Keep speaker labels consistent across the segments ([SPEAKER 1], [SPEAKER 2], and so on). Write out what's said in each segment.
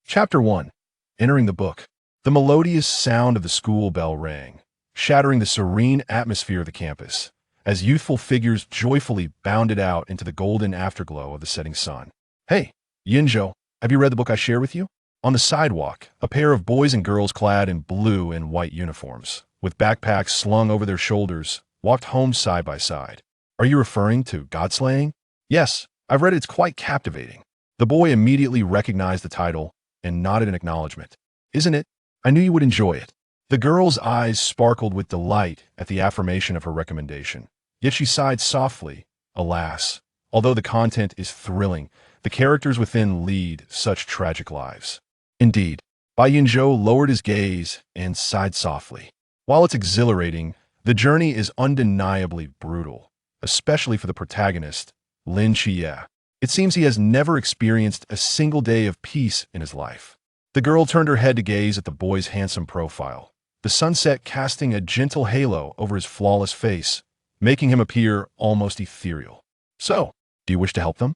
[SPEAKER 1] Chapter 1. Entering the book. The melodious sound of the school bell rang, shattering the serene atmosphere of the campus, as youthful figures joyfully bounded out into the golden afterglow of the setting sun. Hey, Yunzhou, have you read the book I shared with you? On the sidewalk, a pair of boys and girls clad in blue and white uniforms, with backpacks slung over their shoulders, walked home side by side. Are you referring to Godslaying? Yes, I've read it. It's quite captivating. The boy immediately recognized the title and nodded in acknowledgement. Isn't it? I knew you would enjoy it. The girl's eyes sparkled with delight at the affirmation of her recommendation. Yet she sighed softly. Alas, although the content is thrilling, the characters within lead such tragic lives. Indeed, Bai Yunzhou lowered his gaze and sighed softly. While it's exhilarating, the journey is undeniably brutal, especially for the protagonist, Lin Qiye. It seems he has never experienced a single day of peace in his life. The girl turned her head to gaze at the boy's handsome profile, the sunset casting a gentle halo over his flawless face, making him appear almost ethereal. So, do you wish to help them?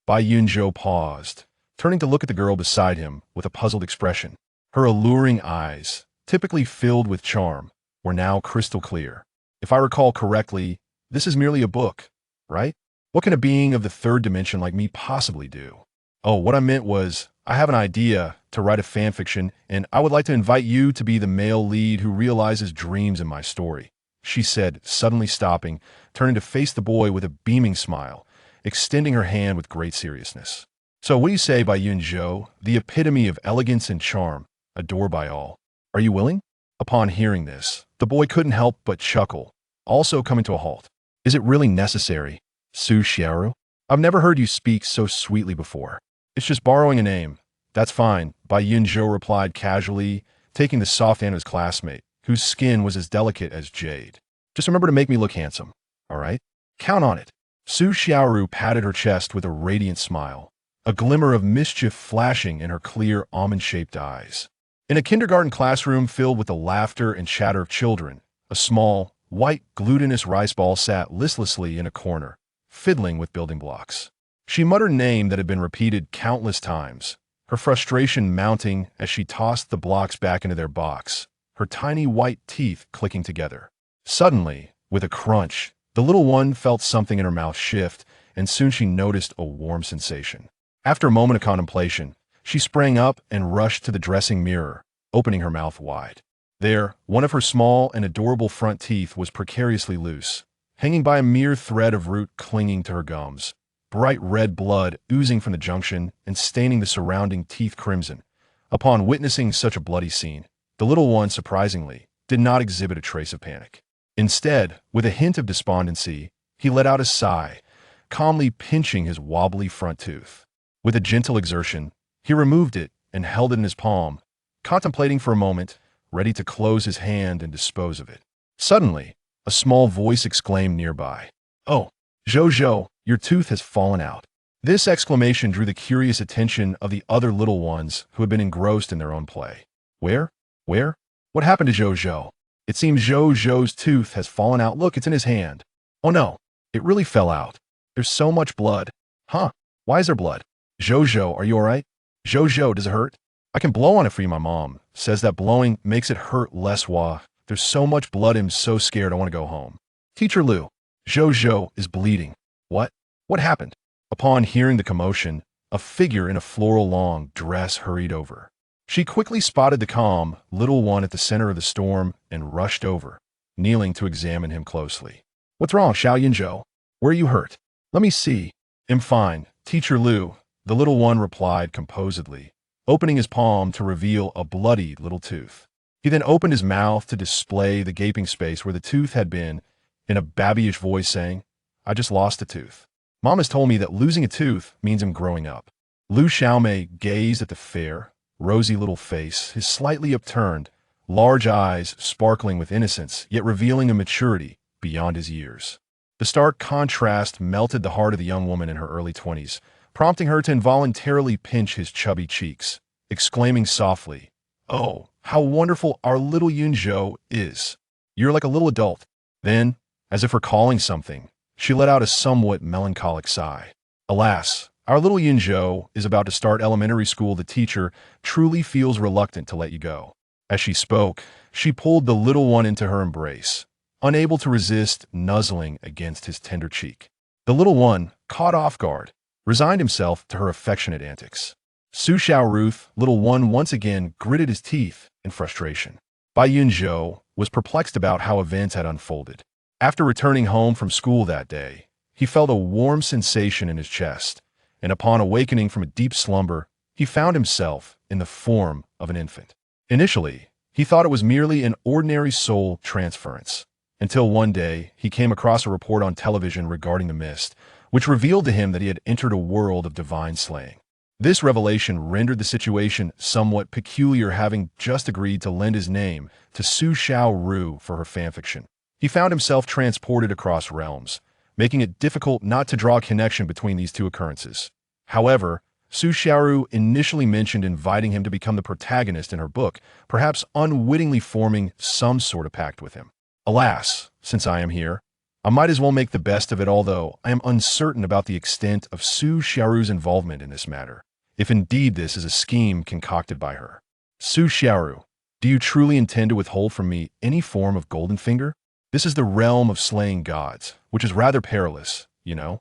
[SPEAKER 1] Bai Yunzhou paused, turning to look at the girl beside him with a puzzled expression. Her alluring eyes, typically filled with charm, were now crystal clear. If I recall correctly, this is merely a book, right? What can a being of the third dimension like me possibly do? Oh, what I meant was, I have an idea to write a fanfiction, and I would like to invite you to be the male lead who realizes dreams in my story, she said, suddenly stopping, turning to face the boy with a beaming smile, extending her hand with great seriousness. So what do you say, Bai Yunzhou, the epitome of elegance and charm, adored by all? Are you willing? Upon hearing this, the boy couldn't help but chuckle, also coming to a halt. Is it really necessary? Su Xiaoru? I've never heard you speak so sweetly before. It's just borrowing a name. That's fine, Bai Yunzhou replied casually, taking the soft hand of his classmate, whose skin was as delicate as jade. Just remember to make me look handsome, all right? Count on it. Su Xiaoru patted her chest with a radiant smile, a glimmer of mischief flashing in her clear almond-shaped eyes. In a kindergarten classroom filled with the laughter and chatter of children, a small, white, glutinous rice ball sat listlessly in a corner, fiddling with building blocks. She muttered a name that had been repeated countless times, her frustration mounting as she tossed the blocks back into their box, her tiny white teeth clicking together. Suddenly, with a crunch, the little one felt something in her mouth shift, and soon she noticed a warm sensation. After a moment of contemplation, she sprang up and rushed to the dressing mirror, opening her mouth wide. There, one of her small and adorable front teeth was precariously loose, hanging by a mere thread of root clinging to her gums, bright red blood oozing from the junction and staining the surrounding teeth crimson. Upon witnessing such a bloody scene, the little one, surprisingly, did not exhibit a trace of panic. Instead, with a hint of despondency, he let out a sigh, calmly pinching his wobbly front tooth. With a gentle exertion, he removed it and held it in his palm, contemplating for a moment, ready to close his hand and dispose of it. Suddenly, a small voice exclaimed nearby, "Oh, Zhou, your tooth has fallen out." This exclamation drew the curious attention of the other little ones who had been engrossed in their own play. Where? What happened to Zhou? It seems Zhou's tooth has fallen out. Look, it's in his hand. Oh no, it really fell out. There's so much blood. Huh, why is there blood? Zhou, are you alright? Zhou, does it hurt? I can blow on it for you, my mom. Says that blowing makes it hurt less. There's so much blood, I'm so scared I want to go home. Teacher Lu, Zhou is bleeding. What? What happened? Upon hearing the commotion, a figure in a floral-long dress hurried over. She quickly spotted the calm, little one at the center of the storm and rushed over, kneeling to examine him closely. What's wrong, Xiao Yunzhou? Where are you hurt? Let me see. I'm fine, Teacher Lu, the little one replied composedly, opening his palm to reveal a bloody little tooth. He then opened his mouth to display the gaping space where the tooth had been, in a babyish voice saying, I just lost a tooth. Mom has told me that losing a tooth means I'm growing up. Lu Xiaomei gazed at the fair, rosy little face, his slightly upturned, large eyes sparkling with innocence, yet revealing a maturity beyond his years. The stark contrast melted the heart of the young woman in her early 20s, prompting her to involuntarily pinch his chubby cheeks, exclaiming softly, "Oh, how wonderful our little Yunzhou is. You're like a little adult." Then, as if recalling something, she let out a somewhat melancholic sigh. Alas, Our little Yunzhou is about to start elementary school. The teacher truly feels reluctant to let you go. As she spoke, she pulled the little one into her embrace, unable to resist nuzzling against his tender cheek. The little one, caught off guard, resigned himself to her affectionate antics. Su Xiaoruth, little one, once again gritted his teeth in frustration. Bai Yunzhou was perplexed about how events had unfolded. After returning home from school that day, he felt a warm sensation in his chest, and upon awakening from a deep slumber, he found himself in the form of an infant. Initially, he thought it was merely an ordinary soul transference, until one day he came across a report on television regarding the mist, which revealed to him that he had entered a world of divine slaying. This revelation rendered the situation somewhat peculiar, having just agreed to lend his name to Su Xiaoru for her fanfiction. He found himself transported across realms, making it difficult not to draw a connection between these two occurrences. However, Su Xiaoru initially mentioned inviting him to become the protagonist in her book, perhaps unwittingly forming some sort of pact with him. Alas, since I am here, I might as well make the best of it, although I am uncertain about the extent of Su Xiaoru's involvement in this matter, if indeed this is a scheme concocted by her. Su Xiaoru, do you truly intend to withhold from me any form of golden finger? This is the realm of slaying gods, which is rather perilous, you know.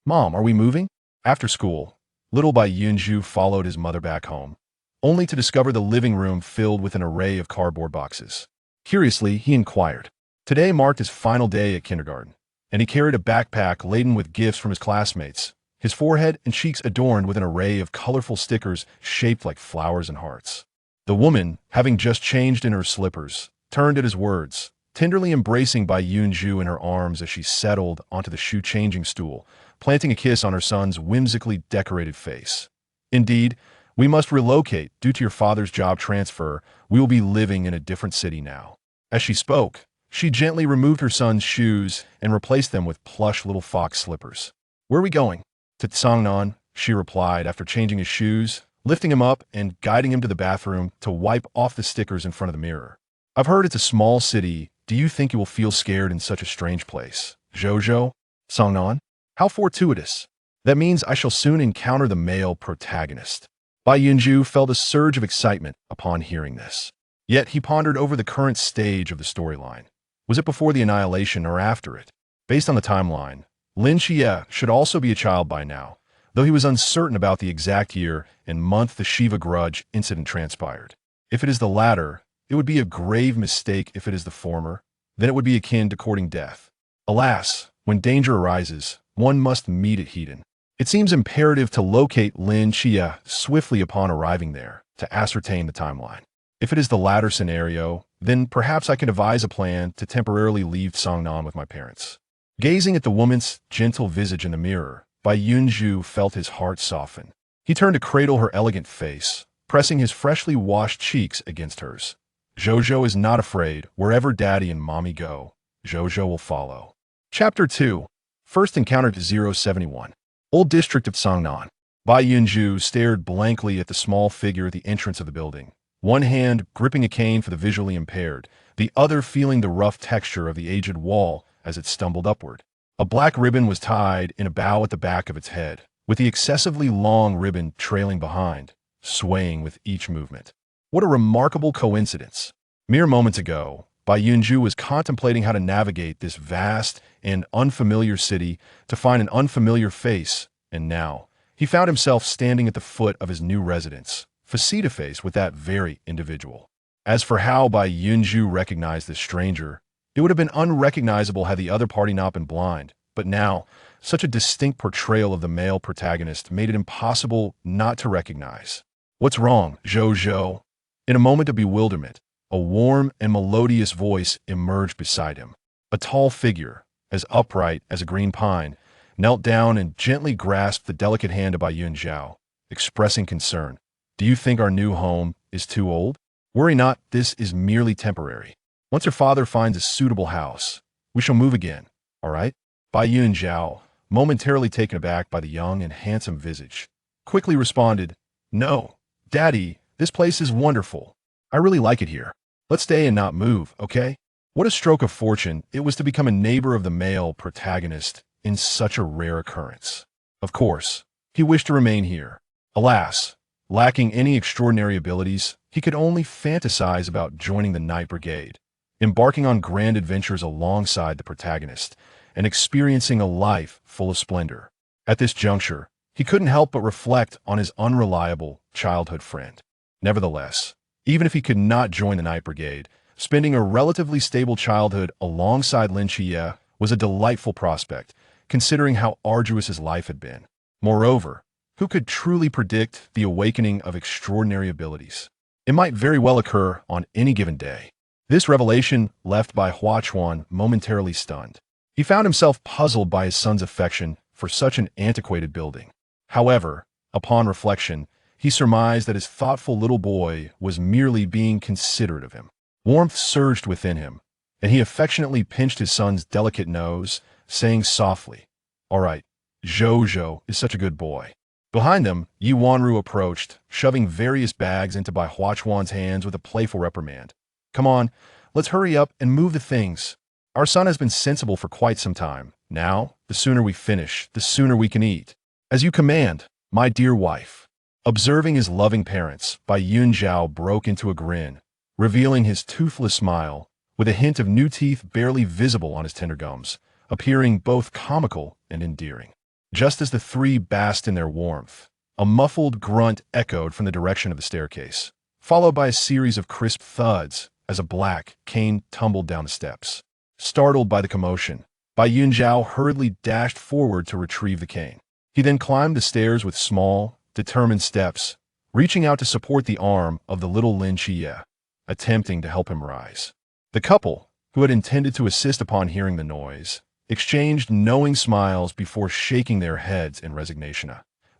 [SPEAKER 1] Mom, are we moving? After school, little Bai Yunzhou followed his mother back home, only to discover the living room filled with an array of cardboard boxes. Curiously, he inquired. Today marked his final day at kindergarten, and he carried a backpack laden with gifts from his classmates, his forehead and cheeks adorned with an array of colorful stickers shaped like flowers and hearts. The woman, having just changed in her slippers, turned at his words, tenderly embracing Bai Yunzhou in her arms as she settled onto the shoe-changing stool, planting a kiss on her son's whimsically decorated face. Indeed, we must relocate due to your father's job transfer. We will be living in a different city now. As she spoke, she gently removed her son's shoes and replaced them with plush little fox slippers. Where are we going? To Tsangnan, she replied after changing his shoes, lifting him up and guiding him to the bathroom to wipe off the stickers in front of the mirror. I've heard it's a small city. Do you think you will feel scared in such a strange place? Zhou, Tsangnan? How fortuitous. That means I shall soon encounter the male protagonist. Bai Yunzhou felt a surge of excitement upon hearing this. Yet he pondered over the current stage of the storyline. Was it before the annihilation or after it? Based on the timeline, Lin Qiye should also be a child by now, though he was uncertain about the exact year and month the Shiva grudge incident transpired. If it is the latter, it would be a grave mistake. If it is the former, then it would be akin to courting death. Alas, when danger arises, one must meet it heed. It seems imperative to locate Lin Qiye swiftly upon arriving there to ascertain the timeline. If it is the latter scenario, then perhaps I can devise a plan to temporarily leave Tsangnan with my parents. Gazing at the woman's gentle visage in the mirror, Bai Yunzhou felt his heart soften. He turned to cradle her elegant face, pressing his freshly washed cheeks against hers. Zhou is not afraid. Wherever Daddy and Mommy go, Zhou will follow. Chapter 2. First Encounter 071. Old District of Tsangnan. Bai Yunzhou stared blankly at the small figure at the entrance of the building, one hand gripping a cane for the visually impaired, the other feeling the rough texture of the aged wall as it stumbled upward. A black ribbon was tied in a bow at the back of its head, with the excessively long ribbon trailing behind, swaying with each movement. What a remarkable coincidence. Mere moments ago, Bai Yunzhou was contemplating how to navigate this vast and unfamiliar city to find an unfamiliar face, and now he found himself standing at the foot of his new residence, face-to-face with that very individual. As for how Bai Yunzhou recognized this stranger, it would have been unrecognizable had the other party not been blind, but now, such a distinct portrayal of the male protagonist made it impossible not to recognize. What's wrong, Zhou? In a moment of bewilderment, a warm and melodious voice emerged beside him. A tall figure, as upright as a green pine, knelt down and gently grasped the delicate hand of Bai Yunzhou, expressing concern. Do you think our new home is too old? Worry not, this is merely temporary. Once your father finds a suitable house, we shall move again, all right? Bai Yunzhou, momentarily taken aback by the young and handsome visage, quickly responded, No, Daddy, this place is wonderful. I really like it here. Let's stay and not move, okay? What a stroke of fortune it was to become a neighbor of the male protagonist in such a rare occurrence. Of course, He wished to remain here. Alas, lacking any extraordinary abilities, he could only fantasize about joining the Night Brigade, embarking on grand adventures alongside the protagonist, and experiencing a life full of splendor. At this juncture, he couldn't help but reflect on his unreliable childhood friend. Nevertheless, even if he could not join the Night Brigade, spending a relatively stable childhood alongside Lin Qiye was a delightful prospect, considering how arduous his life had been. Moreover, who could truly predict the awakening of extraordinary abilities? It might very well occur on any given day. This revelation left Bai Yunzhou momentarily stunned. He found himself puzzled by his son's affection for such an antiquated building. However, upon reflection, he surmised that his thoughtful little boy was merely being considerate of him. Warmth surged within him, and he affectionately pinched his son's delicate nose, saying softly, "All right, Zhou is such a good boy." Behind them, Yi Wanru approached, shoving various bags into Bai Yunzhou's hands with a playful reprimand. "Come on, let's hurry up and move the things. Our son has been sensible for quite some time. Now, the sooner we finish, the sooner we can eat." "As you command, my dear wife." Observing his loving parents, Bai Yunzhou broke into a grin, revealing his toothless smile, with a hint of new teeth barely visible on his tender gums, appearing both comical and endearing. Just as the three basked in their warmth, a muffled grunt echoed from the direction of the staircase, followed by a series of crisp thuds as a black cane tumbled down the steps. Startled by the commotion, Bai Yunzhou hurriedly dashed forward to retrieve the cane. He then climbed the stairs with small, determined steps, reaching out to support the arm of the little Lin Qiye, attempting to help him rise. The couple, who had intended to assist upon hearing the noise, exchanged knowing smiles before shaking their heads in resignation.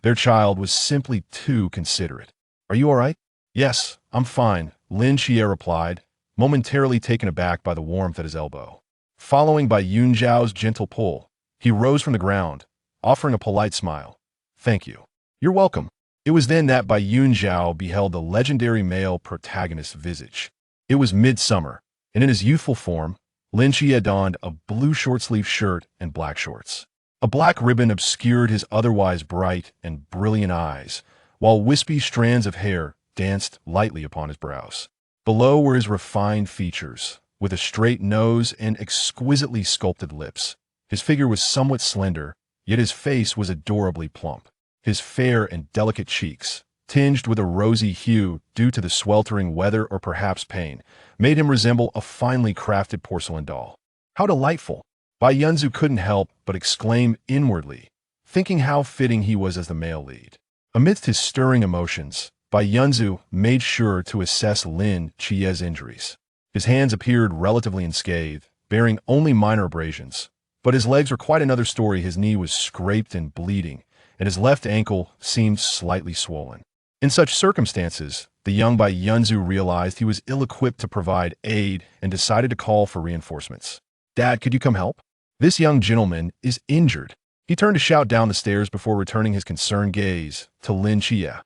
[SPEAKER 1] Their child was simply too considerate. "Are you all right?" "Yes, I'm fine," Lin Qiye replied, momentarily taken aback by the warmth at his elbow. Following by Yunzhao's gentle pull, he rose from the ground, offering a polite smile. "Thank you." "You're welcome." It was then that Bai Yunzhou beheld the legendary male protagonist's visage. It was midsummer, and in his youthful form, Lin Qiye donned a blue short-sleeved shirt and black shorts. A black ribbon obscured his otherwise bright and brilliant eyes, while wispy strands of hair danced lightly upon his brows. Below were his refined features, with a straight nose and exquisitely sculpted lips. His figure was somewhat slender, yet his face was adorably plump. His fair and delicate cheeks, tinged with a rosy hue due to the sweltering weather or perhaps pain, made him resemble a finely crafted porcelain doll. "How delightful!" Bai Yunzhou couldn't help but exclaim inwardly, thinking how fitting he was as the male lead. Amidst his stirring emotions, Bai Yunzhou made sure to assess Lin Qiye's injuries. His hands appeared relatively unscathed, bearing only minor abrasions, but his legs were quite another story. His knee was scraped and bleeding, and his left ankle seemed slightly swollen. In such circumstances, the young Bai Yunzhou realized he was ill-equipped to provide aid and decided to call for reinforcements. "Dad, could you come help? This young gentleman is injured." He turned to shout down the stairs before returning his concerned gaze to Lin Qiye,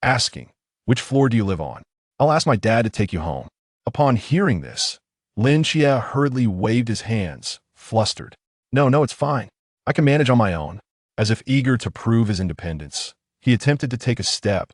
[SPEAKER 1] asking, "Which floor do you live on? I'll ask my dad to take you home." Upon hearing this, Lin Qiye hurriedly waved his hands, flustered. No, it's fine. I can manage on my own." As if eager to prove his independence, he attempted to take a step,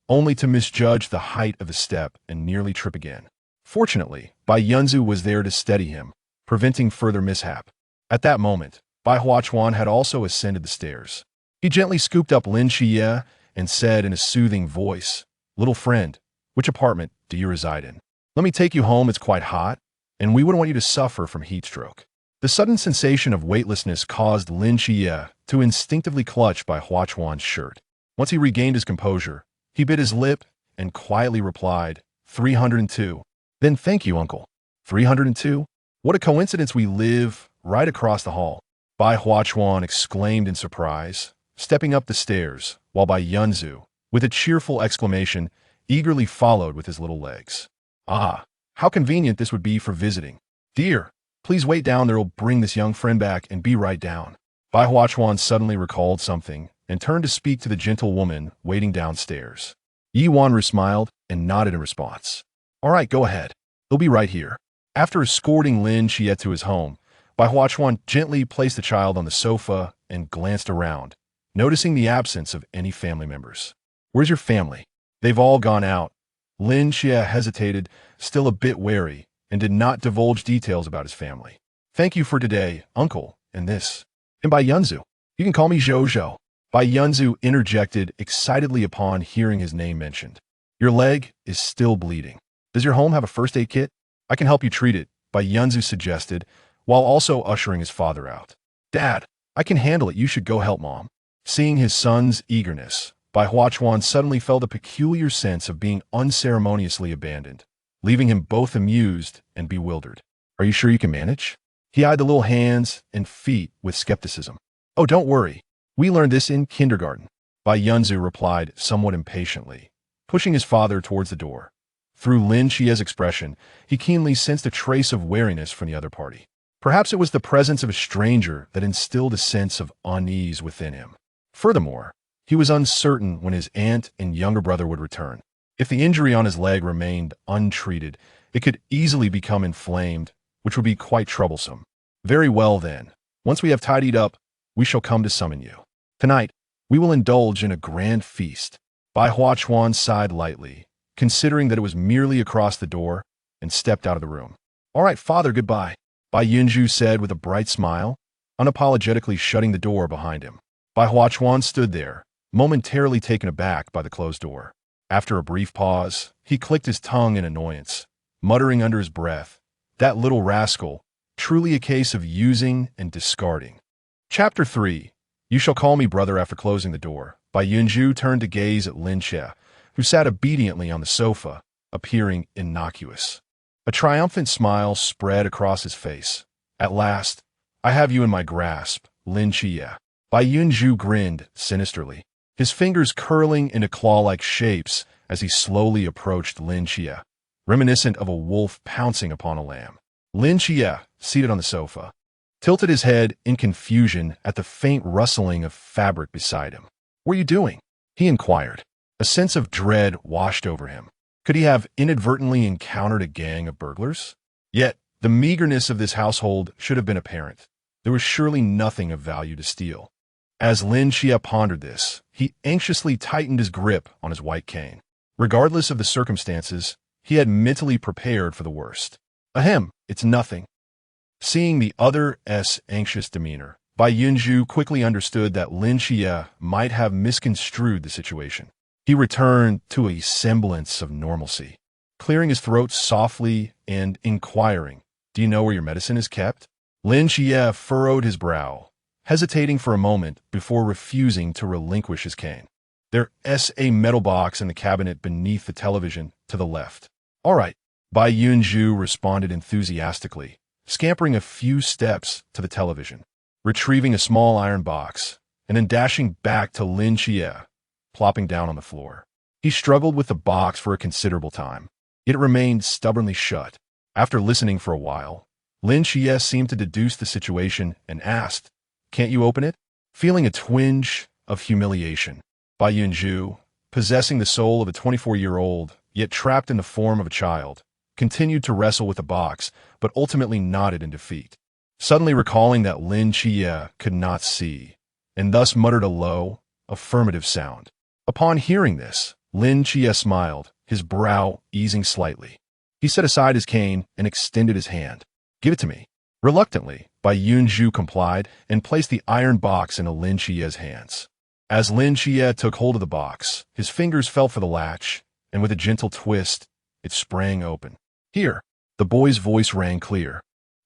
[SPEAKER 1] only to misjudge the height of the step and nearly trip again. Fortunately, Bai Yunzhou was there to steady him, preventing further mishap. At that moment, Bai Yunzhou had also ascended the stairs. He gently scooped up Lin Qiye and said in a soothing voice, "Little friend, which apartment do you reside in? Let me take you home. It's quite hot, and we wouldn't want you to suffer from heat stroke." The sudden sensation of weightlessness caused Lin Qiye to instinctively clutch Bai Yunzhou's shirt. Once he regained his composure, he bit his lip and quietly replied, 302. "Then thank you, uncle." 302? What a coincidence, we live right across the hall. Bai Yunzhou exclaimed in surprise, stepping up the stairs, while Bai Yunzhou, with a cheerful exclamation, eagerly followed with his little legs. "Ah, how convenient this would be for visiting. Dear, please wait down there. I'll bring this young friend back and be right down." Bai Yunzhou suddenly recalled something and turned to speak to the gentle woman waiting downstairs. Yi Wanru smiled and nodded in response. "All right, go ahead. They'll be right here." After escorting Lin Qiye to his home, Bai Yunzhou gently placed the child on the sofa and glanced around, noticing the absence of any family members. Where's your family? They've all gone out. Lin Qiye hesitated, still a bit wary, and did not divulge details about his family. Thank you for today, uncle, and this. And Bai Yunzhou. You can call me Zhou. Bai Yunzhou interjected excitedly upon hearing his name mentioned. Your leg is still bleeding. Does your home have a first aid kit? I can help you treat it, Bai Yunzhou suggested, while also ushering his father out. Dad, I can handle it. You should go help Mom. Seeing his son's eagerness, Bai Huachuan suddenly felt a peculiar sense of being unceremoniously abandoned, leaving him both amused and bewildered. Are you sure you can manage? He eyed the little hands and feet with skepticism. Oh, don't worry. We learned this in kindergarten, Bai Yunzhou replied somewhat impatiently, pushing his father towards the door. Through Lin Qiye's expression, he keenly sensed a trace of wariness from the other party. Perhaps it was the presence of a stranger that instilled a sense of unease within him. Furthermore, he was uncertain when his aunt and younger brother would return. If the injury on his leg remained untreated, it could easily become inflamed, which would be quite troublesome. Very well then, once we have tidied up, we shall come to summon you. Tonight, we will indulge in a grand feast. Bai Huachuan sighed lightly, considering that it was merely across the door, and stepped out of the room. All right, father, goodbye, Bai Yunzhou said with a bright smile, unapologetically shutting the door behind him. Bai Huachuan stood there, momentarily taken aback by the closed door. After a brief pause, he clicked his tongue in annoyance, muttering under his breath, that little rascal, truly a case of using and discarding. Chapter 3. You shall call me brother. After closing the door, Bai Yunzhou turned to gaze at Lin Qiye, who sat obediently on the sofa, appearing innocuous. A triumphant smile spread across his face. At last, I have you in my grasp, Lin Qiye. Bai Yunzhou grinned sinisterly, his fingers curling into claw-like shapes as he slowly approached Lin Qiye, reminiscent of a wolf pouncing upon a lamb. Lin Qiye, seated on the sofa, tilted his head in confusion at the faint rustling of fabric beside him. What are you doing? He inquired. A sense of dread washed over him. Could he have inadvertently encountered a gang of burglars? Yet, the meagerness of this household should have been apparent. There was surely nothing of value to steal. As Lin Qiye pondered this, he anxiously tightened his grip on his white cane. Regardless of the circumstances, he had mentally prepared for the worst. Ahem, it's nothing. Seeing the other's anxious demeanor, Bai Yunzhou quickly understood that Lin Qiye might have misconstrued the situation. He returned to a semblance of normalcy, clearing his throat softly and inquiring, Do you know where your medicine is kept? Lin Qiye furrowed his brow, hesitating for a moment before refusing to relinquish his cane. There's a metal box in the cabinet beneath the television to the left. All right, Bai Yunzhou responded enthusiastically, scampering a few steps to the television, retrieving a small iron box, and then dashing back to Lin Qiye, plopping down on the floor. He struggled with the box for a considerable time. It remained stubbornly shut. After listening for a while, Lin Qiye seemed to deduce the situation and asked, Can't you open it? Feeling a twinge of humiliation, Bai Yunzhou, possessing the soul of a 24-year-old, yet trapped in the form of a child, continued to wrestle with the box, but ultimately nodded in defeat. Suddenly recalling that Lin Qiye could not see, and thus muttered a low, affirmative sound. Upon hearing this, Lin Qiye smiled, his brow easing slightly. He set aside his cane and extended his hand. Give it to me. Reluctantly, Bai Yunzhou complied and placed the iron box into Lin Qiye's hands. As Lin Qiye took hold of the box, his fingers felt for the latch, and with a gentle twist, it sprang open. Here, the boy's voice rang clear,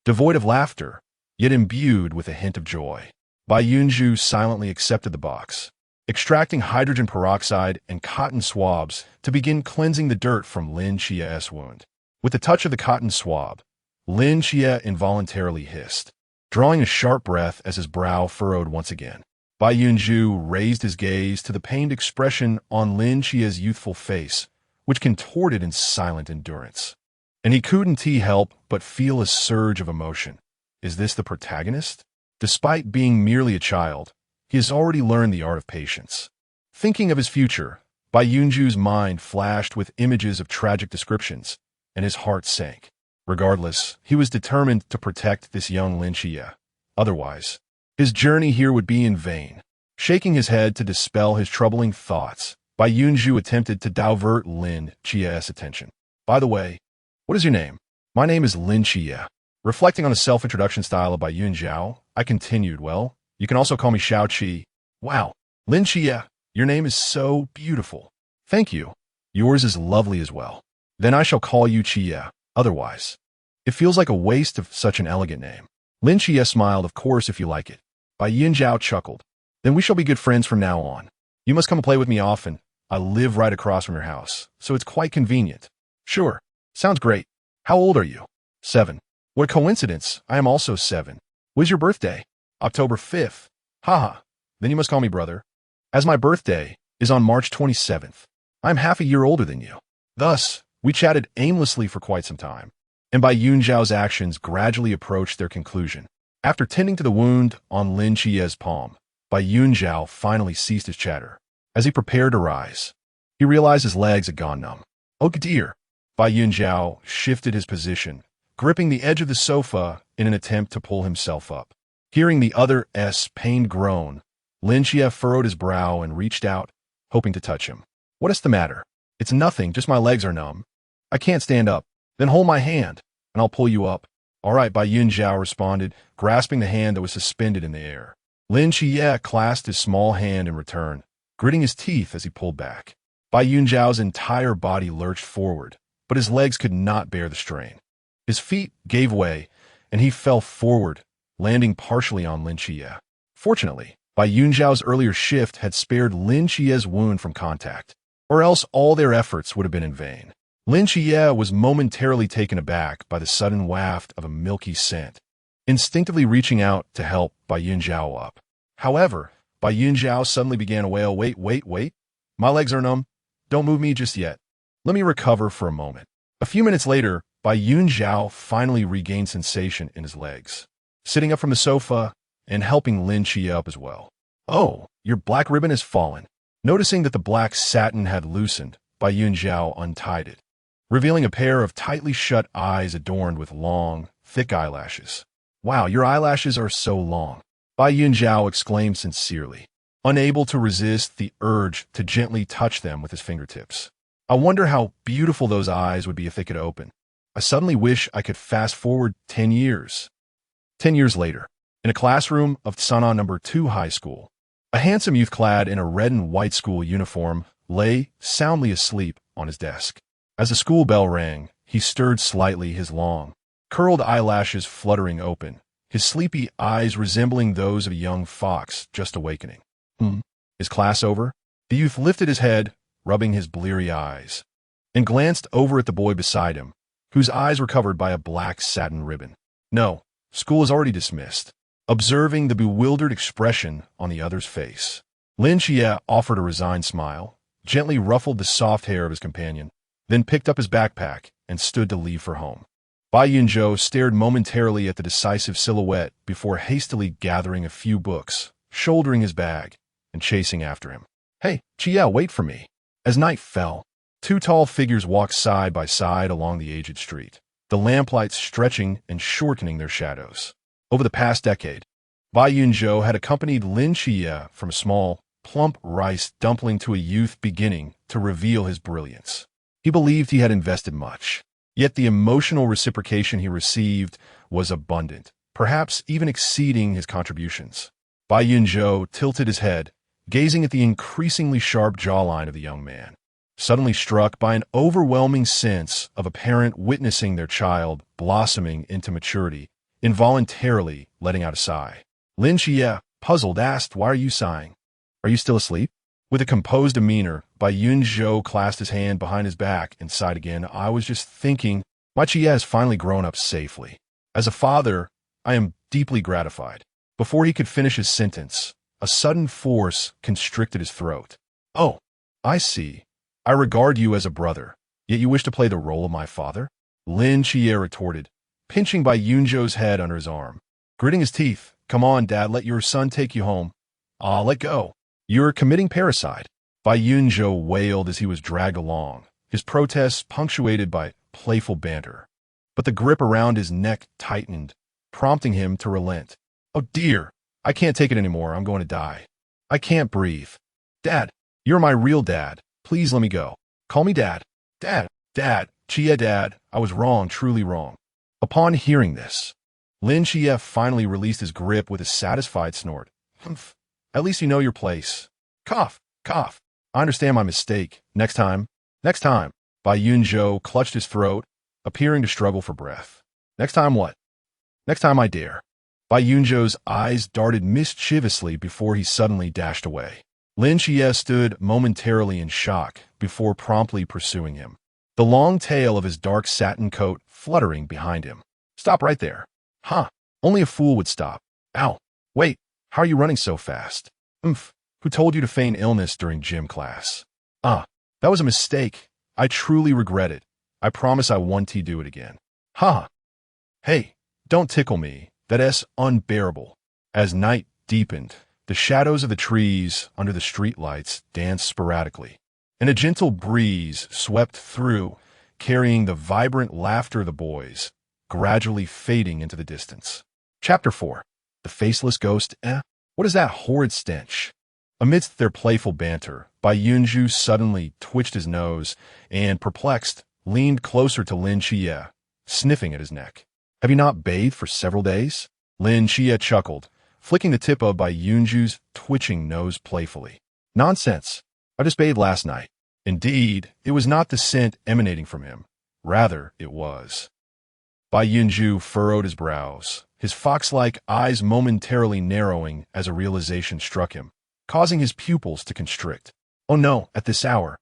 [SPEAKER 1] devoid of laughter, yet imbued with a hint of joy. Bai Yunzhou silently accepted the box, extracting hydrogen peroxide and cotton swabs to begin cleansing the dirt from Lin Qiye's wound. With the touch of the cotton swab, Lin Qiye involuntarily hissed, drawing a sharp breath as his brow furrowed once again. Bai Yunzhou raised his gaze to the pained expression on Lin Qiye's youthful face, which contorted in silent endurance. And he couldn't help but feel a surge of emotion. Is this the protagonist? Despite being merely a child, he has already learned the art of patience. Thinking of his future, Bai Yunzhou's mind flashed with images of tragic descriptions, and his heart sank. Regardless, he was determined to protect this young Lin Qiye. Otherwise, his journey here would be in vain. Shaking his head to dispel his troubling thoughts, Bai Yunzhou attempted to divert Lin Qiye's attention. By the way, what is your name? My name is Lin Qiye. Reflecting on the self-introduction style of Bai Yunzhou, I continued, well, you can also call me Xiao Qi. Wow, Lin Qiye, your name is so beautiful. Thank you. Yours is lovely as well. Then I shall call you Qiye, otherwise. It feels like a waste of such an elegant name. Lin Qiye smiled, of course, if you like it. Bai Yunzhou chuckled. Then we shall be good friends from now on. You must come and play with me often. I live right across from your house, so it's quite convenient. Sure. Sounds great. How old are you? 7. What a coincidence. I am also 7. When's your birthday? October 5th. Haha. Then you must call me brother. As my birthday is on March 27th. I'm half a year older than you. Thus, we chatted aimlessly for quite some time, and Bai Yunzhou's actions gradually approached their conclusion. After tending to the wound on Lin Qiye's palm, Bai Yunzhou finally ceased his chatter. As he prepared to rise, he realized his legs had gone numb. Oh dear! Bai Yunzhou shifted his position, gripping the edge of the sofa in an attempt to pull himself up. Hearing the other's pained groan, Lin Qiye furrowed his brow and reached out, hoping to touch him. What is the matter? It's nothing, just my legs are numb. I can't stand up. Then hold my hand, and I'll pull you up. All right, Bai Yunzhou responded, grasping the hand that was suspended in the air. Lin Qiye clasped his small hand in return, gritting his teeth as he pulled back. Bai Yunzhou's entire body lurched forward, but his legs could not bear the strain. His feet gave way, and he fell forward, landing partially on Lin Qiye. Fortunately, Bai Yunzhou's earlier shift had spared Lin Qiye's wound from contact, or else all their efforts would have been in vain. Lin Qiye was momentarily taken aback by the sudden waft of a milky scent, instinctively reaching out to help Bai Yunzhou up. However, Bai Yunzhou suddenly began to wail, wait. My legs are numb. Don't move me just yet. Let me recover for a moment. A few minutes later, Bai Yunzhou finally regained sensation in his legs, sitting up from the sofa and helping Lin Qiye up as well. Oh, your black ribbon has fallen. Noticing that the black satin had loosened, Bai Yunzhou untied it, revealing a pair of tightly shut eyes adorned with long, thick eyelashes. Wow, your eyelashes are so long, Bai Yunzhou exclaimed sincerely, unable to resist the urge to gently touch them with his fingertips. I wonder how beautiful those eyes would be if they could open. I suddenly wish I could fast forward 10 years. 10 years later, in a classroom of San'an No. 2 High School, a handsome youth clad in a red and white school uniform lay soundly asleep on his desk. As the school bell rang, he stirred slightly, his long, curled eyelashes fluttering open, his sleepy eyes resembling those of a young fox just awakening. Is class over? The youth lifted his head, rubbing his bleary eyes, and glanced over at the boy beside him, whose eyes were covered by a black satin ribbon. No, school is already dismissed. Observing the bewildered expression on the other's face, Lin Qiye offered a resigned smile, gently ruffled the soft hair of his companion, then picked up his backpack and stood to leave for home. Bai Yunzhou stared momentarily at the decisive silhouette before hastily gathering a few books, shouldering his bag, and chasing after him. Hey, Qiye, wait for me. As night fell, two tall figures walked side by side along the aged street, the lamplight stretching and shortening their shadows. Over the past decade, Bai Yunzhou had accompanied Lin Qiye from a small, plump rice dumpling to a youth beginning to reveal his brilliance. He believed he had invested much, yet the emotional reciprocation he received was abundant, perhaps even exceeding his contributions. Bai Yunzhou tilted his head, gazing at the increasingly sharp jawline of the young man, suddenly struck by an overwhelming sense of a parent witnessing their child blossoming into maturity, involuntarily letting out a sigh. Lin Qiye, puzzled, asked, "Why are you sighing? Are you still asleep?" With a composed demeanor, Bai Yunzhou clasped his hand behind his back and sighed again. I was just thinking, my Qiye has finally grown up safely. As a father, I am deeply gratified. Before he could finish his sentence, a sudden force constricted his throat. Oh, I see. I regard you as a brother, yet you wish to play the role of my father? Lin Qiye retorted, pinching Bai Yunzhou's head under his arm. Gritting his teeth, come on, Dad, let your son take you home. Let go. You're committing parricide. Bai Yunzhou wailed as he was dragged along, his protests punctuated by playful banter. But the grip around his neck tightened, prompting him to relent. Oh dear, I can't take it anymore, I'm going to die. I can't breathe. Dad, you're my real dad. Please let me go. Call me Dad. Dad, Dad, Qiye Dad, I was wrong, truly wrong. Upon hearing this, Lin Qiye finally released his grip with a satisfied snort. Humph. At least you know your place. Cough, cough. I understand my mistake. Next time. Next time. Bai Yunzhou clutched his throat, appearing to struggle for breath. Next time what? Next time I dare. Bai Yunzhou's eyes darted mischievously before he suddenly dashed away. Lin Qiye stood momentarily in shock before promptly pursuing him, the long tail of his dark satin coat fluttering behind him. Stop right there. Huh. Only a fool would stop. Ow. Wait. How are you running so fast? Oomph. Who told you to feign illness during gym class? Ah. That was a mistake. I truly regret it. I promise I won't do it again. Ha. Hey. Don't tickle me. That's unbearable. As night deepened, the shadows of the trees under the streetlights danced sporadically, and a gentle breeze swept through, carrying the vibrant laughter of the boys, gradually fading into the distance. Chapter 4. The Faceless Ghost. What is that horrid stench? Amidst their playful banter, Bai Yunzhou suddenly twitched his nose and, perplexed, leaned closer to Lin Qiye, sniffing at his neck. Have you not bathed for several days? Lin Qiye chuckled, flicking the tip of Bai Yunzhou's twitching nose playfully. Nonsense. I just bathed last night. Indeed, it was not the scent emanating from him. Rather, it was. Bai Yunzhou furrowed his brows, his fox-like eyes momentarily narrowing as a realization struck him, causing his pupils to constrict. Oh no, at this hour.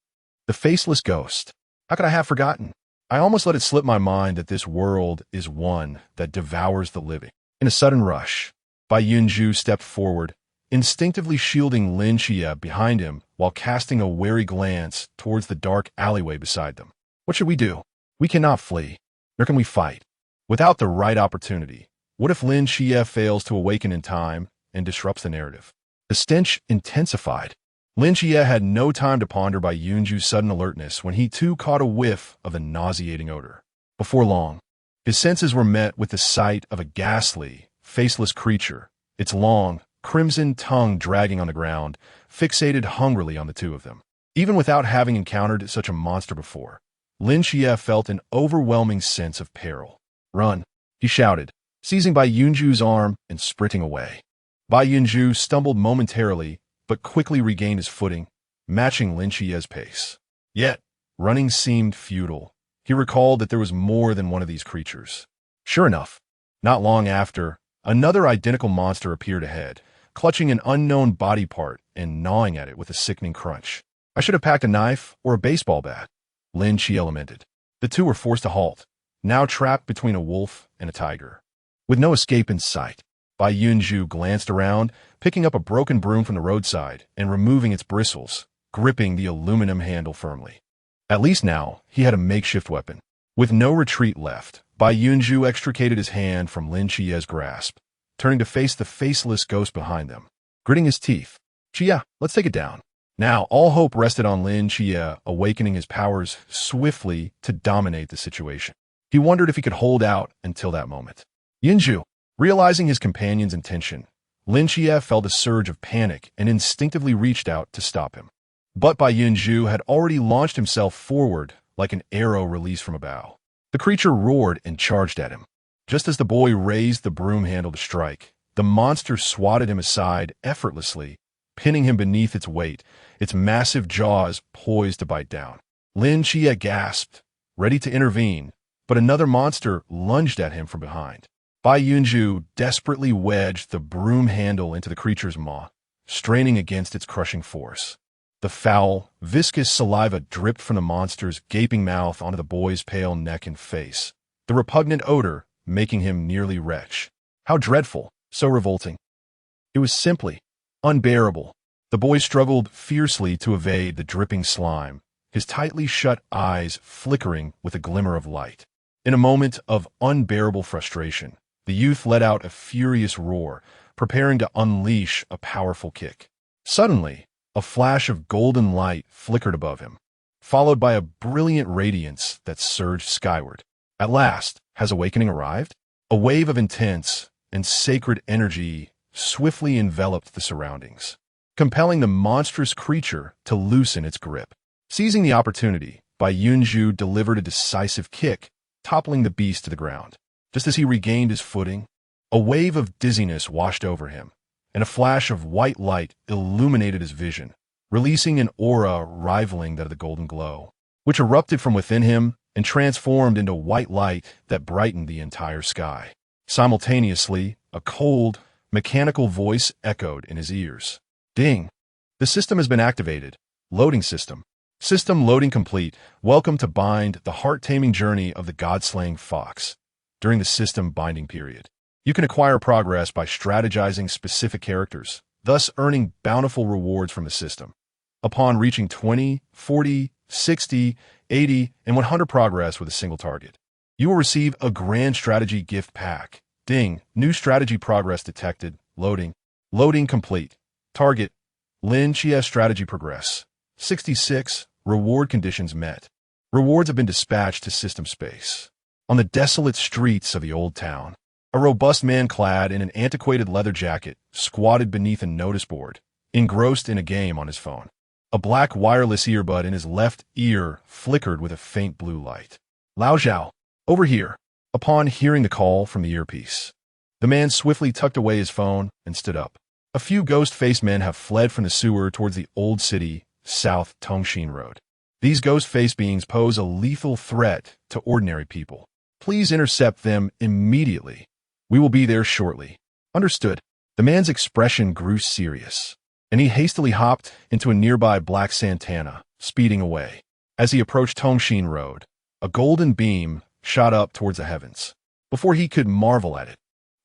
[SPEAKER 1] The Faceless Ghost. How could I have forgotten? I almost let it slip my mind that this world is one that devours the living. In a sudden rush, Bai Yunzhou stepped forward, instinctively shielding Lin Qiye behind him while casting a wary glance towards the dark alleyway beside them. What should we do? We cannot flee, nor can we fight. Without the right opportunity, what if Lin Qiye fails to awaken in time and disrupts the narrative? The stench intensified. Lin Qiye had no time to ponder Bai Yunzhou's sudden alertness when he too caught a whiff of the nauseating odor. Before long, his senses were met with the sight of a ghastly, faceless creature, its long, crimson tongue dragging on the ground, fixated hungrily on the two of them. Even without having encountered such a monster before, Lin Qiye felt an overwhelming sense of peril. Run, he shouted, seizing Bai Yunzhou's arm and sprinting away. Bai Yunzhou stumbled momentarily, but quickly regained his footing, matching Lin Qiye's pace. Yet, running seemed futile. He recalled that there was more than one of these creatures. Sure enough, not long after, another identical monster appeared ahead, clutching an unknown body part and gnawing at it with a sickening crunch. I should have packed a knife or a baseball bat, Lin Qiye lamented. The two were forced to halt, now trapped between a wolf and a tiger. With no escape in sight, Bai Yunzhou glanced around, picking up a broken broom from the roadside and removing its bristles, gripping the aluminum handle firmly. At least now, he had a makeshift weapon. With no retreat left, Bai Yunzhou extricated his hand from Lin Qiye's grasp, turning to face the faceless ghost behind them. Gritting his teeth, Qiye, let's take it down. Now, all hope rested on Lin Qiye awakening his powers swiftly to dominate the situation. He wondered if he could hold out until that moment. Yunzhou, realizing his companion's intention, Lin Qiye felt a surge of panic and instinctively reached out to stop him. But Bai Yunzhou had already launched himself forward like an arrow released from a bow. The creature roared and charged at him. Just as the boy raised the broom handle to strike, the monster swatted him aside effortlessly, pinning him beneath its weight, its massive jaws poised to bite down. Lin Qiye gasped, ready to intervene, but another monster lunged at him from behind. Bai Yunzhou desperately wedged the broom handle into the creature's maw, straining against its crushing force. The foul, viscous saliva dripped from the monster's gaping mouth onto the boy's pale neck and face, the repugnant odor making him nearly retch. How dreadful, so revolting. It was simply unbearable. The boy struggled fiercely to evade the dripping slime, his tightly shut eyes flickering with a glimmer of light. In a moment of unbearable frustration, the youth let out a furious roar, preparing to unleash a powerful kick. Suddenly, a flash of golden light flickered above him, followed by a brilliant radiance that surged skyward. At last, has awakening arrived? A wave of intense and sacred energy swiftly enveloped the surroundings. compelling the monstrous creature to loosen its grip. Seizing the opportunity, Bai Yunzhou delivered a decisive kick, toppling the beast to the ground. Just as he regained his footing, a wave of dizziness washed over him, and a flash of white light illuminated his vision, releasing an aura rivaling that of the golden glow, which erupted from within him and transformed into white light that brightened the entire sky. Simultaneously, a cold, mechanical voice echoed in his ears. Ding! The system has been activated. Loading system. System loading complete. Welcome to bind the heart-taming journey of the god-slaying fox. During the system binding period, you can acquire progress by strategizing specific characters, thus earning bountiful rewards from the system. Upon reaching 20, 40, 60, 80, and 100 progress with a single target, you will receive a grand strategy gift pack. Ding! New strategy progress detected. Loading. Loading complete. Target. Lin Qiye strategy progress. 66. Reward conditions met. Rewards have been dispatched to system space. On the desolate streets of the old town, a robust man clad in an antiquated leather jacket squatted beneath a notice board, engrossed in a game on his phone. A black wireless earbud in his left ear flickered with a faint blue light. Lao Zhao, over here. Upon hearing the call from the earpiece, the man swiftly tucked away his phone and stood up. A few ghost-faced men have fled from the sewer towards the old city, South Tongshin Road. These ghost-faced beings pose a lethal threat to ordinary people. Please intercept them immediately. We will be there shortly. Understood. The man's expression grew serious, and he hastily hopped into a nearby black Santana, speeding away. As he approached Tongshin Road, a golden beam shot up towards the heavens. Before he could marvel at it,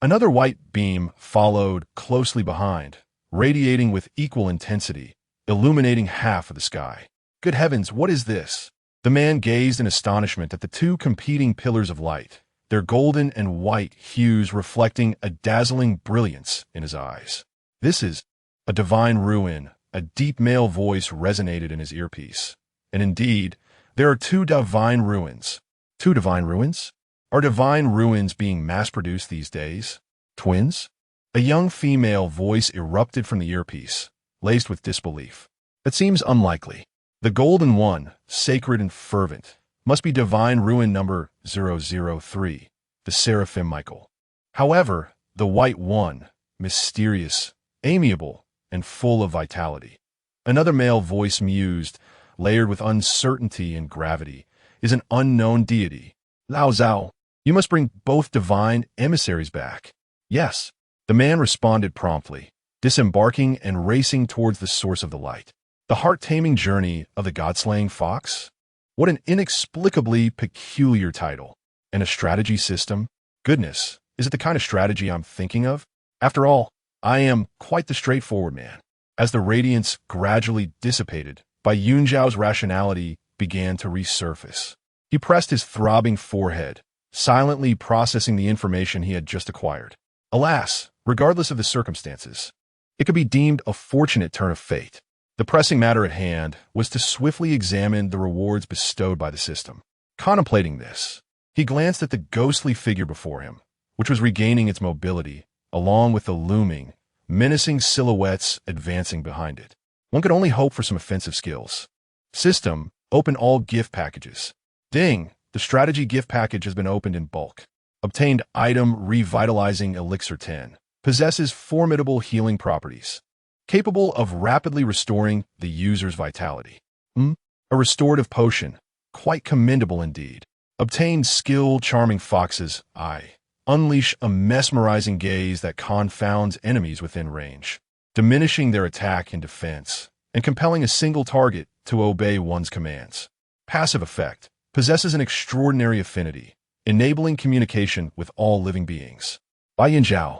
[SPEAKER 1] another white beam followed closely behind, radiating with equal intensity, illuminating half of the sky. Good heavens, what is this? The man gazed in astonishment at the two competing pillars of light, their golden and white hues reflecting a dazzling brilliance in his eyes. This is a divine ruin. A deep male voice resonated in his earpiece. And indeed, there are two divine ruins. Two divine ruins? Are divine ruins being mass-produced these days? Twins? A young female voice erupted from the earpiece, laced with disbelief. That seems unlikely. The golden one, sacred and fervent, must be divine ruin number 003, the Seraphim Michael. However, the white one, mysterious, amiable, and full of vitality. Another male voice mused, layered with uncertainty and gravity, is an unknown deity. Lao Zhao, you must bring both divine emissaries back. Yes, the man responded promptly, disembarking and racing towards the source of the light. The heart-taming journey of the god-slaying fox? What an inexplicably peculiar title. And a strategy system? Goodness, is it the kind of strategy I'm thinking of? After all, I am quite the straightforward man. As the radiance gradually dissipated, Bai Yunzhou's rationality began to resurface. He pressed his throbbing forehead, silently processing the information he had just acquired. Alas, regardless of the circumstances, it could be deemed a fortunate turn of fate. The pressing matter at hand was to swiftly examine the rewards bestowed by the system. Contemplating this, he glanced at the ghostly figure before him, which was regaining its mobility, along with the looming, menacing silhouettes advancing behind it. One could only hope for some offensive skills. System, open all gift packages. Ding! The strategy gift package has been opened in bulk. Obtained item Revitalizing Elixir 10. Possesses formidable healing properties. Capable of rapidly restoring the user's vitality. A restorative potion. Quite commendable indeed. Obtained Skill Charming Fox's Eye. Unleash a mesmerizing gaze that confounds enemies within range, diminishing their attack and defense, and compelling a single target to obey one's commands. Passive effect. Possesses an extraordinary affinity, enabling communication with all living beings. Bai Yunzhou.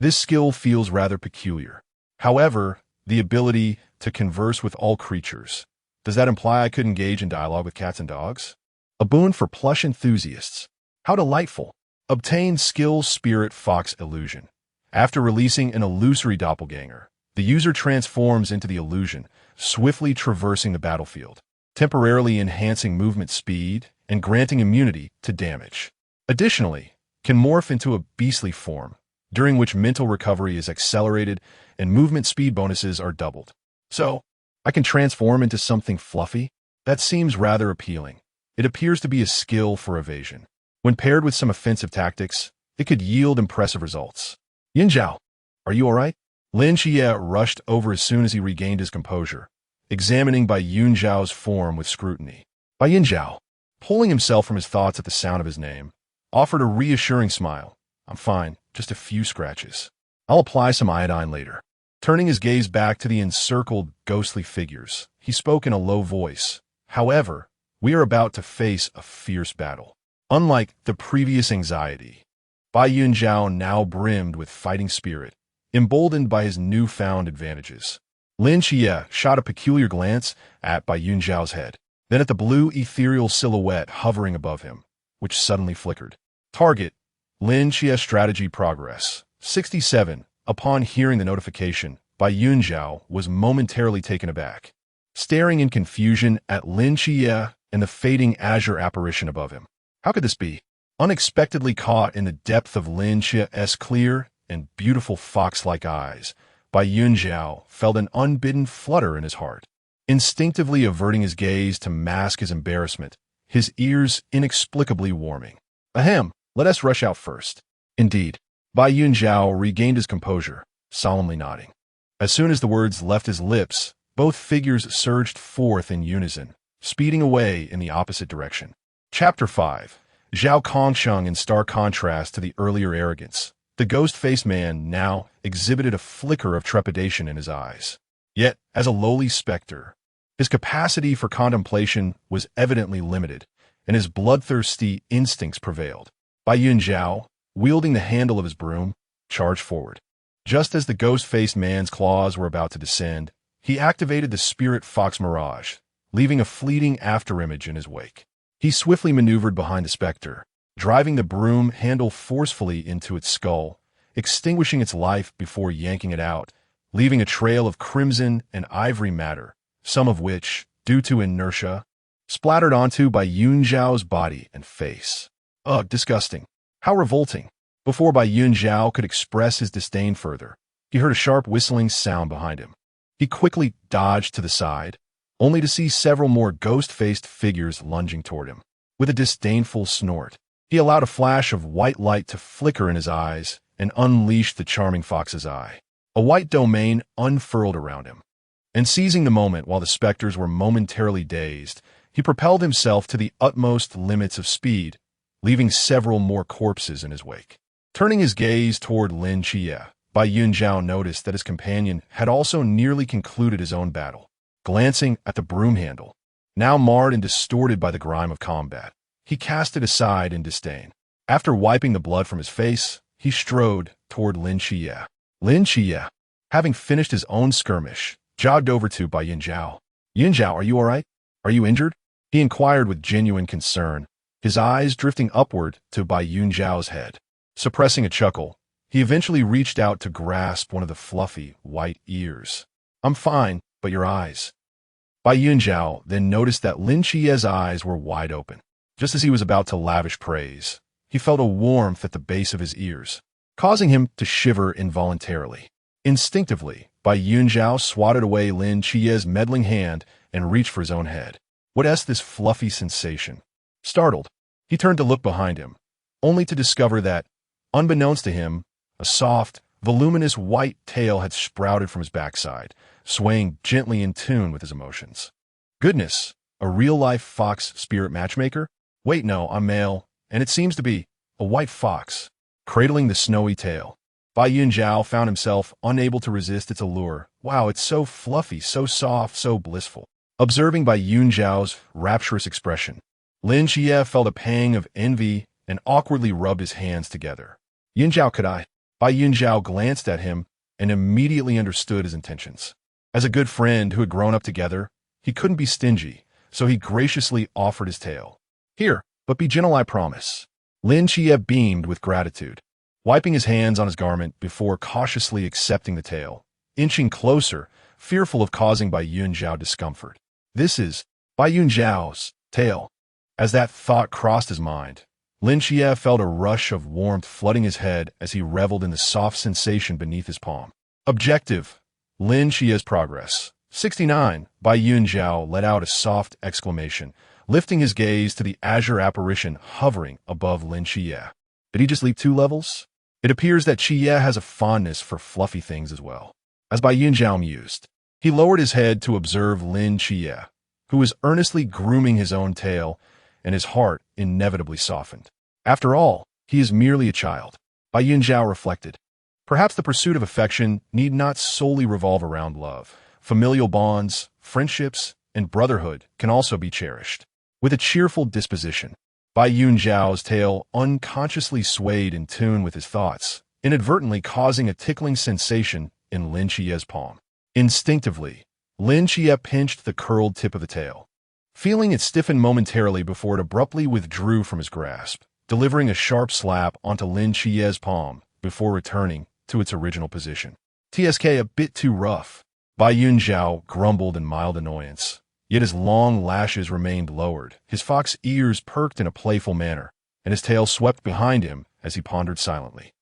[SPEAKER 1] This skill feels rather peculiar. However, the ability to converse with all creatures. Does that imply I could engage in dialogue with cats and dogs? A boon for plush enthusiasts. How delightful. Obtain Skill Spirit Fox Illusion. After releasing an illusory doppelganger, the user transforms into the illusion, swiftly traversing the battlefield, temporarily enhancing movement speed and granting immunity to damage. Additionally, can morph into a beastly form, during which mental recovery is accelerated and movement speed bonuses are doubled. So, I can transform into something fluffy? That seems rather appealing. It appears to be a skill for evasion. When paired with some offensive tactics, it could yield impressive results. Yunzhou, are you alright? Lin Qiye rushed over as soon as he regained his composure, examining Bai Yunzhou's form with scrutiny. Bai Yunzhou, pulling himself from his thoughts at the sound of his name, offered a reassuring smile. I'm fine, just a few scratches. I'll apply some iodine later. Turning his gaze back to the encircled, ghostly figures, he spoke in a low voice. However, we are about to face a fierce battle. Unlike the previous anxiety, Bai Yunzhou now brimmed with fighting spirit, emboldened by his newfound advantages. Lin Qiye shot a peculiar glance at Bai Yunzhou's head, then at the blue ethereal silhouette hovering above him, which suddenly flickered. Target: Lin Qiye strategy progress. 67. Upon hearing the notification, Bai Yunzhou was momentarily taken aback, staring in confusion at Lin Qiye and the fading azure apparition above him. How could this be? Unexpectedly caught in the depth of Lin Qiye's clear and beautiful fox-like eyes, Bai Yunzhou felt an unbidden flutter in his heart. Instinctively averting his gaze to mask his embarrassment, his ears inexplicably warming. Ahem, let us rush out first. Indeed. Bai Yunzhou regained his composure, solemnly nodding. As soon as the words left his lips, both figures surged forth in unison, speeding away in the opposite direction. Chapter 5. Zhao Kongsheng. In stark contrast to the earlier arrogance, the ghost-faced man now exhibited a flicker of trepidation in his eyes. Yet, as a lowly specter, his capacity for contemplation was evidently limited, and his bloodthirsty instincts prevailed. Bai Yunzhou, wielding the handle of his broom, charged forward. Just as the ghost-faced man's claws were about to descend, he activated the spirit fox mirage, leaving a fleeting afterimage in his wake. He swiftly maneuvered behind the specter, driving the broom handle forcefully into its skull, extinguishing its life before yanking it out, leaving a trail of crimson and ivory matter, some of which, due to inertia, splattered onto Bai Yunzhou's body and face. Ugh, disgusting. How revolting. Before Bai Yunzhou could express his disdain further, he heard a sharp whistling sound behind him. He quickly dodged to the side, only to see several more ghost-faced figures lunging toward him. With a disdainful snort, he allowed a flash of white light to flicker in his eyes and unleashed the charming fox's eye. A white domain unfurled around him. And seizing the moment while the specters were momentarily dazed, he propelled himself to the utmost limits of speed, leaving several more corpses in his wake. Turning his gaze toward Lin Qiye, Bai Yunzhou noticed that his companion had also nearly concluded his own battle. Glancing at the broom handle, now marred and distorted by the grime of combat, he cast it aside in disdain. After wiping the blood from his face, he strode toward Lin Qiye. Lin Qiye, having finished his own skirmish, jogged over to Bai Yunzhou. Yunzhou, are you alright? Are you injured? He inquired with genuine concern, his eyes drifting upward to Bai Yunzhou's head. Suppressing a chuckle, he eventually reached out to grasp one of the fluffy, white ears. I'm fine, but your eyes. Bai Yunzhou then noticed that Lin Qiye's eyes were wide open. Just as he was about to lavish praise, he felt a warmth at the base of his ears, causing him to shiver involuntarily. Instinctively, Bai Yunzhou swatted away Lin Qiye's meddling hand and reached for his own head. What is this fluffy sensation? Startled, he turned to look behind him, only to discover that, unbeknownst to him, a soft, voluminous white tail had sprouted from his backside, swaying gently in tune with his emotions. Goodness, a real-life fox spirit matchmaker? Wait, no, I'm male, and it seems to be a white fox, cradling the snowy tail. Bai Yunzhou found himself unable to resist its allure. Wow, it's so fluffy, so soft, so blissful. Observing Bai Yunzhou's rapturous expression, Lin Qiye felt a pang of envy and awkwardly rubbed his hands together. Yunzhou, could I? Bai Yunzhou glanced at him and immediately understood his intentions. As a good friend who had grown up together, he couldn't be stingy, so he graciously offered his tail. Here, but be gentle, I promise. Lin Qiye beamed with gratitude, wiping his hands on his garment before cautiously accepting the tail, inching closer, fearful of causing Bai Yunzhou discomfort. This is Bai Yunzhou's tail. As that thought crossed his mind, Lin Qiye felt a rush of warmth flooding his head as he reveled in the soft sensation beneath his palm. Objective: Lin Qiye's progress. 69. Bai Yunzhou let out a soft exclamation, lifting his gaze to the azure apparition hovering above Lin Qiye. Did he just leap 2 levels? It appears that Qiye has a fondness for fluffy things as well. As Bai Yunzhou mused, he lowered his head to observe Lin Qiye, who was earnestly grooming his own tail, and his heart inevitably softened. After all, he is merely a child. Bai Yunzhou reflected. Perhaps the pursuit of affection need not solely revolve around love. Familial bonds, friendships, and brotherhood can also be cherished. With a cheerful disposition, Bai Yunzhou's tail unconsciously swayed in tune with his thoughts, inadvertently causing a tickling sensation in Lin Qiye's palm. Instinctively, Lin Qiye pinched the curled tip of the tail, feeling it stiffen momentarily before it abruptly withdrew from his grasp, delivering a sharp slap onto Lin Qiye's palm before returning to its original position. "TSK a bit too rough," Bai Yunzhou grumbled in mild annoyance, yet his long lashes remained lowered, his fox ears perked in a playful manner, and his tail swept behind him as he pondered silently.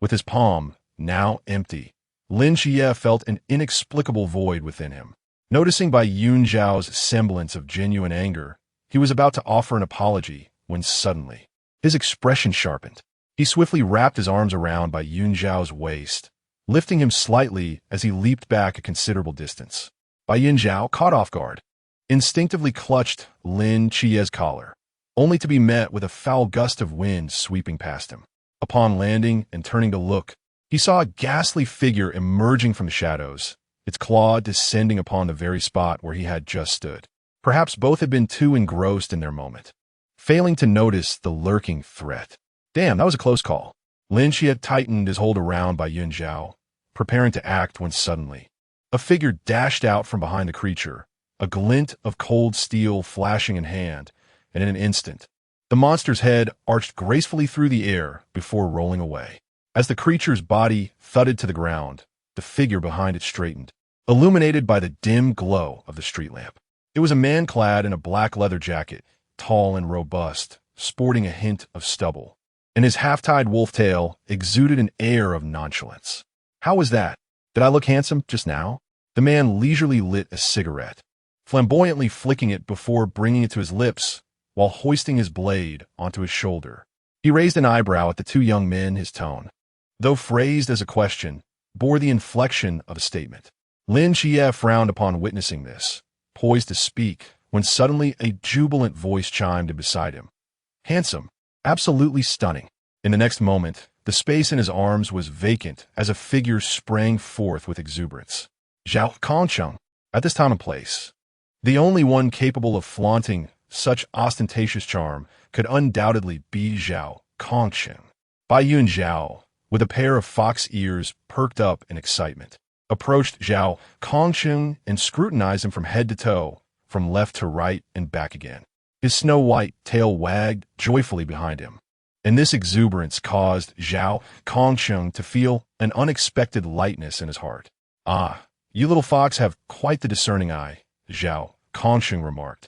[SPEAKER 1] With his palm now empty, Lin Qiye felt an inexplicable void within him. Noticing Bai Yunzhou's semblance of genuine anger, he was about to offer an apology when suddenly, his expression sharpened. He swiftly wrapped his arms around Bai Yunzhou's waist, lifting him slightly as he leaped back a considerable distance. Bai Yunzhou, caught off guard, instinctively clutched Lin Qiye's collar, only to be met with a foul gust of wind sweeping past him. Upon landing and turning to look, he saw a ghastly figure emerging from the shadows, its claw descending upon the very spot where he had just stood. Perhaps both had been too engrossed in their moment, failing to notice the lurking threat. Damn, that was a close call. Lin Qiye tightened his hold around Bai Yunzhou, preparing to act when suddenly, a figure dashed out from behind the creature, a glint of cold steel flashing in hand, and in an instant, the monster's head arched gracefully through the air before rolling away. As the creature's body thudded to the ground, the figure behind it straightened, illuminated by the dim glow of the street lamp. It was a man clad in a black leather jacket, tall and robust, sporting a hint of stubble, and his half-tied wolf tail exuded an air of nonchalance. "How was that? Did I look handsome just now?" The man leisurely lit a cigarette, flamboyantly flicking it before bringing it to his lips while hoisting his blade onto his shoulder. He raised an eyebrow at the 2 young men. His tone, though phrased as a question, bore the inflection of a statement. Lin Qiye frowned upon witnessing this, poised to speak, when suddenly a jubilant voice chimed in beside him. "Handsome. Absolutely stunning." In the next moment, the space in his arms was vacant as a figure sprang forth with exuberance. Zhao Kongcheng, at this time and place, the only one capable of flaunting such ostentatious charm, could undoubtedly be Zhao Kongcheng. Bai Yunzhou, with a pair of fox ears perked up in excitement, approached Zhao Kongcheng and scrutinized him from head to toe, from left to right and back again. His snow-white tail wagged joyfully behind him, and this exuberance caused Zhao Kongcheng to feel an unexpected lightness in his heart. "Ah, you little fox have quite the discerning eye," Zhao Kongcheng remarked,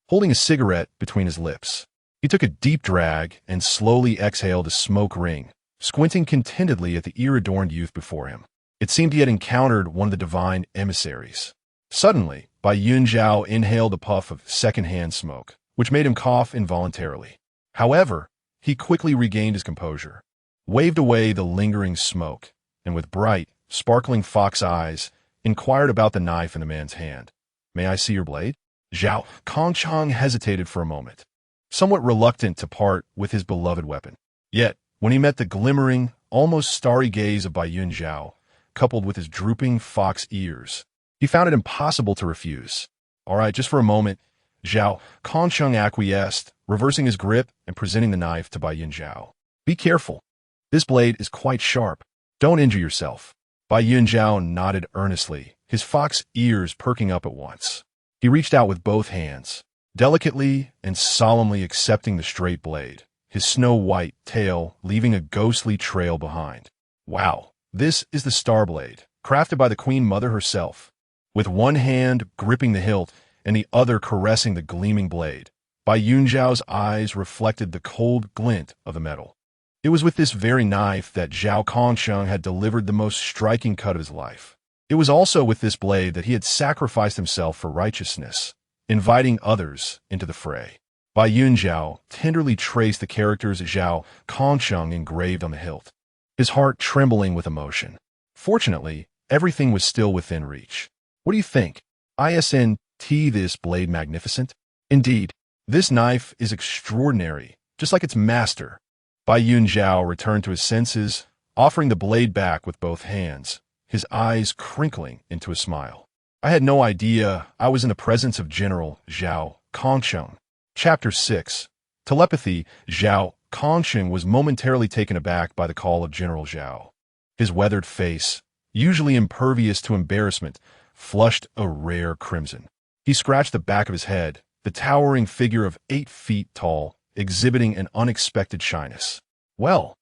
[SPEAKER 1] holding a cigarette between his lips. He took a deep drag and slowly exhaled a smoke ring, squinting contentedly at the ear-adorned youth before him. It seemed he had encountered one of the divine emissaries. Suddenly, Bai Yunzhou inhaled a puff of second-hand smoke, which made him cough involuntarily. However, he quickly regained his composure, waved away the lingering smoke, and with bright, sparkling fox eyes, inquired about the knife in the man's hand. "May I see your blade?" Zhao Kongcheng hesitated for a moment, somewhat reluctant to part with his beloved weapon. Yet, when he met the glimmering, almost starry gaze of Bai Yunzhou, coupled with his drooping fox ears, he found it impossible to refuse. "All right, just for a moment," Zhao Kongcheng acquiesced, reversing his grip and presenting the knife to Bai Yunzhou. "Be careful. This blade is quite sharp. Don't injure yourself." Bai Yunzhou nodded earnestly, his fox ears perking up at once. He reached out with both hands, delicately and solemnly accepting the straight blade, his snow-white tail leaving a ghostly trail behind. "Wow, this is the star blade, crafted by the Queen Mother herself." With one hand gripping the hilt and the other caressing the gleaming blade, Bai Yunzhou's eyes reflected the cold glint of the metal. It was with this very knife that Zhao Kongsheng had delivered the most striking cut of his life. It was also with this blade that he had sacrificed himself for righteousness, inviting others into the fray. Bai Yunzhou tenderly traced the characters Zhao Kongsheng engraved on the hilt, his heart trembling with emotion. Fortunately, everything was still within reach. What do you think? Isn't this blade magnificent? Indeed, this knife is extraordinary, just like its master. Bai Yunzhou returned to his senses, offering the blade back with both hands, his eyes crinkling into a smile. I had no idea I was in the presence of General Zhao Kongsheng. Chapter 6. Telepathy. Zhao Kongsheng was momentarily taken aback by the call of General Zhao. His weathered face, usually impervious to embarrassment, flushed a rare crimson. He scratched the back of his head, the towering figure of 8 feet tall, exhibiting an unexpected shyness. Well,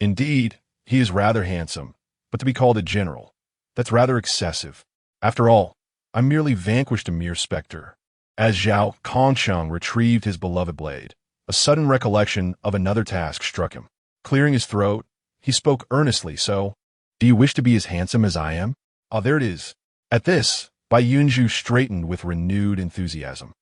[SPEAKER 1] indeed, he is rather handsome, but to be called a general, that's rather excessive. After all, I merely vanquished a mere specter. As Zhao Kongsheng retrieved his beloved blade, a sudden recollection of another task struck him. Clearing his throat, he spoke earnestly, "So, do you wish to be as handsome as I am?" "Ah, there it is." At this, Bai Yunzhou straightened with renewed enthusiasm.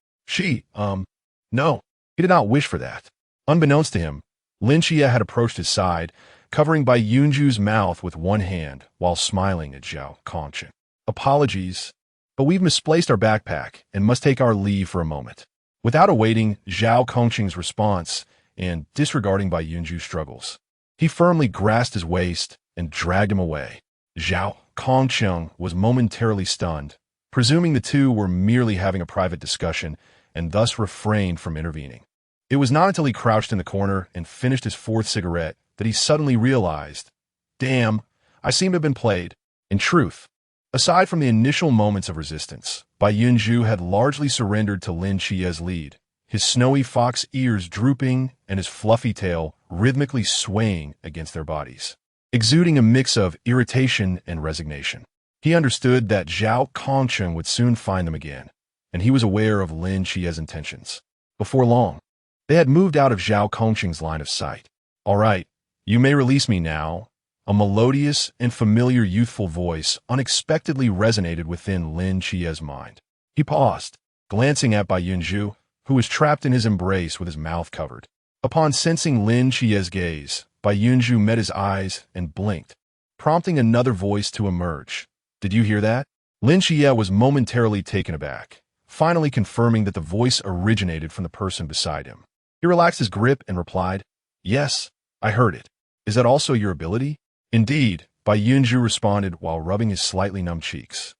[SPEAKER 1] No, he did not wish for that. Unbeknownst to him, Lin Qiye had approached his side, covering Bai Yunzhou's mouth with one hand while smiling at Zhao Kongsheng. "Apologies, but we've misplaced our backpack and must take our leave for a moment." Without awaiting Zhao Kongsheng's response and disregarding Bai Yunzhou's struggles, he firmly grasped his waist and dragged him away. Zhao Kongsheng was momentarily stunned, presuming the two were merely having a private discussion and thus refrained from intervening. It was not until he crouched in the corner and finished his 4th cigarette that he suddenly realized, "Damn, I seem to have been played." In truth, aside from the initial moments of resistance, Bai Yunzhou had largely surrendered to Lin Qiye's lead, his snowy fox ears drooping and his fluffy tail rhythmically swaying against their bodies, exuding a mix of irritation and resignation. He understood that Zhao Kongsheng would soon find them again, and he was aware of Lin Qiye's intentions. Before long, they had moved out of Zhao Kongsheng's line of sight. "All right, you may release me now." A melodious and familiar youthful voice unexpectedly resonated within Lin Qiye's mind. He paused, glancing at Bai Yunzhou, who was trapped in his embrace with his mouth covered. Upon sensing Lin Qiye's gaze, Bai Yunzhou met his eyes and blinked, prompting another voice to emerge. "Did you hear that?" Lin Qiye was momentarily taken aback, finally confirming that the voice originated from the person beside him. He relaxed his grip and replied, "Yes, I heard it. Is that also your ability?" "Indeed," Bai Yunzhou responded while rubbing his slightly numb cheeks.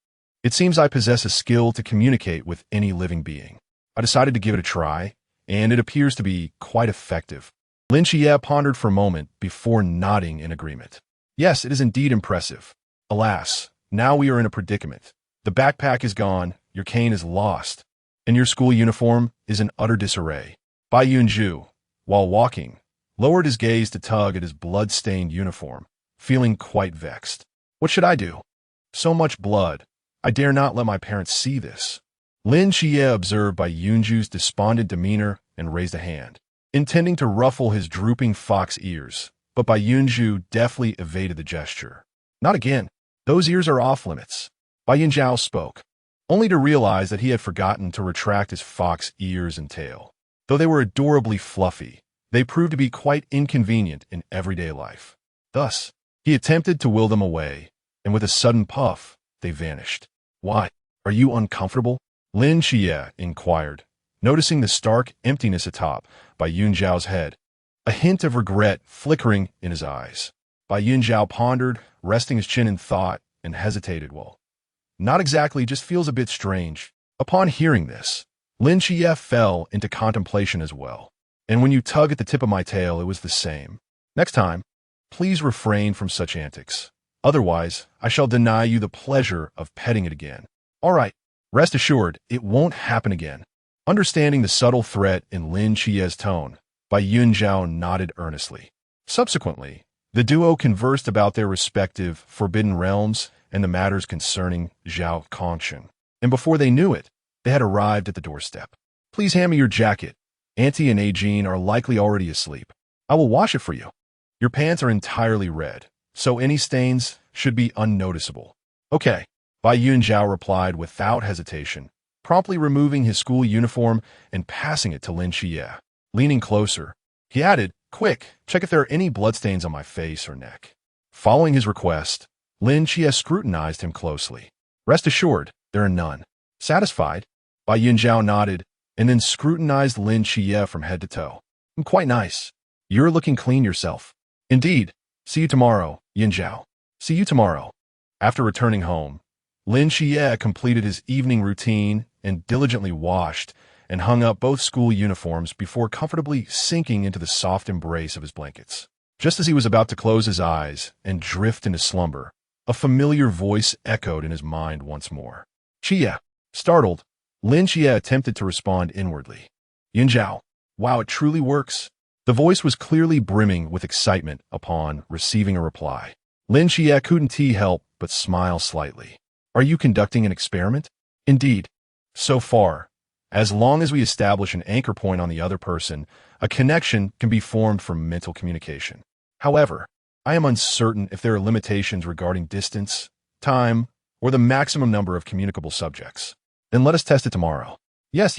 [SPEAKER 1] "It seems I possess a skill to communicate with any living being. I decided to give it a try, and it appears to be quite effective." Lin Qiye pondered for a moment before nodding in agreement. "Yes, it is indeed impressive. Alas, now we are in a predicament. The backpack is gone, your cane is lost, and your school uniform is in utter disarray." Bai Yunzhou, while walking, lowered his gaze to tug at his blood-stained uniform, feeling quite vexed. "What should I do? So much blood. I dare not let my parents see this." Lin Qiye observed Bai Yunzhou's despondent demeanor and raised a hand, intending to ruffle his drooping fox ears, but Bai Yunzhou deftly evaded the gesture. "Not again. Those ears are off limits." Bai Yunzhou spoke, only to realize that he had forgotten to retract his fox ears and tail. Though they were adorably fluffy, they proved to be quite inconvenient in everyday life. Thus, he attempted to will them away, and with a sudden puff, they vanished. "Why, are you uncomfortable?" Lin Qiye inquired, noticing the stark emptiness atop Bai Yunzhou's head, a hint of regret flickering in his eyes. Bai Yunzhou pondered, resting his chin in thought, and hesitated. "Well, not exactly, just feels a bit strange." Upon hearing this, Lin Qiye fell into contemplation as well. "And when you tug at the tip of my tail, it was the same. Next time, please refrain from such antics. Otherwise, I shall deny you the pleasure of petting it again." "All right, rest assured, it won't happen again." Understanding the subtle threat in Lin Qiye's tone, Bai Yunzhou nodded earnestly. Subsequently, the duo conversed about their respective forbidden realms and the matters concerning Zhao Kongsheng. And before they knew it, they had arrived at the doorstep. "Please hand me your jacket," Auntie and Ajin are likely already asleep. I will wash it for you. Your pants are entirely red, so any stains should be unnoticeable. Okay, Bai Yunzhou replied without hesitation, promptly removing his school uniform and passing it to Lin Qiye. Leaning closer, he added, "Quick, check if there are any bloodstains on my face or neck." Following his request, Lin Qiye scrutinized him closely. "Rest assured, there are none." Satisfied, Bai Yunzhou nodded and then scrutinized Lin Qiye from head to toe. "Quite nice. You're looking clean yourself." "Indeed. See you tomorrow, Yunzhou." "See you tomorrow." After returning home, Lin Qiye completed his evening routine and diligently washed and hung up both school uniforms before comfortably sinking into the soft embrace of his blankets. Just as he was about to close his eyes and drift into slumber, a familiar voice echoed in his mind once more. "Qiye." Startled, Lin Qiye attempted to respond inwardly. "Yunzhou, wow, it truly works." The voice was clearly brimming with excitement upon receiving a reply. Lin Qiye couldn't help but smile slightly. "Are you conducting an experiment?" "Indeed. So far, as long as we establish an anchor point on the other person, a connection can be formed for mental communication. However, I am uncertain if there are limitations regarding distance, time, or the maximum number of communicable subjects. Then let us test it tomorrow." Yes.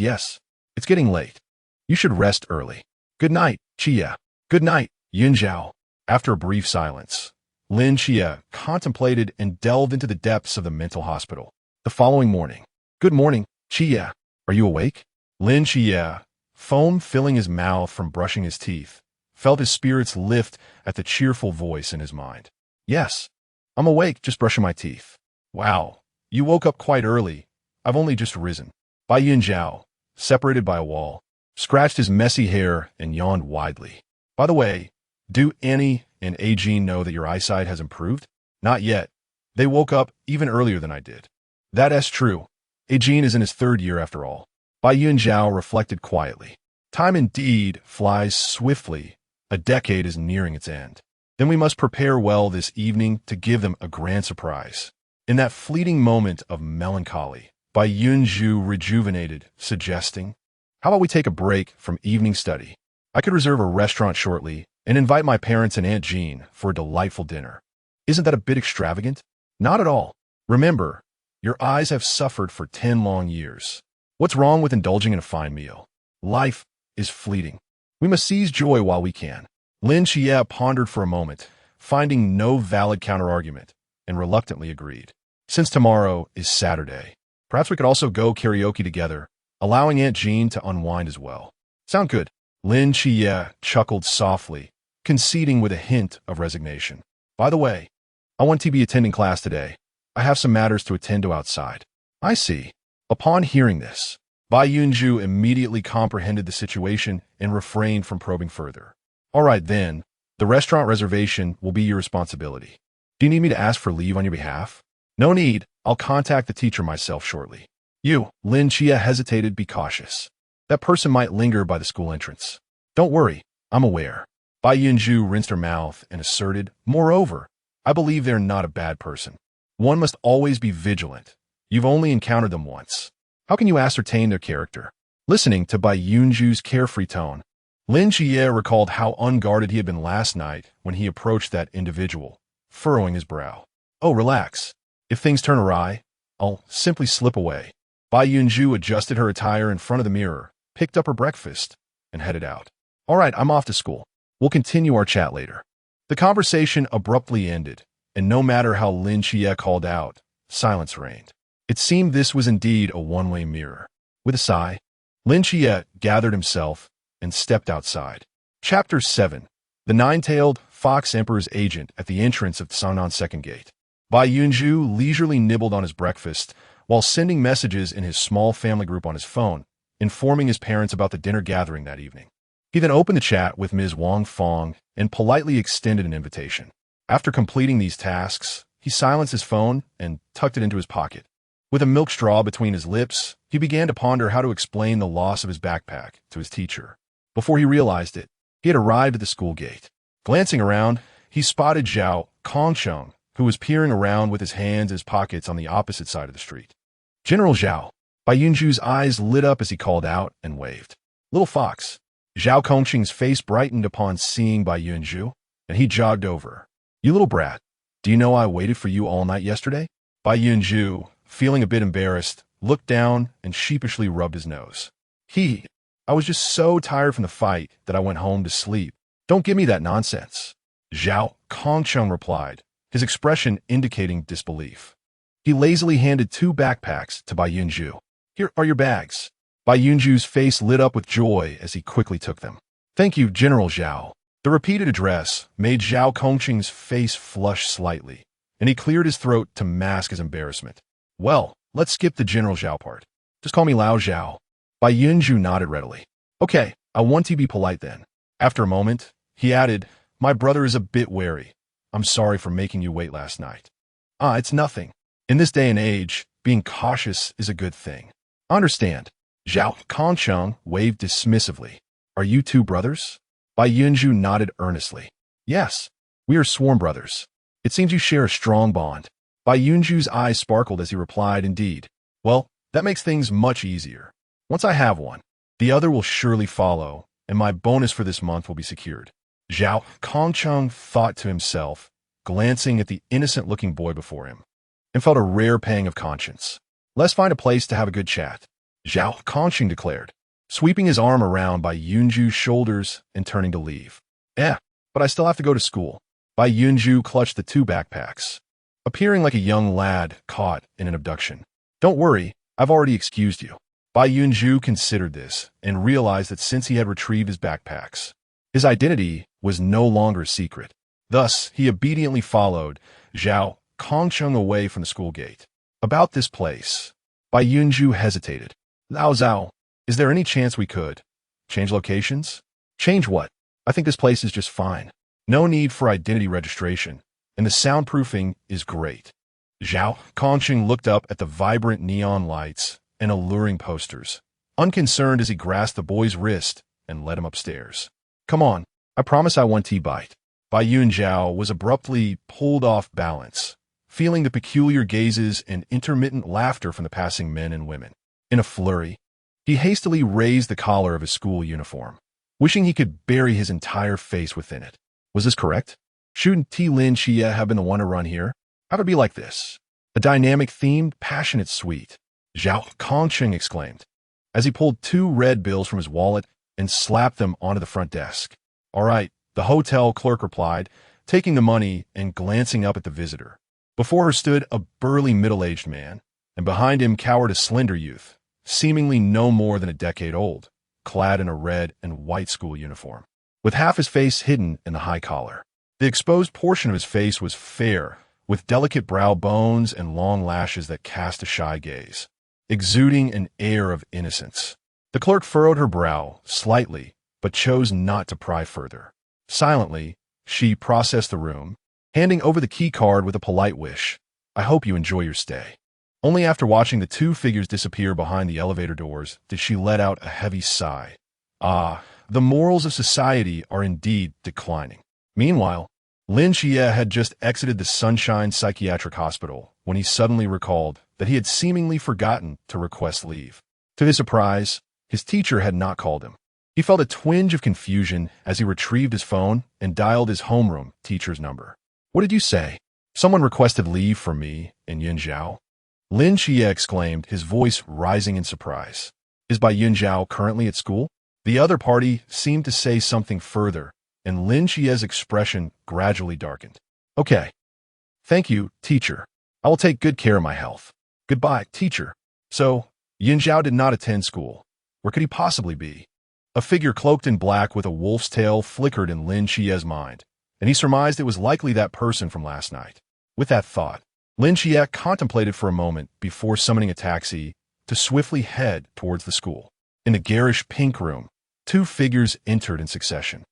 [SPEAKER 1] It's getting late. You should rest early. Good night, Qiye." "Good night, Yunzhou." After a brief silence, Lin Qiye contemplated and delved into the depths of the mental hospital. The following morning. "Good morning, Qiye. Are you awake?" Lin Qiye, foam filling his mouth from brushing his teeth, felt his spirits lift at the cheerful voice in his mind. "Yes, I'm awake, just brushing my teeth." "Wow, you woke up quite early. I've only just risen." Bai Yunzhou, separated by a wall, scratched his messy hair and yawned widely. "By the way, do Annie and Ajin know that your eyesight has improved?" "Not yet. They woke up even earlier than I did." "That's true. Ajin is in his third year after all." Bai Yunzhou reflected quietly. Time indeed flies swiftly. A decade is nearing its end. Then we must prepare well this evening to give them a grand surprise. In that fleeting moment of melancholy, Bai Yunzhou rejuvenated, suggesting, "How about we take a break from evening study? I could reserve a restaurant shortly and invite my parents and Aunt Jean for a delightful dinner." "Isn't that a bit extravagant?" "Not at all. Remember, your eyes have suffered for 10 long years. What's wrong with indulging in a fine meal? Life is fleeting. We must seize joy while we can." Lin Qiye pondered for a moment, finding no valid counterargument, and reluctantly agreed. "Since tomorrow is Saturday, perhaps we could also go karaoke together, allowing Aunt Jean to unwind as well." "Sound good." Lin Qiye chuckled softly, conceding with a hint of resignation. "By the way, I want to be attending class today. I have some matters to attend to outside." "I see." Upon hearing this, Bai Yunzhou immediately comprehended the situation and refrained from probing further. "All right then, the restaurant reservation will be your responsibility. Do you need me to ask for leave on your behalf?" "No need. I'll contact the teacher myself shortly." "You," Lin Qiye hesitated, "be cautious. That person might linger by the school entrance." "Don't worry, I'm aware." Bai Yunzhou rinsed her mouth and asserted, "Moreover, I believe they're not a bad person. One must always be vigilant. You've only encountered them once. How can you ascertain their character?" Listening to Bai Yunzhou's carefree tone, Lin Qiye recalled how unguarded he had been last night when he approached that individual, furrowing his brow. "Oh, relax. If things turn awry, I'll simply slip away." Bai Yunzhou adjusted her attire in front of the mirror, picked up her breakfast, and headed out. "All right, I'm off to school. We'll continue our chat later." The conversation abruptly ended, and no matter how Lin Qiye called out, silence reigned. It seemed this was indeed a one-way mirror. With a sigh, Lin Qiye gathered himself and stepped outside. Chapter 7. The Nine-Tailed Fox Emperor's Agent at the entrance of Sangnan's second gate. Bai Yunzhou leisurely nibbled on his breakfast while sending messages in his small family group on his phone, informing his parents about the dinner gathering that evening. He then opened the chat with Ms. Wang Fong and politely extended an invitation. After completing these tasks, he silenced his phone and tucked it into his pocket. With a milk straw between his lips, he began to ponder how to explain the loss of his backpack to his teacher. Before he realized it, he had arrived at the school gate. Glancing around, he spotted Zhao Kongsheng, who was peering around with his hands in his pockets on the opposite side of the street. "General Zhao." Bai Yunzhou's eyes lit up as he called out and waved. "Little Fox, Zhao Kongqing's face brightened upon seeing Bai Yunzhou, and he jogged over. You little brat, do you know I waited for you all night yesterday? Bai Yunzhou, feeling a bit embarrassed, looked down and sheepishly rubbed his nose. I was just so tired from the fight that I went home to sleep. Don't give me that nonsense. Zhao Kongqing replied, his expression indicating disbelief. He lazily handed 2 backpacks to Bai Yunzhou. Here are your bags. Bai Yunzhou's face lit up with joy as he quickly took them. Thank you, General Zhao. The repeated address made Zhao Kongqing's face flush slightly, and he cleared his throat to mask his embarrassment. Well, let's skip the General Zhao part. Just call me Lao Zhao. Bai Yunzhou nodded readily. Okay, I want to be polite then. After a moment, he added, my brother is a bit wary. I'm sorry for making you wait last night. It's nothing. In this day and age, being cautious is a good thing. I understand. Zhao Kongqing waved dismissively. Are you 2 brothers? Bai Yunzhou nodded earnestly. Yes, we are sworn brothers. It seems you share a strong bond. Bai Yunzhou's eyes sparkled as he replied, indeed. Well, that makes things much easier. Once I have one, the other will surely follow, and my bonus for this month will be secured. Zhao Kongqing thought to himself, glancing at the innocent-looking boy before him, and felt a rare pang of conscience. Let's find a place to have a good chat, Zhao Kongqing declared, sweeping his arm around Bai Yunzhou's shoulders and turning to leave. But I still have to go to school. Bai Yunzhou clutched the 2 backpacks, appearing like a young lad caught in an abduction. Don't worry, I've already excused you. Bai Yunzhou considered this and realized that since he had retrieved his backpacks, his identity was no longer secret. Thus, he obediently followed Zhao Kongqing away from the school gate. About this place, Bai Yunzhou hesitated. Lao Zhao, is there any chance we could change locations? Change what? I think this place is just fine. No need for identity registration, and the soundproofing is great. Zhao Kongqing looked up at the vibrant neon lights and alluring posters, unconcerned as he grasped the boy's wrist and led him upstairs. Come on, I promise I won't bite. Bai Yunzhou was abruptly pulled off balance, feeling the peculiar gazes and intermittent laughter from the passing men and women. In a flurry, he hastily raised the collar of his school uniform, wishing he could bury his entire face within it. Was this correct? Shouldn't Lin Qiye have been the one to run here? How could it be like this? A dynamic-themed, passionate suite, Zhao Kongqing exclaimed, as he pulled 2 red bills from his wallet and slapped them onto the front desk. All right, the hotel clerk replied, taking the money and glancing up at the visitor. Before her stood a burly middle-aged man, and behind him cowered a slender youth, seemingly no more than a decade old, clad in a red and white school uniform, with half his face hidden in the high collar. The exposed portion of his face was fair, with delicate brow bones and long lashes that cast a shy gaze, exuding an air of innocence. The clerk furrowed her brow slightly, but chose not to pry further. Silently, she processed the room, handing over the key card with a polite wish. I hope you enjoy your stay. Only after watching the 2 figures disappear behind the elevator doors did she let out a heavy sigh. The morals of society are indeed declining. Meanwhile, Lin Qiye had just exited the Sunshine Psychiatric Hospital when he suddenly recalled that he had seemingly forgotten to request leave. To his surprise, his teacher had not called him. He felt a twinge of confusion as he retrieved his phone and dialed his homeroom teacher's number. What did you say? Someone requested leave for me and Yunzhou. Lin Qiye exclaimed, his voice rising in surprise. Is Bai Yunzhou currently at school? The other party seemed to say something further, and Lin Qiye's expression gradually darkened. Okay. Thank you, teacher. I will take good care of my health. Goodbye, teacher. So, Yunzhou did not attend school. Where could he possibly be? A figure cloaked in black with a wolf's tail flickered in Lin Qiye's mind, and he surmised it was likely that person from last night. With that thought, Lin Qiye contemplated for a moment before summoning a taxi to swiftly head towards the school. In the garish pink room, 2 figures entered in succession.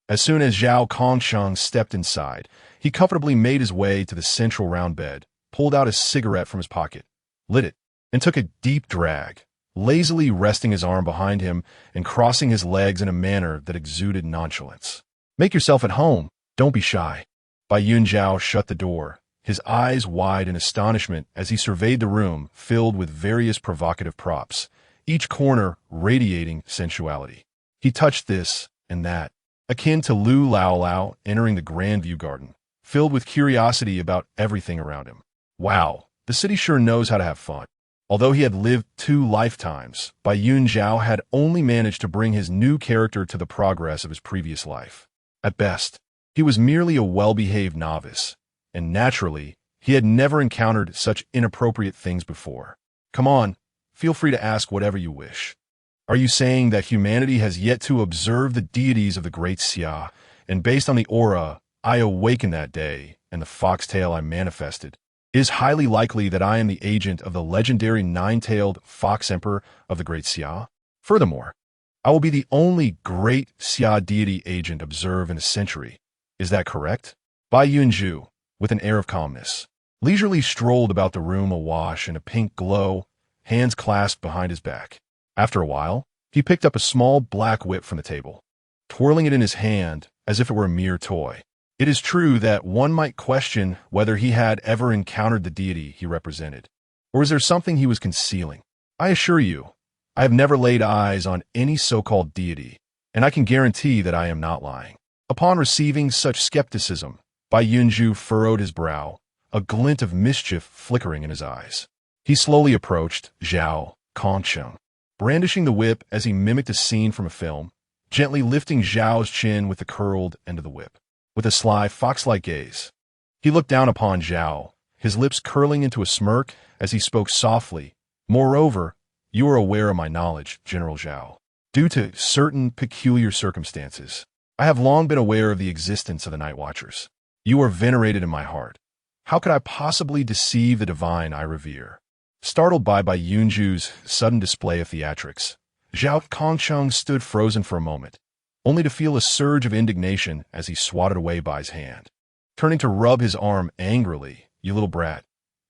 [SPEAKER 1] As soon as Zhao Kongqing stepped inside, he comfortably made his way to the central round bed, pulled out a cigarette from his pocket, lit it, and took a deep drag, lazily resting his arm behind him and crossing his legs in a manner that exuded nonchalance. Make yourself at home. Don't be shy. Bai Yunzhou shut the door, his eyes wide in astonishment as he surveyed the room filled with various provocative props, each corner radiating sensuality. He touched this and that, akin to Lu Lao Lao entering the Grand View Garden, filled with curiosity about everything around him. Wow, the city sure knows how to have fun. Although he had lived 2 lifetimes, Bai Yunzhou had only managed to bring his new character to the progress of his previous life. At best, he was merely a well-behaved novice, and naturally, he had never encountered such inappropriate things before. Come on, feel free to ask whatever you wish. Are you saying that humanity has yet to observe the deities of the great Sigh, and based on the aura I awakened that day and the foxtail I manifested, it is highly likely that I am the agent of the legendary 9-tailed fox emperor of the great Sigh? Furthermore, I will be the only great Sigh deity agent observed in a century. Is that correct? Bai Yunzhou, with an air of calmness, leisurely strolled about the room awash in a pink glow, hands clasped behind his back. After a while, he picked up a small black whip from the table, twirling it in his hand as if it were a mere toy. It is true that one might question whether he had ever encountered the deity he represented, or is there something he was concealing? I assure you, I have never laid eyes on any so-called deity, and I can guarantee that I am not lying. Upon receiving such skepticism, Bai Yunzhou furrowed his brow, a glint of mischief flickering in his eyes. He slowly approached Zhao Kongcheng, brandishing the whip as he mimicked a scene from a film, gently lifting Zhao's chin with the curled end of the whip. With a sly, fox-like gaze, he looked down upon Zhao, his lips curling into a smirk as he spoke softly. Moreover, you are aware of my knowledge, General Zhao. Due to certain peculiar circumstances, I have long been aware of the existence of the Night Watchers. You are venerated in my heart. How could I possibly deceive the divine I revere? Startled by Yunzhou's sudden display of theatrics, Zhao Kongcheng stood frozen for a moment, only to feel a surge of indignation as he swatted away Bai's hand. Turning to rub his arm angrily, "You little brat,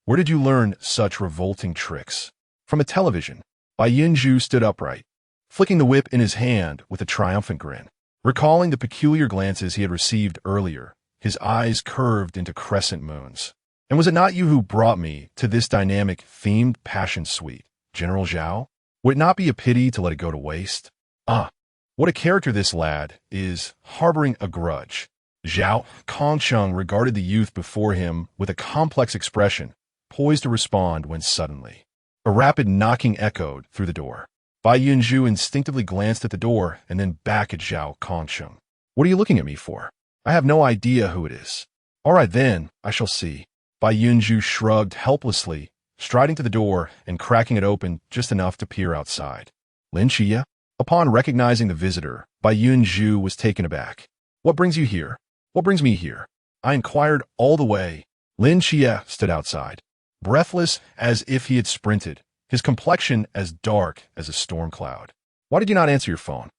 [SPEAKER 1] where did you learn such revolting tricks?" From a television, Bai Yunzhou stood upright, flicking the whip in his hand with a triumphant grin. Recalling the peculiar glances he had received earlier, his eyes curved into crescent moons. "And was it not you who brought me to this dynamic, themed passion suite, General Zhao? Would it not be a pity to let it go to waste? Ah, what a character this lad is, harboring a grudge." Zhao Kongcheng regarded the youth before him with a complex expression, poised to respond when suddenly a rapid knocking echoed through the door. Bai Yunzhou instinctively glanced at the door and then back at Zhao Kongcheng. "What are you looking at me for? I have no idea who it is." "All right then, I shall see." Bai Yunzhou shrugged helplessly, striding to the door and cracking it open just enough to peer outside. "Lin Qiye?" Upon recognizing the visitor, Bai Yunzhou was taken aback. "What brings you here?" "What brings me here?" I inquired all the way. Lin Qiye stood outside, breathless as if he had sprinted, his complexion as dark as a storm cloud. "Why did you not answer your phone?"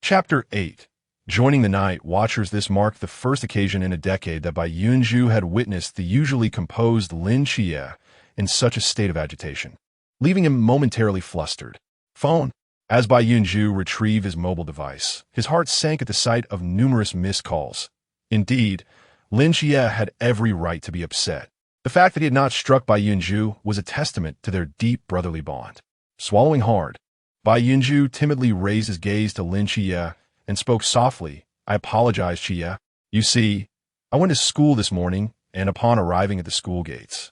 [SPEAKER 1] Chapter 8. Joining the Night Watchers. This marked the first occasion in a decade that Bai Yunzhou had witnessed the usually composed Lin Qiye in such a state of agitation, leaving him momentarily flustered. "Phone." As Bai Yunzhou retrieved his mobile device, his heart sank at the sight of numerous missed calls. Indeed, Lin Qiye had every right to be upset. The fact that he had not struck Bai Yunzhou was a testament to their deep brotherly bond. Swallowing hard, Bai Yunzhou timidly raised his gaze to Lin Qiye and spoke softly. "I apologize, Qiye. You see, I went to school this morning, and upon arriving at the school gates,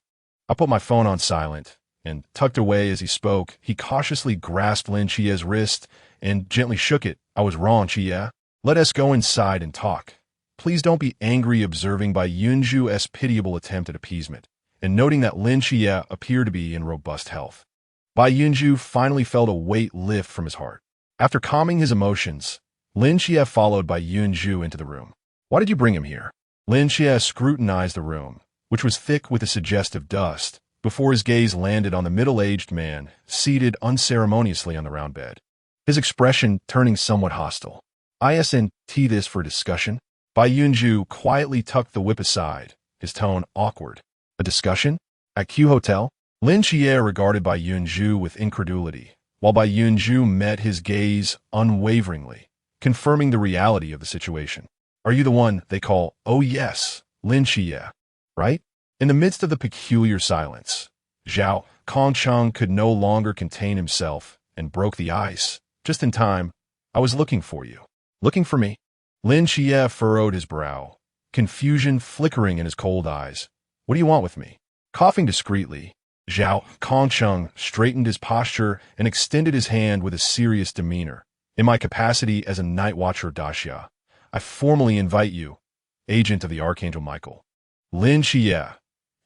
[SPEAKER 1] I put my phone on silent," and tucked away as he spoke, he cautiously grasped Lin Qiye's wrist and gently shook it. "I was wrong, Qiye. Let us go inside and talk. Please don't be angry," observing Bai Yunzhou's pitiable attempt at appeasement, and noting that Lin Qiye appeared to be in robust health. Bai Yunzhou finally felt a weight lift from his heart. After calming his emotions, Lin Qiye followed Bai Yunzhou into the room. "Why did you bring him here?" Lin Qiye scrutinized the room, which was thick with a suggestive dust, before his gaze landed on the middle-aged man seated unceremoniously on the round bed, his expression turning somewhat hostile. "Isn't this for discussion?" Bai Yunzhou quietly tucked the whip aside, his tone awkward. "A discussion? At Q Hotel?" Lin Qiye regarded Bai Yunzhou with incredulity, while Bai Yunzhou met his gaze unwaveringly, confirming the reality of the situation. "Are you the one they call—" "Oh yes, Lin Qiye, right?" In the midst of the peculiar silence, Zhao Kongcheng could no longer contain himself and broke the ice. "Just in time. I was looking for you. Looking for me? Lin Qiye furrowed his brow, confusion flickering in his cold eyes. What do you want with me? Coughing discreetly, Zhao Kongcheng straightened his posture and extended his hand with a serious demeanor. In my capacity as a Night Watcher Daxia, I formally invite you, agent of the Archangel Michael, Lin Qiye,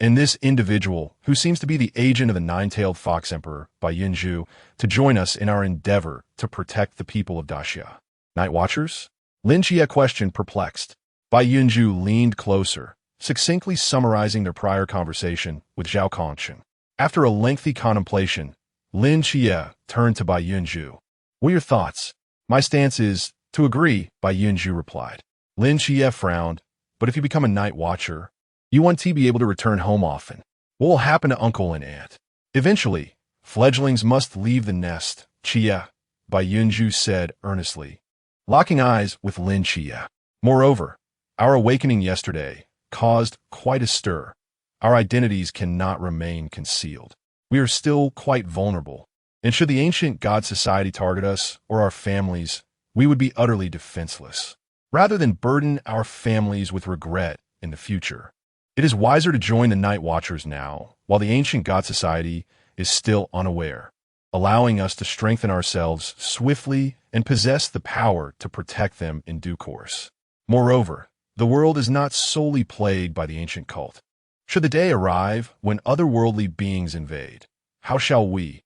[SPEAKER 1] and this individual, who seems to be the agent of the Nine-Tailed Fox Emperor, Bai Yunzhou, to join us in our endeavor to protect the people of Daxia. Night Watchers? Lin Qiye questioned, perplexed. Bai Yunzhou leaned closer, succinctly summarizing their prior conversation with Zhao Kongcheng. After a lengthy contemplation, Lin Qiye turned to Bai Yunzhou. What are your thoughts? My stance is to agree, Bai Yunzhou replied. Lin Qiye frowned. But if you become a Night Watcher, you want to be able to return home often. What will happen to uncle and aunt? Eventually, fledglings must leave the nest, Qiye, Bai Yunzhou said earnestly, locking eyes with Lin Qiye. Moreover, our awakening yesterday caused quite a stir. Our identities cannot remain concealed. We are still quite vulnerable, and should the ancient God society target us or our families, we would be utterly defenseless. Rather than burden our families with regret in the future, it is wiser to join the Night Watchers now, while the ancient God society is still unaware, allowing us to strengthen ourselves swiftly and possess the power to protect them in due course. Moreover, the world is not solely plagued by the ancient cult. Should the day arrive when otherworldly beings invade, how shall we,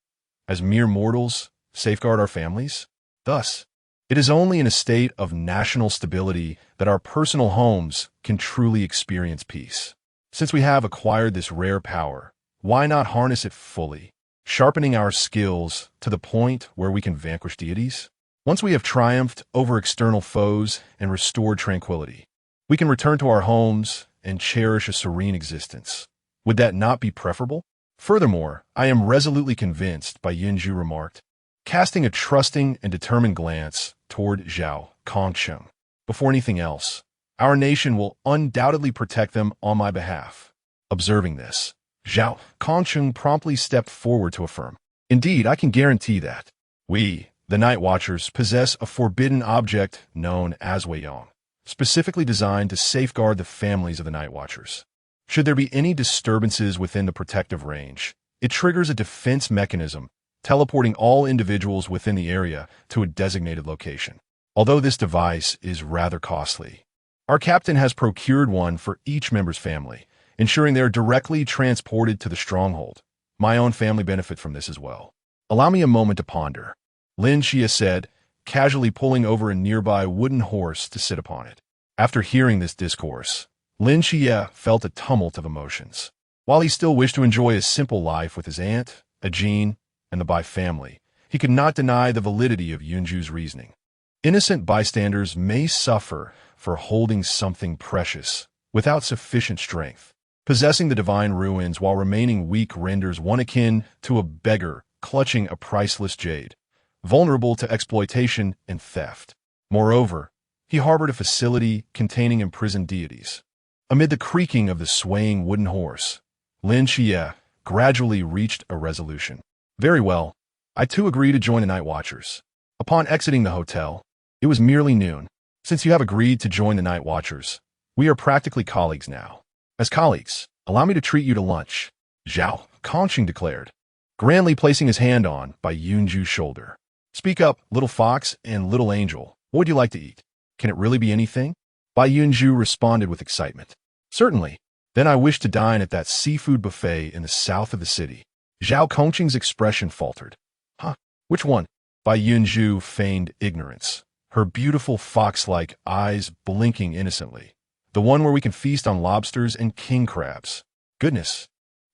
[SPEAKER 1] as mere mortals, safeguard our families? Thus, it is only in a state of national stability that our personal homes can truly experience peace. Since we have acquired this rare power, why not harness it fully, sharpening our skills to the point where we can vanquish deities? Once we have triumphed over external foes and restored tranquility, we can return to our homes and cherish a serene existence. Would that not be preferable? Furthermore, I am resolutely convinced, Bai Yunzhou remarked, casting a trusting and determined glance toward Zhao Kongcheng. Before anything else, our nation will undoubtedly protect them on my behalf. Observing this, Zhao Kongcheng promptly stepped forward to affirm. Indeed, I can guarantee that. We, the Night Watchers, possess a forbidden object known as Weiyang, specifically designed to safeguard the families of the Night Watchers. Should there be any disturbances within the protective range, it triggers a defense mechanism, teleporting all individuals within the area to a designated location. Although this device is rather costly, our captain has procured one for each member's family, ensuring they are directly transported to the stronghold. My own family benefit from this as well. Allow me a moment to ponder, Lin Qiye said, casually pulling over a nearby wooden horse to sit upon it. After hearing this discourse, Lin Qiye felt a tumult of emotions. While he still wished to enjoy a simple life with his aunt, Ajin, and the Bai family, he could not deny the validity of Yunzhou's reasoning. Innocent bystanders may suffer for holding something precious without sufficient strength. Possessing the divine ruins while remaining weak renders one akin to a beggar clutching a priceless jade, vulnerable to exploitation and theft. Moreover, he harbored a facility containing imprisoned deities. Amid the creaking of the swaying wooden horse, Lin Qiye gradually reached a resolution. Very well, I too agree to join the Night Watchers. Upon exiting the hotel, it was merely noon. Since you have agreed to join the Night Watchers, we are practically colleagues now. As colleagues, allow me to treat you to lunch, Zhao Kongcheng declared, grandly placing his hand on Bai Yunzhou's shoulder. Speak up, little fox and little angel. What would you like to eat? Can it really be anything? Bai Yunzhou responded with excitement. Certainly. Then I wish to dine at that seafood buffet in the south of the city. Zhao Kongcheng's expression faltered. Huh? Which one? Bai Yunzhou feigned ignorance, her beautiful fox-like eyes blinking innocently. The one where we can feast on lobsters and king crabs. Goodness,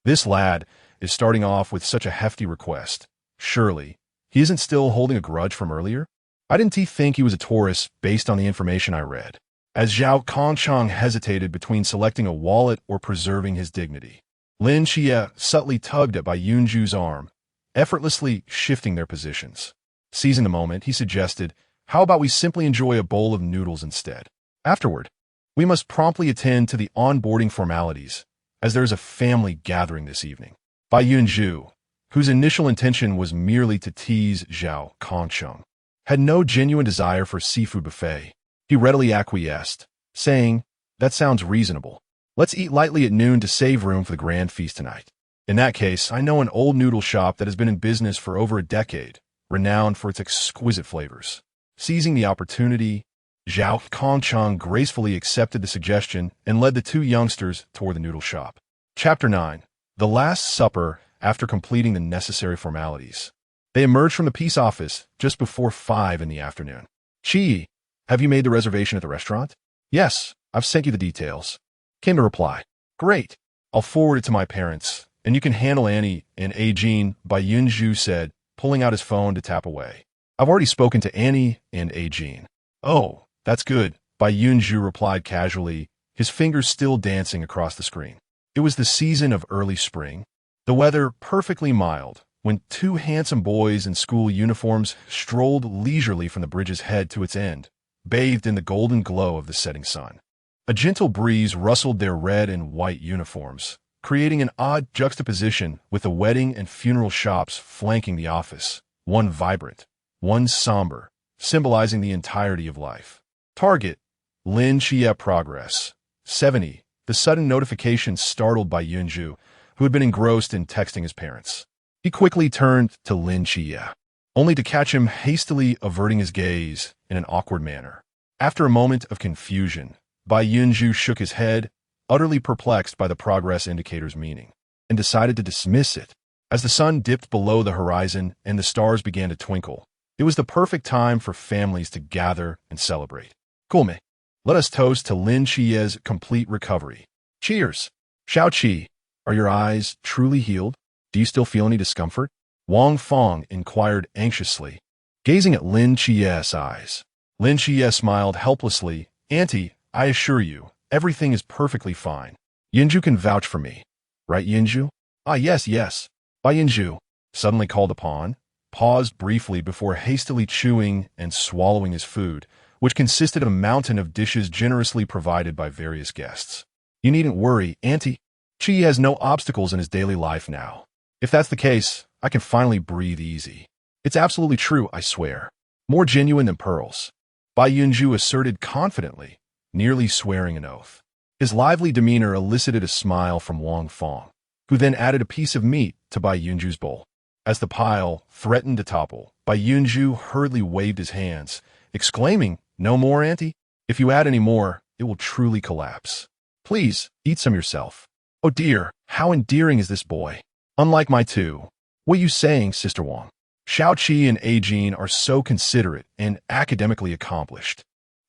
[SPEAKER 1] this lad is starting off with such a hefty request. Surely, he isn't still holding a grudge from earlier? I didn't think he was a tourist based on the information I read. As Zhao Kongcheng hesitated between selecting a wallet or preserving his dignity, Lin Qiye subtly tugged at Bai Yunzhou's arm, effortlessly shifting their positions. Seizing the moment, he suggested, how about we simply enjoy a bowl of noodles instead? Afterward, we must promptly attend to the onboarding formalities, as there is a family gathering this evening. Bai Yunzhou, whose initial intention was merely to tease Zhao Kongcheng, had no genuine desire for a seafood buffet. He readily acquiesced, saying, "That sounds reasonable. Let's eat lightly at noon to save room for the grand feast tonight." In that case, I know an old noodle shop that has been in business for over a decade, renowned for its exquisite flavors. Seizing the opportunity, Zhao Kongchang gracefully accepted the suggestion and led the two youngsters toward the noodle shop. Chapter 9. The Last Supper. After completing the necessary formalities, they emerged from the peace office just before 5 in the afternoon. "Qiye, have you made the reservation at the restaurant?" "Yes, I've sent you the details," came the reply. "Great. I'll forward it to my parents, and you can handle Annie and Ajin," Bai Yunzhou said, pulling out his phone to tap away. "I've already spoken to Annie and Ajin." "Oh, that's good," Bai Yunzhou replied casually, his fingers still dancing across the screen. It was the season of early spring, the weather perfectly mild, when two handsome boys in school uniforms strolled leisurely from the bridge's head to its end, bathed in the golden glow of the setting sun. A gentle breeze rustled their red and white uniforms, creating an odd juxtaposition with the wedding and funeral shops flanking the office, one vibrant, one somber, symbolizing the entirety of life. Target: Lin Qiye Progress. 70. The sudden notification startled Bai Yunzhou, who had been engrossed in texting his parents. He quickly turned to Lin Qiye, only to catch him hastily averting his gaze in an awkward manner. After a moment of confusion, Bai Yunzhou shook his head, utterly perplexed by the progress indicator's meaning, and decided to dismiss it. As the sun dipped below the horizon and the stars began to twinkle, it was the perfect time for families to gather and celebrate. "Kulme, let us toast to Lin Qiye's complete recovery. Cheers!" "Xiao Qi, are your eyes truly healed? Do you still feel any discomfort?" Wang Fong inquired anxiously, gazing at Lin Qiye's eyes. Lin Qiye smiled helplessly. "Auntie, I assure you, everything is perfectly fine. Yunzhu can vouch for me. Right, Yunzhu?" "Ah, yes, yes." Bai Yunzhou, suddenly called upon, paused briefly before hastily chewing and swallowing his food, which consisted of a mountain of dishes generously provided by various guests. "You needn't worry, Auntie. Qiye has no obstacles in his daily life now. If that's the case, I can finally breathe easy. It's absolutely true, I swear. More genuine than pearls," Bai Yunzhou asserted confidently, nearly swearing an oath. His lively demeanor elicited a smile from Wang Fong, who then added a piece of meat to Bai Yunzhou's bowl. As the pile threatened to topple, Bai Yunzhou hurriedly waved his hands, exclaiming, "No more, Auntie? If you add any more, it will truly collapse. Please, eat some yourself." "Oh dear, how endearing is this boy. Unlike my two." "What are you saying, Sister Wang?" "Xiao Qi and Ajin are so considerate and academically accomplished.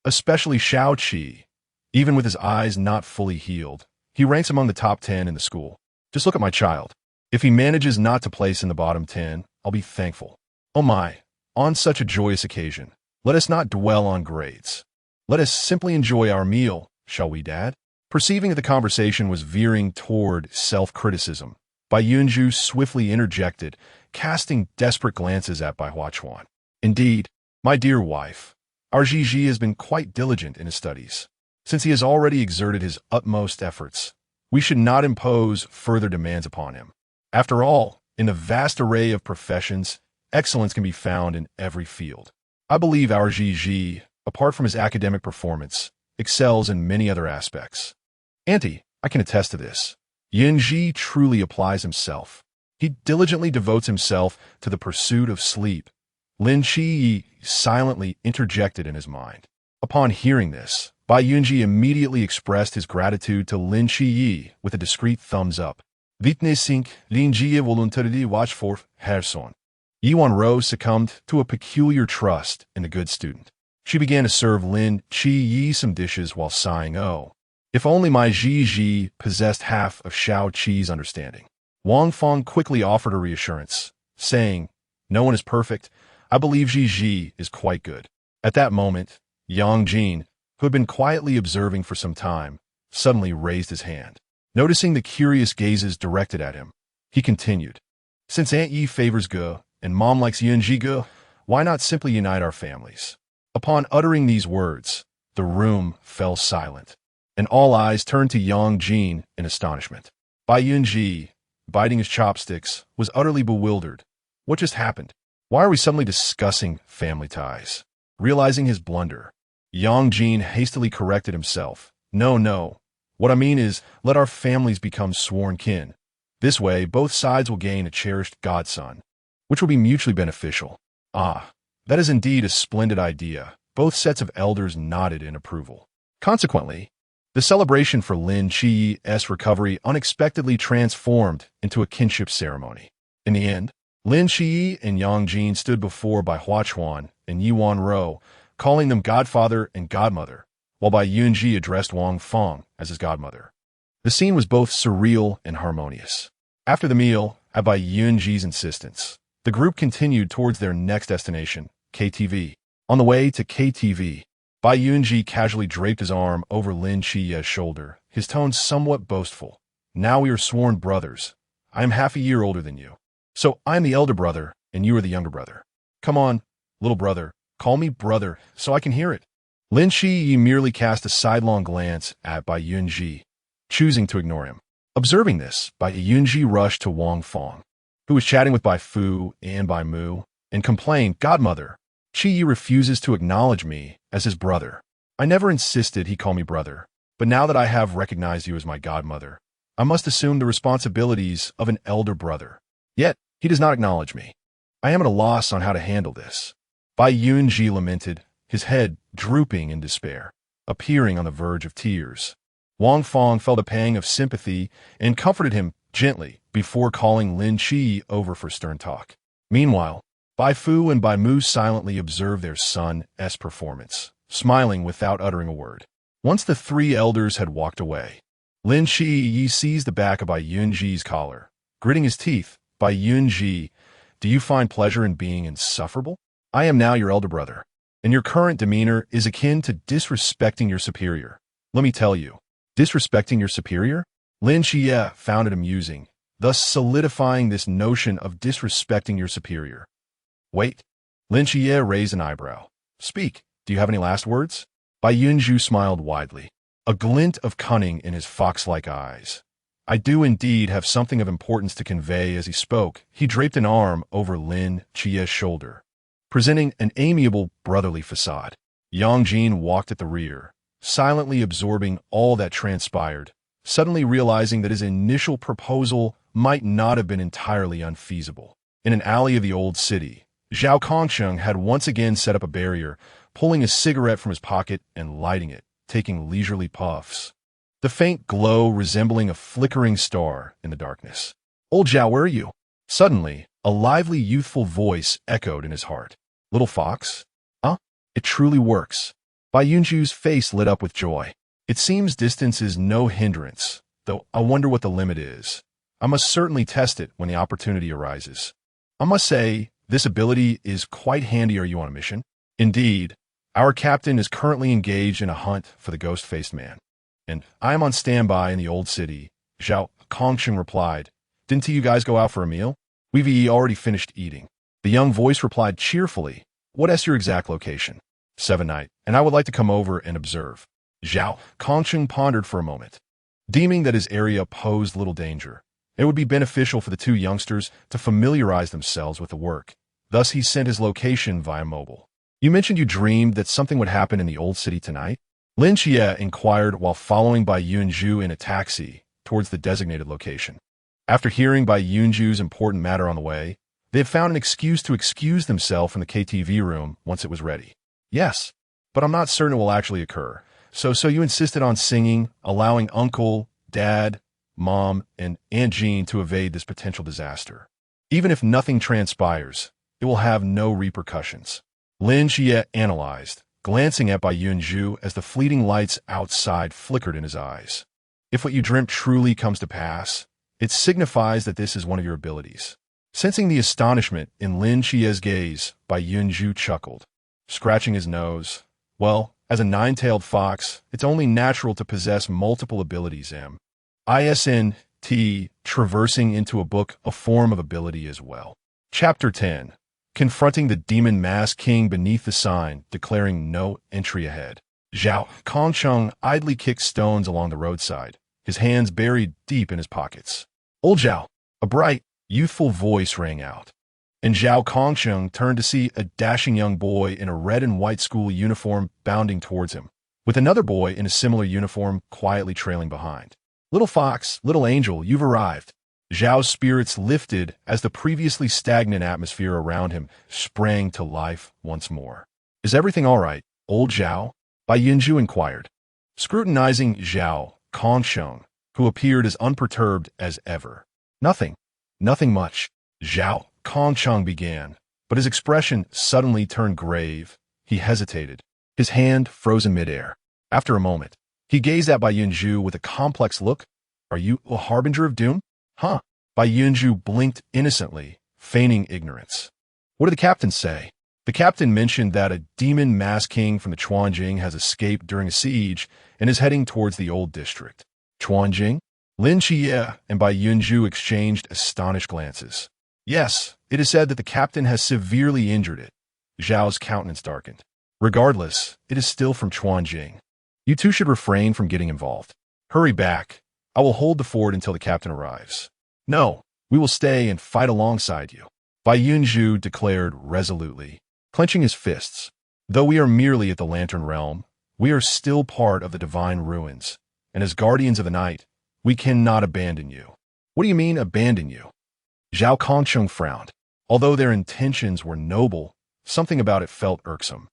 [SPEAKER 1] Especially Xiao Qi. Even with his eyes not fully healed, he ranks among the top 10 in the school. Just look at my child. If he manages not to place in the bottom 10, I'll be thankful. Oh my, on such a joyous occasion, let us not dwell on grades. Let us simply enjoy our meal, shall we, Dad?" Perceiving that the conversation was veering toward self-criticism, Bai Yunzhou swiftly interjected, casting desperate glances at Bai Huachuan. "Indeed, my dear wife, our Zhizhi has been quite diligent in his studies. Since he has already exerted his utmost efforts, we should not impose further demands upon him. After all, in the vast array of professions, excellence can be found in every field. I believe our Zhizhi, apart from his academic performance, excels in many other aspects. Auntie, I can attest to this. Yunzhi truly applies himself. He diligently devotes himself to the pursuit of sleep." Lin Qiye silently interjected in his mind. Upon hearing this, Bai Yunzhi immediately expressed his gratitude to Lin Qiye with a discreet thumbs up. "Vittnesing Lin Qiye voluntarily watch for Herson." Yuan Rose succumbed to a peculiar trust in the good student. She began to serve Lin Qiye some dishes while sighing, "Oh, if only my Zhizhi possessed half of Xiao Qi's understanding." Wang Fong quickly offered a reassurance, saying, "No one is perfect. I believe Zhizhi is quite good." At that moment, Yang Jin, who had been quietly observing for some time, suddenly raised his hand. Noticing the curious gazes directed at him, he continued, "Since Aunt Yi favors Ge and Mom likes Yunzhi Ge, why not simply unite our families?" Upon uttering these words, the room fell silent, and all eyes turned to Yang Jin in astonishment. Bai Yunzhi, biting his chopsticks, was utterly bewildered. What just happened? Why are we suddenly discussing family ties? Realizing his blunder, Yang Jin hastily corrected himself. No. What I mean is, let our families become sworn kin. This way, both sides will gain a cherished godson, which will be mutually beneficial. Ah, that is indeed a splendid idea. Both sets of elders nodded in approval. Consequently, the celebration for Lin Qiye's recovery unexpectedly transformed into a kinship ceremony. In the end, Lin Qiye and Yang Jin stood before Bai Huachuan and Yuan Rou, calling them godfather and godmother, while Bai Yunzhou addressed Wang Feng as his godmother. The scene was both surreal and harmonious. After the meal, at Bai Yunzhi's insistence, the group continued towards their next destination, KTV. On the way to KTV, Bai Yunzhou casually draped his arm over Lin Qiye's shoulder, his tone somewhat boastful. Now we are sworn brothers. I am half a year older than you. So I am the elder brother, and you are the younger brother. Come on, little brother, call me brother, so I can hear it. Lin Qiye merely cast a sidelong glance at Bai Yunzhou, choosing to ignore him. Observing this, Bai Yunzhou rushed to Wang Feng, who was chatting with Bai Fu and Bai Mu, and complained, Godmother, Qiye refuses to acknowledge me as his brother. I never insisted he call me brother, but now that I have recognized you as my godmother, I must assume the responsibilities of an elder brother. Yet, he does not acknowledge me. I am at a loss on how to handle this. Bai Yunzhou lamented, his head drooping in despair, appearing on the verge of tears. Wang Feng felt a pang of sympathy and comforted him gently before calling Lin Qiye over for stern talk. Meanwhile, Bai Fu and Bai Mu silently observed their son's performance, smiling without uttering a word. Once the three elders had walked away, Lin Qiye seized the back of Bai Yunzhi's collar. Gritting his teeth, Bai Yunzhou, do you find pleasure in being insufferable? I am now your elder brother, and your current demeanor is akin to disrespecting your superior. Let me tell you, disrespecting your superior? Lin Qiye found it amusing, thus solidifying this notion of disrespecting your superior. Wait. Lin Qiye raised an eyebrow. Speak. Do you have any last words? Bai Yunzhou smiled widely, a glint of cunning in his fox-like eyes. I do indeed have something of importance to convey. As he spoke, he draped an arm over Lin Qiye's shoulder, presenting an amiable, brotherly facade. Yang Jin walked at the rear, silently absorbing all that transpired, suddenly realizing that his initial proposal might not have been entirely unfeasible. In an alley of the old city, Zhao Kongsheng had once again set up a barrier, pulling a cigarette from his pocket and lighting it, taking leisurely puffs, the faint glow resembling a flickering star in the darkness. Old Zhao, where are you? Suddenly, a lively, youthful voice echoed in his heart. Little fox? Huh? It truly works. Bai Yunzhou's face lit up with joy. It seems distance is no hindrance, though I wonder what the limit is. I must certainly test it when the opportunity arises. I must say, this ability is quite handy. Are you on a mission? Indeed, our captain is currently engaged in a hunt for the ghost-faced man, and I am on standby in the old city. Zhao Kongsheng replied, Didn't you guys go out for a meal? We've already finished eating. The young voice replied cheerfully, What is your exact location? 7 Night, and I would like to come over and observe. Zhao Kongsheng pondered for a moment, deeming that his area posed little danger. It would be beneficial for the two youngsters to familiarize themselves with the work. Thus, he sent his location via mobile. You mentioned you dreamed that something would happen in the old city tonight? Lin Qiye inquired while following Bai Yunzhou in a taxi towards the designated location. After hearing Bai Yunzhou's important matter on the way, they had found an excuse to excuse themselves from the KTV room once it was ready. Yes, but I'm not certain it will actually occur. So you insisted on singing, allowing Uncle, Dad, Mom, and Aunt Jean to evade this potential disaster. Even if nothing transpires, it will have no repercussions. Lin Qiye analyzed, glancing at Bai Yunzhou as the fleeting lights outside flickered in his eyes. If what you dreamt truly comes to pass, it signifies that this is one of your abilities. Sensing the astonishment in Lin Qiye's gaze, Bai Yunzhou chuckled, scratching his nose. Well, as a nine-tailed fox, it's only natural to possess multiple abilities. ISNT, traversing into a book, a form of ability as well. Chapter 10. Confronting the demon masked king beneath the sign, declaring no entry ahead. Zhao Kongsheng idly kicked stones along the roadside, his hands buried deep in his pockets. Old Zhao, a bright, youthful voice rang out. and Zhao Kongsheng turned to see a dashing young boy in a red and white school uniform bounding towards him, with another boy in a similar uniform quietly trailing behind. "Little fox, little angel, you've arrived." Zhao's spirits lifted as the previously stagnant atmosphere around him sprang to life once more. "Is everything all right, old Zhao?" Bai Yunzhou inquired, scrutinizing Zhao Kongsheng, who appeared as unperturbed as ever. "Nothing. Nothing much," Zhao Kongsheng began, but his expression suddenly turned grave. He hesitated, his hand frozen midair. After a moment, he gazed at Bai Yunzhou with a complex look. "Are you a harbinger of doom?" "Huh?" Bai Yunzhou blinked innocently, feigning ignorance. "What did the captain say?" "The captain mentioned that a demon mass king from the Chuanjing has escaped during a siege and is heading towards the old district." "Chuanjing?" Lin Qiye and Bai Yunzhou exchanged astonished glances. "Yes, it is said that the captain has severely injured it." Zhao's countenance darkened. "Regardless, it is still from Chuanjing. You two should refrain from getting involved. Hurry back. I will hold the fort until the captain arrives." "No, we will stay and fight alongside you," Bai Yunzhou declared resolutely, clenching his fists. "Though we are merely at the Lantern Realm, we are still part of the divine ruins, and as guardians of the night, we cannot abandon you." "What do you mean, abandon you?" Zhao Kongsheng frowned. Although their intentions were noble, something about it felt irksome.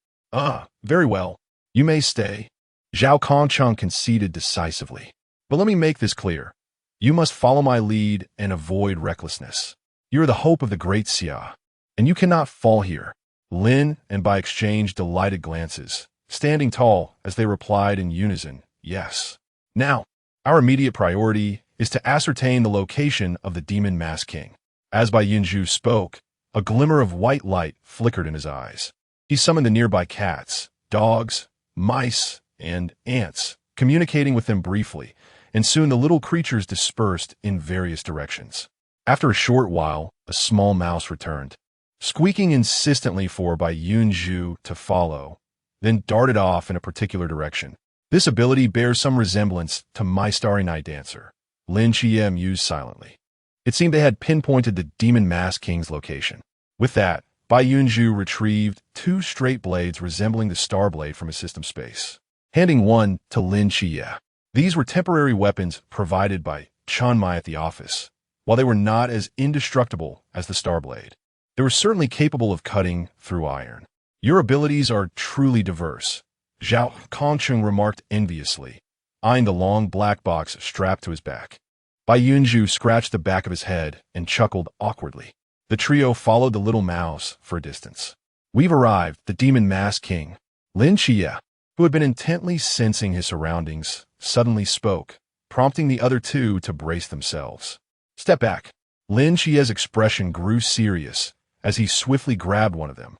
[SPEAKER 1] Very well. You may stay." Zhao Kongsheng conceded decisively. "But let me make this clear. You must follow my lead and avoid recklessness. You are the hope of the great Sigh, and you cannot fall here." Lin and Bai exchanged delighted glances, standing tall as they replied in unison, "Yes." "Now, our immediate priority is to ascertain the location of the demon mass king." As Bai Yunzhou spoke, a glimmer of white light flickered in his eyes. He summoned the nearby cats, dogs, mice, and ants, communicating with them briefly, and soon the little creatures dispersed in various directions. After a short while, a small mouse returned, squeaking insistently for Bai Yunzhou to follow, then darted off in a particular direction. "This ability bears some resemblance to My Starry Night Dancer," Lin Qiye mused silently. It seemed they had pinpointed the demon mass king's location. With that, Bai Yunzhou retrieved 2 straight blades resembling the star blade from his system space, handing one to Lin Qiye. These were temporary weapons provided by Chanmai at the office. While they were not as indestructible as the star blade, they were certainly capable of cutting through iron. "Your abilities are truly diverse," Zhao Kongsheng remarked enviously, eyeing the long black box strapped to his back. Bai Yunzhou scratched the back of his head and chuckled awkwardly. The trio followed the little mouse for a distance. "We've arrived, the demon mass king." Lin Qiye, who had been intently sensing his surroundings, suddenly spoke, prompting the other two to brace themselves. "Step back." Lin Qiye's expression grew serious as he swiftly grabbed one of them,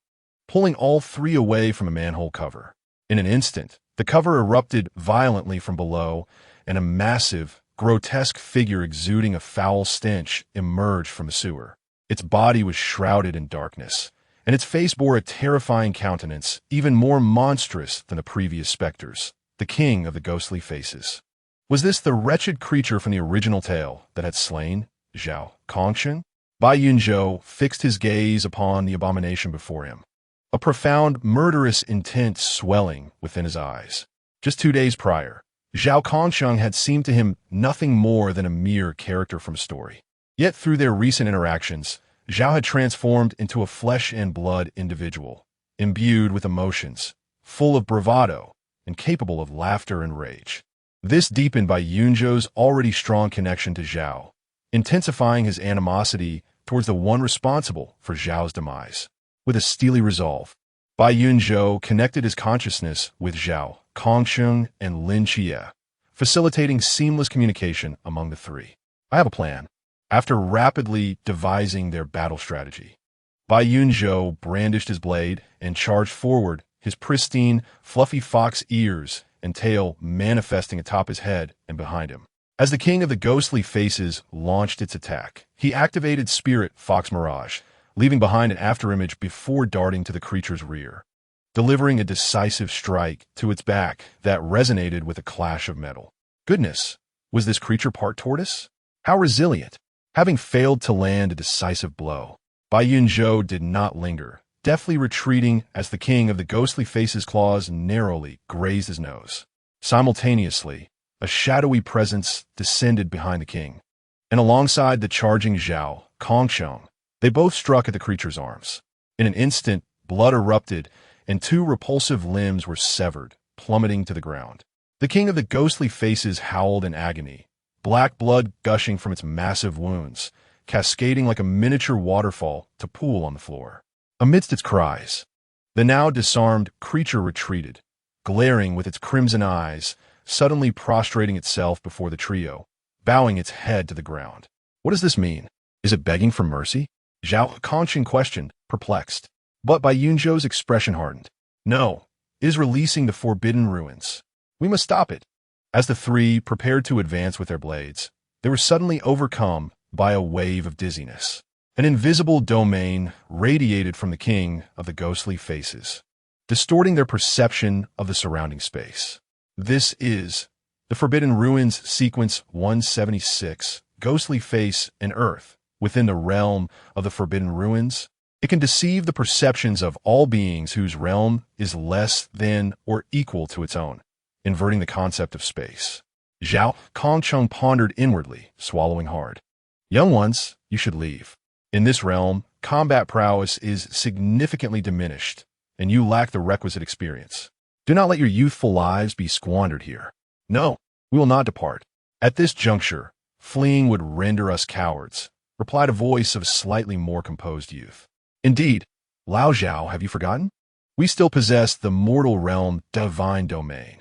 [SPEAKER 1] pulling all 3 away from a manhole cover. In an instant, the cover erupted violently from below, and a massive, grotesque figure exuding a foul stench emerged from the sewer. Its body was shrouded in darkness, and its face bore a terrifying countenance, even more monstrous than the previous specters, the king of the ghostly faces. Was this the wretched creature from the original tale that had slain Zhao Kongsheng? Bai Yunzhou fixed his gaze upon the abomination before him, a profound, murderous intent swelling within his eyes. Just 2 days prior, Zhao Kongsheng had seemed to him nothing more than a mere character from a story. Yet through their recent interactions, Zhao had transformed into a flesh-and-blood individual, imbued with emotions, full of bravado, and capable of laughter and rage. This deepened Bai Yunzhou's already strong connection to Zhao, intensifying his animosity towards the one responsible for Zhao's demise. With a steely resolve, Bai Yunzhou connected his consciousness with Zhao Kongsheng and Lin Qiye, facilitating seamless communication among the 3. "I have a plan." After rapidly devising their battle strategy, Bai Yunzhou brandished his blade and charged forward, his pristine, fluffy fox ears and tail manifesting atop his head and behind him. As the king of the ghostly faces launched its attack, he activated Spirit Fox Mirage, leaving behind an afterimage before darting to the creature's rear, delivering a decisive strike to its back that resonated with a clash of metal. Goodness, was this creature part tortoise? How resilient! Having failed to land a decisive blow, Bai Yunzhou did not linger, deftly retreating as the king of the ghostly face's claws narrowly grazed his nose. Simultaneously, a shadowy presence descended behind the king, and alongside the charging Zhao, Kongsheng, they both struck at the creature's arms. In an instant, blood erupted, and two repulsive limbs were severed, plummeting to the ground. The king of the ghostly faces howled in agony, black blood gushing from its massive wounds, cascading like a miniature waterfall to pool on the floor. Amidst its cries, the now disarmed creature retreated, glaring with its crimson eyes, suddenly prostrating itself before the trio, bowing its head to the ground. What does this mean? Is it begging for mercy? Zhao Kongsheng questioned, perplexed. But Bai Yunzhou's expression hardened. No, it is releasing the forbidden ruins. We must stop it. As the three prepared to advance with their blades, they were suddenly overcome by a wave of dizziness. An invisible domain radiated from the king of the ghostly faces, distorting their perception of the surrounding space. This is the Forbidden Ruins Sequence 176, Ghostly Face and Earth. Within the realm of the Forbidden Ruins, it can deceive the perceptions of all beings whose realm is less than or equal to its own, inverting the concept of space. Zhao Kongsheng pondered inwardly, swallowing hard. Young ones, you should leave. In this realm, combat prowess is significantly diminished, and you lack the requisite experience. Do not let your youthful lives be squandered here. No, we will not depart. At this juncture, fleeing would render us cowards, replied a voice of slightly more composed youth. Indeed, Lao Zhao, have you forgotten? We still possess the mortal realm divine domain.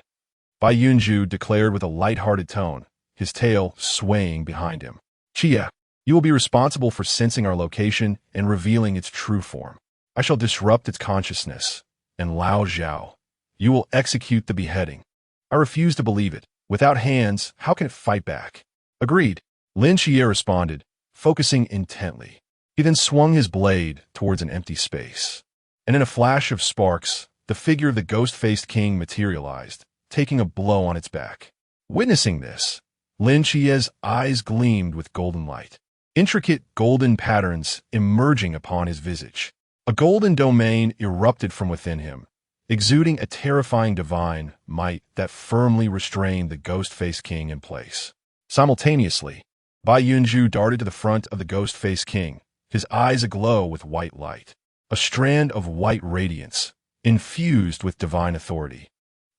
[SPEAKER 1] Bai Yunzhou declared with a light-hearted tone, his tail swaying behind him. Qiye, you will be responsible for sensing our location and revealing its true form. I shall disrupt its consciousness, and Lao Zhao, you will execute the beheading. I refuse to believe it. Without hands, how can it fight back? Agreed, Lin Qiye responded, focusing intently. He then swung his blade towards an empty space. And in a flash of sparks, the figure of the ghost-faced king materialized, taking a blow on its back. Witnessing this, Lin Qiye's eyes gleamed with golden light, intricate golden patterns emerging upon his visage. A golden domain erupted from within him, exuding a terrifying divine might that firmly restrained the ghost-faced king in place. Simultaneously, Bai Yunzhou darted to the front of the ghost-faced king, his eyes aglow with white light. A strand of white radiance, infused with divine authority,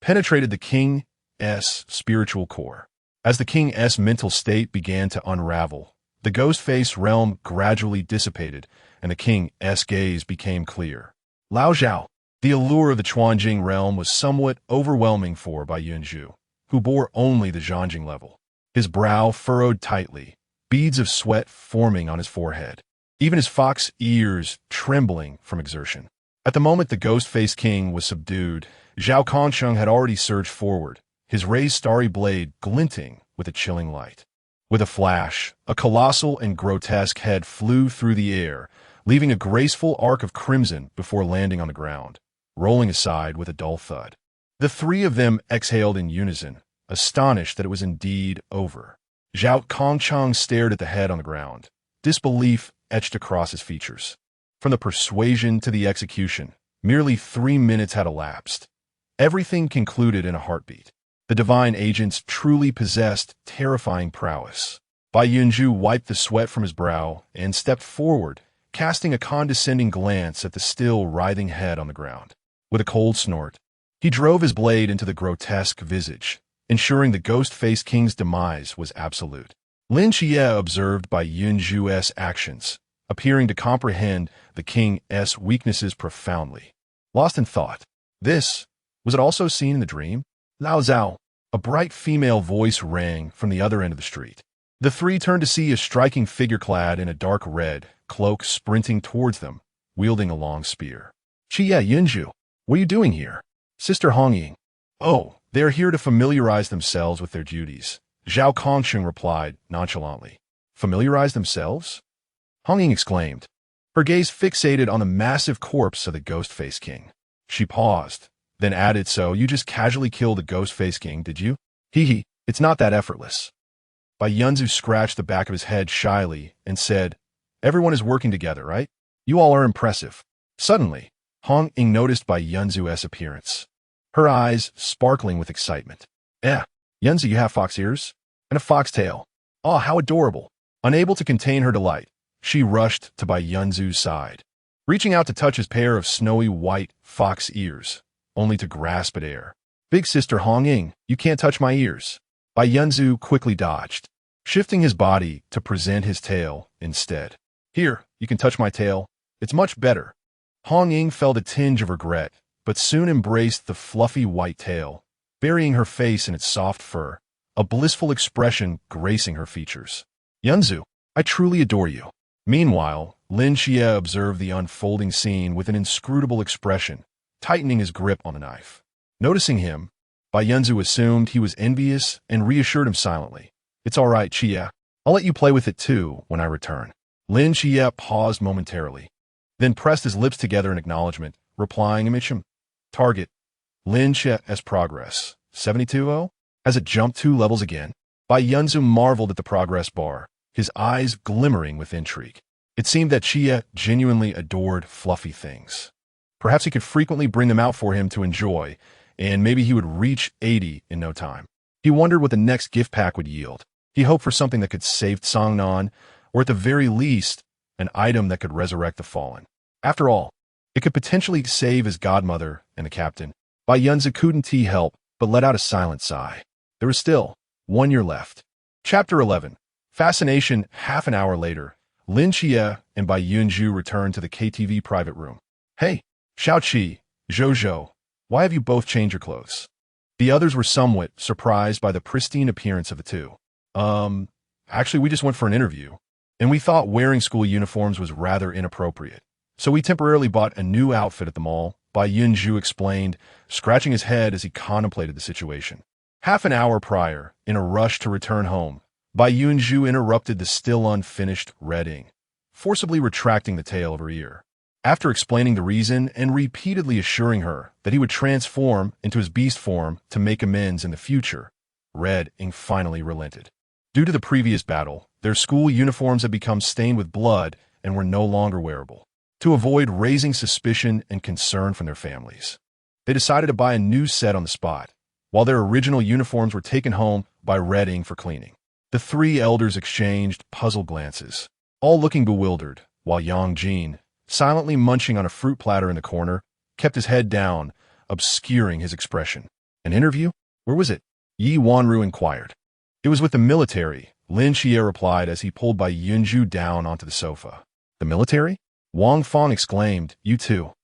[SPEAKER 1] penetrated the king's spiritual core. As the king's mental state began to unravel, the ghost-faced realm gradually dissipated, and the king's gaze became clear. Lao Zhao, the allure of the Chuanjing realm was somewhat overwhelming for Bai Yunzhou, who bore only the Zhanjing level. His brow furrowed tightly, beads of sweat forming on his forehead, even his fox ears trembling from exertion. At the moment the ghost-faced king was subdued, Zhao Kongsheng had already surged forward, his raised starry blade glinting with a chilling light. With a flash, a colossal and grotesque head flew through the air, leaving a graceful arc of crimson before landing on the ground, rolling aside with a dull thud. The three of them exhaled in unison, astonished that it was indeed over. Zhao Kongsheng stared at the head on the ground, disbelief etched across his features. From the persuasion to the execution, merely 3 minutes had elapsed. Everything concluded in a heartbeat. The divine agents truly possessed terrifying prowess. Bai Yunzhou wiped the sweat from his brow and stepped forward, casting a condescending glance at the still writhing head on the ground. With a cold snort, he drove his blade into the grotesque visage, ensuring the ghost-faced king's demise was absolute. Lin Qiye observed Bai Yunzhou's actions, appearing to comprehend the king's weaknesses profoundly. Lost in thought, was it also seen in the dream? Lao Zhao, a bright female voice rang from the other end of the street. The three turned to see a striking figure clad in a dark red cloak sprinting towards them, wielding a long spear. Qiye Yunzhou, what are you doing here? Sister Hongying. Oh, they are here to familiarize themselves with their duties, Zhao Kongsheng replied nonchalantly. Familiarize themselves? Hongying exclaimed, her gaze fixated on the massive corpse of the ghost-faced king. She paused, then added, so you just casually killed the ghost-faced king, did you? Hee, it's not that effortless. Bai Yunzhou scratched the back of his head shyly and said, everyone is working together, right? You all are impressive. Suddenly, Hong Ying noticed Bai Yunzhou's appearance, her eyes sparkling with excitement. Yunzhou, you have fox ears? And a fox tail. Oh, how adorable. Unable to contain her delight, she rushed to Bai Yunzhou's side, reaching out to touch his pair of snowy white fox ears, only to grasp at air. Big sister Hong Ying, you can't touch my ears. Bai Yunzhou quickly dodged, shifting his body to present his tail instead. Here, you can touch my tail. It's much better. Hong Ying felt a tinge of regret, but soon embraced the fluffy white tail, burying her face in its soft fur, a blissful expression gracing her features. Yunzhou, I truly adore you. Meanwhile, Lin Qiye observed the unfolding scene with an inscrutable expression, tightening his grip on the knife. Noticing him, Bai Yunzhou assumed he was envious and reassured him silently. It's all right, Qiye. I'll let you play with it too when I return. Lin Qiye paused momentarily, then pressed his lips together in acknowledgement, replying amidst him. Target. Lin Qiye's progress. 72-0? Has it jumped 2 levels again? Bai Yunzhou marveled at the progress bar, his eyes glimmering with intrigue. It seemed that Qiye genuinely adored fluffy things. Perhaps he could frequently bring them out for him to enjoy, and maybe he would reach 80 in no time. He wondered what the next gift pack would yield. He hoped for something that could save Songnan, or at the very least, an item that could resurrect the fallen. After all, it could potentially save his godmother and the captain. Bai Yunzhou couldn't help but let out a silent sigh. There was still 1 year left. Chapter 11. Fascination. Half an hour later, Lin Qiye and Bai Yunzhou returned to the KTV private room. Hey, Xiaoqi, Zhou, why have you both changed your clothes? The others were somewhat surprised by the pristine appearance of the two. Actually, we just went for an interview, and we thought wearing school uniforms was rather inappropriate. So we temporarily bought a new outfit at the mall, Bai Yunzhou explained, scratching his head as he contemplated the situation. Half an hour prior, in a rush to return home, Bai Yunzhou interrupted the still unfinished red ink, forcibly retracting the tail of her ear. After explaining the reason and repeatedly assuring her that he would transform into his beast form to make amends in the future, Red Ink finally relented. Due to the previous battle, their school uniforms had become stained with blood and were no longer wearable. To avoid raising suspicion and concern from their families, they decided to buy a new set on the spot, while their original uniforms were taken home by Red Ink for cleaning. The 3 elders exchanged puzzled glances, all looking bewildered, while Yang Jin, silently munching on a fruit platter in the corner, kept his head down, obscuring his expression. An interview? Where was it? Yi Wanru inquired. It was with the military, Lin Qiye replied as he pulled Bai Yunzhou down onto the sofa. The military? Wang Fong exclaimed. You too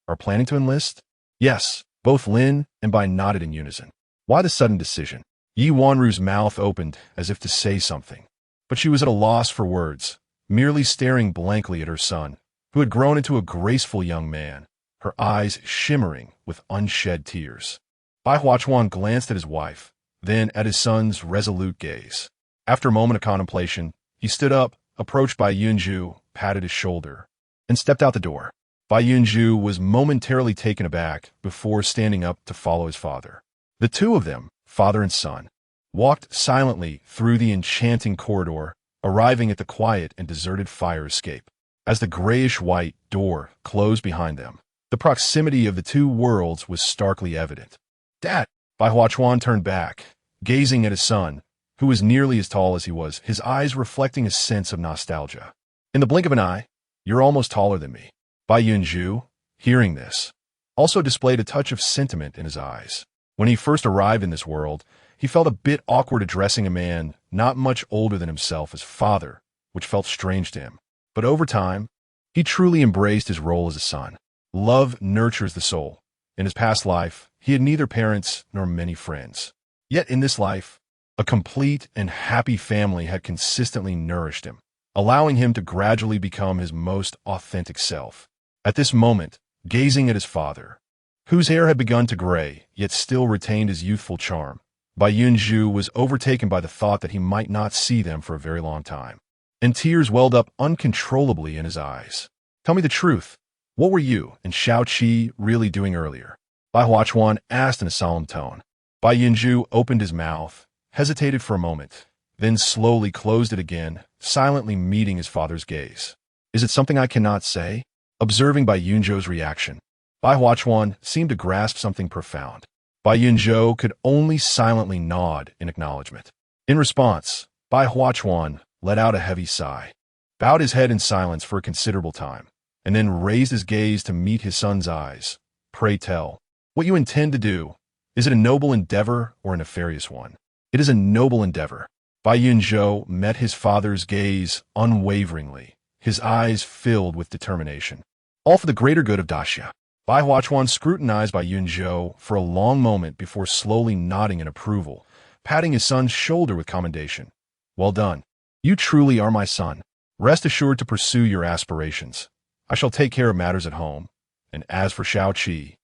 [SPEAKER 1] are planning to enlist? Yes, both Lin and Bai nodded in unison. Why the sudden decision? Yi Wanru's mouth opened as if to say something, but she was at a loss for words, merely staring blankly at her son, who had grown into a graceful young man, her eyes shimmering with unshed tears. Bai Huachuan glanced at his wife, then at his son's resolute gaze. After a moment of contemplation, he stood up, approached Bai Yunzhou, patted his shoulder, and stepped out the door. Bai Yunzhou was momentarily taken aback before standing up to follow his father. The two of them, father and son, walked silently through the enchanting corridor, arriving at the quiet and deserted fire escape. As the grayish-white door closed behind them, the proximity of the two worlds was starkly evident. Dad! Bai Huachuan turned back, gazing at his son, who was nearly as tall as he was, his eyes reflecting a sense of nostalgia. In the blink of an eye, you're almost taller than me. Bai Yunzhou, hearing this, also displayed a touch of sentiment in his eyes. When he first arrived in this world, he felt a bit awkward addressing a man not much older than himself as father, which felt strange to him. But over time, he truly embraced his role as a son. Love nurtures the soul. In his past life, he had neither parents nor many friends. Yet in this life, a complete and happy family had consistently nourished him, allowing him to gradually become his most authentic self. At this moment, gazing at his father, whose hair had begun to gray, yet still retained his youthful charm, Bai Yunzhou was overtaken by the thought that he might not see them for a very long time, and tears welled up uncontrollably in his eyes. Tell me the truth. What were you and Xiaoqi really doing earlier? Bai Huachuan asked in a solemn tone. Bai Yunzhou opened his mouth, hesitated for a moment, then slowly closed it again, silently meeting his father's gaze. Is it something I cannot say? observing Bai Yunzhou's reaction. Bai Huachuan seemed to grasp something profound. Bai Yunzhou could only silently nod in acknowledgement. In response, Bai Huachuan let out a heavy sigh, bowed his head in silence for a considerable time, and then raised his gaze to meet his son's eyes. Pray tell, what you intend to do, is it a noble endeavor or a nefarious one? It is a noble endeavor. Bai Yunzhou met his father's gaze unwaveringly, his eyes filled with determination. All for the greater good of Daxia. Bai Huachuan scrutinized Bai Yunzhou for a long moment before slowly nodding in approval, patting his son's shoulder with commendation. Well done. You truly are my son. Rest assured to pursue your aspirations. I shall take care of matters at home. And as for Shao Qi,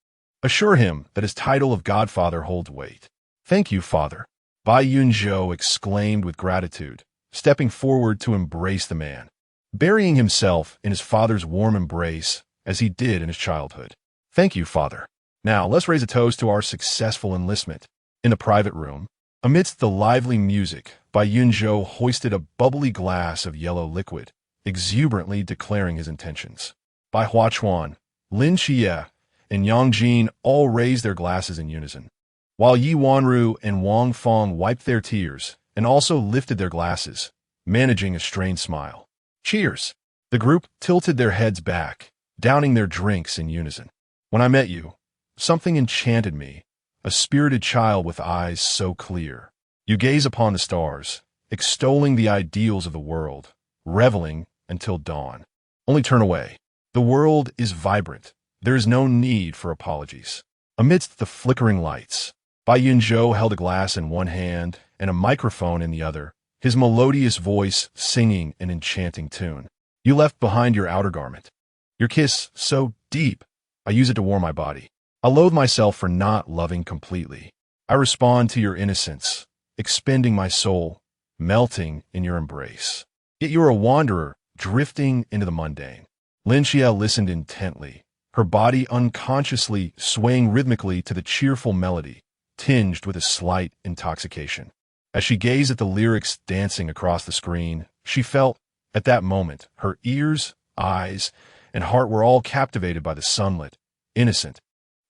[SPEAKER 1] assure him that his title of godfather holds weight. Thank you, father. Bai Yunzhou exclaimed with gratitude, stepping forward to embrace the man, burying himself in his father's warm embrace as he did in his childhood. Thank you, father. Now, let's raise a toast to our successful enlistment. In the private room, amidst the lively music, Bai Yunzhou hoisted a bubbly glass of yellow liquid, exuberantly declaring his intentions. Bai Huachuan, Lin Qiye, and Yang Jin all raised their glasses in unison, while Yi Wanru and Wang Feng wiped their tears and also lifted their glasses, managing a strained smile. Cheers! The group tilted their heads back, downing their drinks in unison. When I met you, something enchanted me, a spirited child with eyes so clear. You gaze upon the stars, extolling the ideals of the world, reveling until dawn. Only turn away. The world is vibrant. There is no need for apologies. Amidst the flickering lights, Bai Yunzhou held a glass in one hand and a microphone in the other, his melodious voice singing an enchanting tune. You left behind your outer garment. Your kiss so deep, I use it to warm my body. I loathe myself for not loving completely. I respond to your innocence, expending my soul, melting in your embrace. Yet you are a wanderer, drifting into the mundane. Lin Qiye listened intently, her body unconsciously swaying rhythmically to the cheerful melody, tinged with a slight intoxication. As she gazed at the lyrics dancing across the screen, she felt, at that moment, her ears, eyes, and heart were all captivated by the sunlit, innocent,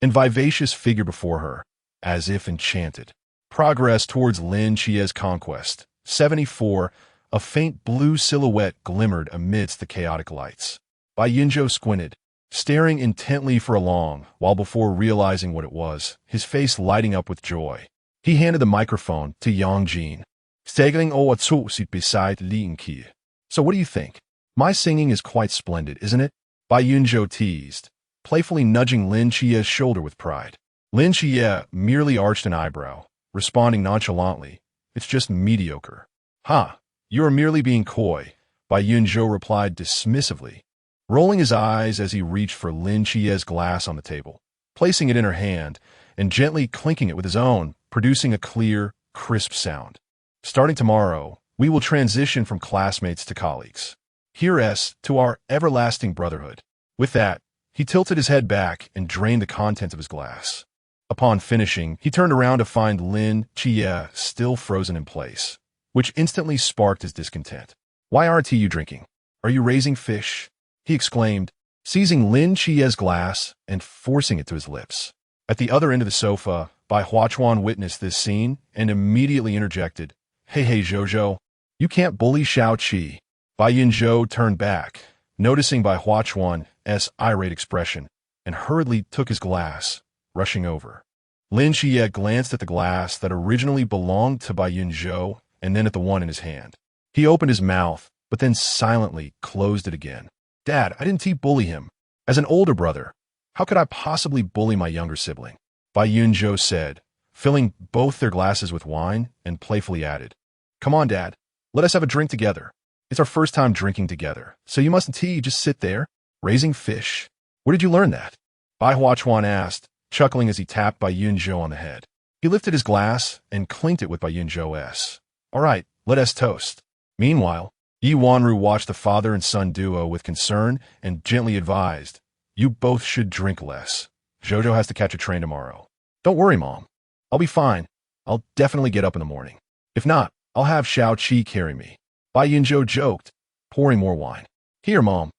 [SPEAKER 1] and vivacious figure before her, as if enchanted. Progress towards Lin Qiye's conquest. 74, a faint blue silhouette glimmered amidst the chaotic lights. Bai Yunzhou squinted, staring intently for a long while before realizing what it was, his face lighting up with joy. He handed the microphone to Yang Jin. Steigling o sit beside Lin Qiye. So what do you think? My singing is quite splendid, isn't it? Bai Yunzhou teased, playfully nudging Lin Qiye's shoulder with pride. Lin Qiye merely arched an eyebrow, responding nonchalantly, it's just mediocre. Ha, you are merely being coy, Bai Yunzhou replied dismissively, rolling his eyes as he reached for Lin Qiye's glass on the table, placing it in her hand and gently clinking it with his own, producing a clear, crisp sound. Starting tomorrow, we will transition from classmates to colleagues. Here's to our everlasting brotherhood. With that, he tilted his head back and drained the contents of his glass. Upon finishing, he turned around to find Lin Qiye still frozen in place, which instantly sparked his discontent. Why aren't you drinking? Are you raising fish? He exclaimed, seizing Lin Qiye's glass and forcing it to his lips. At the other end of the sofa, Bai Huachuan witnessed this scene and immediately interjected, Hey Zhouzhou, you can't bully Shao Qi. Bai Yunzhou turned back, noticing Bai Huachuan's irate expression, and hurriedly took his glass, rushing over. Lin Qiye glanced at the glass that originally belonged to Bai Yunzhou and then at the one in his hand. He opened his mouth, but then silently closed it again. Dad, I didn't bully him. As an older brother, how could I possibly bully my younger sibling? Bai Yunzhou said, filling both their glasses with wine, and playfully added, Come on, Dad, let us have a drink together. It's our first time drinking together, so you mustn't just sit there, raising fish. Where did you learn that? Bai Huachuan asked, chuckling as he tapped Bai Yunzhou on the head. He lifted his glass and clinked it with Bai Yunzhou's. All right, let us toast. Meanwhile, Yi Wanru watched the father and son duo with concern and gently advised, You both should drink less. Zhouzhou has to catch a train tomorrow. Don't worry, Mom. I'll be fine. I'll definitely get up in the morning. If not, I'll have Shao Qi carry me. Bai Yunzhou joked, pouring more wine. Here, Mom.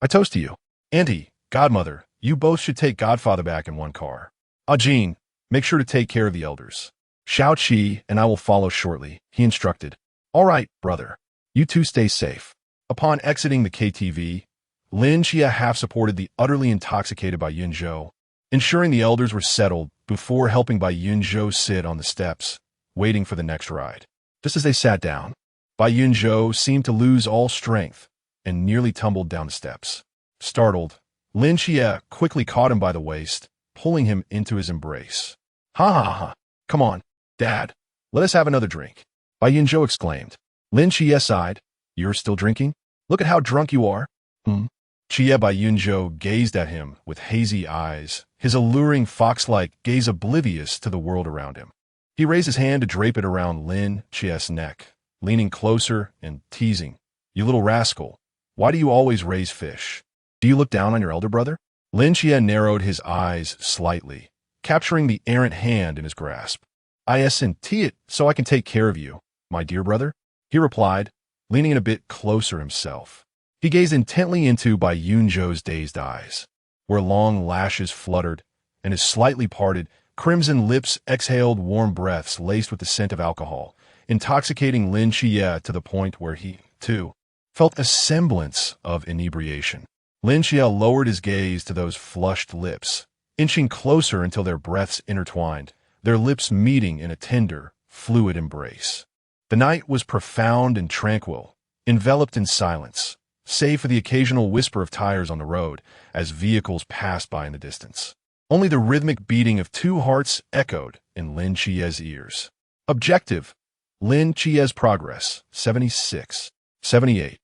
[SPEAKER 1] I toast to you. Auntie, Godmother, you both should take Godfather back in one car. Ah, Jean, make sure to take care of the elders. Xiao Qi and I will follow shortly, he instructed. All right, brother. You two stay safe. Upon exiting the KTV, Lin Qiye half-supported the utterly intoxicated Bai Yunzhou, ensuring the elders were settled before helping Bai Yunzhou sit on the steps, waiting for the next ride. Just as they sat down, Bai Yunzhou seemed to lose all strength and nearly tumbled down the steps. Startled, Lin Qiye quickly caught him by the waist, pulling him into his embrace. Ha ha ha! Come on, Dad. Let us have another drink. Bai Yunzhou exclaimed. Lin Qiye sighed. You're still drinking? Look at how drunk you are. Qiye Bai Yunzhou gazed at him with hazy eyes, his alluring fox-like gaze oblivious to the world around him. He raised his hand to drape it around Lin Qiye's neck, leaning closer and teasing. You little rascal, why do you always raise fish? Do you look down on your elder brother? Lin Qiye narrowed his eyes slightly, capturing the errant hand in his grasp. I sent it so I can take care of you, my dear brother, he replied, leaning in a bit closer himself. He gazed intently into Bai Yunzhou's dazed eyes, where long lashes fluttered, and his slightly parted, crimson lips exhaled warm breaths laced with the scent of alcohol, intoxicating Lin Qiye to the point where he, too, felt a semblance of inebriation. Lin Qiye lowered his gaze to those flushed lips, inching closer until their breaths intertwined, their lips meeting in a tender, fluid embrace. The night was profound and tranquil, enveloped in silence, save for the occasional whisper of tires on the road as vehicles passed by in the distance. Only the rhythmic beating of two hearts echoed in Lin Qiye's ears. Objective: Lin Qiye's progress, 76, 78,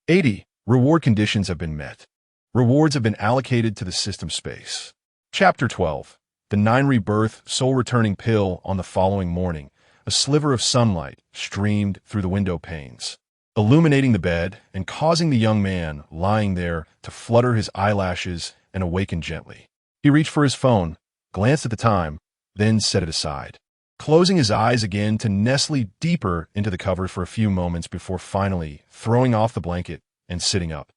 [SPEAKER 1] 80. Reward conditions have been met. Rewards have been allocated to the system space. Chapter 12. The 9 rebirth soul-returning pill. On the following morning, a sliver of sunlight streamed through the window panes, illuminating the bed and causing the young man lying there to flutter his eyelashes and awaken gently. He reached for his phone, glanced at the time, then set it aside, closing his eyes again to nestle deeper into the covers for a few moments before finally throwing off the blanket and sitting up.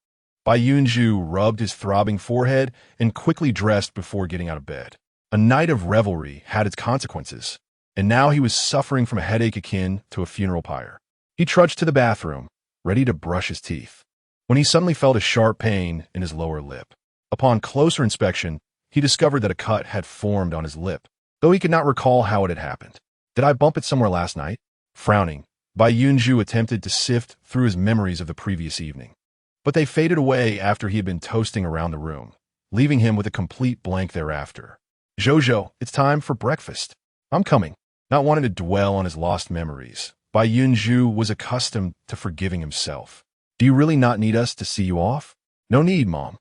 [SPEAKER 1] Bai Yunzhou rubbed his throbbing forehead and quickly dressed before getting out of bed. A night of revelry had its consequences, and now he was suffering from a headache akin to a funeral pyre. He trudged to the bathroom, ready to brush his teeth, when he suddenly felt a sharp pain in his lower lip. Upon closer inspection, he discovered that a cut had formed on his lip, though he could not recall how it had happened. Did I bump it somewhere last night? Frowning, Bai Yunzhou attempted to sift through his memories of the previous evening, but they faded away after he had been toasting around the room, leaving him with a complete blank thereafter. Jojo, it's time for breakfast. I'm coming. Not wanting to dwell on his lost memories, Bai Yunzhou was accustomed to forgiving himself. Do you really not need us to see you off? No need, Mom.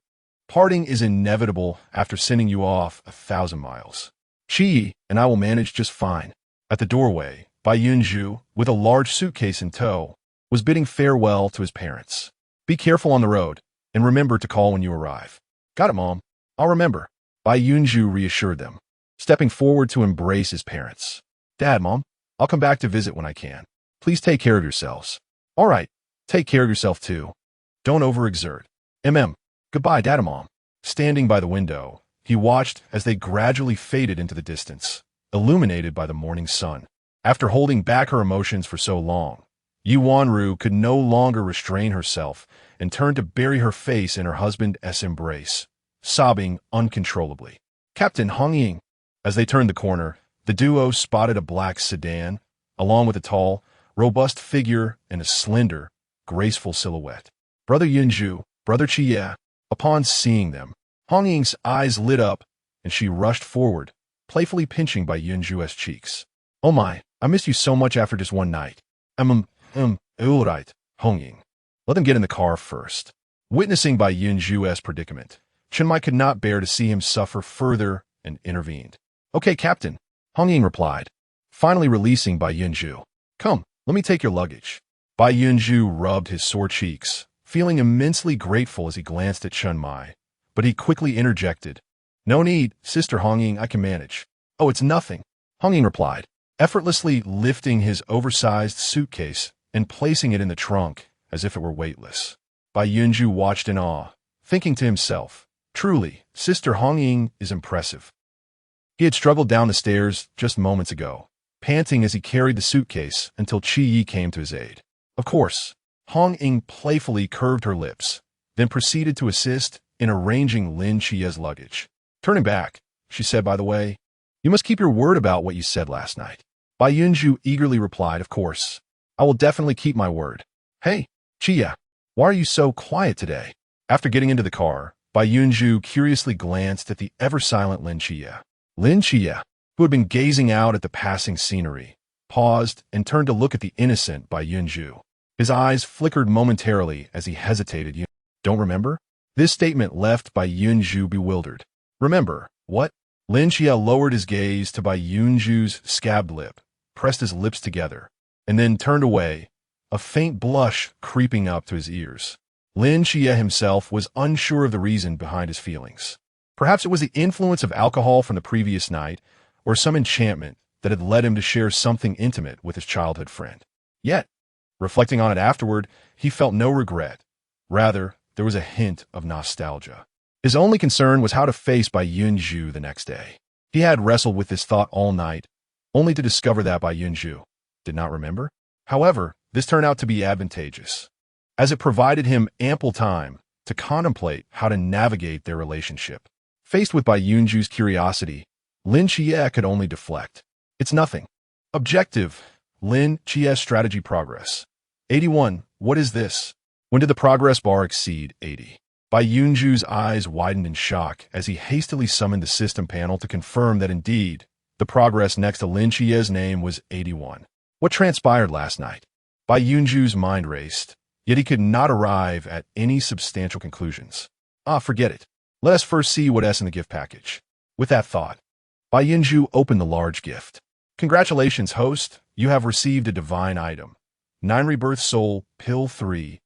[SPEAKER 1] Parting is inevitable after sending you off 1,000 miles. Qi and I will manage just fine. At the doorway, Bai Yunzhou, with a large suitcase in tow, was bidding farewell to his parents. Be careful on the road, and remember to call when you arrive. Got it, Mom. I'll remember. Bai Yunzhou reassured them, stepping forward to embrace his parents. Dad, Mom, I'll come back to visit when I can. Please take care of yourselves. All right, take care of yourself too. Don't overexert. Goodbye, Dad and Mom. Standing by the window, he watched as they gradually faded into the distance, illuminated by the morning sun. After holding back her emotions for so long, Yu Wanru could no longer restrain herself and turned to bury her face in her husband's embrace, sobbing uncontrollably. Captain Hongying. As they turned the corner, the duo spotted a black sedan, along with a tall, robust figure and a slender, graceful silhouette. Brother Yunzhou, Brother Qiye. Upon seeing them, Hongying's eyes lit up, and she rushed forward, playfully pinching Bai Yunzhou's cheeks. Oh my, I missed you so much after just one night. All right, Hongying. Let them get in the car first. Witnessing Bai Yunzhou's predicament, Chenmai could not bear to see him suffer further and intervened. Okay, Captain, Hongying replied, finally releasing Bai Yunzhou. Come, let me take your luggage. Bai Yunzhou rubbed his sore cheeks, feeling immensely grateful as he glanced at Chenmai, but he quickly interjected. No need, Sister Hongying, I can manage. Oh, it's nothing, Hongying replied, effortlessly lifting his oversized suitcase and placing it in the trunk as if it were weightless. Bai Yunzhou watched in awe, thinking to himself, Truly, Sister Hong Ying is impressive. He had struggled down the stairs just moments ago, panting as he carried the suitcase until Qiye came to his aid. Of course, Hong Ying playfully curved her lips, then proceeded to assist in arranging Lin Qiye's luggage. Turning back, she said, by the way, you must keep your word about what you said last night. Bai Yunzhou eagerly replied, of course. I will definitely keep my word. Hey, Qiye, why are you so quiet today? After getting into the car, Bai Yunzhou curiously glanced at the ever-silent Lin Qiye. Lin Qiye, who had been gazing out at the passing scenery, paused and turned to look at the innocent Bai Yunzhou. His eyes flickered momentarily as he hesitated. You don't remember? This statement left Bai Yunzhou bewildered. Remember, what? Lin Qiye lowered his gaze to Bai Yunzhou's scabbed lip, pressed his lips together, and then turned away, a faint blush creeping up to his ears. Lin Qiye himself was unsure of the reason behind his feelings. Perhaps it was the influence of alcohol from the previous night, or some enchantment that had led him to share something intimate with his childhood friend. Yet, reflecting on it afterward, he felt no regret. Rather, there was a hint of nostalgia. His only concern was how to face Bai Yunzhou the next day. He had wrestled with this thought all night, only to discover that Bai Yunzhou did not remember. However, this turned out to be advantageous, as it provided him ample time to contemplate how to navigate their relationship. Faced with Bai Yunzhou's curiosity, Lin Qiye could only deflect. It's nothing. Objective. Lin Qiye's strategy progress. 81. What is this? When did the progress bar exceed 80? Bai Yunzhou's eyes widened in shock as he hastily summoned the system panel to confirm that indeed, the progress next to Lin Qiye's name was 81. What transpired last night? Bai Yunzhou's mind raced, yet he could not arrive at any substantial conclusions. Forget it. Let us first see what's in the gift package. With that thought, Bai Yunzhou opened the large gift. Congratulations, host. You have received a divine item. 9 Rebirth Soul, Pill 3.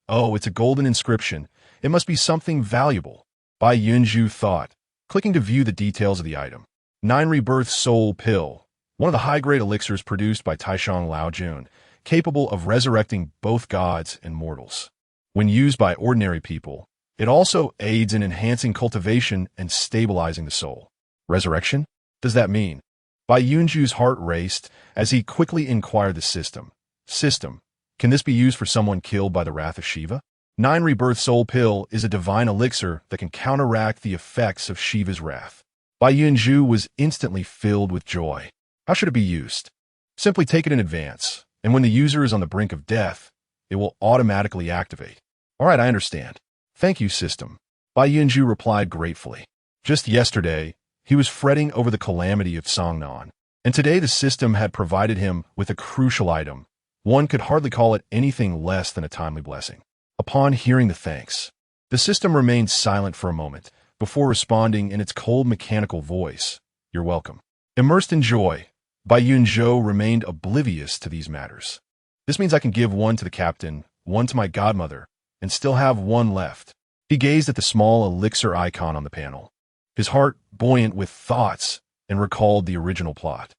[SPEAKER 1] Oh, it's a golden inscription. It must be something valuable. Bai Yunzhou thought, clicking to view the details of the item. 9 Rebirth Soul Pill, one of the high-grade elixirs produced by Taishang Laojun, capable of resurrecting both gods and mortals. When used by ordinary people, it also aids in enhancing cultivation and stabilizing the soul. Resurrection? Does that mean? Bai Yunzhou's heart raced as he quickly inquired the system. System, can this be used for someone killed by the wrath of Shiva? 9 Rebirth Soul Pill is a divine elixir that can counteract the effects of Shiva's wrath. Bai Yunzhou was instantly filled with joy. How should it be used? Simply take it in advance, and when the user is on the brink of death, it will automatically activate. All right, I understand. Thank you, system. Bai Yunzhou replied gratefully. Just yesterday, he was fretting over the calamity of Songnan, and today the system had provided him with a crucial item. One could hardly call it anything less than a timely blessing. Upon hearing the thanks, the system remained silent for a moment before responding in its cold mechanical voice, "You're welcome." Immersed in joy, Bai Yunzhou remained oblivious to these matters. This means I can give one to the captain, one to my godmother, and still have one left. He gazed at the small elixir icon on the panel, his heart buoyant with thoughts, and recalled the original plot.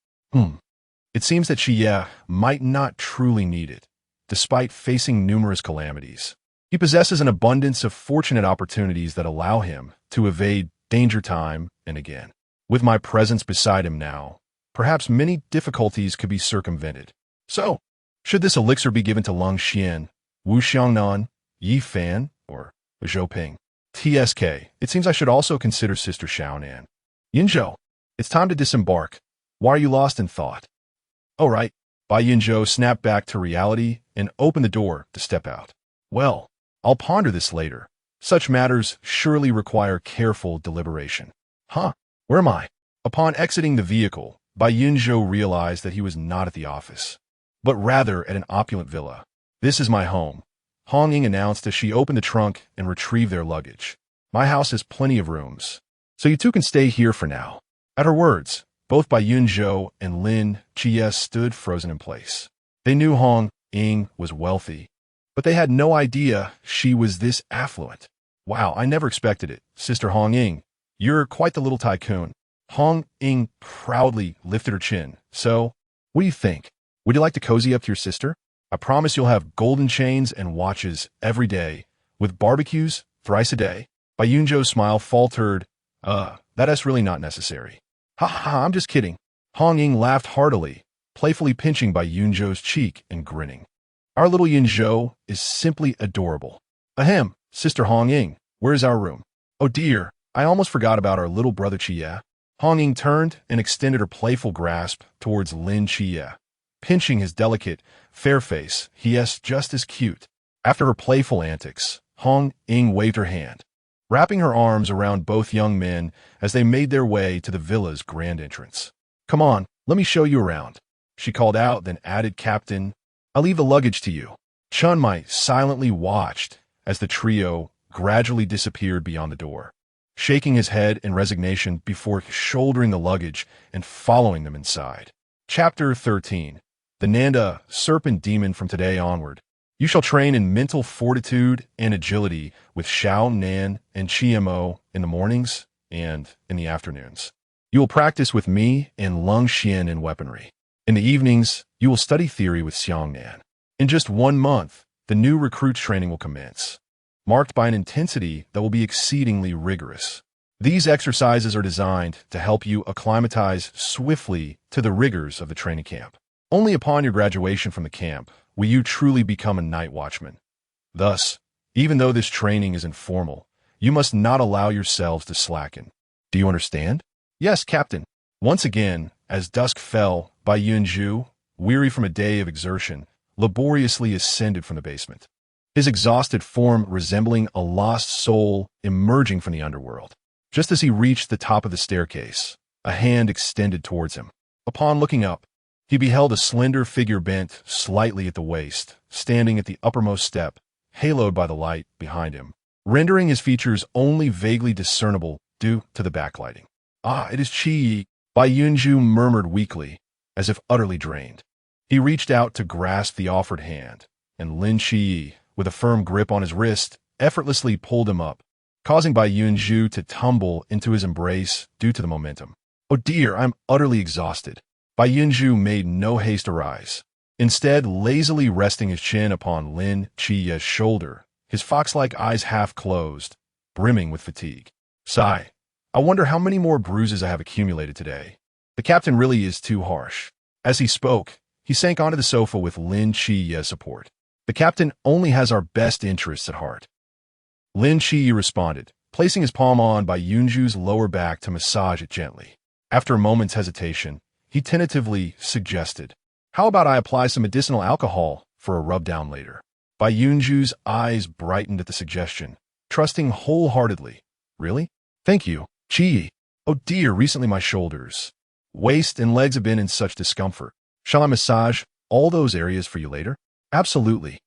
[SPEAKER 1] It seems that Qiye might not truly need it, despite facing numerous calamities. He possesses an abundance of fortunate opportunities that allow him to evade danger time and again. With my presence beside him now, perhaps many difficulties could be circumvented. So, should this elixir be given to Lung Xian, Wu Xiangnan, Yi Fan, or Zhou Ping? TSK, it seems I should also consider Sister Xiaonan. Yunzhou, it's time to disembark. Why are you lost in thought? Oh, right. Bai Yunzhou snapped back to reality and opened the door to step out. Well, I'll ponder this later. Such matters surely require careful deliberation. Where am I? Upon exiting the vehicle, Bai Yunzhou realized that he was not at the office, but rather at an opulent villa. This is my home, Hong Ying announced as she opened the trunk and retrieved their luggage. My house has plenty of rooms, so you two can stay here for now. At her words, both Bai Yunzhou and Lin Qiye stood frozen in place. They knew Hong Ying was wealthy, but they had no idea she was this affluent. Wow, I never expected it, Sister Hong Ying. You're quite the little tycoon. Hong Ying proudly lifted her chin. So, what do you think? Would you like to cozy up to your sister? I promise you'll have golden chains and watches every day, with barbecues thrice a day. Bai Yunzhou's smile faltered. That's really not necessary. Ha ha, I'm just kidding. Hong Ying laughed heartily, playfully pinching Bai Yunzhou's cheek and grinning. Our little Yunzhou is simply adorable. Ahem, Sister Hong Ying, where's our room? Oh dear, I almost forgot about our little brother Qiye. Hong Ying turned and extended her playful grasp towards Lin Qiye. Pinching his delicate, fair face, yes, just as cute. After her playful antics, Hong Ying waved her hand, wrapping her arms around both young men as they made their way to the villa's grand entrance. Come on, let me show you around, she called out, then added, Captain, I'll leave the luggage to you. Chun Mai silently watched as the trio gradually disappeared beyond the door, shaking his head in resignation before shouldering the luggage and following them inside. Chapter 13. The Nanda, Serpent Demon. From today onward, you shall train in mental fortitude and agility with Xiao Nan and Qiemo in the mornings and in the afternoons. You will practice with me and Lung Xian in weaponry. In the evenings, you will study theory with Xiang Nan. In just 1 month, the new recruits training will commence, marked by an intensity that will be exceedingly rigorous. These exercises are designed to help you acclimatize swiftly to the rigors of the training camp. Only upon your graduation from the camp will you truly become a night watchman. Thus, even though this training is informal, you must not allow yourselves to slacken. Do you understand? Yes, Captain. Once again, as dusk fell, Bai Yunzhou, weary from a day of exertion, laboriously ascended from the basement, his exhausted form resembling a lost soul emerging from the underworld. Just as he reached the top of the staircase, a hand extended towards him. Upon looking up, he beheld a slender figure bent slightly at the waist, standing at the uppermost step, haloed by the light behind him, rendering his features only vaguely discernible due to the backlighting. Ah, it is Qiye, Bai Yunzhou murmured weakly, as if utterly drained. He reached out to grasp the offered hand, and Lin Qiye, with a firm grip on his wrist, effortlessly pulled him up, causing Bai Yunzhou to tumble into his embrace due to the momentum. Oh dear, I'm utterly exhausted. Bai Yunzhou made no haste to rise, instead lazily resting his chin upon Lin Qiye's shoulder, his fox-like eyes half closed, brimming with fatigue. Sigh. I wonder how many more bruises I have accumulated today. The captain really is too harsh. As he spoke, he sank onto the sofa with Lin Qiye's support. The captain only has our best interests at heart. Lin Qiye responded, placing his palm on Bai Yunzhou's lower back to massage it gently. After a moment's hesitation, he tentatively suggested, how about I apply some medicinal alcohol for a rub-down later? Bai Yunzhou's eyes brightened at the suggestion, trusting wholeheartedly. Really? Thank you, Qiye. Oh dear, recently my shoulders, waist, and legs have been in such discomfort. Shall I massage all those areas for you later? Absolutely.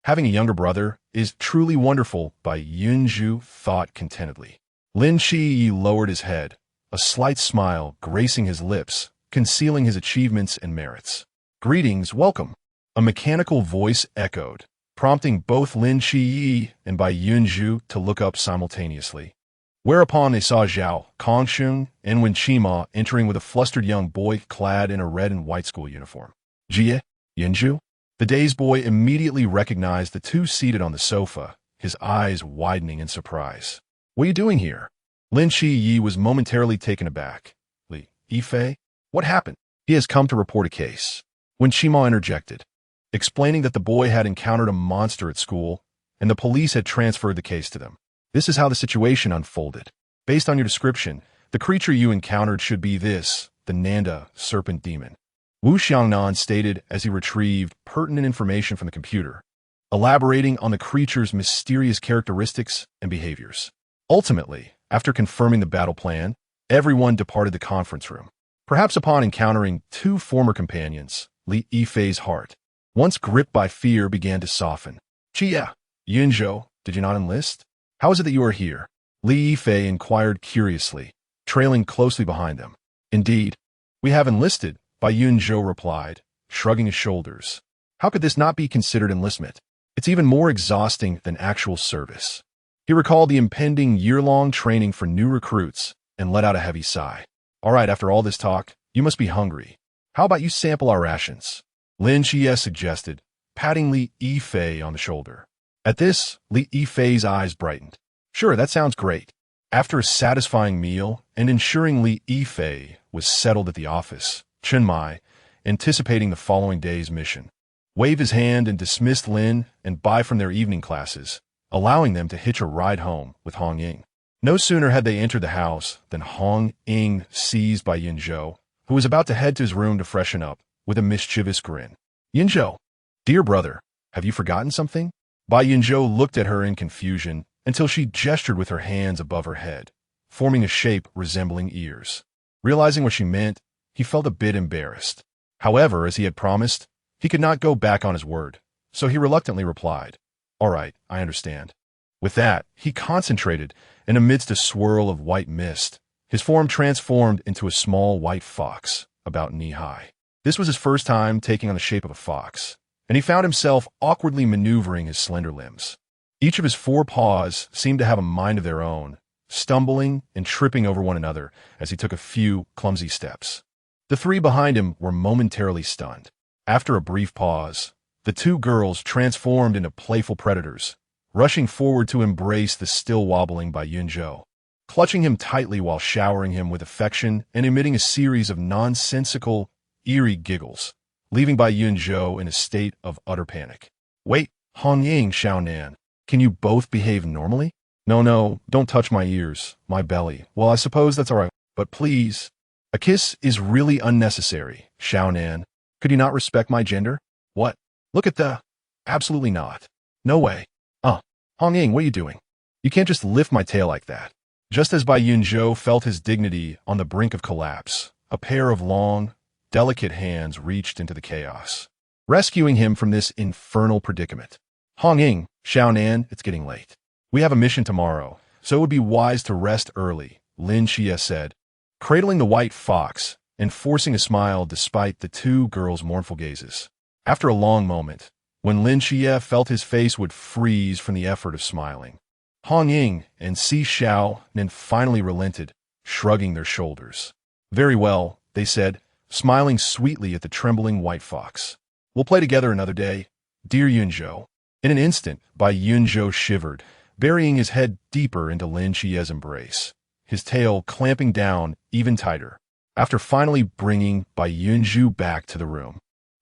[SPEAKER 1] Having a younger brother is truly wonderful, Bai Yunzhou thought contentedly. Lin Qiye lowered his head, a slight smile gracing his lips, concealing his achievements and merits. Greetings, welcome. A mechanical voice echoed, prompting both Lin Qiye and Bai Yunzhou to look up simultaneously. Whereupon they saw Zhao, Kongshun, and Wen Qima entering with a flustered young boy clad in a red and white school uniform. Jie, Yunzhou? The dazed boy immediately recognized the two seated on the sofa, his eyes widening in surprise. What are you doing here? Lin Qiye was momentarily taken aback. Li Yifei? What happened? He has come to report a case. Wen Qima interjected, explaining that the boy had encountered a monster at school, and the police had transferred the case to them. This is how the situation unfolded. Based on your description, the creature you encountered should be this, the Nanda, Serpent Demon. Wu Xiangnan stated as he retrieved pertinent information from the computer, elaborating on the creature's mysterious characteristics and behaviors. Ultimately, after confirming the battle plan, everyone departed the conference room. Perhaps upon encountering two former companions, Li Yifei's heart, once gripped by fear, began to soften. Qiye, Yunzhou, did you not enlist? How is it that you are here? Li Yifei inquired curiously, trailing closely behind them. Indeed, we have enlisted, Bai Yunzhou replied, shrugging his shoulders. How could this not be considered enlistment? It's even more exhausting than actual service. He recalled the impending year-long training for new recruits and let out a heavy sigh. All right, after all this talk, you must be hungry. How about you sample our rations? Lin Qiye suggested, patting Li Yifei on the shoulder. At this, Li Yifei's eyes brightened. Sure, that sounds great. After a satisfying meal and ensuring Li Yifei was settled at the office, Chen Mai, anticipating the following day's mission, waved his hand and dismissed Lin and Bai from their evening classes, allowing them to hitch a ride home with Hong Ying. No sooner had they entered the house than Hong Ying seized Bai Yunzhou, who was about to head to his room to freshen up, with a mischievous grin. Yunzhou, dear brother, have you forgotten something? Bai Yunzhou looked at her in confusion until she gestured with her hands above her head, forming a shape resembling ears. Realizing what she meant, he felt a bit embarrassed. However, as he had promised, he could not go back on his word, so he reluctantly replied, "All right, I understand." With that, he concentrated, and amidst a swirl of white mist, his form transformed into a small white fox, about knee-high. This was his first time taking on the shape of a fox, and he found himself awkwardly maneuvering his slender limbs. Each of his 4 paws seemed to have a mind of their own, stumbling and tripping over one another as he took a few clumsy steps. The 3 behind him were momentarily stunned. After a brief pause, the 2 girls transformed into playful predators, rushing forward to embrace the still wobbling Bai Yunzhou, clutching him tightly while showering him with affection and emitting a series of nonsensical, eerie giggles, leaving Bai Yunzhou in a state of utter panic. "Wait, Hong Ying, Xiaonan, can you both behave normally?" No, don't touch my ears, my belly. Well, I suppose that's all right, but please. A kiss is really unnecessary, Xiaonan. Could you not respect my gender? What? Look at the... Absolutely not. No way. Hong Ying, what are you doing? You can't just lift my tail like that. Just as Bai Yunzhou felt his dignity on the brink of collapse, a pair of long, delicate hands reached into the chaos, rescuing him from this infernal predicament. "Hong Ying, Xiaonan, it's getting late. We have a mission tomorrow, so it would be wise to rest early," Lin Qiye said, cradling the white fox and forcing a smile despite the 2 girls' mournful gazes. After a long moment, when Lin Qiye felt his face would freeze from the effort of smiling, Hong Ying and Si Xiaonan finally relented, shrugging their shoulders. "Very well," they said, smiling sweetly at the trembling white fox. "We'll play together another day, dear Yunzhou." In an instant, Bai Yunzhou shivered, burying his head deeper into Lin Qiye's embrace, his tail clamping down even tighter. After finally bringing Bai Yunzhou back to the room,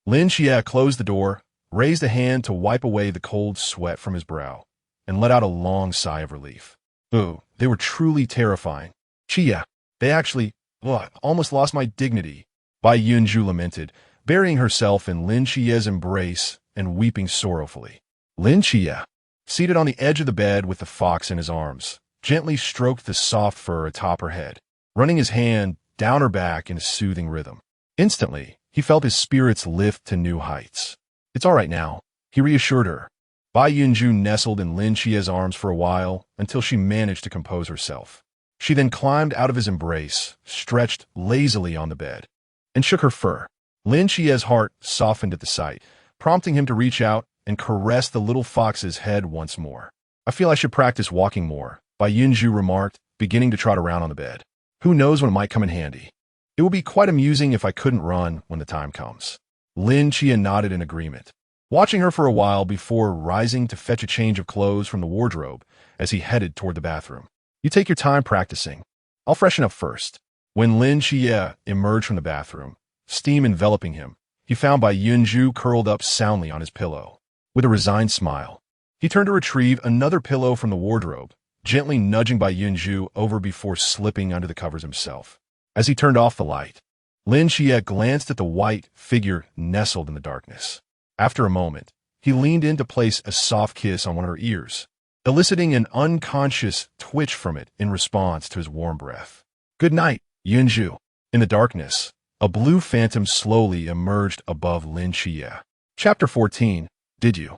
[SPEAKER 1] Lin Qiye closed the door, raised a hand to wipe away the cold sweat from his brow, and let out a long sigh of relief. Ooh, they were truly terrifying. "Qiye, they actually, almost lost my dignity," Bai Yunzhou lamented, burying herself in Lin Qiye's embrace and weeping sorrowfully. Lin Qiye, seated on the edge of the bed with the fox in his arms, gently stroked the soft fur atop her head, running his hand down her back in a soothing rhythm. Instantly, he felt his spirits lift to new heights. "It's all right now," he reassured her. Bai Yunzhou nestled in Lin Qiye's arms for a while until she managed to compose herself. She then climbed out of his embrace, stretched lazily on the bed, and shook her fur. Lin Qiye's heart softened at the sight, prompting him to reach out and caress the little fox's head once more. "I feel I should practice walking more," Bai Yunzhou remarked, beginning to trot around on the bed. "Who knows when it might come in handy? It would be quite amusing if I couldn't run when the time comes." Lin Qiye nodded in agreement, watching her for a while before rising to fetch a change of clothes from the wardrobe as he headed toward the bathroom. "You take your time practicing. I'll freshen up first." When Lin Qiye emerged from the bathroom, steam enveloping him, he found Bai Yunzhou curled up soundly on his pillow. With a resigned smile, he turned to retrieve another pillow from the wardrobe, gently nudging Bai Yunzhou over before slipping under the covers himself. As he turned off the light, Lin Qiye glanced at the white figure nestled in the darkness. After a moment, he leaned in to place a soft kiss on one of her ears, eliciting an unconscious twitch from it in response to his warm breath. "Good night, Yunzhou." In the darkness, a blue phantom slowly emerged above Lin Qiye. Chapter 14. Did you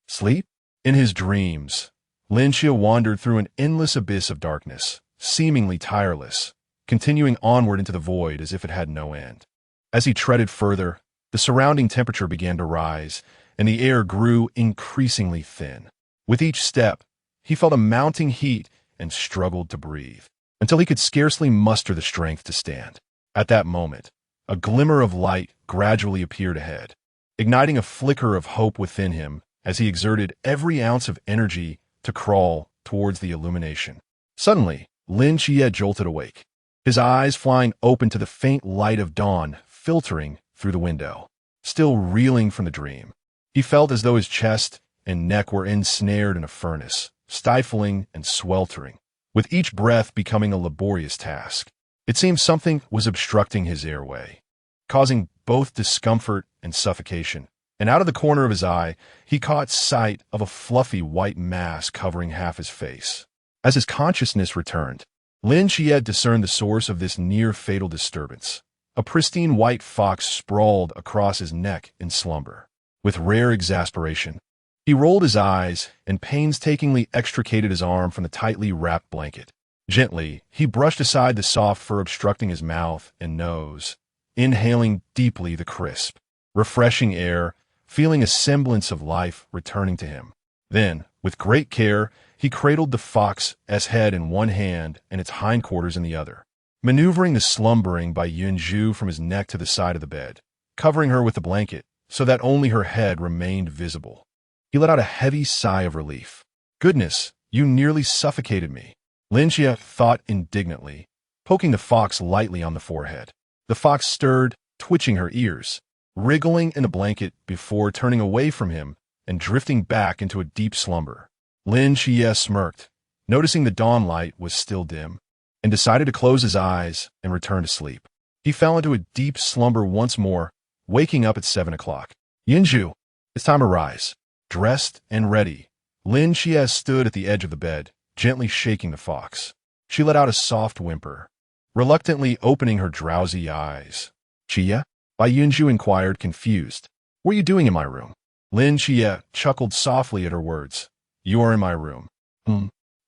[SPEAKER 1] sleep? In his dreams, Lin Qiye wandered through an endless abyss of darkness, seemingly tireless, continuing onward into the void as if it had no end. As he treaded further, the surrounding temperature began to rise, and the air grew increasingly thin. With each step, he felt a mounting heat and struggled to breathe, until he could scarcely muster the strength to stand. At that moment, a glimmer of light gradually appeared ahead, igniting a flicker of hope within him as he exerted every ounce of energy to crawl towards the illumination. Suddenly, Lin Qiye jolted awake, his eyes flying open to the faint light of dawn filtering through the window. Still reeling from the dream, he felt as though his chest and neck were ensnared in a furnace, stifling and sweltering, with each breath becoming a laborious task. It seemed something was obstructing his airway, causing both discomfort and suffocation, and out of the corner of his eye, he caught sight of a fluffy white mass covering half his face. As his consciousness returned, Lin Qiye discerned the source of this near-fatal disturbance. A pristine white fox sprawled across his neck in slumber. With rare exasperation, he rolled his eyes and painstakingly extricated his arm from the tightly wrapped blanket. Gently, he brushed aside the soft fur obstructing his mouth and nose, inhaling deeply the crisp, refreshing air, feeling a semblance of life returning to him. Then, with great care, he cradled the fox's head in one hand and its hindquarters in the other, maneuvering the slumbering Bai Yunzhou from his neck to the side of the bed, covering her with the blanket so that only her head remained visible. He let out a heavy sigh of relief. "Goodness, you nearly suffocated me," Lin Qiye thought indignantly, poking the fox lightly on the forehead. The fox stirred, twitching her ears, wriggling in a blanket before turning away from him and drifting back into a deep slumber. Lin Qiye smirked, noticing the dawn light was still dim, and decided to close his eyes and return to sleep. He fell into a deep slumber once more, waking up at 7 o'clock. "Yunzhou, it's time to rise." Dressed and ready, Lin Qiye stood at the edge of the bed, gently shaking the fox. She let out a soft whimper, reluctantly opening her drowsy eyes. "Qiye?" Bai Yunzhou inquired, confused. "What are you doing in my room?" Lin Qiye chuckled softly at her words. "You are in my room."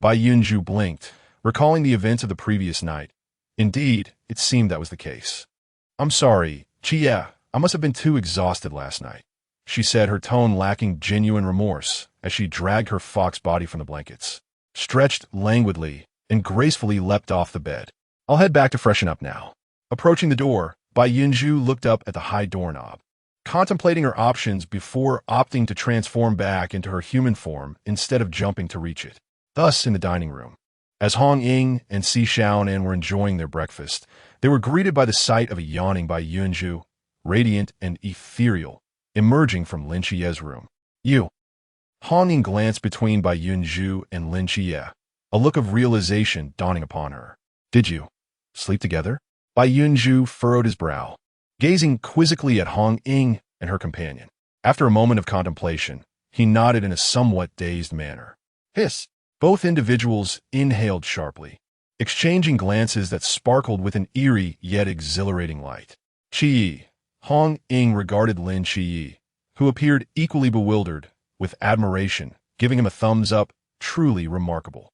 [SPEAKER 1] Bai Yunzhou blinked, recalling the events of the previous night. Indeed, it seemed that was the case. "I'm sorry, Qiye, I must have been too exhausted last night," she said, her tone lacking genuine remorse as she dragged her fox body from the blankets, stretched languidly, and gracefully leapt off the bed. "I'll head back to freshen up now." Approaching the door, Bai Yunzhou looked up at the high doorknob, contemplating her options before opting to transform back into her human form instead of jumping to reach it. Thus, in the dining room, as Hong Ying and Si Xiaonan were enjoying their breakfast, they were greeted by the sight of a yawning Bai Yunzhou, radiant and ethereal, emerging from Lin Qiye's room. "You." Hong Ying glanced between Bai Yunzhou and Lin Qiye, a look of realization dawning upon her. "Did you sleep together?" Bai Yunzhou furrowed his brow, gazing quizzically at Hong Ying and her companion. After a moment of contemplation, he nodded in a somewhat dazed manner. "Hiss." Both individuals inhaled sharply, exchanging glances that sparkled with an eerie yet exhilarating light. "Qiye." Hong Ying regarded Lin Qiye, who appeared equally bewildered, with admiration, giving him a thumbs up. "Truly remarkable."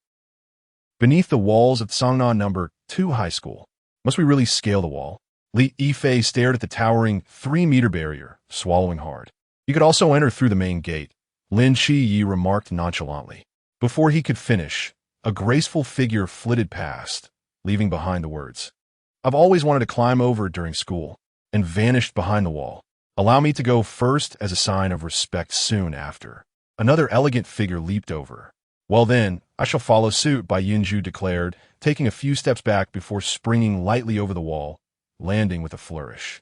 [SPEAKER 1] Beneath the walls of Sangnan No. 2 High School, must we really scale the wall? Li Yifei stared at the towering 3-meter barrier, swallowing hard. "You could also enter through the main gate," Lin Qiye remarked nonchalantly. Before he could finish, a graceful figure flitted past, leaving behind the words, "I've always wanted to climb over during school," and vanished behind the wall. "Allow me to go first as a sign of respect soon after." Another elegant figure leaped over. "Well then, I shall follow suit," Bai Yunzhou declared, taking a few steps back before springing lightly over the wall, landing with a flourish.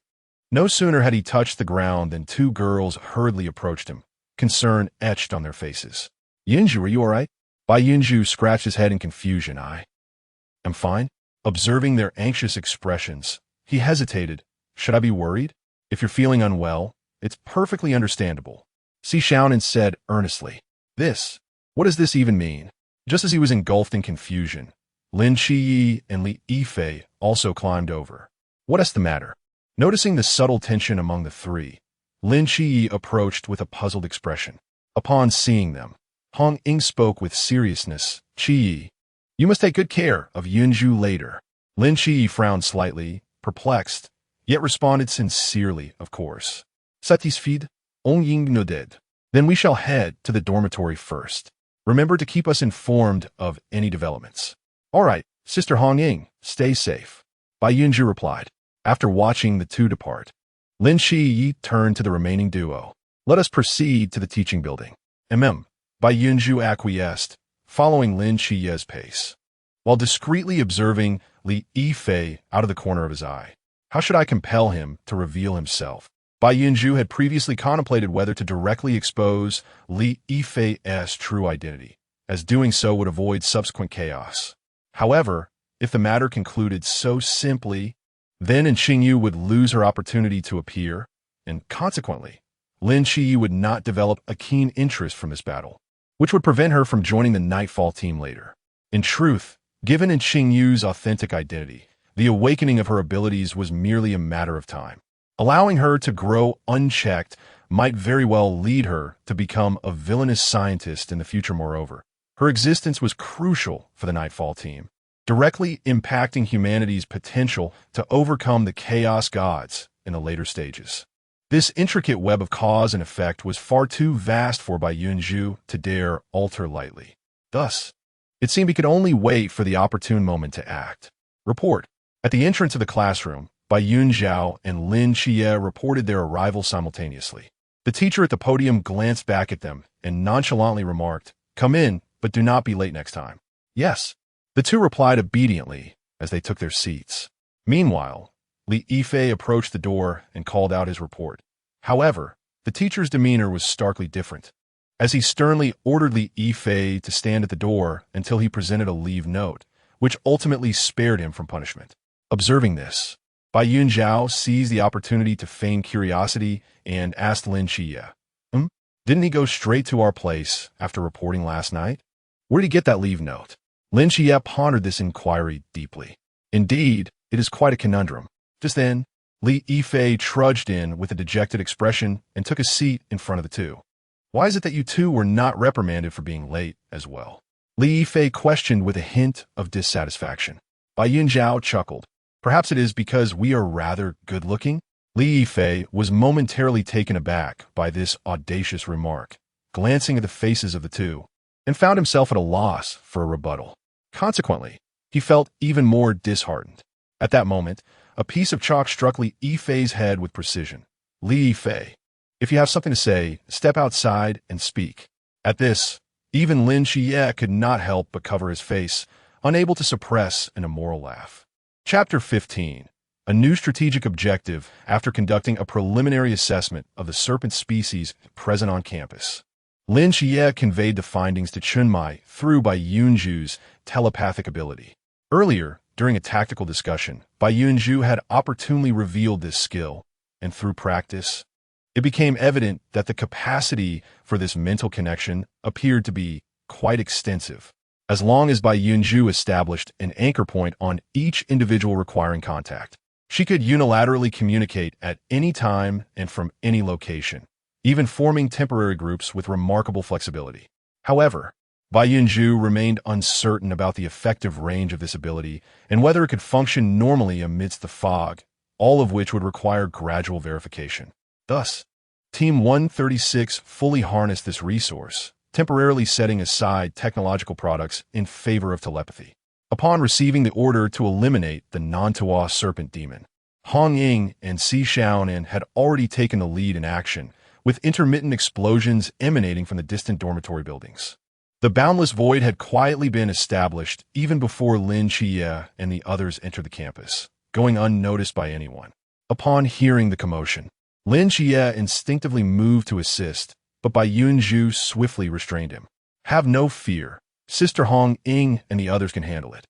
[SPEAKER 1] No sooner had he touched the ground than 2 girls hurriedly approached him, concern etched on their faces. "Yunzhou, are you all right?" Bai Yunzhou scratched his head in confusion. "I am fine." Observing their anxious expressions, he hesitated. "Should I be worried? If you're feeling unwell, it's perfectly understandable." Si Xiaonan said earnestly. What does this even mean?" Just as he was engulfed in confusion, Lin Qiye and Li Yifei also climbed over. "What's the matter?" Noticing the subtle tension among the 3, Lin Qiye approached with a puzzled expression. Upon seeing them, Hong Ying spoke with seriousness. "Qiye, you must take good care of Yunzhou later." Lin Qiye frowned slightly, perplexed, yet responded sincerely, "Of course." "Satisfied?" Hong Ying nodded. "Then we shall head to the dormitory first. Remember to keep us informed of any developments." "All right, Sister Hong Ying, stay safe," Bai Yunzhou replied. After watching the 2 depart, Lin Qiye turned to the remaining duo. "Let us proceed to the teaching building." Bai Yunzhou acquiesced, following Lin Qiye's pace, while discreetly observing Li Yifei out of the corner of his eye. How should I compel him to reveal himself? Bai Yunzhou had previously contemplated whether to directly expose Li Yifei's true identity, as doing so would avoid subsequent chaos. However, if the matter concluded so simply, then Qingyu would lose her opportunity to appear, and consequently, Lin Qiye would not develop a keen interest from this battle, which would prevent her from joining the Nightfall team later. In truth, given Qingyu's authentic identity, the awakening of her abilities was merely a matter of time. Allowing her to grow unchecked might very well lead her to become a villainous scientist in the future. Moreover, her existence was crucial for the Nightfall team, directly impacting humanity's potential to overcome the Chaos Gods in the later stages. This intricate web of cause and effect was far too vast for Bai Yunzhou to dare alter lightly. Thus, it seemed he could only wait for the opportune moment to act. Report. At the entrance of the classroom, Bai Yunzhou and Lin Qiye reported their arrival simultaneously. The teacher at the podium glanced back at them and nonchalantly remarked, "Come in, but do not be late next time." "Yes." The two replied obediently as they took their seats. Meanwhile, Li Yifei approached the door and called out his report. However, the teacher's demeanor was starkly different, as he sternly ordered Li Yifei to stand at the door until he presented a leave note, which ultimately spared him from punishment. Observing this, Bai Yunzhou seized the opportunity to feign curiosity and asked Lin Qiye, Didn't he go straight to our place after reporting last night? Where did he get that leave note?" Lin Qiye pondered this inquiry deeply. Indeed, it is quite a conundrum. Just then, Li Yifei trudged in with a dejected expression and took a seat in front of the two. "Why is it that you two were not reprimanded for being late as well?" Li Yifei questioned with a hint of dissatisfaction. Bai Yunzhou chuckled. "Perhaps it is because we are rather good-looking?" Li Yifei was momentarily taken aback by this audacious remark, glancing at the faces of the two, and found himself at a loss for a rebuttal. Consequently, he felt even more disheartened. At that moment, a piece of chalk struck Li Yifei's head with precision. "Li Yifei, if you have something to say, step outside and speak." At this, even Lin Qiye could not help but cover his face, unable to suppress an immoral laugh. Chapter 15. A new strategic objective after conducting a preliminary assessment of the serpent species present on campus. Lin Qiye conveyed the findings to Chunmai through Bai Yunzhou's telepathic ability. Earlier, during a tactical discussion, Bai Yunzhou had opportunely revealed this skill, and through practice, it became evident that the capacity for this mental connection appeared to be quite extensive, as long as Bai Yunzhou established an anchor point on each individual requiring contact. She could unilaterally communicate at any time and from any location, even forming temporary groups with remarkable flexibility. However, Bai Yunzhou remained uncertain about the effective range of this ability and whether it could function normally amidst the fog, all of which would require gradual verification. Thus, Team 136 fully harnessed this resource, temporarily setting aside technological products in favor of telepathy. Upon receiving the order to eliminate the Nantua serpent demon, Hong Ying and Si Xiaonan had already taken the lead in action, with intermittent explosions emanating from the distant dormitory buildings. The boundless void had quietly been established even before Lin Qiye and the others entered the campus, going unnoticed by anyone. Upon hearing the commotion, Lin Qiye instinctively moved to assist, but Bai Yunzhou swiftly restrained him. "Have no fear. Sister Hong Ying and the others can handle it.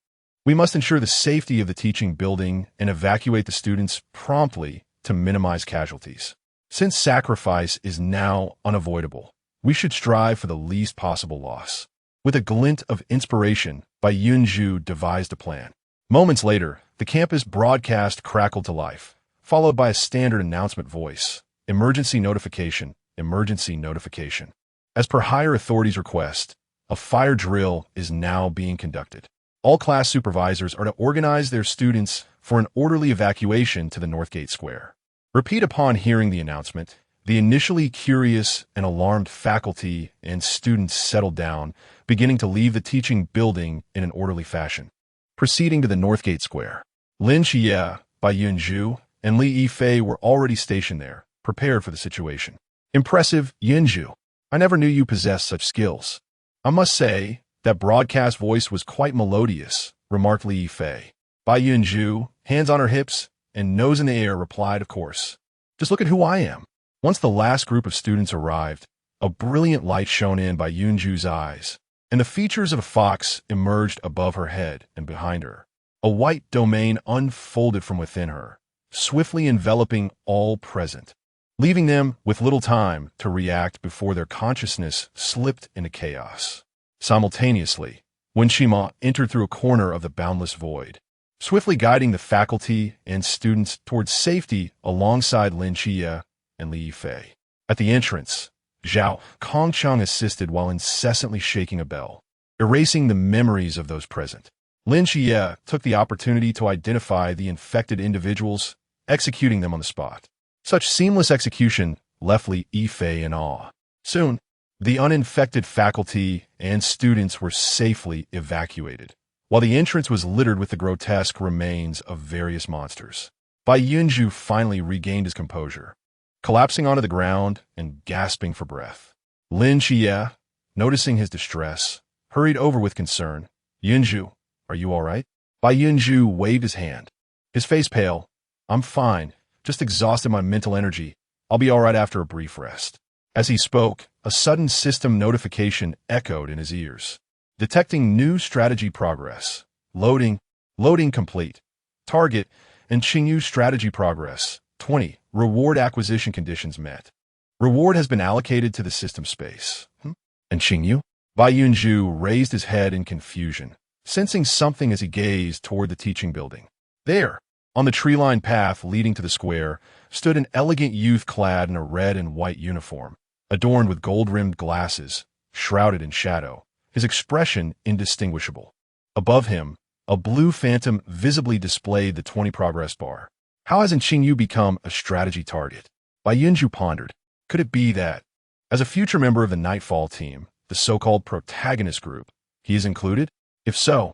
[SPEAKER 1] We must ensure the safety of the teaching building and evacuate the students promptly to minimize casualties. Since sacrifice is now unavoidable, we should strive for the least possible loss." With a glint of inspiration, Bai Yunzhou devised a plan. Moments later, the campus broadcast crackled to life, followed by a standard announcement voice. "Emergency notification. Emergency notification. As per higher authorities' request, a fire drill is now being conducted. All class supervisors are to organize their students for an orderly evacuation to the Northgate Square." Repeat. Upon hearing the announcement, the initially curious and alarmed faculty and students settled down, beginning to leave the teaching building in an orderly fashion. Proceeding to the Northgate Square, Lin Qiye, Bai Yunzhou, and Li Yifei were already stationed there, prepared for the situation. "Impressive, Yunzhou. I never knew you possessed such skills. I must say, That broadcast voice was quite melodious, remarked Li Fei. Bai Yunzhou, hands on her hips and nose in the air, replied, of course. Just look at who I am. Once the last group of students arrived, a brilliant light shone in Bai Yunzhou's eyes, and the features of a fox emerged above her head and behind her. A white domain unfolded from within her, swiftly enveloping all present, leaving them with little time to react before their consciousness slipped into chaos. Simultaneously, Wen Qima entered through a corner of the boundless void, swiftly guiding the faculty and students towards safety alongside Lin Qiye and Li Fei. At the entrance, Zhao Kongcheng assisted while incessantly shaking a bell, erasing the memories of those present. Lin Qiye took the opportunity to identify the infected individuals, executing them on the spot. Such seamless execution left Li Fei in awe. Soon, the uninfected faculty and students were safely evacuated, while the entrance was littered with the grotesque remains of various monsters. Bai Yunzhou finally regained his composure, collapsing onto the ground and gasping for breath. Lin Qiye, noticing his distress, hurried over with concern. Yunzhou, are you all right? Bai Yunzhou waved his hand, his face pale. I'm fine, just exhausted my mental energy. I'll be all right after a brief rest. As he spoke, a sudden system notification echoed in his ears, detecting new strategy progress. Loading complete. Target and Qingyu strategy progress. 20. Reward acquisition conditions met. Reward has been allocated to the system space. And Qingyu? Bai Yunzhou raised his head in confusion, sensing something as he gazed toward the teaching building. There, on the tree-lined path leading to the square, stood an elegant youth clad in a red and white uniform, adorned with gold-rimmed glasses, shrouded in shadow, his expression indistinguishable. Above him, a blue phantom visibly displayed the 20 progress bar. How hasn't Qingyu become a strategy target? Bai Yunzhou pondered. Could it be that, as a future member of the Nightfall team, the so-called Protagonist group, he is included? If so,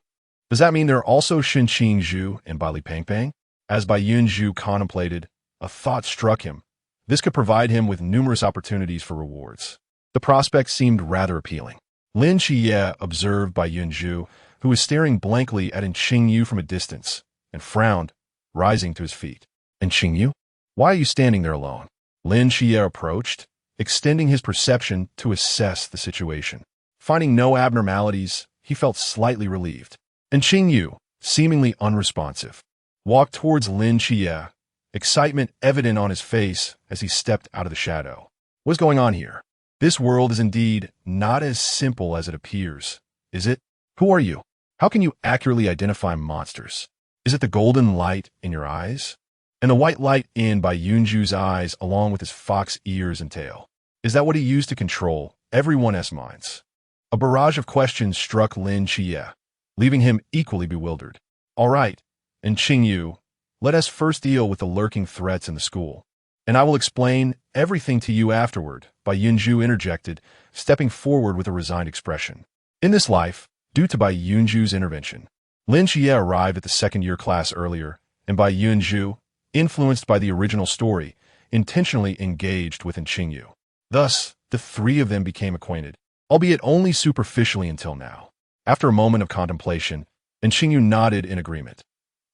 [SPEAKER 1] does that mean there are also Shen Qingzhu and Bai Li Pangpang? As Bai Yunzhou contemplated, a thought struck him. This could provide him with numerous opportunities for rewards. The prospect seemed rather appealing. Lin Qiye observed Bai Yunzhou, who was staring blankly at Qingyu from a distance, and frowned, rising to his feet. And Qingyu? Why are you standing there alone? Lin Qiye approached, extending his perception to assess the situation. Finding no abnormalities, he felt slightly relieved. And Qingyu, seemingly unresponsive, walked towards Lin Qiye, excitement evident on his face as he stepped out of the shadow. What's going on here? This world is indeed not as simple as it appears, is it? Who are you? How can you accurately identify monsters? Is it the golden light in your eyes? And the white light in Bai Yunzhou's eyes along with his fox ears and tail? Is that what he used to control everyone's minds? A barrage of questions struck Lin Qiye, leaving him equally bewildered. All right, and Qingyu, let us first deal with the lurking threats in the school, and I will explain everything to you afterward, Bai Yunzhou interjected, stepping forward with a resigned expression. In this life, due to Bai Yunzhou's intervention, Lin Qiye arrived at the second-year class earlier, and Bai Yunzhou, influenced by the original story, intentionally engaged with Qingyu. Thus, the three of them became acquainted, albeit only superficially until now. After a moment of contemplation, Qingyu nodded in agreement.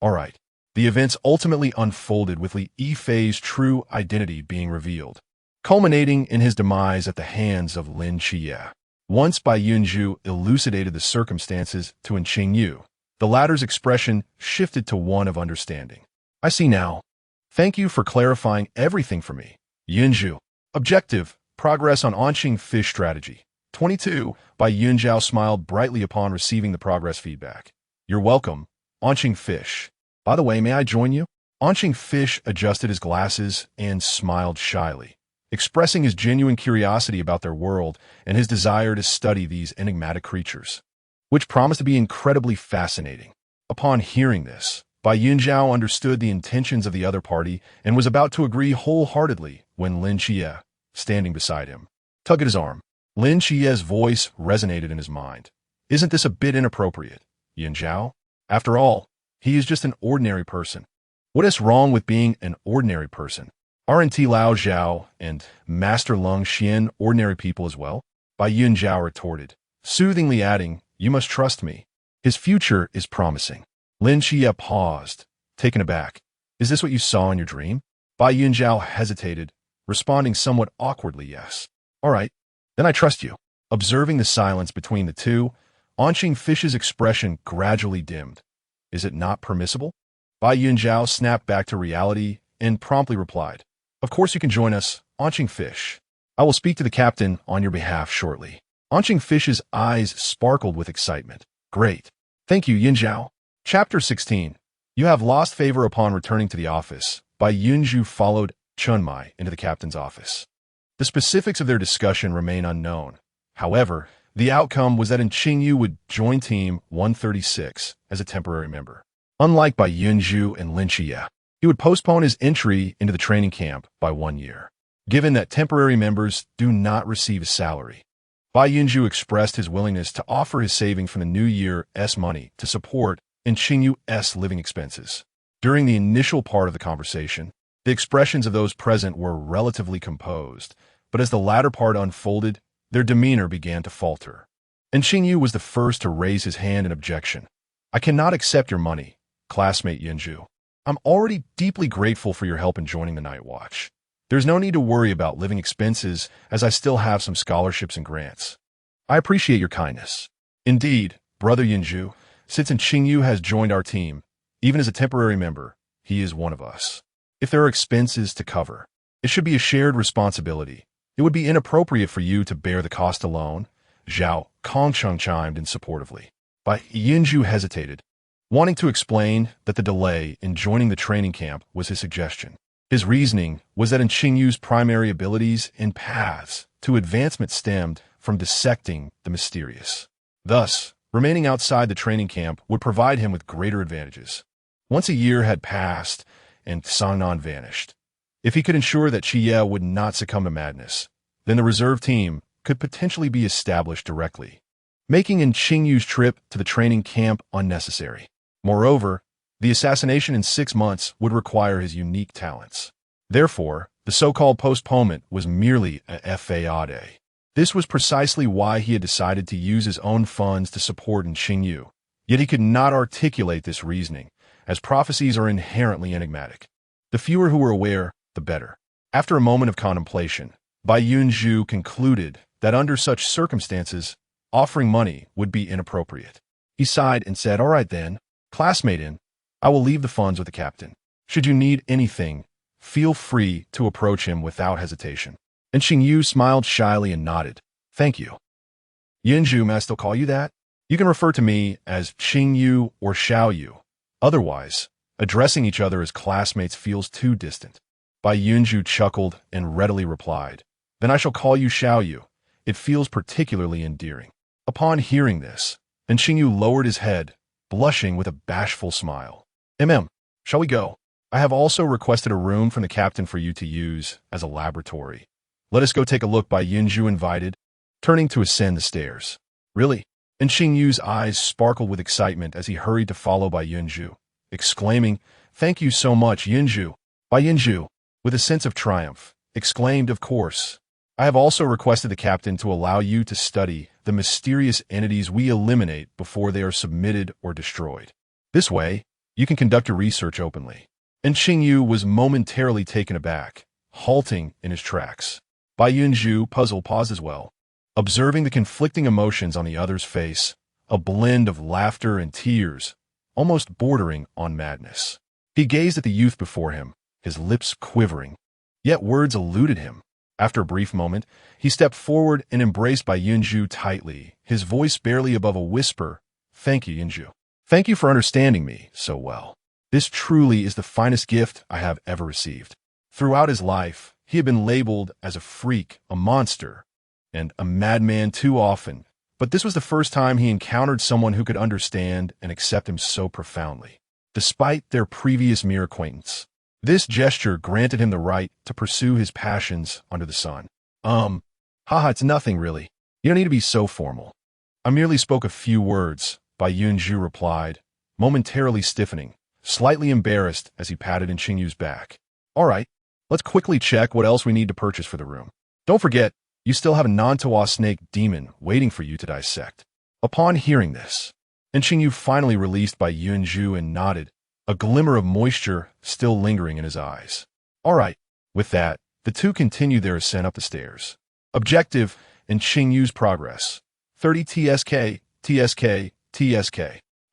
[SPEAKER 1] All right. The events ultimately unfolded with Li Fei's true identity being revealed, culminating in his demise at the hands of Lin Qiye. Once Bai Yunzhou elucidated the circumstances to Qingyu, the latter's expression shifted to one of understanding. I see now. Thank you for clarifying everything for me. Yunzhou. Objective. Progress on Onqing fish strategy. 22. Bai Yunzhou smiled brightly upon receiving the progress feedback. You're welcome, Onqing fish. By the way, may I join you? Onqing fish adjusted his glasses and smiled shyly, expressing his genuine curiosity about their world and his desire to study these enigmatic creatures, which promised to be incredibly fascinating. Upon hearing this, Bai Yunzhou understood the intentions of the other party and was about to agree wholeheartedly when Lin Qiye, standing beside him, tugged at his arm. Lin Qiye's voice resonated in his mind. Isn't this a bit inappropriate, Yunzhou? After all, he is just an ordinary person. What is wrong with being an ordinary person? Aren't Lao Zhao and Master Lung Xian ordinary people as well? Bai Yunzhou retorted, soothingly adding, You must trust me. His future is promising. Lin Qiye paused, taken aback. Is this what you saw in your dream? Bai Yunzhou hesitated, responding somewhat awkwardly yes. All right, then I trust you. Observing the silence between the two, Onqing Fish's expression gradually dimmed. Is it not permissible? Bai Yunzhou snapped back to reality and promptly replied, Of course you can join us, Onqing Fish. I will speak to the captain on your behalf shortly. Onqing Fish's eyes sparkled with excitement. Great. Thank you, Yunzhou. Chapter 16. You have lost favor upon returning to the office. Bai Yunzhou followed Chunmai into the captain's office. The specifics of their discussion remain unknown. However, the outcome was that Qingyu would join Team 136 as a temporary member. Unlike Bai Yunzhou and Lin Qiye, he would postpone his entry into the training camp by 1 year. Given that temporary members do not receive a salary, Bai Yunzhou expressed his willingness to offer his saving from the new year's money to support Qingyu's living expenses. During the initial part of the conversation, the expressions of those present were relatively composed, but as the latter part unfolded, their demeanor began to falter. Qingyu was the first to raise his hand in objection. I cannot accept your money, classmate Yunzhou. I'm already deeply grateful for your help in joining the night watch. There's no need to worry about living expenses as I still have some scholarships and grants. I appreciate your kindness. Indeed, brother Yunzhou, since Qingyu has joined our team, even as a temporary member, he is one of us. If there are expenses to cover, it should be a shared responsibility. It would be inappropriate for you to bear the cost alone, Zhao Kongcheng chimed in supportively. But Yunzhou hesitated, wanting to explain that the delay in joining the training camp was his suggestion. His reasoning was that Qingyu's primary abilities and paths to advancement stemmed from dissecting the mysterious. Thus, remaining outside the training camp would provide him with greater advantages. Once a year had passed and Sangnan vanished, if he could ensure that Qiye would not succumb to madness, then the reserve team could potentially be established directly, making Qingyu's trip to the training camp unnecessary. Moreover, the assassination in 6 months would require his unique talents. Therefore, the so-called postponement was merely a fade. This was precisely why he had decided to use his own funds to support Qingyu. Yet he could not articulate this reasoning, as prophecies are inherently enigmatic. The fewer who were aware, the better. After a moment of contemplation, Bai Yunzhou concluded that under such circumstances, offering money would be inappropriate. He sighed and said, All right then, classmate I will leave the funds with the captain. Should you need anything, feel free to approach him without hesitation. Qingyu smiled shyly and nodded. Thank you. Yunzhou, may I still call you that? You can refer to me as Qingyu or Xiaoyu. Otherwise, addressing each other as classmates feels too distant. Bai Yunzhou chuckled and readily replied, Then I shall call you Xiaoyu. It feels particularly endearing. Upon hearing this, Qingyu lowered his head, blushing with a bashful smile. Shall we go? I have also requested a room from the captain for you to use as a laboratory. Let us go take a look, Bai Yunzhou invited, turning to ascend the stairs. Really? Qingyu's eyes sparkled with excitement as he hurried to follow Bai Yunzhou, exclaiming, Thank you so much, Yunzhou. Bai Yunzhou, with a sense of triumph, exclaimed, Of course. I have also requested the captain to allow you to study the mysterious entities we eliminate before they are submitted or destroyed. This way, you can conduct your research openly. Qingyu was momentarily taken aback, halting in his tracks. Bai Yunzhou, puzzled, paused as well, observing the conflicting emotions on the other's face, a blend of laughter and tears, almost bordering on madness. He gazed at the youth before him, his lips quivering, yet words eluded him. After a brief moment, he stepped forward and embraced Bai Yunzhou tightly, his voice barely above a whisper. Thank you, Yunzhou. Thank you for understanding me so well. This truly is the finest gift I have ever received. Throughout his life, he had been labeled as a freak, a monster, and a madman too often, but this was the first time he encountered someone who could understand and accept him so profoundly. Despite their previous mere acquaintance, this gesture granted him the right to pursue his passions under the sun. Haha, it's nothing really. You don't need to be so formal. I merely spoke a few words, Bai Yunzhou replied, momentarily stiffening, slightly embarrassed as he patted Qingyu's back. All right, let's quickly check what else we need to purchase for the room. Don't forget, you still have a non-Tawa snake demon waiting for you to dissect. Upon hearing this, and Qingyu finally released Bai Yunzhou and nodded, a glimmer of moisture still lingering in his eyes. All right. With that, the two continued their ascent up the stairs. Objective in Qingyu's progress. 30 TSK, TSK, TSK.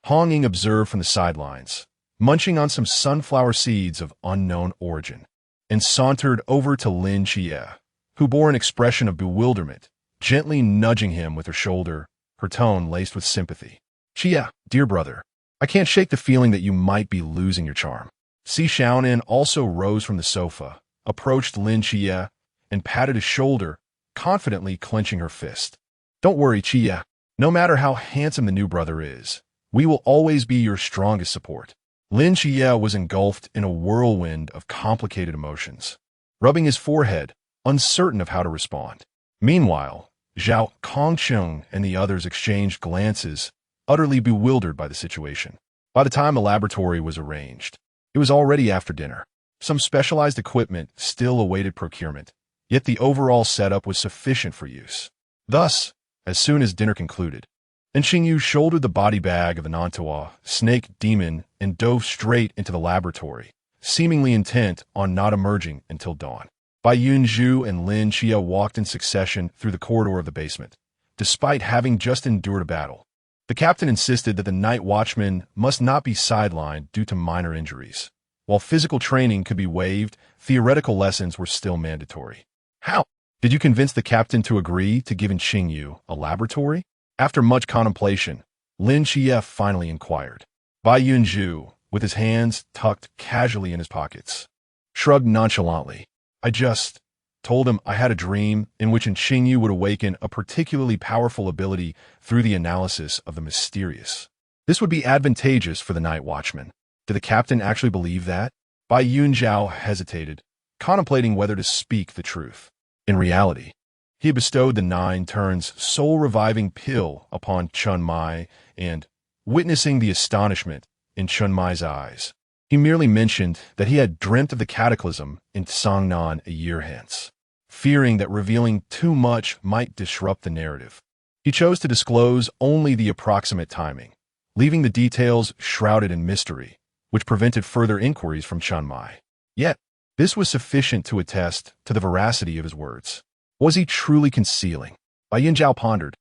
[SPEAKER 1] Hong Ying observed from the sidelines, munching on some sunflower seeds of unknown origin, and sauntered over to Lin Qiye, who bore an expression of bewilderment, gently nudging him with her shoulder, her tone laced with sympathy. Qiye, dear brother, I can't shake the feeling that you might be losing your charm. Si Xiaonan also rose from the sofa, approached Lin Qiye, and patted his shoulder, confidently clenching her fist. Don't worry, Qiye. No matter how handsome the new brother is, we will always be your strongest support. Lin Qiye was engulfed in a whirlwind of complicated emotions, rubbing his forehead, uncertain of how to respond. Meanwhile, Zhao Kongcheng and the others exchanged glances, utterly bewildered by the situation. By the time the laboratory was arranged, it was already after dinner. Some specialized equipment still awaited procurement, yet the overall setup was sufficient for use. Thus, as soon as dinner concluded, and Qingyu shouldered the body bag of the Nantua snake demon and dove straight into the laboratory, seemingly intent on not emerging until dawn. Bai Yunzhou and Lin Qiye walked in succession through the corridor of the basement, despite having just endured a battle. The captain insisted that the night watchman must not be sidelined due to minor injuries. While physical training could be waived, theoretical lessons were still mandatory. How? Did you convince the captain to agree to giving Qingyu a laboratory? After much contemplation, Lin Qiye finally inquired. Bai Yunzhou, with his hands tucked casually in his pockets, shrugged nonchalantly. I just told him I had a dream in which Qingyu would awaken a particularly powerful ability through the analysis of the mysterious. This would be advantageous for the night watchman. Did the captain actually believe that? Bai Yunzhou hesitated, contemplating whether to speak the truth. In reality, he bestowed the 9 turns soul-reviving pill upon Chun Mai, and, witnessing the astonishment in Chun Mai's eyes, he merely mentioned that he had dreamt of the cataclysm in Songnan a year hence, fearing that revealing too much might disrupt the narrative. He chose to disclose only the approximate timing, leaving the details shrouded in mystery, which prevented further inquiries from Chun Mai. Yet, this was sufficient to attest to the veracity of his words. Was he truly concealing? Bai Yunzhou pondered,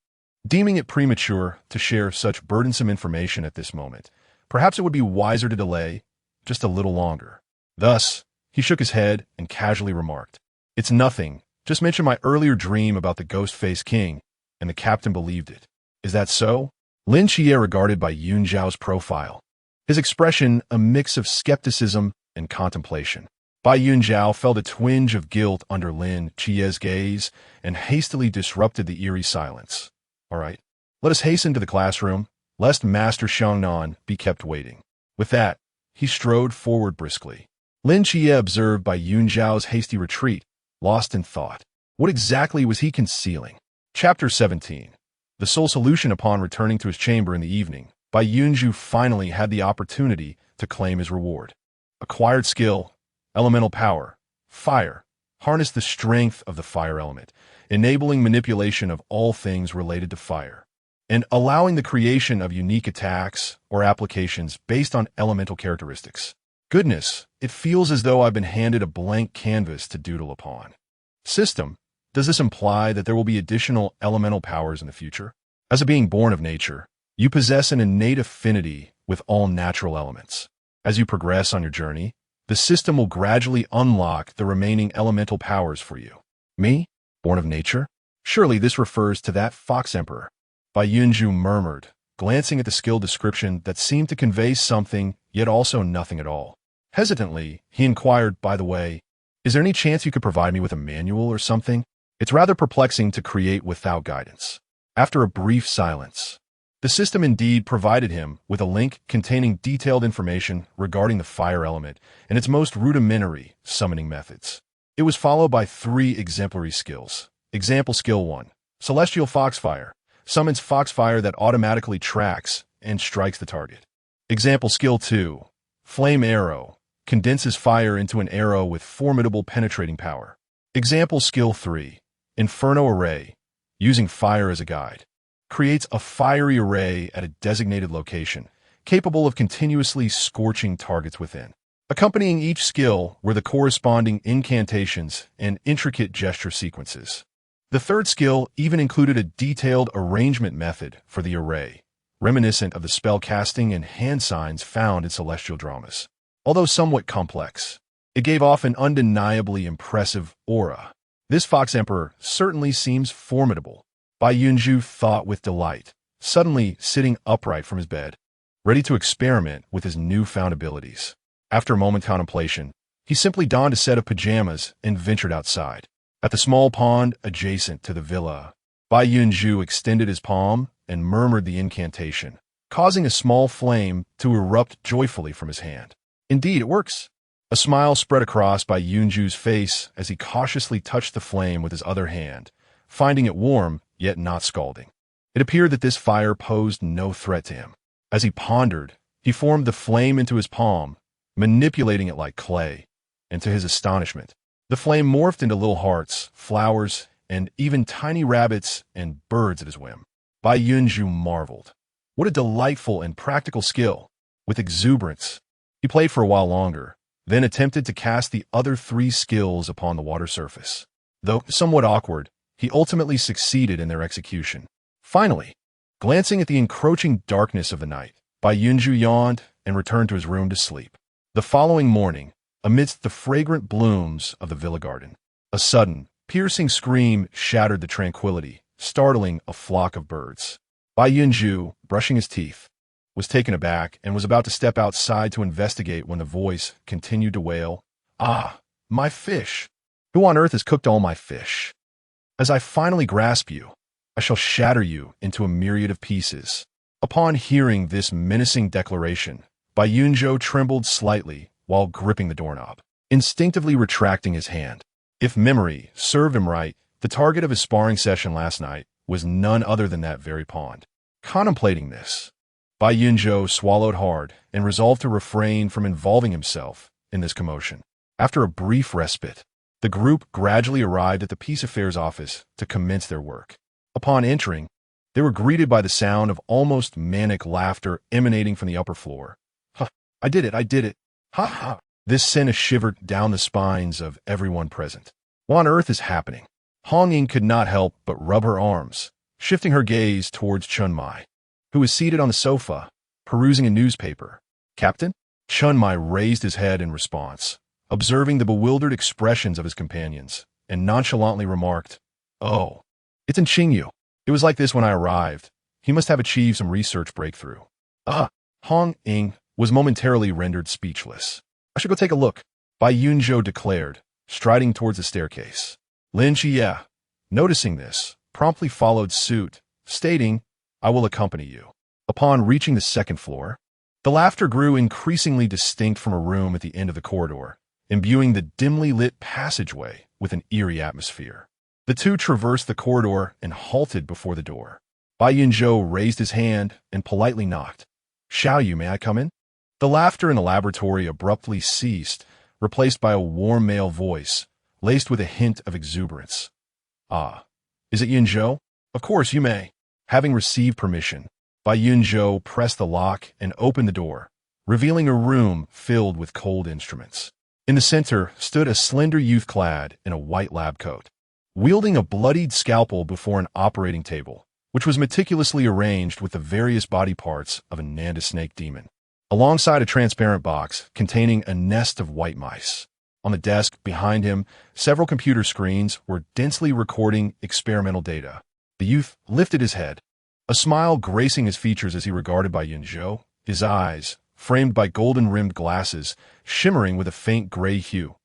[SPEAKER 1] deeming it premature to share such burdensome information at this moment. Perhaps it would be wiser to delay just a little longer. Thus, he shook his head and casually remarked, It's nothing. Just mention my earlier dream about the ghost-faced king, and the captain believed it. Is that so? Lin Qiye regarded Bai Yunzhou's profile, his expression a mix of skepticism and contemplation. Bai Yunzhou felt a twinge of guilt under Lin Qiye's gaze and hastily disrupted the eerie silence. All right, let us hasten to the classroom, lest Master Xiangnan be kept waiting. With that, he strode forward briskly. Lin Qiye observed Bai Yunzhou's hasty retreat, lost in thought. What exactly was he concealing? Chapter 17. The sole solution. Upon returning to his chamber in the evening, Bai Yunzhou finally had the opportunity to claim his reward. Acquired skill, elemental power, fire. Harness the strength of the fire element, enabling manipulation of all things related to fire, and allowing the creation of unique attacks or applications based on elemental characteristics. Goodness, it feels as though I've been handed a blank canvas to doodle upon. System, does this imply that there will be additional elemental powers in the future? As a being born of nature, you possess an innate affinity with all natural elements. As you progress on your journey, the system will gradually unlock the remaining elemental powers for you. Me? Born of nature? Surely this refers to that Fox Emperor. Bai Yunzhou murmured, glancing at the skill description that seemed to convey something, yet also nothing at all. Hesitantly, he inquired, by the way, is there any chance you could provide me with a manual or something? It's rather perplexing to create without guidance. After a brief silence, the system indeed provided him with a link containing detailed information regarding the fire element and its most rudimentary summoning methods. It was followed by 3 exemplary skills. Example Skill 1. Celestial Foxfire. Summons Foxfire that automatically tracks and strikes the target. Example Skill 2. Flame Arrow. Condenses fire into an arrow with formidable penetrating power. Example Skill 3. Inferno Array. Using fire as a guide. creates a fiery array at a designated location, capable of continuously scorching targets within. Accompanying each skill were the corresponding incantations and intricate gesture sequences. The third skill even included a detailed arrangement method for the array, reminiscent of the spell casting and hand signs found in celestial dramas. Although somewhat complex, it gave off an undeniably impressive aura. This Fox Emperor certainly seems formidable, Bai Yunzhou thought with delight, suddenly sitting upright from his bed, ready to experiment with his newfound abilities. After a moment's contemplation, he simply donned a set of pajamas and ventured outside. At the small pond adjacent to the villa, Bai Yunzhou extended his palm and murmured the incantation, causing a small flame to erupt joyfully from his hand. Indeed, it works. A smile spread across Bai Yunzhou's face as he cautiously touched the flame with his other hand, finding it warm yet not scalding. It appeared that this fire posed no threat to him. As he pondered, he formed the flame into his palm, manipulating it like clay, and to his astonishment, the flame morphed into little hearts, flowers, and even tiny rabbits and birds at his whim. Bai Yunzhou marveled. What a delightful and practical skill. With exuberance, he played for a while longer, then attempted to cast the other 3 skills upon the water surface. Though somewhat awkward, he ultimately succeeded in their execution. Finally, glancing at the encroaching darkness of the night, Bai Yunzhou yawned and returned to his room to sleep. The following morning, amidst the fragrant blooms of the villa garden, a sudden, piercing scream shattered the tranquility, startling a flock of birds. Bai Yunzhou, brushing his teeth, was taken aback and was about to step outside to investigate when the voice continued to wail, "Ah, my fish! Who on earth has cooked all my fish? As I finally grasp you, I shall shatter you into a myriad of pieces." Upon hearing this menacing declaration, Bai Yunzhou trembled slightly while gripping the doorknob, instinctively retracting his hand. If memory served him right, the target of his sparring session last night was none other than that very pond. Contemplating this, Bai Yunzhou swallowed hard and resolved to refrain from involving himself in this commotion. After a brief respite, the group gradually arrived at the pacifiers office to commence their work. Upon entering, they were greeted by the sound of almost manic laughter emanating from the upper floor. "Ha! I did it! I did it! Ha ha!" This sent a shiver down the spines of everyone present. What on earth is happening? Hong Ying could not help but rub her arms, shifting her gaze towards Chun Mai, who was seated on the sofa, perusing a newspaper. "Captain?" Chun Mai raised his head in response, observing the bewildered expressions of his companions, and nonchalantly remarked, "Oh, it's in Qingyu. It was like this when I arrived. He must have achieved some research breakthrough." Hong Ying was momentarily rendered speechless. "I should go take a look," Bai Yunzhou declared, striding towards the staircase. Lin Qiye, noticing this, promptly followed suit, stating, "I will accompany you." Upon reaching the second floor, the laughter grew increasingly distinct from a room at the end of the corridor, imbuing the dimly lit passageway with an eerie atmosphere. The two traversed the corridor and halted before the door. Bai Yunzhou raised his hand and politely knocked. "Xiao Yu, may I come in?" The laughter in the laboratory abruptly ceased, replaced by a warm male voice, laced with a hint of exuberance. "Ah, is it Yunzhou? Of course, you may." Having received permission, Bai Yunzhou pressed the lock and opened the door, revealing a room filled with cold instruments. In the center stood a slender youth clad in a white lab coat, wielding a bloodied scalpel before an operating table, which was meticulously arranged with the various body parts of a Nanda snake demon, alongside a transparent box containing a nest of white mice. On the desk behind him, several computer screens were densely recording experimental data. The youth lifted his head, a smile gracing his features as he regarded Bai Yunzhou, his eyes, framed by golden-rimmed glasses, shimmering with a faint gray hue.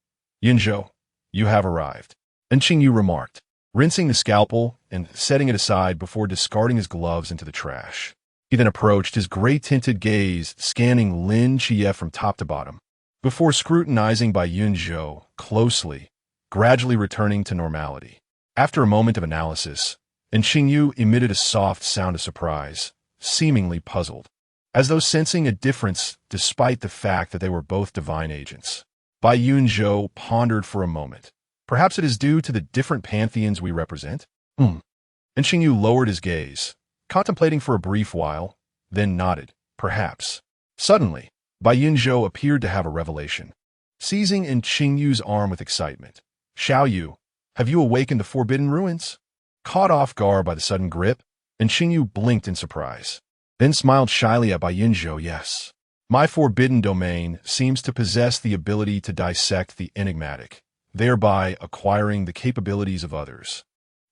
[SPEAKER 1] "Yunzhou, you have arrived," Qingyu remarked, rinsing the scalpel and setting it aside before discarding his gloves into the trash. He then approached, his gray-tinted gaze scanning Lin Qiye from top to bottom, before scrutinizing Bai Yunzhou closely, gradually returning to normality. After a moment of analysis, Qingyu emitted a soft sound of surprise, seemingly puzzled, as though sensing a difference despite the fact that they were both divine agents. Bai Yunzhou pondered for a moment. Perhaps it is due to the different pantheons we represent? Qingyu lowered his gaze, contemplating for a brief while, then nodded, perhaps. Suddenly, Bai Yunzhou appeared to have a revelation. Seizing in Qingyu's arm with excitement, "Xiao Yu, have you awakened the forbidden ruins?" Caught off guard by the sudden grip, and Qingyu blinked in surprise. Then smiled shyly at Bai Yunzhou. "Yes. My forbidden domain seems to possess the ability to dissect the enigmatic, thereby acquiring the capabilities of others,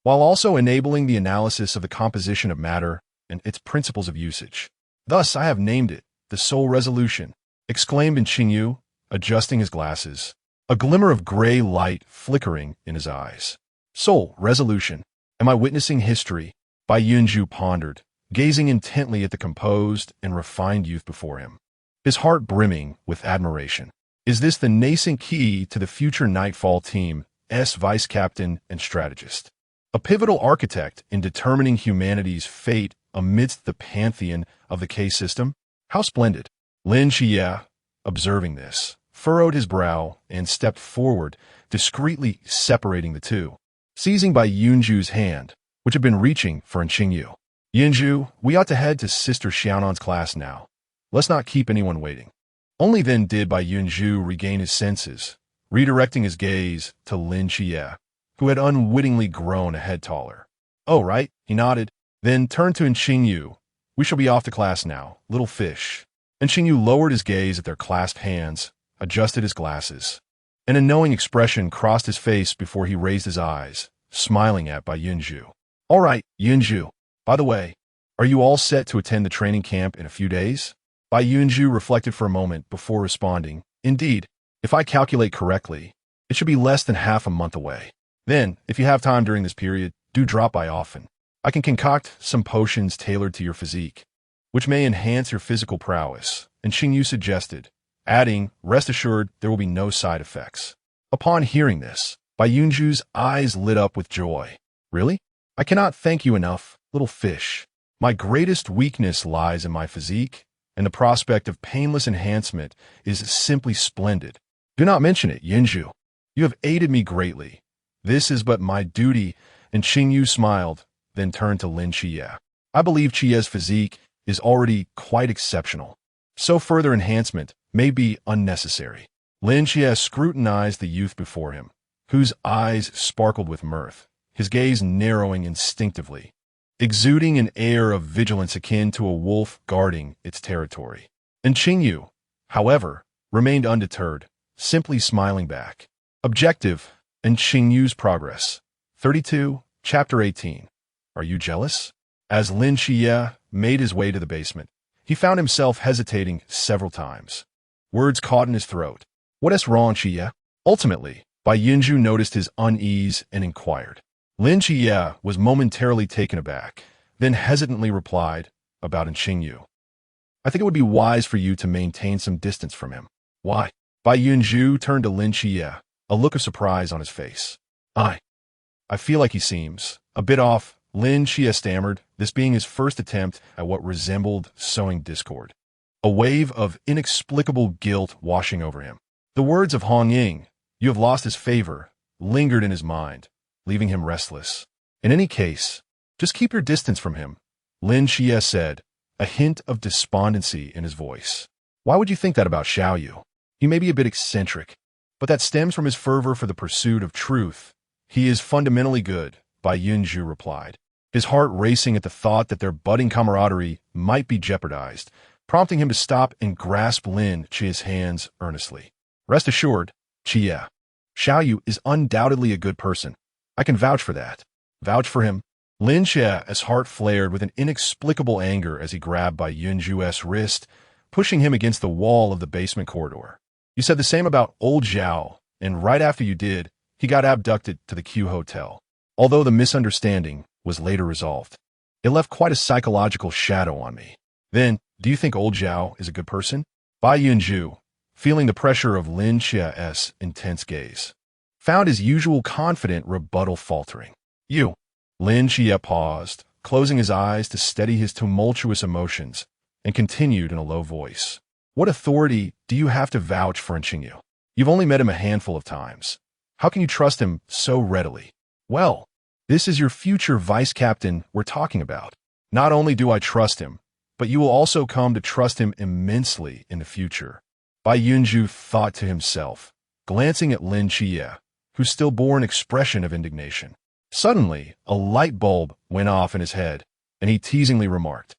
[SPEAKER 1] while also enabling the analysis of the composition of matter and its principles of usage. Thus I have named it the Soul Resolution," exclaimed Qingyu, adjusting his glasses, a glimmer of gray light flickering in his eyes. "Soul Resolution. Am I witnessing history?" Bai Yunzhou pondered, gazing intently at the composed and refined youth before him, his heart brimming with admiration. Is this the nascent key to the future Nightfall team's vice captain and strategist? A pivotal architect in determining humanity's fate amidst the pantheon of the K-system? How splendid! Lin Qiye, observing this, furrowed his brow and stepped forward, discreetly separating the two, seizing Bai Yunzhou's hand, which had been reaching for Qingyu. "Yunzhou, we ought to head to Sister Xiaonan's class now. Let's not keep anyone waiting." Only then did Bai Yunzhou regain his senses, redirecting his gaze to Lin Qiye, who had unwittingly grown a head taller. "Oh, right," he nodded, then turned to Qingyu. "We shall be off to class now, little fish." And Qingyu lowered his gaze at their clasped hands, adjusted his glasses. An unknowing expression crossed his face before he raised his eyes, smiling at Bai Yunzhou. "All right, Yunzhou. By the way, are you all set to attend the training camp in a few days?" Bai Yunzhou reflected for a moment before responding. "Indeed, if I calculate correctly, it should be less than half a month away. Then, if you have time during this period, do drop by often. I can concoct some potions tailored to your physique, which may enhance your physical prowess," and Qingyu suggested, adding, "Rest assured there will be no side effects." Upon hearing this, Bai Yunzhou's eyes lit up with joy. "Really? I cannot thank you enough, little fish. My greatest weakness lies in my physique, and the prospect of painless enhancement is simply splendid. Do not mention it, Yunzhou. You have aided me greatly. This is but my duty," and Qingyu smiled, then turned to Lin Qiye. "I believe Qiye's physique is already quite exceptional, so further enhancement may be unnecessary." Lin Qiye scrutinized the youth before him, whose eyes sparkled with mirth, his gaze narrowing instinctively, exuding an air of vigilance akin to a wolf guarding its territory. And Qingyu, however, remained undeterred, simply smiling back. Objective and Qingyu's progress. 32, Chapter 18. Are you jealous? As Lin Qiye made his way to the basement, he found himself hesitating several times. Words caught in his throat. "What is wrong, Qiye?" Ultimately, Bai Yunzhou noticed his unease and inquired. Lin Qiye was momentarily taken aback, then hesitantly replied, "About Qingyu. I think it would be wise for you to maintain some distance from him." "Why?" Bai Yunzhou turned to Lin Qiye, a look of surprise on his face. I feel like he seems a bit off," Lin Qiye stammered, this being his first attempt at what resembled sowing discord. A wave of inexplicable guilt washing over him. The words of Hong Ying, "You have lost his favor," lingered in his mind, leaving him restless. "In any case, just keep your distance from him," Lin Qiye said, a hint of despondency in his voice. "Why would you think that about Xiao Yu? He may be a bit eccentric, but that stems from his fervor for the pursuit of truth. He is fundamentally good," Bai Yunzhou replied, his heart racing at the thought that their budding camaraderie might be jeopardized, prompting him to stop and grasp Lin Qiye's hands earnestly. "Rest assured, Qiye, Xiao Yu is undoubtedly a good person. I can vouch for that." "Vouch for him?" Lin Qiye's heart flared with an inexplicable anger as he grabbed Bai Yunzhou's wrist, pushing him against the wall of the basement corridor. "You said the same about old Zhao, and right after you did, he got abducted to the Q Hotel. Although the misunderstanding was later resolved, it left quite a psychological shadow on me. Then, do you think old Zhao is a good person?" Bai Yunzhou, feeling the pressure of Lin Qiye's intense gaze, found his usual confident rebuttal faltering. "You." Lin Qiye paused, closing his eyes to steady his tumultuous emotions, and continued in a low voice. "What authority do you have to vouch for Qingyu? You've only met him a handful of times. How can you trust him so readily?" "Well, this is your future vice captain we're talking about. Not only do I trust him, but you will also come to trust him immensely in the future. Bai Yunzhou thought to himself, glancing at Lin Qiye, who still bore an expression of indignation. Suddenly, a light bulb went off in his head, and he teasingly remarked,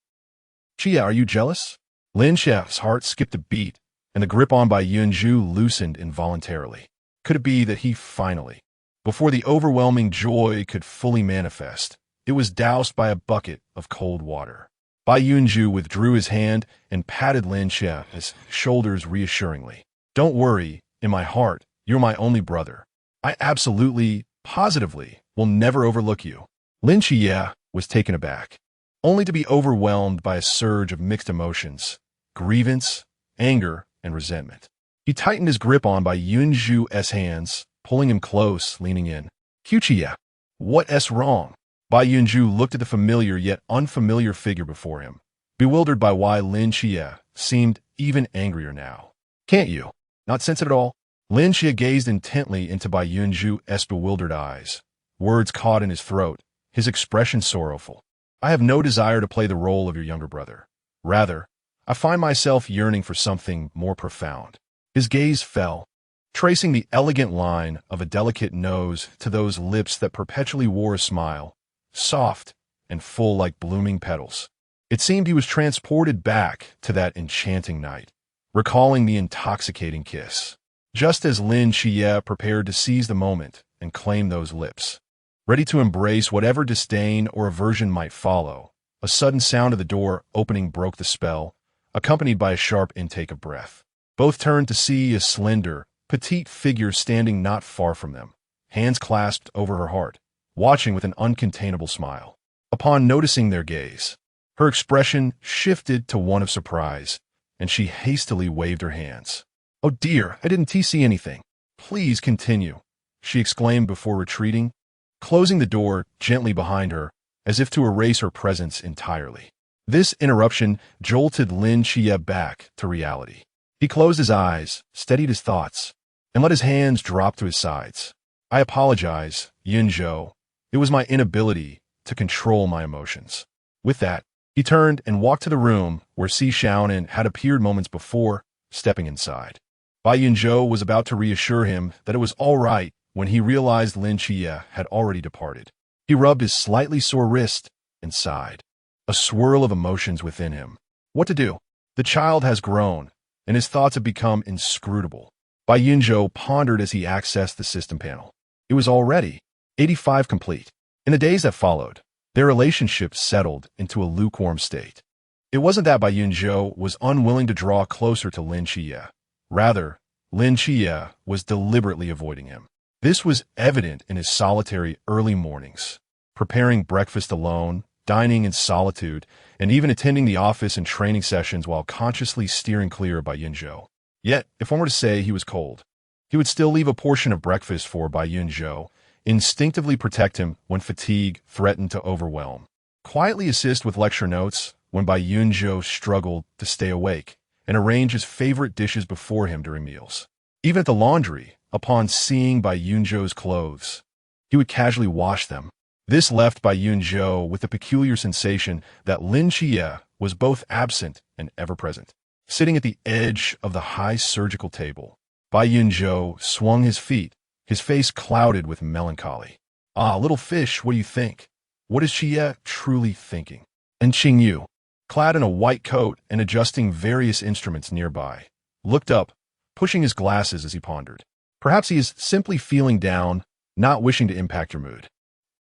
[SPEAKER 1] "Qiye, are you jealous?" Lin Qiye's heart skipped a beat, and the grip on Bai Yunzhou loosened involuntarily. Could it be that he finally, before the overwhelming joy could fully manifest, it was doused by a bucket of cold water? Bai Yunzhou withdrew his hand and patted Lin Qiye's shoulders reassuringly. "Don't worry, in my heart, you're my only brother. I absolutely, positively, will never overlook you." Lin Qiye was taken aback, only to be overwhelmed by a surge of mixed emotions, grievance, anger, and resentment. He tightened his grip on Bai Yunzhou's hands, pulling him close, leaning in. "Qiye, what's wrong?" Bai Yunzhou looked at the familiar yet unfamiliar figure before him, bewildered by why Lin Qiye seemed even angrier now. "Can't you not sense it at all?" Lin Qiye gazed intently into Bai Yunzhou's bewildered eyes, words caught in his throat, his expression sorrowful. "I have no desire to play the role of your younger brother. Rather, I find myself yearning for something more profound." His gaze fell, tracing the elegant line of a delicate nose to those lips that perpetually wore a smile, soft and full like blooming petals. It seemed he was transported back to that enchanting night, recalling the intoxicating kiss. Just as Lin Qiye prepared to seize the moment and claim those lips, ready to embrace whatever disdain or aversion might follow, a sudden sound of the door opening broke the spell, accompanied by a sharp intake of breath. Both turned to see a slender, petite figure standing not far from them, hands clasped over her heart, watching with an uncontainable smile. Upon noticing their gaze, her expression shifted to one of surprise, and she hastily waved her hands. "Oh dear, I didn't see anything. Please continue," she exclaimed before retreating, closing the door gently behind her, as if to erase her presence entirely. This interruption jolted Lin Qiye back to reality. He closed his eyes, steadied his thoughts, and let his hands drop to his sides. "I apologize, Yunzhou. It was my inability to control my emotions." With that, he turned and walked to the room where Si Xiaonan had appeared moments before, stepping inside. Bai Yunzhou was about to reassure him that it was all right when he realized Lin Qiye had already departed. He rubbed his slightly sore wrist and sighed, a swirl of emotions within him. What to do? The child has grown, and his thoughts have become inscrutable. Bai Yunzhou pondered as he accessed the system panel. It was already 85 complete. In the days that followed, their relationship settled into a lukewarm state. It wasn't that Bai Yunzhou was unwilling to draw closer to Lin Qiye. Rather, Lin Qiye was deliberately avoiding him. This was evident in his solitary early mornings, preparing breakfast alone, dining in solitude, and even attending the office and training sessions while consciously steering clear of Bai Yunzhou. Yet, if one were to say he was cold, he would still leave a portion of breakfast for Bai Yunzhou, instinctively protect him when fatigue threatened to overwhelm, quietly assist with lecture notes when Bai Yunzhou struggled to stay awake, and arrange his favorite dishes before him during meals. Even at the laundry, upon seeing Bai Yunzhou's clothes, he would casually wash them. This left Bai Yunzhou with the peculiar sensation that Lin Qiye was both absent and ever-present. Sitting at the edge of the high surgical table, Bai Yunzhou swung his feet, his face clouded with melancholy. "Ah, little fish, what do you think? What is Qiye truly thinking?" And Qingyu, clad in a white coat and adjusting various instruments nearby, looked up, pushing his glasses as he pondered. Perhaps he is simply feeling down, not wishing to impact your mood.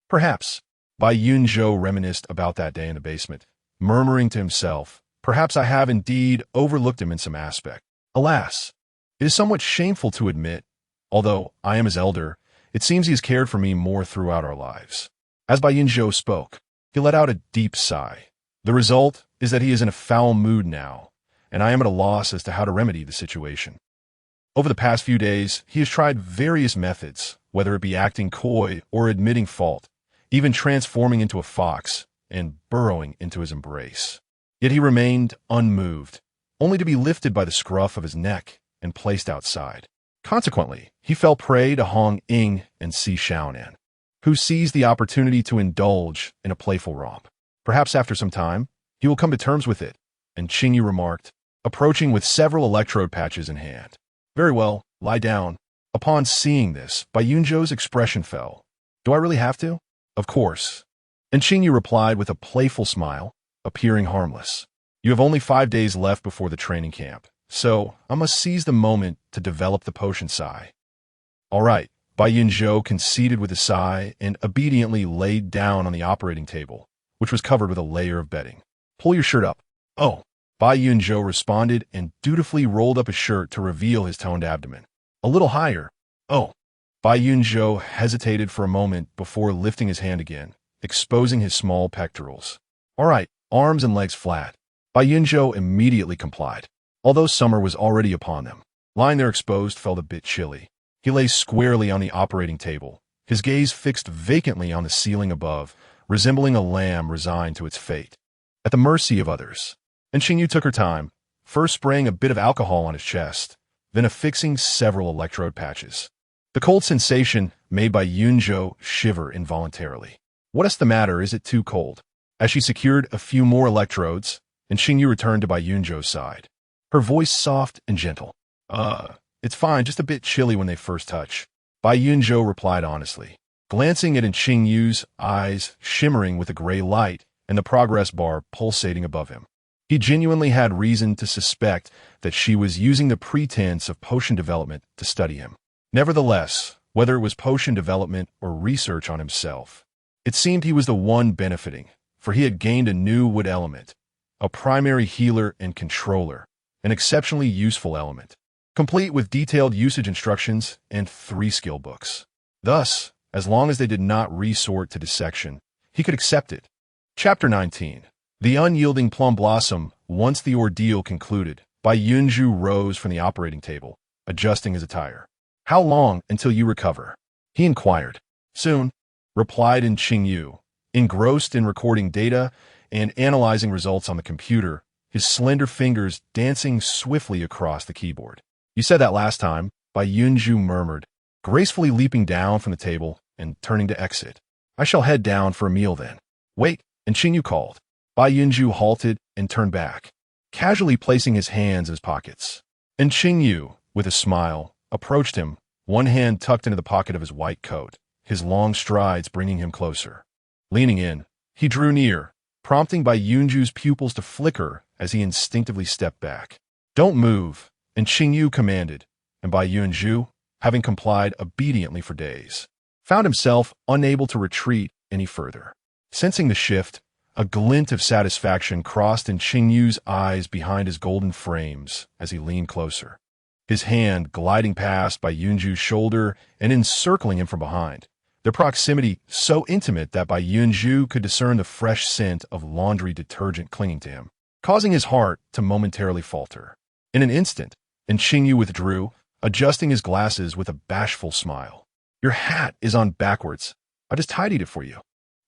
[SPEAKER 1] Perhaps. Bai Yunzhou reminisced about that day in the basement, murmuring to himself, perhaps I have indeed overlooked him in some aspect. Alas, it is somewhat shameful to admit, although I am his elder, it seems he has cared for me more throughout our lives. As Bai Yunzhou spoke, he let out a deep sigh. The result is that he is in a foul mood now, and I am at a loss as to how to remedy the situation. Over the past few days, he has tried various methods, whether it be acting coy or admitting fault, even transforming into a fox and burrowing into his embrace. Yet he remained unmoved, only to be lifted by the scruff of his neck and placed outside. Consequently, he fell prey to Hong Ying and Si Xiaonan, who seized the opportunity to indulge in a playful romp. Perhaps after some time, he will come to terms with it, and Qingyu remarked, approaching with several electrode patches in hand. Very well, lie down. Upon seeing this, Bai Yunzhou's expression fell. Do I really have to? Of course. And Qingyu replied with a playful smile, appearing harmless. You have only 5 days left before the training camp, so I must seize the moment to develop the potion Sigh. All right, Bai Yunzhou conceded with a sigh and obediently laid down on the operating table, which was covered with a layer of bedding. Pull your shirt up. Oh. Bai Yunzhou responded and dutifully rolled up his shirt to reveal his toned abdomen. A little higher. Oh. Bai Yunzhou hesitated for a moment before lifting his hand again, exposing his small pectorals. All right, arms and legs flat. Bai Yunzhou immediately complied, although summer was already upon them. Lying there exposed felt a bit chilly. He lay squarely on the operating table, his gaze fixed vacantly on the ceiling above, resembling a lamb resigned to its fate, at the mercy of others. And Qingyu took her time, first spraying a bit of alcohol on his chest, then affixing several electrode patches. The cold sensation made Bai Yunzhou shiver involuntarily. What's the matter? Is it too cold? As she secured a few more electrodes, and Qingyu returned to Bai Yunzhou's side, her voice soft and gentle. It's fine, just a bit chilly when they first touch. Bai Yunzhou replied honestly, glancing at Qingyu's eyes shimmering with a gray light and the progress bar pulsating above him. He genuinely had reason to suspect that she was using the pretense of potion development to study him. Nevertheless, whether it was potion development or research on himself, it seemed he was the one benefiting, for he had gained a new wood element, a primary healer and controller, an exceptionally useful element, complete with detailed usage instructions and 3 skill books. Thus, as long as they did not resort to dissection, he could accept it. Chapter 19. The unyielding plum blossom. Once the ordeal concluded, Bai Yunzhou rose from the operating table, adjusting his attire. How long until you recover? He inquired. Soon, replied Qingyu, engrossed in recording data and analyzing results on the computer, his slender fingers dancing swiftly across the keyboard. You said that last time, Bai Yunzhou murmured, gracefully leaping down from the table and turning to exit. I shall head down for a meal then. Wait, and Qingyu called. Bai Yunzhou halted and turned back, casually placing his hands in his pockets. And Qingyu, with a smile, approached him, one hand tucked into the pocket of his white coat, his long strides bringing him closer. Leaning in, he drew near, prompting Bai Yunzhou's pupils to flicker as he instinctively stepped back. Don't move, and Qingyu commanded, and Bai Yunzhou, having complied obediently for days, found himself unable to retreat any further. Sensing the shift, a glint of satisfaction crossed Qingyu's eyes behind his golden frames as he leaned closer, his hand gliding past Bai Yunzhou's shoulder and encircling him from behind, their proximity so intimate that Bai Yunzhou could discern the fresh scent of laundry detergent clinging to him, causing his heart to momentarily falter. In an instant, Qingyu withdrew, adjusting his glasses with a bashful smile. Your hat is on backwards. I just tidied it for you.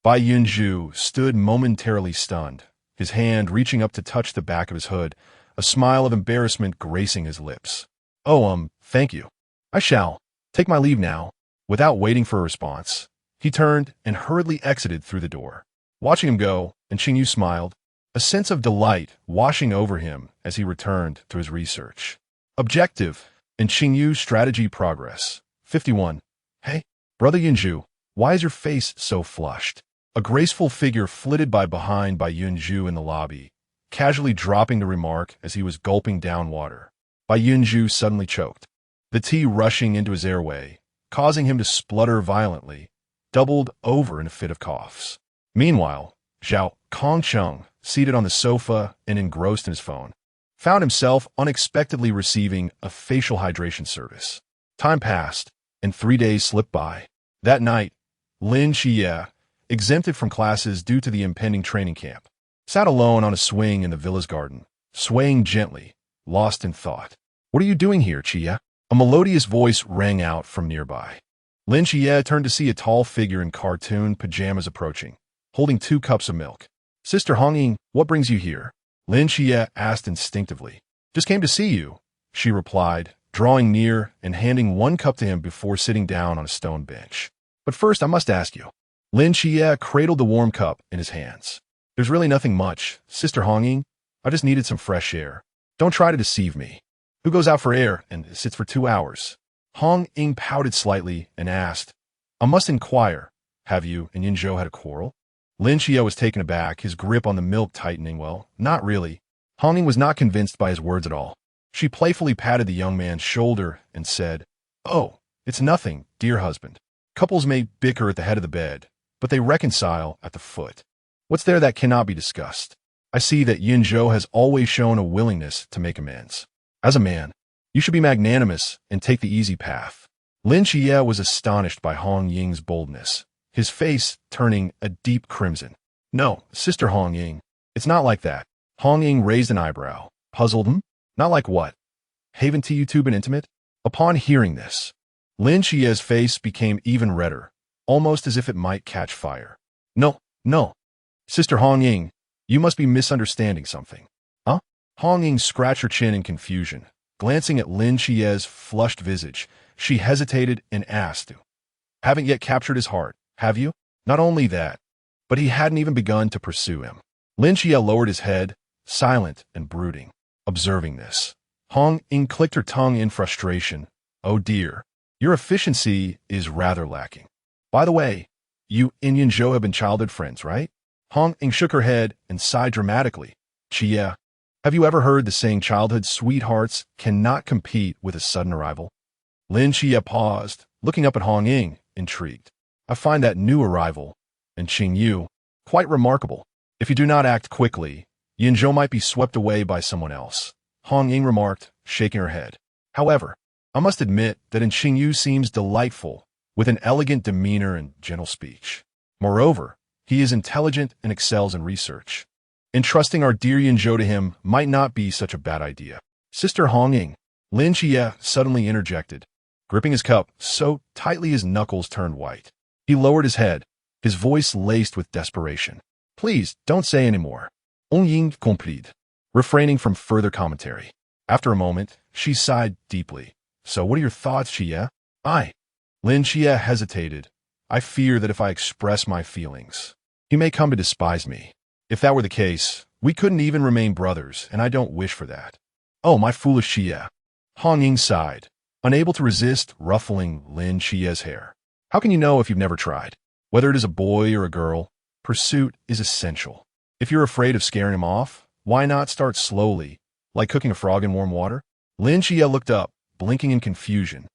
[SPEAKER 1] Bai Yunzhou stood momentarily stunned, his hand reaching up to touch the back of his hood, a smile of embarrassment gracing his lips. Oh, thank you. I shall take my leave now. Without waiting for a response, he turned and hurriedly exited through the door. Watching him go, Qingyu smiled, a sense of delight washing over him as he returned to his research. Objective, Qingyu's strategy progress. 51. Hey, Brother Yunzhou, why is your face so flushed? A graceful figure flitted by behind Bai Yunzhou in the lobby, casually dropping the remark as he was gulping down water. Bai Yunzhou suddenly choked, the tea rushing into his airway, causing him to splutter violently, doubled over in a fit of coughs. Meanwhile, Zhao Kongcheng, seated on the sofa and engrossed in his phone, found himself unexpectedly receiving a facial hydration service. Time passed, and 3 days slipped by. That night, Lin Qiye, exempted from classes due to the impending training camp, sat alone on a swing in the villa's garden, swaying gently, lost in thought. What are you doing here, Qiye? A melodious voice rang out from nearby. Lin Qiye turned to see a tall figure in cartoon pajamas approaching, holding 2 cups of milk. Sister Hongying, what brings you here? Lin Qiye asked instinctively. Just came to see you, she replied, drawing near and handing 1 cup to him before sitting down on a stone bench. But first I must ask you. Lin Qiye cradled the warm cup in his hands. There's really nothing much, Sister Hongying. I just needed some fresh air. Don't try to deceive me. Who goes out for air and sits for 2 hours? Hongying pouted slightly and asked, I must inquire, have you and Yunzhou had a quarrel? Lin Qiye was taken aback, his grip on the milk tightening. Well, not really. Hongying was not convinced by his words at all. She playfully patted the young man's shoulder and said, Oh, it's nothing, dear husband. Couples may bicker at the head of the bed, but they reconcile at the foot. What's there that cannot be discussed? I see that Yunzhou has always shown a willingness to make amends. As a man, you should be magnanimous and take the easy path. Lin Qiye was astonished by Hongying's boldness, his face turning a deep crimson. No, Sister Hongying, it's not like that. Hongying raised an eyebrow, puzzled. Not like what? Haven't you two been intimate? Upon hearing this, Lin Qiye's face became even redder, almost as if it might catch fire. No. Sister Hongying, you must be misunderstanding something. Huh? Hongying scratched her chin in confusion. Glancing at Lin Qiye's flushed visage, she hesitated and asked, Haven't yet captured his heart, have you? Not only that, but he hadn't even begun to pursue him. Lin Qiye lowered his head, silent and brooding. Observing this, Hongying clicked her tongue in frustration. Oh dear, your efficiency is rather lacking. By the way, you and Yunzhou have been childhood friends, right? Hongying shook her head and sighed dramatically. Qiye, have you ever heard the saying childhood sweethearts cannot compete with a sudden arrival? Lin Qiye paused, looking up at Hongying, intrigued. I find that new arrival, and Qingyu, quite remarkable. If you do not act quickly, Yunzhou might be swept away by someone else, Hongying remarked, shaking her head. However, I must admit that Qingyu seems delightful, with an elegant demeanor and gentle speech. Moreover, he is intelligent and excels in research. Entrusting our dear Yunzhou to him might not be such a bad idea. Sister Hongying, Lin Qiye suddenly interjected, gripping his cup so tightly his knuckles turned white. He lowered his head, his voice laced with desperation. Please, don't say any more. Hongying complied, refraining from further commentary. After a moment, she sighed deeply. So what are your thoughts, Qiye? Lin Qiye hesitated. I fear that if I express my feelings, he may come to despise me. If that were the case, we couldn't even remain brothers, and I don't wish for that. Oh, my foolish Qiye. Hongying sighed, unable to resist ruffling Lin Qiye's hair. How can you know if you've never tried? Whether it is a boy or a girl, pursuit is essential. If you're afraid of scaring him off, why not start slowly, like cooking a frog in warm water? Lin Qiye looked up, blinking in confusion.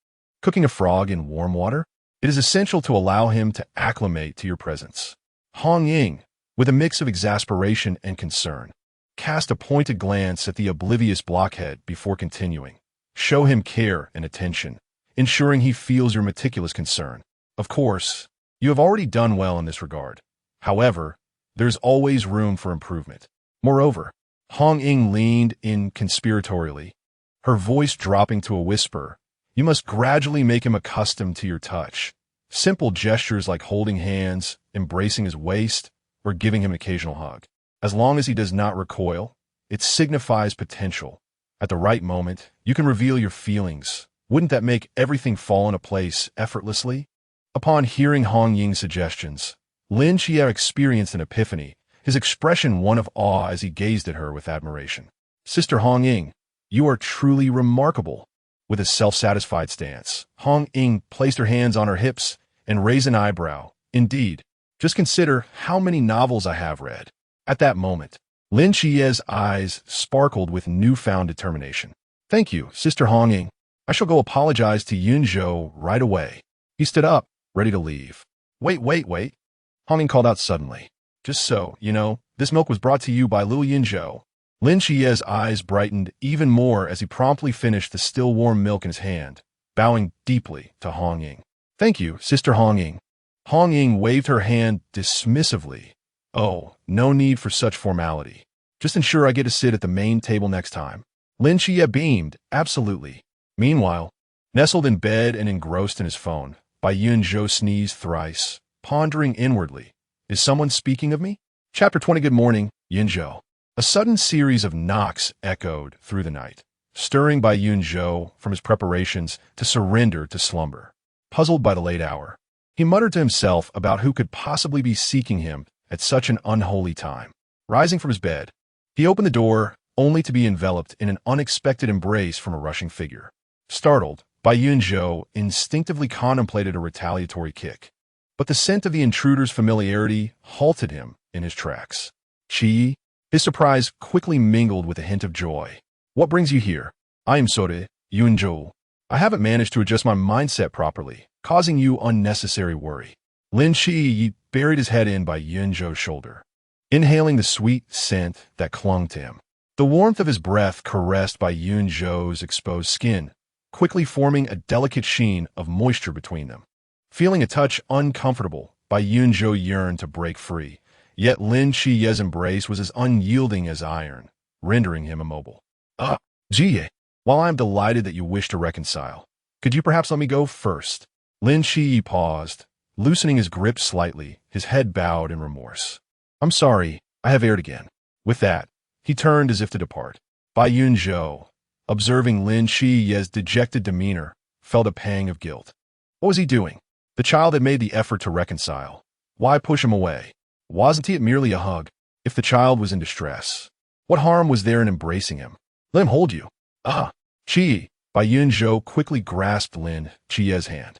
[SPEAKER 1] Cooking a frog in warm water? It is essential to allow him to acclimate to your presence. Hongying, with a mix of exasperation and concern, cast a pointed glance at the oblivious blockhead before continuing. Show him care and attention, ensuring he feels your meticulous concern. Of course, you have already done well in this regard. However, there's always room for improvement. Moreover, Hongying leaned in conspiratorially, her voice dropping to a whisper. You must gradually make him accustomed to your touch. Simple gestures like holding hands, embracing his waist, or giving him an occasional hug. As long as he does not recoil, it signifies potential. At the right moment, you can reveal your feelings. Wouldn't that make everything fall into place effortlessly? Upon hearing Hongying's suggestions, Lin Qiye experienced an epiphany, his expression one of awe as he gazed at her with admiration. Sister Hongying, you are truly remarkable. With a self-satisfied stance, Hongying placed her hands on her hips and raised an eyebrow. Indeed, just consider how many novels I have read. At that moment, Lin Qiye's eyes sparkled with newfound determination. Thank you, Sister Hongying. I shall go apologize to Yunzhou right away. He stood up, ready to leave. Wait. Hongying called out suddenly. Just so, you know, this milk was brought to you by Lil Yunzhou. Lin Qiye's eyes brightened even more as he promptly finished the still warm milk in his hand, bowing deeply to Hongying. Thank you, Sister Hongying. Hongying waved her hand dismissively. Oh, no need for such formality. Just ensure I get to sit at the main table next time. Lin Qiye beamed, absolutely. Meanwhile, nestled in bed and engrossed in his phone, Bai Yunzhou sneezed thrice, pondering inwardly. Is someone speaking of me? Chapter 20. Good morning, Yunzhou. A sudden series of knocks echoed through the night, stirring Bai Yunzhou from his preparations to surrender to slumber. Puzzled by the late hour, he muttered to himself about who could possibly be seeking him at such an unholy time. Rising from his bed, he opened the door, only to be enveloped in an unexpected embrace from a rushing figure. Startled, Bai Yunzhou instinctively contemplated a retaliatory kick. But the scent of the intruder's familiarity halted him in his tracks. Qiye? His surprise quickly mingled with a hint of joy. What brings you here? I am Bai Yunzhou. I haven't managed to adjust my mindset properly, causing you unnecessary worry. Lin Qiye buried his head in Bai Yunzhou's shoulder, inhaling the sweet scent that clung to him. The warmth of his breath caressed Bai Yunzhou's exposed skin, quickly forming a delicate sheen of moisture between them. Feeling a touch uncomfortable, Bai Yunzhou yearned to break free, yet Lin Qiye's embrace was as unyielding as iron, rendering him immobile. Qiye, while I am delighted that you wish to reconcile, could you perhaps let me go first? Lin Qiye paused, loosening his grip slightly, his head bowed in remorse. I'm sorry, I have erred again. With that, he turned as if to depart. Bai Yunzhou, observing Lin Qiye's dejected demeanor, felt a pang of guilt. What was he doing? The child had made the effort to reconcile. Why push him away? Wasn't it merely a hug? If the child was in distress, what harm was there in embracing him? Let him hold you. Qiye. Bai Yunzhou quickly grasped Lin Qiye's hand.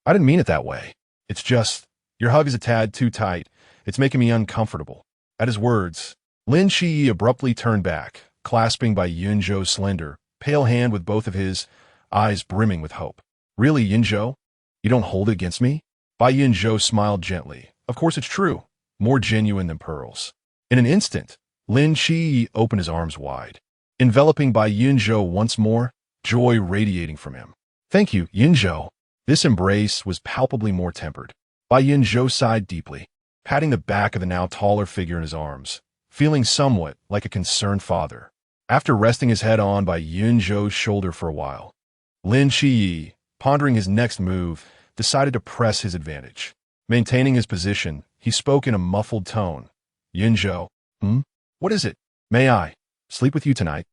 [SPEAKER 1] I didn't mean it that way. It's just, your hug is a tad too tight. It's making me uncomfortable. At his words, Lin Qiye abruptly turned back, clasping Bai Yunzhou's slender, pale hand with both of his, eyes brimming with hope. Really, Yunzhou? You don't hold it against me? Bai Yunzhou smiled gently. Of course it's true. More genuine than pearls. In an instant, Lin Qiye opened his arms wide, enveloping Bai Yunzhou once more, joy radiating from him. Thank you, Yunzhou. This embrace was palpably more tempered. Bai Yunzhou sighed deeply, patting the back of the now taller figure in his arms, feeling somewhat like a concerned father. After resting his head on Bai Yunzhou's shoulder for a while, Lin Qiye, pondering his next move, decided to press his advantage. Maintaining his position, he spoke in a muffled tone. Yunzhou, what is it? May I sleep with you tonight?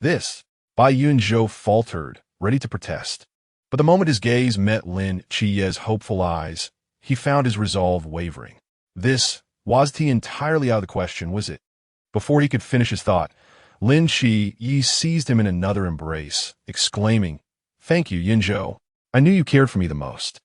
[SPEAKER 1] This. Bai Yunzhou faltered, ready to protest. But the moment his gaze met Lin Qiye's hopeful eyes, he found his resolve wavering. This wasn't entirely out of the question, was it? Before he could finish his thought, Lin Qiye seized him in another embrace, exclaiming, Thank you, Yunzhou. I knew you cared for me the most.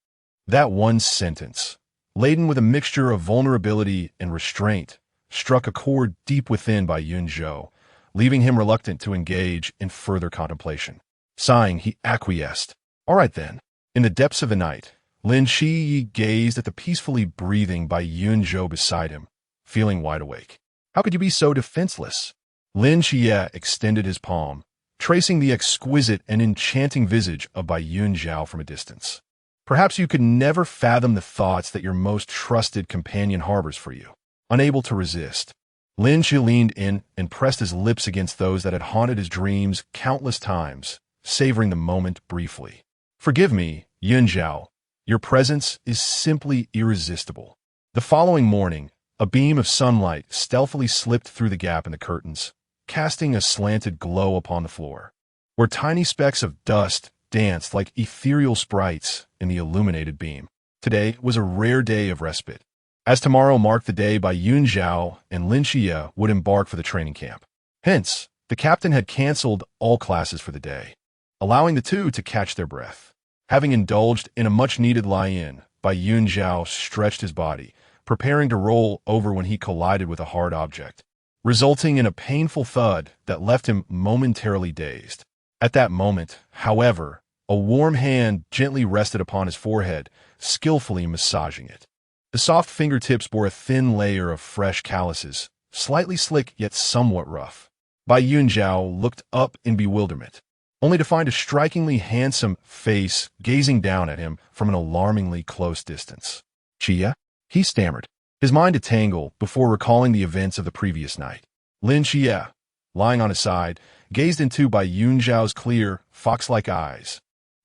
[SPEAKER 1] That one sentence, laden with a mixture of vulnerability and restraint, struck a chord deep within Bai Yunzhou, leaving him reluctant to engage in further contemplation. Sighing, he acquiesced. All right then. In the depths of the night, Lin Qiye gazed at the peacefully breathing Bai Yunzhou beside him, feeling wide awake. How could you be so defenseless? Lin Qiye extended his palm, tracing the exquisite and enchanting visage of Bai Yunzhou from a distance. Perhaps you could never fathom the thoughts that your most trusted companion harbors for you. Unable to resist, Lin Qiye leaned in and pressed his lips against those that had haunted his dreams countless times, savoring the moment briefly. Forgive me, Yunzhou. Your presence is simply irresistible. The following morning, a beam of sunlight stealthily slipped through the gap in the curtains, casting a slanted glow upon the floor, where tiny specks of dust danced like ethereal sprites in the illuminated beam. Today was a rare day of respite, as tomorrow marked the day Bai Yunzhou and Lin Qiye would embark for the training camp. Hence, the captain had canceled all classes for the day, allowing the two to catch their breath. Having indulged in a much-needed lie-in, Bai Yunzhou stretched his body, preparing to roll over when he collided with a hard object, resulting in a painful thud that left him momentarily dazed. At that moment, however, a warm hand gently rested upon his forehead, skillfully massaging it. The soft fingertips bore a thin layer of fresh calluses, slightly slick yet somewhat rough. Bai Yunzhou looked up in bewilderment, only to find a strikingly handsome face gazing down at him from an alarmingly close distance. Qiye? He stammered, his mind a tangle before recalling the events of the previous night. Lin Qiye, lying on his side, gazed into Bai Yunzhou's clear, fox-like eyes,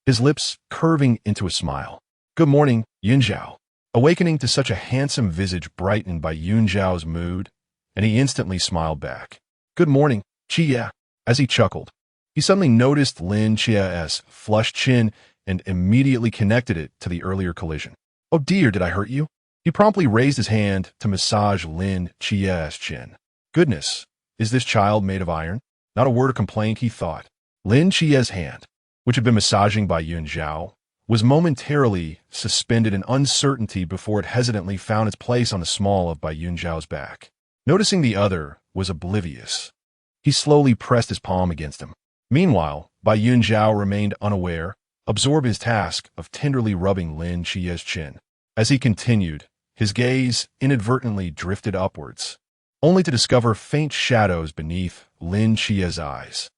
[SPEAKER 1] his lips curving into a smile. Good morning, Yunzhou. Awakening to such a handsome visage brightened Bai Yunzhou's mood, and he instantly smiled back. Good morning, Qiye. As he chuckled, he suddenly noticed Lin Qiye's flushed chin and immediately connected it to the earlier collision. Oh dear, did I hurt you? He promptly raised his hand to massage Lin Qiye's chin. Goodness, is this child made of iron? Not a word of complaint, he thought. Lin Qiye's hand, which had been massaging Bai Yunzhou, was momentarily suspended in uncertainty before it hesitantly found its place on the small of Bai Yunzhou's back. Noticing the other was oblivious, he slowly pressed his palm against him. Meanwhile, Bai Yunzhou remained unaware, absorbed his task of tenderly rubbing Lin Qiye's chin. As he continued, his gaze inadvertently drifted upwards, only to discover faint shadows beneath Lin Qiye's eyes.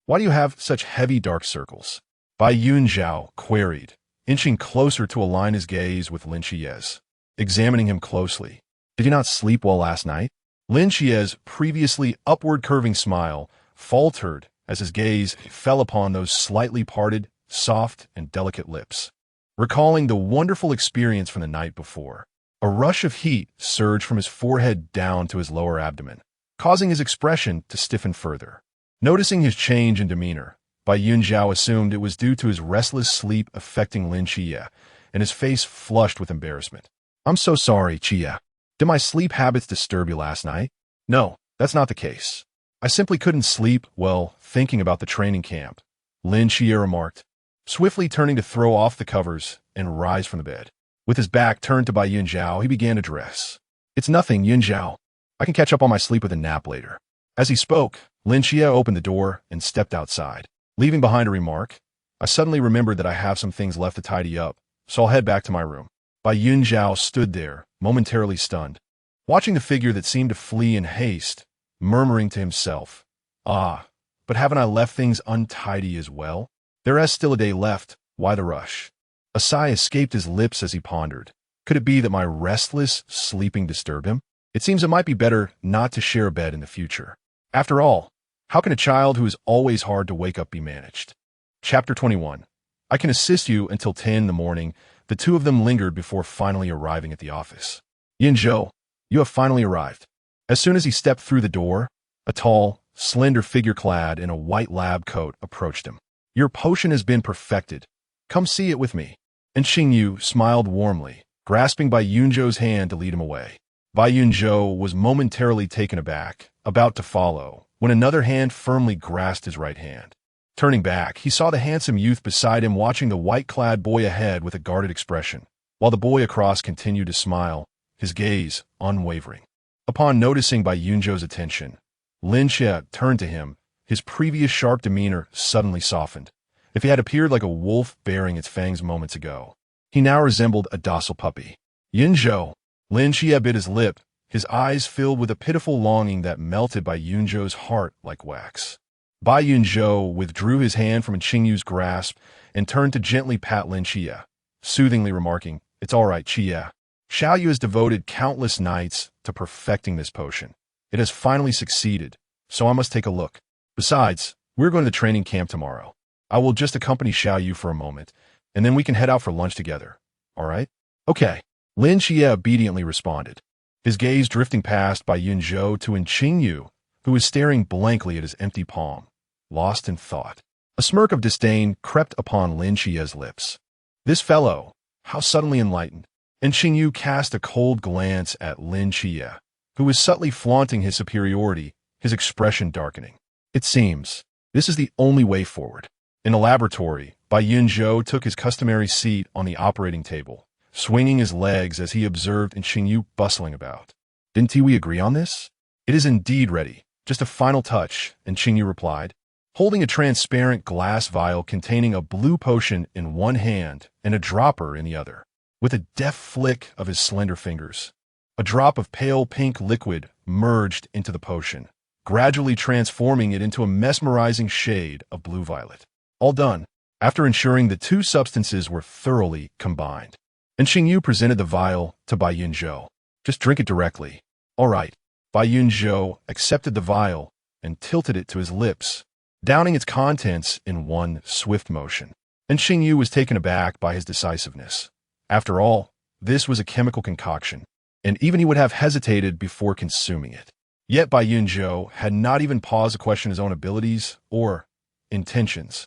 [SPEAKER 1] Why do you have such heavy dark circles? Bai Yunzhou queried, inching closer to align his gaze with Lin Qiye's, examining him closely. Did you not sleep well last night? Lin Qiye's previously upward-curving smile faltered as his gaze fell upon those slightly parted, soft, and delicate lips. Recalling the wonderful experience from the night before, a rush of heat surged from his forehead down to his lower abdomen, causing his expression to stiffen further. Noticing his change in demeanor, Bai Yunzhou assumed it was due to his restless sleep affecting Lin Qiye, and his face flushed with embarrassment. I'm so sorry, Qiye. Did my sleep habits disturb you last night? No, that's not the case. I simply couldn't sleep well thinking about the training camp, Lin Qiye remarked, swiftly turning to throw off the covers and rise from the bed. With his back turned to Bai Yunzhou, he began to dress. It's nothing, Yunzhou. I can catch up on my sleep with a nap later. As he spoke, Lin Qiye opened the door and stepped outside, leaving behind a remark. I suddenly remembered that I have some things left to tidy up, so I'll head back to my room. Bai Yunzhou stood there, momentarily stunned, watching the figure that seemed to flee in haste, murmuring to himself, "Ah, but haven't I left things untidy as well? There is still a day left, why the rush?" A sigh escaped his lips as he pondered. Could it be that my restless sleeping disturbed him? It seems it might be better not to share a bed in the future. After all, how can a child who is always hard to wake up be managed? Chapter 21. I can assist you until 10 in the morning. The two of them lingered before finally arriving at the office. Yunzhou, you have finally arrived. As soon as he stepped through the door, a tall, slender figure clad in a white lab coat approached him. Your potion has been perfected. Come see it with me. And Xingyu smiled warmly, grasping Bai Yunzhou's hand to lead him away. Bai Yunzhou was momentarily taken aback, about to follow, when another hand firmly grasped his right hand. Turning back, he saw the handsome youth beside him watching the white-clad boy ahead with a guarded expression, while the boy across continued to smile, his gaze unwavering. Upon noticing Bai Yunzhou's attention, Lin Qiye turned to him, his previous sharp demeanor suddenly softened. If he had appeared like a wolf baring its fangs moments ago, he now resembled a docile puppy. Yunzhou, Lin Qiye bit his lip, his eyes filled with a pitiful longing that melted Bai Yunzhou's heart like wax. Bai Yunzhou withdrew his hand from Qingyu's grasp and turned to gently pat Lin Qiye, soothingly remarking, "It's all right, Qiye. Xiaoyu has devoted countless nights to perfecting this potion. It has finally succeeded, so I must take a look. Besides, we're going to the training camp tomorrow. I will just accompany Xiaoyu for a moment, and then we can head out for lunch together. All right?" "Okay," Lin Qiye obediently responded, his gaze drifting past Bai Yunzhou to Qingyu, who was staring blankly at his empty palm, lost in thought. A smirk of disdain crept upon Lin Qiye's lips. This fellow, how suddenly enlightened. And Qingyu cast a cold glance at Lin Qiye, who was subtly flaunting his superiority, his expression darkening. It seems this is the only way forward. In the laboratory, Bai Yunzhou took his customary seat on the operating table, swinging his legs as he observed Qingyu bustling about. "Didn't we agree on this?" "It is indeed ready. Just a final touch," Qingyu replied, holding a transparent glass vial containing a blue potion in one hand and a dropper in the other. With a deft flick of his slender fingers, a drop of pale pink liquid merged into the potion, gradually transforming it into a mesmerizing shade of blue-violet. All done, after ensuring the two substances were thoroughly combined. And Qingyu presented the vial to Bai Yunzhou. "Just drink it directly." "All right." Bai Yunzhou accepted the vial and tilted it to his lips, downing its contents in one swift motion. And Qingyu was taken aback by his decisiveness. After all, this was a chemical concoction, and even he would have hesitated before consuming it. Yet Bai Yunzhou had not even paused to question his own abilities or intentions.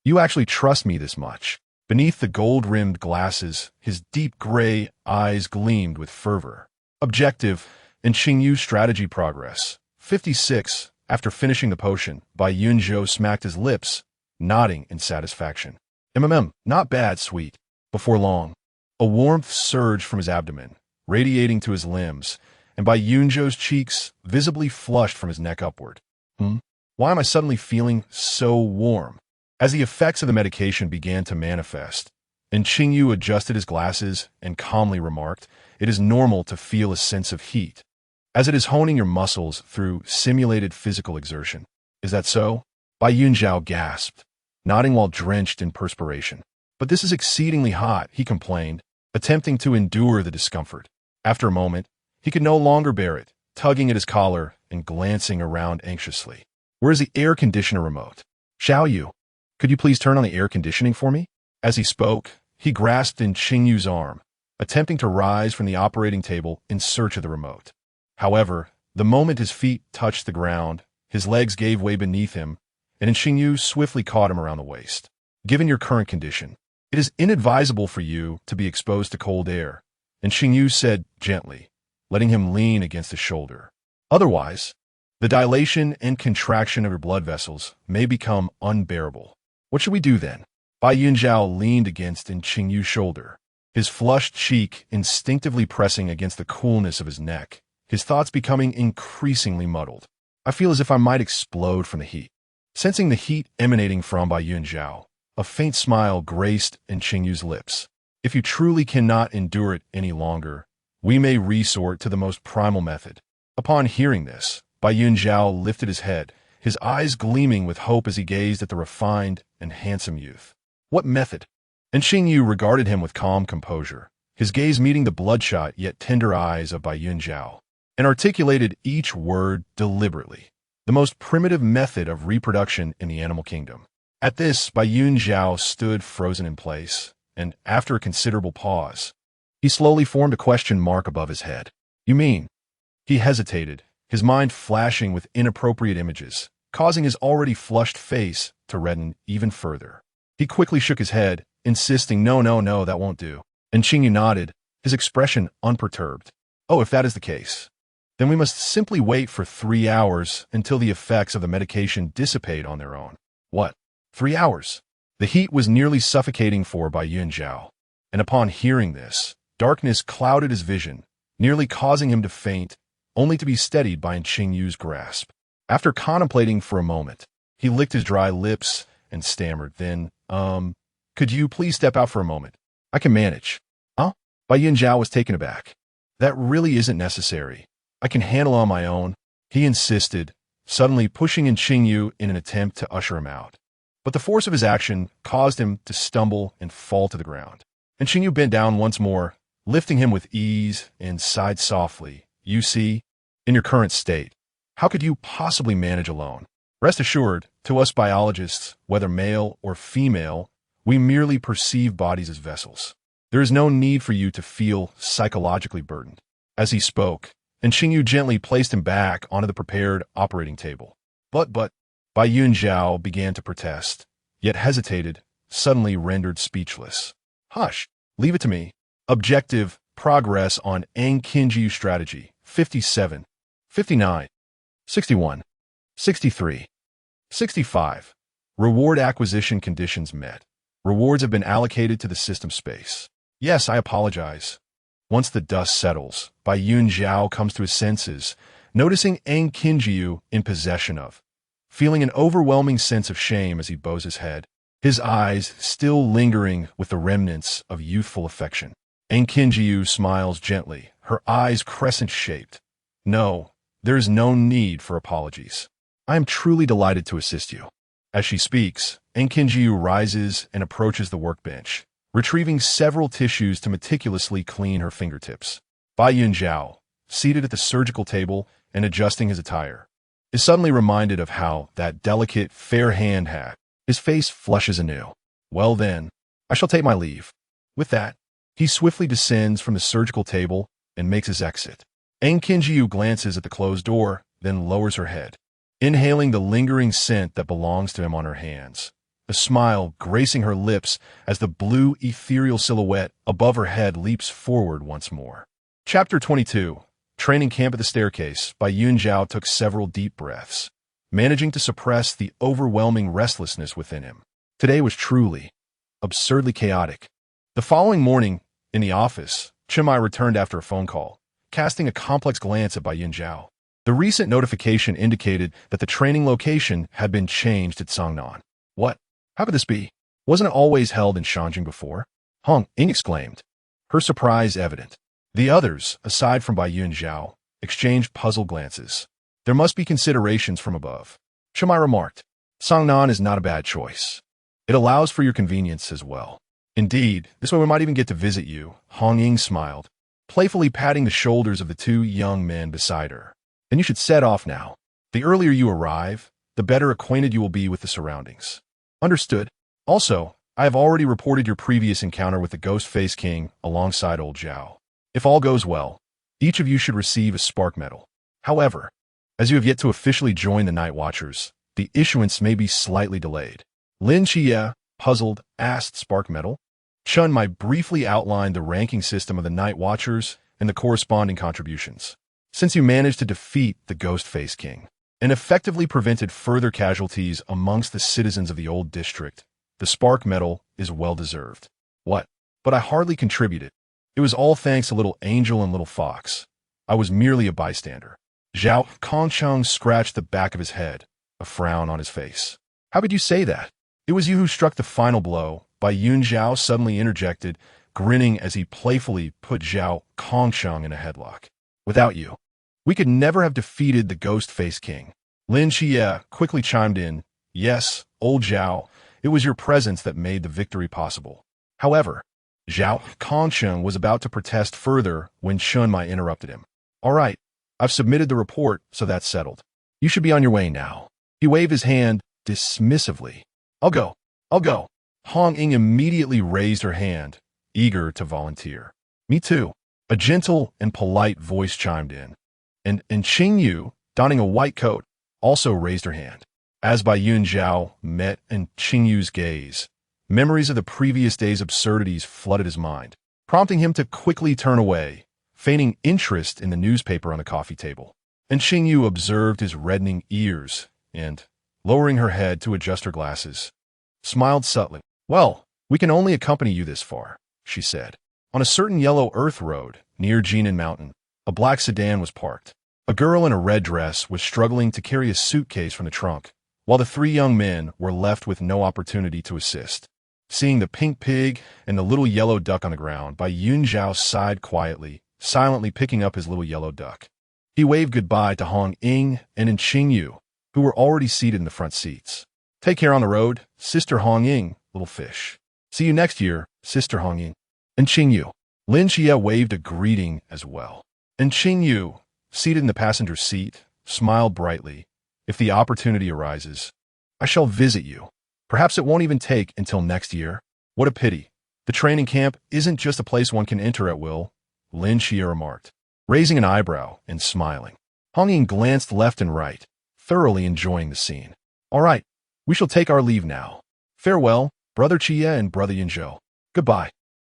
[SPEAKER 1] "You actually trust me this much?" Beneath the gold-rimmed glasses, his deep gray eyes gleamed with fervor. Objective and Qingyu's strategy progress. 56. After finishing the potion, Bai Yunzhou smacked his lips, nodding in satisfaction. Not bad, sweet. Before long, a warmth surged from his abdomen, radiating to his limbs, and Bai Yunzhou's cheeks visibly flushed from his neck upward. Why am I suddenly feeling so warm? As the effects of the medication began to manifest, and Qingyu adjusted his glasses and calmly remarked, "It is normal to feel a sense of heat, as it is honing your muscles through simulated physical exertion." "Is that so?" Bai Yunzhou gasped, nodding while drenched in perspiration. "But this is exceedingly hot," he complained, attempting to endure the discomfort. After a moment, he could no longer bear it, tugging at his collar and glancing around anxiously. "Where is the air conditioner remote? Xiao Yu, could you please turn on the air conditioning for me?" As he spoke, he grasped in Qingyu's arm, attempting to rise from the operating table in search of the remote. However, the moment his feet touched the ground, his legs gave way beneath him, and Qingyu swiftly caught him around the waist. "Given your current condition, it is inadvisable for you to be exposed to cold air," and Qingyu said gently, letting him lean against his shoulder. "Otherwise, the dilation and contraction of your blood vessels may become unbearable." "What should we do then?" Bai Yunzhou leaned against Qingyu's shoulder, his flushed cheek instinctively pressing against the coolness of his neck, his thoughts becoming increasingly muddled. "I feel as if I might explode from the heat." Sensing the heat emanating from Bai Yunzhou, a faint smile graced Qingyu's lips. "If you truly cannot endure it any longer, we may resort to the most primal method." Upon hearing this, Bai Yunzhou lifted his head, his eyes gleaming with hope as he gazed at the refined and handsome youth. "What method?" And Qingyu regarded him with calm composure, his gaze meeting the bloodshot yet tender eyes of Bai Yunzhou, and articulated each word deliberately. "The most primitive method of reproduction in the animal kingdom." At this, Bai Yunzhou stood frozen in place, and after a considerable pause, he slowly formed a question mark above his head. "You mean?" He hesitated, his mind flashing with inappropriate images, causing his already flushed face to redden even further. He quickly shook his head, insisting, No, that won't do." And Qingyu nodded, his expression unperturbed. "Oh, if that is the case, then we must simply wait for 3 hours until the effects of the medication dissipate on their own." "What? 3 hours?" The heat was nearly suffocating for Bai Yunzhou, and upon hearing this, darkness clouded his vision, nearly causing him to faint, only to be steadied by Qingyu's grasp. After contemplating for a moment, he licked his dry lips and stammered, then, "Could you please step out for a moment? I can manage." "Huh?" Bai Yunzhou was taken aback. "That really isn't necessary. I can handle on my own," he insisted, suddenly pushing Qingyu in an attempt to usher him out. But the force of his action caused him to stumble and fall to the ground. And Qingyu bent down once more, lifting him with ease, and sighed softly. "You see, in your current state, how could you possibly manage alone? Rest assured, to us biologists, whether male or female, we merely perceive bodies as vessels. There is no need for you to feel psychologically burdened." As he spoke, Qingyu gently placed him back onto the prepared operating table. But, Bai Yunzhou began to protest, yet hesitated, suddenly rendered speechless. "Hush, leave it to me." Objective, progress on Qingyu strategy. 57, 59, 61, 63, 65. Reward acquisition conditions met. Rewards have been allocated to the system space. "Yes, I apologize." Once the dust settles, Bai Yunzhou comes to his senses, noticing Qingyu in possession of, feeling an overwhelming sense of shame as he bows his head, his eyes still lingering with the remnants of youthful affection. Qingyu smiles gently, her eyes crescent-shaped. "No, there is no need for apologies. I am truly delighted to assist you." As she speaks, Qingyu rises and approaches the workbench, retrieving several tissues to meticulously clean her fingertips. Bai Yunzhou, seated at the surgical table and adjusting his attire, is suddenly reminded of how that delicate, fair hand had. His face flushes anew. "Well then, I shall take my leave." With that, he swiftly descends from the surgical table and makes his exit. Qingyu glances at the closed door, then lowers her head, inhaling the lingering scent that belongs to him on her hands. a smile gracing her lips as the blue, ethereal silhouette above her head leaps forward once more. Chapter 22. Training Camp at the Staircase. Bai Yunzhou took several deep breaths, managing to suppress the overwhelming restlessness within him. Today was truly, absurdly chaotic. The following morning, in the office, Chimai returned after a phone call, casting a complex glance at Bai Yunzhou. The recent notification indicated that the training location had been changed at Songnan. What? How could this be? Wasn't it always held in Shanjing before? Hong Ying exclaimed, her surprise evident. The others, aside from Bai Yunzhou, exchanged puzzled glances. There must be considerations from above. Chimai remarked, Songnan is not a bad choice. It allows for your convenience as well. Indeed, this way we might even get to visit you. Hong Ying smiled, playfully patting the shoulders of the two young men beside her. Then you should set off now. The earlier you arrive, the better acquainted you will be with the surroundings. Understood. Also, I have already reported your previous encounter with the Ghost-Faced King alongside old Zhao. If all goes well, each of you should receive a spark medal. However, as you have yet to officially join the Night Watchers, the issuance may be slightly delayed. Lin Qiye, puzzled, asked spark medal. Chun Mai briefly outlined the ranking system of the Night Watchers and the corresponding contributions. Since you managed to defeat the Ghost-Faced King and effectively prevented further casualties amongst the citizens of the old district, the spark medal is well-deserved. What? But I hardly contributed. It was all thanks to Little Angel and Little Fox. I was merely a bystander. Zhao Kongcheng scratched the back of his head, a frown on his face. How could you say that? It was you who struck the final blow. Bai Yunzhou suddenly interjected, grinning as he playfully put Zhao Kongcheng in a headlock. Without you, we could never have defeated the Ghost-Faced King. Lin Qiye quickly chimed in, yes, old Zhao, it was your presence that made the victory possible. However, Zhao Kongcheng was about to protest further when Chun Mai interrupted him. All right, I've submitted the report, so that's settled. You should be on your way now. He waved his hand dismissively. I'll go. Hong Ying immediately raised her hand, eager to volunteer. Me too. A gentle and polite voice chimed in. And Qing Yu, donning a white coat, also raised her hand. As Bai Yunzhou met Qing Yu's gaze, memories of the previous day's absurdities flooded his mind, prompting him to quickly turn away, feigning interest in the newspaper on the coffee table. And Qing Yu observed his reddening ears and, lowering her head to adjust her glasses, smiled subtly. Well, we can only accompany you this far, she said. On a certain yellow earth road near Jinan Mountain, a black sedan was parked. A girl in a red dress was struggling to carry a suitcase from the trunk, while the three young men were left with no opportunity to assist. Seeing the pink pig and the little yellow duck on the ground, Bai Yunzhou sighed quietly, silently picking up his little yellow duck. He waved goodbye to Hong Ying and Qing Yu, who were already seated in the front seats. Take care on the road, Sister Hong Ying, little fish. See you next year, Sister Hong Ying. And Qing Yu. Lin Qiye waved a greeting as well. And Qing Yu, seated in the passenger seat, smiled brightly. If the opportunity arises, I shall visit you. Perhaps it won't even take until next year. What a pity. The training camp isn't just a place one can enter at will, Lin Qiye remarked, raising an eyebrow and smiling. Hong Ying glanced left and right, thoroughly enjoying the scene. All right, we shall take our leave now. Farewell, Brother Qiye and Brother Yunzhou. Goodbye.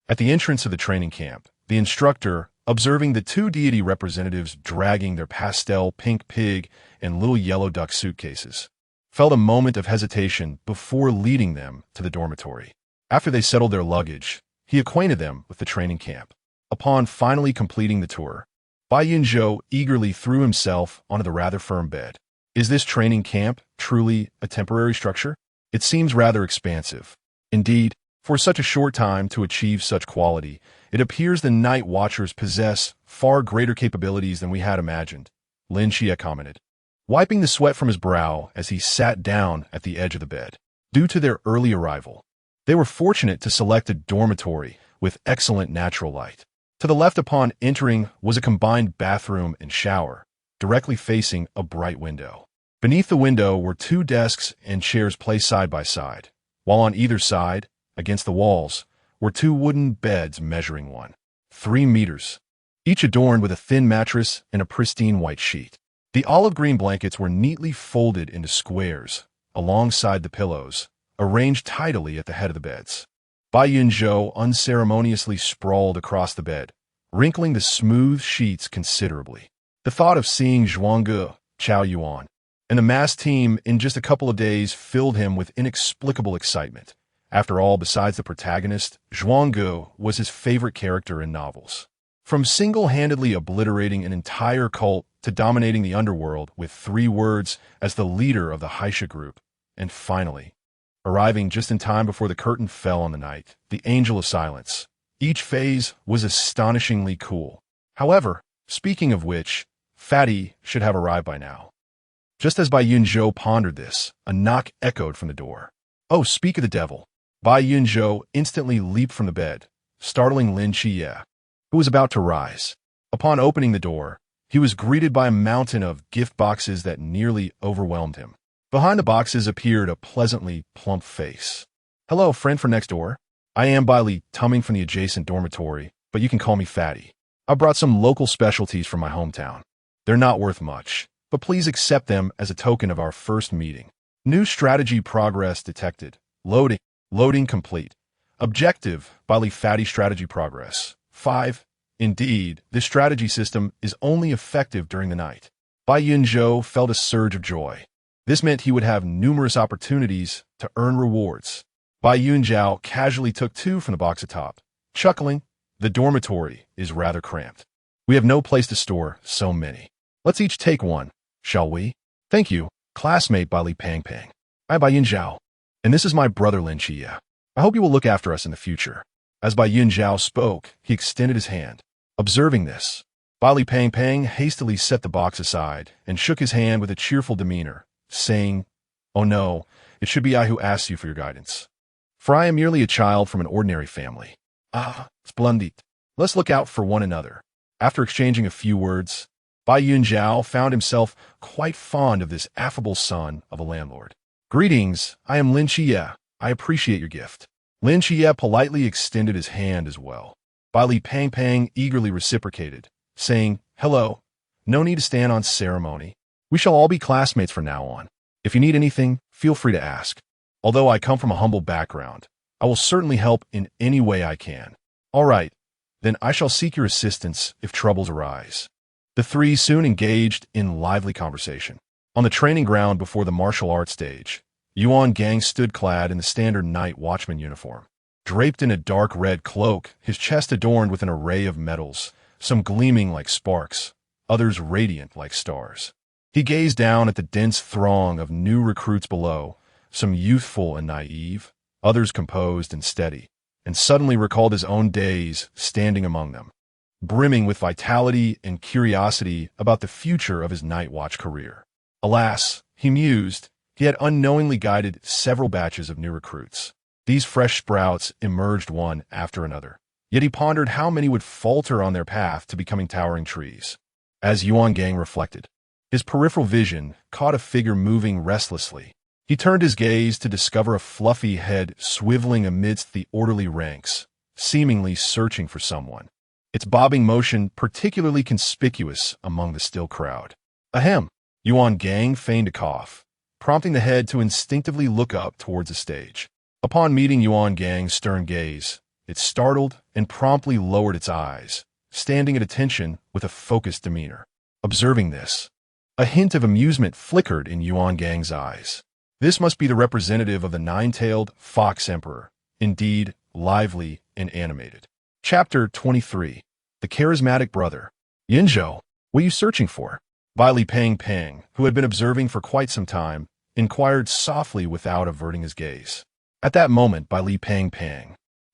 [SPEAKER 1] At the entrance of the training camp, the instructor, observing the two deity representatives dragging their pastel pink pig and little yellow duck suitcases, felt a moment of hesitation before leading them to the dormitory. After they settled their luggage, he acquainted them with the training camp. Upon finally completing the tour, Bai Yunzhou eagerly threw himself onto the rather firm bed. Is this training camp truly a temporary structure? It seems rather expansive. Indeed, for such a short time to achieve such quality, it appears the Night Watchers possess far greater capabilities than we had imagined, Lin Qiye commented, wiping the sweat from his brow as he sat down at the edge of the bed. Due to their early arrival, they were fortunate to select a dormitory with excellent natural light. To the left upon entering was a combined bathroom and shower, directly facing a bright window. Beneath the window were two desks and chairs placed side by side, while on either side, against the walls, were two wooden beds measuring 3 meters, each adorned with a thin mattress and a pristine white sheet. The olive green blankets were neatly folded into squares. Alongside the pillows, arranged tidily at the head of the beds. Bai Yunzhou unceremoniously sprawled across the bed, wrinkling the smooth sheets considerably. The thought of seeing Zhuangge, Chao Yuan, and the mass team in just a couple of days filled him with inexplicable excitement. After all, besides the protagonist, Zhuangge was his favorite character in novels. From single-handedly obliterating an entire cult to dominating the underworld with 3 words as the leader of the Haisha group, and finally, arriving just in time before the curtain fell on the night, the Angel of Silence. Each phase was astonishingly cool. However, speaking of which, Fatty should have arrived by now. Just as Bai Yunzhou pondered this, a knock echoed from the door. Oh, speak of the devil! Bai Yunzhou instantly leaped from the bed, startling Lin Qiye, who was about to rise. Upon opening the door, he was greeted by a mountain of gift boxes that nearly overwhelmed him. Behind the boxes appeared a pleasantly plump face. Hello, friend from next door. I am Bai Li, coming from the adjacent dormitory, but you can call me Fatty. I brought some local specialties from my hometown. They're not worth much, but please accept them as a token of our first meeting. New strategy progress detected. Loading complete. Objective, Bai Li Fatty strategy progress. 5. Indeed, this strategy system is only effective during the night. Bai Yunzhou felt a surge of joy. This meant he would have numerous opportunities to earn rewards. Bai Yunzhou casually took 2 from the box atop, chuckling, the dormitory is rather cramped. We have no place to store so many. Let's each take 1, shall we? Thank you, classmate Bai Li Pang. I'm Bai Yunzhou, and this is my brother Lin Qiye. I hope you will look after us in the future. As Bai Yunzhou spoke, he extended his hand. Observing this, Bai Li Pang hastily set the box aside and shook his hand with a cheerful demeanor, saying, Oh no, it should be I who asks you for your guidance. For I am merely a child from an ordinary family. Ah, splendid. Let's look out for one another. After exchanging a few words, Bai Yunzhou found himself quite fond of this affable son of a landlord. Greetings, I am Lin Qiye. I appreciate your gift. Lin Qiye politely extended his hand as well. Bai Li Pang eagerly reciprocated, saying, Hello, no need to stand on ceremony. We shall all be classmates from now on. If you need anything, feel free to ask. Although I come from a humble background, I will certainly help in any way I can. All right, then I shall seek your assistance if troubles arise. The 3 soon engaged in lively conversation. On the training ground before the martial arts stage, Yuan Gang stood clad in the standard night watchman uniform. Draped in a dark red cloak, his chest adorned with an array of medals, some gleaming like sparks, others radiant like stars. He gazed down at the dense throng of new recruits below, some youthful and naive, others composed and steady, and suddenly recalled his own days standing among them, brimming with vitality and curiosity about the future of his night watch career. Alas, he mused, he had unknowingly guided several batches of new recruits. These fresh sprouts emerged one after another, yet he pondered how many would falter on their path to becoming towering trees. As Yuan Gang reflected, his peripheral vision caught a figure moving restlessly. He turned his gaze to discover a fluffy head swiveling amidst the orderly ranks, seemingly searching for someone, its bobbing motion particularly conspicuous among the still crowd. Ahem! Yuan Gang feigned a cough, prompting the head to instinctively look up towards the stage. Upon meeting Yuan Gang's stern gaze, it startled and promptly lowered its eyes, standing at attention with a focused demeanor. Observing this, a hint of amusement flickered in Yuan Gang's eyes. This must be the representative of the 9-tailed Fox Emperor, indeed lively and animated. Chapter 23. The Charismatic Brother. Yunzhou, what are you searching for? Bai Li Pang, who had been observing for quite some time, inquired softly without averting his gaze. At that moment, Bai Li Pang,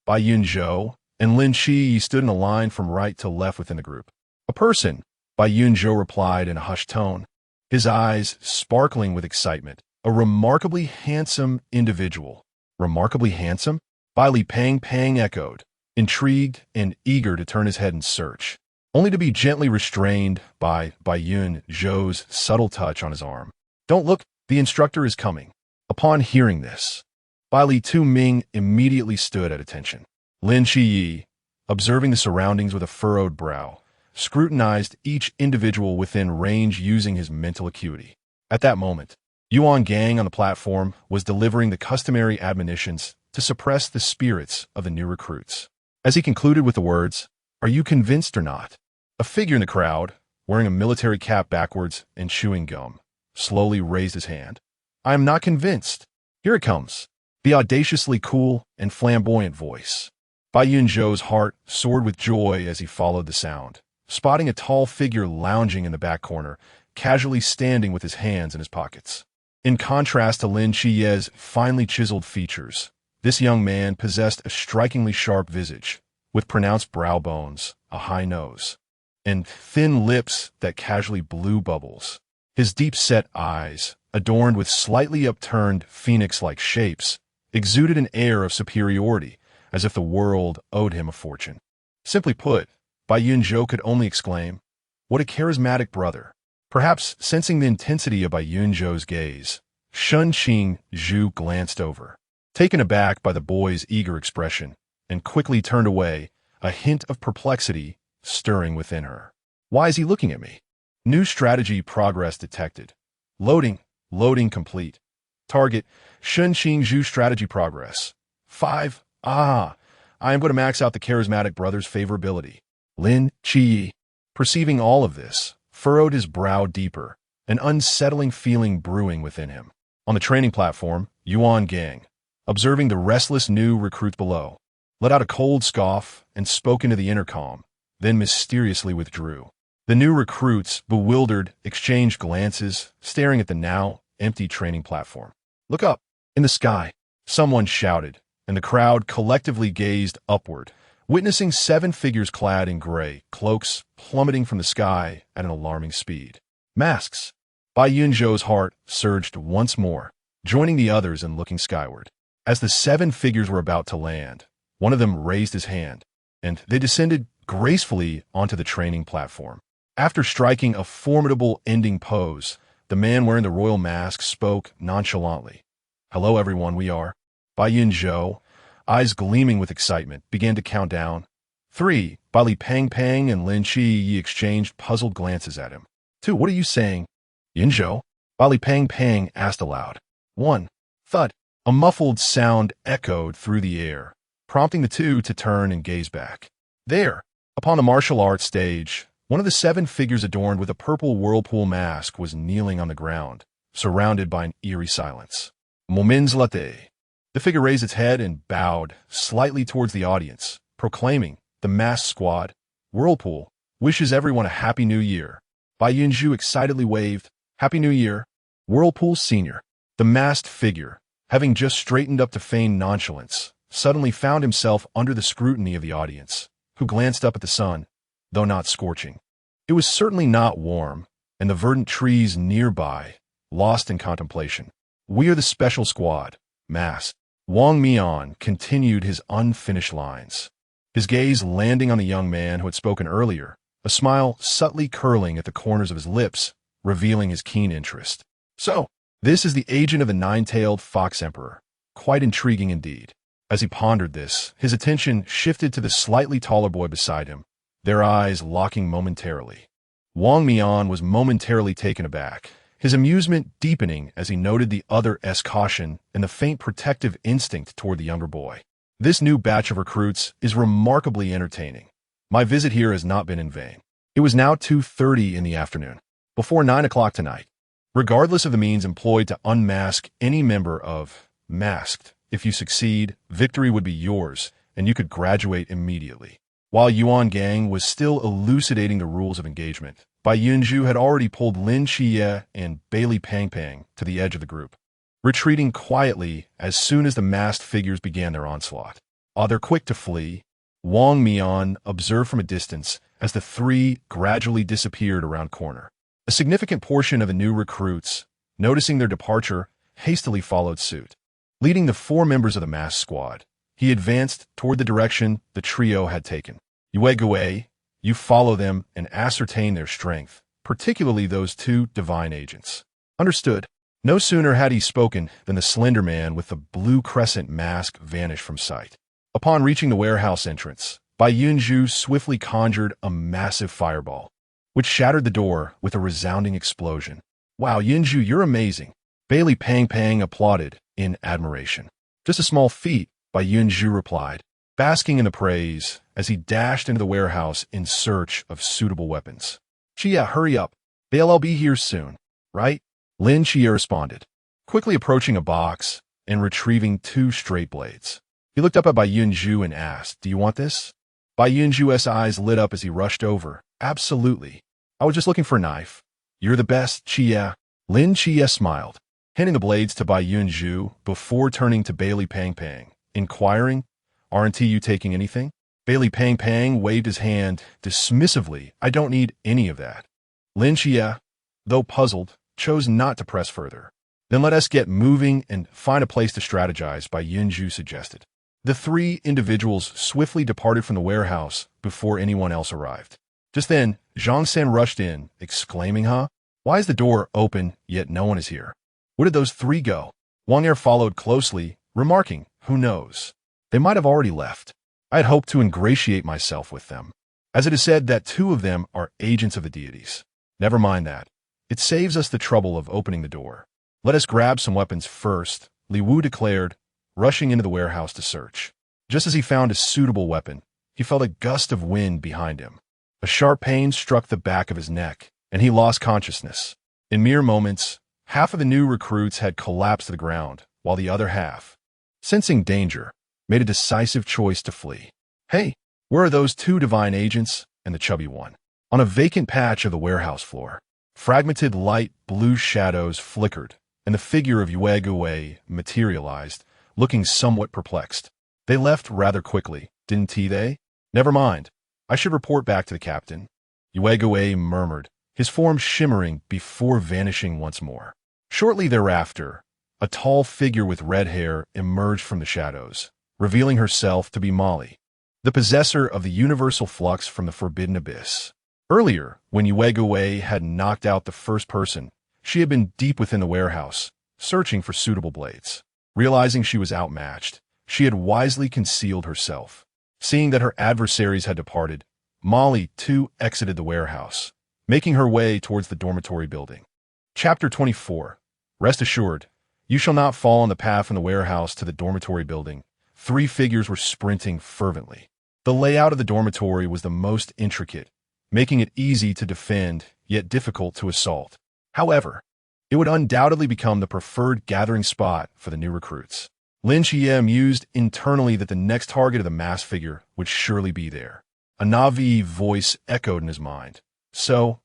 [SPEAKER 1] Bai Yunzhou, and Lin Qiye stood in a line from right to left within the group. A person, Bai Yunzhou replied in a hushed tone, his eyes sparkling with excitement. A remarkably handsome individual. Remarkably handsome? Bai Li Pang echoed, intrigued and eager to turn his head in search, only to be gently restrained by Bai Yunzhou's subtle touch on his arm. Don't look, the instructor is coming. Upon hearing this, Bai Li Ming immediately stood at attention. Lin Qiye, observing the surroundings with a furrowed brow, scrutinized each individual within range using his mental acuity. At that moment, Yuan Gang on the platform was delivering the customary admonitions to suppress the spirits of the new recruits. As he concluded with the words, "Are you convinced or not?" A figure in the crowd, wearing a military cap backwards and chewing gum, slowly raised his hand. "I am not convinced. Here it comes." The audaciously cool and flamboyant voice. Bai Yunzhou's heart soared with joy as he followed the sound, spotting a tall figure lounging in the back corner, casually standing with his hands in his pockets. In contrast to Lin Qiye's finely chiseled features, this young man possessed a strikingly sharp visage, with pronounced brow bones, a high nose, and thin lips that casually blew bubbles. His deep-set eyes, adorned with slightly upturned phoenix-like shapes, exuded an air of superiority, as if the world owed him a fortune. Simply put, Bai Yunzhou could only exclaim, "What a charismatic brother!" Perhaps sensing the intensity of Bai Yunzhou's gaze, Shunqing Zhu glanced over, taken aback by the boy's eager expression, and quickly turned away, a hint of perplexity stirring within her. "Why is he looking at me?" New strategy progress detected. Loading complete. Target, Shunqing Zhu strategy progress. 5. I am going to max out the charismatic brother's favorability. Lin Qiye, perceiving all of this, furrowed his brow deeper, an unsettling feeling brewing within him. On the training platform, Yuan Gang, observing the restless new recruits below, let out a cold scoff and spoke into the intercom, then mysteriously withdrew. The new recruits, bewildered, exchanged glances, staring at the now empty training platform. "Look up!" In the sky, someone shouted, and the crowd collectively gazed upward, witnessing 7 figures clad in gray cloaks plummeting from the sky at an alarming speed. Masks! Bai Yunzhou's heart surged once more, joining the others and looking skyward. As the 7 figures were about to land, one of them raised his hand, and they descended gracefully onto the training platform. After striking a formidable ending pose, the man wearing the royal mask spoke nonchalantly. "Hello everyone, we are." Bai Yunzhou, eyes gleaming with excitement, began to count down. 3. Bai Pang and Lin Qiye exchanged puzzled glances at him. 2. What are you saying? Yunzhou? Bai Pang asked aloud. 1. Thud. A muffled sound echoed through the air, prompting the two to turn and gaze back. There, upon the martial arts stage, one of the 7 figures adorned with a purple whirlpool mask was kneeling on the ground, surrounded by an eerie silence. Moments latte. The figure raised its head and bowed slightly towards the audience, proclaiming, "The masked squad, Whirlpool, wishes everyone a Happy New Year." Bai Yunzhou excitedly waved, "Happy New Year, Whirlpool Senior." The masked figure, having just straightened up to feign nonchalance, suddenly found himself under the scrutiny of the audience, who glanced up at the sun, though not scorching. It was certainly not warm, and the verdant trees nearby, lost in contemplation. "We are the special squad, masked." Wang Mian continued his unfinished lines, his gaze landing on the young man who had spoken earlier, a smile subtly curling at the corners of his lips, revealing his keen interest. "So, this is the agent of the 9-tailed fox emperor. Quite intriguing indeed." As he pondered this, his attention shifted to the slightly taller boy beside him, their eyes locking momentarily. Wang Mian was momentarily taken aback, his amusement deepening as he noted the other's caution and the faint protective instinct toward the younger boy. "This new batch of recruits is remarkably entertaining. My visit here has not been in vain." It was now 2:30 in the afternoon, before 9 o'clock tonight. Regardless of the means employed to unmask any member of Masked, if you succeed, victory would be yours, and you could graduate immediately. While Yuan Gang was still elucidating the rules of engagement, Bai Yunzhou had already pulled Lin Qiye and Bai Pang to the edge of the group, retreating quietly as soon as the masked figures began their onslaught. They're quick to flee, Wang Mian observed from a distance as the 3 gradually disappeared around corner. A significant portion of the new recruits, noticing their departure, hastily followed suit. Leading the 4 members of the masked squad, he advanced toward the direction the trio had taken. "Yue, you follow them and ascertain their strength, particularly those 2 divine agents." "Understood." No sooner had he spoken than the slender man with the blue crescent mask vanished from sight. Upon reaching the warehouse entrance, Bai Yunzhou swiftly conjured a massive fireball, which shattered the door with a resounding explosion. "Wow, Yunzhou, you're amazing." Bailey Pang Pang applauded in admiration. Just a small feat, Bai Yunzhou replied, basking in the praise as he dashed into the warehouse in search of suitable weapons. Qiye, hurry up. They'll be here soon, right? Lin Qiye responded, quickly approaching a box and retrieving 2 straight blades. He looked up at Bai Yunzhou and asked, do you want this? Bai Yunzhou's eyes lit up as he rushed over. Absolutely. I was just looking for a knife. You're the best, Qiye. Lin Qiye smiled, handing the blades to Bai Yunzhou before turning to Bailey Pang Pang, inquiring, aren't you taking anything? Bailey Pang Pang waved his hand dismissively. I don't need any of that. Lin Qiye, though puzzled, chose not to press further. Then let us get moving and find a place to strategize, Bai Yunzhou suggested. The 3 individuals swiftly departed from the warehouse before anyone else arrived. Just then, Zhang San rushed in, exclaiming, huh? Why is the door open, yet no one is here? Where did those 3 go? Wang Er followed closely, remarking, who knows? They might have already left. I had hoped to ingratiate myself with them, as it is said that 2 of them are agents of the deities. Never mind that. It saves us the trouble of opening the door. Let us grab some weapons first, Li Wu declared, rushing into the warehouse to search. Just as he found a suitable weapon, he felt a gust of wind behind him. A sharp pain struck the back of his neck, and he lost consciousness. In mere moments, half of the new recruits had collapsed to the ground, while the other half, sensing danger, made a decisive choice to flee. Hey, where are those 2 divine agents and the chubby one? On a vacant patch of the warehouse floor, fragmented light blue shadows flickered, and the figure of Yue Guwei materialized, looking somewhat perplexed. They left rather quickly, didn't they? Never mind. I should report back to the captain. Yue Guwei murmured, his form shimmering before vanishing once more. Shortly thereafter, a tall figure with red hair emerged from the shadows, revealing herself to be Molly, the possessor of the universal flux from the Forbidden Abyss. Earlier, when Yue Guwei had knocked out the first person, she had been deep within the warehouse, searching for suitable blades. Realizing she was outmatched, she had wisely concealed herself. Seeing that her adversaries had departed, Molly too exited the warehouse, making her way towards the dormitory building. Chapter 24. Rest assured, you shall not fall on the path from the warehouse to the dormitory building. 3 figures were sprinting fervently. The layout of the dormitory was the most intricate, making it easy to defend, yet difficult to assault. However, it would undoubtedly become the preferred gathering spot for the new recruits. Lin Qiye mused internally that the next target of the masked figure would surely be there. A Na'vi voice echoed in his mind. So,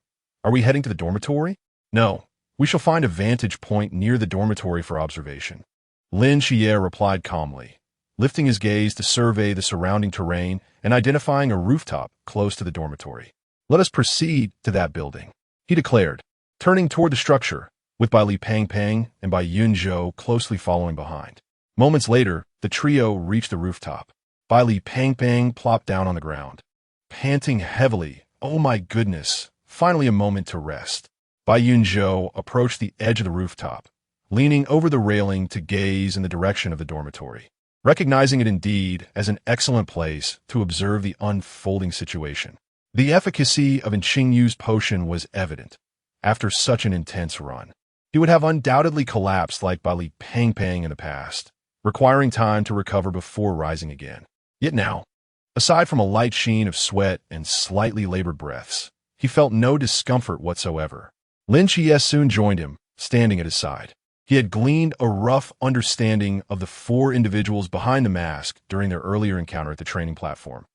[SPEAKER 1] are we heading to the dormitory? No, we shall find a vantage point near the dormitory for observation. Lin Qiye replied calmly, lifting his gaze to survey the surrounding terrain and identifying a rooftop close to the dormitory. Let us proceed to that building, he declared, turning toward the structure, with Bailey Pang Pang and Bai Yunzhou closely following behind. Moments later, the trio reached the rooftop. Bailey Pang Pang plopped down on the ground, panting heavily. Oh my goodness, finally a moment to rest. Bai Yunzhou approached the edge of the rooftop, leaning over the railing to gaze in the direction of the dormitory, recognizing it indeed as an excellent place to observe the unfolding situation. The efficacy of Qingyu's potion was evident. After such an intense run, he would have undoubtedly collapsed like Bailey Pang Pang in the past, requiring time to recover before rising again. Yet now, aside from a light sheen of sweat and slightly labored breaths, he felt no discomfort whatsoever. Lin Qiye soon joined him, standing at his side. He had gleaned a rough understanding of the 4 individuals behind the mask during their earlier encounter at the training platform,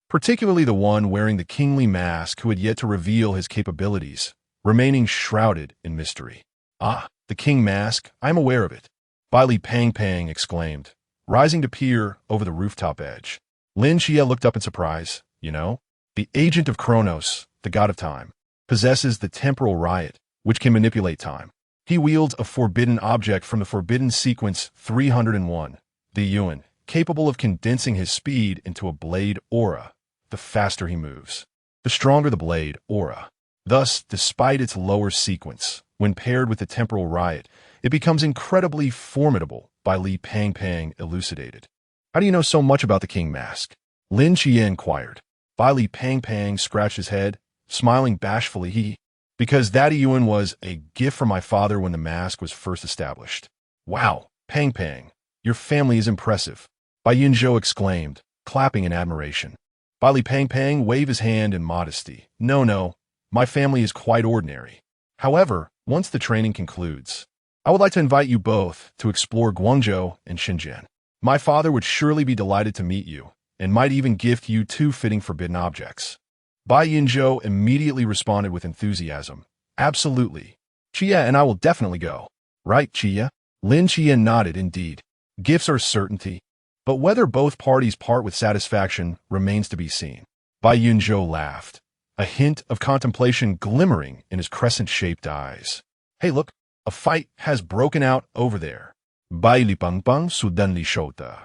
[SPEAKER 1] particularly the one wearing the kingly mask who had yet to reveal his capabilities, remaining shrouded in mystery. Ah, the king mask, I am aware of it, Bailey Pang Pang exclaimed, rising to peer over the rooftop edge. Lin Qiye looked up in surprise. You know, the agent of Kronos, the god of time, possesses the temporal riot, which can manipulate time. He wields a forbidden object from the forbidden sequence 301, the Yuan, capable of condensing his speed into a blade aura. The faster he moves, the stronger the blade aura. Thus, despite its lower sequence, when paired with the temporal riot, it becomes incredibly formidable, Bailey Pang Pang elucidated. How do you know so much about the king mask? Lin Qiye inquired. Bailey Pang Pang scratched his head, smiling bashfully. Because that Yuan was a gift from my father when the mask was first established. Wow, Pang Pang, your family is impressive, Bai Yunzhou exclaimed, clapping in admiration. Bai Li Pang Pang waved his hand in modesty. No, my family is quite ordinary. However, once the training concludes, I would like to invite you both to explore Guangzhou and Shenzhen. My father would surely be delighted to meet you, and might even gift you 2 fitting forbidden objects. Bai Yunzhou immediately responded with enthusiasm. Absolutely. Qiye and I will definitely go. Right, Qiye? Lin Qiye nodded indeed. Gifts are certainty, but whether both parties part with satisfaction remains to be seen. Bai Yunzhou laughed, a hint of contemplation glimmering in his crescent-shaped eyes. Hey look, a fight has broken out over there. Bai Li Pang Pang suddenly shouted.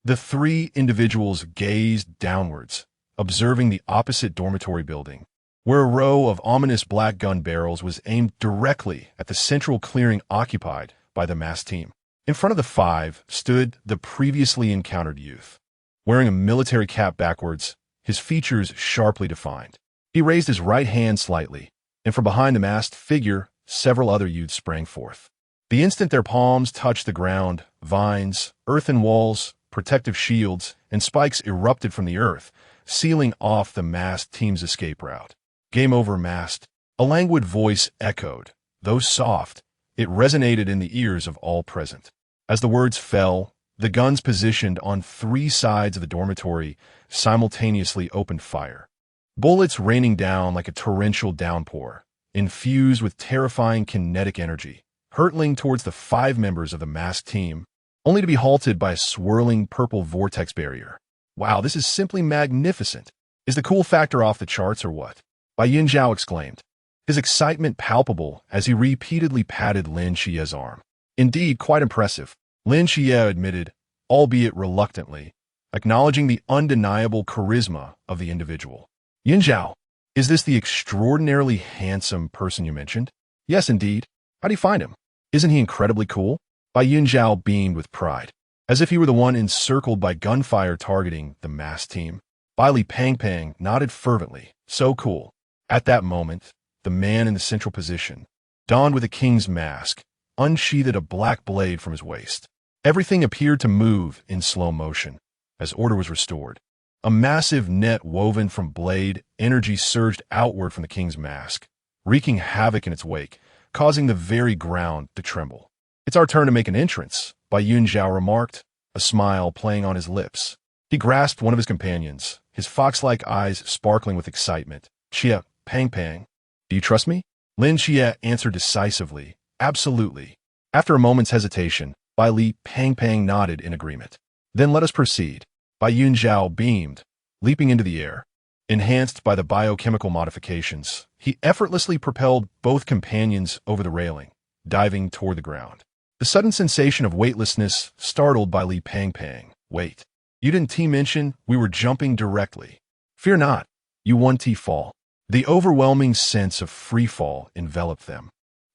[SPEAKER 1] The 3 individuals gazed downwards, observing the opposite dormitory building, where a row of ominous black gun barrels was aimed directly at the central clearing occupied by the masked team. In front of the 5 stood the previously encountered youth, wearing a military cap backwards, his features sharply defined. He raised his right hand slightly, and from behind the masked figure, several other youths sprang forth. The instant their palms touched the ground, vines, earthen walls, protective shields, and spikes erupted from the earth, sealing off the masked team's escape route. Game over, masked. A languid voice echoed. Though soft, it resonated in the ears of all present. As the words fell, the guns positioned on 3 sides of the dormitory simultaneously opened fire. Bullets raining down like a torrential downpour, infused with terrifying kinetic energy, hurtling towards the 5 members of the masked team, only to be halted by a swirling purple vortex barrier. Wow, this is simply magnificent. Is the cool factor off the charts or what? Bai Yunzhou exclaimed, his excitement palpable as he repeatedly patted Lin Qiye's arm. Indeed, quite impressive, Lin Qiye admitted, albeit reluctantly, acknowledging the undeniable charisma of the individual. Yunzhou, is this the extraordinarily handsome person you mentioned? Yes, indeed. How do you find him? Isn't he incredibly cool? Bai Yunzhou beamed with pride, as if he were the one encircled by gunfire targeting the masked team. Bai Li Pang Pang nodded fervently. So cool. At that moment, the man in the central position, donned with a king's mask, unsheathed a black blade from his waist. Everything appeared to move in slow motion, as order was restored. A massive net woven from blade energy surged outward from the king's mask, wreaking havoc in its wake, causing the very ground to tremble. It's our turn to make an entrance, Bai Yunzhou remarked, a smile playing on his lips. He grasped one of his companions, his fox-like eyes sparkling with excitement. Qiye, Pang Pang, do you trust me? Lin Qiye answered decisively, absolutely. After a moment's hesitation, Bai Li Pang Pang nodded in agreement. Then let us proceed. Bai Yunzhou beamed, leaping into the air. Enhanced by the biochemical modifications, he effortlessly propelled both companions over the railing, diving toward the ground. The sudden sensation of weightlessness startled Bai Li Pang Pang. Wait, you didn't mention we were jumping directly. Fear not, you won't fall. The overwhelming sense of free fall enveloped them.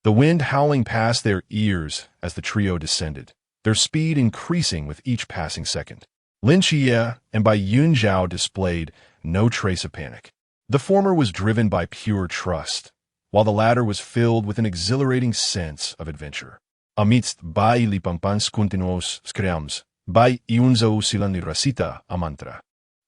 [SPEAKER 1] The wind howling past their ears as the trio descended, their speed increasing with each passing second. Lin Qiye and Bai Yunzhou displayed no trace of panic. The former was driven by pure trust, while the latter was filled with an exhilarating sense of adventure. Amidst Bai Li Pang Pang's continuous screams, Bai Yunzhou silang nirasita a mantra.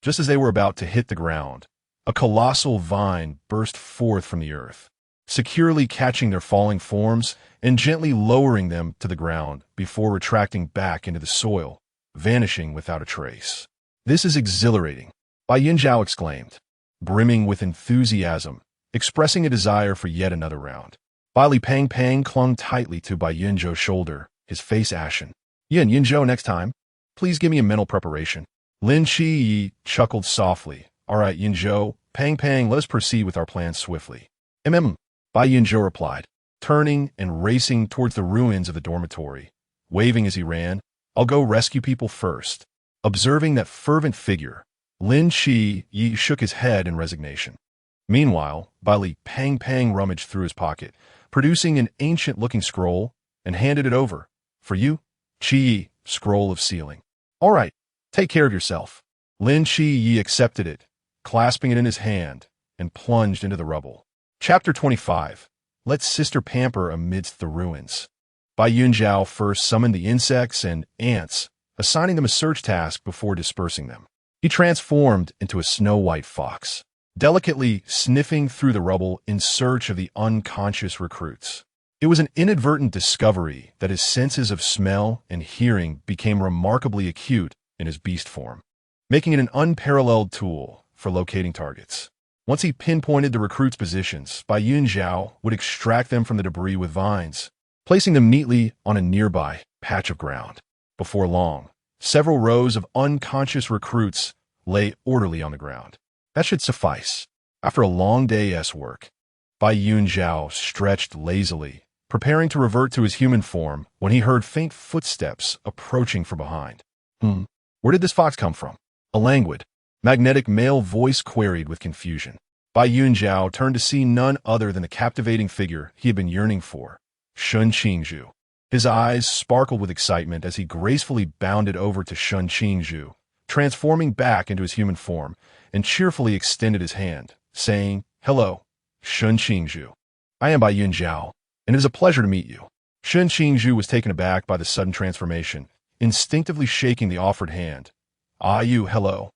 [SPEAKER 1] Just as they were about to hit the ground, a colossal vine burst forth from the earth, securely catching their falling forms and gently lowering them to the ground before retracting back into the soil, vanishing without a trace. This is exhilarating, Bai Yunzhou exclaimed, brimming with enthusiasm, expressing a desire for yet another round. Bai Li Pang Pang clung tightly to Bai Yunzhou's shoulder, his face ashen. Yunzhou, next time, please give me a mental preparation. Lin Qiye chuckled softly. All right, Yunzhou, Pang Pang, let us proceed with our plans swiftly. Bai Yunzhou replied, turning and racing towards the ruins of the dormitory. Waving as he ran, I'll go rescue people first. Observing that fervent figure, Lin Qiye shook his head in resignation. Meanwhile, Bai Li Pang Pang rummaged through his pocket, producing an ancient-looking scroll, and handed it over. For you, Qiye, scroll of sealing. All right, take care of yourself. Lin Qiye accepted it, clasping it in his hand, and plunged into the rubble. Chapter 25. let sister pamper amidst the ruins. Bai Yunzhou first summoned the insects and ants, assigning them a search task before dispersing them. He transformed into a snow-white fox, delicately sniffing through the rubble in search of the unconscious recruits. It was an inadvertent discovery that his senses of smell and hearing became remarkably acute in his beast form, making it an unparalleled tool for locating targets. Once he pinpointed the recruits' positions, Bai Yunzhou would extract them from the debris with vines, placing them neatly on a nearby patch of ground. Before long, several rows of unconscious recruits lay orderly on the ground. That should suffice. After a long day's work, Bai Yunzhou stretched lazily, preparing to revert to his human form when he heard faint footsteps approaching from behind. Where did this fox come from? A languid, magnetic male voice queried with confusion. Bai Yunzhou turned to see none other than the captivating figure he had been yearning for, Shun Qingzhu. His eyes sparkled with excitement as he gracefully bounded over to Shun Qingzhu, transforming back into his human form, and cheerfully extended his hand, saying, "Hello, Shun Qingzhu. I am Bai Yunzhou, and it is a pleasure to meet you." Shun Qingzhu was taken aback by the sudden transformation, instinctively shaking the offered hand. "Ah, you, hello."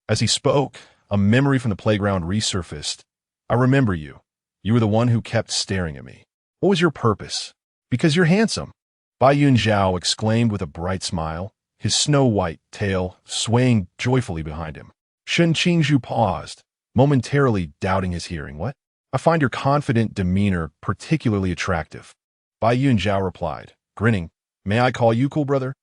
[SPEAKER 1] As he spoke, a memory from the playground resurfaced. "I remember you. You were the one who kept staring at me. What was your purpose?" "Because you're handsome," Bai Yunzhou exclaimed with a bright smile, his snow-white tail swaying joyfully behind him. Shun Qingzhu paused, momentarily doubting his hearing. "What?" "I find your confident demeanor particularly attractive," Bai Yunzhou replied, grinning. "May I call you cool brother?"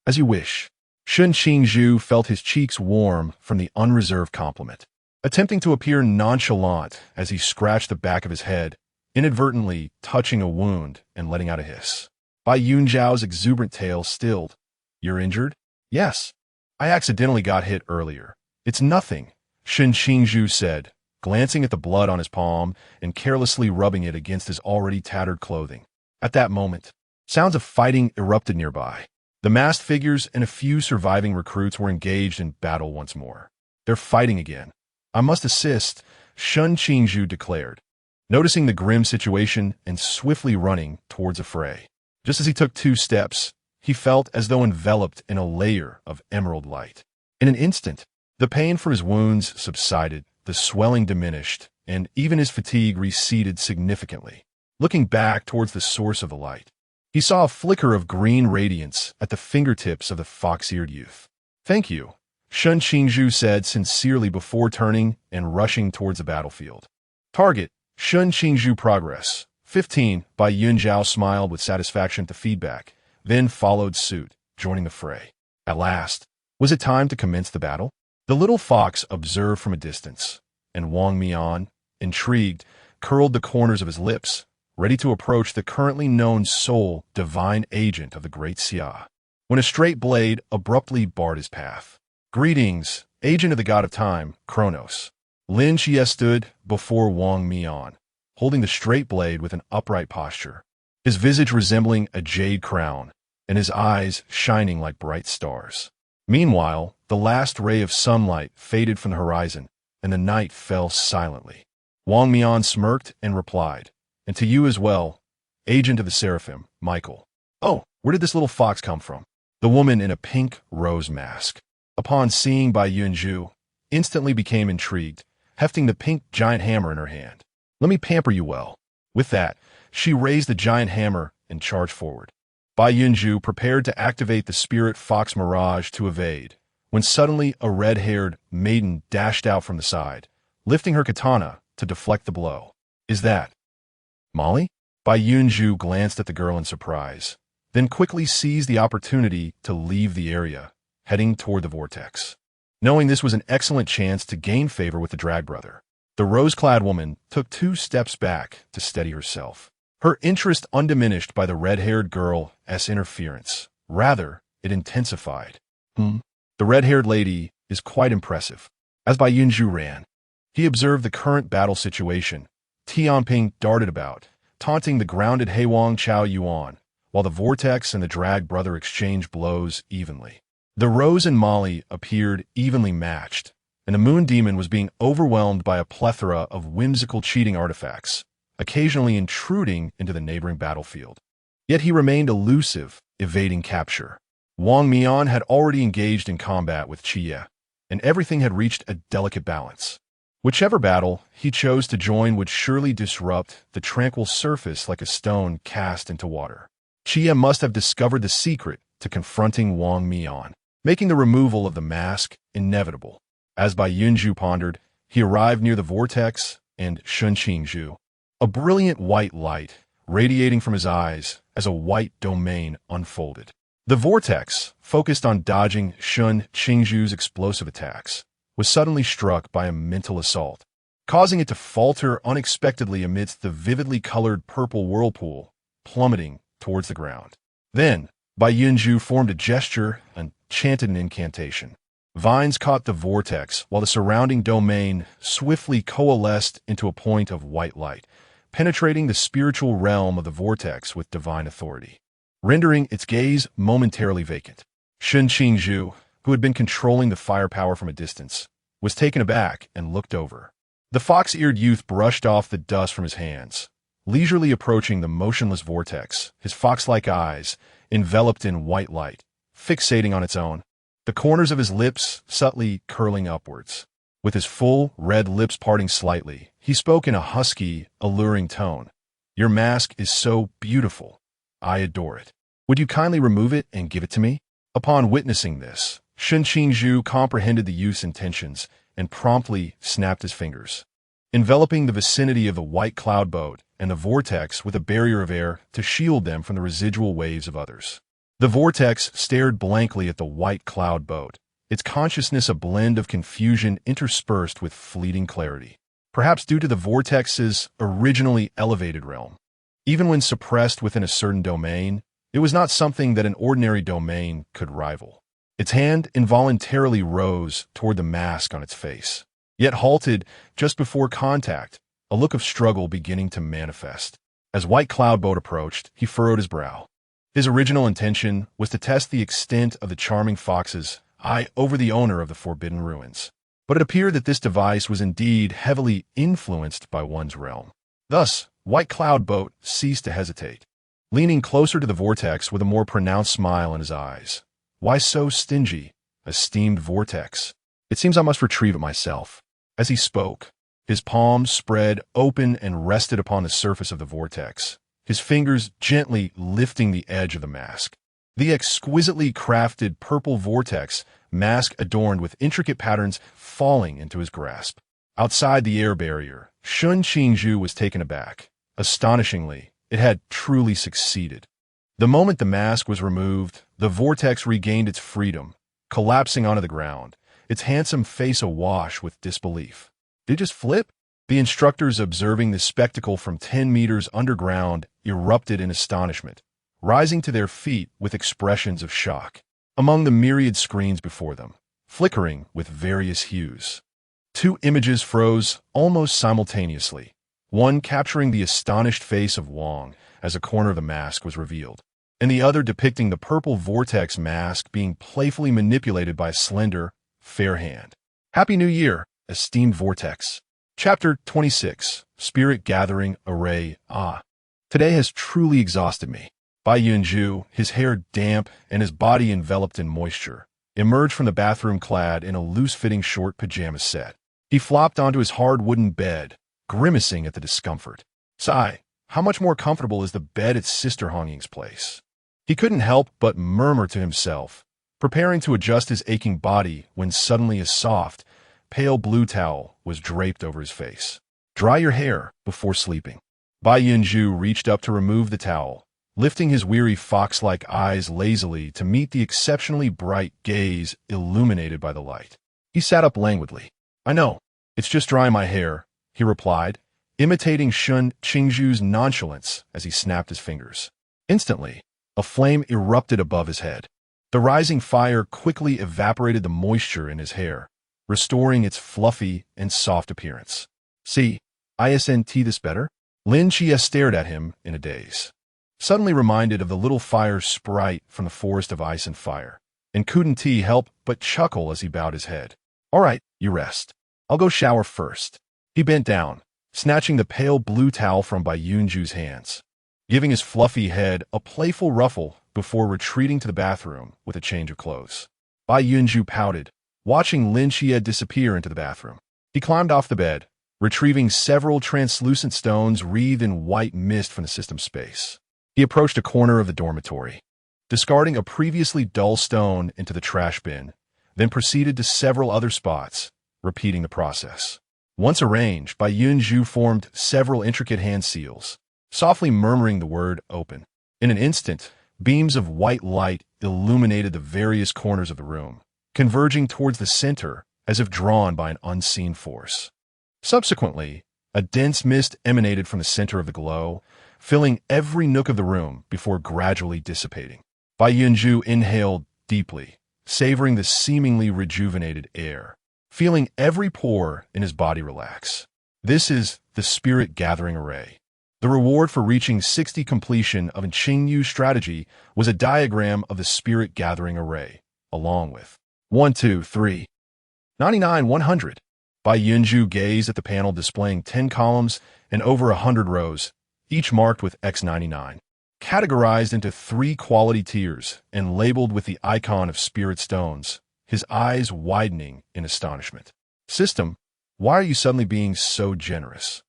[SPEAKER 1] "As you wish." Shun Qingzhu felt his cheeks warm from the unreserved compliment. Attempting to appear nonchalant as he scratched the back of his head, inadvertently touching a wound and letting out a hiss, Bai Yunzhou's exuberant tail stilled. "You're injured?" "Yes. I accidentally got hit earlier." "It's nothing," Shun Qingzhu said, glancing at the blood on his palm and carelessly rubbing it against his already tattered clothing. At that moment, sounds of fighting erupted nearby. The masked figures and a few surviving recruits were engaged in battle once more. "They're fighting again. I must assist," Shun Qingzhu declared, noticing the grim situation and swiftly running towards a fray. Just as he took 2 steps, he felt as though enveloped in a layer of emerald light. In an instant, the pain from his wounds subsided, the swelling diminished, and even his fatigue receded significantly. Looking back towards the source of the light, he saw a flicker of green radiance at the fingertips of the fox-eared youth. "Thank you," Shun Qingzhu said sincerely before turning and rushing towards the battlefield. "Target, Shun Qingzhu progress. 15, Bai Yunzhou smiled with satisfaction at the feedback, then followed suit, joining the fray. At last, was it time to commence the battle? The little fox observed from a distance, and Wang Mian, intrigued, curled the corners of his lips, ready to approach the currently known sole divine agent of the great Sigh, when a straight blade abruptly barred his path. "Greetings, agent of the god of time, Kronos." Lin Qiye stood before Wang Mian, holding the straight blade with an upright posture, his visage resembling a jade crown, and his eyes shining like bright stars. Meanwhile, the last ray of sunlight faded from the horizon, and the night fell silently. Wang Mian smirked and replied, "And to you as well, agent of the Seraphim, Michael." "Oh, where did this little fox come from?" The woman in a pink rose mask, upon seeing Bai Yunzhou, instantly became intrigued, hefting the pink giant hammer in her hand. "Let me pamper you well." With that, she raised the giant hammer and charged forward. Bai Yunzhou prepared to activate the spirit fox mirage to evade, when suddenly a red-haired maiden dashed out from the side, lifting her katana to deflect the blow. "Is that Molly?" Bai Yunzhou glanced at the girl in surprise, then quickly seized the opportunity to leave the area, heading toward the vortex. Knowing this was an excellent chance to gain favor with the drag brother, the rose-clad woman took 2 steps back to steady herself, her interest undiminished by the red-haired girl's interference. Rather, it intensified. The red-haired lady is quite impressive." As Bai Yunzhou ran, he observed the current battle situation. Tianping darted about, taunting the grounded Heiwang Chao Yuan, while the vortex and the drag brother exchanged blows evenly. The Rose and Molly appeared evenly matched, and the moon demon was being overwhelmed by a plethora of whimsical cheating artifacts, occasionally intruding into the neighboring battlefield. Yet he remained elusive, evading capture. Wang Mian had already engaged in combat with Qiye, and everything had reached a delicate balance. Whichever battle he chose to join would surely disrupt the tranquil surface like a stone cast into water. Qiye must have discovered the secret to confronting Wang Mian, making the removal of the mask inevitable. As Bai Yunzhou pondered, he arrived near the vortex and Shun Qingzhu, a brilliant white light radiating from his eyes as a white domain unfolded. The vortex, focused on dodging Shun Qingzhu's explosive attacks, was suddenly struck by a mental assault, causing it to falter unexpectedly amidst the vividly colored purple whirlpool, plummeting towards the ground. Then, Bai Yunzhou formed a gesture and chanted an incantation. Vines caught the vortex, while the surrounding domain swiftly coalesced into a point of white light, penetrating the spiritual realm of the vortex with divine authority, rendering its gaze momentarily vacant. Shun Qingzhu, who had been controlling the firepower from a distance, was taken aback and looked over. The fox-eared youth brushed off the dust from his hands, leisurely approaching the motionless vortex, his fox-like eyes enveloped in white light, fixating on its own, the corners of his lips subtly curling upwards. With his full, red lips parting slightly, he spoke in a husky, alluring tone. "Your mask is so beautiful. I adore it. Would you kindly remove it and give it to me?" Upon witnessing this, Shun Qingzhu comprehended the youth's intentions and promptly snapped his fingers, enveloping the vicinity of the white cloud boat and the vortex with a barrier of air to shield them from the residual waves of others. The vortex stared blankly at the white cloud boat, its consciousness a blend of confusion interspersed with fleeting clarity, perhaps due to the vortex's originally elevated realm. Even when suppressed within a certain domain, it was not something that an ordinary domain could rival. Its hand involuntarily rose toward the mask on its face, yet halted just before contact, a look of struggle beginning to manifest. As White Cloud Boat approached, he furrowed his brow. His original intention was to test the extent of the charming fox's eye over the owner of the forbidden ruins. But it appeared that this device was indeed heavily influenced by one's realm. Thus, White Cloud Boat ceased to hesitate, leaning closer to the vortex with a more pronounced smile in his eyes. "Why so stingy, esteemed vortex? It seems I must retrieve it myself." As he spoke, his palms spread open and rested upon the surface of the vortex, his fingers gently lifting the edge of the mask. The exquisitely crafted purple vortex mask adorned with intricate patterns falling into his grasp. Outside the air barrier, Shun Qingzhu was taken aback. Astonishingly, it had truly succeeded. The moment the mask was removed, the vortex regained its freedom, collapsing onto the ground, its handsome face awash with disbelief. Did it just flip? The instructors observing this spectacle from 10 meters underground erupted in astonishment, rising to their feet with expressions of shock. Among the myriad screens before them, flickering with various hues, two images froze almost simultaneously, one capturing the astonished face of Wang as a corner of the mask was revealed, and the other depicting the purple vortex mask being playfully manipulated by a slender, fair hand. Happy New Year, esteemed vortex. Chapter 26, Spirit Gathering Array. Today has truly exhausted me. Bai Yunzhou, his hair damp and his body enveloped in moisture, emerged from the bathroom clad in a loose-fitting short pajama set. He flopped onto his hard wooden bed, grimacing at the discomfort. Sigh, how much more comfortable is the bed at Sister Honging's place? He couldn't help but murmur to himself, preparing to adjust his aching body when suddenly a soft, pale blue towel was draped over his face. Dry your hair before sleeping. Bai Yunzhou reached up to remove the towel, lifting his weary fox-like eyes lazily to meet the exceptionally bright gaze illuminated by the light. He sat up languidly. I know, it's just drying my hair, he replied, imitating Shun Qingzhu's nonchalance as he snapped his fingers. Instantly, a flame erupted above his head. The rising fire quickly evaporated the moisture in his hair, restoring its fluffy and soft appearance. See, isn't this better? Lin Qiye stared at him in a daze, suddenly reminded of the little fire sprite from the Forest of Ice and Fire, and couldn't help but chuckle as he bowed his head. All right, you rest. I'll go shower first. He bent down, snatching the pale blue towel from Bai Yunzhou's hands, giving his fluffy head a playful ruffle before retreating to the bathroom with a change of clothes. Bai Yunzhou pouted, watching Lin Qiye disappear into the bathroom. He climbed off the bed, retrieving several translucent stones wreathed in white mist from the system space. He approached a corner of the dormitory, discarding a previously dull stone into the trash bin, then proceeded to several other spots, repeating the process. Once arranged, Bai Yunzhou formed several intricate hand seals, softly murmuring the word open. In an instant, beams of white light illuminated the various corners of the room, converging towards the center as if drawn by an unseen force. Subsequently, a dense mist emanated from the center of the glow, filling every nook of the room before gradually dissipating. Bai Yunzhou inhaled deeply, savoring the seemingly rejuvenated air, feeling every pore in his body relax. This is the Spirit Gathering Array. The reward for reaching 60 completion of Qingyu's strategy was a diagram of the Spirit Gathering Array, along with 1, 2, 3, 99, 100. Bai Yunzhou gazed at the panel displaying 10 columns and over 100 rows, each marked with X99, categorized into 3 quality tiers and labeled with the icon of spirit stones, his eyes widening in astonishment. System, why are you suddenly being so generous?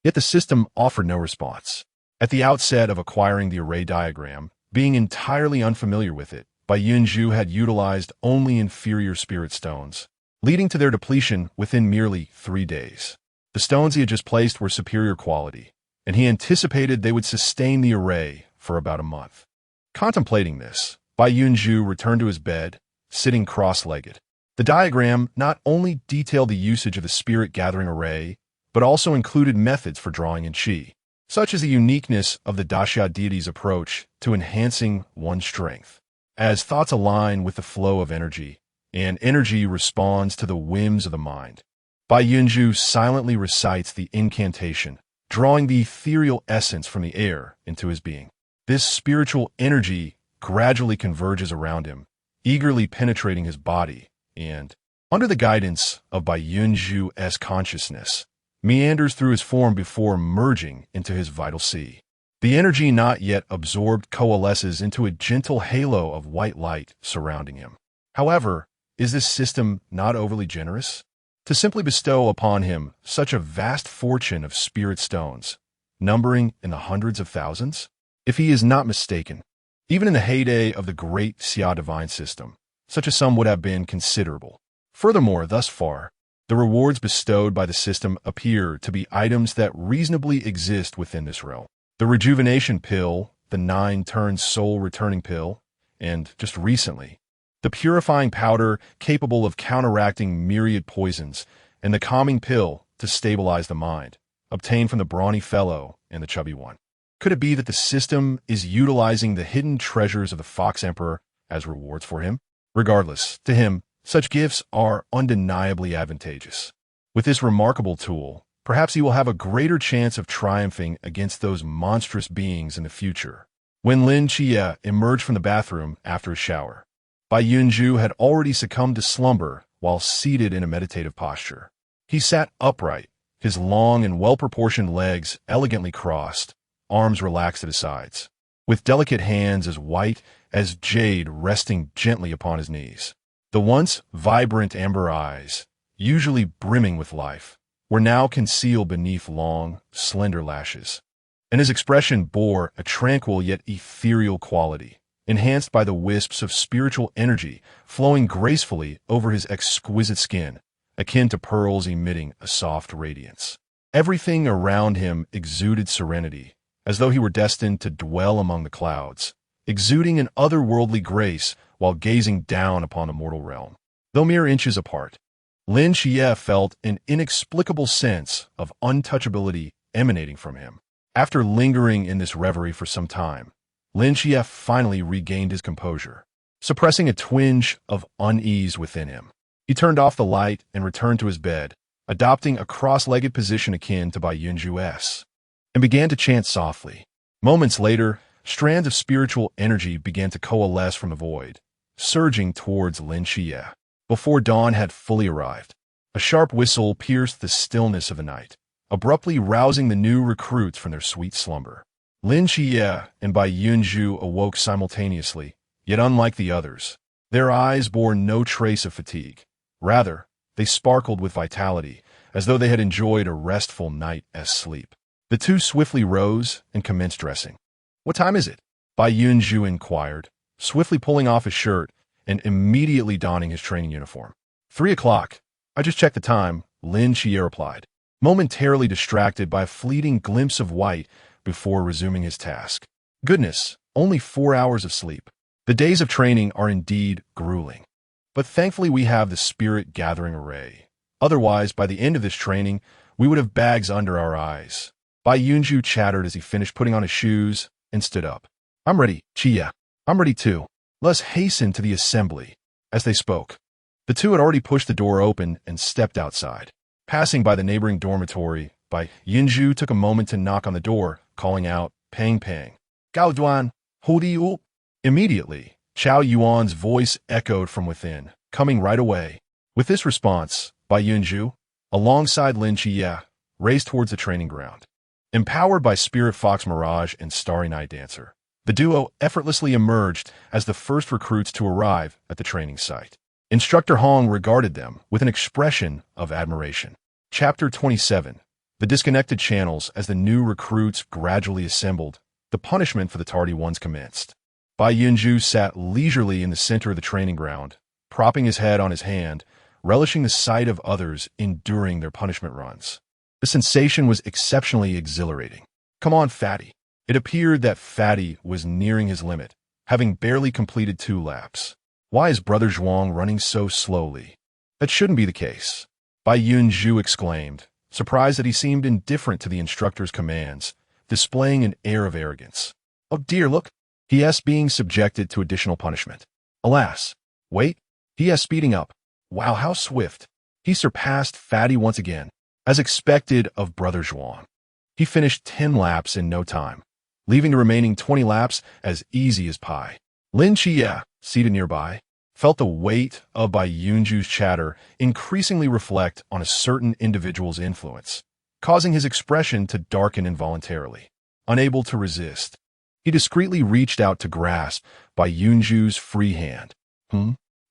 [SPEAKER 1] Yet the system offered no response. At the outset of acquiring the array diagram, being entirely unfamiliar with it, Bai Yunzhou had utilized only inferior spirit stones, leading to their depletion within merely 3 days. The stones he had just placed were superior quality, and he anticipated they would sustain the array for about a month. Contemplating this, Bai Yunzhou returned to his bed, sitting cross-legged. The diagram not only detailed the usage of the Spirit Gathering Array, but also included methods for drawing in qi, such as the uniqueness of the Daxia deity's approach to enhancing one's strength. As thoughts align with the flow of energy, and energy responds to the whims of the mind, Bai Yunzhou silently recites the incantation, drawing the ethereal essence from the air into his being. This spiritual energy gradually converges around him, eagerly penetrating his body, and, under the guidance of Bai Yunzhou's consciousness, meanders through his form before merging into his vital sea. The energy not yet absorbed coalesces into a gentle halo of white light surrounding him. However, is this system not overly generous? To simply bestow upon him such a vast fortune of spirit stones, numbering in the hundreds of thousands? If he is not mistaken, even in the heyday of the great Xia divine system, such a sum would have been considerable. Furthermore, thus far, the rewards bestowed by the system appear to be items that reasonably exist within this realm. The rejuvenation pill, the 9-turn soul returning pill, and, just recently, the purifying powder capable of counteracting myriad poisons, and the calming pill to stabilize the mind, obtained from the brawny fellow and the chubby one. Could it be that the system is utilizing the hidden treasures of the Fox Emperor as rewards for him? Regardless, to him, such gifts are undeniably advantageous. With this remarkable tool, perhaps he will have a greater chance of triumphing against those monstrous beings in the future. When Lin Qiye emerged from the bathroom after a shower, Bai Yunzhou had already succumbed to slumber while seated in a meditative posture. He sat upright, his long and well-proportioned legs elegantly crossed, arms relaxed at his sides, with delicate hands as white as jade resting gently upon his knees. The once vibrant amber eyes, usually brimming with life, were now concealed beneath long, slender lashes, and his expression bore a tranquil yet ethereal quality, enhanced by the wisps of spiritual energy flowing gracefully over his exquisite skin, akin to pearls emitting a soft radiance. Everything around him exuded serenity, as though he were destined to dwell among the clouds, exuding an otherworldly grace while gazing down upon the mortal realm. Though mere inches apart, Lin Qiye felt an inexplicable sense of untouchability emanating from him. After lingering in this reverie for some time, Lin Qiye finally regained his composure, suppressing a twinge of unease within him. He turned off the light and returned to his bed, adopting a cross-legged position akin to Bai Yunzhou's, and began to chant softly. Moments later, strands of spiritual energy began to coalesce from the void, surging towards Lin Qiye. Before dawn had fully arrived, a sharp whistle pierced the stillness of the night, abruptly rousing the new recruits from their sweet slumber. Lin Qiye and Bai Yunzhou awoke simultaneously, yet unlike the others. Their eyes bore no trace of fatigue. Rather, they sparkled with vitality, as though they had enjoyed a restful night's sleep. The two swiftly rose and commenced dressing. "What time is it?" Bai Yunzhou inquired, swiftly pulling off his shirt and immediately donning his training uniform. 3 o'clock. I just checked the time, Lin Qiye replied, momentarily distracted by a fleeting glimpse of white before resuming his task. Goodness, only 4 hours of sleep. The days of training are indeed grueling. But thankfully we have the spirit gathering array. Otherwise, by the end of this training, we would have bags under our eyes. Bai Yunzhou chattered as he finished putting on his shoes and stood up. "I'm ready, Qiye. I'm ready too. Let's hasten to the assembly." As they spoke, the two had already pushed the door open and stepped outside. Passing by the neighboring dormitory, Bai Yunzhou took a moment to knock on the door, calling out, "Pang Pang. Gao Duan, hu di yu." Immediately, Chao Yuan's voice echoed from within, coming right away. With this response, Bai Yunzhou, alongside Lin Qiye, raced towards the training ground. Empowered by Spirit Fox Mirage and Starry Night Dancer, the duo effortlessly emerged as the first recruits to arrive at the training site. Instructor Hong regarded them with an expression of admiration. Chapter 27. The disconnected channels. As the new recruits gradually assembled, the punishment for the tardy ones commenced. Bai Yunzhou sat leisurely in the center of the training ground, propping his head on his hand, relishing the sight of others enduring their punishment runs. The sensation was exceptionally exhilarating. "Come on, Fatty." It appeared that Fatty was nearing his limit, having barely completed 2 laps. Why is Brother Zhuang running so slowly? That shouldn't be the case. Bai Yunzhou exclaimed, surprised that he seemed indifferent to the instructor's commands, displaying an air of arrogance. "Oh dear, look. He is being subjected to additional punishment." Alas. Wait. He is speeding up. Wow, how swift. He surpassed Fatty once again. As expected of Brother Zhuang, he finished 10 laps in no time, leaving the remaining 20 laps as easy as pie. Lin Qiye, seated nearby, felt the weight of Bai Yunzhou's chatter increasingly reflect on a certain individual's influence, causing his expression to darken involuntarily. Unable to resist, he discreetly reached out to grasp Bai Yunzhou's free hand.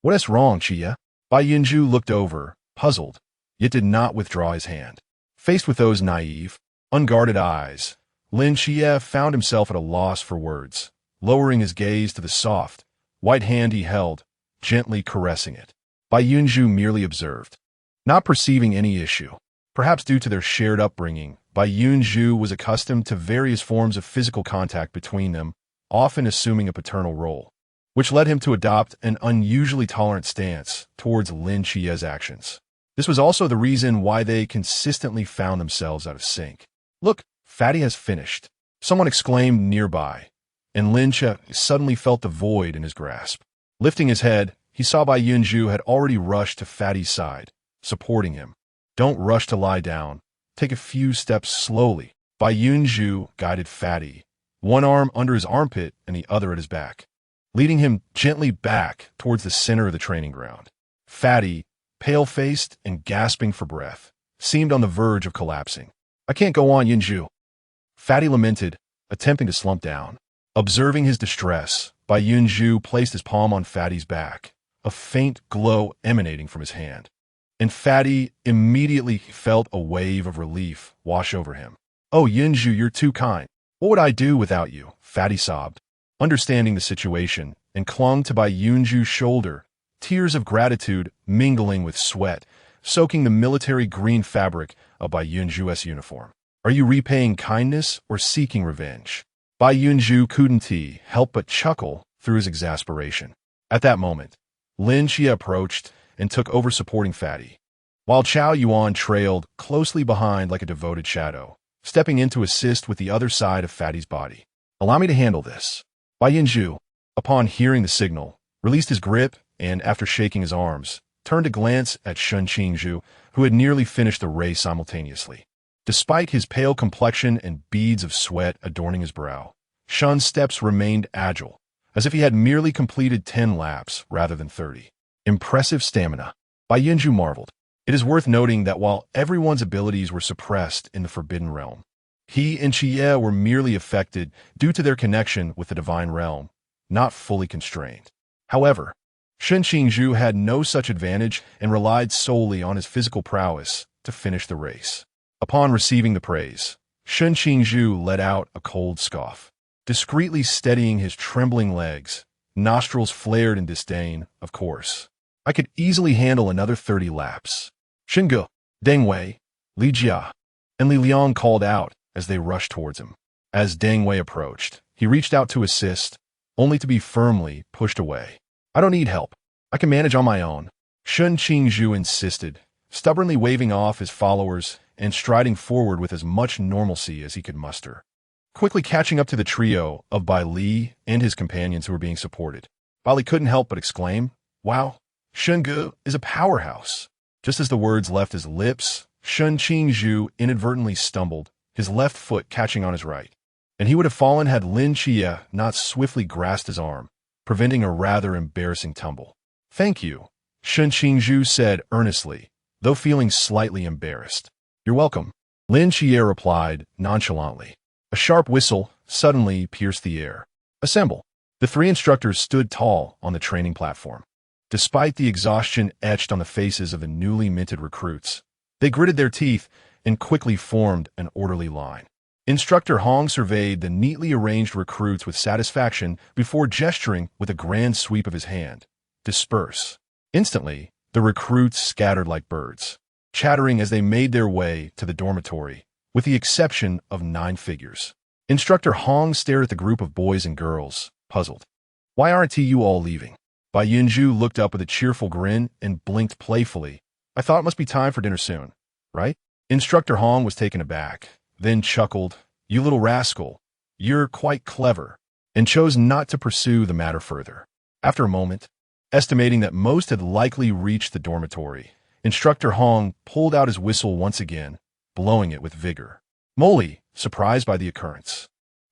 [SPEAKER 1] What is wrong, Qiye?" Bai Yunzhou looked over, puzzled, yet did not withdraw his hand. Faced with those naive, unguarded eyes, Lin Qiye found himself at a loss for words, lowering his gaze to the soft, white hand he held, gently caressing it. Bai Yunzhou merely observed, not perceiving any issue. Perhaps due to their shared upbringing, Bai Yunzhou was accustomed to various forms of physical contact between them, often assuming a paternal role, which led him to adopt an unusually tolerant stance towards Lin Qiye's actions. This was also the reason why they consistently found themselves out of sync. "Look, Fatty has finished," someone exclaimed nearby, and Lin Qiye suddenly felt the void in his grasp. Lifting his head, he saw Bai Yunzhou had already rushed to Fatty's side, supporting him. "Don't rush to lie down. Take a few steps slowly." Bai Yunzhou guided Fatty, one arm under his armpit and the other at his back, leading him gently back towards the center of the training ground. Fatty, pale-faced and gasping for breath, seemed on the verge of collapsing. "I can't go on, Yunzhou." Fatty lamented, attempting to slump down. Observing his distress, Bai Yunzhou placed his palm on Fatty's back, a faint glow emanating from his hand. And Fatty immediately felt a wave of relief wash over him. "Oh, Yunzhou, you're too kind. What would I do without you?" Fatty sobbed, understanding the situation, and clung to Bai Yunzhou's shoulder, tears of gratitude mingling with sweat, soaking the military green fabric of Bai Yunzhou's uniform. "Are you repaying kindness or seeking revenge?" Bai Yunzhou couldn't help but chuckle through his exasperation. At that moment, Lin Qiye approached and took over supporting Fatty, while Chao Yuan trailed closely behind like a devoted shadow, stepping in to assist with the other side of Fatty's body. "Allow me to handle this." Bai Yunzhou, upon hearing the signal, released his grip and, after shaking his arms, turned to glance at Shen Qingzhu, who had nearly finished the race simultaneously. Despite his pale complexion and beads of sweat adorning his brow, Shen's steps remained agile, as if he had merely completed 10 laps rather than 30. Impressive stamina. Bai Yunzhou marveled. It is worth noting that while everyone's abilities were suppressed in the Forbidden Realm, he and Qiye were merely affected due to their connection with the Divine Realm, not fully constrained. However, Shen Qingzhu had no such advantage and relied solely on his physical prowess to finish the race. Upon receiving the praise, Shen Qingzhu let out a cold scoff. Discreetly steadying his trembling legs, nostrils flared in disdain, of course. I could easily handle another 30 laps. Xinge, Deng Wei, Li Jia, and Li Liang called out as they rushed towards him. As Deng Wei approached, he reached out to assist, only to be firmly pushed away. I don't need help. I can manage on my own. Shen Qingzhu insisted, stubbornly waving off his followers and striding forward with as much normalcy as he could muster. Quickly catching up to the trio of Bai Li and his companions who were being supported, Bai Li couldn't help but exclaim, "Wow, Shenge is a powerhouse." Just as the words left his lips, Shen Qingzhu inadvertently stumbled, his left foot catching on his right, and he would have fallen had Lin Qiye not swiftly grasped his arm, preventing a rather embarrassing tumble. "Thank you," Shen Qingzhu said earnestly, though feeling slightly embarrassed. "You're welcome," Lin Qiye replied nonchalantly. A sharp whistle suddenly pierced the air. "Assemble." The three instructors stood tall on the training platform. Despite the exhaustion etched on the faces of the newly minted recruits, they gritted their teeth and quickly formed an orderly line. Instructor Hong surveyed the neatly arranged recruits with satisfaction before gesturing with a grand sweep of his hand. "Disperse." Instantly, the recruits scattered like birds, chattering as they made their way to the dormitory, with the exception of 9 figures. Instructor Hong stared at the group of boys and girls, puzzled. "Why aren't you all leaving?" Bai Yunzhou looked up with a cheerful grin and blinked playfully. "I thought it must be time for dinner soon, right?" Instructor Hong was taken aback, then chuckled, "You little rascal, you're quite clever," and chose not to pursue the matter further. After a moment, estimating that most had likely reached the dormitory, Instructor Hong pulled out his whistle once again, blowing it with vigor. Molly, surprised by the occurrence,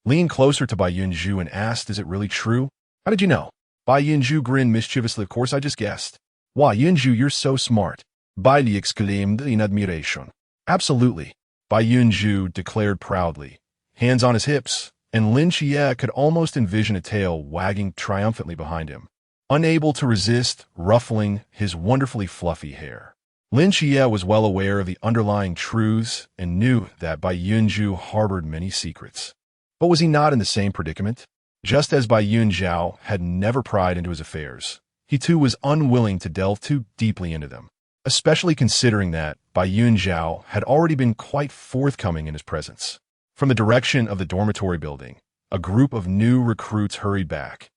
[SPEAKER 1] leaned closer to Bai Yunzhou and asked, "Is it really true?" "How did you know?" Bai Yunzhou grinned mischievously. "Of course, I just guessed." "Wow, Yunzhou, you're so smart," Bai Li exclaimed in admiration. "Absolutely," Bai Yunzhou declared proudly, hands on his hips, and Lin Qiye could almost envision a tail wagging triumphantly behind him, unable to resist ruffling his wonderfully fluffy hair. Lin Qiye was well aware of the underlying truths and knew that Bai Yunzhou harbored many secrets. But was he not in the same predicament? Just as Bai Yunzhou had never pried into his affairs, he too was unwilling to delve too deeply into them, especially considering that Bai Yunzhou had already been quite forthcoming in his presence. From the direction of the dormitory building, a group of new recruits hurried back,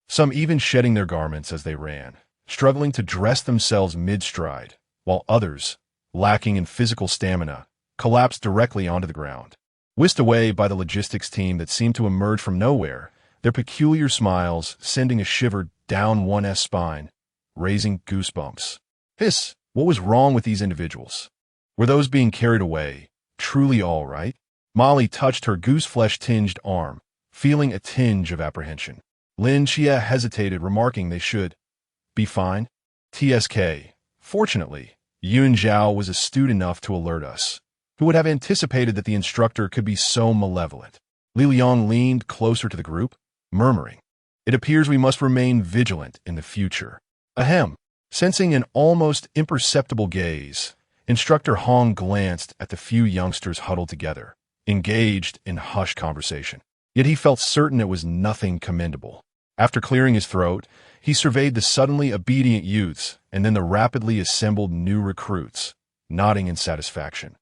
[SPEAKER 1] some even shedding their garments as they ran, struggling to dress themselves mid-stride, while others, lacking in physical stamina, collapsed directly onto the ground. Whisked away by the logistics team that seemed to emerge from nowhere, their peculiar smiles sending a shiver down one's spine, raising goosebumps. Hiss, what was wrong with these individuals? Were those being carried away truly all right? Molly touched her goose-flesh-tinged arm, feeling a tinge of apprehension. Lin Qiye hesitated, remarking they should be fine. TSK. Fortunately, Yunzhou was astute enough to alert us. Who would have anticipated that the instructor could be so malevolent? Li Liang leaned closer to the group, murmuring, "It appears we must remain vigilant in the future." Ahem. Sensing an almost imperceptible gaze, Instructor Hong glanced at the few youngsters huddled together, engaged in hushed conversation. Yet he felt certain it was nothing commendable. After clearing his throat, he surveyed the suddenly obedient youths and then the rapidly assembled new recruits, nodding in satisfaction.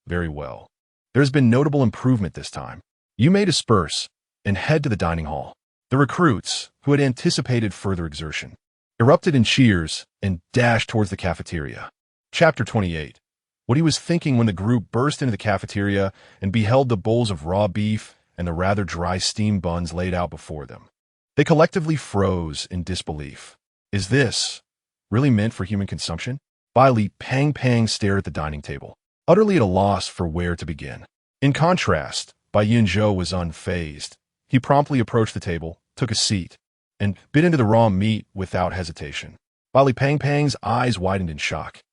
[SPEAKER 1] "Very well. There has been notable improvement this time. You may disperse and head to the dining hall." The recruits, who had anticipated further exertion, erupted in cheers and dashed towards the cafeteria. Chapter 28. What he was thinking when the group burst into the cafeteria and beheld the bowls of raw beef and the rather dry steamed buns laid out before them. They collectively froze in disbelief. Is this really meant for human consumption? Bai Li pang stared at the dining table, utterly at a loss for where to begin. In contrast, Bai Yunzhou was unfazed. He promptly approached the table, took a seat, and bit into the raw meat without hesitation. Bai Li Pang's eyes widened in shock.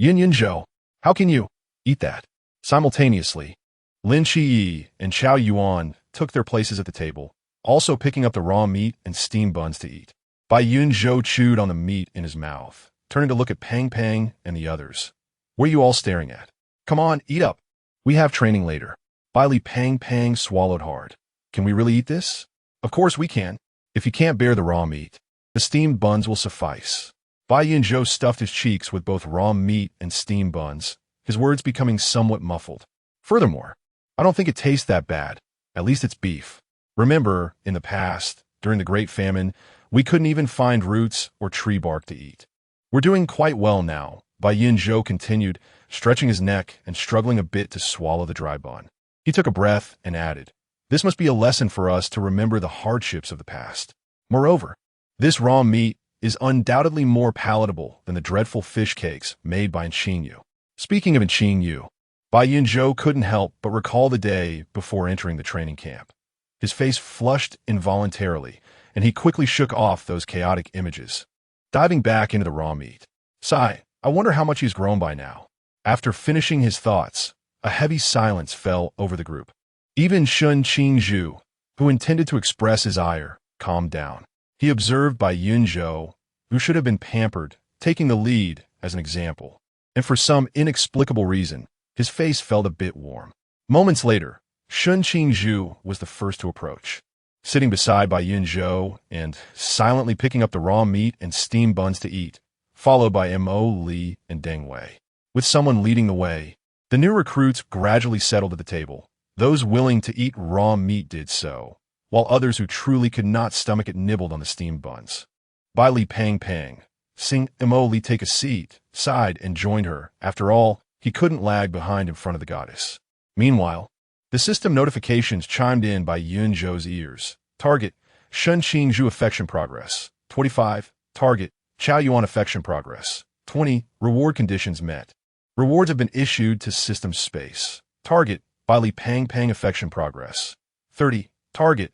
[SPEAKER 1] Yin Yunzhou, how can you eat that? Simultaneously, Lin Qiye and Xiao Yuan took their places at the table, also picking up the raw meat and steamed buns to eat. Bai Yunzhou chewed on the meat in his mouth, turning to look at Pang Pang and the others. What are you all staring at? Come on, eat up. We have training later. Bai Li Pang Pang swallowed hard. Can we really eat this? Of course we can. If you can't bear the raw meat, the steamed buns will suffice. Bai Yunzhou stuffed his cheeks with both raw meat and steamed buns, his words becoming somewhat muffled. Furthermore, I don't think it tastes that bad. At least it's beef. Remember, in the past, during the Great Famine, we couldn't even find roots or tree bark to eat. We're doing quite well now, Bai Yunzhou continued, stretching his neck and struggling a bit to swallow the dry bun. He took a breath and added, this must be a lesson for us to remember the hardships of the past. Moreover, this raw meat is undoubtedly more palatable than the dreadful fish cakes made by Qingyu. Speaking of Qingyu, Bai Yunzhou couldn't help but recall the day before entering the training camp. His face flushed involuntarily, and he quickly shook off those chaotic images, diving back into the raw meat. Sigh, I wonder how much he's grown by now. After finishing his thoughts, a heavy silence fell over the group. Even Shun Qingzhu, who intended to express his ire, calmed down. He observed Bai Yunzhou, who should have been pampered, taking the lead as an example, and for some inexplicable reason, his face felt a bit warm. Moments later, Shun Qingzhu was the first to approach, sitting beside Bai Yunzhou and silently picking up the raw meat and steamed buns to eat, followed by Mo Li and Deng Wei. With someone leading the way, the new recruits gradually settled at the table. Those willing to eat raw meat did so, while others who truly could not stomach it nibbled on the steamed buns. Bai Li Pang Pang, seeing Mo Li take a seat, sighed and joined her. After all, he couldn't lag behind in front of the goddess. Meanwhile, the system notifications chimed in by Yunzhou's ears. Target, Shun Qingzhu affection progress. 25. Target, Qiao Yuan affection progress. 20. Reward conditions met. Rewards have been issued to system space. Target, Bai Li Pang Pang affection progress. 30. Target,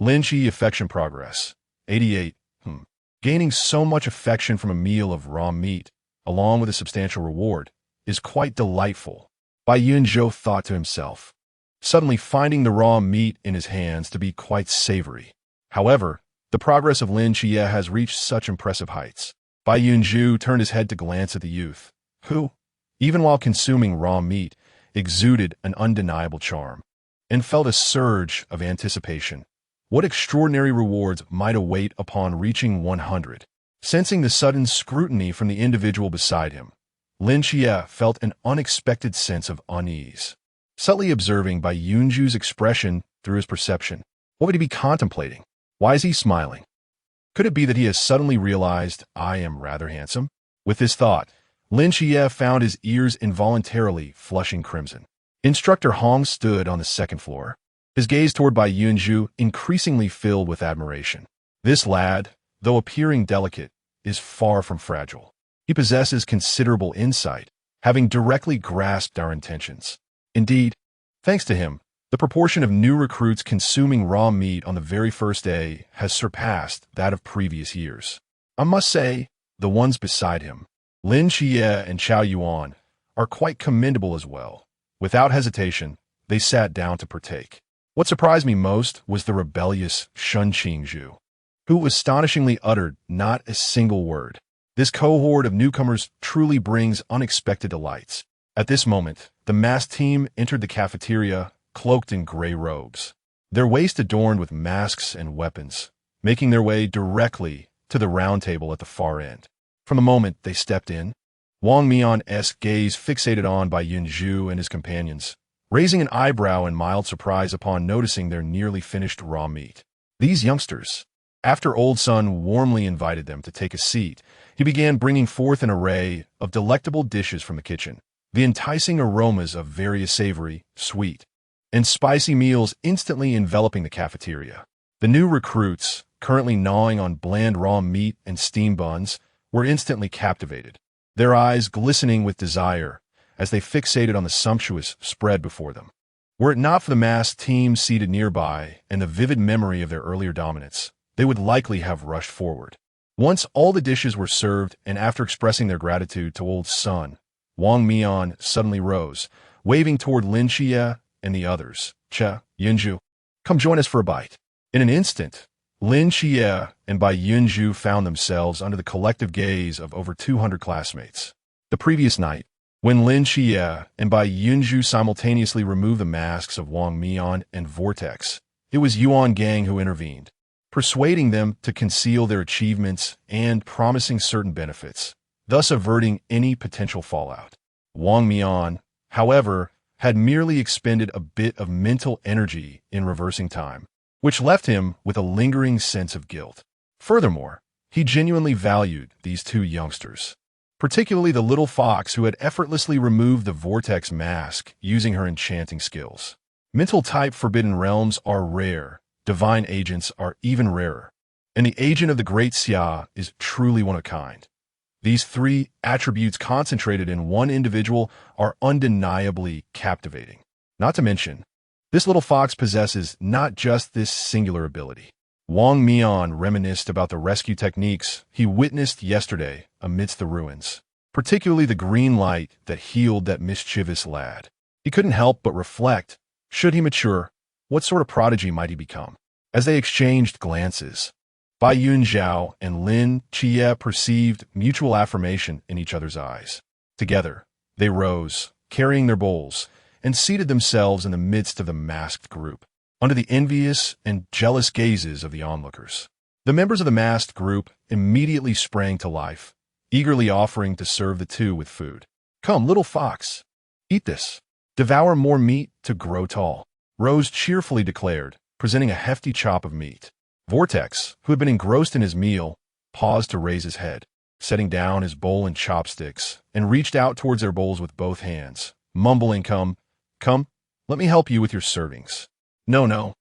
[SPEAKER 1] Lin Qiye affection progress. 88. Gaining so much affection from a meal of raw meat, along with a substantial reward, is quite delightful, Bai Yunzhou thought to himself, suddenly finding the raw meat in his hands to be quite savory. However, the progress of Lin Qiye has reached such impressive heights. Bai Yunzhou turned his head to glance at the youth, who, even while consuming raw meat, exuded an undeniable charm, and felt a surge of anticipation. What extraordinary rewards might await upon reaching 100? Sensing the sudden scrutiny from the individual beside him, Lin Qiye felt an unexpected sense of unease. Subtly observing Bai Yunzhou's expression through his perception, what would he be contemplating? Why is he smiling? Could it be that he has suddenly realized, I am rather handsome? With this thought, Lin Qiye found his ears involuntarily flushing crimson. Instructor Hong stood on the second floor, his gaze toward Bai Yunzhou increasingly filled with admiration. This lad, though appearing delicate, is far from fragile. He possesses considerable insight, having directly grasped our intentions. Indeed, thanks to him, the proportion of new recruits consuming raw meat on the very first day has surpassed that of previous years. I must say, the ones beside him, Lin Qiye and Xiao Yuan, are quite commendable as well. Without hesitation, they sat down to partake. What surprised me most was the rebellious Shun Qingzhu, who astonishingly uttered not a single word. This cohort of newcomers truly brings unexpected delights. At this moment, the masked team entered the cafeteria, cloaked in gray robes, their waists adorned with masks and weapons, making their way directly to the round table at the far end. From the moment they stepped in, Wang Mian's gaze fixated on Bai Yunzhou and his companions, raising an eyebrow in mild surprise upon noticing their nearly finished raw meat. These youngsters, after Old Sun warmly invited them to take a seat, he began bringing forth an array of delectable dishes from the kitchen, the enticing aromas of various savory, sweet, and spicy meals instantly enveloping the cafeteria. The new recruits, currently gnawing on bland raw meat and steamed buns, were instantly captivated, their eyes glistening with desire as they fixated on the sumptuous spread before them. Were it not for the masked team seated nearby and the vivid memory of their earlier dominance, they would likely have rushed forward. Once all the dishes were served and after expressing their gratitude to Old Sun, Wang Mian suddenly rose, waving toward Lin Qiye and the others. Bai Yunzhou, come join us for a bite. In an instant, Lin Qiye and Bai Yunzhou found themselves under the collective gaze of over 200 classmates. The previous night, when Lin Qiye and Bai Yunzhou simultaneously removed the masks of Wang Mian and Vortex, it was Yuan Gang who intervened, persuading them to conceal their achievements and promising certain benefits, thus averting any potential fallout. Wang Mian, however, had merely expended a bit of mental energy in reversing time, which left him with a lingering sense of guilt. Furthermore, he genuinely valued these two youngsters, particularly the little fox who had effortlessly removed the vortex mask using her enchanting skills. Mental-type forbidden realms are rare, divine agents are even rarer, and the agent of the great Sigh is truly one of a kind. These three attributes concentrated in one individual are undeniably captivating. Not to mention, this little fox possesses not just this singular ability. Wang Mian reminisced about the rescue techniques he witnessed yesterday amidst the ruins, particularly the green light that healed that mischievous lad. He couldn't help but reflect, should he mature, what sort of prodigy might he become? As they exchanged glances, Bai Yunzhou and Lin Qiye perceived mutual affirmation in each other's eyes. Together, they rose, carrying their bowls, and seated themselves in the midst of the masked group, under the envious and jealous gazes of the onlookers. The members of the masked group immediately sprang to life, eagerly offering to serve the two with food. Come, little fox, eat this. Devour more meat to grow tall, Rose cheerfully declared, presenting a hefty chop of meat. Vortex, who had been engrossed in his meal, paused to raise his head, setting down his bowl and chopsticks, and reached out towards their bowls with both hands, mumbling, Come, let me help you with your servings. No,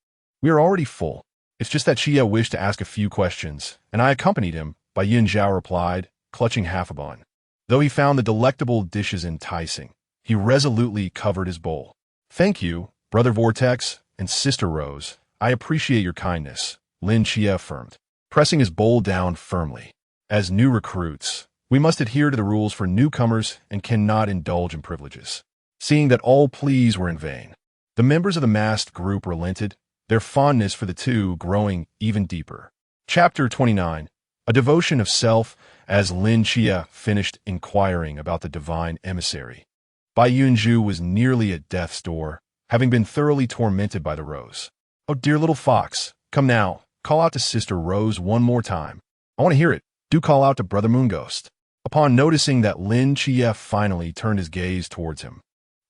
[SPEAKER 1] we are already full. It's just that Qiye wished to ask a few questions, and I accompanied him, Bai Yunzhou replied, clutching half a bun. Though he found the delectable dishes enticing, he resolutely covered his bowl. Thank you, Brother Vortex and Sister Rose. I appreciate your kindness, Lin Qiye affirmed, pressing his bowl down firmly. As new recruits, we must adhere to the rules for newcomers and cannot indulge in privileges. Seeing that all pleas were in vain, the members of the masked group relented, their fondness for the two growing even deeper. Chapter 29. A Devotion of Self. As Lin Qiye finished inquiring about the divine emissary, Bai Yunzhou was nearly at death's door, having been thoroughly tormented by the rose. Oh, dear little fox, come now, call out to Sister Rose one more time. I want to hear it. Do call out to Brother Moonghost. Upon noticing that Lin Qiye finally turned his gaze towards him,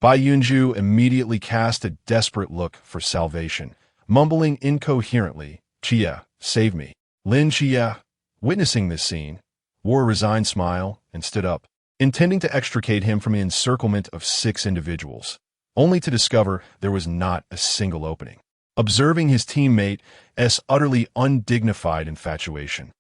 [SPEAKER 1] Bai Yunzhou immediately cast a desperate look for salvation, mumbling incoherently, Qiye, save me. Lin Qiye, witnessing this scene, wore a resigned smile and stood up, intending to extricate him from the encirclement of 6 individuals, only to discover there was not a single opening. Observing his teammate's utterly undignified infatuation,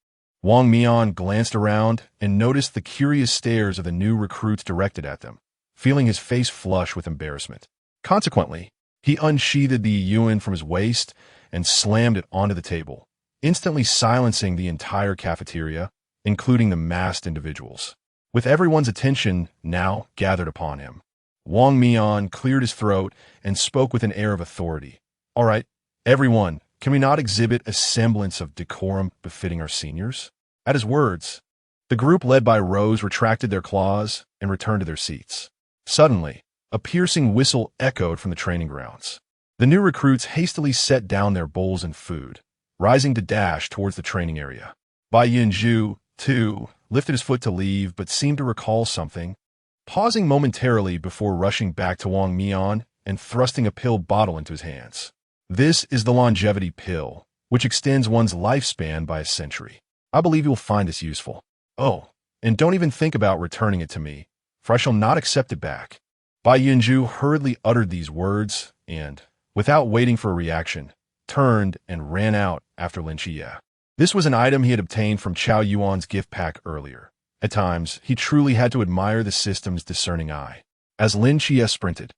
[SPEAKER 1] Wang Mian glanced around and noticed the curious stares of the new recruits directed at them, feeling his face flush with embarrassment. Consequently, he unsheathed the yuan from his waist and slammed it onto the table, instantly silencing the entire cafeteria, including the masked individuals. With everyone's attention now gathered upon him, Wang Mian cleared his throat and spoke with an air of authority. All right, everyone, can we not exhibit a semblance of decorum befitting our seniors? At his words, the group led by Rose retracted their claws and returned to their seats. Suddenly, a piercing whistle echoed from the training grounds. The new recruits hastily set down their bowls and food, rising to dash towards the training area. Bai Yunzhou, too, lifted his foot to leave but seemed to recall something, pausing momentarily before rushing back to Wang Mian and thrusting a pill bottle into his hands. This is the longevity pill, which extends one's lifespan by a century. I believe you'll find this useful. Oh, and don't even think about returning it to me, for I shall not accept it back. Bai Yunzhou hurriedly uttered these words and, without waiting for a reaction, turned and ran out after Lin Qiye. This was an item he had obtained from Chao Yuan's gift pack earlier. At times, he truly had to admire the system's discerning eye. As Lin Qiye sprinted,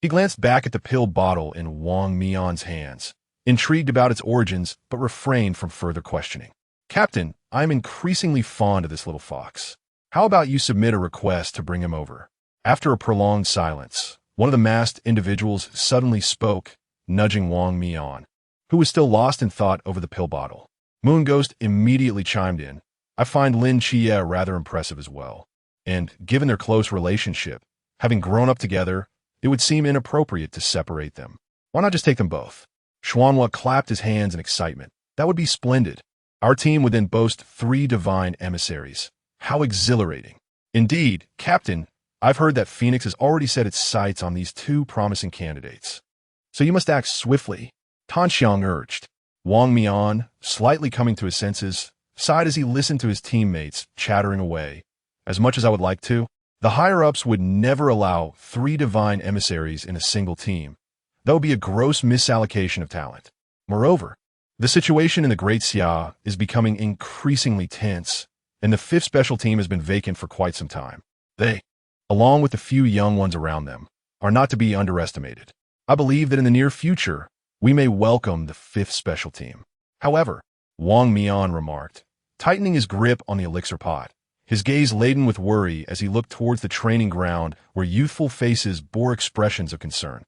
[SPEAKER 1] he glanced back at the pill bottle in Wang Mian's hands, intrigued about its origins but refrained from further questioning. Captain, I am increasingly fond of this little fox. How about you submit a request to bring him over? After a prolonged silence, one of the masked individuals suddenly spoke, nudging Wang Mian, who was still lost in thought over the pill bottle. Moon Ghost immediately chimed in. I find Lin Qiye rather impressive as well. And, given their close relationship, having grown up together, it would seem inappropriate to separate them. Why not just take them both? Xuanhua clapped his hands in excitement. That would be splendid. Our team would then boast 3 divine emissaries. How exhilarating. Indeed, Captain, I've heard that Phoenix has already set its sights on these 2 promising candidates. So you must act swiftly, Tan Xiang urged. Wang Mian, slightly coming to his senses, sighed as he listened to his teammates chattering away. As much as I would like to, the higher-ups would never allow 3 divine emissaries in a single team. That would be a gross misallocation of talent. Moreover, the situation in the Great Xia is becoming increasingly tense, and the 5th special team has been vacant for quite some time. They, along with the few young ones around them, are not to be underestimated. I believe that in the near future, we may welcome the 5th special team. However, Wang Mian remarked, tightening his grip on the elixir pot, his gaze laden with worry as he looked towards the training ground where youthful faces bore expressions of concern.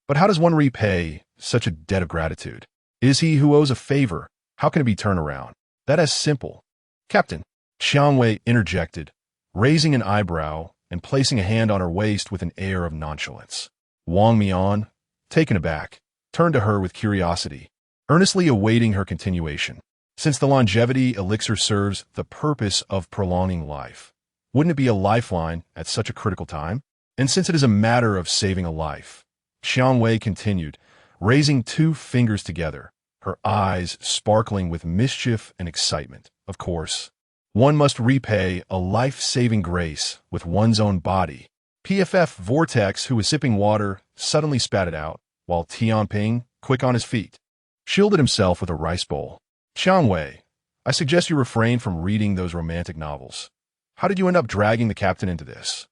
[SPEAKER 1] But how does one repay such a debt of gratitude? It is he who owes a favor. How can it be turned around? That is simple. Captain, Xiang Wei interjected, raising an eyebrow and placing a hand on her waist with an air of nonchalance. Wang Mian, taken aback, turned to her with curiosity, earnestly awaiting her continuation. Since the longevity elixir serves the purpose of prolonging life, wouldn't it be a lifeline at such a critical time? And since it is a matter of saving a life, Xiang Wei continued, raising 2 fingers together, her eyes sparkling with mischief and excitement. Of course, one must repay a life-saving grace with one's own body. PFF Vortex, who was sipping water, suddenly spat it out, while Tianping, quick on his feet, shielded himself with a rice bowl. Xiang Wei, I suggest you refrain from reading those romantic novels. How did you end up dragging the captain into this?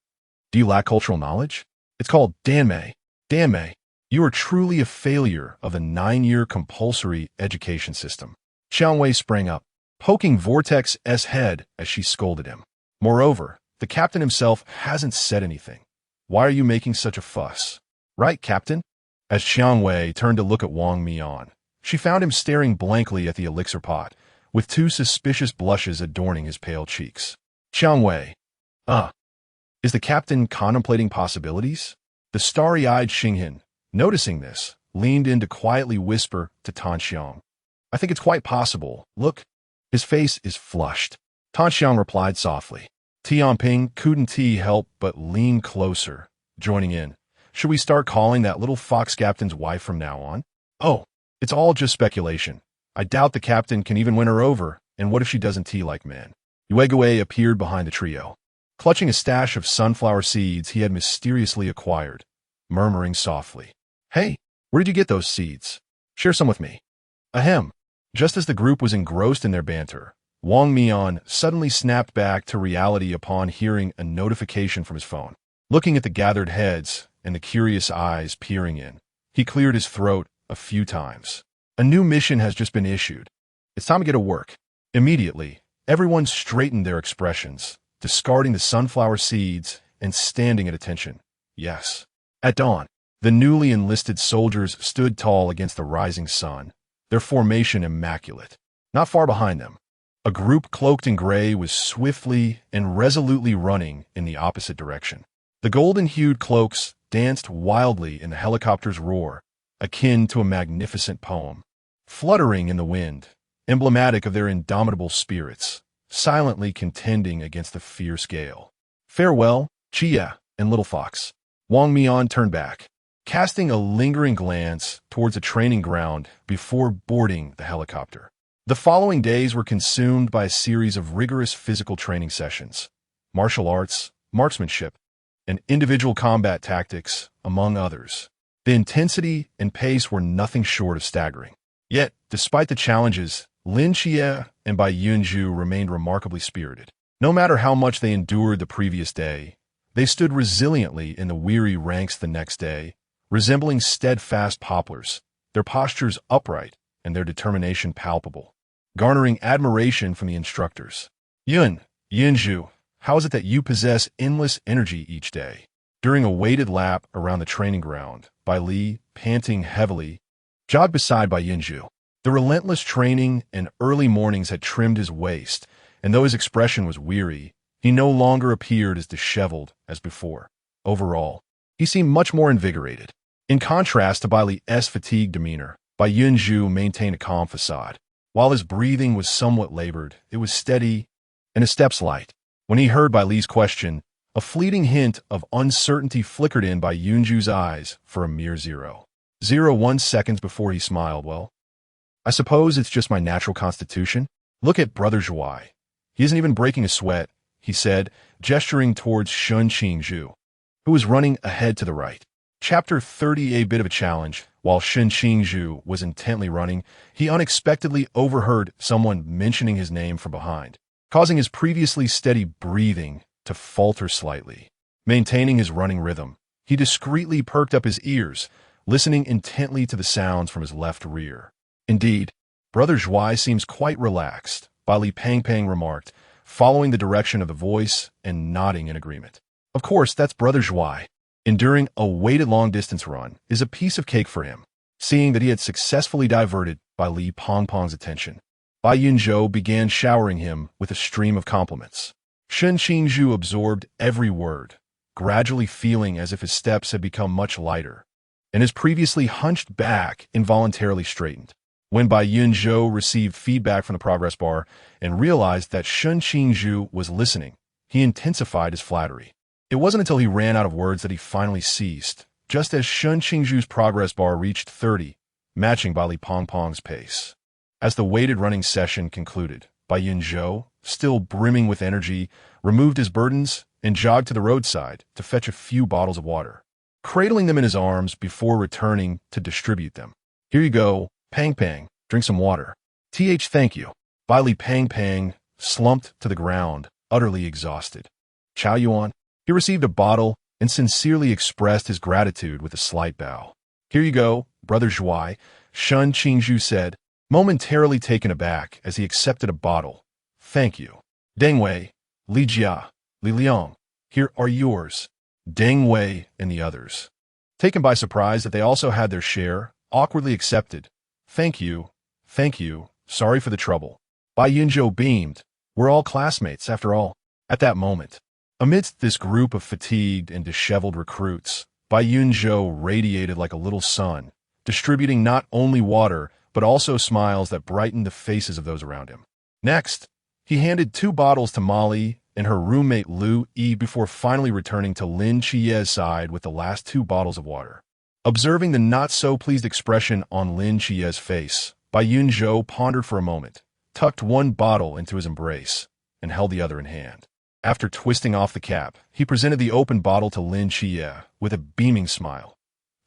[SPEAKER 1] Do you lack cultural knowledge? It's called Danmei. Danmei, you are truly a failure of the 9-year compulsory education system. Xiang Wei sprang up, poking Vortex's head as she scolded him. Moreover, the captain himself hasn't said anything. Why are you making such a fuss? Right, Captain? As Xiang Wei turned to look at Wang Mian, she found him staring blankly at the elixir pot, with 2 suspicious blushes adorning his pale cheeks. Xiang Wei, is the captain contemplating possibilities? The starry-eyed Xinghan, noticing this, leaned in to quietly whisper to Tan Xiang. I think it's quite possible. Look, his face is flushed. Tan Xiang replied softly. Tianping couldn't help but lean closer, joining in. Should we start calling that little fox captain's wife from now on? Oh, it's all just speculation. I doubt the captain can even win her over, and what if she doesn't tea like men? Yuegui appeared behind the trio, clutching a stash of sunflower seeds he had mysteriously acquired, murmuring softly. Hey, where did you get those seeds? Share some with me. Ahem. Just as the group was engrossed in their banter, Wang Mian suddenly snapped back to reality upon hearing a notification from his phone. Looking at the gathered heads and the curious eyes peering in, he cleared his throat a few times. A new mission has just been issued. It's time to get to work. Immediately, everyone straightened their expressions, discarding the sunflower seeds and standing at attention. Yes. At dawn, the newly enlisted soldiers stood tall against the rising sun, their formation immaculate. Not far behind them, a group cloaked in gray was swiftly and resolutely running in the opposite direction. The golden-hued cloaks danced wildly in the helicopter's roar, akin to a magnificent poem, fluttering in the wind, emblematic of their indomitable spirits, silently contending against the fierce gale. Farewell, Qiye and Little Fox. Wang Mian turned back, casting a lingering glance towards a training ground before boarding the helicopter. The following days were consumed by a series of rigorous physical training sessions, martial arts, marksmanship, and individual combat tactics, among others. The intensity and pace were nothing short of staggering. Yet, despite the challenges, Lin Qiye and Bai Yunzhou remained remarkably spirited. No matter how much they endured the previous day, they stood resiliently in the weary ranks the next day, resembling steadfast poplars, their postures upright and their determination palpable, garnering admiration from the instructors. Yunzhou, how is it that you possess endless energy each day? During a weighted lap around the training ground, Bai Li, panting heavily, jogged beside Bai Yunzhou. The relentless training and early mornings had trimmed his waist, and though his expression was weary, he no longer appeared as disheveled as before. Overall, he seemed much more invigorated. In contrast to Bai Li's fatigued demeanor, Bai Yunzhou maintained a calm facade. While his breathing was somewhat labored, it was steady and his steps light. When he heard Bai Li's question, a fleeting hint of uncertainty flickered in Bai Yunzhou's eyes for a mere 0.01 seconds before he smiled. Well, I suppose it's just my natural constitution. Look at Brother Zhuai. He isn't even breaking a sweat, he said, gesturing towards Sun Qingzhu, who was running ahead to the right. Chapter 30. A bit of a challenge. While Sun Qingzhu was intently running, he unexpectedly overheard someone mentioning his name from behind, causing his previously steady breathing to falter slightly. Maintaining his running rhythm, he discreetly perked up his ears, listening intently to the sounds from his left rear. Indeed, Brother Zhuai seems quite relaxed, Bai Li Pang remarked, following the direction of the voice and nodding in agreement. Of course, that's Brother Zhuai. Enduring a weighted long-distance run is a piece of cake for him. Seeing that he had successfully diverted Bai Li Pang's attention, Bai Yunzhou began showering him with a stream of compliments. Sun Qingzhu absorbed every word, gradually feeling as if his steps had become much lighter, and his previously hunched back involuntarily straightened. When Bai Yunzhou received feedback from the progress bar and realized that Sun Qingzhu was listening, he intensified his flattery. It wasn't until he ran out of words that he finally ceased, just as Sun Qingzhu's progress bar reached 30, matching Bai Li Pang's pace. As the weighted running session concluded, Bai Yunzhou, still brimming with energy, removed his burdens and jogged to the roadside to fetch a few bottles of water, cradling them in his arms before returning to distribute them. Here you go, Pang, drink some water. Thank you. Bai Li Pang slumped to the ground, utterly exhausted. Chow Yuan. He received a bottle and sincerely expressed his gratitude with a slight bow. Here you go, Brother Zhuai, Sun Qingzhu said, momentarily taken aback as he accepted a bottle. Thank you. Deng Wei, Li Jia, Li Liang, here are yours. Deng Wei and the others, taken by surprise that they also had their share, awkwardly accepted. Thank you, sorry for the trouble. Bai Yunzhou beamed. We're all classmates, after all. At that moment, amidst this group of fatigued and disheveled recruits, Bai Yunzhou radiated like a little sun, distributing not only water, but also smiles that brightened the faces of those around him. Next, he handed 2 bottles to Molly and her roommate Lu Yi before finally returning to Lin Qiye's side with the last 2 bottles of water. Observing the not-so-pleased expression on Lin Qiye's face, Bai Yunzhou pondered for a moment, tucked 1 bottle into his embrace, and held the other in hand. After twisting off the cap, he presented the open bottle to Lin Qiye with a beaming smile.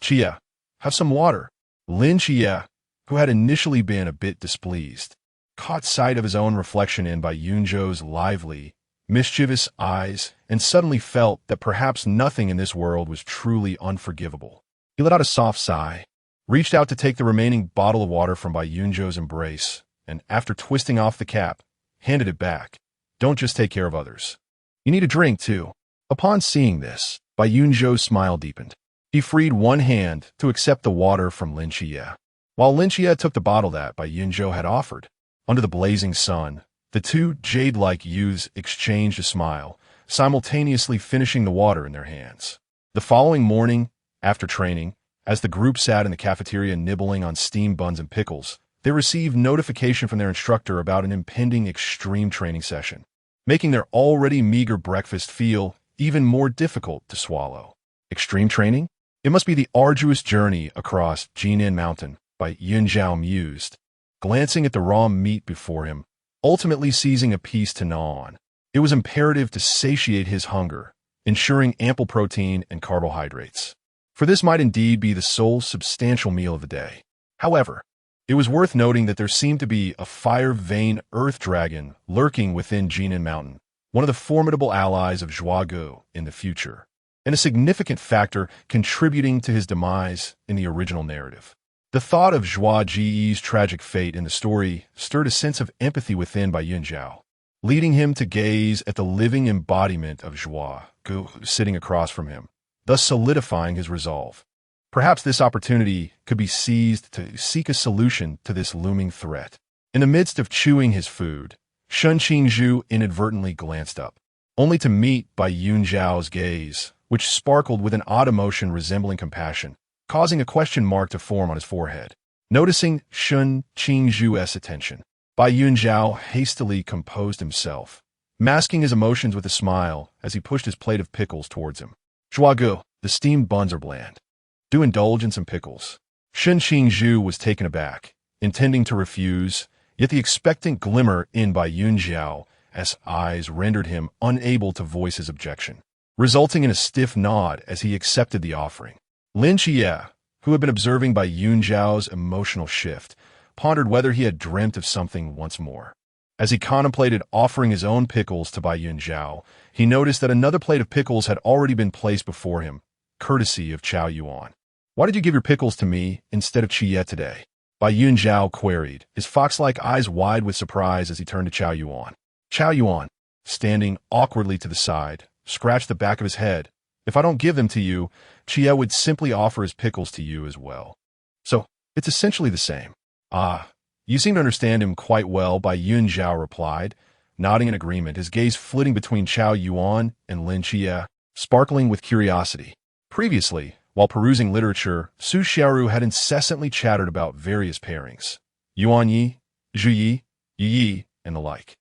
[SPEAKER 1] Qiye, have some water. Lin Qiye, who had initially been a bit displeased, caught sight of his own reflection in Bai Yunzhou's lively, mischievous eyes and suddenly felt that perhaps nothing in this world was truly unforgivable. He let out a soft sigh, reached out to take the remaining bottle of water from Bai Yunzhou's embrace, and after twisting off the cap, handed it back. Don't just take care of others. You need a drink, too. Upon seeing this, Bai Yunzhou's smile deepened. He freed one hand to accept the water from Lin Qiye, while Lin Qiye took the bottle that Bai Yunzhou had offered. Under the blazing sun, the 2 jade-like youths exchanged a smile, simultaneously finishing the water in their hands. The following morning, after training, as the group sat in the cafeteria nibbling on steamed buns and pickles, they received notification from their instructor about an impending extreme training session, making their already meager breakfast feel even more difficult to swallow. Extreme training? It must be the arduous journey across Jinan Mountain, Bai Yunzhou mused, glancing at the raw meat before him, ultimately seizing a piece to gnaw on. It was imperative to satiate his hunger, ensuring ample protein and carbohydrates, for this might indeed be the sole substantial meal of the day. However, it was worth noting that there seemed to be a fire-veined earth dragon lurking within Jinan Mountain, one of the formidable allies of Zhuage in the future, and a significant factor contributing to his demise in the original narrative. The thought of Zhuage's tragic fate in the story stirred a sense of empathy within Bai Yunzhou. leading him to gaze at the living embodiment of joie sitting across from him, thus solidifying his resolve. Perhaps this opportunity could be seized to seek a solution to this looming threat. In the midst of chewing his food, Shen Qingzhu inadvertently glanced up, only to meet Bai Yunzhou's gaze, which sparkled with an odd emotion resembling compassion, causing a question mark to form on his forehead. Noticing Shen Qingzhu's attention, Bai Yunzhou hastily composed himself, masking his emotions with a smile as he pushed his plate of pickles towards him. Zhuagu, the steamed buns are bland. Do indulge in some pickles. Shen Qingzhu was taken aback, intending to refuse, yet the expectant glimmer in Bai Yunzhou's eyes rendered him unable to voice his objection, resulting in a stiff nod as he accepted the offering. Lin Qiye, who had been observing Bai Yunzhou's emotional shift, pondered whether he had dreamt of something once more. As he contemplated offering his own pickles to Bai Yunzhou, he noticed that another plate of pickles had already been placed before him, courtesy of Qiao Yuan. Why did you give your pickles to me instead of Qiye today? Bai Yunzhou queried, his fox-like eyes wide with surprise as he turned to Qiao Yuan. Qiao Yuan, standing awkwardly to the side, scratched the back of his head. If I don't give them to you, Qiye would simply offer his pickles to you as well. So, it's essentially the same. Ah, you seem to understand him quite well, Bai Yunzhou replied, nodding in agreement, his gaze flitting between Qiao Yuan and Lin Qiye, sparkling with curiosity. Previously, while perusing literature, Su Xiaoru had incessantly chattered about various pairings. Yuan Yi, Zhu Yi, Yi Yi, and the like.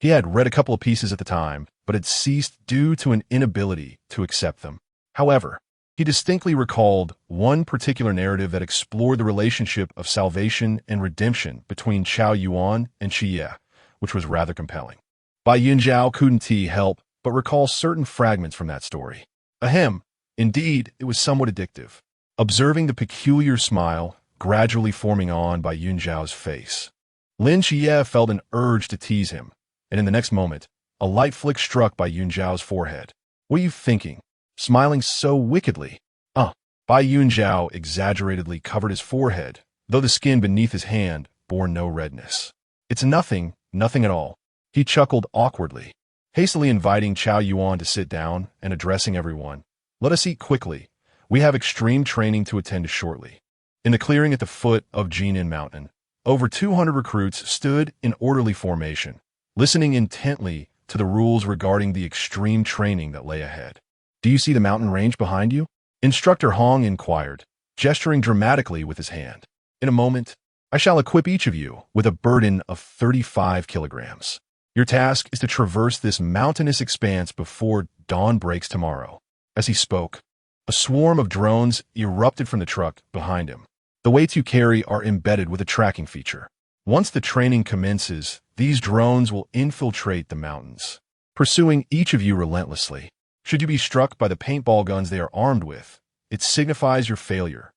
[SPEAKER 1] He had read a couple of pieces at the time, but had ceased due to an inability to accept them. However, he distinctly recalled one particular narrative that explored the relationship of salvation and redemption between Qiao Yuan and Qiye, which was rather compelling. Bai Yunzhou couldn't help but recall certain fragments from that story. Ahem. Indeed, it was somewhat addictive. Observing the peculiar smile gradually forming on Bai Yunzhou's face, Lin Qiye felt an urge to tease him, and in the next moment, a light flick struck Bai Yunzhou's forehead. What are you thinking? Smiling so wickedly. Bai Yunzhou exaggeratedly covered his forehead, though the skin beneath his hand bore no redness. It's nothing at all. He chuckled awkwardly, hastily inviting Qiao Yuan to sit down and addressing everyone. Let us eat quickly. We have extreme training to attend to shortly. In the clearing at the foot of Jinan Mountain, over 200 recruits stood in orderly formation, listening intently to the rules regarding the extreme training that lay ahead. Do you see the mountain range behind you? Instructor Hong inquired, gesturing dramatically with his hand. In a moment, I shall equip each of you with a burden of 35 kilograms. Your task is to traverse this mountainous expanse before dawn breaks tomorrow. As he spoke, a swarm of drones erupted from the truck behind him. The weights you carry are embedded with a tracking feature. Once the training commences, these drones will infiltrate the mountains, pursuing each of you relentlessly. Should you be struck by the paintball guns they are armed with, it signifies your failure,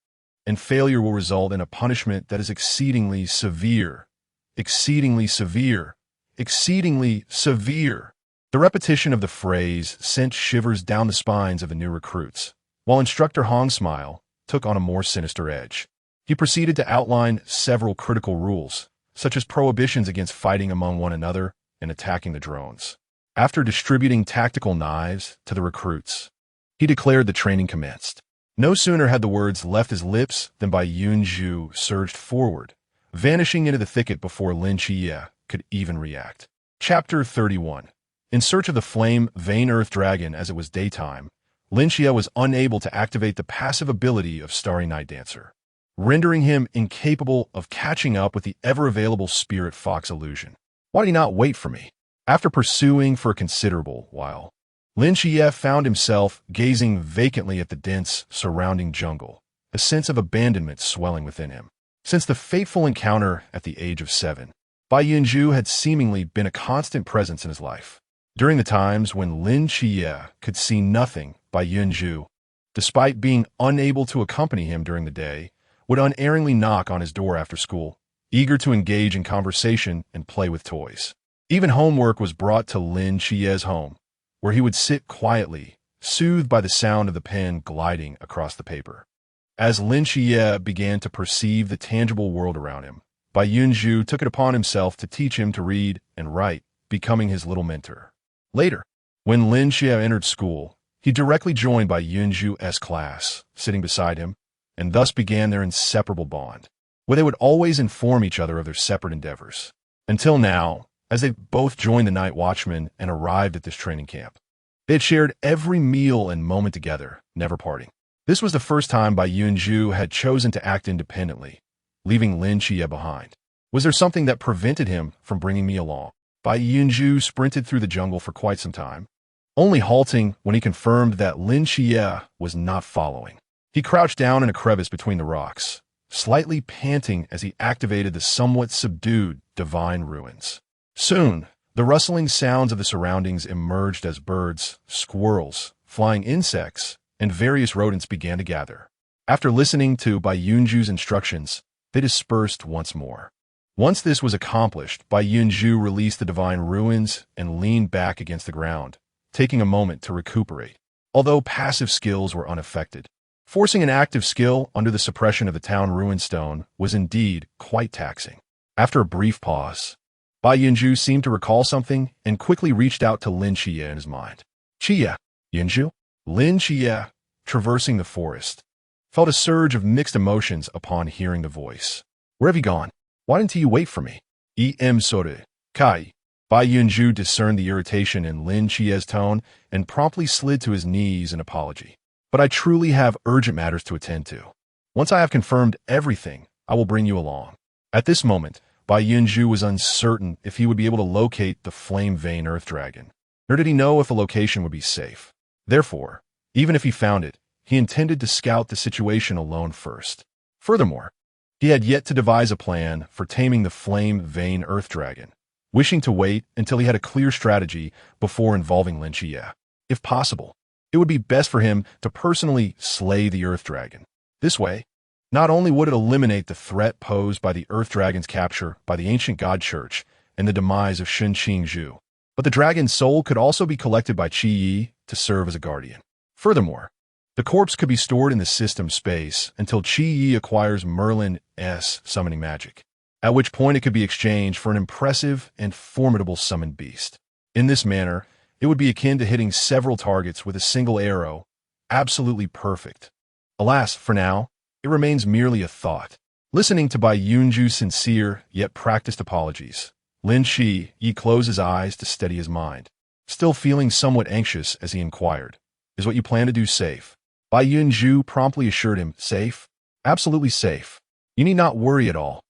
[SPEAKER 1] and failure will result in a punishment that is exceedingly severe. Exceedingly severe. Exceedingly severe. The repetition of the phrase sent shivers down the spines of the new recruits, while Instructor Hong's smile took on a more sinister edge. He proceeded to outline several critical rules, such as prohibitions against fighting among one another and attacking the drones. After distributing tactical knives to the recruits, he declared the training commenced. No sooner had the words left his lips than Bai Yunzhou surged forward, vanishing into the thicket before Lin Qiye could even react. Chapter 31. In search of the flame vein earth dragon as it was daytime, Lin Qiye was unable to activate the passive ability of Starry Night Dancer, rendering him incapable of catching up with the ever-available spirit fox illusion. Why did he not wait for me? After pursuing for a considerable while, Lin Qiye found himself gazing vacantly at the dense surrounding jungle, a sense of abandonment swelling within him. Since the fateful encounter at the age of 7, Bai Yunzhou had seemingly been a constant presence in his life. During the times when Lin Qiye could see nothing, Bai Yunzhou, despite being unable to accompany him during the day, would unerringly knock on his door after school, eager to engage in conversation and play with toys. Even homework was brought to Lin Qiye's home, where he would sit quietly, soothed by the sound of the pen gliding across the paper. As Lin Qiye began to perceive the tangible world around him, Bai Yunzhou took it upon himself to teach him to read and write, becoming his little mentor. Later, when Lin Qiye entered school, he directly joined Bai Yunzhou's class, sitting beside him, and thus began their inseparable bond, where they would always inform each other of their separate endeavors. Until now, as they both joined the night watchman and arrived at this training camp. They had shared every meal and moment together, never parting. This was the first time Bai Yunzhou had chosen to act independently, leaving Lin Qiye behind. Was there something that prevented him from bringing me along? Bai Yunzhou sprinted through the jungle for quite some time, only halting when he confirmed that Lin Qiye was not following. He crouched down in a crevice between the rocks, slightly panting as he activated the somewhat subdued divine ruins. Soon, the rustling sounds of the surroundings emerged as birds, squirrels, flying insects, and various rodents began to gather. After listening to Bai Yunzhou's instructions, they dispersed once more. Once this was accomplished, Bai Yunzhou released the divine ruins and leaned back against the ground, taking a moment to recuperate. Although passive skills were unaffected, forcing an active skill under the suppression of the town ruin stone was indeed quite taxing. After a brief pause, Bai Yunzhou seemed to recall something and quickly reached out to Lin Qiye in his mind. Qiye, Yunzhou? Lin Qiye, traversing the forest, felt a surge of mixed emotions upon hearing the voice. Where have you gone? Why didn't you wait for me? Sorry, Kai. Bai Yunzhou discerned the irritation in Lin Qiye's tone and promptly slid to his knees in apology. But I truly have urgent matters to attend to. Once I have confirmed everything, I will bring you along. At this moment, Bai Yunzhou was uncertain if he would be able to locate the flame vein earth dragon, nor did he know if the location would be safe. Therefore, even if he found it, he intended to scout the situation alone first. Furthermore, he had yet to devise a plan for taming the flame vein earth dragon, wishing to wait until he had a clear strategy before involving Lin Qiye. If possible, it would be best for him to personally slay the earth dragon. This way, not only would it eliminate the threat posed by the earth dragon's capture by the ancient god church and the demise of Qingzhou, but the dragon's soul could also be collected by Qiye to serve as a guardian. Furthermore, the corpse could be stored in the system space until Qiye acquires Merlin's summoning magic, at which point it could be exchanged for an impressive and formidable summoned beast. In this manner, it would be akin to hitting several targets with a single arrow, absolutely perfect. Alas, for now, it remains merely a thought. Listening to Bai Yunzhou's sincere yet practiced apologies, Lin Qiye closed his eyes to steady his mind, still feeling somewhat anxious as he inquired, "Is what you plan to do safe?" Bai Yunzhou promptly assured him, "Safe? Absolutely safe. You need not worry at all."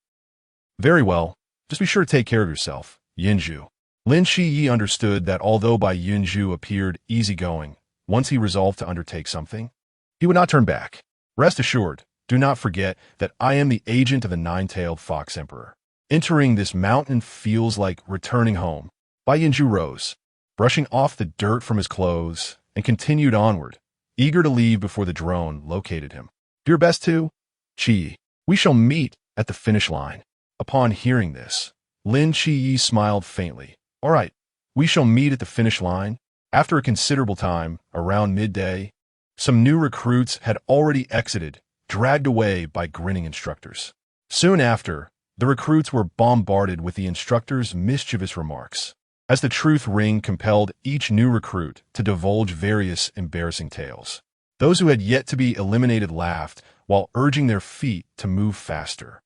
[SPEAKER 1] "Very well. Just be sure to take care of yourself, Yunzhou." Lin Qiye understood that although Bai Yunzhou appeared easygoing, once he resolved to undertake something, he would not turn back. "Rest assured, do not forget that I am the agent of the nine-tailed fox emperor. Entering this mountain feels like returning home." Bai Yunzhou rose, brushing off the dirt from his clothes, and continued onward, eager to leave before the drone located him. "Do your best to, Qiye. We shall meet at the finish line." Upon hearing this, Lin Qiye smiled faintly. "All right, we shall meet at the finish line." After a considerable time, around midday, some new recruits had already exited, dragged away by grinning instructors. Soon after, the recruits were bombarded with the instructor's mischievous remarks, as the truth ring compelled each new recruit to divulge various embarrassing tales. Those who had yet to be eliminated laughed while urging their feet to move faster,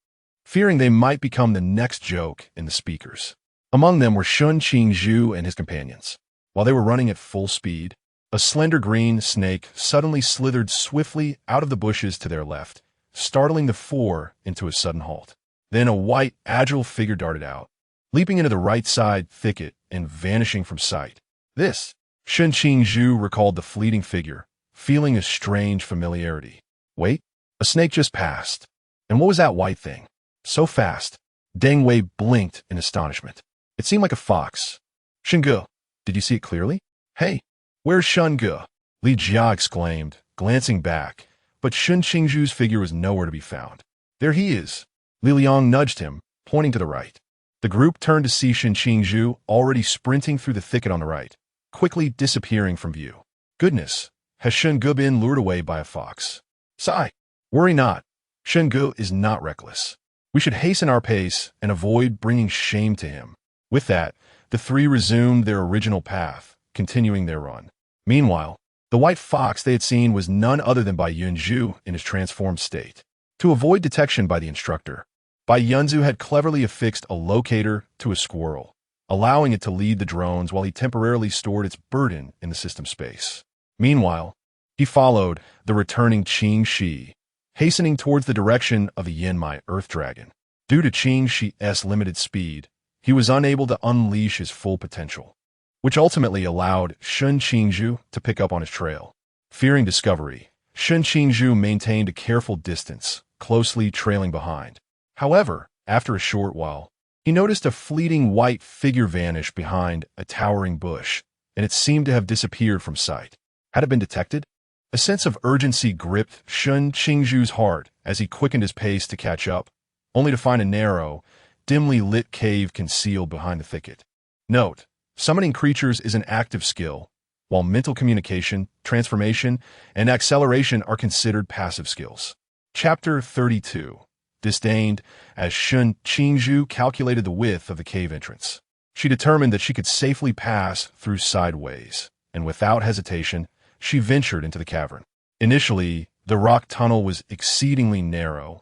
[SPEAKER 1] fearing they might become the next joke in the speakers. Among them were Qingzhou and his companions. While they were running at full speed, a slender green snake suddenly slithered swiftly out of the bushes to their left, startling the four into a sudden halt. Then a white, agile figure darted out, leaping into the right side thicket and vanishing from sight. This, Qingzhou recalled the fleeting figure, feeling a strange familiarity. Wait, a snake just passed. And what was that white thing? So fast. Deng Wei blinked in astonishment. It seemed like a fox. "Shunge, did you see it clearly?" "Hey, where's Shunge?" Li Jia exclaimed, glancing back, but Qingzhou's figure was nowhere to be found. "There he is." Li Liang nudged him, pointing to the right. The group turned to see Qingzhou already sprinting through the thicket on the right, quickly disappearing from view. "Goodness, has Shunge been lured away by a fox?" "Sigh, worry not. Shunge is not reckless. We should hasten our pace and avoid bringing shame to him." With that, The three resumed their original path, continuing their run. Meanwhile, the white fox they had seen was none other than Bai Yunzhou in his transformed state. To avoid detection by the instructor, Bai Yunzhou had cleverly affixed a locator to a squirrel, allowing it to lead the drones while he temporarily stored its burden in the system space. Meanwhile, he followed the returning Qing Shi, hastening towards the direction of the Yinmai Earth Dragon. Due to Qing Shi's limited speed, he was unable to unleash his full potential, which ultimately allowed Shun Qingzhu to pick up on his trail. Fearing discovery, Shun Qingzhu maintained a careful distance, closely trailing behind. However, after a short while, he noticed a fleeting white figure vanish behind a towering bush, and it seemed to have disappeared from sight. Had it been detected? A sense of urgency gripped Shun Qingzhu's heart as he quickened his pace to catch up, only to find a narrow, dimly lit cave concealed behind the thicket. Note: summoning creatures is an active skill, while mental communication, transformation, and acceleration are considered passive skills. Chapter 32. Disdained. As Shun Qingzhu calculated the width of the cave entrance, she determined that she could safely pass through sideways, and without hesitation, she ventured into the cavern. Initially, the rock tunnel was exceedingly narrow,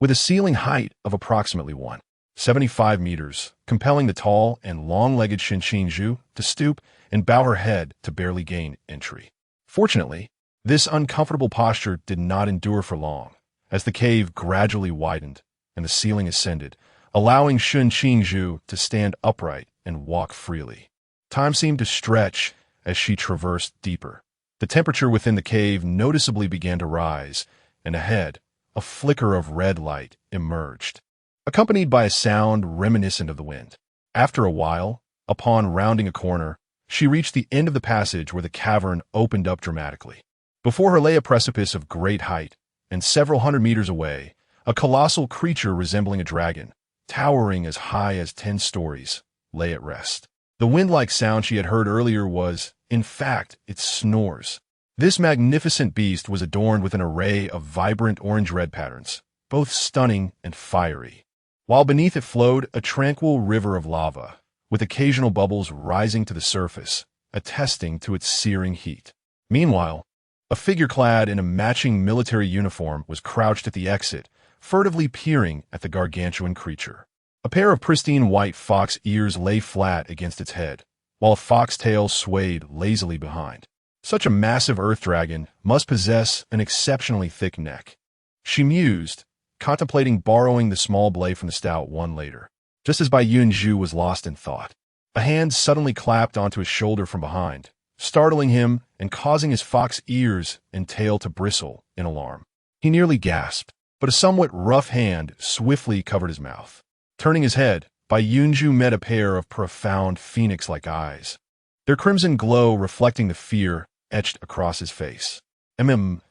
[SPEAKER 1] with a ceiling height of approximately 175 meters, compelling the tall and long-legged Shun Qingzhu to stoop and bow her head to barely gain entry. Fortunately, this uncomfortable posture did not endure for long, as the cave gradually widened and the ceiling ascended, allowing Shun Qingzhu to stand upright and walk freely. Time seemed to stretch as she traversed deeper. The temperature within the cave noticeably began to rise, and ahead, a flicker of red light emerged, accompanied by a sound reminiscent of the wind. After a while, upon rounding a corner, she reached the end of the passage where the cavern opened up dramatically. Before her lay a precipice of great height, and several hundred meters away, a colossal creature resembling a dragon, towering as high as 10 stories, lay at rest. The wind-like sound she had heard earlier was, in fact, its snores. This magnificent beast was adorned with an array of vibrant orange-red patterns, both stunning and fiery, while beneath it flowed a tranquil river of lava, with occasional bubbles rising to the surface, attesting to its searing heat. Meanwhile, a figure clad in a matching military uniform was crouched at the exit, furtively peering at the gargantuan creature. A pair of pristine white fox ears lay flat against its head, while a fox tail swayed lazily behind. Such a massive earth dragon must possess an exceptionally thick neck. She mused, contemplating borrowing the small blade from the stout one later. Just as Bai Yunzhou was lost in thought, a hand suddenly clapped onto his shoulder from behind, startling him and causing his fox ears and tail to bristle in alarm. He nearly gasped, but a somewhat rough hand swiftly covered his mouth. Turning his head, Bai Yunzhou met a pair of profound phoenix-like eyes, their crimson glow reflecting the fear etched across his face. Shun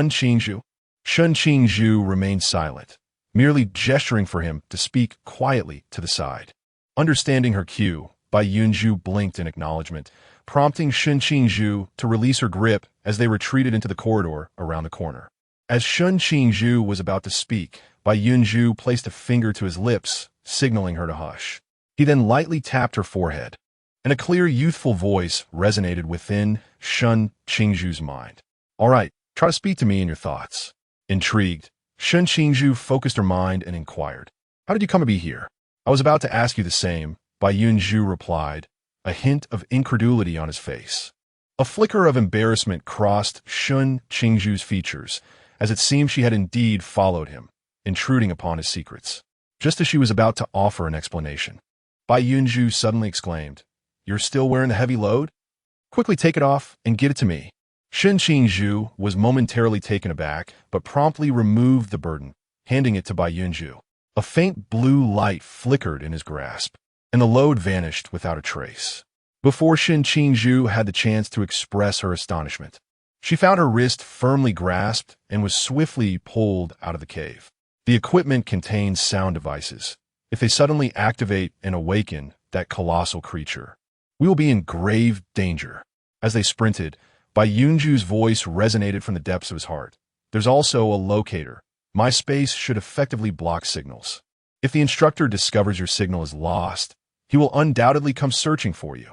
[SPEAKER 1] Qingzhu. Shun Qingzhu remained silent, merely gesturing for him to speak quietly to the side. Understanding her cue, Bai Yunzhou blinked in acknowledgement, prompting Shun Qingzhu to release her grip as they retreated into the corridor around the corner. As Shun Qingzhu was about to speak, Bai Yunzhou placed a finger to his lips, signaling her to hush. He then lightly tapped her forehead, and a clear, youthful voice resonated within Shun Qingzhu's mind. "All right, try to speak to me in your thoughts." Intrigued, Shun Qingzhu focused her mind and inquired, "How did you come to be here?" "I was about to ask you the same," Bai Yunzhou replied, a hint of incredulity on his face. A flicker of embarrassment crossed Shun Qingzhu's features, as it seemed she had indeed followed him, intruding upon his secrets. Just as she was about to offer an explanation, Bai Yunzhou suddenly exclaimed, "You're still wearing the heavy load? Quickly take it off and get it to me." Shun Qingzhu was momentarily taken aback, but promptly removed the burden, handing it to Bai Yunzhou. A faint blue light flickered in his grasp, and the load vanished without a trace. Before Shun Qingzhu had the chance to express her astonishment, she found her wrist firmly grasped and was swiftly pulled out of the cave. The equipment contains sound devices. If they suddenly activate and awaken that colossal creature, we will be in grave danger. As they sprinted, Bai Yunzhu's voice resonated from the depths of his heart. "There's also a locator. My space should effectively block signals. If the instructor discovers your signal is lost, he will undoubtedly come searching for you.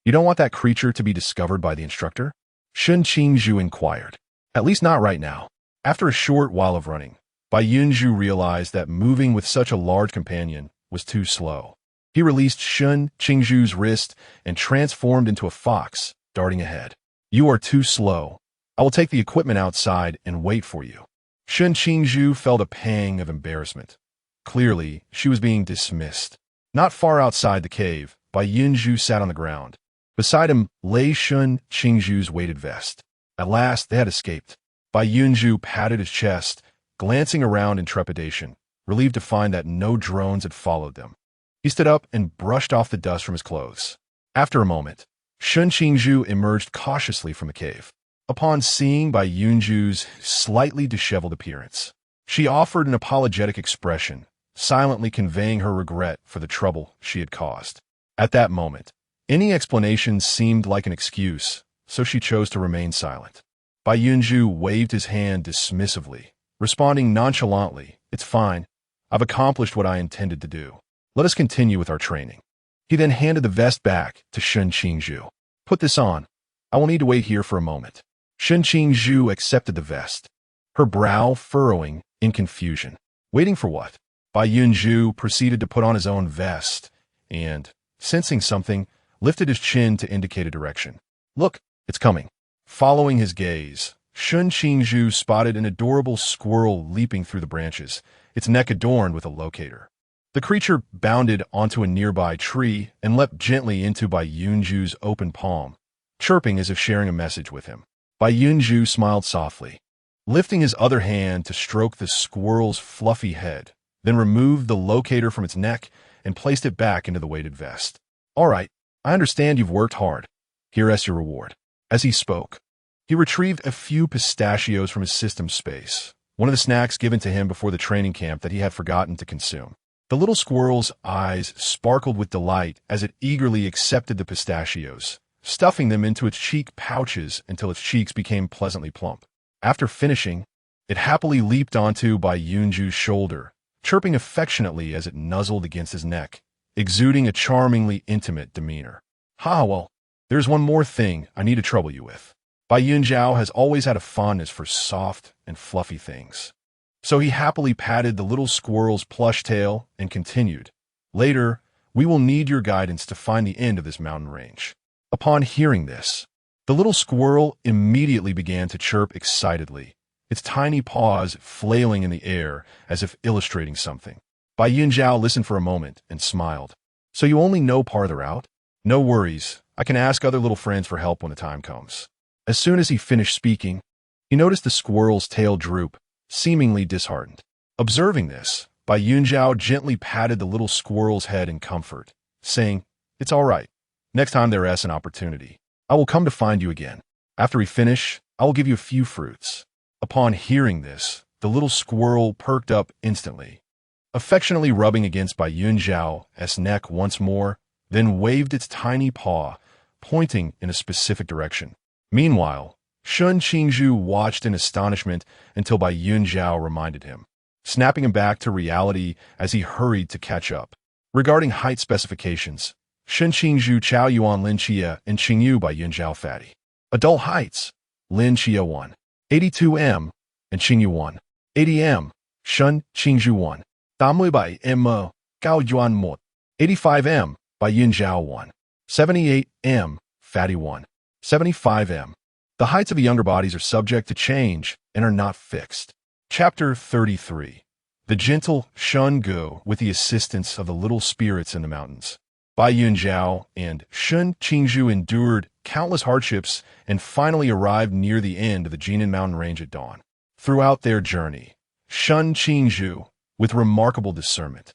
[SPEAKER 1] You don't want that creature to be discovered by the instructor? Shun Qingzhu inquired. At least not right now. After a short while of running, Bai Yunzhou realized that moving with such a large companion was too slow. He released Shun Qingzhu's wrist and transformed into a fox, darting ahead. You are too slow. I will take the equipment outside and wait for you. Shun Qingzhu felt a pang of embarrassment. Clearly, she was being dismissed. Not far outside the cave, Bai Yunzhou sat on the ground. Beside him lay Shun Qingzhu's weighted vest. At last, they had escaped. Bai Yunzhou patted his chest, glancing around in trepidation, relieved to find that no drones had followed them. He stood up and brushed off the dust from his clothes. After a moment, Shun Qingzhu emerged cautiously from the cave. Upon seeing Bai Yunzhou's slightly disheveled appearance, she offered an apologetic expression, silently conveying her regret for the trouble she had caused. At that moment, any explanation seemed like an excuse, so she chose to remain silent. Bai Yunzhou waved his hand dismissively, responding nonchalantly, "It's fine. I've accomplished what I intended to do. Let us continue with our training." He then handed the vest back to Shun Qingzhu. "Put this on. I will need to wait here for a moment." Shun Qingzhu accepted the vest, her brow furrowing in confusion. Waiting for what? Bai Yunzhou proceeded to put on his own vest and, sensing something, lifted his chin to indicate a direction. "Look, it's coming." Following his gaze, Shun Qingzhu spotted an adorable squirrel leaping through the branches, its neck adorned with a locator. The creature bounded onto a nearby tree and leapt gently into Bai Yunzhou's open palm, chirping as if sharing a message with him. Bai Yunzhou smiled softly, lifting his other hand to stroke the squirrel's fluffy head, then removed the locator from its neck and placed it back into the weighted vest. "All right, I understand you've worked hard. Here's your reward." As he spoke, he retrieved a few pistachios from his system space, one of the snacks given to him before the training camp that he had forgotten to consume. The little squirrel's eyes sparkled with delight as it eagerly accepted the pistachios, stuffing them into its cheek pouches until its cheeks became pleasantly plump. After finishing, it happily leaped onto Bai Yunzhu's shoulder, chirping affectionately as it nuzzled against his neck, exuding a charmingly intimate demeanor. Well, there's one more thing I need to trouble you with." Bai Yunzhou has always had a fondness for soft and fluffy things. So he happily patted the little squirrel's plush tail and continued, "Later, we will need your guidance to find the end of this mountain range." Upon hearing this, the little squirrel immediately began to chirp excitedly, its tiny paws flailing in the air as if illustrating something. Bai Yunzhou listened for a moment and smiled. "So you only know farther out? No worries, I can ask other little friends for help when the time comes." As soon as he finished speaking, he noticed the squirrel's tail droop, seemingly disheartened. Observing this, Bai Yunzhou gently patted the little squirrel's head in comfort, saying, "It's all right. Next time there is an opportunity, I will come to find you again. After we finish, I will give you a few fruits." Upon hearing this, the little squirrel perked up instantly, affectionately rubbing against Bai Yunzhou's neck once more, then waved its tiny paw, pointing in a specific direction. Meanwhile, Shun Qingzhu watched in astonishment until Bai Yunzhou reminded him, snapping him back to reality as he hurried to catch up. Regarding height specifications, Shun Qingzhu Chao Yuan Lin Qiye and Qingyu Bai Yunzhou Fatty. Adult heights, Lin Qiye 1, 82 m, and Qingyu 1, 80 m, Shun Qingzhu 1. Damui Bai M, Gao Yuan Mo, 85 m, Bai Yunzhou 1, 78 m, Fatty 1, 75 m. The heights of the younger bodies are subject to change and are not fixed. Chapter 33. The gentle Shun Gu with the assistance of the little spirits in the mountains. Bai Yunzhou and Shun Qingzhu endured countless hardships and finally arrived near the end of the Jinan mountain range at dawn. Throughout their journey, Shun Qingzhu, with remarkable discernment,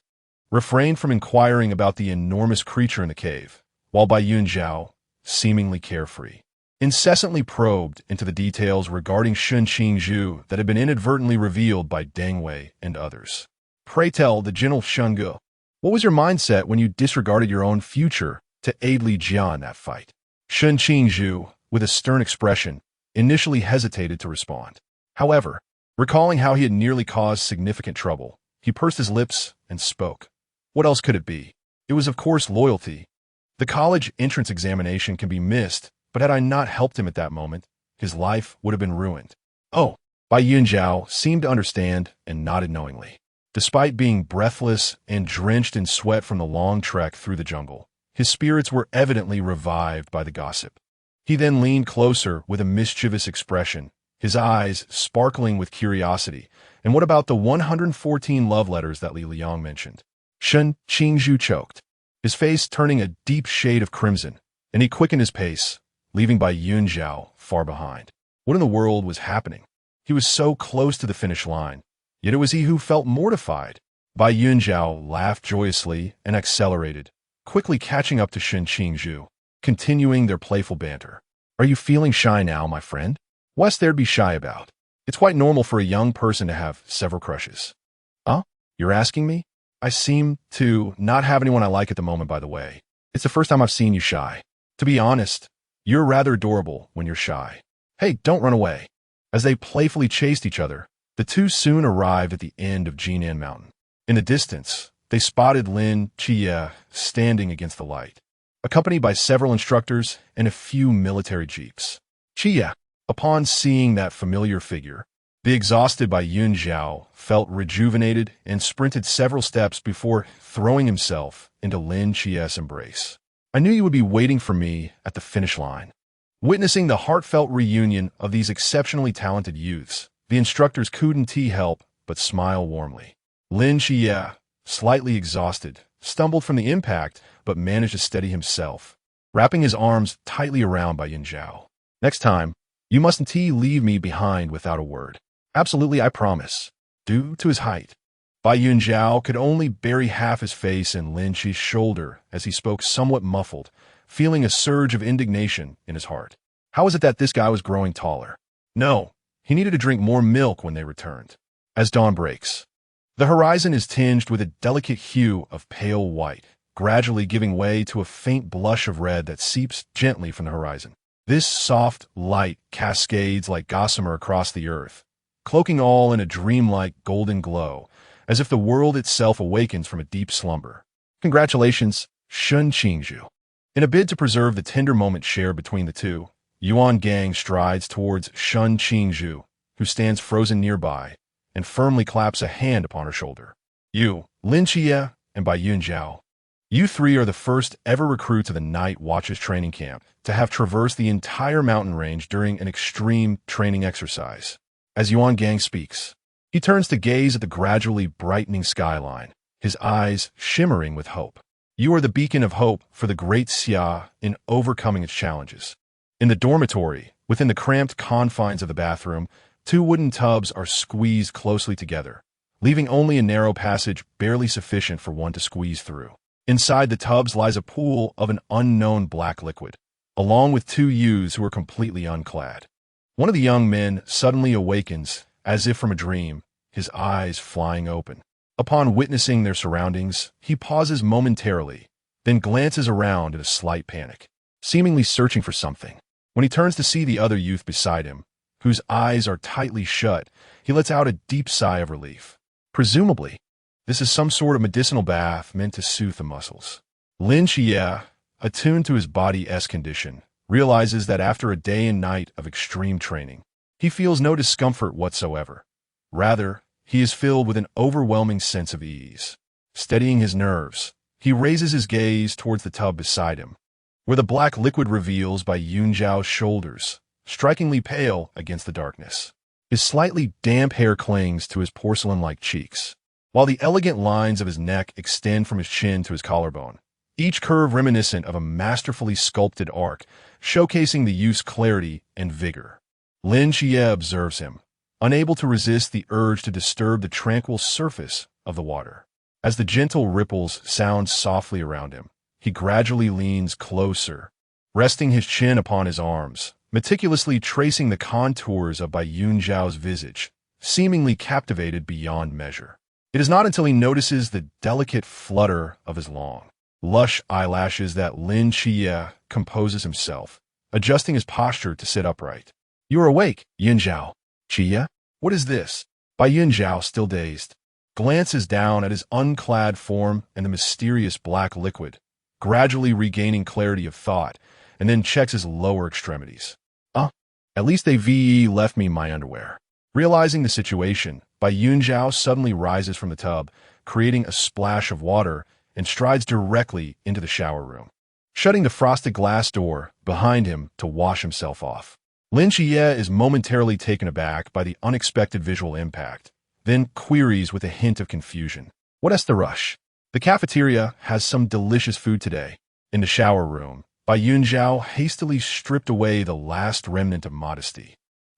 [SPEAKER 1] refrained from inquiring about the enormous creature in the cave, while Bai Yunzhou, seemingly carefree, incessantly probed into the details regarding Shun Qingzhu that had been inadvertently revealed by Deng Wei and others. "Pray tell the gentle Shun Gu, what was your mindset when you disregarded your own future to aid Li Jia in that fight?" Shun Qingzhu, with a stern expression, initially hesitated to respond. However, recalling how he had nearly caused significant trouble, he pursed his lips and spoke. "What else could it be? It was, of course, loyalty. The college entrance examination can be missed, but had I not helped him at that moment, his life would have been ruined. Oh, Bai Yunzhou seemed to understand and nodded knowingly. Despite being breathless and drenched in sweat from the long trek through the jungle, his spirits were evidently revived by the gossip. He then leaned closer with a mischievous expression, his eyes sparkling with curiosity. And what about the 114 love letters that Li Liang mentioned? Shen Qingzhu choked, his face turning a deep shade of crimson, and he quickened his pace, leaving Bai Yunzhou far behind. What in the world was happening? He was so close to the finish line, yet it was he who felt mortified. Bai Yunzhou laughed joyously and accelerated, quickly catching up to Shen Qingzhu, continuing their playful banter. Are you feeling shy now, my friend? What's there to be shy about? It's quite normal for a young person to have several crushes. Huh? You're asking me? I seem to not have anyone I like at the moment, by the way. It's the first time I've seen you shy. To be honest, you're rather adorable when you're shy. Hey, don't run away. As they playfully chased each other, the two soon arrived at the end of Jinan Mountain. In the distance, they spotted Lin Qiye standing against the light, accompanied by several instructors and a few military jeeps. Qiye, upon seeing that familiar figure, the exhausted Bai Yunzhou felt rejuvenated and sprinted several steps before throwing himself into Lin Qiye's embrace. I knew you would be waiting for me at the finish line. Witnessing the heartfelt reunion of these exceptionally talented youths, the instructors couldn't help but smile warmly. Lin Qiye, slightly exhausted, stumbled from the impact but managed to steady himself, wrapping his arms tightly around Bai Yunzhou. Next time, you mustn't leave me behind without a word. Absolutely, I promise. Due to his height, Bai Yunzhou could only bury half his face in Lin Qiye's shoulder as he spoke somewhat muffled, feeling a surge of indignation in his heart. How is it that this guy was growing taller? No, he needed to drink more milk when they returned. As dawn breaks, the horizon is tinged with a delicate hue of pale white, gradually giving way to a faint blush of red that seeps gently from the horizon. This soft light cascades like gossamer across the earth, cloaking all in a dreamlike golden glow, as if the world itself awakens from a deep slumber. Congratulations, Shen Qingzhu. In a bid to preserve the tender moment shared between the two, Yuan Gang strides towards Shen Qingzhu, who stands frozen nearby, and firmly claps a hand upon her shoulder. You, Lin Qiye, and Bai Yunzhou, you three are the first ever recruits of the Night Watch's training camp to have traversed the entire mountain range during an extreme training exercise. As Yuan Gang speaks, he turns to gaze at the gradually brightening skyline, his eyes shimmering with hope. You are the beacon of hope for the great Sigh in overcoming its challenges. In the dormitory, within the cramped confines of the bathroom, two wooden tubs are squeezed closely together, leaving only a narrow passage barely sufficient for one to squeeze through. Inside the tubs lies a pool of an unknown black liquid, along with two youths who are completely unclad. One of the young men suddenly awakens, as if from a dream, his eyes flying open. Upon witnessing their surroundings, he pauses momentarily, then glances around in a slight panic, seemingly searching for something. When he turns to see the other youth beside him, whose eyes are tightly shut, he lets out a deep sigh of relief. Presumably, this is some sort of medicinal bath meant to soothe the muscles. Lin Qiye, attuned to his body's condition, realizes that after a day and night of extreme training, he feels no discomfort whatsoever. Rather, he is filled with an overwhelming sense of ease. Steadying his nerves, he raises his gaze towards the tub beside him, where the black liquid reveals Bai Yunzhou's shoulders, strikingly pale against the darkness. His slightly damp hair clings to his porcelain-like cheeks, while the elegant lines of his neck extend from his chin to his collarbone, each curve reminiscent of a masterfully sculpted arc, showcasing the youth's clarity and vigor. Lin Qiye observes him, unable to resist the urge to disturb the tranquil surface of the water. As the gentle ripples sound softly around him, he gradually leans closer, resting his chin upon his arms, meticulously tracing the contours of Bai Yunzhou's visage, seemingly captivated beyond measure. It is not until he notices the delicate flutter of his long, lush eyelashes that Lin Qiye composes himself, adjusting his posture to sit upright. You are awake, Yunzhou. Qiye? What is this? Bai Yunzhou, still dazed, glances down at his unclad form and the mysterious black liquid, gradually regaining clarity of thought, and then checks his lower extremities. At least they left me my underwear. Realizing the situation, Bai Yunzhou suddenly rises from the tub, creating a splash of water, and strides directly into the shower room, shutting the frosted glass door behind him to wash himself off. Lin Qiye is momentarily taken aback by the unexpected visual impact, then queries with a hint of confusion. What's the rush? The cafeteria has some delicious food today. In the shower room, Bai Yunzhou hastily stripped away the last remnant of modesty,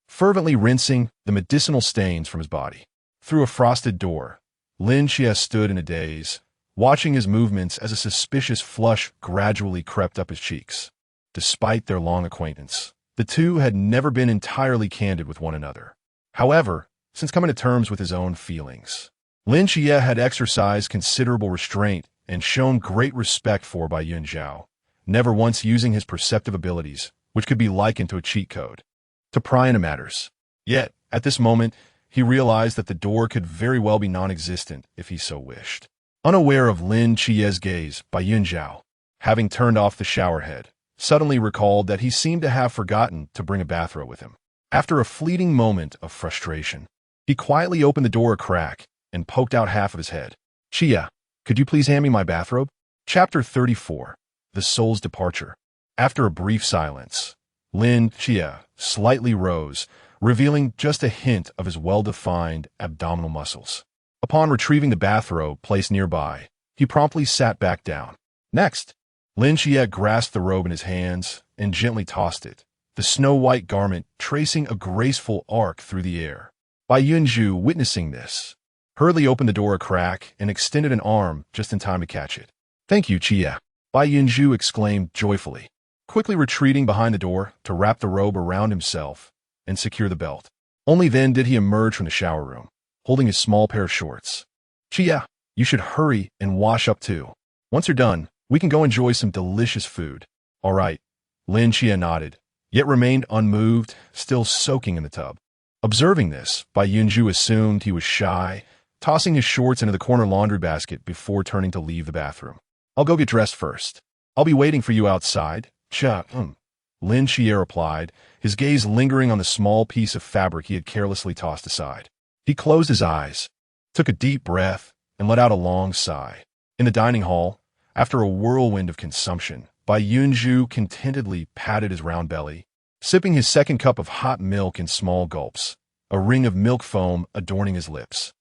[SPEAKER 1] fervently rinsing the medicinal stains from his body. Through a frosted door, Lin Qiye stood in a daze, watching his movements as a suspicious flush gradually crept up his cheeks. Despite their long acquaintance, the two had never been entirely candid with one another. However, since coming to terms with his own feelings, Lin Qiye had exercised considerable restraint and shown great respect for Bai Yunzhou, never once using his perceptive abilities, which could be likened to a cheat code, to pry into matters. Yet, at this moment, he realized that the door could very well be non-existent if he so wished. Unaware of Lin Qiye's gaze, Bai Yunzhou, having turned off the shower head, suddenly recalled that he seemed to have forgotten to bring a bathrobe with him. After a fleeting moment of frustration, he quietly opened the door a crack and poked out half of his head. Qiye, could you please hand me my bathrobe? Chapter 34. The Soul's Departure. After a brief silence, Lin Qiye slightly rose, revealing just a hint of his well-defined abdominal muscles. Upon retrieving the bathrobe placed nearby, he promptly sat back down. Next, Lin Qiye grasped the robe in his hands and gently tossed it, the snow-white garment tracing a graceful arc through the air. Bai Yunzhou, witnessing this, hurriedly opened the door a crack and extended an arm just in time to catch it. Thank you, Qiye, Bai Yunzhou exclaimed joyfully, quickly retreating behind the door to wrap the robe around himself and secure the belt. Only then did he emerge from the shower room, holding his small pair of shorts. Qiye, you should hurry and wash up too. Once you're done, we can go enjoy some delicious food. All right. Lin Qiye nodded, yet remained unmoved, still soaking in the tub. Observing this, Bai Yunzhou assumed he was shy, tossing his shorts into the corner laundry basket before turning to leave the bathroom. I'll go get dressed first. I'll be waiting for you outside. Lin Qiye replied, his gaze lingering on the small piece of fabric he had carelessly tossed aside. He closed his eyes, took a deep breath, and let out a long sigh. In the dining hall, after a whirlwind of consumption, Bai Yunzhou contentedly patted his round belly, sipping his second cup of hot milk in small gulps, a ring of milk foam adorning his lips.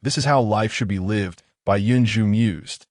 [SPEAKER 1] This is how life should be lived, Bai Yunzhou mused,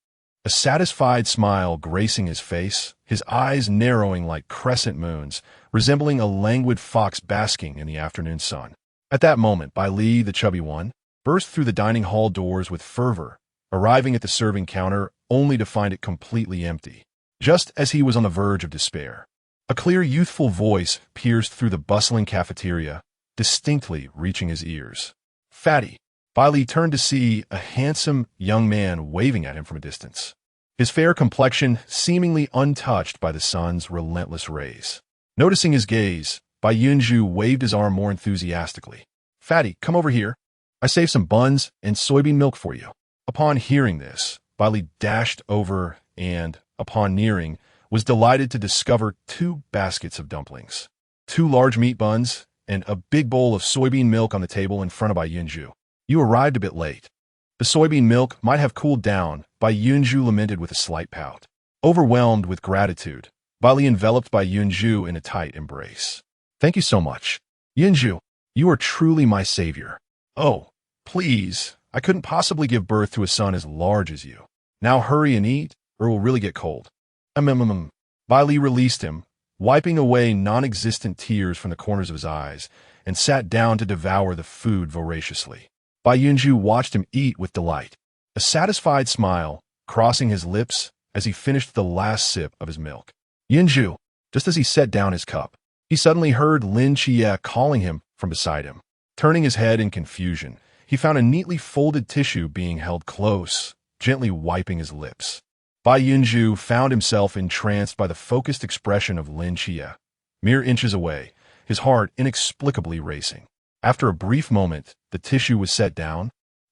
[SPEAKER 1] a satisfied smile gracing his face, his eyes narrowing like crescent moons, resembling a languid fox basking in the afternoon sun. At that moment, Bai Li, the chubby one, burst through the dining hall doors with fervor, arriving at the serving counter only to find it completely empty, just as he was on the verge of despair. A clear, youthful voice pierced through the bustling cafeteria, distinctly reaching his ears. Fatty. Bai Li turned to see a handsome young man waving at him from a distance, his fair complexion seemingly untouched by the sun's relentless rays. Noticing his gaze, Bai Yunzhou waved his arm more enthusiastically. Fatty, come over here. I saved some buns and soybean milk for you. Upon hearing this, Bai Li dashed over and, upon nearing, was delighted to discover 2 baskets of dumplings, 2 large meat buns, and a big bowl of soybean milk on the table in front of Bai Yunzhou. You arrived a bit late. The soybean milk might have cooled down, Bai Yunzhou lamented with a slight pout. Overwhelmed with gratitude, Bai Li enveloped Bai Yunzhou in a tight embrace. Thank you so much. Yunzhou, you are truly my savior. Oh, please, I couldn't possibly give birth to a son as large as you. Now hurry and eat, or it will really get cold. Bai Li released him, wiping away non-existent tears from the corners of his eyes, and sat down to devour the food voraciously. Bai Yunzhou watched him eat with delight, a satisfied smile crossing his lips as he finished the last sip of his milk. Yunzhou, just as he set down his cup, he suddenly heard Lin Qiye calling him from beside him. Turning his head in confusion, he found a neatly folded tissue being held close, gently wiping his lips. Bai Yunzhou found himself entranced by the focused expression of Lin Qiye, mere inches away, his heart inexplicably racing. After a brief moment, the tissue was set down,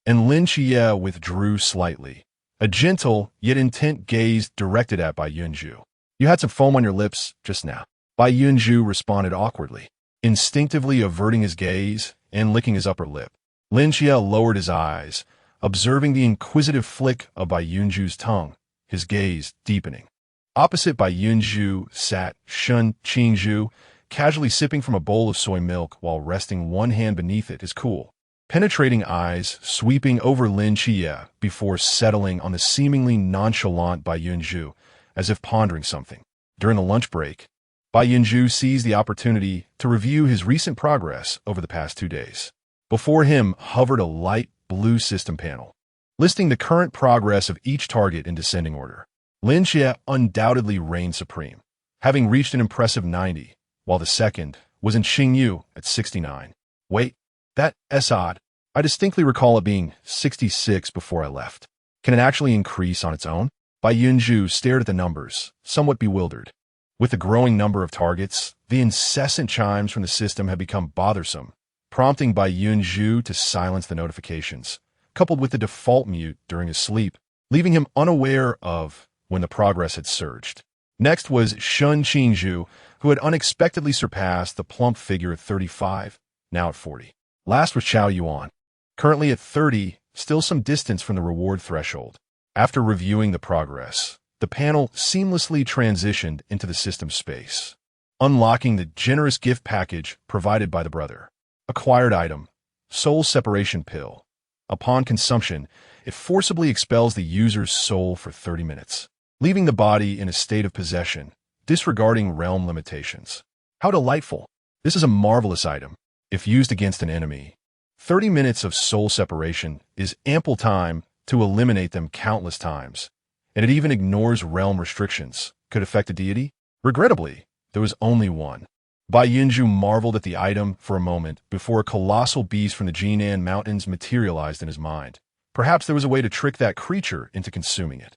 [SPEAKER 1] and Lin Qiye withdrew slightly, a gentle yet intent gaze directed at Bai Yunzhou. "You had some foam on your lips just now." Bai Yunzhou responded awkwardly, instinctively averting his gaze and licking his upper lip. Lin Qiye lowered his eyes, observing the inquisitive flick of Bai Yunzhou's tongue, his gaze deepening. Opposite Bai Yunzhou sat Lin Qiye, casually sipping from a bowl of soy milk while resting one hand beneath it, his cool, penetrating eyes sweeping over Lin Qiye before settling on the seemingly nonchalant Bai Yunzhou, as if pondering something. During the lunch break, Bai Yunzhou seized the opportunity to review his recent progress over the past 2 days. Before him hovered a light blue system panel, listing the current progress of each target in descending order. Lin Qiye undoubtedly reigned supreme, having reached an impressive 90, while the second was in Xingyu at 69. Wait, that's odd. I distinctly recall it being 66 before I left. Can it actually increase on its own? Bai Yunzhou stared at the numbers, somewhat bewildered. With the growing number of targets, the incessant chimes from the system had become bothersome, prompting Bai Yunzhou to silence the notifications, coupled with the default mute during his sleep, leaving him unaware of when the progress had surged. Next was Lin Qiye, who had unexpectedly surpassed the plump figure at 35, now at 40. Last was Qiao Yuan, currently at 30, still some distance from the reward threshold. After reviewing the progress, the panel seamlessly transitioned into the system space, unlocking the generous gift package provided by the brother. Acquired item, soul separation pill. Upon consumption, it forcibly expels the user's soul for 30 minutes, leaving the body in a state of possession, disregarding realm limitations. How delightful! This is a marvelous item. If used against an enemy, 30 minutes of soul separation is ample time to eliminate them countless times, and it even ignores realm restrictions. Could affect a deity? Regrettably, there was only one. Bai Yunzhou marveled at the item for a moment before a colossal beast from the Jinan Mountains materialized in his mind. Perhaps there was a way to trick that creature into consuming it.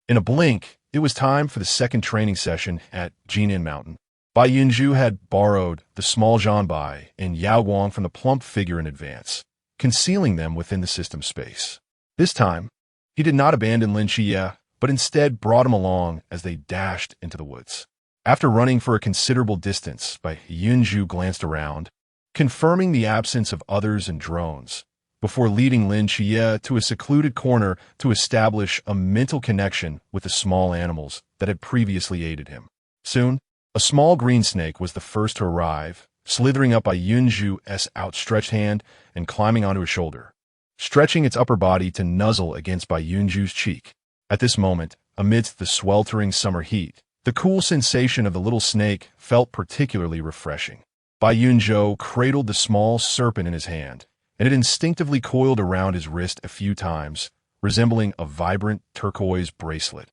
[SPEAKER 1] In a blink, it was time for the second training session at Jinan Mountain. Bai Yunzhou had borrowed the small Zhanbai and Yaoguang from the plump figure in advance, concealing them within the system space. This time, he did not abandon Lin Qiye, but instead brought him along as they dashed into the woods. After running for a considerable distance, Bai Yunzhou glanced around, confirming the absence of others and drones, before leading Lin Qiye to a secluded corner to establish a mental connection with the small animals that had previously aided him. Soon, a small green snake was the first to arrive, slithering up Bai Yunzhou's outstretched hand and climbing onto his shoulder, stretching its upper body to nuzzle against Bai Yunzhou's cheek. At this moment, amidst the sweltering summer heat, the cool sensation of the little snake felt particularly refreshing. Bai Yunzhou cradled the small serpent in his hand, and it instinctively coiled around his wrist a few times, resembling a vibrant turquoise bracelet,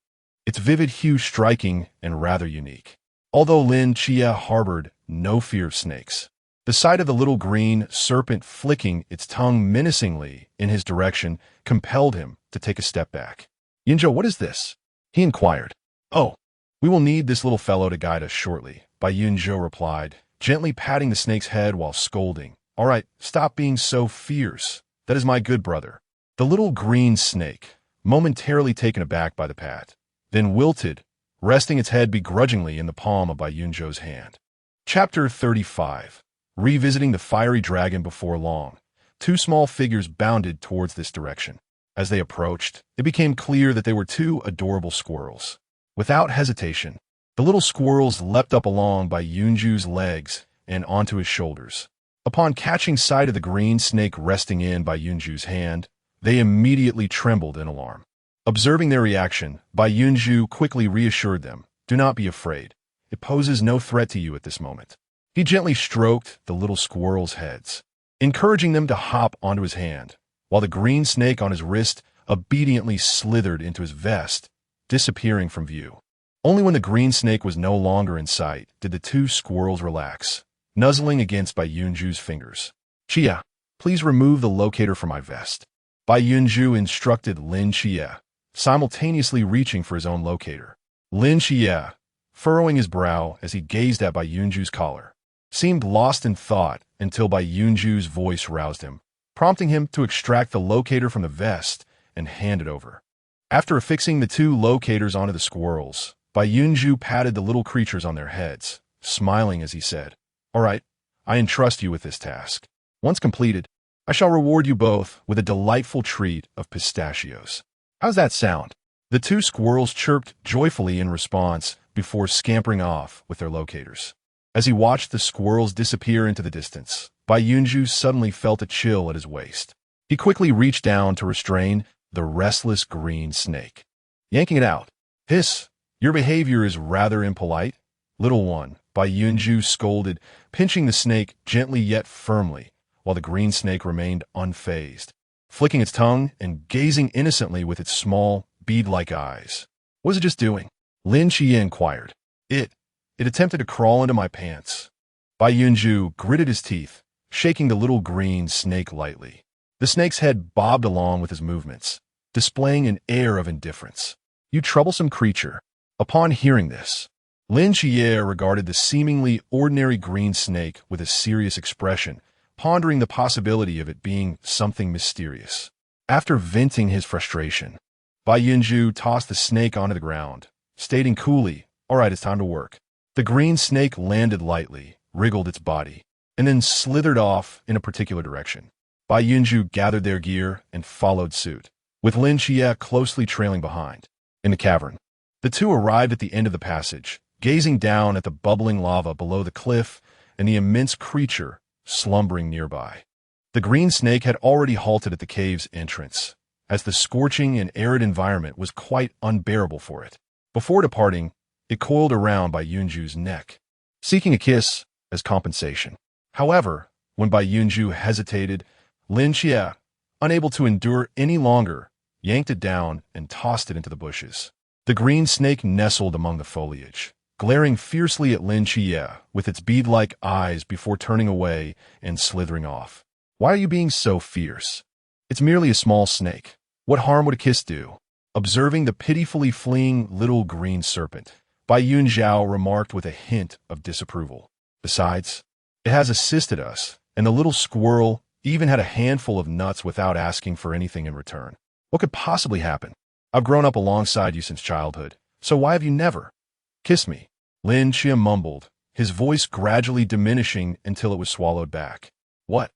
[SPEAKER 1] its vivid hue striking and rather unique. Although Lin Qiye harbored no fear of snakes, the sight of the little green serpent flicking its tongue menacingly in his direction compelled him to take a step back. "Yunzhou, what is this?" he inquired. "Oh, we will need this little fellow to guide us shortly," Bai Yunzhou replied, gently patting the snake's head while scolding. "All right, stop being so fierce. That is my good brother." The little green snake, momentarily taken aback by the pat, then wilted, resting its head begrudgingly in the palm of Bai Yunzhou's hand. Chapter 35. Revisiting the fiery dragon before long, two small figures bounded towards this direction. As they approached, it became clear that they were two adorable squirrels. Without hesitation, the little squirrels leapt up along Bai Yunzhou's legs and onto his shoulders. Upon catching sight of the green snake resting in Bai Yunzhou's hand, they immediately trembled in alarm. Observing their reaction, Bai Yunzhou quickly reassured them, "Do not be afraid. It poses no threat to you at this moment." He gently stroked the little squirrels' heads, encouraging them to hop onto his hand, while the green snake on his wrist obediently slithered into his vest, disappearing from view. Only when the green snake was no longer in sight did the two squirrels relax, nuzzling against Bai Yunzhou's fingers. "Qiye, please remove the locator from my vest." Bai Yunzhou instructed Lin Qiye, simultaneously reaching for his own locator. Lin Qiye, furrowing his brow as he gazed at Bai Yunzhou's collar, seemed lost in thought until Bai Yunzhou's voice roused him. prompting him to extract the locator from the vest and hand it over. After affixing the two locators onto the squirrels, Bai Yunzhou patted the little creatures on their heads, smiling as he said, "All right, I entrust you with this task. Once completed, I shall reward you both with a delightful treat of pistachios." How's that sound? The two squirrels chirped joyfully in response before scampering off with their locators. As he watched the squirrels disappear into the distance, Bai Yunzhou suddenly felt a chill at his waist. He quickly reached down to restrain the restless green snake. Yanking it out. "Hiss, your behavior is rather impolite, little one," Bai Yunzhou scolded, pinching the snake gently yet firmly, while the green snake remained unfazed, flicking its tongue and gazing innocently with its small, bead-like eyes. "What was it just doing?" Lin Qiye inquired. It attempted to crawl into my pants." Bai Yunzhou gritted his teeth, shaking the little green snake lightly. The snake's head bobbed along with his movements, displaying an air of indifference. "You troublesome creature." Upon hearing this, Lin Qiye regarded the seemingly ordinary green snake with a serious expression, pondering the possibility of it being something mysterious. After venting his frustration, Bai Yunzhou tossed the snake onto the ground, stating coolly, "All right, it's time to work." The green snake landed lightly, wriggled its body, and then slithered off in a particular direction. Bai Yunzhou gathered their gear and followed suit, with Lin Qiye closely trailing behind. In the cavern, the two arrived at the end of the passage, gazing down at the bubbling lava below the cliff and the immense creature slumbering nearby. The green snake had already halted at the cave's entrance, as the scorching and arid environment was quite unbearable for it. Before departing, it coiled around Bai Yunzhou's neck, seeking a kiss as compensation. However, when Bai Yunzhou hesitated, Lin Qiye, unable to endure any longer, yanked it down and tossed it into the bushes. The green snake nestled among the foliage, glaring fiercely at Lin Qiye with its bead-like eyes before turning away and slithering off. "Why are you being so fierce? It's merely a small snake. What harm would a kiss do?" Observing the pitifully fleeing little green serpent, Bai Yunzhou remarked with a hint of disapproval. "Besides, it has assisted us, and the little squirrel even had a handful of nuts without asking for anything in return. What could possibly happen? I've grown up alongside you since childhood, so why have you never kissed me?" Lin Qiye mumbled, his voice gradually diminishing until it was swallowed back. "What?"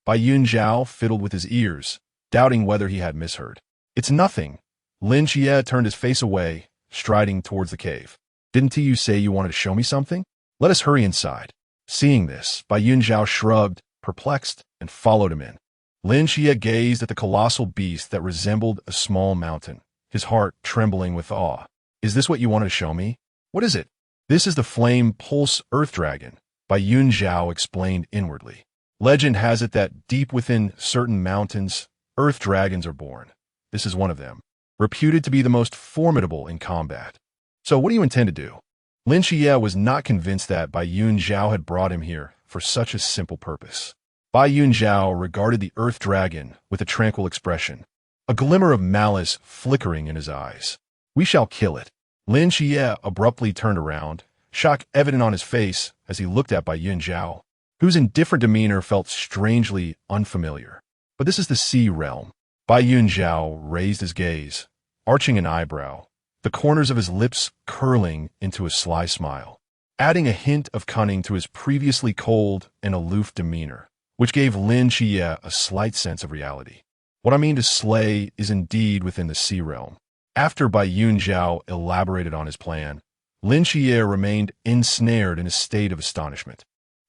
[SPEAKER 1] Bai Yunzhou fiddled with his ears, doubting whether he had misheard. "It's nothing." Lin Qiye turned his face away, striding towards the cave. "Didn't you say you wanted to show me something? Let us hurry inside." Seeing this, Bai Yunzhou shrugged, perplexed, and followed him in. Lin Qiye gazed at the colossal beast that resembled a small mountain, his heart trembling with awe. "Is this what you wanted to show me? What is it?" "This is the flame pulse earth dragon," Bai Yunzhou explained inwardly. "Legend has it that deep within certain mountains, earth dragons are born. This is one of them, reputed to be the most formidable in combat. So what do you intend to do?" Lin Qiye was not convinced that Bai Yunzhou had brought him here for such a simple purpose. Bai Yunzhou regarded the earth dragon with a tranquil expression, a glimmer of malice flickering in his eyes. "We shall kill it." Lin Qiye abruptly turned around, shock evident on his face as he looked at Bai Yunzhou, whose indifferent demeanor felt strangely unfamiliar. "But this is the sea realm." Bai Yunzhou raised his gaze, arching an eyebrow, the corners of his lips curling into a sly smile, adding a hint of cunning to his previously cold and aloof demeanor, which gave Lin Qiye a slight sense of reality. "What I mean to slay is indeed within the sea realm." After Bai Yunzhou elaborated on his plan, Lin Qiye remained ensnared in a state of astonishment.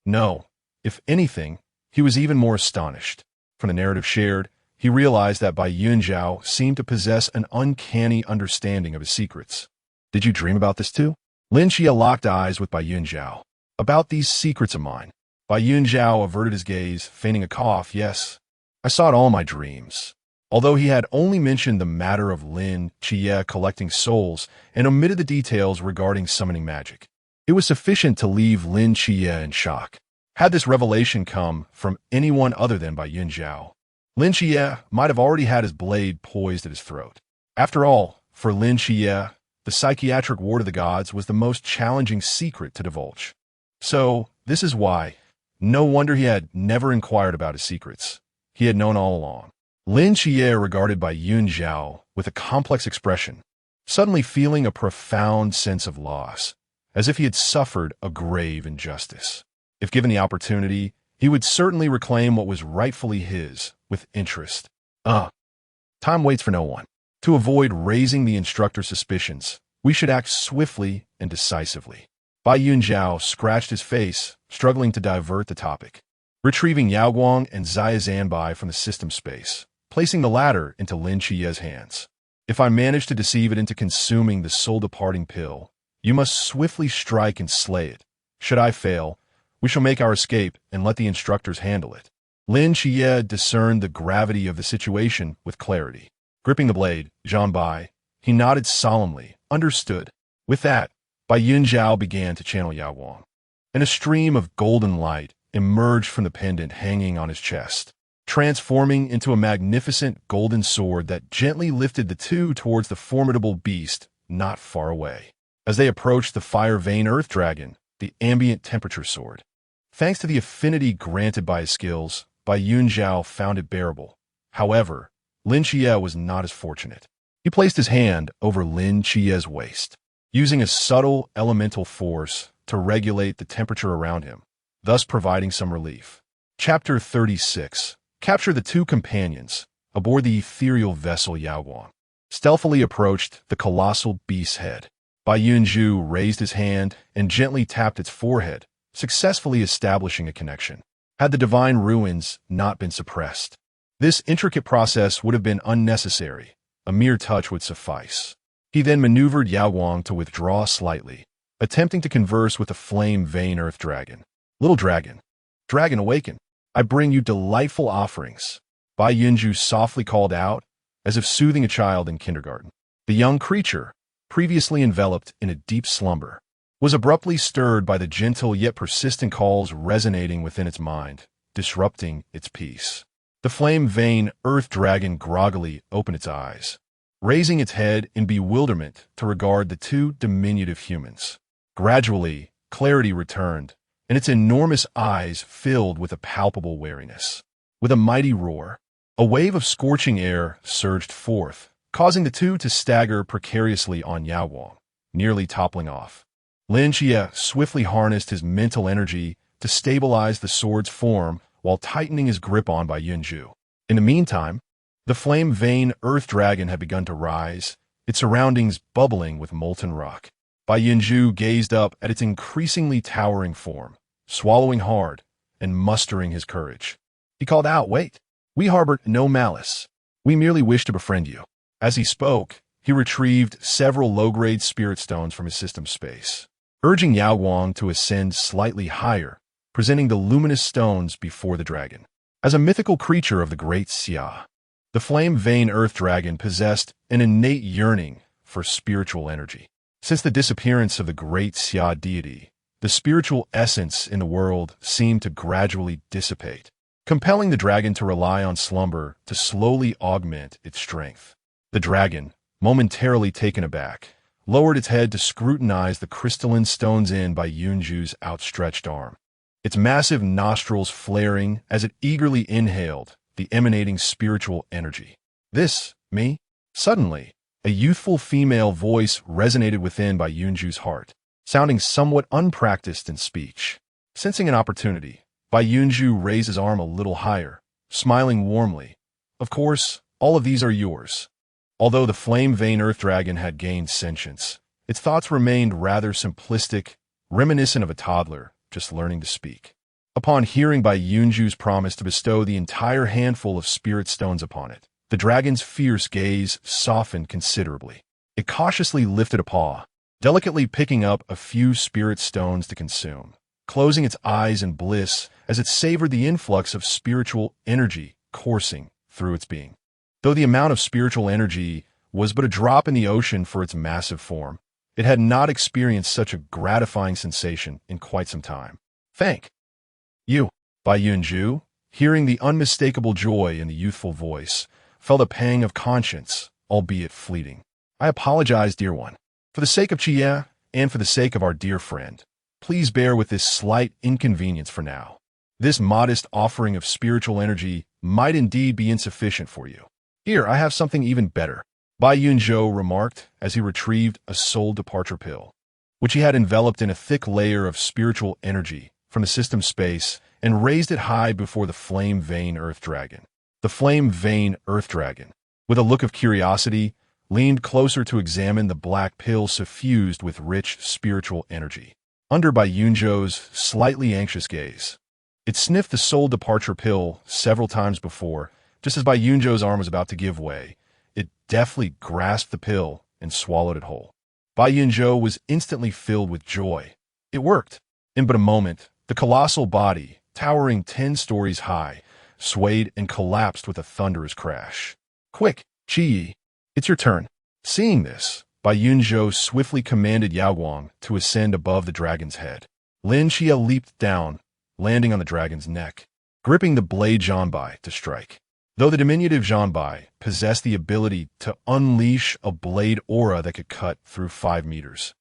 [SPEAKER 1] No, if anything, he was even more astonished. From the narrative shared, he realized that Bai Yunzhou seemed to possess an uncanny understanding of his secrets. "Did you dream about this too?" Lin Qiye locked eyes with Bai Yunzhou. "About these secrets of mine?" Bai Yunzhou averted his gaze, feigning a cough. "Yes, I saw it all in my dreams." Although he had only mentioned the matter of Lin Qiye collecting souls and omitted the details regarding summoning magic, it was sufficient to leave Lin Qiye in shock. Had this revelation come from anyone other than Bai Yunzhou, Lin Qiye might have already had his blade poised at his throat. After all, for Lin Qiye, the psychiatric ward of the gods was the most challenging secret to divulge. So, this is why. No wonder he had never inquired about his secrets. he had known all along. Lin Qiye regarded Bai Yunzhou with a complex expression, suddenly feeling a profound sense of loss, as if he had suffered a grave injustice. If given the opportunity, he would certainly reclaim what was rightfully his, with interest. Time waits for no one. To avoid raising the instructor's suspicions, we should act swiftly and decisively. Bai Yunzhou scratched his face, struggling to divert the topic. Retrieving Yaoguang and Zaya Zanbai from the system space, placing the latter into Lin Qiye's hands. If I manage to deceive it into consuming the soul-departing pill, you must swiftly strike and slay it. Should I fail, we shall make our escape and let the instructors handle it. Lin Qiye discerned the gravity of the situation with clarity. Gripping the blade, Zanbai, he nodded solemnly, understood. With that, Bai Yunzhou began to channel Yaoguang, and a stream of golden light emerged from the pendant hanging on his chest, transforming into a magnificent golden sword that gently lifted the two towards the formidable beast not far away. As they approached the fire vein earth dragon, the ambient temperature sword. Thanks to the affinity granted by his skills, Bai Yunzhou found it bearable. However, Lin Qiye was not as fortunate. He placed his hand over Lin Qiye's waist, using a subtle elemental force to regulate the temperature around him, thus providing some relief. Chapter 36. Capture the two companions aboard the ethereal vessel Yaoguang. Stealthily approached the colossal beast's head. Bai Yunzhou raised his hand and gently tapped its forehead, successfully establishing a connection. Had the divine ruins not been suppressed, this intricate process would have been unnecessary. A mere touch would suffice. He then maneuvered Yaoguang to withdraw slightly, attempting to converse with the flame vein earth dragon. Little dragon, dragon awaken. I bring you delightful offerings. Bai Yunzhou softly called out, as if soothing a child in kindergarten. The young creature, previously enveloped in a deep slumber, was abruptly stirred by the gentle yet persistent calls resonating within its mind, disrupting its peace. The flame vein earth dragon groggily opened its eyes, raising its head in bewilderment to regard the two diminutive humans. Gradually, clarity returned, and its enormous eyes filled with a palpable wariness. With a mighty roar, a wave of scorching air surged forth, causing the two to stagger precariously on Yaoguang, nearly toppling off. Lin Qiye swiftly harnessed his mental energy to stabilize the sword's form while tightening his grip on Bai Yunzhou. In the meantime, the flame vein earth dragon had begun to rise, its surroundings bubbling with molten rock. Bai Yunzhou gazed up at its increasingly towering form, swallowing hard and mustering his courage. He called out, "Wait! We harbored no malice. We merely wish to befriend you." As he spoke, he retrieved several low-grade spirit stones from his system space, urging Yaoguang to ascend slightly higher, presenting the luminous stones before the dragon. As a mythical creature of the great Sigh, the flame vein earth dragon possessed an innate yearning for spiritual energy. Since the disappearance of the great Sigh deity, the spiritual essence in the world seemed to gradually dissipate, compelling the dragon to rely on slumber to slowly augment its strength. The dragon, momentarily taken aback, lowered its head to scrutinize the crystalline stones in Bai Yunzhou's outstretched arm, its massive nostrils flaring as it eagerly inhaled the emanating spiritual energy. "This, me?" Suddenly, a youthful female voice resonated within Bai Yunzhou's heart, sounding somewhat unpracticed in speech. Sensing an opportunity, Bai Yunzhou raised his arm a little higher, smiling warmly. "Of course, all of these are yours." Although the flame vein earth dragon had gained sentience, its thoughts remained rather simplistic, reminiscent of a toddler just learning to speak. Upon hearing Bai Yunzhou's promise to bestow the entire handful of spirit stones upon it, the dragon's fierce gaze softened considerably. It cautiously lifted a paw, delicately picking up a few spirit stones to consume, closing its eyes in bliss as it savored the influx of spiritual energy coursing through its being. Though the amount of spiritual energy was but a drop in the ocean for its massive form, it had not experienced such a gratifying sensation in quite some time. "Thank you." Bai Yunzhou, hearing the unmistakable joy in the youthful voice, felt a pang of conscience, albeit fleeting. "I apologize, dear one. For the sake of Qiye, and for the sake of our dear friend, please bear with this slight inconvenience for now." This modest offering of spiritual energy might indeed be insufficient for you. Here, I have something even better, Bai Yunzhou remarked as he retrieved a soul departure pill, which he had enveloped in a thick layer of spiritual energy from the system space and raised it high before the flame vein earth dragon. The flame vein earth dragon, with a look of curiosity, leaned closer to examine the black pill suffused with rich spiritual energy. Under Bai Yunzhou's slightly anxious gaze, it sniffed the soul departure pill several times before. Just as Bai Yunzhou's arm was about to give way, it deftly grasped the pill and swallowed it whole. Bai Yunzhou was instantly filled with joy. It worked. In but a moment, the colossal body, towering 10 stories high, swayed and collapsed with a thunderous crash. Quick, Qiye, it's your turn. Seeing this, Bai Yunzhou swiftly commanded Yaoguang to ascend above the dragon's head. Lin Qiye leaped down, landing on the dragon's neck, gripping the blade Zhanbai to strike. Though the diminutive Zhanbai possessed the ability to unleash a blade aura that could cut through 5 meters,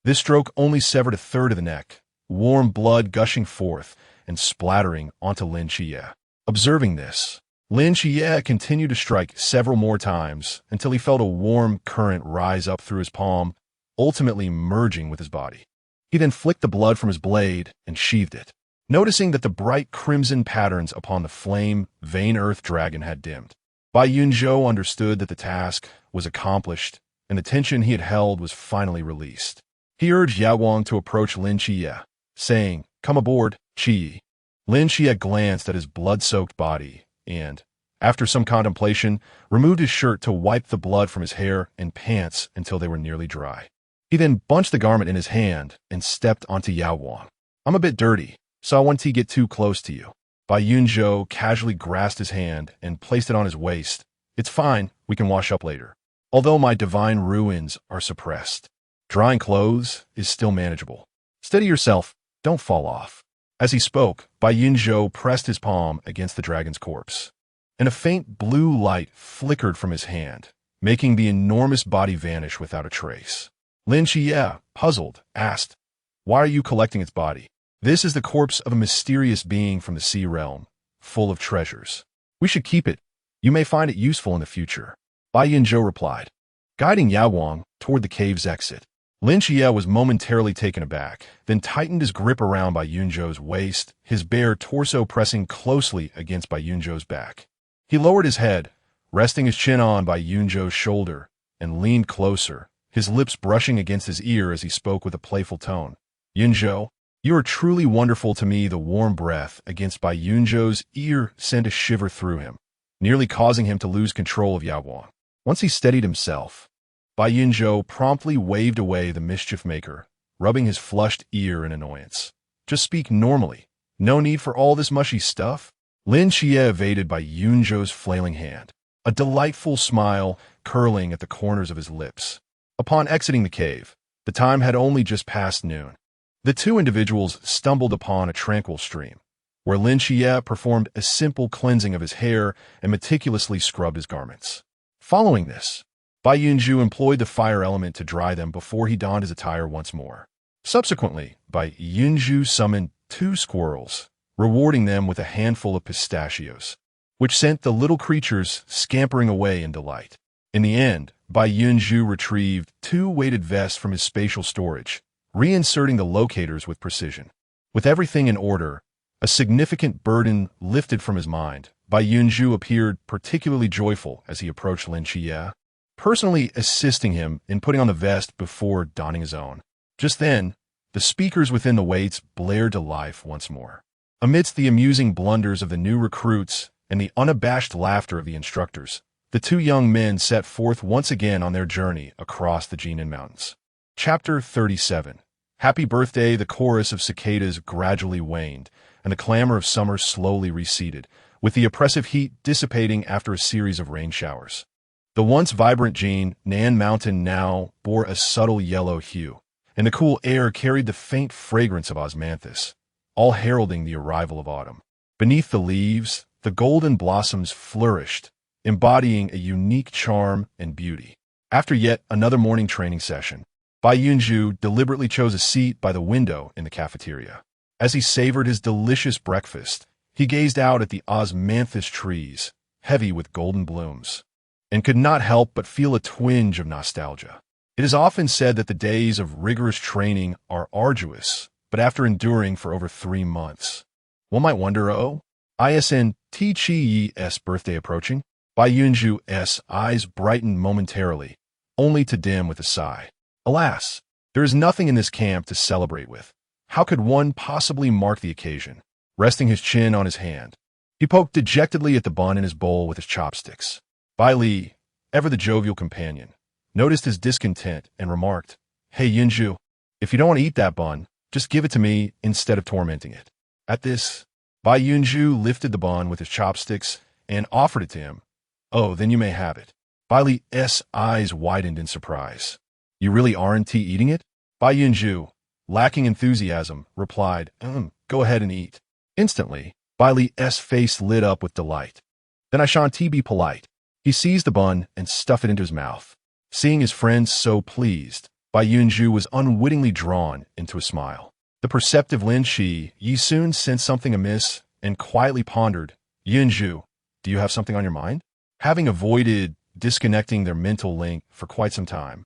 [SPEAKER 1] this stroke only severed a third of the neck, warm blood gushing forth and splattering onto Lin Qiye. Observing this, Lin Qiye continued to strike several more times until he felt a warm current rise up through his palm, ultimately merging with his body. He then flicked the blood from his blade and sheathed it, noticing that the bright crimson patterns upon the flame vein earth dragon had dimmed. Bai Yunzhou understood that the task was accomplished and the tension he had held was finally released. He urged Yaoguang to approach Lin Qiye, saying, "Come aboard, Qiye." Lin Qiye glanced at his blood-soaked body and, after some contemplation, removed his shirt to wipe the blood from his hair and pants until they were nearly dry. He then bunched the garment in his hand and stepped onto Yaoguang. "I'm a bit dirty, so I won't get too close to you." Bai Yunzhou casually grasped his hand and placed it on his waist. "It's fine, we can wash up later. Although my divine ruins are suppressed, drying clothes is still manageable. Steady yourself, don't fall off." As he spoke, Bai Yunzhou pressed his palm against the dragon's corpse, and a faint blue light flickered from his hand, making the enormous body vanish without a trace. Lin Qiye, puzzled, asked, "Why are you collecting its body?" "This is the corpse of a mysterious being from the sea realm, full of treasures. We should keep it. You may find it useful in the future," Bai Yunzhou replied, guiding Yaoguang toward the cave's exit. Lin Qiye was momentarily taken aback, then tightened his grip around Bai Yunzhou's waist, his bare torso pressing closely against Bai Yunzhou's back. He lowered his head, resting his chin on Bai Yunzhou's shoulder, and leaned closer, his lips brushing against his ear as he spoke with a playful tone. "Yunzhou, you are truly wonderful to me." The warm breath against Bai Yunzhou's ear sent a shiver through him, nearly causing him to lose control of Yaoguang. Once he steadied himself, Bai Yunzhou promptly waved away the mischief maker, rubbing his flushed ear in annoyance. "Just speak normally. No need for all this mushy stuff." Lin Qiye evaded Bai Yunzhou's flailing hand, a delightful smile curling at the corners of his lips. Upon exiting the cave, the time had only just passed noon. The two individuals stumbled upon a tranquil stream, where Lin Qiye performed a simple cleansing of his hair and meticulously scrubbed his garments. Following this, Bai Yunzhou employed the fire element to dry them before he donned his attire once more. Subsequently, Bai Yunzhou summoned 2 squirrels, rewarding them with a handful of pistachios, which sent the little creatures scampering away in delight. In the end, Bai Yunzhou retrieved 2 weighted vests from his spatial storage, reinserting the locators with precision. With everything in order, a significant burden lifted from his mind, Bai Yunzhou appeared particularly joyful as he approached Lin Qiye, personally assisting him in putting on the vest before donning his own. Just then, the speakers within the weights blared to life once more. Amidst the amusing blunders of the new recruits and the unabashed laughter of the instructors, the 2 young men set forth once again on their journey across the Jinan Mountains. Chapter 37. Happy birthday. The chorus of cicadas gradually waned, and the clamor of summer slowly receded, with the oppressive heat dissipating after a series of rain showers. The once vibrant Jinan Mountain now bore a subtle yellow hue, and the cool air carried the faint fragrance of osmanthus, all heralding the arrival of autumn. Beneath the leaves, the golden blossoms flourished, embodying a unique charm and beauty. After yet another morning training session, Bai Yunzhou deliberately chose a seat by the window in the cafeteria. As he savored his delicious breakfast, He gazed out at the osmanthus trees, heavy with golden blooms, and could not help but feel a twinge of nostalgia. It is often said that the days of rigorous training are arduous, but after enduring for over 3 months, one might wonder, Lin Qiye's birthday approaching? Bai Yunzhou's eyes brightened momentarily, only to dim with a sigh. Alas, there is nothing in this camp to celebrate with. How could one possibly mark the occasion? Resting his chin on his hand, he poked dejectedly at the bun in his bowl with his chopsticks. Bai Li, ever the jovial companion, noticed his discontent and remarked, "Hey Yunzhou, if you don't want to eat that bun, just give it to me instead of tormenting it." At this, Bai Yunzhou lifted the bun with his chopsticks and offered it to him. "Oh, then you may have it." Bai Li's eyes widened in surprise. "You really aren't eating it?" Bai Yunzhou, lacking enthusiasm, replied, "Go ahead and eat." Instantly, Bai Li's face lit up with delight. "Then I shan't be polite." He seized the bun and stuffed it into his mouth. Seeing his friends so pleased, Bai Yunzhou was unwittingly drawn into a smile. The perceptive Lin Qiye soon sensed something amiss and quietly pondered, "Yunzhou, do you have something on your mind?" Having avoided disconnecting their mental link for quite some time,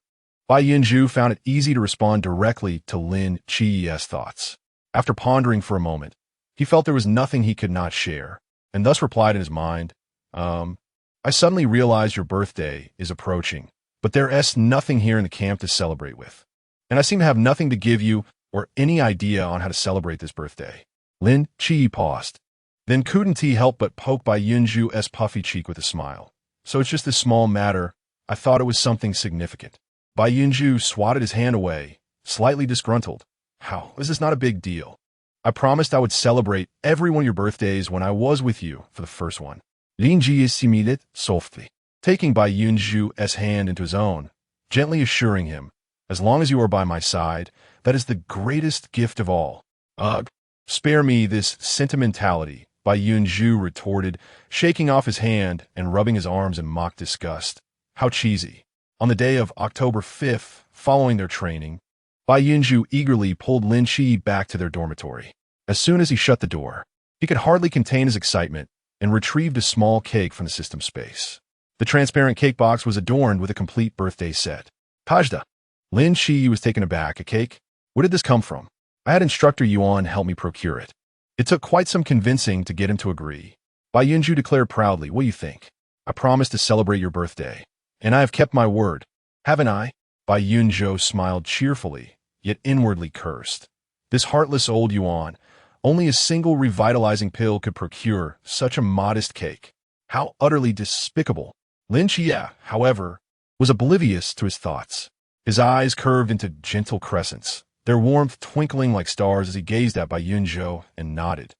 [SPEAKER 1] Bai Yunzhou found it easy to respond directly to Lin Qiye's thoughts. After pondering for a moment, he felt there was nothing he could not share, and thus replied in his mind, "I suddenly realized your birthday is approaching, but there's nothing here in the camp to celebrate with, and I seem to have nothing to give you or any idea on how to celebrate this birthday." Lin Qiye paused, then couldn't he help but poke Bai Yunzhou's puffy cheek with a smile. "So it's just this small matter. I thought it was something significant." Bai Yunzhou swatted his hand away, slightly disgruntled. "How is this not a big deal? I promised I would celebrate every one of your birthdays when I was with you for the first one." Lin Qiye smiled softly, taking Bai Yunzhou's hand into his own, gently assuring him, "As long as you are by my side, that is the greatest gift of all." "Ugh, spare me this sentimentality," Bai Yunzhou retorted, shaking off his hand and rubbing his arms in mock disgust. How cheesy. On the day of October 5th, following their training, Bai Yunzhou eagerly pulled Lin Qiye back to their dormitory. As soon as he shut the door, he could hardly contain his excitement and retrieved a small cake from the system space. The transparent cake box was adorned with a complete birthday set. "Tajda." Lin Qiye was taken aback. "A cake? Where did this come from?" "I had instructor Yuan help me procure it. It took quite some convincing to get him to agree." Bai Yunzhou declared proudly, "What do you think? I promised to celebrate your birthday, and I have kept my word, haven't I?" Bai Yunzhou smiled cheerfully, yet inwardly cursed. This heartless old Yuan, only a single revitalizing pill could procure such a modest cake. How utterly despicable. Lin Qiye, however, was oblivious to his thoughts. His eyes curved into gentle crescents, their warmth twinkling like stars as he gazed at Bai Yunzhou and nodded.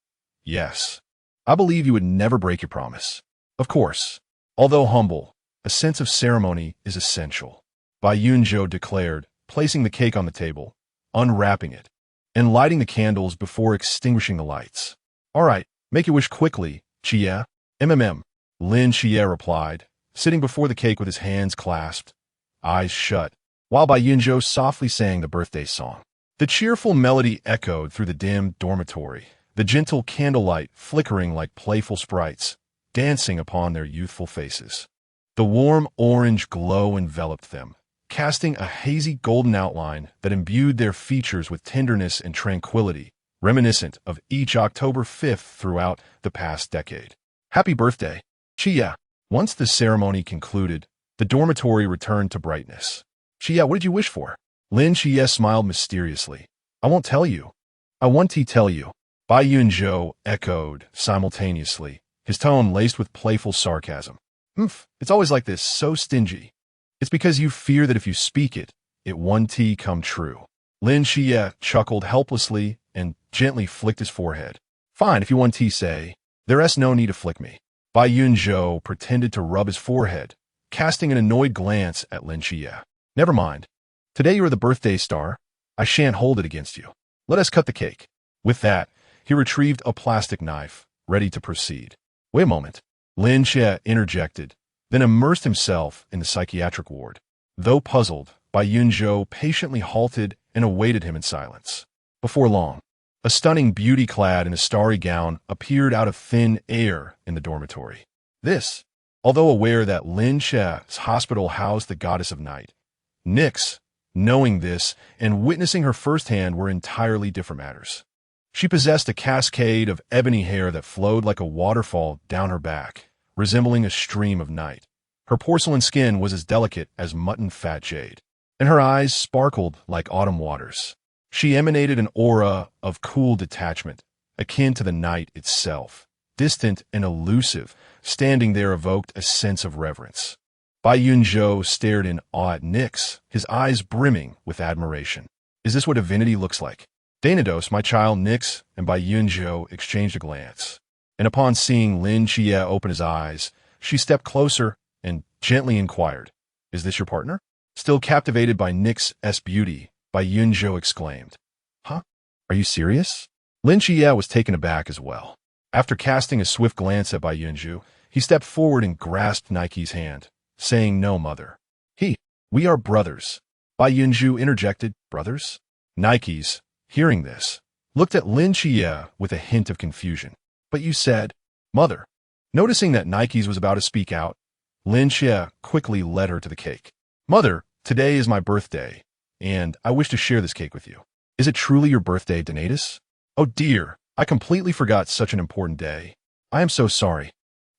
[SPEAKER 1] "Yes, I believe you would never break your promise." Of course, although humble, a sense of ceremony is essential, Bai Yunzhou declared, placing the cake on the table, unwrapping it, and lighting the candles before extinguishing the lights. "All right, make your wish quickly, Qiye." Lin Qiye replied, sitting before the cake with his hands clasped, eyes shut, while Bai Yunzhou softly sang the birthday song. The cheerful melody echoed through the dim dormitory, the gentle candlelight flickering like playful sprites, dancing upon their youthful faces. The warm orange glow enveloped them, casting a hazy golden outline that imbued their features with tenderness and tranquility, reminiscent of each October 5th throughout the past decade. "Happy birthday, Qiye." Once the ceremony concluded, the dormitory returned to brightness. "Qiye, what did you wish for?" Lin Qiye smiled mysteriously. "I won't tell you. I want to tell you." Bai Yunzhou echoed simultaneously, his tone laced with playful sarcasm. It's always like this, so stingy." "It's because you fear that if you speak it, it won't come true." Lin Qiye chuckled helplessly and gently flicked his forehead. "Fine, if you want to say, there's no need to flick me." Bai Yunzhou pretended to rub his forehead, casting an annoyed glance at Lin Qiye. "Never mind. Today you are the birthday star. I shan't hold it against you. Let us cut the cake." With that, he retrieved a plastic knife, ready to proceed. "Wait a moment," Lin Qiye interjected, then immersed himself in the psychiatric ward. Though puzzled, Bai Yunzhou patiently halted and awaited him in silence. Before long, A stunning beauty clad in a starry gown appeared out of thin air in the dormitory. This, although aware that Lin Qiye's hospital housed the goddess of night, Nyx, knowing this and witnessing her firsthand, were entirely different matters. She possessed a cascade of ebony hair that flowed like a waterfall down her back, resembling a stream of night. Her porcelain skin was as delicate as mutton fat jade, and her eyes sparkled like autumn waters. She emanated an aura of cool detachment, akin to the night itself. Distant and elusive, standing there evoked a sense of reverence. Bai Yunzhou stared in awe at Nyx, his eyes brimming with admiration. Is this what divinity looks like? Danados, my child. Nyx and Bai Yunzhou exchanged a glance, and upon seeing Lin Qiye open his eyes, she stepped closer and gently inquired, "Is this your partner?" Still captivated by Nyx's beauty, Bai Yunzhou exclaimed, "Huh? Are you serious?" Lin Qiye was taken aback as well. After casting a swift glance at Bai Yunzhou, he stepped forward and grasped Nike's hand, saying, "No, mother. We are brothers." Bai Yunzhou interjected, "Brothers?" Nike's, hearing this, looked at Lin Qiye with a hint of confusion. "But you said, mother." Noticing that Nike's was about to speak out, Lin Qiye quickly led her to the cake. "Mother, today is my birthday, and I wish to share this cake with you." "Is it truly your birthday, Donatus?" "Oh dear, I completely forgot such an important day. I am so sorry."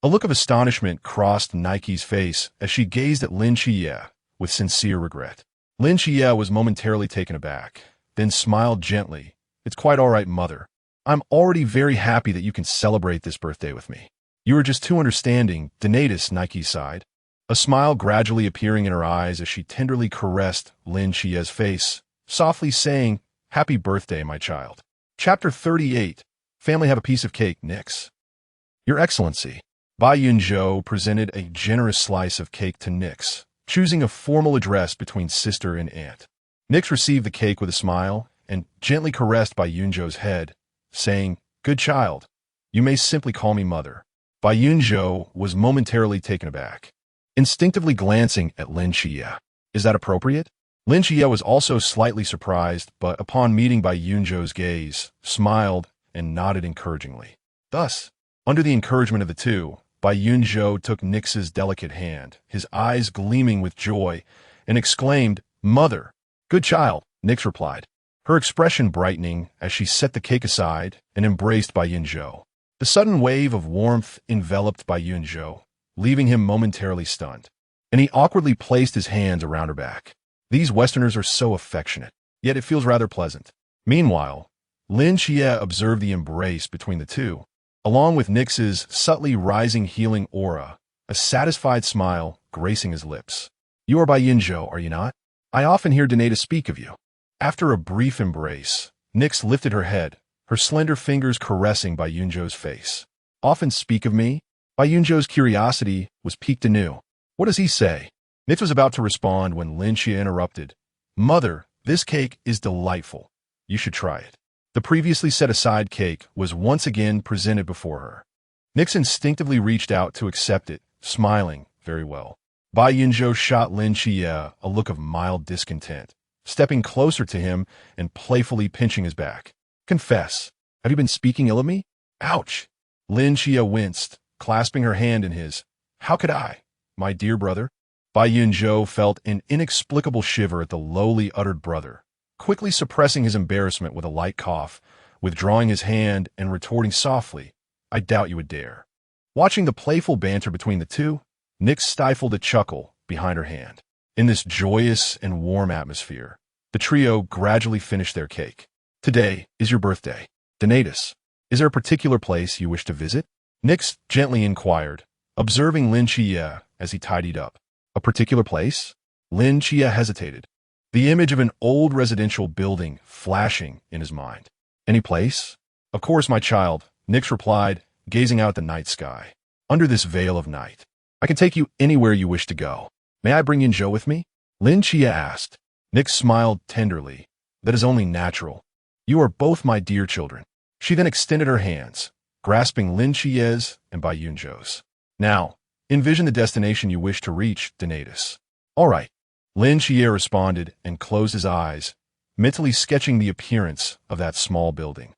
[SPEAKER 1] A look of astonishment crossed Nike's face as she gazed at Lin Qiye with sincere regret. Lin Qiye was momentarily taken aback, then smiled gently. "It's quite all right, mother. I'm already very happy that you can celebrate this birthday with me. You are just too understanding." Donatus, Nike sighed, a smile gradually appearing in her eyes as she tenderly caressed Lin Qiye's face, softly saying, "Happy birthday, my child." Chapter 38. Family have a piece of cake, Nyx. "Your Excellency." Bai Yunzhou presented a generous slice of cake to Nyx, choosing a formal address between sister and aunt. Nyx received the cake with a smile and gently caressed Bai Yunzhou's head, saying, "Good child, you may simply call me mother." Bai Yunzhou was momentarily taken aback, instinctively glancing at Lin Qiye. "Is that appropriate?" Lin Qiye was also slightly surprised, but upon meeting Bai Yunzhou's gaze, smiled and nodded encouragingly. Thus, under the encouragement of the two, Bai Yunzhou took Nyx's delicate hand, his eyes gleaming with joy, and exclaimed, "Mother." "Good child," Nyx replied, her expression brightening as she set the cake aside and embraced Bai Yunzhou. The sudden wave of warmth enveloped Bai Yunzhou, leaving him momentarily stunned, and he awkwardly placed his hands around her back. These Westerners are so affectionate, yet it feels rather pleasant. Meanwhile, Lin Qiye observed the embrace between the two, along with Nyx's subtly rising healing aura, a satisfied smile gracing his lips. "You are Bai Yunzhou, are you not? I often hear Donatus speak of you." After a brief embrace, Nyx lifted her head, her slender fingers caressing Bai Yunzhou's face. "Often speak of me?" Bai Yunzhou's curiosity was piqued anew. "What does he say?" Nyx was about to respond when Lin Qiye interrupted. "Mother, this cake is delightful. You should try it." The previously set-aside cake was once again presented before her. Nyx instinctively reached out to accept it, smiling, "Very well." Bai Yunzhou shot Lin Qiye a look of mild discontent, stepping closer to him and playfully pinching his back. "Confess, have you been speaking ill of me?" "Ouch!" Lin Qiye winced, clasping her hand in his. "How could I, my dear brother?" Bai Yunzhou felt an inexplicable shiver at the lowly uttered brother, quickly suppressing his embarrassment with a light cough, withdrawing his hand and retorting softly, "I doubt you would dare." Watching the playful banter between the two, Nyx stifled a chuckle behind her hand. In this joyous and warm atmosphere, the trio gradually finished their cake. "Today is your birthday. Donatus, is there a particular place you wish to visit?" Nyx gently inquired, observing Lin Qiye as he tidied up. "A particular place?" Lin Qiye hesitated, the image of an old residential building flashing in his mind. "Any place?" "Of course, my child," Nyx replied, gazing out at the night sky. "Under this veil of night, I can take you anywhere you wish to go. May I bring Yunzhou with me?" Lin Qiye asked. Nyx smiled tenderly. "That is only natural. You are both my dear children." She then extended her hands, grasping Lin Qiye's and Bai Yunzhou's. "Now, envision the destination you wish to reach, Donatus." "All right." Lin Qiye responded and closed his eyes, mentally sketching the appearance of that small building.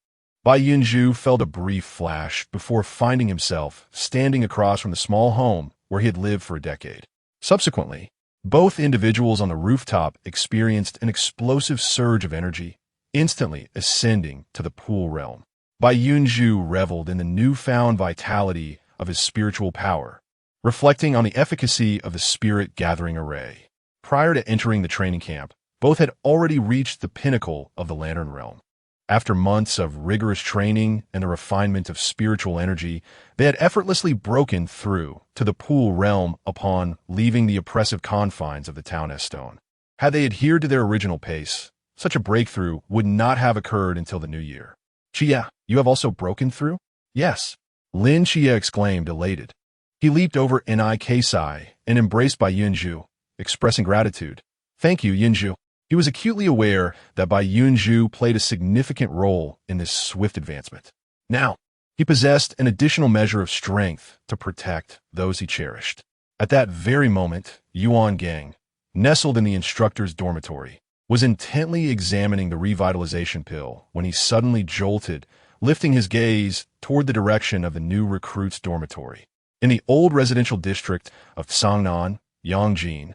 [SPEAKER 1] Bai Yunzhou felt a brief flash before finding himself standing across from the small home where he had lived for a decade. Subsequently, both individuals on the rooftop experienced an explosive surge of energy, instantly ascending to the pool realm. Bai Yunzhou reveled in the newfound vitality of his spiritual power, reflecting on the efficacy of the spirit-gathering array. Prior to entering the training camp, both had already reached the pinnacle of the Lantern Realm. After months of rigorous training and the refinement of spiritual energy, they had effortlessly broken through to the pool realm upon leaving the oppressive confines of the town Estone. Had they adhered to their original pace, such a breakthrough would not have occurred until the new year. "Qiye, you have also broken through?" "Yes," Lin Qiye exclaimed, elated. He leaped over Sigh and embraced Bai Yunzhou, expressing gratitude. "Thank you, Yunzhou." He was acutely aware that Bai Yunzhou played a significant role in this swift advancement. Now, he possessed an additional measure of strength to protect those he cherished. At that very moment, Yuan Gang, nestled in the instructor's dormitory, was intently examining the revitalization pill when he suddenly jolted, lifting his gaze toward the direction of the new recruit's dormitory. In the old residential district of Sangnan, Yangjin,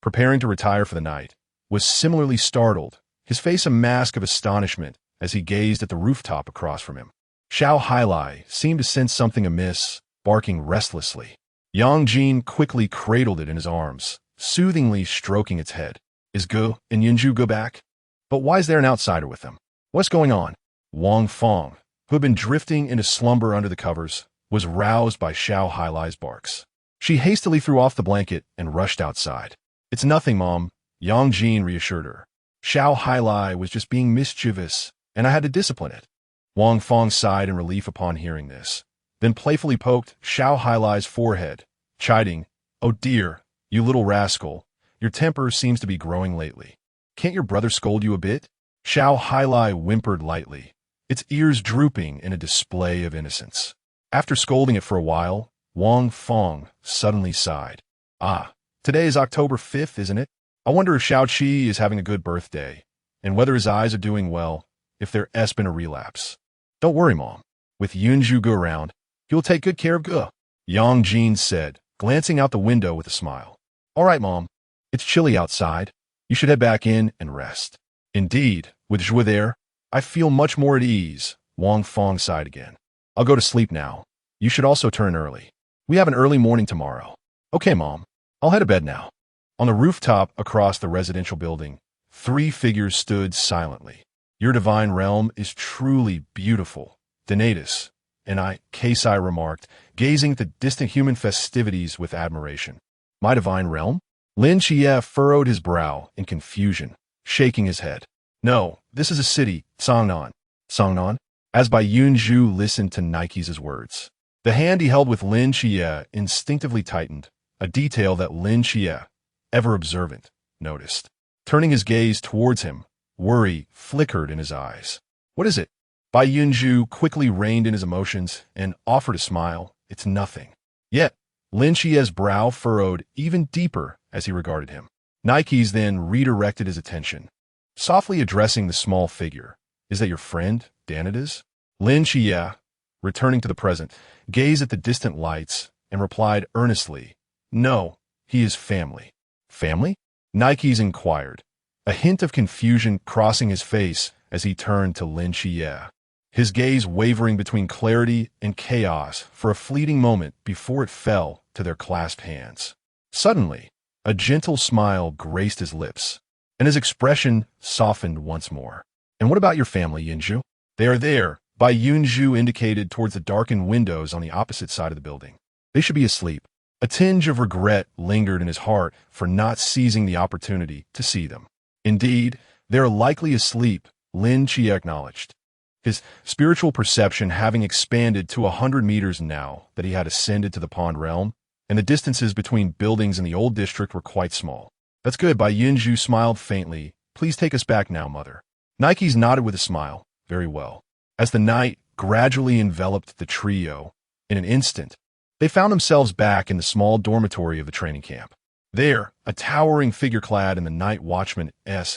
[SPEAKER 1] preparing to retire for the night, was similarly startled, his face a mask of astonishment as he gazed at the rooftop across from him. Xiao Hailai seemed to sense something amiss, barking restlessly. Yang Jin quickly cradled it in his arms, soothingly stroking its head. "Is Gu and Yunzhou go back? But why is there an outsider with them? What's going on?" Wang Feng, who had been drifting into slumber under the covers, was roused by Xiao Hailai's barks. She hastily threw off the blanket and rushed outside. "It's nothing, Mom," Yang Jin reassured her. "Xiao Hailai was just being mischievous, and I had to discipline it." Wang Feng sighed in relief upon hearing this, then playfully poked Xiao Hailai's forehead, chiding, "Oh dear, you little rascal, your temper seems to be growing lately. Can't your brother scold you a bit?" Xiao Hailai whimpered lightly, its ears drooping in a display of innocence. After scolding it for a while, Wang Feng suddenly sighed. "Ah, today is October 5th, isn't it? I wonder if Xiao Qi is having a good birthday, and whether his eyes are doing well, if there's been a relapse. Don't worry, Mom. With Yunzhou Gu around, he'll take good care of Gu," Yang Jin said, glancing out the window with a smile. "All right, Mom. It's chilly outside. You should head back in and rest." "Indeed, with Zhu there, I feel much more at ease," Wang Feng sighed again. "I'll go to sleep now. You should also turn early. We have an early morning tomorrow." "Okay, Mom. I'll head to bed now." On the rooftop across the residential building, three figures stood silently. "Your divine realm is truly beautiful, Donatus," Sigh remarked, gazing at the distant human festivities with admiration. "My divine realm?" Lin Qiye furrowed his brow in confusion, shaking his head. "No, this is a city, Sangnan." "Sangnan?" As Bai Yunzhou listened to Nike's words. The hand he held with Lin Qiye instinctively tightened, a detail that Lin Qiye, ever observant, noticed. Turning his gaze towards him, worry flickered in his eyes. "What is it?" Bai Yunzhou quickly reined in his emotions and offered a smile. "It's nothing." Yet, Lin Qiye's brow furrowed even deeper as he regarded him. Nike's then redirected his attention, softly addressing the small figure. "Is that your friend, Donatus?" Lin Qiye, returning to the present, gazed at the distant lights and replied earnestly, "No, he is family." "Family?" Nike's inquired, a hint of confusion crossing his face as he turned to Lin Qiye, his gaze wavering between clarity and chaos for a fleeting moment before it fell to their clasped hands. Suddenly, a gentle smile graced his lips, and his expression softened once more. "And what about your family, Yunzhou?" "They are there," Bai Yunzhou indicated towards the darkened windows on the opposite side of the building. "They should be asleep." A tinge of regret lingered in his heart for not seizing the opportunity to see them. "Indeed, they are likely asleep," Lin Qiye acknowledged, his spiritual perception having expanded to 100 meters now that he had ascended to the pond realm, and the distances between buildings in the old district were quite small. "That's good," Bai Yunzhou smiled faintly. "Please take us back now, Mother." Nike's nodded with a smile. "Very well." As the night gradually enveloped the trio, in an instant, they found themselves back in the small dormitory of the training camp. There, a towering figure clad in the night watchman's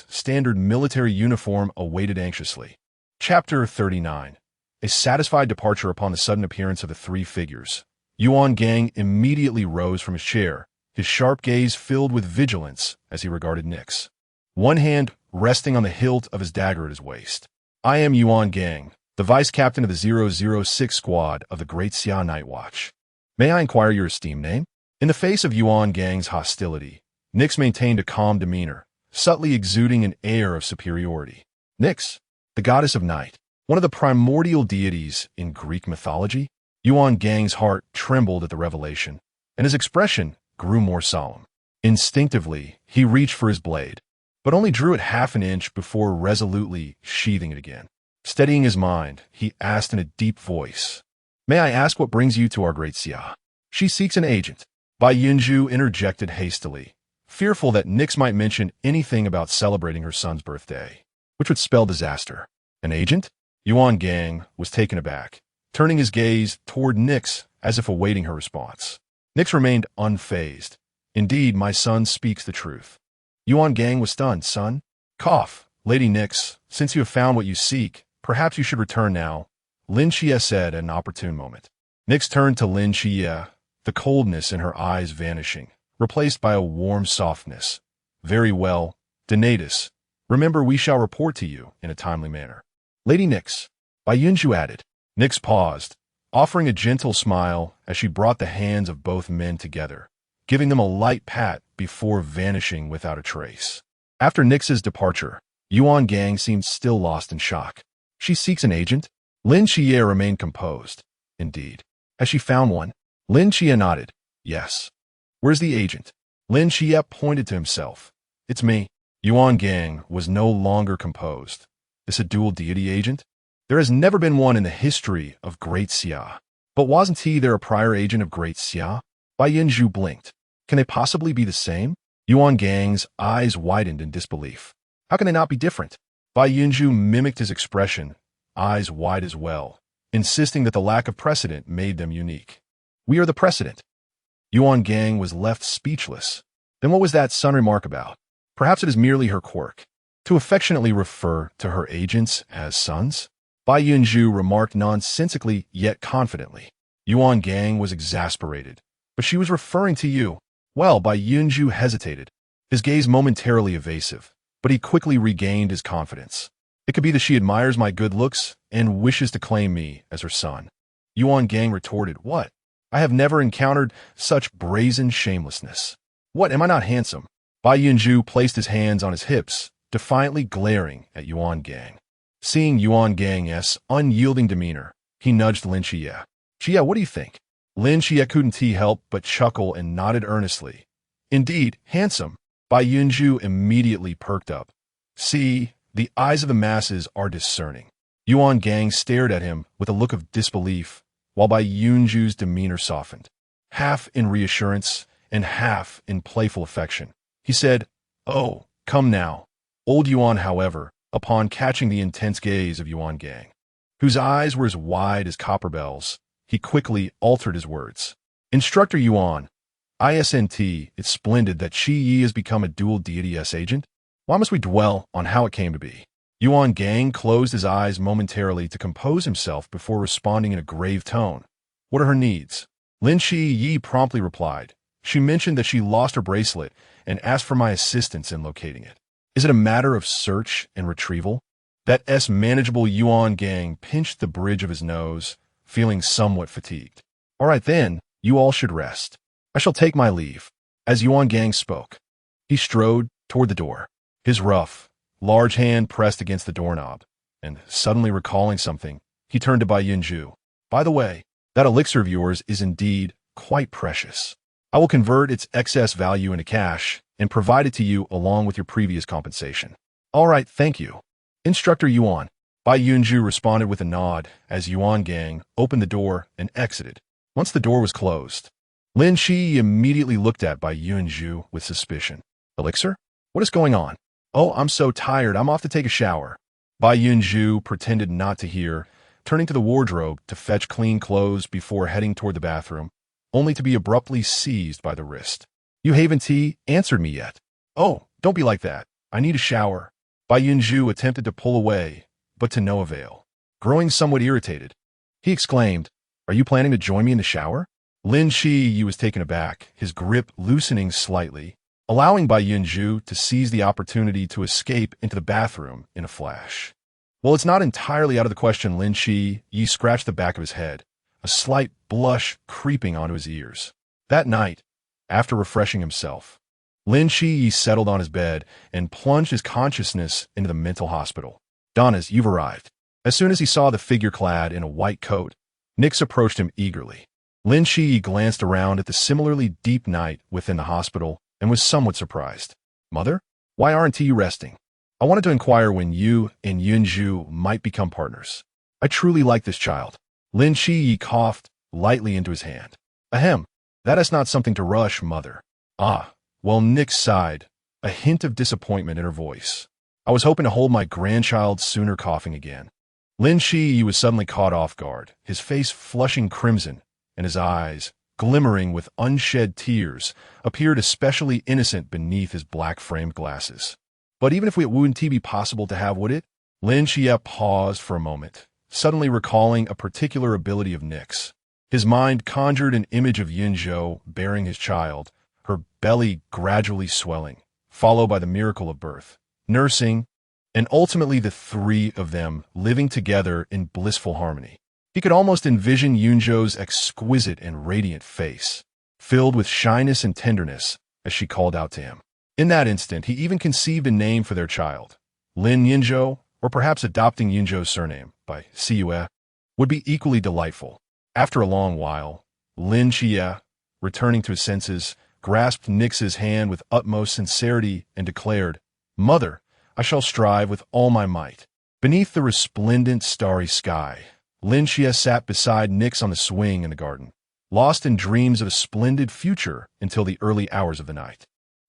[SPEAKER 1] standard military uniform awaited anxiously. Chapter 39. a satisfied departure upon the sudden appearance of the three figures. Yuan Gang immediately rose from his chair, his sharp gaze filled with vigilance as he regarded Nix, one hand resting on the hilt of his dagger at his waist. I am Yuan Gang, the vice captain of the 006 squad of the Great Sigh Night Watch. May I inquire your esteemed name? In the face of Yuan Gang's hostility, Nix maintained a calm demeanor, subtly exuding an air of superiority. Nix, the goddess of night, one of the primordial deities in Greek mythology. Yuan Gang's heart trembled at the revelation, and his expression grew more solemn. Instinctively, he reached for his blade, but only drew it half an inch before resolutely sheathing it again. Steadying his mind, he asked in a deep voice, May I ask what brings you to our Great Sigh? She seeks an agent. Bai Yunzhou interjected hastily, fearful that Nix might mention anything about celebrating her son's birthday, which would spell disaster. An agent? Yuan Gang was taken aback, turning his gaze toward Nix as if awaiting her response. Nix remained unfazed. Indeed, my son speaks the truth. Yuan Gang was stunned. Son? Cough. Lady Nix, since you have found what you seek, perhaps you should return now, Lin Qiye said at an opportune moment. Nix turned to Lin Qiye, the coldness in her eyes vanishing, replaced by a warm softness. Very well, Donatus. Remember, we shall report to you in a timely manner. Lady Nix, Bai Yunzhou added. Nix paused, offering a gentle smile as she brought the hands of both men together, giving them a light pat before vanishing without a trace. After Nix's departure, Yuan Gang seemed still lost in shock. She seeks an agent? Lin Qiye remained composed. Indeed. Has she found one? Lin Qiye nodded. Yes. Where's the agent? Lin Qiye pointed to himself. It's me. Yuan Gang was no longer composed. This a dual deity agent? There has never been one in the history of Great Sigh. But wasn't he there a prior agent of Great Sigh? Bai Yunzhou blinked. Can they possibly be the same? Yuan Gang's eyes widened in disbelief. How can they not be different? Bai Yunzhou mimicked his expression, eyes wide as well, insisting that the lack of precedent made them unique. We are the precedent. Yuan Gang was left speechless. Then what was that son remark about? Perhaps it is merely her quirk, to affectionately refer to her agents as sons? Bai Yunzhou remarked nonsensically yet confidently. Yuan Gang was exasperated. But she was referring to you. Well, Bai Yunzhou hesitated, his gaze momentarily evasive, but he quickly regained his confidence. It could be that she admires my good looks and wishes to claim me as her son. Yuan Gang retorted, What? I have never encountered such brazen shamelessness. What, am I not handsome? Bai Yunzhou placed his hands on his hips, defiantly glaring at Yuan Gang. Seeing Yuan Gang's unyielding demeanor, he nudged Lin Qiye. Qiye, what do you think? Lin Qiye couldn't help but chuckle and nodded earnestly. Indeed, handsome. Bai Yunzhou immediately perked up. See, the eyes of the masses are discerning. Yuan Gang stared at him with a look of disbelief, while Bai Yunzhou's demeanor softened, half in reassurance and half in playful affection. He said, Oh, come now. Old Yuan, however, upon catching the intense gaze of Yuan Gang, whose eyes were as wide as copper bells, he quickly altered his words. Instructor Yuan, ISNT, it's splendid that Qi Yi has become a dual deity agent. Why must we dwell on how it came to be? Yuan Gang closed his eyes momentarily to compose himself before responding in a grave tone. What are her needs? Lin Qi Yi promptly replied. She mentioned that she lost her bracelet and asked for my assistance in locating it. Is it a matter of search and retrieval? That manageable Yuan Gang pinched the bridge of his nose, feeling somewhat fatigued. All right then, you all should rest. I shall take my leave. As Yuan Gang spoke, he strode toward the door, his rough, large hand pressed against the doorknob, and suddenly recalling something, he turned to Bai Yunzhou. By the way, that elixir of yours is indeed quite precious. I will convert its excess value into cash and provide it to you along with your previous compensation. All right, thank you. Instructor Yuan. Bai Yunzhou responded with a nod as Yuan Gang opened the door and exited. Once the door was closed, Lin Qiye immediately looked at Bai Yunzhou with suspicion. Elixir? What is going on? Oh, I'm so tired. I'm off to take a shower. Bai Yunzhou pretended not to hear, turning to the wardrobe to fetch clean clothes before heading toward the bathroom, only to be abruptly seized by the wrist. You haven't answered me yet. Oh, don't be like that. I need a shower. Bai Yunzhou attempted to pull away, but to no avail. Growing somewhat irritated, he exclaimed, "Are you planning to join me in the shower?" Lin Qiye was taken aback, his grip loosening slightly, allowing Bai Yunzhou to seize the opportunity to escape into the bathroom in a flash. Well, it's not entirely out of the question. Lin Qiye scratched the back of his head, a slight blush creeping onto his ears. That night, after refreshing himself, Lin Qiye settled on his bed and plunged his consciousness into the mental hospital. "Donis, you've arrived." As soon as he saw the figure clad in a white coat, Nix approached him eagerly. Lin Qiye glanced around at the similarly deep night within the hospital and was somewhat surprised. "Mother, why aren't you resting? I wanted to inquire when you and Yunzhou might become partners. I truly like this child." Lin Qiye coughed lightly into his hand. "Ahem, that is not something to rush, mother." "Ah, well," Nix sighed, a hint of disappointment in her voice. "I was hoping to hold my grandchild sooner." Coughing again. Lin Qiye was suddenly caught off guard, his face flushing crimson, and his eyes, glimmering with unshed tears, appeared especially innocent beneath his black-framed glasses. "But even if it wouldn't be possible to have, would it?" Lin Qiye paused for a moment, suddenly recalling a particular ability of Nix. His mind conjured an image of Yunzhou bearing his child, her belly gradually swelling, followed by the miracle of birth, nursing, and ultimately the three of them living together in blissful harmony. He could almost envision Yunzhou's exquisite and radiant face, filled with shyness and tenderness, as she called out to him. In that instant, he even conceived a name for their child. Lin Yunzhou, or perhaps adopting Yunzhou's surname, Bai Yunzhou, would be equally delightful. After a long while, Lin Qiye, returning to his senses, grasped Nix's hand with utmost sincerity and declared, "Mother, I shall strive with all my might." Beneath the resplendent starry sky, Lin Qiye sat beside Nix on the swing in the garden, lost in dreams of a splendid future until the early hours of the night.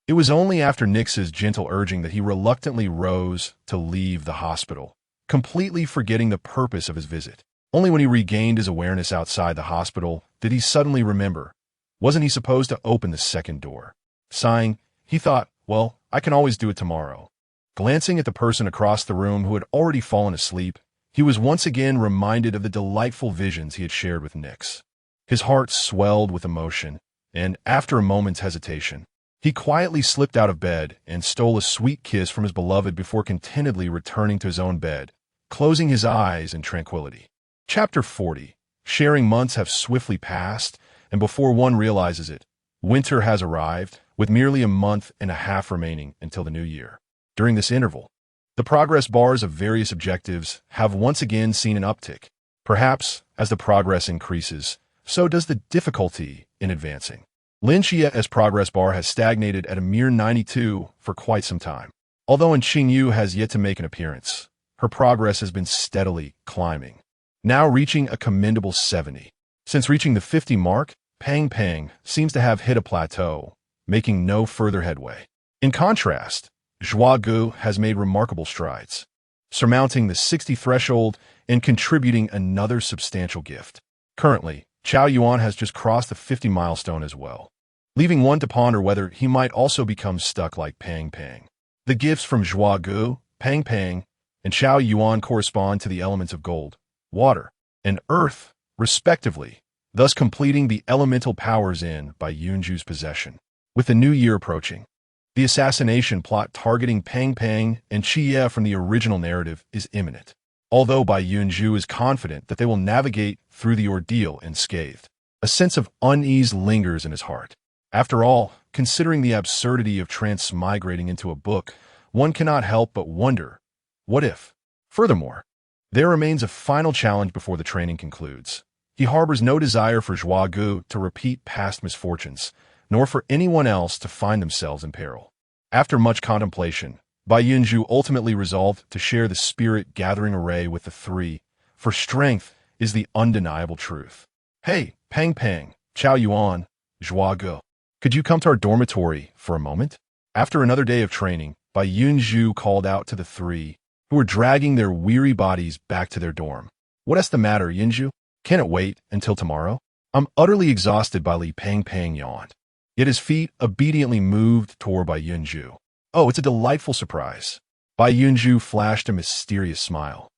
[SPEAKER 1] It was only after Nix's gentle urging that he reluctantly rose to leave the hospital, completely forgetting the purpose of his visit. Only when he regained his awareness outside the hospital did he suddenly remember. Wasn't he supposed to open the second door? Sighing, he thought, "Well, I can always do it tomorrow." Glancing at the person across the room who had already fallen asleep, he was once again reminded of the delightful visions he had shared with Nix. His heart swelled with emotion, and after a moment's hesitation, he quietly slipped out of bed and stole a sweet kiss from his beloved before contentedly returning to his own bed, closing his eyes in tranquility. Chapter 40. Sharing months have swiftly passed, and before one realizes it, winter has arrived, with merely a month and a half remaining until the new year. During this interval, the progress bars of various objectives have once again seen an uptick. Perhaps, as the progress increases, so does the difficulty in advancing. Lin Qiye's progress bar has stagnated at a mere 92 for quite some time. Although Qingyu has yet to make an appearance, her progress has been steadily climbing, now reaching a commendable 70. Since reaching the 50 mark, Pang Pang seems to have hit a plateau, making no further headway. In contrast, Zhuagu has made remarkable strides, surmounting the 60 threshold and contributing another substantial gift. Currently, Chao Yuan has just crossed the 50 milestone as well, leaving one to ponder whether he might also become stuck like Pang Pang. The gifts from Zhuagu, Pang Pang, and Chao Yuan correspond to the elements of gold, water, and earth, respectively, thus completing the elemental powers in Bai Yunzhou's possession. With the new year approaching, the assassination plot targeting Pang Pang and Qiye from the original narrative is imminent, although Bai Yunzhou is confident that they will navigate through the ordeal unscathed. A sense of unease lingers in his heart. After all, considering the absurdity of transmigrating into a book, one cannot help but wonder, what if? Furthermore, there remains a final challenge before the training concludes. He harbors no desire for Zhuagu to repeat past misfortunes, nor for anyone else to find themselves in peril. After much contemplation, Bai Yunzhou ultimately resolved to share the spirit-gathering array with the three, for strength is the undeniable truth. "Hey, Pang Pang, Chao Yuan, Zhuagu, could you come to our dormitory for a moment?" After another day of training, Bai Yunzhou called out to the three, who were dragging their weary bodies back to their dorm. "What's the matter, Yunzhou? Can it wait until tomorrow?" "I'm utterly exhausted," Li Pang Pang yawned. Yet his feet obediently moved toward Bai Yunzhou. "Oh, it's a delightful surprise." Bai Yunzhou flashed a mysterious smile.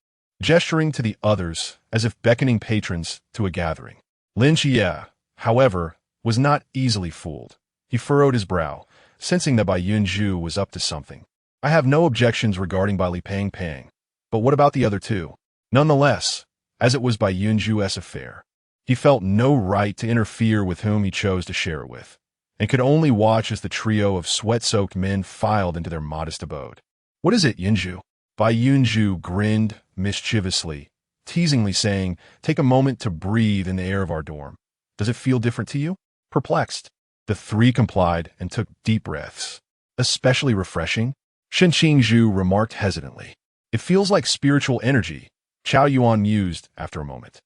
[SPEAKER 1] gesturing to the others as if beckoning patrons to a gathering. Lin Qiye, however, was not easily fooled. He furrowed his brow, sensing that Bai Yunzhou was up to something. I have no objections regarding Bai Pang, but what about the other two? Nonetheless, as it was Bai Yunzhou's affair, he felt no right to interfere with whom he chose to share it with, and could only watch as the trio of sweat-soaked men filed into their modest abode. What is it, Yunzhou? Bai Yunzhou grinned mischievously, teasingly saying, take a moment to breathe in the air of our dorm. Does it feel different to you? Perplexed, the three complied and took deep breaths. Especially refreshing? Shen Qingzhu remarked hesitantly. It feels like spiritual energy, Chao Yuan mused after a moment.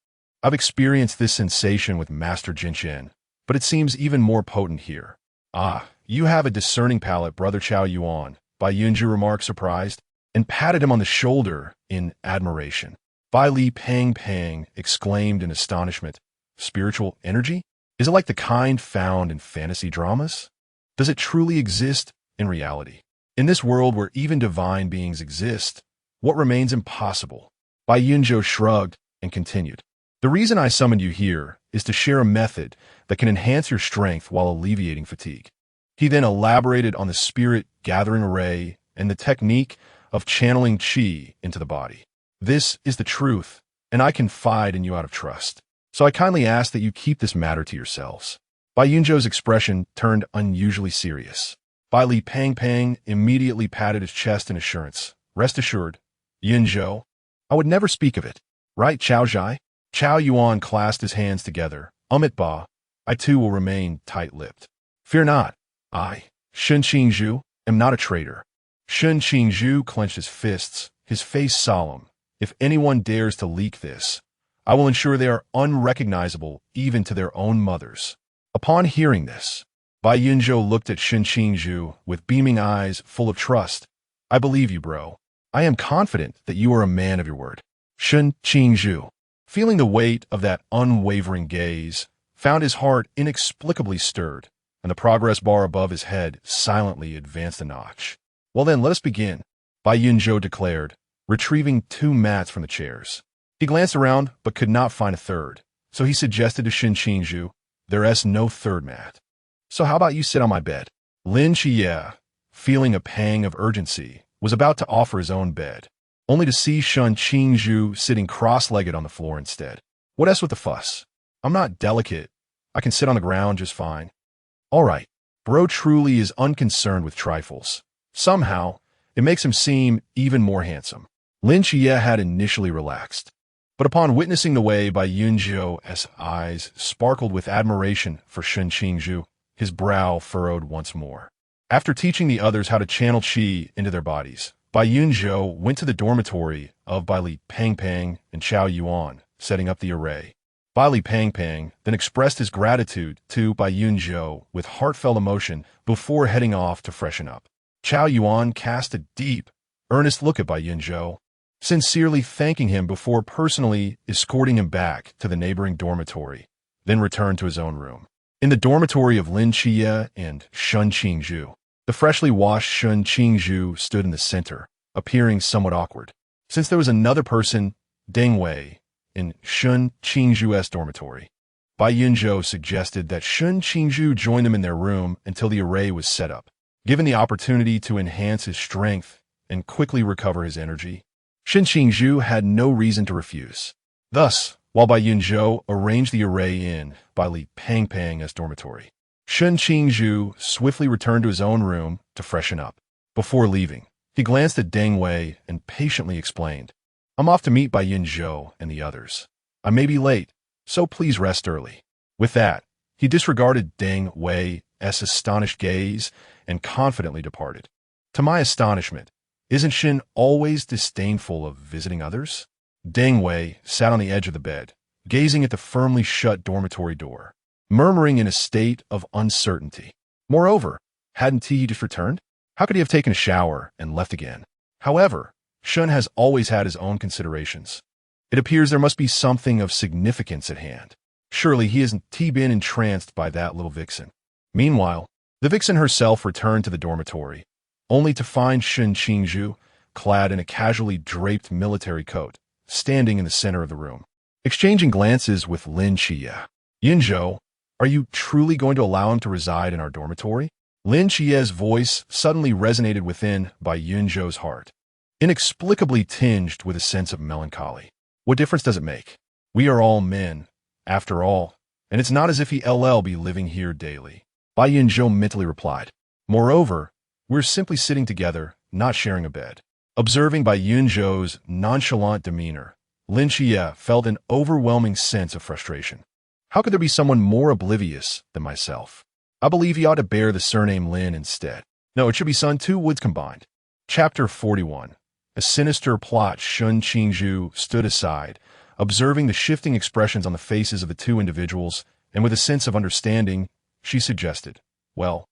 [SPEAKER 1] I've experienced this sensation with Master Jinshen, but it seems even more potent here. Ah, you have a discerning palate, Brother Chao Yuan, Bai Yunzhou remarked surprised, and patted him on the shoulder in admiration. Bai Pang exclaimed in astonishment. Spiritual energy? Is it like the kind found in fantasy dramas? Does it truly exist in reality? In this world where even divine beings exist, what remains impossible? Bai Yunzhou shrugged and continued. The reason I summoned you here is to share a method that can enhance your strength while alleviating fatigue. He then elaborated on the spirit-gathering array and the technique of channeling qi into the body. This is the truth, and I confide in you out of trust. So I kindly ask that you keep this matter to yourselves. Bai Yunzhou's expression turned unusually serious. Bai Pang immediately patted his chest in assurance. Rest assured, Yunzhou, I would never speak of it. Right, Chao Zhai? Chao Yuan clasped his hands together. Amit Ba, I too will remain tight-lipped. Fear not. I, Shen Qingzhu, am not a traitor. Shen Qingzhu clenched his fists, his face solemn. If anyone dares to leak this, I will ensure they are unrecognizable even to their own mothers. Upon hearing this, Bai Yunzhou looked at Shen Qingzhu with beaming eyes full of trust. I believe you, bro. I am confident that you are a man of your word. Shen Qingzhu, feeling the weight of that unwavering gaze, found his heart inexplicably stirred, and the progress bar above his head silently advanced a notch. Well then, let us begin, Bai Yunzhou declared, retrieving 2 mats from the chairs. He glanced around but could not find a third, so he suggested to Shen Qingzhu, there is no third mat. So how about you sit on my bed? Lin Qiye, feeling a pang of urgency, was about to offer his own bed, only to see Shen Qingzhu sitting cross-legged on the floor instead. What else with the fuss? I'm not delicate. I can sit on the ground just fine. All right, bro truly is unconcerned with trifles. Somehow, it makes him seem even more handsome. Lin Qiye had initially relaxed, but upon witnessing the way Bai Yunzhou's eyes sparkled with admiration for Shen Qingzhu, his brow furrowed once more. After teaching the others how to channel qi into their bodies, Bai Yunzhou went to the dormitory of Bai Pang and Chao Yuan, setting up the array. Bai Pang then expressed his gratitude to Bai Yunzhou with heartfelt emotion before heading off to freshen up. Chao Yuan cast a deep, earnest look at Bai Yunzhou, sincerely thanking him before personally escorting him back to the neighboring dormitory, then returned to his own room. In the dormitory of Lin Qiye and Shen Qingzhu, the freshly washed Shen Qingzhu stood in the center, appearing somewhat awkward. Since there was another person, Deng Wei, in Shen Qingzhu's dormitory, Bai Yunzhou suggested that Shen Qingzhu join them in their room until the array was set up. Given the opportunity to enhance his strength and quickly recover his energy, Shen Qingzhu had no reason to refuse. Thus, while Bai Yunzhou arranged the array in Bai Pang's dormitory, Shen Qingzhu swiftly returned to his own room to freshen up. Before leaving, he glanced at Deng Wei and patiently explained, I'm off to meet Bai Yunzhou and the others. I may be late, so please rest early. With that, he disregarded Deng Wei's astonished gaze and confidently departed. To my astonishment, isn't Shen always disdainful of visiting others? Deng Wei sat on the edge of the bed, gazing at the firmly shut dormitory door, murmuring in a state of uncertainty. Moreover, hadn't he just returned? How could he have taken a shower and left again? However, Shen has always had his own considerations. It appears there must be something of significance at hand. Surely he hasn't been entranced by that little vixen. Meanwhile, the vixen herself returned to the dormitory, only to find Shen Qingzhu clad in a casually draped military coat, standing in the center of the room, exchanging glances with Lin Qiye. Yunzhou, are you truly going to allow him to reside in our dormitory? Lin Qiye's voice suddenly resonated within Bai Yunzhou's heart, inexplicably tinged with a sense of melancholy. What difference does it make? We are all men, after all, and it's not as if he'll be living here daily. Bai Yunzhou mentally replied. Moreover, we're simply sitting together, not sharing a bed. Observing Bai Yunzhou's nonchalant demeanor, Lin Qiye felt an overwhelming sense of frustration. How could there be someone more oblivious than myself? I believe he ought to bear the surname Lin instead. No, it should be Sun Two Woods combined. Chapter 41. A sinister plot. Shun Qingzhu stood aside, observing the shifting expressions on the faces of the two individuals, and with a sense of understanding, she suggested, well,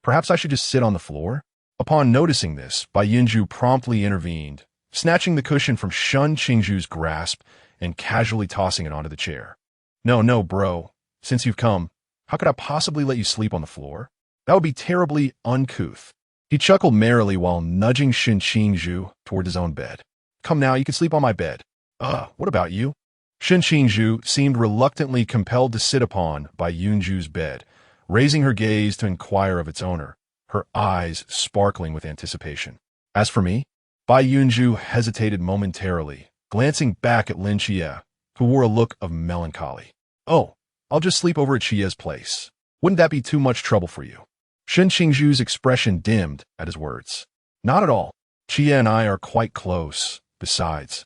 [SPEAKER 1] perhaps I should just sit on the floor? Upon noticing this, Bai Yunzhou promptly intervened, snatching the cushion from Shun Qingzhu's grasp and casually tossing it onto the chair. No, bro. Since you've come, how could I possibly let you sleep on the floor? That would be terribly uncouth. He chuckled merrily while nudging Shun Qingzhu toward his own bed. Come now, you can sleep on my bed. What about you? Shun Qingzhu seemed reluctantly compelled to sit upon Bai Yunzhou's bed, raising her gaze to inquire of its owner, her eyes sparkling with anticipation. As for me, Bai Yunzhou hesitated momentarily, glancing back at Lin Qiye, who wore a look of melancholy. Oh, I'll just sleep over at Qiye's place. Wouldn't that be too much trouble for you? Shun Qingzhu's expression dimmed at his words. Not at all. Qiye and I are quite close. Besides,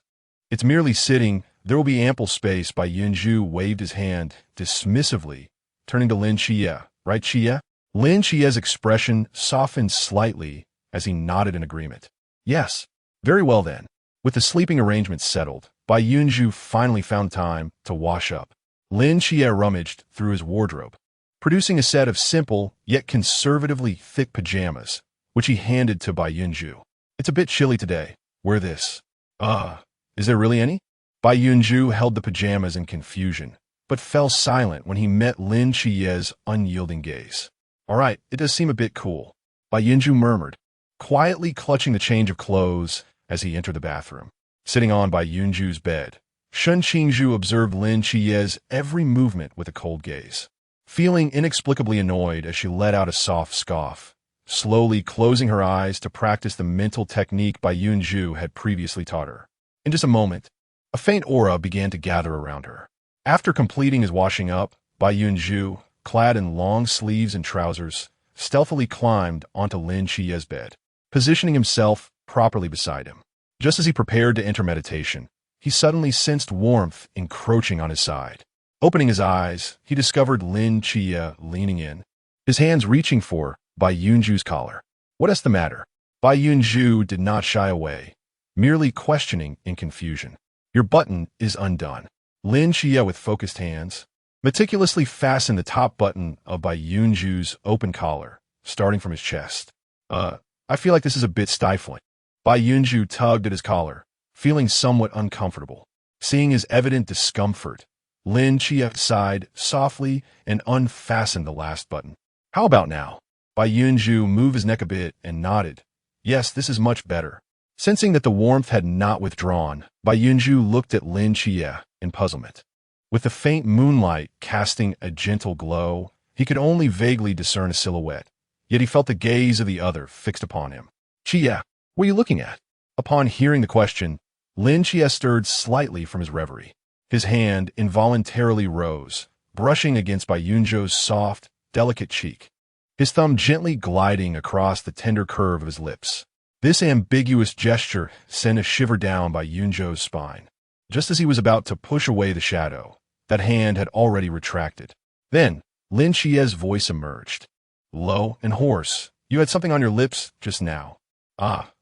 [SPEAKER 1] it's merely sitting. There will be ample space. Bai Yunzhou waved his hand dismissively, turning to Lin Qiye. Right, Qiye? Lin Qiye's expression softened slightly as he nodded in agreement. Yes. Very well then. With the sleeping arrangements settled, Bai Yunzhou finally found time to wash up. Lin Qiye rummaged through his wardrobe, producing a set of simple yet conservatively thick pajamas, which he handed to Bai Yunzhou. It's a bit chilly today. Wear this. Is there really any? Bai Yunzhou held the pajamas in confusion, but fell silent when he met Lin Qiye's unyielding gaze. All right, it does seem a bit cool, Bai Yunzhou murmured, quietly clutching the change of clothes as he entered the bathroom. Sitting on Bai Yunzhou's bed, Shun Qingzhu observed Lin Qiye's every movement with a cold gaze. Feeling inexplicably annoyed as she let out a soft scoff, slowly closing her eyes to practice the mental technique Bai Yunzhou had previously taught her. In just a moment, a faint aura began to gather around her. After completing his washing up, Bai Yunzhou, clad in long sleeves and trousers, stealthily climbed onto Lin Qiye's bed, positioning himself properly beside him. Just as he prepared to enter meditation, he suddenly sensed warmth encroaching on his side. Opening his eyes, he discovered Lin Qiye leaning in, his hands reaching for Bai Yunzhou's collar. What's the matter? Bai Yunzhou did not shy away, merely questioning in confusion. Your button is undone. Lin Qiye, with focused hands, meticulously fastened the top button of Bai Yunzhou's open collar, starting from his chest. I feel like this is a bit stifling. Bai Yunzhou tugged at his collar, feeling somewhat uncomfortable. Seeing his evident discomfort, Lin Qiye sighed softly and unfastened the last button. How about now? Bai Yunzhou moved his neck a bit and nodded. Yes, this is much better. Sensing that the warmth had not withdrawn, Bai Yunzhou looked at Lin Qiye in puzzlement. With the faint moonlight casting a gentle glow, he could only vaguely discern a silhouette, yet he felt the gaze of the other fixed upon him. Qiye, what are you looking at? Upon hearing the question, Lin Qiye stirred slightly from his reverie. His hand involuntarily rose, brushing against Bai Yunzhou's soft, delicate cheek, his thumb gently gliding across the tender curve of his lips. This ambiguous gesture sent a shiver down Bai Yunzhou's spine. Just as he was about to push away the shadow, that hand had already retracted. Then, Lin Qiye's voice emerged. Low and hoarse. You had something on your lips just now.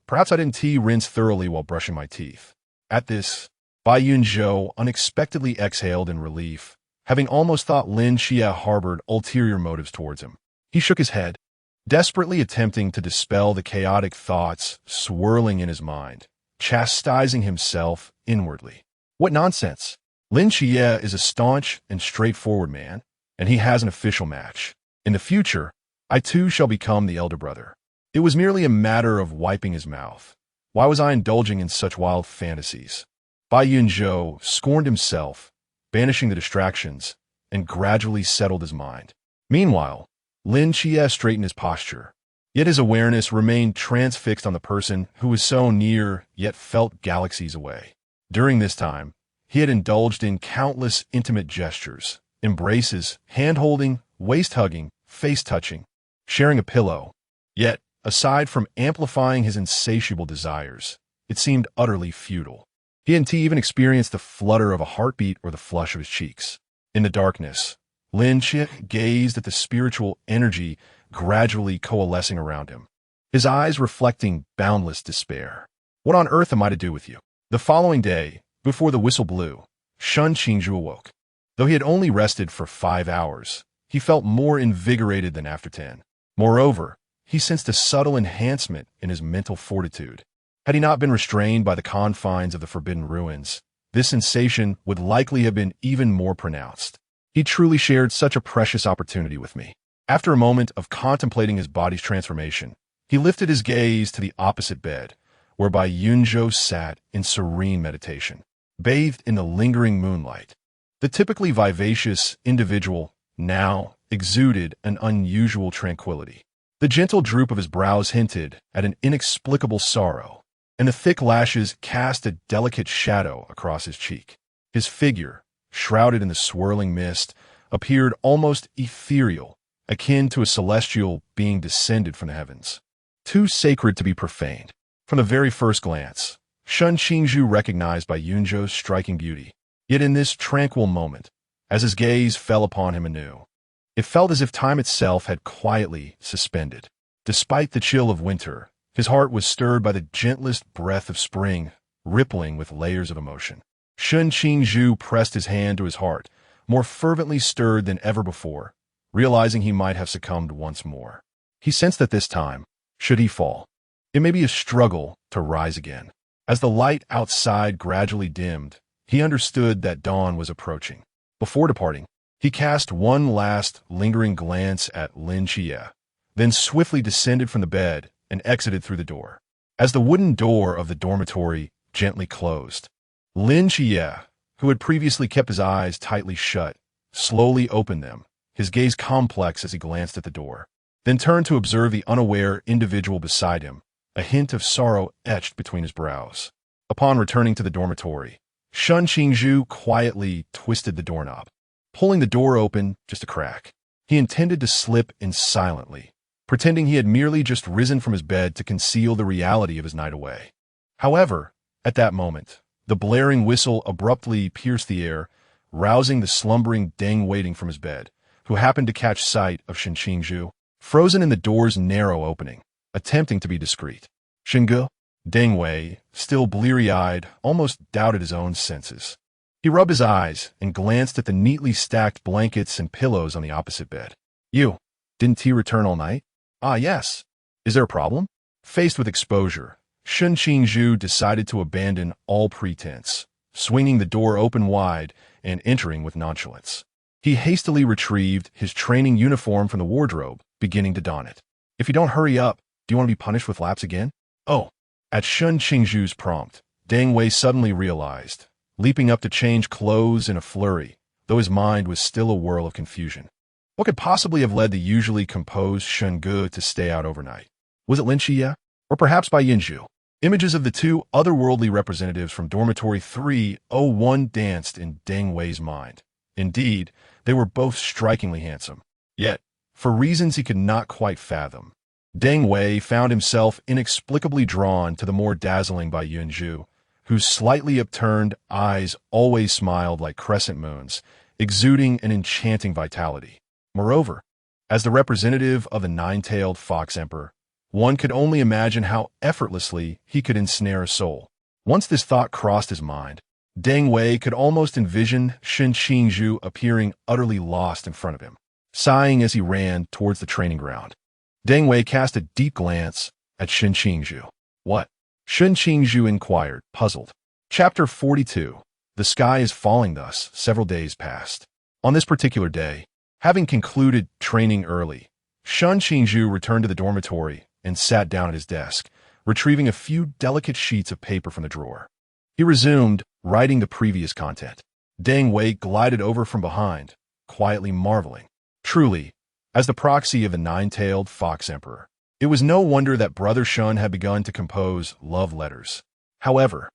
[SPEAKER 1] Perhaps I didn't rinse thoroughly while brushing my teeth. At this, Bai Yunzhou unexpectedly exhaled in relief, having almost thought Lin Qiye harbored ulterior motives towards him. He shook his head, desperately attempting to dispel the chaotic thoughts swirling in his mind, chastising himself inwardly. What nonsense! Lin Qiye is a staunch and straightforward man, and he has an official match. In the future, I too shall become the elder brother. It was merely a matter of wiping his mouth. Why was I indulging in such wild fantasies? Bai Yunzhou scorned himself, banishing the distractions, and gradually settled his mind. Meanwhile, Lin Qiye straightened his posture, yet his awareness remained transfixed on the person who was so near yet felt galaxies away. During this time, he had indulged in countless intimate gestures, embraces, hand-holding, waist-hugging, face-touching, sharing a pillow. Yet, aside from amplifying his insatiable desires, it seemed utterly futile. He hadn't even experienced the flutter of a heartbeat or the flush of his cheeks. In the darkness, Lin Qiye gazed at the spiritual energy gradually coalescing around him, his eyes reflecting boundless despair. What on earth am I to do with you? The following day, before the whistle blew, Sun Qingzhu awoke. Though he had only rested for 5 hours, he felt more invigorated than after 10. Moreover, he sensed a subtle enhancement in his mental fortitude. Had he not been restrained by the confines of the Forbidden Ruins, this sensation would likely have been even more pronounced. He truly shared such a precious opportunity with me. After a moment of contemplating his body's transformation, he lifted his gaze to the opposite bed, where Bai Yunzhou sat in serene meditation, bathed in the lingering moonlight. The typically vivacious individual now exuded an unusual tranquility. The gentle droop of his brows hinted at an inexplicable sorrow, and the thick lashes cast a delicate shadow across his cheek. His figure, shrouded in the swirling mist, appeared almost ethereal, akin to a celestial being descended from the heavens. Too sacred to be profaned. From the very first glance, Sun Qingzhu recognized Bai Yunzhou's striking beauty. Yet in this tranquil moment, as his gaze fell upon him anew, it felt as if time itself had quietly suspended. Despite the chill of winter, his heart was stirred by the gentlest breath of spring, rippling with layers of emotion. Sun Qingzhu pressed his hand to his heart, more fervently stirred than ever before, realizing he might have succumbed once more. He sensed that this time, should he fall, it may be a struggle to rise again. As the light outside gradually dimmed, he understood that dawn was approaching. Before departing, he cast one last lingering glance at Lin Qiye, then swiftly descended from the bed and exited through the door. As the wooden door of the dormitory gently closed, Lin Qiye, who had previously kept his eyes tightly shut, slowly opened them, his gaze complex as he glanced at the door, then turned to observe the unaware individual beside him, a hint of sorrow etched between his brows. Upon returning to the dormitory, Sun Qingzhu quietly twisted the doorknob, pulling the door open just a crack. He intended to slip in silently, pretending he had merely just risen from his bed to conceal the reality of his night away. However, at that moment, the blaring whistle abruptly pierced the air, rousing the slumbering Deng waiting from his bed, who happened to catch sight of Sun Qingzhu, frozen in the door's narrow opening, attempting to be discreet. Shingu, Deng Wei, still bleary-eyed, almost doubted his own senses. He rubbed his eyes and glanced at the neatly stacked blankets and pillows on the opposite bed. You, didn't T return all night? Ah, yes. Is there a problem? Faced with exposure, Sun Qingzhu decided to abandon all pretense, swinging the door open wide and entering with nonchalance. He hastily retrieved his training uniform from the wardrobe, beginning to don it. If you don't hurry up, do you want to be punished with laps again? Oh. At Sun Qingzhu's prompt, Deng Wei suddenly realized, leaping up to change clothes in a flurry, though his mind was still a whirl of confusion. What could possibly have led the usually composed Shingu to stay out overnight? Was it Lin Qiye? Or perhaps Bai Yunzhou? Images of the two otherworldly representatives from Dormitory 301 danced in Deng Wei's mind. Indeed, they were both strikingly handsome. Yet, for reasons he could not quite fathom, Deng Wei found himself inexplicably drawn to the more dazzling Bai Yunzhou, whose slightly upturned eyes always smiled like crescent moons, exuding an enchanting vitality. Moreover, as the representative of the nine-tailed fox emperor, one could only imagine how effortlessly he could ensnare a soul. Once this thought crossed his mind, Deng Wei could almost envision Sun Qingzhu appearing utterly lost in front of him, sighing as he ran towards the training ground. Deng Wei cast a deep glance at Sun Qingzhu. What? Sun Qingzhu inquired, puzzled. Chapter 42. The sky is falling. Thus, several days passed. On this particular day, having concluded training early, Sun Qingzhu returned to the dormitory and sat down at his desk, retrieving a few delicate sheets of paper from the drawer. He resumed, writing the previous content. Deng Wei glided over from behind, quietly marveling. Truly, as the proxy of the nine-tailed fox emperor, it was no wonder that Brother Shun had begun to compose love letters. However,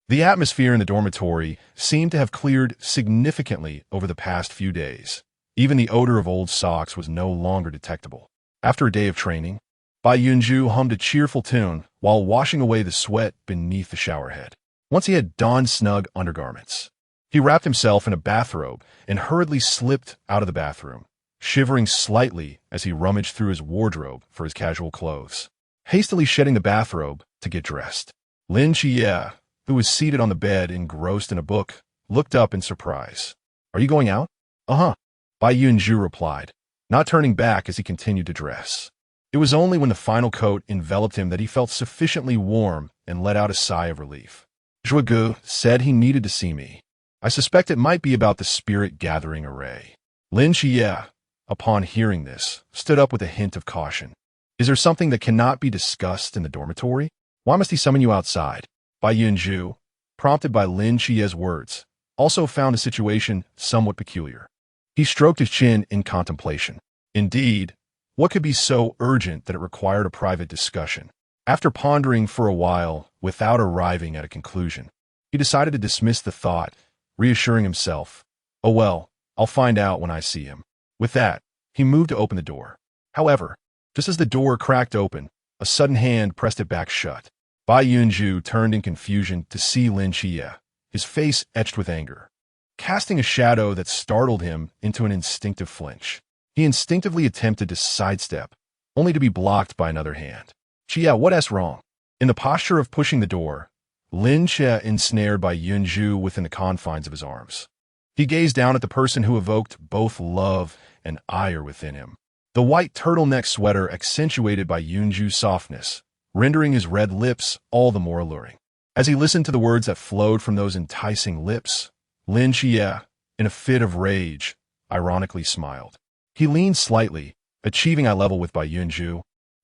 [SPEAKER 1] the atmosphere in the dormitory seemed to have cleared significantly over the past few days. Even the odor of old socks was no longer detectable. After a day of training, Bai Yunzhou hummed a cheerful tune while washing away the sweat beneath the showerhead. Once he had donned snug undergarments, he wrapped himself in a bathrobe and hurriedly slipped out of the bathroom, shivering slightly as he rummaged through his wardrobe for his casual clothes. Hastily shedding the bathrobe to get dressed, Lin Qiye, who was seated on the bed engrossed in a book, looked up in surprise. "Are you going out?" "Uh-huh," Bai Yunzhou replied, not turning back as he continued to dress. It was only when the final coat enveloped him that he felt sufficiently warm and let out a sigh of relief. Zhuge said he needed to see me. I suspect it might be about the spirit-gathering array. Lin Qiye, upon hearing this, stood up with a hint of caution. "Is there something that cannot be discussed in the dormitory? Why must he summon you outside?" Bai Yunzhou, prompted by Lin Qiye's words, also found the situation somewhat peculiar. He stroked his chin in contemplation. Indeed, what could be so urgent that it required a private discussion? After pondering for a while without arriving at a conclusion, he decided to dismiss the thought, reassuring himself, "Oh well, I'll find out when I see him." With that, he moved to open the door. However, just as the door cracked open, a sudden hand pressed it back shut. Bai Yunzhou turned in confusion to see Lin Qiye, his face etched with anger, casting a shadow that startled him into an instinctive flinch. He instinctively attempted to sidestep, only to be blocked by another hand. "Qiye, what's wrong?" In the posture of pushing the door, Lin Qiye ensnared Bai Yunzhou within the confines of his arms. He gazed down at the person who evoked both love and ire within him. The white turtleneck sweater accentuated Bai Yunzhou's softness, rendering his red lips all the more alluring. As he listened to the words that flowed from those enticing lips, Lin Qiye, in a fit of rage, ironically smiled. He leaned slightly, achieving eye level with Bai Yunzhou,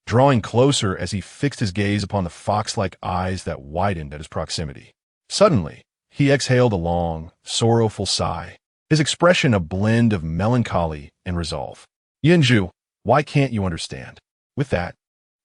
[SPEAKER 1] drawing closer as he fixed his gaze upon the fox-like eyes that widened at his proximity. Suddenly, he exhaled a long, sorrowful sigh, his expression a blend of melancholy and resolve. "Yunzhou, why can't you understand?" With that,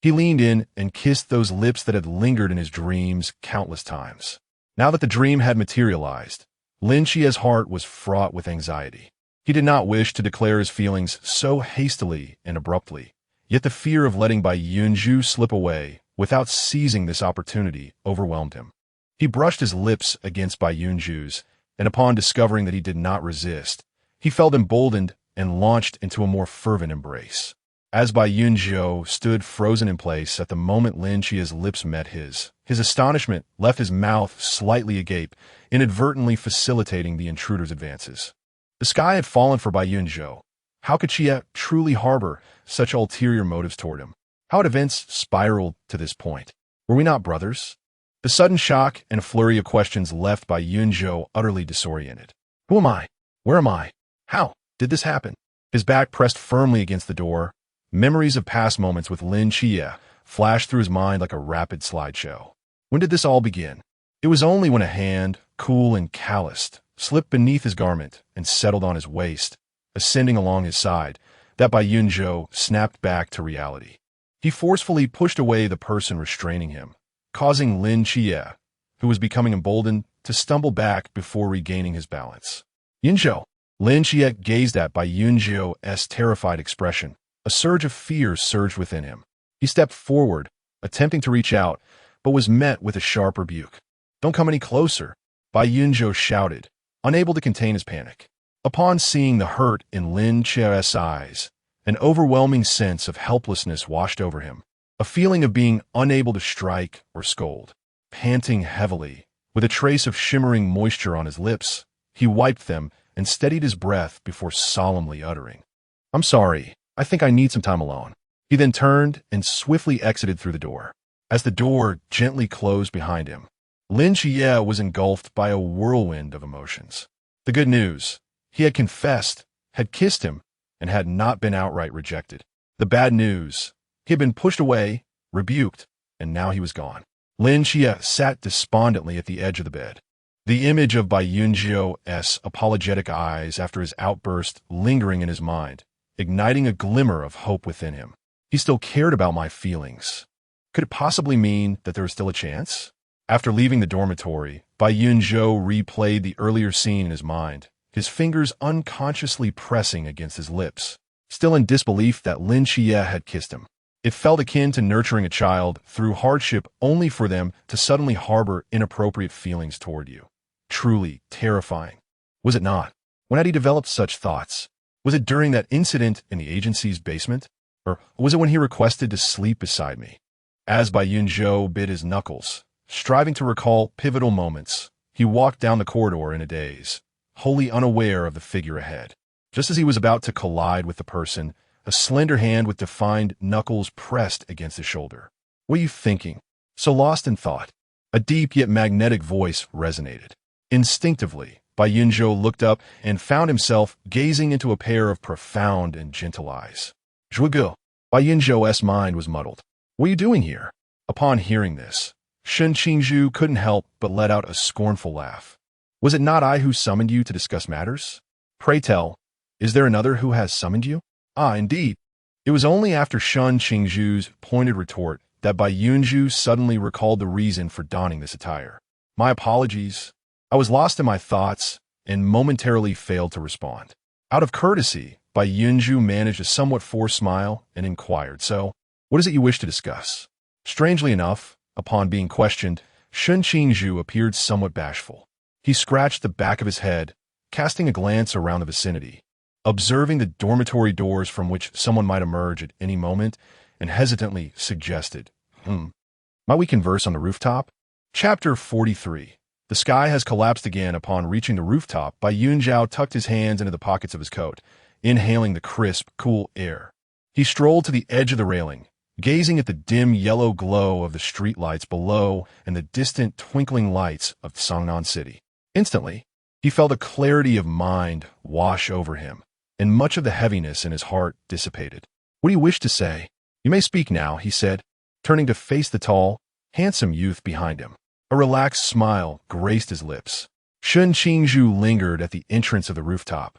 [SPEAKER 1] he leaned in and kissed those lips that had lingered in his dreams countless times. Now that the dream had materialized, Lin Qiye's heart was fraught with anxiety. He did not wish to declare his feelings so hastily and abruptly, yet the fear of letting Bai Yunzhou slip away without seizing this opportunity overwhelmed him. He brushed his lips against Bai Yunzhou's, and upon discovering that he did not resist, he felt emboldened and launched into a more fervent embrace. As Bai Yunzhou stood frozen in place at the moment Lin Qiye's lips met his astonishment left his mouth slightly agape, inadvertently facilitating the intruder's advances. The sky had fallen for Bai Yunzhou. How could Qiye truly harbor such ulterior motives toward him? How had events spiraled to this point? Were we not brothers? The sudden shock and flurry of questions left Bai Yunzhou utterly disoriented. Who am I? Where am I? How did this happen? His back pressed firmly against the door. Memories of past moments with Lin Qiye flashed through his mind like a rapid slideshow. When did this all begin? It was only when a hand, cool and calloused, slipped beneath his garment and settled on his waist, ascending along his side, that Bai Yunzhou snapped back to reality. He forcefully pushed away the person restraining him, causing Lin Qiye, who was becoming emboldened, to stumble back before regaining his balance. "Yunzhou!" Lin Qiye gazed at Bai Yunzhou's terrified expression. A surge of fear surged within him. He stepped forward, attempting to reach out, but was met with a sharp rebuke. "Don't come any closer," Bai Yunzhou shouted, unable to contain his panic. Upon seeing the hurt in Lin Qiye's eyes, an overwhelming sense of helplessness washed over him, a feeling of being unable to strike or scold. Panting heavily, with a trace of shimmering moisture on his lips, he wiped them and steadied his breath before solemnly uttering, "I'm sorry. I think I need some time alone." He then turned and swiftly exited through the door. As the door gently closed behind him, Lin Qiye was engulfed by a whirlwind of emotions. The good news: he had confessed, had kissed him, and had not been outright rejected. The bad news: he had been pushed away, rebuked, and now he was gone. Lin Qiye sat despondently at the edge of the bed. The image of Bai Yunzhou's apologetic eyes after his outburst lingering in his mind, igniting a glimmer of hope within him. He still cared about my feelings. Could it possibly mean that there was still a chance? After leaving the dormitory, Bai Yunzhou replayed the earlier scene in his mind, his fingers unconsciously pressing against his lips, still in disbelief that Lin Qiye had kissed him. It felt akin to nurturing a child through hardship only for them to suddenly harbor inappropriate feelings toward you. Truly terrifying. Was it not? When had he developed such thoughts? Was it during that incident in the agency's basement? Or was it when he requested to sleep beside me? As Bai Yunzhou bit his knuckles, striving to recall pivotal moments, he walked down the corridor in a daze, wholly unaware of the figure ahead. Just as he was about to collide with the person, a slender hand with defined knuckles pressed against his shoulder. "What are you thinking?" So lost in thought, a deep yet magnetic voice resonated. Instinctively, Bai Yunzhou looked up and found himself gazing into a pair of profound and gentle eyes. "Zhuge." Bai Yunzhou's mind was muddled. "What are you doing here?" Upon hearing this, Shen Qingzhu couldn't help but let out a scornful laugh. "Was it not I who summoned you to discuss matters? Pray tell, is there another who has summoned you?" "Ah, indeed." It was only after Shen Qingzhu's pointed retort that Bai Yunzhou suddenly recalled the reason for donning this attire. "My apologies. I was lost in my thoughts and momentarily failed to respond." Out of courtesy, Bai Yunzhou managed a somewhat forced smile and inquired, "So, what is it you wish to discuss?" Strangely enough, upon being questioned, Shen Qingzhu appeared somewhat bashful. He scratched the back of his head, casting a glance around the vicinity, observing the dormitory doors from which someone might emerge at any moment, and hesitantly suggested, "Might we converse on the rooftop?" Chapter 43. The sky has collapsed again. Upon reaching the rooftop, Bai Yunzhou tucked his hands into the pockets of his coat, inhaling the crisp, cool air. He strolled to the edge of the railing, gazing at the dim yellow glow of the streetlights below and the distant twinkling lights of Songnan City. Instantly, he felt a clarity of mind wash over him, and much of the heaviness in his heart dissipated. "What do you wish to say?" "You may speak now," he said, turning to face the tall, handsome youth behind him. A relaxed smile graced his lips. Shen Qingzhu lingered at the entrance of the rooftop,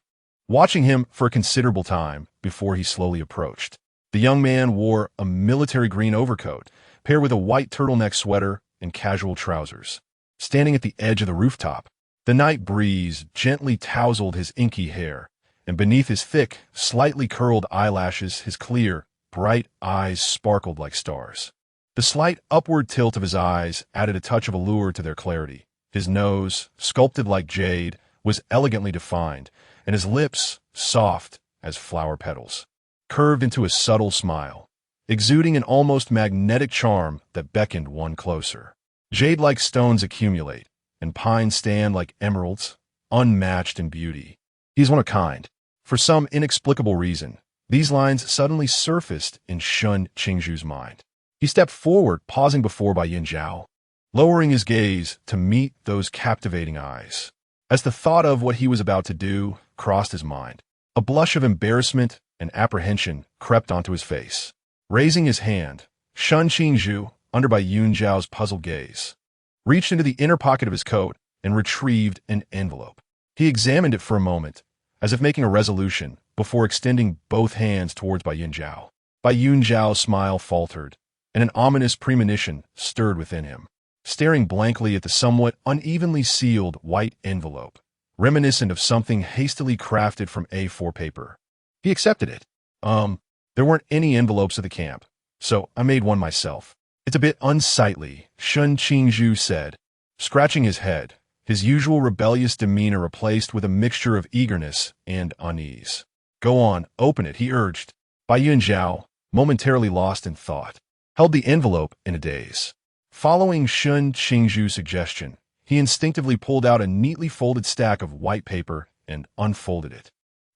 [SPEAKER 1] watching him for a considerable time before he slowly approached. The young man wore a military green overcoat, paired with a white turtleneck sweater and casual trousers. Standing at the edge of the rooftop, the night breeze gently tousled his inky hair, and beneath his thick, slightly curled eyelashes, his clear, bright eyes sparkled like stars. The slight upward tilt of his eyes added a touch of allure to their clarity. His nose, sculpted like jade, was elegantly defined, and his lips, soft as flower petals, curved into a subtle smile, exuding an almost magnetic charm that beckoned one closer. Jade-like stones accumulate, and pines stand like emeralds, unmatched in beauty. He is one of a kind. For some inexplicable reason, these lines suddenly surfaced in Shen Qingzhu's mind. He stepped forward, pausing before Bai Yunzhou, lowering his gaze to meet those captivating eyes. As the thought of what he was about to do crossed his mind, a blush of embarrassment and apprehension crept onto his face. Raising his hand, Shen Qingzhu, under Bai Yunzhou's puzzled gaze, reached into the inner pocket of his coat and retrieved an envelope. He examined it for a moment, as if making a resolution, before extending both hands towards Bai Yunzhou. Bai Yunzhou's smile faltered, and an ominous premonition stirred within him. Staring blankly at the somewhat unevenly sealed white envelope, reminiscent of something hastily crafted from A4 paper, he accepted it. There weren't any envelopes at the camp, so I made one myself. It's a bit unsightly, Shen Qingzhu said, scratching his head, his usual rebellious demeanor replaced with a mixture of eagerness and unease. "Go on, open it," he urged. Bai Yunzhou, momentarily lost in thought, held the envelope in a daze. Following Shen Qingzhu's suggestion, he instinctively pulled out a neatly folded stack of white paper and unfolded it.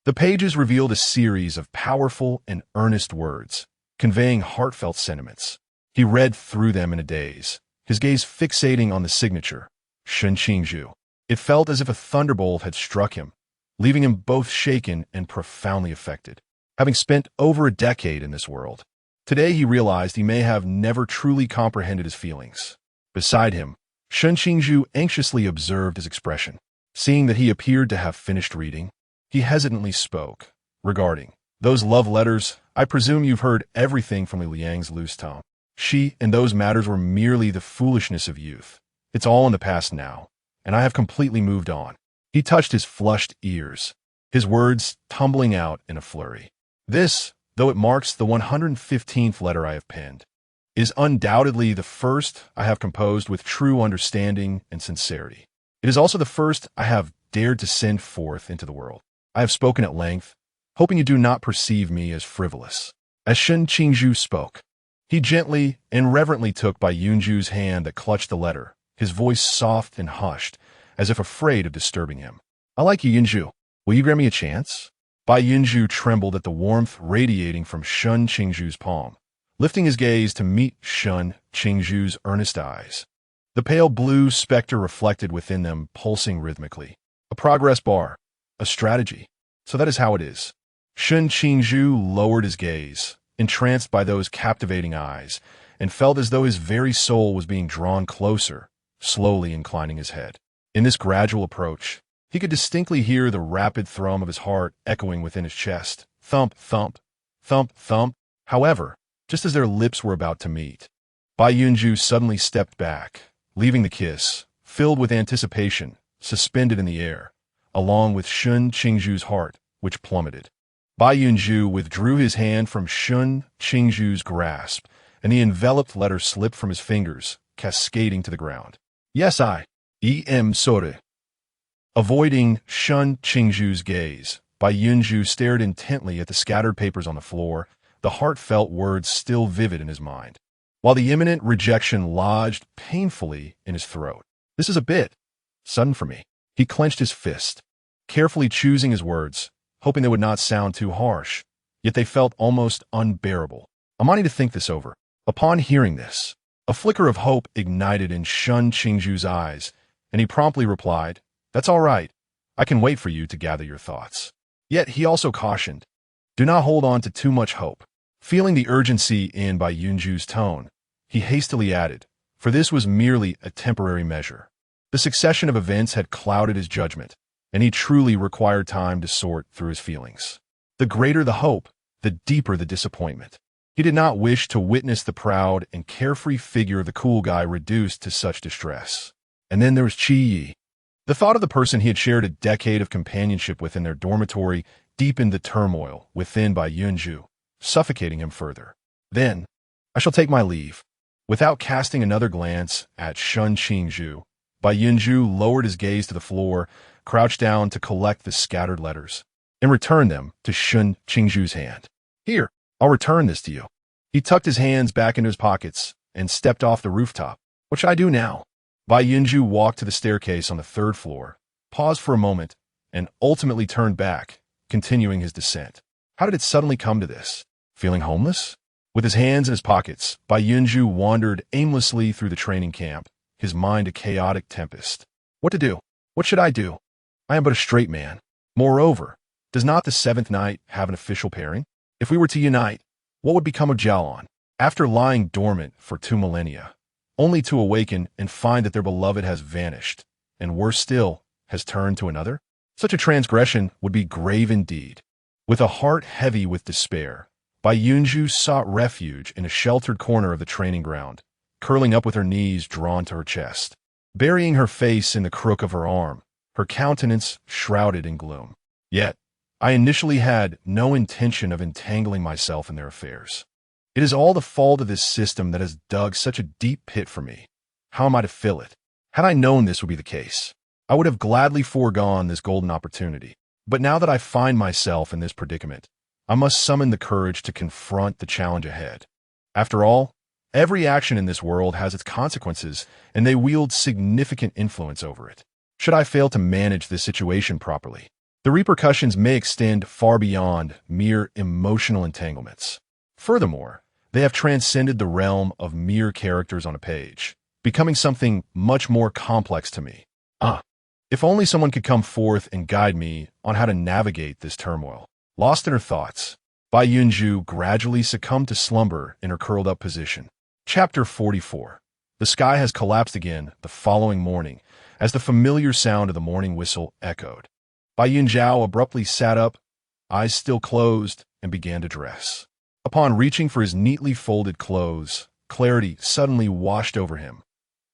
[SPEAKER 1] The pages revealed a series of powerful and earnest words, conveying heartfelt sentiments. He read through them in a daze, his gaze fixating on the signature, Shen Qingzhu. It felt as if a thunderbolt had struck him, leaving him both shaken and profoundly affected. Having spent over a decade in this world, today he realized he may have never truly comprehended his feelings. Beside him, Shen Qingzhu anxiously observed his expression. Seeing that he appeared to have finished reading, he hesitantly spoke. Regarding those love letters, I presume you've heard everything from Li Liang's loose tongue. She and those matters were merely the foolishness of youth. It's all in the past now, and I have completely moved on. He touched his flushed ears, his words tumbling out in a flurry. This, though it marks the 115th letter I have penned, is undoubtedly the first I have composed with true understanding and sincerity. It is also the first I have dared to send forth into the world. I have spoken at length, hoping you do not perceive me as frivolous. As Shen Qingzhu spoke, he gently and reverently took Bai Yunzhou's hand that clutched the letter, his voice soft and hushed, as if afraid of disturbing him. I like you, Yunzhou. Will you grant me a chance? Bai Yunzhou trembled at the warmth radiating from Shen Qingzhu's palm, lifting his gaze to meet Shen Qingzhu's earnest eyes. The pale blue specter reflected within them, pulsing rhythmically. A progress bar, a strategy. So that is how it is. Shen Qingzhu lowered his gaze, entranced by those captivating eyes, and felt as though his very soul was being drawn closer, slowly inclining his head. In this gradual approach, he could distinctly hear the rapid thrum of his heart echoing within his chest. Thump, thump, thump, thump. However, just as their lips were about to meet, Bai Yunzhou suddenly stepped back, leaving the kiss, filled with anticipation, suspended in the air, along with Shen Qingzhu's heart, which plummeted. Bai Yunzhou withdrew his hand from Shen Qingzhu's grasp, and the enveloped letter slipped from his fingers, cascading to the ground. Yes, I am sorry. Avoiding Shen Qingzhu's gaze, Bai Yunzhou stared intently at the scattered papers on the floor, the heartfelt words still vivid in his mind, while the imminent rejection lodged painfully in his throat. This is a bit sudden for me. He clenched his fist, carefully choosing his words, hoping they would not sound too harsh, yet they felt almost unbearable. I'm wanting to think this over. Upon hearing this, a flicker of hope ignited in Shen Qingzhu's eyes, and he promptly replied, "That's all right. I can wait for you to gather your thoughts." Yet he also cautioned, "Do not hold on to too much hope." Feeling the urgency in Bai Yunzhou's tone, he hastily added, for this was merely a temporary measure. The succession of events had clouded his judgment, and he truly required time to sort through his feelings. The greater the hope, the deeper the disappointment. He did not wish to witness the proud and carefree figure of the cool guy reduced to such distress. And then there was Qiye. The thought of the person he had shared a decade of companionship with in their dormitory deepened the turmoil within Bai Yunzhou, suffocating him further. Then, I shall take my leave. Without casting another glance at Shen Qingzhu, Bai Yunzhou lowered his gaze to the floor, crouched down to collect the scattered letters, and returned them to Shen Qingzhu's hand. Here, I'll return this to you. He tucked his hands back into his pockets and stepped off the rooftop. What should I do now? Bai Yunzhou walked to the staircase on the 3rd floor, paused for a moment, and ultimately turned back, continuing his descent. How did it suddenly come to this? Feeling homeless? With his hands in his pockets, Bai Yunzhou wandered aimlessly through the training camp, his mind a chaotic tempest. What to do? What should I do? I am but a straight man. Moreover, does not the 7th night have an official pairing? If we were to unite, what would become of Jiaolan? After lying dormant for 2 millennia, only to awaken and find that their beloved has vanished, and worse still, has turned to another? Such a transgression would be grave indeed. With a heart heavy with despair, Bai Yunzhou sought refuge in a sheltered corner of the training ground, curling up with her knees drawn to her chest, burying her face in the crook of her arm, her countenance shrouded in gloom. Yet, I initially had no intention of entangling myself in their affairs. It is all the fault of this system that has dug such a deep pit for me. How am I to fill it? Had I known this would be the case, I would have gladly foregone this golden opportunity. But now that I find myself in this predicament, I must summon the courage to confront the challenge ahead. After all, every action in this world has its consequences, and they wield significant influence over it. Should I fail to manage this situation properly, the repercussions may extend far beyond mere emotional entanglements. Furthermore, they have transcended the realm of mere characters on a page, becoming something much more complex to me. If only someone could come forth and guide me on how to navigate this turmoil. Lost in her thoughts, Bai Yunzhou gradually succumbed to slumber in her curled-up position. Chapter 44. The sky has collapsed again the following morning, as the familiar sound of the morning whistle echoed. Bai Yunzhou abruptly sat up, eyes still closed, and began to dress. Upon reaching for his neatly folded clothes, clarity suddenly washed over him.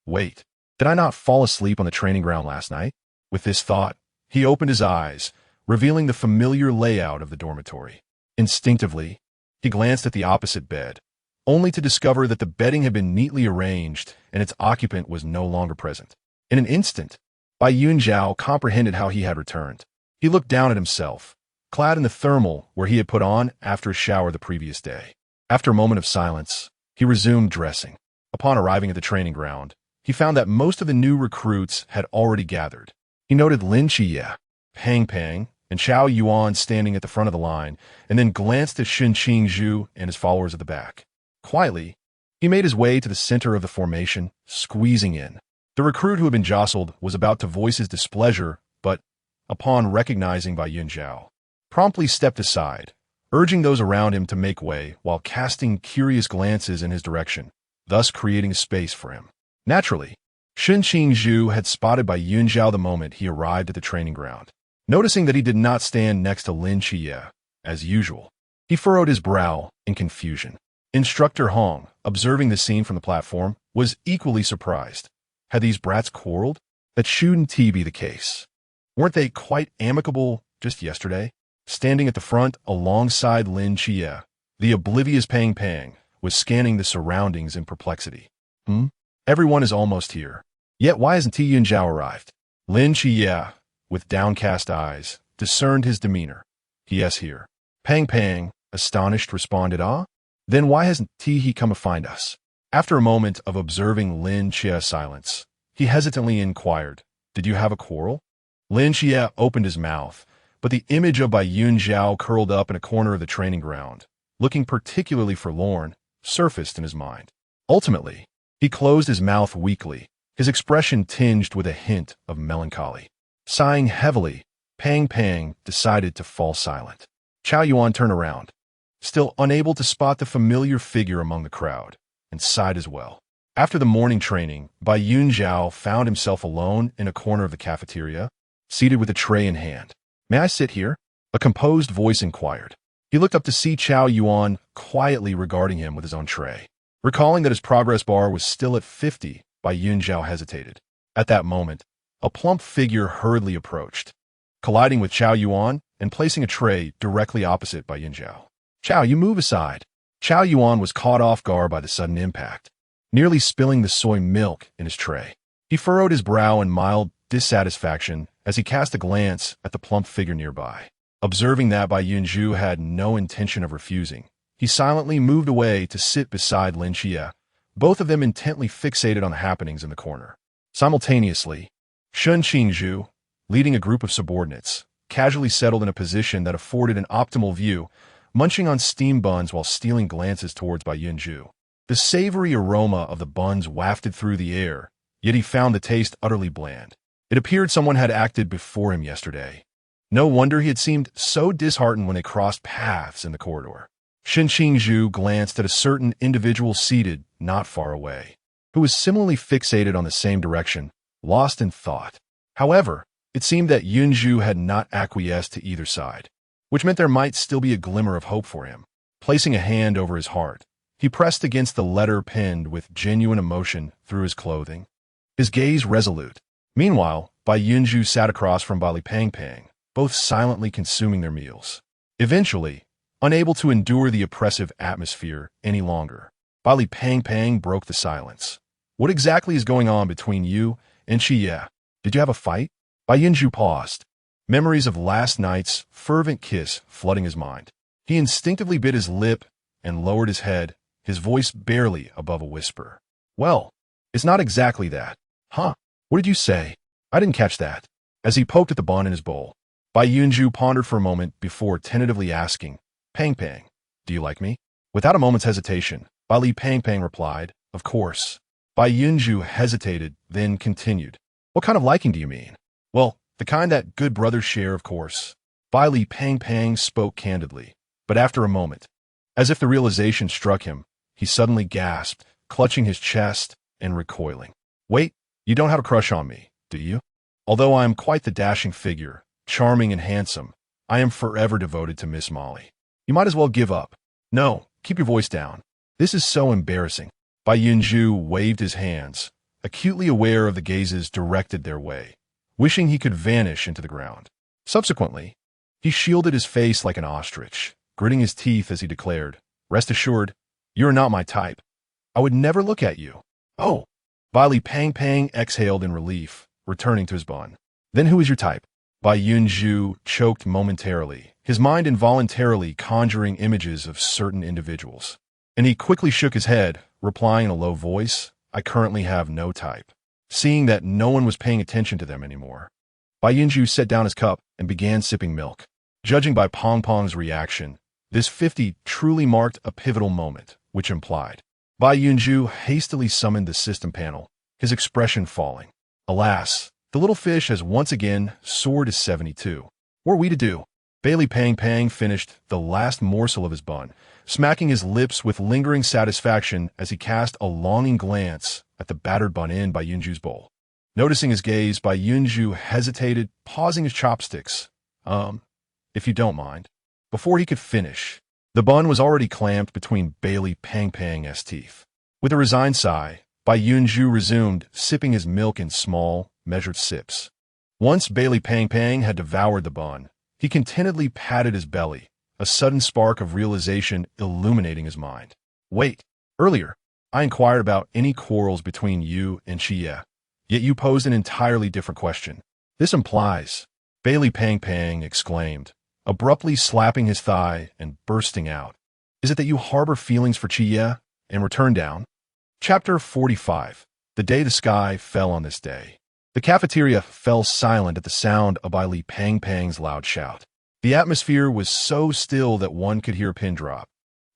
[SPEAKER 1] Wait, did I not fall asleep on the training ground last night? With this thought, he opened his eyes, revealing the familiar layout of the dormitory. Instinctively, he glanced at the opposite bed, only to discover that the bedding had been neatly arranged and its occupant was no longer present. In an instant, Bai Yunzhou comprehended how he had returned. He looked down at himself, clad in the thermal where he had put on after a shower the previous day. After a moment of silence, he resumed dressing. Upon arriving at the training ground, he found that most of the new recruits had already gathered. He noted Lin Qiye, Pang Pang, and Xiao Yuan standing at the front of the line, and then glanced at Qingzhu and his followers at the back. Quietly, he made his way to the center of the formation, squeezing in. The recruit who had been jostled was about to voice his displeasure, but, upon recognizing Bai Yunzhou, promptly stepped aside, urging those around him to make way while casting curious glances in his direction, thus creating a space for him. Naturally, Qingzhu had spotted Bai Yunzhou the moment he arrived at the training ground. Noticing that he did not stand next to Lin Qiye, as usual, he furrowed his brow in confusion. Instructor Hong, observing the scene from the platform, was equally surprised. Had these brats quarreled? That shouldn't be the case. Weren't they quite amicable just yesterday? Standing at the front alongside Lin Qiye, the oblivious Pang Pang was scanning the surroundings in perplexity. Everyone is almost here. Yet why hasn't Yunzhou arrived? Lin Qiye, with downcast eyes, discerned his demeanor. He is here. Pang Pang, astonished, responded, "Ah? Then why hasn't he come to find us?" After a moment of observing Lin Qiye's silence, he hesitantly inquired, "Did you have a quarrel?" Lin Qiye opened his mouth, but the image of Bai Yunzhou curled up in a corner of the training ground, looking particularly forlorn, surfaced in his mind. Ultimately, he closed his mouth weakly, his expression tinged with a hint of melancholy. Sighing heavily, Pang Pang decided to fall silent. Xiao Yuan turned around, still unable to spot the familiar figure among the crowd, and sighed as well. After the morning training, Bai Yunzhou found himself alone in a corner of the cafeteria, seated with a tray in hand. "May I sit here?" A composed voice inquired. He looked up to see Xiao Yuan quietly regarding him with his own tray. Recalling that his progress bar was still at 50, Bai Yunzhou hesitated. At that moment, a plump figure hurriedly approached, colliding with Xiao Yuan and placing a tray directly opposite Bai Yunzhou. "Xiao, you move aside." Xiao Yuan was caught off guard by the sudden impact, nearly spilling the soy milk in his tray. He furrowed his brow in mild dissatisfaction as he cast a glance at the plump figure nearby. Observing that Bai Yunzhou had no intention of refusing, he silently moved away to sit beside Lin Qiye, both of them intently fixated on the happenings in the corner. Simultaneously, Qingzhu, leading a group of subordinates, casually settled in a position that afforded an optimal view, munching on steam buns while stealing glances towards Bai Yunzhou. The savory aroma of the buns wafted through the air, yet he found the taste utterly bland. It appeared someone had acted before him yesterday. No wonder he had seemed so disheartened when they crossed paths in the corridor. Qingzhu glanced at a certain individual seated not far away, who was similarly fixated on the same direction, lost in thought. However, it seemed that Yunzhou had not acquiesced to either side, which meant there might still be a glimmer of hope for him. Placing a hand over his heart, he pressed against the letter penned with genuine emotion through his clothing, his gaze resolute. Meanwhile, Bai Yunzhou sat across from Bai Pang Pang, both silently consuming their meals. Eventually, unable to endure the oppressive atmosphere any longer, Bai Pang Pang broke the silence. "What exactly is going on between you and Qiye? Did you have a fight?" Bai Yunzhou paused, memories of last night's fervent kiss flooding his mind. He instinctively bit his lip and lowered his head, his voice barely above a whisper. "Well, it's not exactly that." "Huh? What did you say? I didn't catch that." As he poked at the bun in his bowl, Bai Yunzhou pondered for a moment before tentatively asking, "Pang Pang, do you like me?" Without a moment's hesitation, Bai Pang Pang replied, "Of course." Bai Yunzhou hesitated, then continued, "What kind of liking do you mean?" "Well, the kind that good brothers share, of course." Bai Pang Pang spoke candidly, but after a moment, as if the realization struck him, he suddenly gasped, clutching his chest and recoiling. Wait, you don't have a crush on me, do you? Although I am quite the dashing figure, charming and handsome, I am forever devoted to Miss Molly. You might as well give up. No, keep your voice down. This is so embarrassing. Bai Yunzhou waved his hands, acutely aware of the gazes directed their way, wishing he could vanish into the ground. Subsequently, he shielded his face like an ostrich, gritting his teeth as he declared, "Rest assured, you're not my type. I would never look at you." Oh! Bai Pang exhaled in relief, returning to his bun. Then who is your type? Bai Yunzhou choked momentarily, his mind involuntarily conjuring images of certain individuals. And he quickly shook his head, replying in a low voice, "I currently have no type." Seeing that no one was paying attention to them anymore, Bai Yunzhou set down his cup and began sipping milk. Judging by Pong Pong's reaction, this 50 truly marked a pivotal moment, which implied. Bai Yunzhou hastily summoned the system panel, his expression falling. Alas, the little fish has once again soared to 72. What are we to do? Bai Pang finished the last morsel of his bun, smacking his lips with lingering satisfaction as he cast a longing glance at the battered bun in Bai Yunzhou's bowl. Noticing his gaze, Bai Yunzhou hesitated, pausing his chopsticks. If you don't mind. Before he could finish, the bun was already clamped between Bai Pang's teeth. With a resigned sigh, Bai Yunzhou resumed, sipping his milk in small, measured sips. Once Bai Pang had devoured the bun, he contentedly patted his belly, a sudden spark of realization illuminating his mind. Wait, earlier, I inquired about any quarrels between you and Qiye, yet you posed an entirely different question. This implies, Bai Pang exclaimed, abruptly slapping his thigh and bursting out. Is it that you harbor feelings for Qiye and return down? Chapter 45. The day the sky fell on this day. The cafeteria fell silent at the sound of Bai Pang's loud shout. The atmosphere was so still that one could hear a pin drop,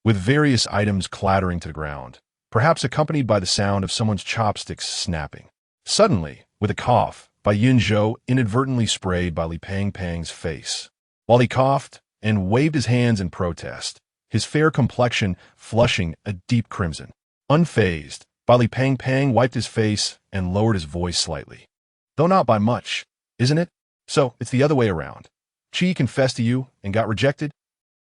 [SPEAKER 1] with various items clattering to the ground, perhaps accompanied by the sound of someone's chopsticks snapping. Suddenly, with a cough, Bai Yunzhou inadvertently sprayed Bai Pang's face. While he coughed and waved his hands in protest, his fair complexion flushing a deep crimson. Unfazed, Bai Pang wiped his face and lowered his voice slightly. Though not by much, isn't it? So, it's the other way around. Qiye confessed to you and got rejected?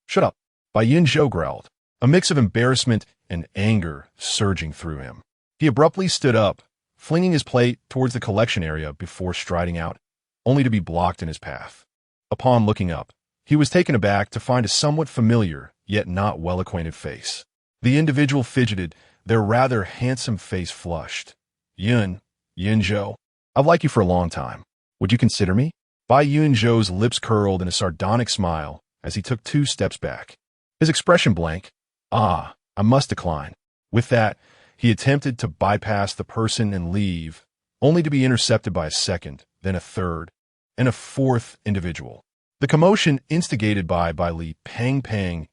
[SPEAKER 1] Shut up, Bai Yunzhou growled, a mix of embarrassment and anger surging through him. He abruptly stood up, flinging his plate towards the collection area before striding out, only to be blocked in his path. Upon looking up, he was taken aback to find a somewhat familiar, yet not well-acquainted face. The individual fidgeted, their rather handsome face flushed. Yunzhou, I've liked you for a long time. Would you consider me? Bai Yunzhou's lips curled in a sardonic smile as he took 2 steps back. His expression blank. I must decline. With that, he attempted to bypass the person and leave, only to be intercepted by a second, then a third, and a fourth individual. The commotion instigated by Bai Pang's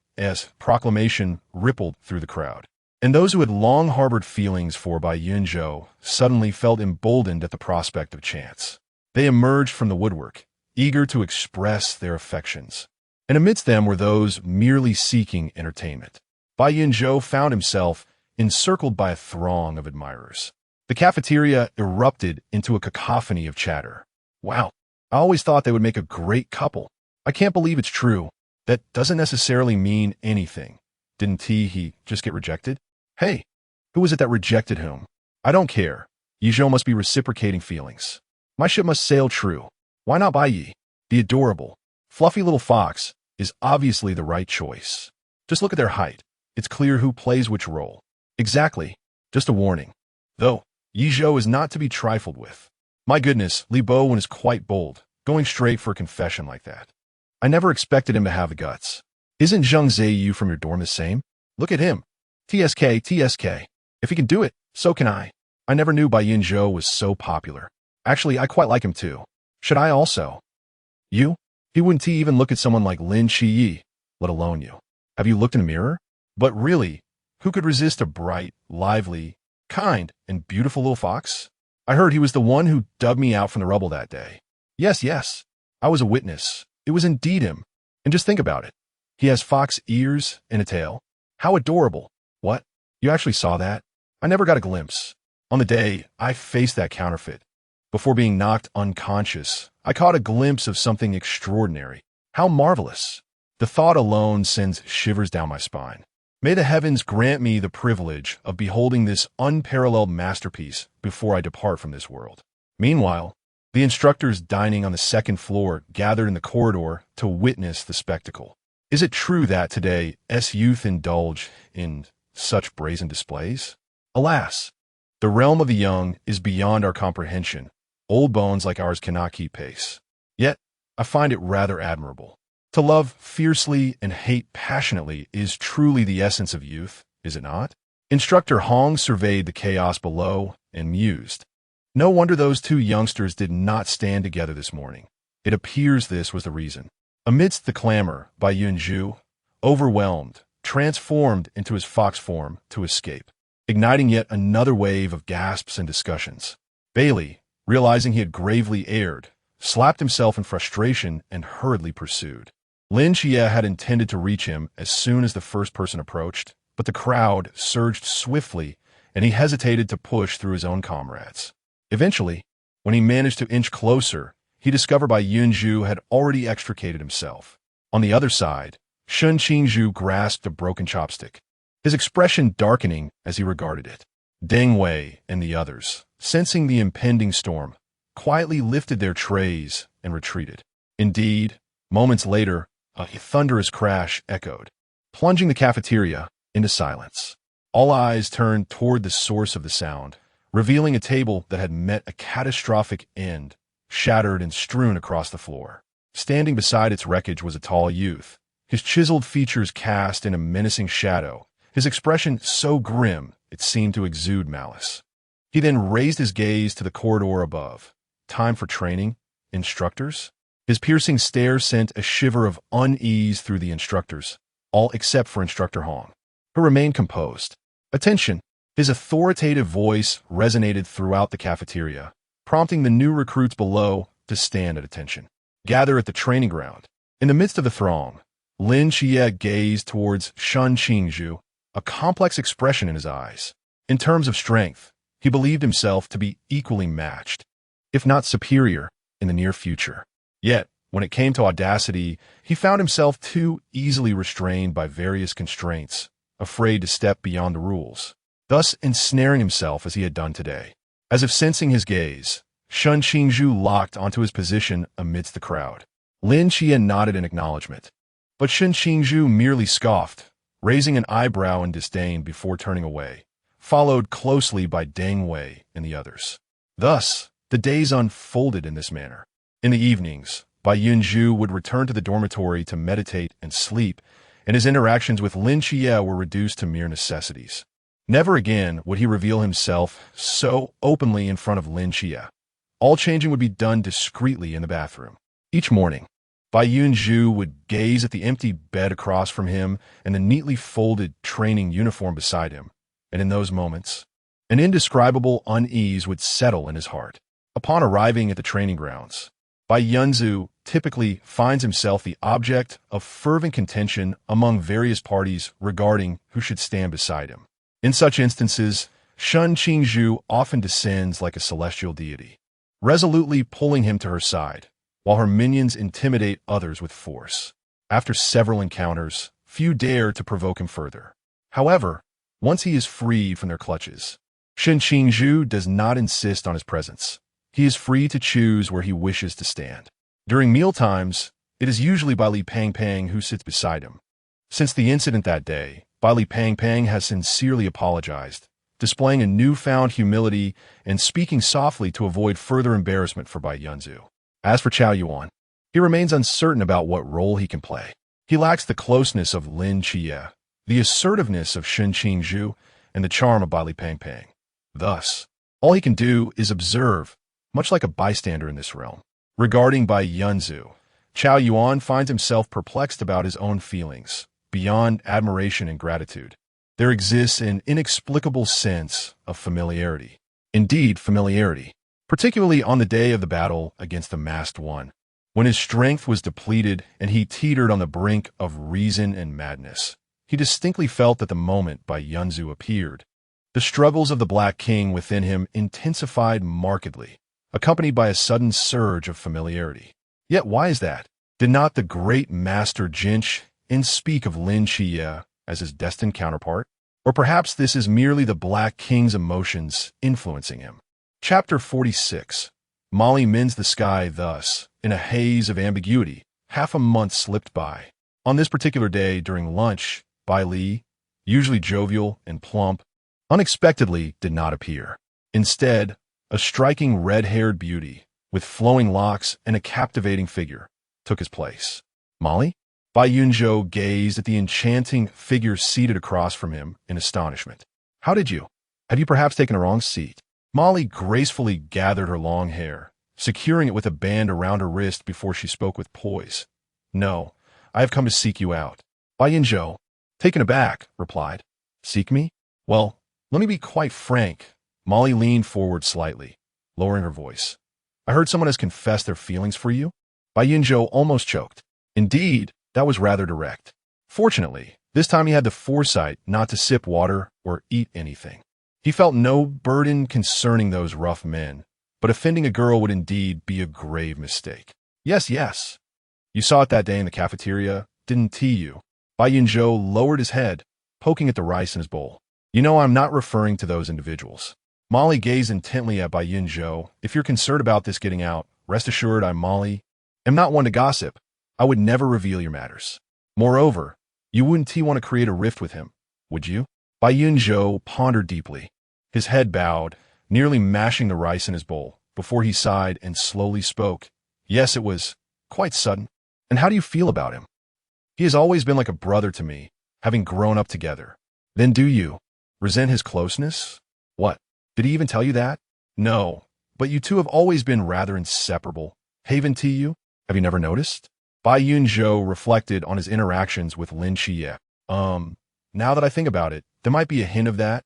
[SPEAKER 1] proclamation rippled through the crowd, and those who had long harbored feelings for Bai Yunzhou suddenly felt emboldened at the prospect of chance. They emerged from the woodwork, eager to express their affections, and amidst them were those merely seeking entertainment. Bai Yunzhou found himself encircled by a throng of admirers. The cafeteria erupted into a cacophony of chatter. Wow, I always thought they would make a great couple. I can't believe it's true. That doesn't necessarily mean anything. Didn't he just get rejected? Hey, who was it that rejected whom? I don't care. Yizhou must be reciprocating feelings. My ship must sail true. Why not Bai Yi? The adorable, fluffy little fox is obviously the right choice. Just look at their height. It's clear who plays which role. Exactly. Just a warning. Though, Yizhou is not to be trifled with. My goodness, Li Bo is quite bold, going straight for a confession like that. I never expected him to have the guts. Isn't Zheng Zheyu from your dorm the same? Look at him. TSK. If he can do it, so can I. I never knew Bai Yunzhou was so popular. Actually, I quite like him too. Should I also? You? He wouldn't even look at someone like Lin Qiye, let alone you. Have you looked in a mirror? But really, who could resist a bright, lively, kind, and beautiful little fox? I heard he was the one who dug me out from the rubble that day. Yes. I was a witness. It was indeed him. And just think about it. He has fox ears and a tail. How adorable. What? You actually saw that? I never got a glimpse. On the day I faced that counterfeit, before being knocked unconscious, I caught a glimpse of something extraordinary. How marvelous! The thought alone sends shivers down my spine. May the heavens grant me the privilege of beholding this unparalleled masterpiece before I depart from this world. Meanwhile, the instructors dining on the second floor gathered in the corridor to witness the spectacle. Is it true that today youth indulge in such brazen displays? Alas, the realm of the young is beyond our comprehension. Old bones like ours cannot keep pace. Yet, I find it rather admirable. To love fiercely and hate passionately is truly the essence of youth, is it not? Instructor Hong surveyed the chaos below and mused. No wonder those two youngsters did not stand together this morning. It appears this was the reason. Amidst the clamor, Bai Yunzhou, overwhelmed, transformed into his fox form to escape, igniting yet another wave of gasps and discussions. Bailey, realizing he had gravely erred, slapped himself in frustration and hurriedly pursued. Lin Qiye had intended to reach him as soon as the first person approached, but the crowd surged swiftly and he hesitated to push through his own comrades. Eventually, when he managed to inch closer, he discovered Bai Yunzhou had already extricated himself. On the other side, Shun Qingzhu grasped a broken chopstick, his expression darkening as he regarded it. Deng Wei and the others, sensing the impending storm, quietly lifted their trays and retreated. Indeed, moments later, a thunderous crash echoed, plunging the cafeteria into silence. All eyes turned toward the source of the sound, revealing a table that had met a catastrophic end, shattered and strewn across the floor. Standing beside its wreckage was a tall youth, his chiseled features cast in a menacing shadow, his expression so grim it seemed to exude malice. He then raised his gaze to the corridor above. Time for training? Instructors? His piercing stare sent a shiver of unease through the instructors, all except for Instructor Hong, who remained composed. Attention! His authoritative voice resonated throughout the cafeteria, prompting the new recruits below to stand at attention. Gather at the training ground. In the midst of the throng, Lin Qiye gazed towards Shun Qingzhu, a complex expression in his eyes. In terms of strength, he believed himself to be equally matched, if not superior, in the near future. Yet, when it came to audacity, he found himself too easily restrained by various constraints, afraid to step beyond the rules, thus ensnaring himself as he had done today. As if sensing his gaze, Shun Qingzhu locked onto his position amidst the crowd. Lin Qiye nodded in acknowledgement, but Shun Qingzhu merely scoffed, raising an eyebrow in disdain before turning away, followed closely by Deng Wei and the others. Thus, the days unfolded in this manner. In the evenings, Bai Yunzhou would return to the dormitory to meditate and sleep, and his interactions with Lin Qiye were reduced to mere necessities. Never again would he reveal himself so openly in front of Lin Qiye. All changing would be done discreetly in the bathroom. Each morning, Bai Yunzhou would gaze at the empty bed across from him and the neatly folded training uniform beside him, and in those moments, an indescribable unease would settle in his heart. Upon arriving at the training grounds, Bai Yunzhou typically finds himself the object of fervent contention among various parties regarding who should stand beside him. In such instances, Shun Qingzhu often descends like a celestial deity, resolutely pulling him to her side, while her minions intimidate others with force. After several encounters, few dare to provoke him further. However, once he is freed from their clutches, Shun Qingzhu does not insist on his presence. He is free to choose where he wishes to stand. During mealtimes, it is usually Bai Li Pangpang who sits beside him. Since the incident that day, Bai Li Pangpang has sincerely apologized, displaying a newfound humility and speaking softly to avoid further embarrassment for Bai Yunzhou. As for Chao Yuan, he remains uncertain about what role he can play. He lacks the closeness of Lin Qiye, the assertiveness of Shun Qingzhu, and the charm of Bai Li Pangpang. Thus, all he can do is observe, much like a bystander in this realm. Regarding Bai Yunzhou, Chao Yuan finds himself perplexed about his own feelings. Beyond admiration and gratitude, there exists an inexplicable sense of familiarity. Indeed, familiarity, particularly on the day of the battle against the Masked One, when his strength was depleted and he teetered on the brink of reason and madness. He distinctly felt that the moment Bai Yunzhou appeared, The struggles of the Black King within him intensified markedly, accompanied by a sudden surge of familiarity. Yet why is that? Did not the great master Jinch speak of Lin Qiye as his destined counterpart? Or perhaps this is merely the Black King's emotions influencing him. Chapter 46. Molly mends the sky thus, in a haze of ambiguity. Half a month slipped by. On this particular day during lunch, Bai Li, usually jovial and plump, unexpectedly did not appear. Instead, a striking red-haired beauty, with flowing locks and a captivating figure, took his place. Molly? Bai Yunzhou gazed at the enchanting figure seated across from him in astonishment. How did you? Have you perhaps taken a wrong seat? Molly gracefully gathered her long hair, securing it with a band around her wrist before she spoke with poise. No, I have come to seek you out. Bai Yunzhou, taken aback, replied. Seek me? Well, let me be quite frank. Molly leaned forward slightly, lowering her voice. I heard someone has confessed their feelings for you. Bai Yunzhou almost choked. Indeed, that was rather direct. Fortunately, this time he had the foresight not to sip water or eat anything. He felt no burden concerning those rough men, but offending a girl would indeed be a grave mistake. Yes, yes. You saw it that day in the cafeteria, didn't you? Bai Yunzhou lowered his head, poking at the rice in his bowl. You know I'm not referring to those individuals. Molly gazed intently at Bai Yunzhou. If you're concerned about this getting out, rest assured I, Molly, am not one to gossip. I would never reveal your matters. Moreover, you wouldn't want to create a rift with him, would you? Bai Yunzhou pondered deeply. His head bowed, nearly mashing the rice in his bowl, before he sighed and slowly spoke. Yes, it was quite sudden. And how do you feel about him? He has always been like a brother to me, having grown up together. Then do you resent his closeness? What? Did he even tell you that? No, but you two have always been rather inseparable. Haven't you? Have you never noticed? Bai Yunzhou reflected on his interactions with Lin Qiye. Now that I think about it, there might be a hint of that.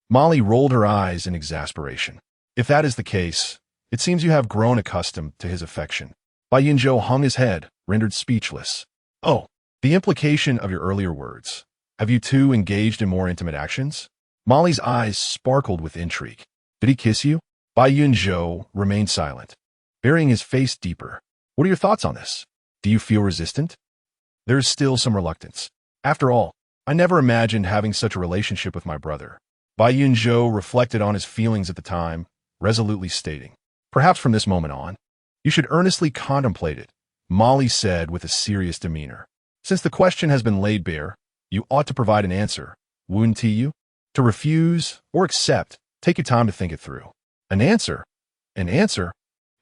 [SPEAKER 1] Molly rolled her eyes in exasperation. If that is the case, it seems you have grown accustomed to his affection. Bai Yunzhou hung his head, rendered speechless. Oh, the implication of your earlier words. Have you two engaged in more intimate actions? Molly's eyes sparkled with intrigue. Did he kiss you? Bai Yunzhou remained silent, burying his face deeper. What are your thoughts on this? Do you feel resistant? There is still some reluctance. After all, I never imagined having such a relationship with my brother. Bai Yunzhou reflected on his feelings at the time, resolutely stating, perhaps from this moment on, you should earnestly contemplate it, Molly said with a serious demeanor. Since the question has been laid bare, you ought to provide an answer, wouldn't you? To refuse or accept, take your time to think it through. An answer? An answer?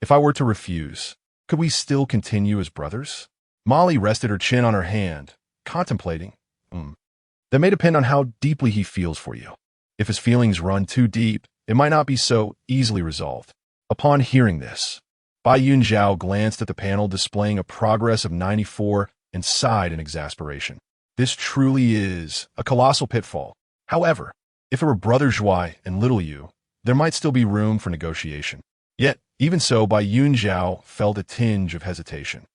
[SPEAKER 1] If I were to refuse, could we still continue as brothers? Molly rested her chin on her hand, contemplating. That may depend on how deeply he feels for you. If his feelings run too deep, it might not be so easily resolved. Upon hearing this, Bai Yunzhou glanced at the panel displaying a progress of 94 and sighed in exasperation. This truly is a colossal pitfall. However, if it were Brother Zhuai and Little Yu, there might still be room for negotiation. Yet, even so, Bai Yunzhou felt a tinge of hesitation.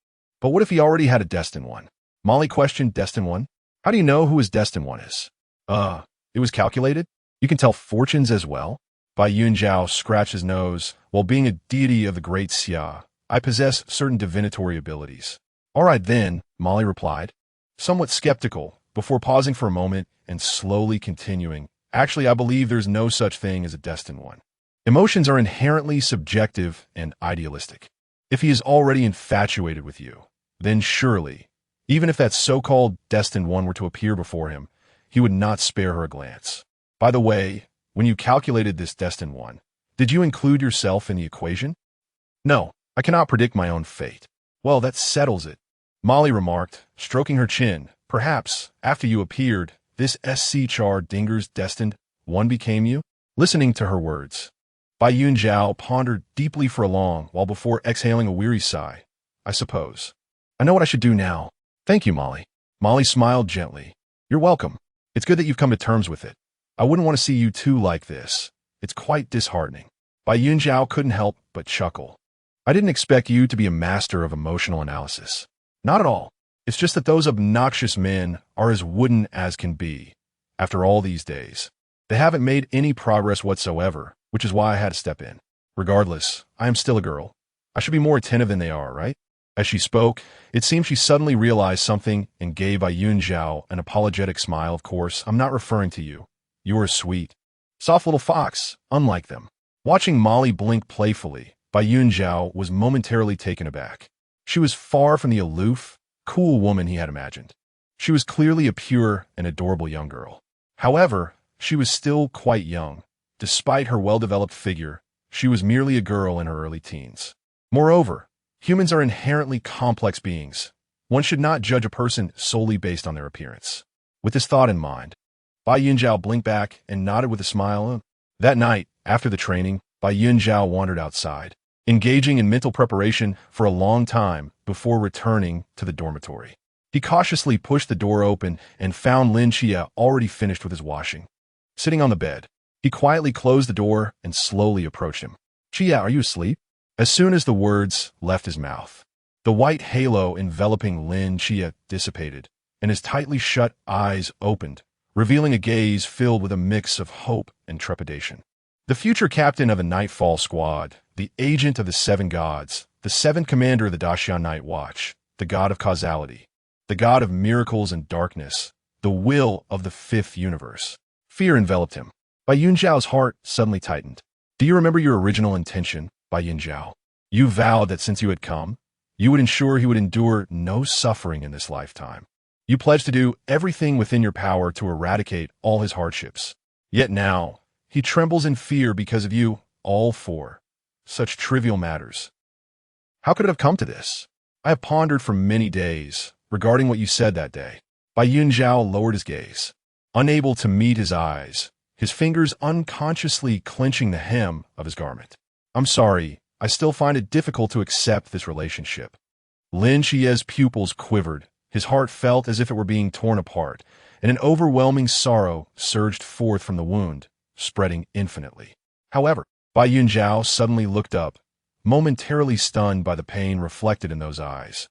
[SPEAKER 1] But what if he already had a destined one? Molly questioned destined one. How do you know who his destined one is? It was calculated? You can tell fortunes as well? Bai Yunzhou scratched his nose. While being a deity of the great Sigh, I possess certain divinatory abilities. All right then, Molly replied, somewhat skeptical, before pausing for a moment and slowly continuing. Actually, I believe there's no such thing as a destined one. Emotions are inherently subjective and idealistic. If he is already infatuated with you, then surely, even if that so-called destined one were to appear before him, he would not spare her a glance. By the way, when you calculated this destined one, did you include yourself in the equation? No, I cannot predict my own fate. Well, that settles it, Molly remarked, stroking her chin. Perhaps, after you appeared, this SC Char Dinger's destined one became you? Listening to her words, Bai Yunzhou pondered deeply for a long while before exhaling a weary sigh. I suppose. I know what I should do now. Thank you, Molly. Molly smiled gently. You're welcome. It's good that you've come to terms with it. I wouldn't want to see you two like this. It's quite disheartening. Bai Yunzhou couldn't help but chuckle. I didn't expect you to be a master of emotional analysis. Not at all. It's just that those obnoxious men are as wooden as can be, after all these days. They haven't made any progress whatsoever, which is why I had to step in. Regardless, I am still a girl. I should be more attentive than they are, right? As she spoke, it seemed she suddenly realized something and gave Bai Yunzhou an apologetic smile. Of course, I'm not referring to you. You are a sweet, soft little fox, unlike them. Watching Molly blink playfully, Bai Yunzhou was momentarily taken aback. She was far from the aloof, cool woman he had imagined. She was clearly a pure and adorable young girl. However, she was still quite young. Despite her well-developed figure, she was merely a girl in her early teens. Moreover, humans are inherently complex beings. One should not judge a person solely based on their appearance. With this thought in mind, Bai Yunzhou blinked back and nodded with a smile. That night, after the training, Bai Yunzhou wandered outside, engaging in mental preparation for a long time before returning to the dormitory. He cautiously pushed the door open and found Lin Qiye already finished with his washing. Sitting on the bed, he quietly closed the door and slowly approached him. "Qiye, are you asleep?" As soon as the words left his mouth, the white halo enveloping Lin Qiye dissipated, and his tightly shut eyes opened, revealing a gaze filled with a mix of hope and trepidation. The future captain of the Nightfall Squad, the agent of the Seven Gods, the seventh commander of the Daxian Night Watch, the god of causality, the god of miracles and darkness, the will of the fifth universe. Fear enveloped him. Bai Yunzhao's heart suddenly tightened. "Do you remember your original intention, Bai Yunzhou? You vowed that since you had come, you would ensure he would endure no suffering in this lifetime. You pledged to do everything within your power to eradicate all his hardships. Yet now, he trembles in fear because of you, all for such trivial matters. How could it have come to this? I have pondered for many days regarding what you said that day." Bai Yunzhou lowered his gaze, unable to meet his eyes, his fingers unconsciously clenching the hem of his garment. "I'm sorry, I still find it difficult to accept this relationship." Lin Qiye's pupils quivered, his heart felt as if it were being torn apart, and an overwhelming sorrow surged forth from the wound, spreading infinitely. However, Bai Yunzhou suddenly looked up, momentarily stunned by the pain reflected in those eyes,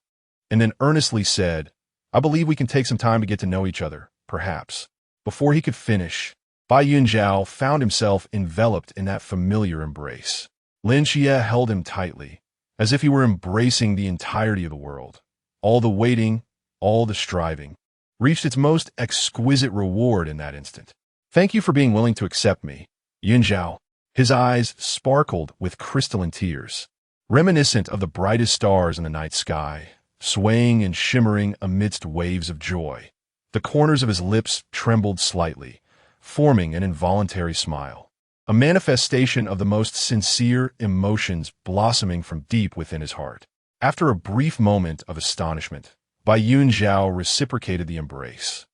[SPEAKER 1] and then earnestly said, "I believe we can take some time to get to know each other, perhaps." Before he could finish, Bai Yunzhou found himself enveloped in that familiar embrace. Lin Qiye held him tightly, as if he were embracing the entirety of the world. All the waiting, all the striving, reached its most exquisite reward in that instant. "Thank you for being willing to accept me, Yunzhou." His eyes sparkled with crystalline tears, reminiscent of the brightest stars in the night sky, swaying and shimmering amidst waves of joy. The corners of his lips trembled slightly, forming an involuntary smile, a manifestation of the most sincere emotions blossoming from deep within his heart. After a brief moment of astonishment, Bai Yunzhou reciprocated the embrace,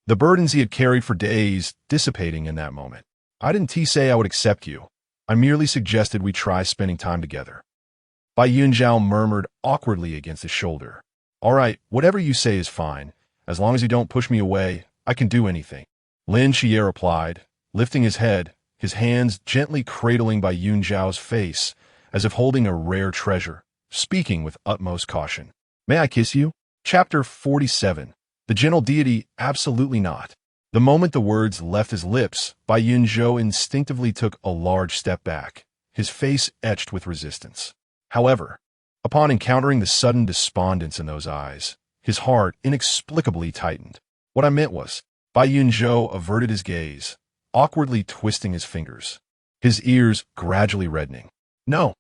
[SPEAKER 1] the burdens he had carried for days dissipating in that moment. "I didn't say I would accept you. I merely suggested we try spending time together." Bai Yunzhou murmured awkwardly against his shoulder. "All right, whatever you say is fine. As long as you don't push me away, I can do anything." Lin Qiye replied, lifting his head, his hands gently cradling Bai Yunzhou's face, as if holding a rare treasure, speaking with utmost caution. "May I kiss you?" Chapter 47. The Gentle Deity, absolutely not. The moment the words left his lips, Bai Yunzhou instinctively took a large step back, his face etched with resistance. However, upon encountering the sudden despondence in those eyes, his heart inexplicably tightened. What I meant was, Bai Yunzhou averted his gaze, awkwardly twisting his fingers, his ears gradually reddening. "No,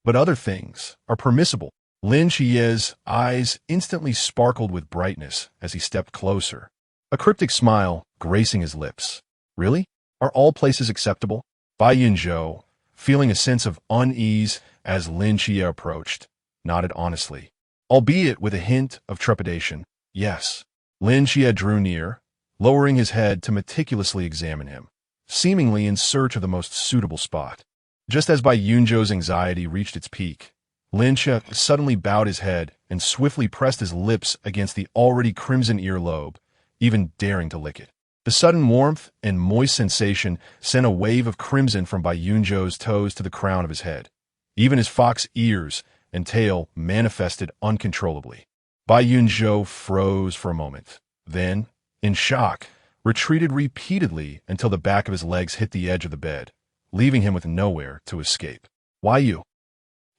[SPEAKER 1] but other things are permissible." Lin Qiye's eyes instantly sparkled with brightness as he stepped closer, a cryptic smile gracing his lips. "Really? Are all places acceptable?" Bai Yunzhou, feeling a sense of unease as Lin Qiye approached, nodded honestly, albeit with a hint of trepidation. "Yes." Lin Qiye drew near, lowering his head to meticulously examine him, seemingly in search of the most suitable spot. Just as Bai Yunzhou's anxiety reached its peak, Lin Qiye suddenly bowed his head and swiftly pressed his lips against the already crimson earlobe, even daring to lick it. The sudden warmth and moist sensation sent a wave of crimson from Bai Yunzhou's toes to the crown of his head. Even his fox ears and tail manifested uncontrollably. Bai Yunzhou froze for a moment. Then, in shock, retreated repeatedly until the back of his legs hit the edge of the bed, leaving him with nowhere to escape. Why you?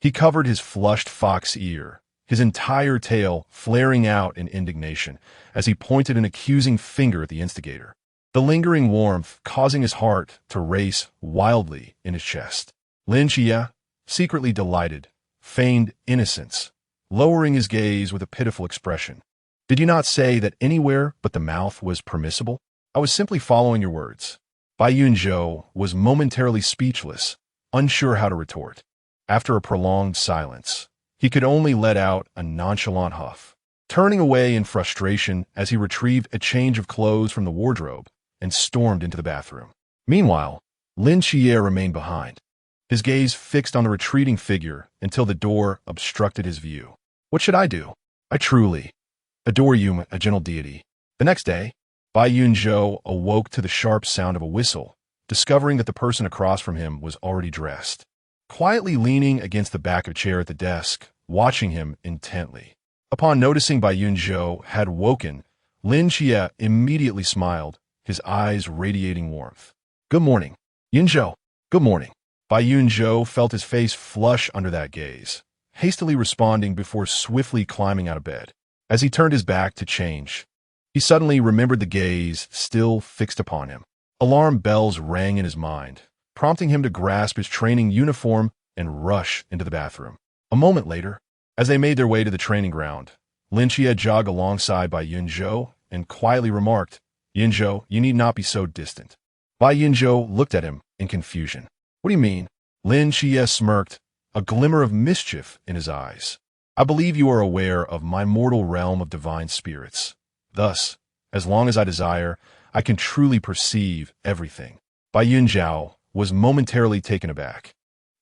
[SPEAKER 1] He covered his flushed fox ear, his entire tail flaring out in indignation as he pointed an accusing finger at the instigator, the lingering warmth causing his heart to race wildly in his chest. Lin Qiye, secretly delighted, feigned innocence, lowering his gaze with a pitiful expression. Did you not say that anywhere but the mouth was permissible? I was simply following your words. Bai Yunzhou was momentarily speechless, unsure how to retort. After a prolonged silence, he could only let out a nonchalant huff, turning away in frustration as he retrieved a change of clothes from the wardrobe and stormed into the bathroom. Meanwhile, Lin Qiye remained behind, his gaze fixed on the retreating figure until the door obstructed his view. What should I do? I truly adore you, a gentle deity. The next day, Bai Yunzhou awoke to the sharp sound of a whistle, discovering that the person across from him was already dressed, quietly leaning against the back of a chair at the desk, watching him intently. Upon noticing Bai Yunzhou had woken, Lin Qiye immediately smiled, his eyes radiating warmth. Good morning, Yunzhou. Good morning. Bai Yunzhou felt his face flush under that gaze, hastily responding before swiftly climbing out of bed. As he turned his back to change, he suddenly remembered the gaze still fixed upon him. Alarm bells rang in his mind, prompting him to grasp his training uniform and rush into the bathroom. A moment later, as they made their way to the training ground, Lin Qiye jogged alongside Bai Yunzhou and quietly remarked, Yunzhou, you need not be so distant. Bai Yunzhou looked at him in confusion. What do you mean? Lin Qiye smirked, a glimmer of mischief in his eyes. I believe you are aware of my mortal realm of divine spirits. Thus, as long as I desire, I can truly perceive everything. Bai Yunzhou was momentarily taken aback,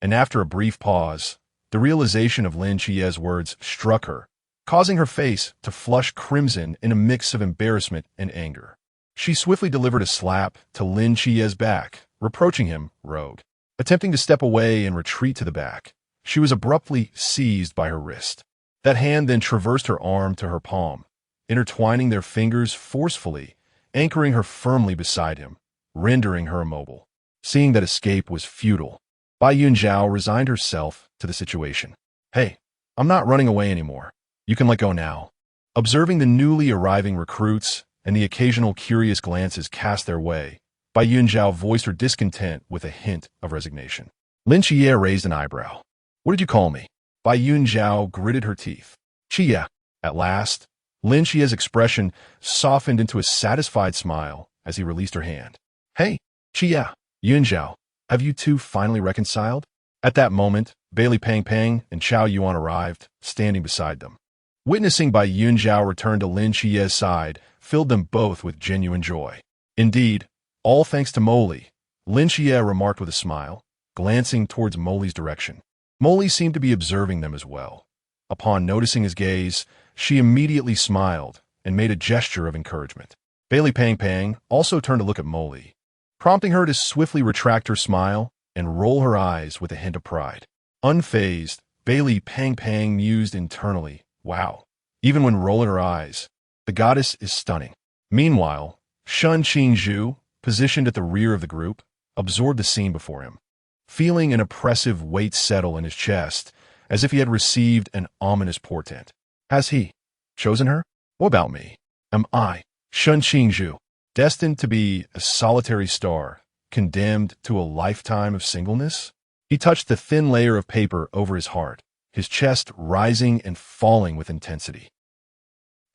[SPEAKER 1] and after a brief pause, the realization of Lin Qiye's words struck her, causing her face to flush crimson in a mix of embarrassment and anger. She swiftly delivered a slap to Lin Qiye's back, reproaching him, rogue. Attempting to step away and retreat to the back, she was abruptly seized by her wrist. That hand then traversed her arm to her palm, intertwining their fingers forcefully, anchoring her firmly beside him, rendering her immobile. Seeing that escape was futile, Bai Yunzhou resigned herself to the situation. Hey, I'm not running away anymore. You can let go now. Observing the newly arriving recruits and the occasional curious glances cast their way, Bai Yunzhou voiced her discontent with a hint of resignation. Lin Qiye raised an eyebrow. What did you call me? Bai Yunzhou gritted her teeth. Qiye. At last, Lin Qiye's expression softened into a satisfied smile as he released her hand. Hey, Qiye, Yunzhou, have you two finally reconciled? At that moment, Bailey Pang Pang and Chao Yuan arrived, standing beside them. Witnessing Bai Yunzhou return to Lin Qiye's side filled them both with genuine joy. Indeed, all thanks to Molly, Lin Qiye remarked with a smile, glancing towards Molly's direction. Molly seemed to be observing them as well. Upon noticing his gaze, she immediately smiled and made a gesture of encouragement. Bailey Pang Pang also turned to look at Molly, prompting her to swiftly retract her smile and roll her eyes with a hint of pride. Unfazed, Bailey Pang Pang mused internally, wow, even when rolling her eyes, the goddess is stunning. Meanwhile, Shun Qingzhu, positioned at the rear of the group, absorbed the scene before him, feeling an oppressive weight settle in his chest, as if he had received an ominous portent. Has he chosen her? What about me? Am I, Shun Qingzhu, destined to be a solitary star, condemned to a lifetime of singleness? He touched the thin layer of paper over his heart, his chest rising and falling with intensity.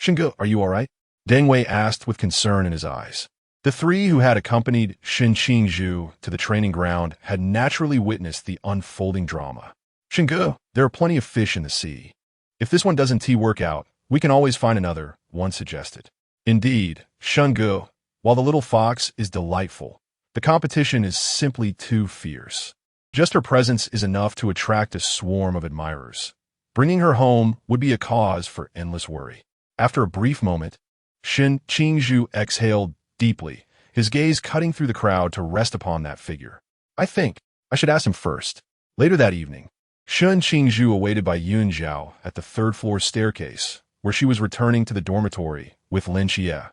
[SPEAKER 1] Xingge, are you all right? Deng Wei asked with concern in his eyes. The three who had accompanied Shun Qingzhu to the training ground had naturally witnessed the unfolding drama. Xingge, there are plenty of fish in the sea. If this one doesn't work out, we can always find another, one suggested. Indeed, Xingge, while the little fox is delightful, the competition is simply too fierce. Just her presence is enough to attract a swarm of admirers. Bringing her home would be a cause for endless worry. After a brief moment, Shun Qingzhu exhaled deeply, his gaze cutting through the crowd to rest upon that figure. I think I should ask him first. Later that evening, Shun Qingzhu awaited Bai Yunzhou at the third-floor staircase, where she was returning to the dormitory with Lin Qiye.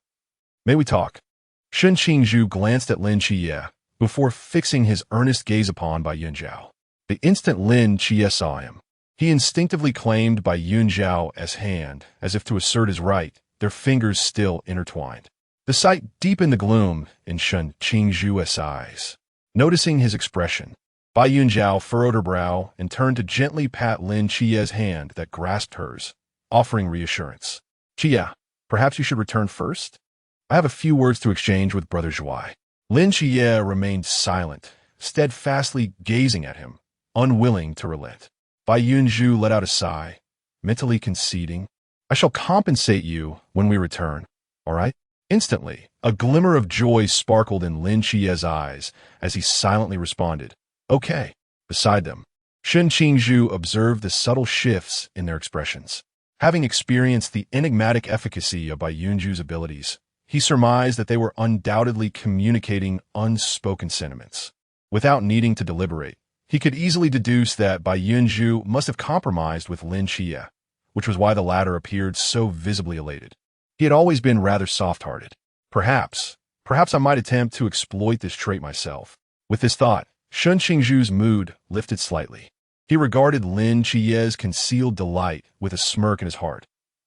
[SPEAKER 1] May we talk? Shen Qingzhu glanced at Lin Qiye before fixing his earnest gaze upon Bai Yunzhou. The instant Lin Qiye saw him, he instinctively claimed Bai Yunzhou's hand as if to assert his right, their fingers still intertwined. The sight deepened the gloom in Shen Qingzhu's eyes. Noticing his expression, Bai Yunzhou furrowed her brow and turned to gently pat Lin Qiye's hand that grasped hers, offering reassurance. "Qiye, perhaps you should return first? I have a few words to exchange with Brother Zhuai." Lin Qiye remained silent, steadfastly gazing at him, unwilling to relent. Bai Yunzhou let out a sigh, mentally conceding, "I shall compensate you when we return, all right?" Instantly, a glimmer of joy sparkled in Lin Qiye's eyes as he silently responded, "Okay." Beside them, Shen Qingzhu observed the subtle shifts in their expressions. Having experienced the enigmatic efficacy of Bai Yunzhou's abilities, he surmised that they were undoubtedly communicating unspoken sentiments. Without needing to deliberate, he could easily deduce that Bai Yunzhou must have compromised with Lin Qiye, which was why the latter appeared so visibly elated. He had always been rather soft-hearted. Perhaps I might attempt to exploit this trait myself. With this thought, Shen Qingzhu's mood lifted slightly. He regarded Lin Qiye's concealed delight with a smirk in his heart.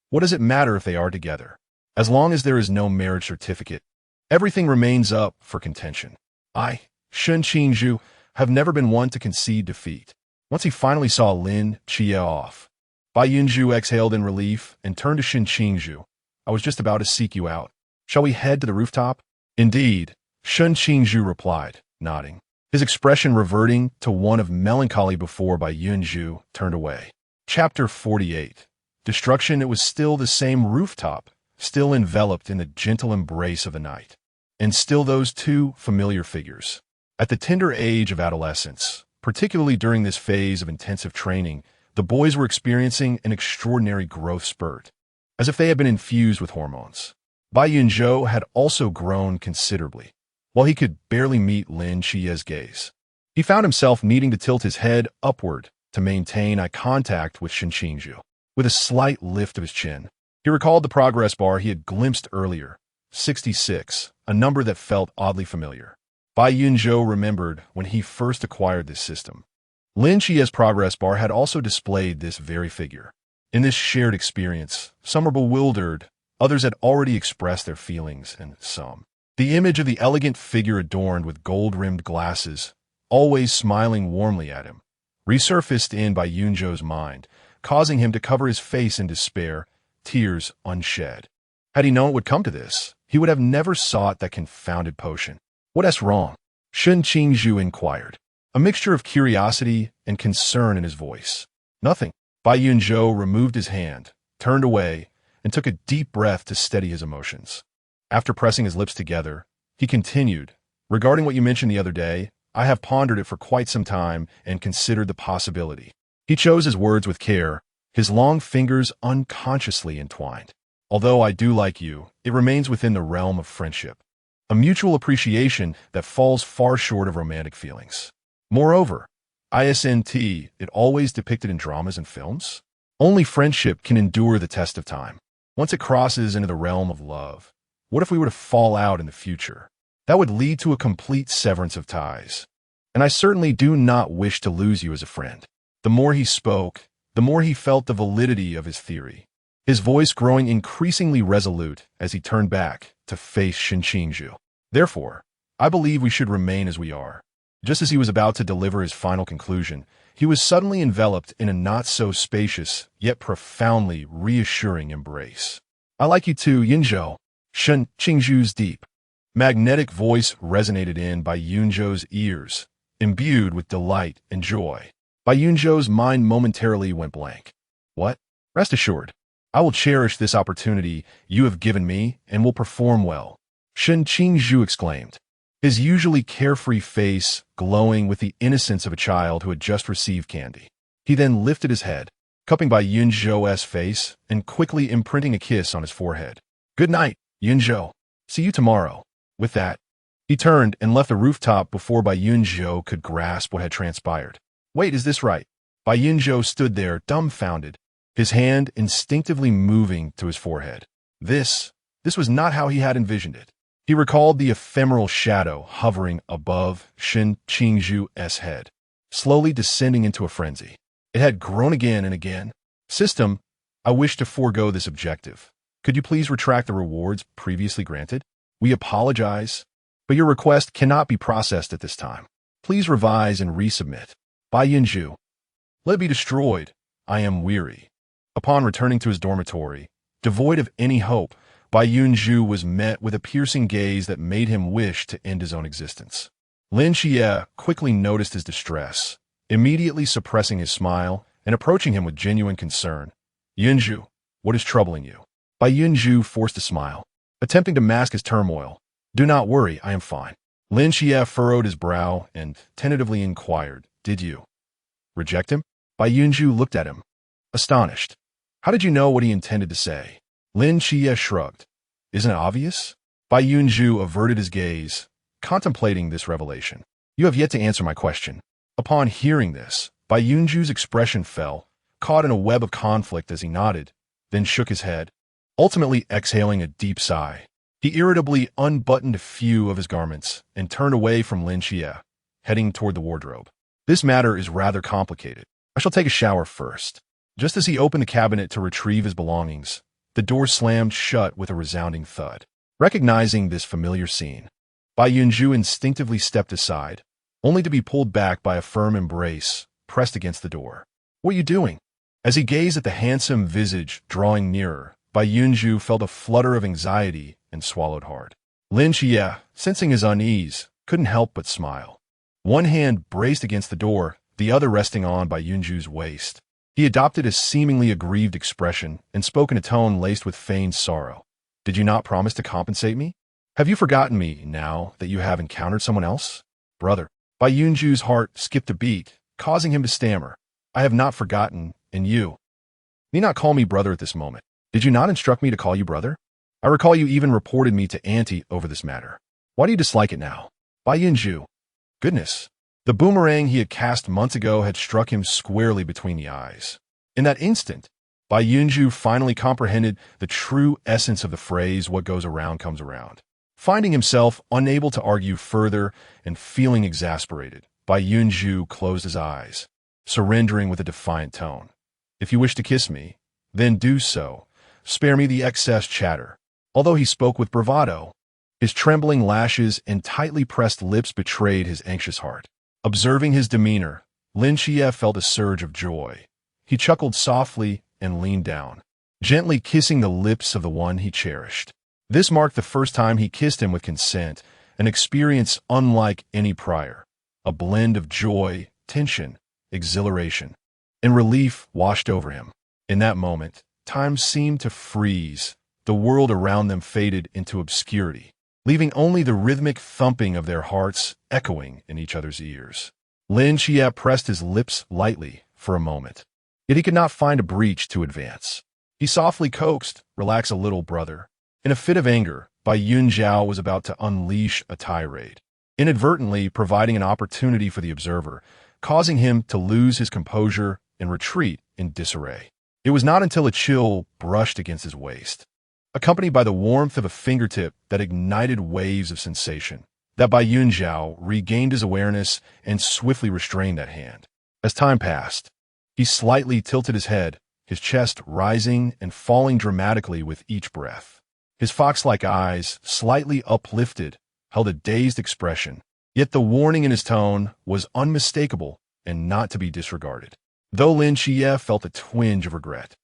[SPEAKER 1] What does it matter if they are together? As long as there is no marriage certificate, everything remains up for contention. I, Shen Qingzhu, have never been one to concede defeat. Once he finally saw Lin Qiye off, Bai Yunzhou exhaled in relief and turned to Shen Qingzhu. "I was just about to seek you out. Shall we head to the rooftop?" "Indeed," Shen Qingzhu replied, nodding, his expression reverting to one of melancholy before Bai Yunzhou turned away. Chapter 48. Destruction. It was still the same rooftop, still enveloped in the gentle embrace of the night, and still those two familiar figures. At the tender age of adolescence, particularly during this phase of intensive training, the boys were experiencing an extraordinary growth spurt, as if they had been infused with hormones. Bai Yunzhou had also grown considerably, while he could barely meet Lin Qiye's gaze. He found himself needing to tilt his head upward to maintain eye contact with Shen Qingzhu. With a slight lift of his chin, he recalled the progress bar he had glimpsed earlier, 66, a number that felt oddly familiar. Bai Yunzhou remembered when he first acquired this system. Lin Qiye's progress bar had also displayed this very figure. In this shared experience, some were bewildered, others had already expressed their feelings, and some. The image of the elegant figure adorned with gold-rimmed glasses, always smiling warmly at him, resurfaced in Bai Yunzhou's mind, causing him to cover his face in despair, tears unshed. Had he known it would come to this, he would have never sought that confounded potion. "What's wrong?" Shen Qingzhu inquired, a mixture of curiosity and concern in his voice. "Nothing." Bai Yunzhou removed his hand, turned away, and took a deep breath to steady his emotions. After pressing his lips together, he continued, "Regarding what you mentioned the other day, I have pondered it for quite some time and considered the possibility." He chose his words with care, his long fingers unconsciously entwined. "Although I do like you, it remains within the realm of friendship, a mutual appreciation that falls far short of romantic feelings. Moreover, isn't it always depicted in dramas and films? Only friendship can endure the test of time. Once it crosses into the realm of love, what if we were to fall out in the future? That would lead to a complete severance of ties. And I certainly do not wish to lose you as a friend." The more he spoke, the more he felt the validity of his theory, his voice growing increasingly resolute as he turned back to face Shen Qingzhu. "Therefore, I believe we should remain as we are." Just as he was about to deliver his final conclusion, he was suddenly enveloped in a not-so-spacious, yet profoundly reassuring embrace. "I like you too, Yunzhou." Shen Qingzhu's deep, magnetic voice resonated in Bai Yunzhou's ears, imbued with delight and joy. Bai Yunzhou's mind momentarily went blank. "What?" "Rest assured, I will cherish this opportunity you have given me and will perform well," Shen Qingzhu exclaimed, his usually carefree face glowing with the innocence of a child who had just received candy. He then lifted his head, cupping Bai Yunzhou's face and quickly imprinting a kiss on his forehead. "Good night, Yunzhou. See you tomorrow." With that, he turned and left the rooftop before Bai Yunzhou could grasp what had transpired. "Wait, is this right?" Bai Yunzhou stood there, dumbfounded, his hand instinctively moving to his forehead. This was not how he had envisioned it. He recalled the ephemeral shadow hovering above Shen Qingzhu's head, slowly descending into a frenzy. It had grown again and again. System, I wish to forego this objective. Could you please retract the rewards previously granted? We apologize, but your request cannot be processed at this time. Please revise and resubmit. Bai Yunzhou. Let be destroyed. I am weary. Upon returning to his dormitory, devoid of any hope, Bai Yunzhou was met with a piercing gaze that made him wish to end his own existence. Lin Qiye quickly noticed his distress, immediately suppressing his smile and approaching him with genuine concern. Yunzhou, what is troubling you? Bai Yunzhou forced a smile, attempting to mask his turmoil. Do not worry, I am fine. Lin Qiye furrowed his brow and tentatively inquired, Did you reject him? Bai Yunzhou looked at him, astonished. How did you know what he intended to say? Lin Qiye shrugged. Isn't it obvious? Bai Yunzhou averted his gaze, contemplating this revelation. You have yet to answer my question. Upon hearing this, Bai Yunzhou's expression fell, caught in a web of conflict as he nodded, then shook his head, ultimately exhaling a deep sigh. He irritably unbuttoned a few of his garments and turned away from Lin Qiye, heading toward the wardrobe. This matter is rather complicated. I shall take a shower first. Just as he opened the cabinet to retrieve his belongings, the door slammed shut with a resounding thud. Recognizing this familiar scene, Bai Yunzhou instinctively stepped aside, only to be pulled back by a firm embrace pressed against the door. What are you doing? As he gazed at the handsome visage drawing nearer, Bai Yunzhou felt a flutter of anxiety and swallowed hard. Lin Qiye, sensing his unease, couldn't help but smile. One hand braced against the door, the other resting on Bai Yunzhou's waist. He adopted a seemingly aggrieved expression and spoke in a tone laced with feigned sorrow. Did you not promise to compensate me? Have you forgotten me now that you have encountered someone else? Brother. Bai Yunzhou's heart skipped a beat, causing him to stammer. I have not forgotten, and you need not call me brother at this moment. Did you not instruct me to call you brother? I recall you even reported me to Auntie over this matter. Why do you dislike it now? Bai Yunzhou. Goodness. The boomerang he had cast months ago had struck him squarely between the eyes. In that instant, Bai Yunzhou finally comprehended the true essence of the phrase, what goes around comes around. Finding himself unable to argue further and feeling exasperated, Bai Yunzhou closed his eyes, surrendering with a defiant tone. If you wish to kiss me, then do so. Spare me the excess chatter. Although he spoke with bravado, his trembling lashes and tightly pressed lips betrayed his anxious heart. Observing his demeanor, Lin Qiye felt a surge of joy. He chuckled softly and leaned down, gently kissing the lips of the one he cherished. This marked the first time he kissed him with consent, an experience unlike any prior. A blend of joy, tension, exhilaration, and relief washed over him. In that moment, time seemed to freeze. The world around them faded into obscurity, leaving only the rhythmic thumping of their hearts echoing in each other's ears. Lin Qiye pressed his lips lightly for a moment, yet he could not find a breach to advance. He softly coaxed, Relax a little, brother. In a fit of anger, Bai Yunzhou was about to unleash a tirade, inadvertently providing an opportunity for the observer, causing him to lose his composure and retreat in disarray. It was not until a chill brushed against his waist, accompanied by the warmth of a fingertip that ignited waves of sensation, that Bai Yunzhou regained his awareness and swiftly restrained that hand. As time passed, he slightly tilted his head, his chest rising and falling dramatically with each breath. His fox-like eyes, slightly uplifted, held a dazed expression, yet the warning in his tone was unmistakable and not to be disregarded. Though Lin Qiye felt a twinge of regret,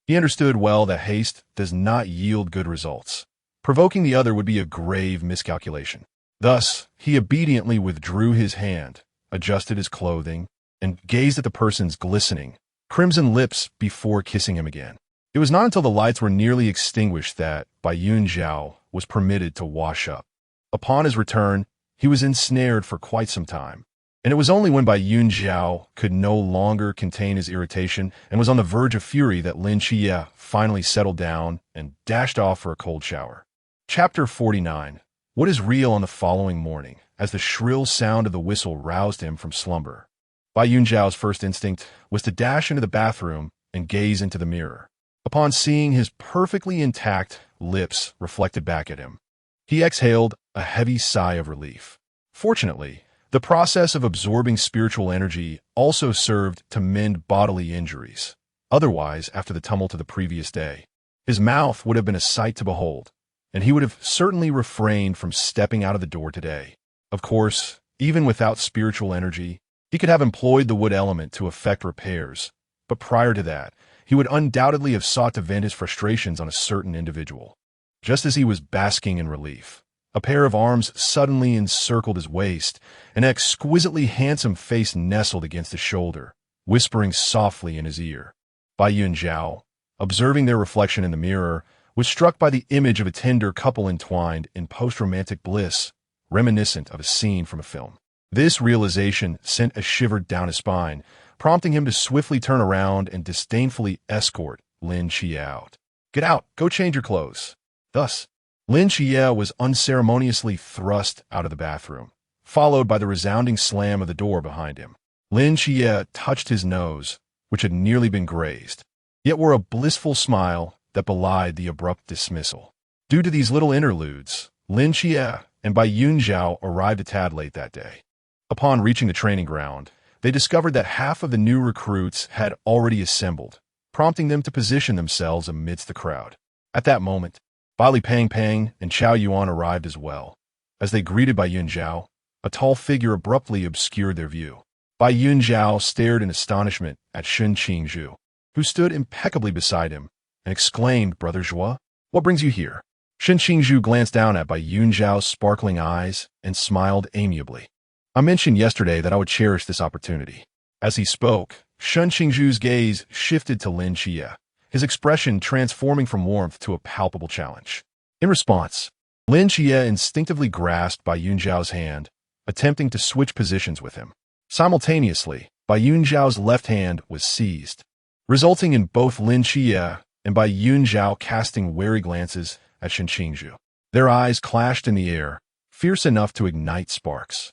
[SPEAKER 1] he understood well that haste does not yield good results. Provoking the other would be a grave miscalculation. Thus, he obediently withdrew his hand, adjusted his clothing, and gazed at the person's glistening, crimson lips before kissing him again. It was not until the lights were nearly extinguished that Bai Yunzhou was permitted to wash up. Upon his return, he was ensnared for quite some time, and it was only when Bai Yunzhou could no longer contain his irritation and was on the verge of fury that Lin Qiye finally settled down and dashed off for a cold shower. Chapter 49. What is real on the following morning, as the shrill sound of the whistle roused him from slumber. Bai Yunzhou's first instinct was to dash into the bathroom and gaze into the mirror. Upon seeing his perfectly intact lips reflected back at him, He exhaled a heavy sigh of relief. Fortunately, the process of absorbing spiritual energy also served to mend bodily injuries. Otherwise, after the tumult of the previous day, his mouth would have been a sight to behold, and he would have certainly refrained from stepping out of the door today. Of course, even without spiritual energy, he could have employed the wood element to effect repairs, but prior to that, he would undoubtedly have sought to vent his frustrations on a certain individual. Just as he was basking in relief, a pair of arms suddenly encircled his waist, an exquisitely handsome face nestled against his shoulder, whispering softly in his ear. Bai Yunzhou, observing their reflection in the mirror, was struck by the image of a tender couple entwined in post-romantic bliss, reminiscent of a scene from a film. This realization sent a shiver down his spine, prompting him to swiftly turn around and disdainfully escort Lin Qiye out. "Get out! Go change your clothes." Thus, Lin Qiye was unceremoniously thrust out of the bathroom, followed by the resounding slam of the door behind him. Lin Qiye touched his nose, which had nearly been grazed, yet wore a blissful smile that belied the abrupt dismissal. Due to these little interludes, Lin Qiye and Bai Yunzhou arrived a tad late that day. Upon reaching the training ground, they discovered that half of the new recruits had already assembled, prompting them to position themselves amidst the crowd. At that moment, Bai Pang and Chao Yuan arrived as well. As they greeted Bai Yunzhou, a tall figure abruptly obscured their view. Bai Yunzhou stared in astonishment at Shen Qingzhu, who stood impeccably beside him, and exclaimed, "Brother Zhua, what brings you here?" Shen Qingzhu glanced down at Bai Yunzhou's sparkling eyes and smiled amiably. "I mentioned yesterday that I would cherish this opportunity." As he spoke, Shen Qingzhu's gaze shifted to Lin Qiye, his expression transforming from warmth to a palpable challenge. In response, Lin Qiye instinctively grasped Bai Yunzhou's hand, attempting to switch positions with him. Simultaneously, Bai Yunzhou's left hand was seized, resulting in both Lin Qiye and Bai Yunzhou casting wary glances at Shen Qingzhu. Their eyes clashed in the air, fierce enough to ignite sparks.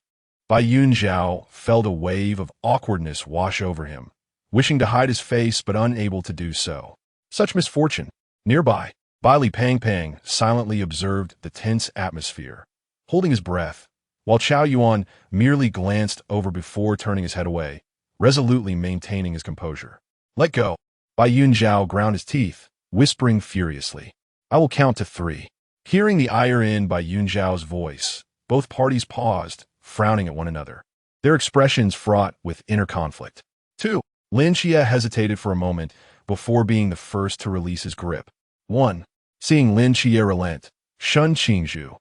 [SPEAKER 1] Bai Yunzhou felt a wave of awkwardness wash over him, wishing to hide his face but unable to do so. Such misfortune. Nearby, Bai Pang silently observed the tense atmosphere, holding his breath, while Chao Yuan merely glanced over before turning his head away, resolutely maintaining his composure. "Let go." Bai Yunzhou ground his teeth, whispering furiously. "I will count to 3. Hearing the ire in Bai Yunzhou's voice, both parties paused, frowning at one another, their expressions fraught with inner conflict. 2. Lin Qiye hesitated for a moment before being the first to release his grip. 1. Seeing Lin Qiye relent, Shen Qingzhu,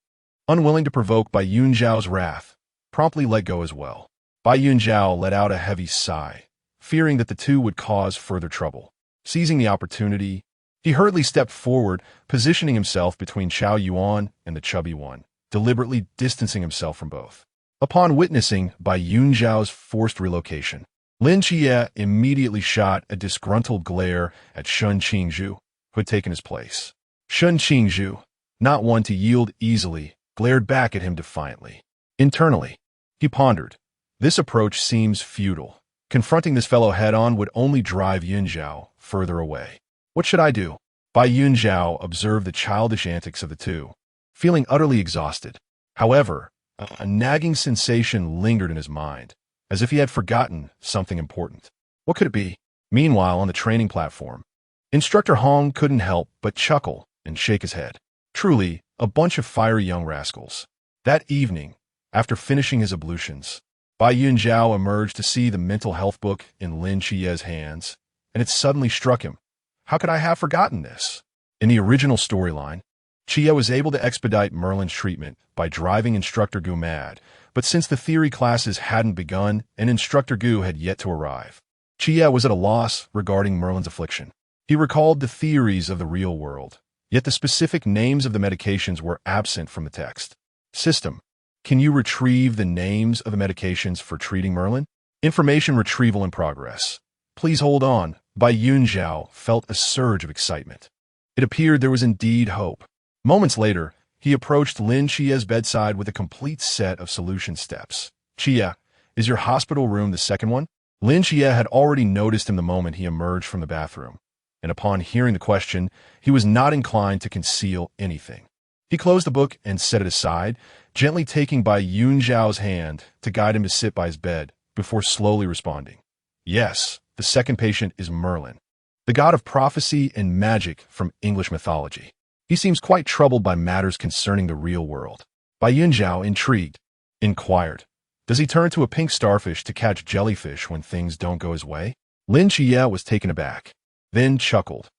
[SPEAKER 1] unwilling to provoke Bai Yunzhou's wrath, promptly let go as well. Bai Yunzhou let out a heavy sigh, fearing that the two would cause further trouble. Seizing the opportunity, he hurriedly stepped forward, positioning himself between Chao Yuan and the chubby one, deliberately distancing himself from both. Upon witnessing Bai Yunzhou's forced relocation, Lin Qiye immediately shot a disgruntled glare at Shen Qingzhu, who had taken his place. Shen Qingzhu, not one to yield easily, glared back at him defiantly. Internally, he pondered. This approach seems futile. Confronting this fellow head-on would only drive Yunzhou further away. What should I do? Bai Yunzhou observed the childish antics of the two, feeling utterly exhausted. However, a nagging sensation lingered in his mind, as if he had forgotten something important. What could it be? Meanwhile, on the training platform, Instructor Hong couldn't help but chuckle and shake his head. Truly, a bunch of fiery young rascals. That evening, after finishing his ablutions, Bai Yunzhou emerged to see the mental health book in Lin Qiye's hands, and it suddenly struck him. How could I have forgotten this? In the original storyline, Qiye was able to expedite Merlin's treatment by driving Instructor Gu mad, but since the theory classes hadn't begun and Instructor Gu had yet to arrive, Qiye was at a loss regarding Merlin's affliction. He recalled the theories of the real world, yet the specific names of the medications were absent from the text. System, can you retrieve the names of the medications for treating Merlin? Information retrieval in progress. Please hold on. Bai Yunzhou felt a surge of excitement. It appeared there was indeed hope. Moments later, he approached Lin Qiye's bedside with a complete set of solution steps. "Qiye, is your hospital room the second one?" Lin Qiye had already noticed him the moment he emerged from the bathroom, and upon hearing the question, he was not inclined to conceal anything. He closed the book and set it aside, gently taking Bai Yunzhou's hand to guide him to sit by his bed, before slowly responding. Yes, the second patient is Merlin, the god of prophecy and magic from English mythology. He seems quite troubled by matters concerning the real world. Bai Yunzhou, intrigued, inquired, does he turn to a pink starfish to catch jellyfish when things don't go his way? Lin Qiye was taken aback, then chuckled.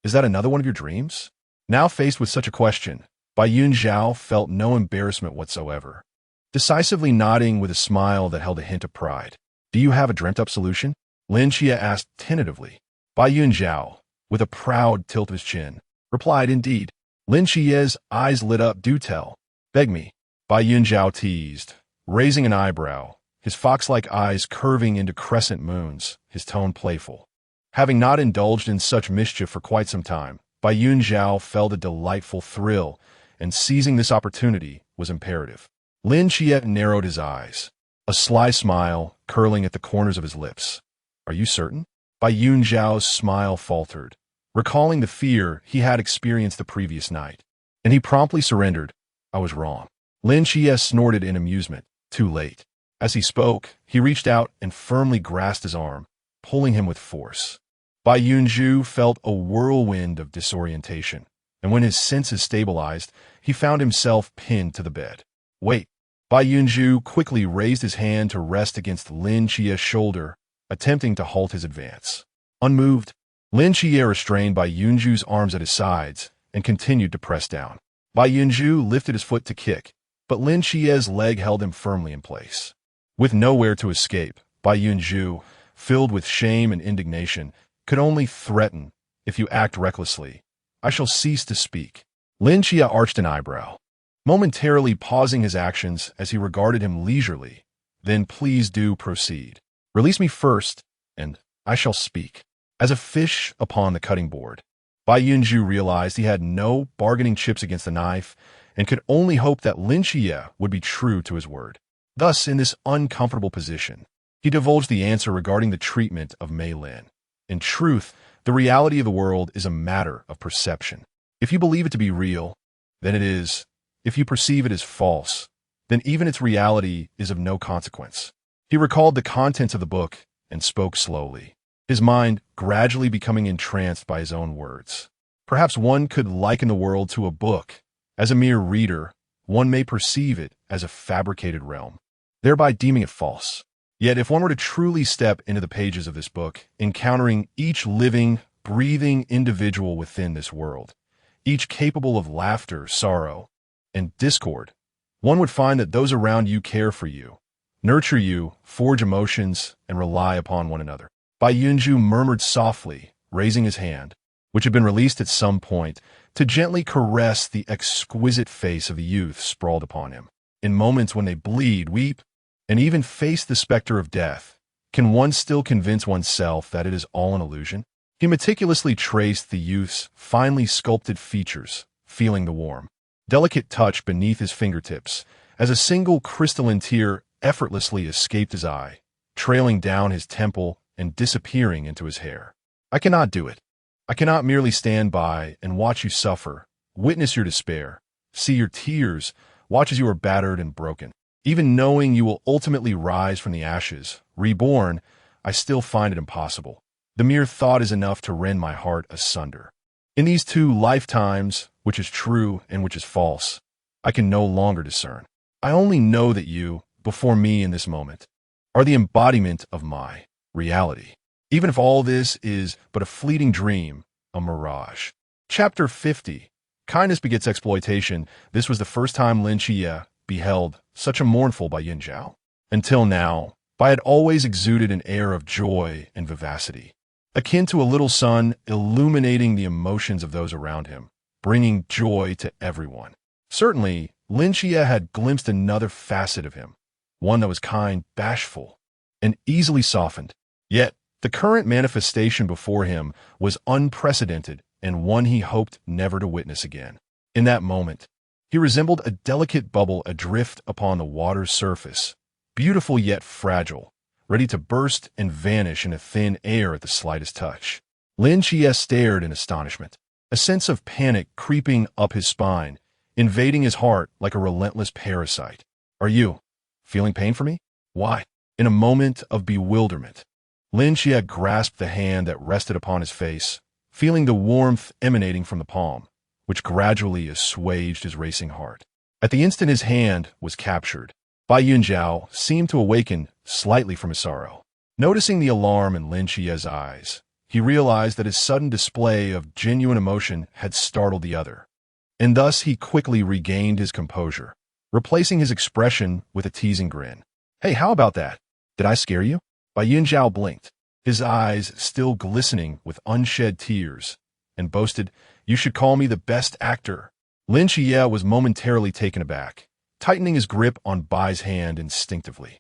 [SPEAKER 1] Is that another one of your dreams? Now faced with such a question, Bai Yunzhou felt no embarrassment whatsoever, decisively nodding with a smile that held a hint of pride. Do you have a dreamt-up solution? Lin Qiye asked tentatively. Bai Yunzhou, with a proud tilt of his chin, replied, indeed. Lin Qiye's eyes lit up. Do tell. Beg me. Bai Yunzhou teased, raising an eyebrow, his fox-like eyes curving into crescent moons, his tone playful. Having not indulged in such mischief for quite some time, Bai Yunzhou felt a delightful thrill, and seizing this opportunity was imperative. Lin Qiye narrowed his eyes, a sly smile curling at the corners of his lips. Are you certain? Bai Yunzhou's smile faltered, recalling the fear he had experienced the previous night, and he promptly surrendered. I was wrong. Lin Qiye snorted in amusement. Too late. As he spoke, he reached out and firmly grasped his arm, pulling him with force. Bai Yunzhou felt a whirlwind of disorientation, and when his senses stabilized, he found himself pinned to the bed. Wait. Bai Yunzhou quickly raised his hand to rest against Lin Qiye's shoulder, attempting to halt his advance. Unmoved, Lin Qiye restrained Bai Yunzhou's arms at his sides and continued to press down. Bai Yunzhou lifted his foot to kick, but Lin Qiye's leg held him firmly in place. With nowhere to escape, Bai Yunzhou, filled with shame and indignation, could only threaten, if you act recklessly, I shall cease to speak. Lin Qiye arched an eyebrow, momentarily pausing his actions as he regarded him leisurely. Then please do proceed. Release me first, and I shall speak. As a fish upon the cutting board, Bai Yunzhou realized he had no bargaining chips against the knife and could only hope that Lin Qiye would be true to his word. Thus, in this uncomfortable position, he divulged the answer regarding the treatment of Mei Lin. In truth, the reality of the world is a matter of perception. If you believe it to be real, then it is. If you perceive it as false, then even its reality is of no consequence. He recalled the contents of the book and spoke slowly, his mind gradually becoming entranced by his own words. Perhaps one could liken the world to a book. As a mere reader, one may perceive it as a fabricated realm, thereby deeming it false. Yet if one were to truly step into the pages of this book, encountering each living, breathing individual within this world, each capable of laughter, sorrow, and discord, one would find that those around you care for you, nurture you, forge emotions, and rely upon one another. Bai Yunzhou murmured softly, raising his hand, which had been released at some point, to gently caress the exquisite face of the youth sprawled upon him. In moments when they bleed, weep, and even face the specter of death, can one still convince oneself that it is all an illusion? He meticulously traced the youth's finely sculpted features, feeling the warm, delicate touch beneath his fingertips, as a single crystalline tear effortlessly escaped his eye, trailing down his temple and disappearing into his hair. I cannot do it. I cannot merely stand by and watch you suffer, witness your despair, see your tears, watch as you are battered and broken. Even knowing you will ultimately rise from the ashes, reborn, I still find it impossible. The mere thought is enough to rend my heart asunder. In these two lifetimes, which is true and which is false, I can no longer discern. I only know that you, before me in this moment, are the embodiment of my reality. Even if all this is but a fleeting dream, a mirage. Chapter 50. Kindness begets exploitation. This was the first time Lin Qiye beheld such a mournful Bai Yunzhou. Until now, Bai had always exuded an air of joy and vivacity, akin to a little sun illuminating the emotions of those around him, bringing joy to everyone. Certainly, Lin Qiye had glimpsed another facet of him, one that was kind, bashful, and easily softened. Yet, the current manifestation before him was unprecedented and one he hoped never to witness again. In that moment, he resembled a delicate bubble adrift upon the water's surface, beautiful yet fragile, ready to burst and vanish in a thin air at the slightest touch. Lin Qiye stared in astonishment, a sense of panic creeping up his spine. invading his heart like a relentless parasite. Are you feeling pain for me? Why? In a moment of bewilderment, Lin Qiye grasped the hand that rested upon his face, feeling the warmth emanating from the palm, which gradually assuaged his racing heart. At the instant his hand was captured, Bai Yunzhou seemed to awaken slightly from his sorrow. Noticing the alarm in Lin Qiye's eyes, he realized that his sudden display of genuine emotion had startled the other, and thus he quickly regained his composure, replacing his expression with a teasing grin. Hey, how about that? Did I scare you? Bai Yunzhou blinked, his eyes still glistening with unshed tears, and boasted, "You should call me the best actor." Lin Qiye was momentarily taken aback, tightening his grip on Bai's hand instinctively.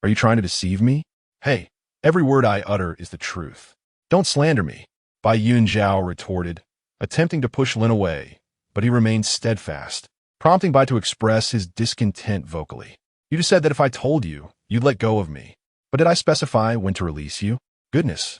[SPEAKER 1] Are you trying to deceive me? Hey, every word I utter is the truth. Don't slander me, Bai Yunzhou retorted, attempting to push Lin away, but he remained steadfast, prompting Bai to express his discontent vocally. You just said that if I told you, you'd let go of me. But did I specify when to release you? Goodness,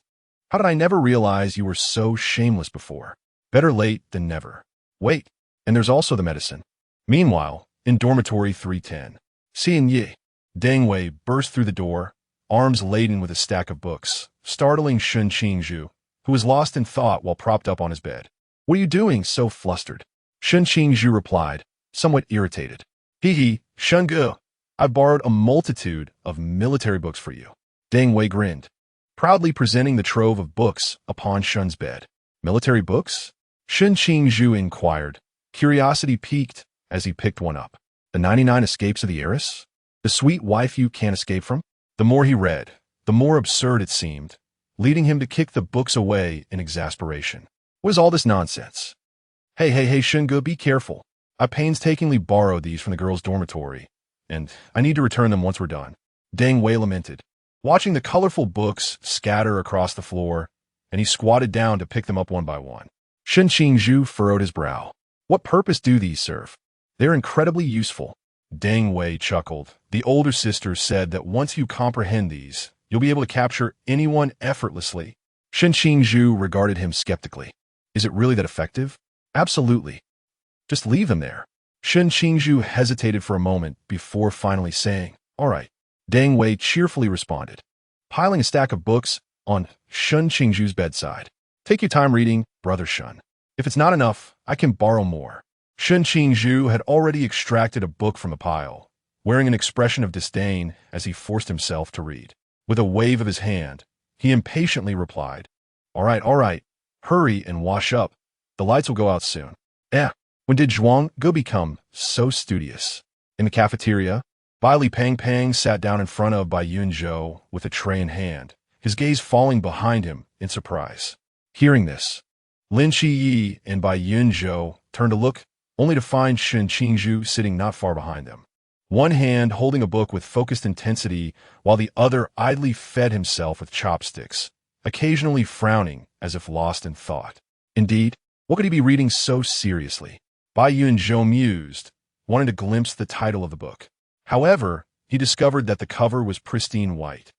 [SPEAKER 1] how did I never realize you were so shameless before? Better late than never. Wait, and there's also the medicine. Meanwhile, in dormitory 310, Sigh, Deng Wei burst through the door, arms laden with a stack of books, startling Shun Qingzhu, who was lost in thought while propped up on his bed. What are you doing so flustered? Shun Qingzhu replied, somewhat irritated. Hee, Shun Gu, I borrowed a multitude of military books for you. Deng Wei grinned, proudly presenting the trove of books upon Shun's bed. Military books? Shun Qingzhu inquired, curiosity piqued as he picked one up. The 99 Escapes of the Heiress? The sweet wife you can't escape from? The more he read, the more absurd it seemed, leading him to kick the books away in exasperation. What is all this nonsense? Hey, Shungu, be careful. I painstakingly borrowed these from the girls' dormitory, and I need to return them once we're done. Deng Wei lamented, watching the colorful books scatter across the floor, and he squatted down to pick them up one by one. Shun Qingzhu furrowed his brow. What purpose do these serve? They're incredibly useful. Deng Wei chuckled. The older sister said that once you comprehend these, you'll be able to capture anyone effortlessly. Shun Qingzhu regarded him skeptically. Is it really that effective? Absolutely. Just leave them there. Shun Qingzhu hesitated for a moment before finally saying, all right. Deng Wei cheerfully responded, piling a stack of books on Shun Qingzhu's bedside. Take your time reading, Brother Shun. If it's not enough, I can borrow more. Shun Qingzhu had already extracted a book from the pile, wearing an expression of disdain as he forced himself to read. With a wave of his hand, he impatiently replied, all right, hurry and wash up. The lights will go out soon. When did Zhuang Ge become so studious? In the cafeteria, Bai Li Pang sat down in front of Bai Yunzhou with a tray in hand, his gaze falling behind him in surprise. Hearing this, Lin Qiye and Bai Yunzhou turned to look, only to find Shun Qingzhu sitting not far behind them, one hand holding a book with focused intensity while the other idly fed himself with chopsticks, occasionally frowning as if lost in thought. Indeed, what could he be reading so seriously? Bai Yunzhou mused, wanting to glimpse the title of the book. However, he discovered that the cover was pristine white,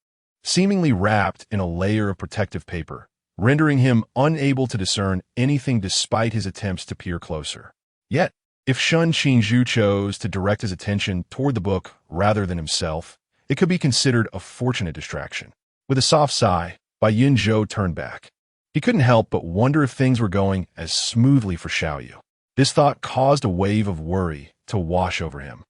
[SPEAKER 1] seemingly wrapped in a layer of protective paper, rendering him unable to discern anything despite his attempts to peer closer. Yet, if Shun Qingzhu chose to direct his attention toward the book rather than himself, it could be considered a fortunate distraction. With a soft sigh, Bai Yunzhou turned back. He couldn't help but wonder if things were going as smoothly for Xiaoyu. This thought caused a wave of worry to wash over him,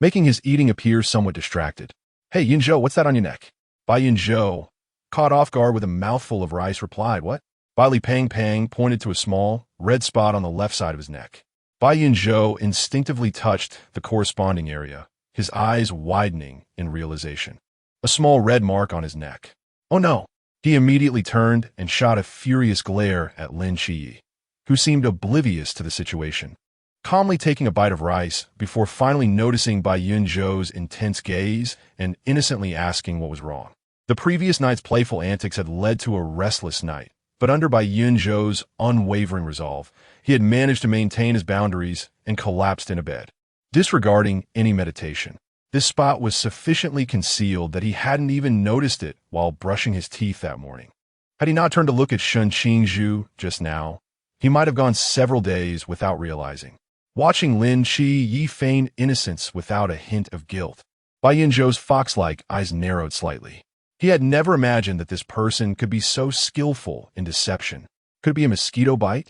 [SPEAKER 1] making his eating appear somewhat distracted. Hey, Yunzhou, what's that on your neck? Bai Yunzhou, caught off guard with a mouthful of rice, replied, what? Bai Li Pang pointed to a small, red spot on the left side of his neck. Bai Yunzhou instinctively touched the corresponding area, his eyes widening in realization. A small red mark on his neck. Oh no! He immediately turned and shot a furious glare at Lin Qiye, who seemed oblivious to the situation, calmly taking a bite of rice before finally noticing Bai Yunzhou's intense gaze and innocently asking what was wrong. The previous night's playful antics had led to a restless night, but under Bai Yunzhou's unwavering resolve, he had managed to maintain his boundaries and collapsed in a bed, disregarding any meditation. This spot was sufficiently concealed that he hadn't even noticed it while brushing his teeth that morning. Had he not turned to look at Shun Qingzhu just now, he might have gone several days without realizing. watching Lin Qiye feign innocence without a hint of guilt. Bai Yunzhou's fox-like eyes narrowed slightly. He had never imagined that this person could be so skillful in deception. Could it be a mosquito bite?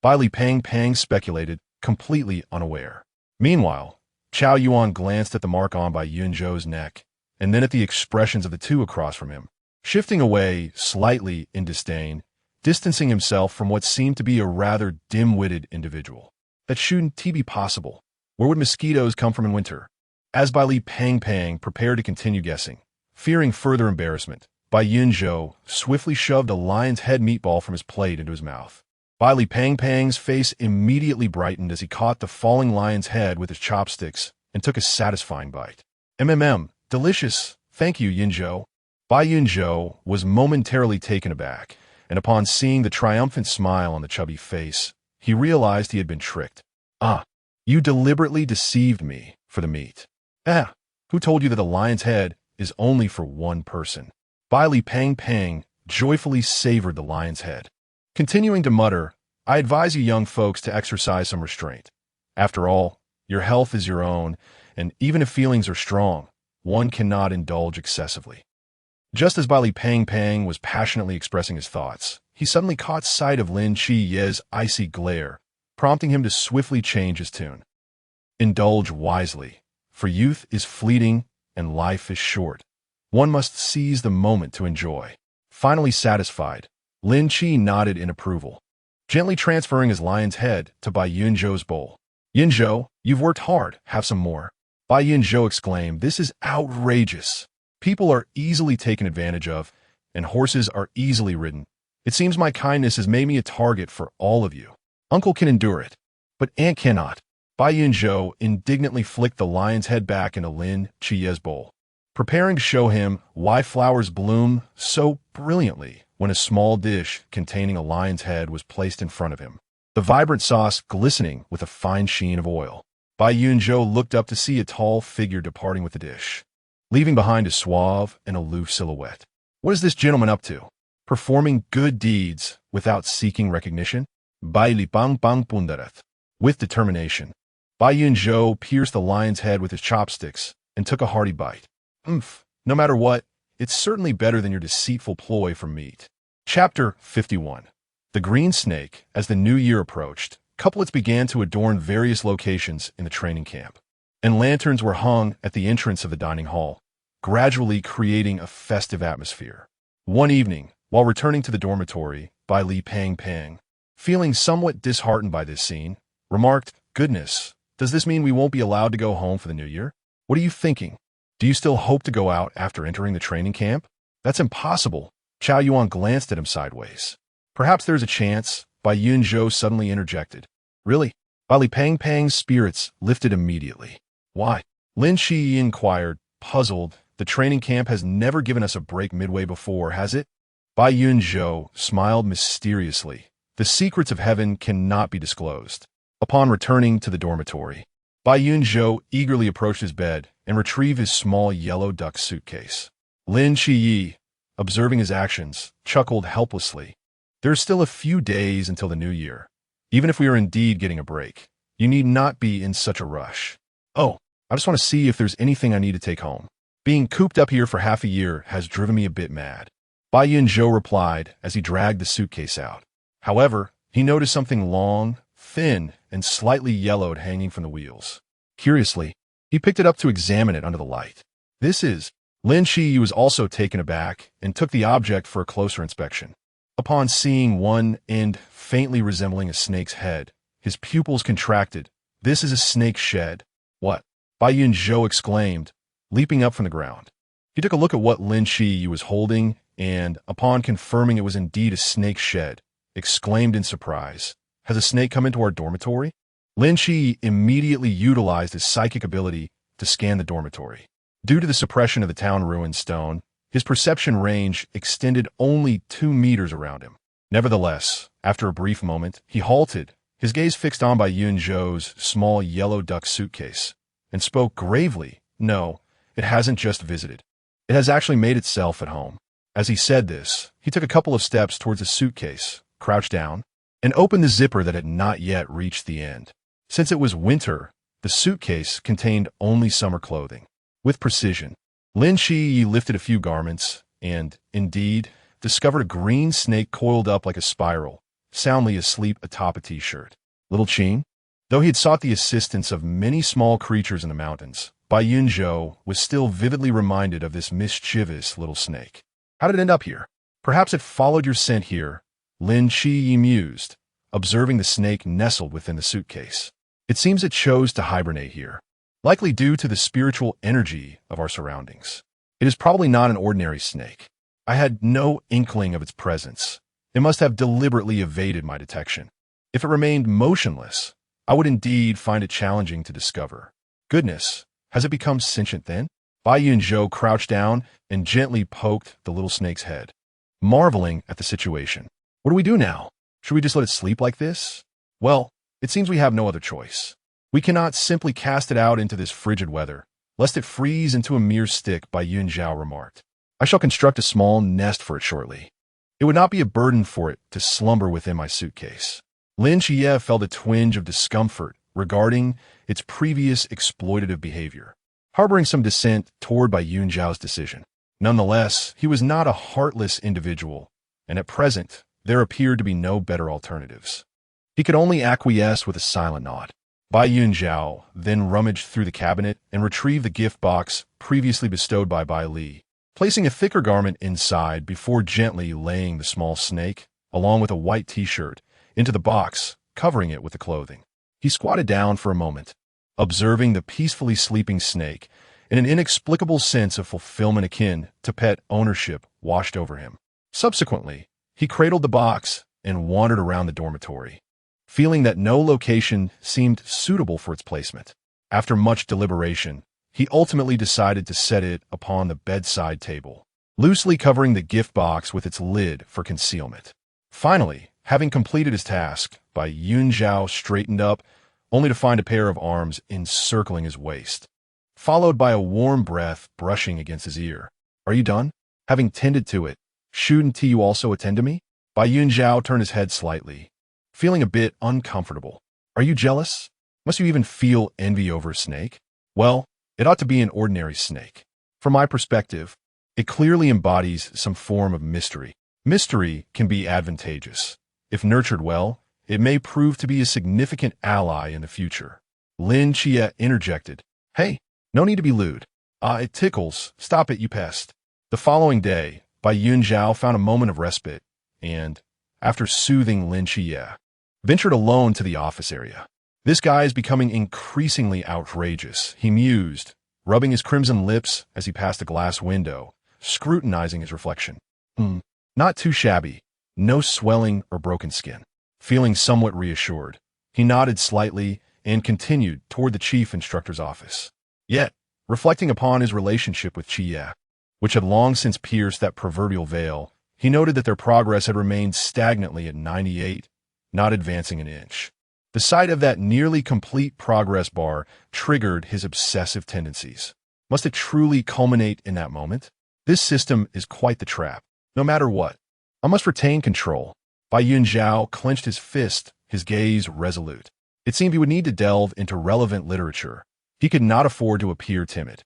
[SPEAKER 1] Bai Li Pang speculated, completely unaware. Meanwhile, Chao Yuan glanced at the mark on Bai Yunzhou's neck, and then at the expressions of the two across from him, shifting away slightly in disdain, distancing himself from what seemed to be a rather dim-witted individual. That shouldn't be possible. Where would mosquitoes come from in winter? As Bai Li Pang prepared to continue guessing, fearing further embarrassment, Bai Yunzhou swiftly shoved a lion's head meatball from his plate into his mouth. Bai Li Pang's face immediately brightened as he caught the falling lion's head with his chopsticks and took a satisfying bite. Delicious. Thank you, Yunzhou. Bai Yunzhou was momentarily taken aback, and upon seeing the triumphant smile on the chubby face, he realized he had been tricked. Ah, you deliberately deceived me for the meat. Who told you that the lion's head is only for one person? Bai Li Pang joyfully savored the lion's head, continuing to mutter, I advise you young folks to exercise some restraint. After all, your health is your own, and even if feelings are strong, one cannot indulge excessively. Just as Bai Li Pang was passionately expressing his thoughts, he suddenly caught sight of Lin Qiye's icy glare, prompting him to swiftly change his tune. Indulge wisely, for youth is fleeting and life is short. One must seize the moment to enjoy. Finally satisfied, Lin Qiye nodded in approval, gently transferring his lion's head to Bai Yunzhou's bowl. Yunzhou, you've worked hard. Have some more. Bai Yunzhou exclaimed, this is outrageous. People are easily taken advantage of, and horses are easily ridden. It seems my kindness has made me a target for all of you. Uncle can endure it, but Aunt cannot. Bai Yunzhou indignantly flicked the lion's head back into Lin Qiye's bowl, preparing to show him why flowers bloom so brilliantly when a small dish containing a lion's head was placed in front of him, the vibrant sauce glistening with a fine sheen of oil. Bai Yunzhou looked up to see a tall figure departing with the dish, leaving behind a suave and aloof silhouette. What is this gentleman up to? Performing good deeds without seeking recognition? Bai Li Pang pundareth. With determination, Bai Yunzhou pierced the lion's head with his chopsticks and took a hearty bite. No matter what, it's certainly better than your deceitful ploy for meat. Chapter 51. The Green Snake. As the new year approached, couplets began to adorn various locations in the training camp, and lanterns were hung at the entrance of the dining hall, gradually creating a festive atmosphere. One evening, while returning to the dormitory, Bai Li Pang, feeling somewhat disheartened by this scene, remarked, Goodness, does this mean we won't be allowed to go home for the new year? What are you thinking? Do you still hope to go out after entering the training camp? That's impossible. Chao Yuan glanced at him sideways. Perhaps there's a chance, Bai Yunzhou suddenly interjected. Really? Bai Li Pang's spirits lifted immediately. Why? Lin Qiye inquired, puzzled. The training camp has never given us a break midway before, has it? Bai Yunzhou smiled mysteriously. The secrets of heaven cannot be disclosed. Upon returning to the dormitory, Bai Yunzhou eagerly approached his bed and retrieved his small yellow duck suitcase. Lin Qiye, observing his actions, chuckled helplessly. There are still a few days until the new year. Even if we are indeed getting a break, you need not be in such a rush. Oh, I just want to see if there's anything I need to take home. Being cooped up here for half a year has driven me a bit mad. Bai Yunzhou replied as he dragged the suitcase out. However, he noticed something long, thin, and slightly yellowed hanging from the wheels. Curiously, he picked it up to examine it under the light. This is... Lin Qiye was also taken aback and took the object for a closer inspection. Upon seeing one end faintly resembling a snake's head, his pupils contracted. This is a snake's shed. What? Bai Yunzhou exclaimed, leaping up from the ground. He took a look at what Lin Qiye was holding and, upon confirming it was indeed a snake's shed, exclaimed in surprise, Has a snake come into our dormitory? Lin Qiye immediately utilized his psychic ability to scan the dormitory. Due to the suppression of the town ruin stone, his perception range extended only 2 meters around him. Nevertheless, after a brief moment, he halted, his gaze fixed on Bai Yunzhou's small yellow duck suitcase, and spoke gravely, No, it hasn't just visited. It has actually made itself at home. As he said this, he took a couple of steps towards the suitcase, crouched down, and opened the zipper that had not yet reached the end. Since it was winter, the suitcase contained only summer clothing. With precision, Lin Qiye lifted a few garments and, indeed, discovered a green snake coiled up like a spiral, soundly asleep atop a t-shirt. Little Qing? Though he had sought the assistance of many small creatures in the mountains, Bai Yunzhou was still vividly reminded of this mischievous little snake. How did it end up here? Perhaps it followed your scent here, Lin Qiye mused, observing the snake nestled within the suitcase. It seems it chose to hibernate here, likely due to the spiritual energy of our surroundings. It is probably not an ordinary snake. I had no inkling of its presence. It must have deliberately evaded my detection. If it remained motionless, I would indeed find it challenging to discover. Goodness, has it become sentient then? Bai Yunzhou crouched down and gently poked the little snake's head, marveling at the situation. What do we do now? Should we just let it sleep like this? Well, it seems we have no other choice. We cannot simply cast it out into this frigid weather, lest it freeze into a mere stick, Bai Yunzhou remarked. I shall construct a small nest for it shortly. It would not be a burden for it to slumber within my suitcase. Lin Qiye felt a twinge of discomfort regarding its previous exploitative behavior, harboring some dissent toward Bai Yunzhou's decision. Nonetheless, he was not a heartless individual, and at present, there appeared to be no better alternatives. He could only acquiesce with a silent nod. Bai Yunzhou then rummaged through the cabinet and retrieved the gift box previously bestowed by Bai Li, placing a thicker garment inside before gently laying the small snake, along with a white t-shirt, into the box, covering it with the clothing. He squatted down for a moment, observing the peacefully sleeping snake, and an inexplicable sense of fulfillment akin to pet ownership washed over him. Subsequently, he cradled the box and wandered around the dormitory, feeling that no location seemed suitable for its placement. After much deliberation, he ultimately decided to set it upon the bedside table, loosely covering the gift box with its lid for concealment. Finally, having completed his task, Bai Yunzhou straightened up, only to find a pair of arms encircling his waist, followed by a warm breath brushing against his ear. Are you done? Having tended to it, shouldn't you also attend to me? Bai Yunzhou turned his head slightly, feeling a bit uncomfortable. Are you jealous? Must you even feel envy over a snake? Well, it ought to be an ordinary snake. From my perspective, it clearly embodies some form of mystery. Mystery can be advantageous. If nurtured well, it may prove to be a significant ally in the future. Lin Qiye interjected. Hey, no need to be lewd. It tickles. Stop it, you pest. The following day, Bai Yunzhou found a moment of respite and, after soothing Lin Qiye, ventured alone to the office area. This guy is becoming increasingly outrageous, he mused, rubbing his crimson lips as he passed a glass window, scrutinizing his reflection. Not too shabby, no swelling or broken skin. Feeling somewhat reassured, he nodded slightly and continued toward the chief instructor's office. Yet, reflecting upon his relationship with Qiye, which had long since pierced that proverbial veil, he noted that their progress had remained stagnantly at 98, not advancing an inch. The sight of that nearly complete progress bar triggered his obsessive tendencies. Must it truly culminate in that moment? This system is quite the trap. No matter what, I must retain control. Bai Yunzhou clenched his fist, his gaze resolute. It seemed he would need to delve into relevant literature. He could not afford to appear timid.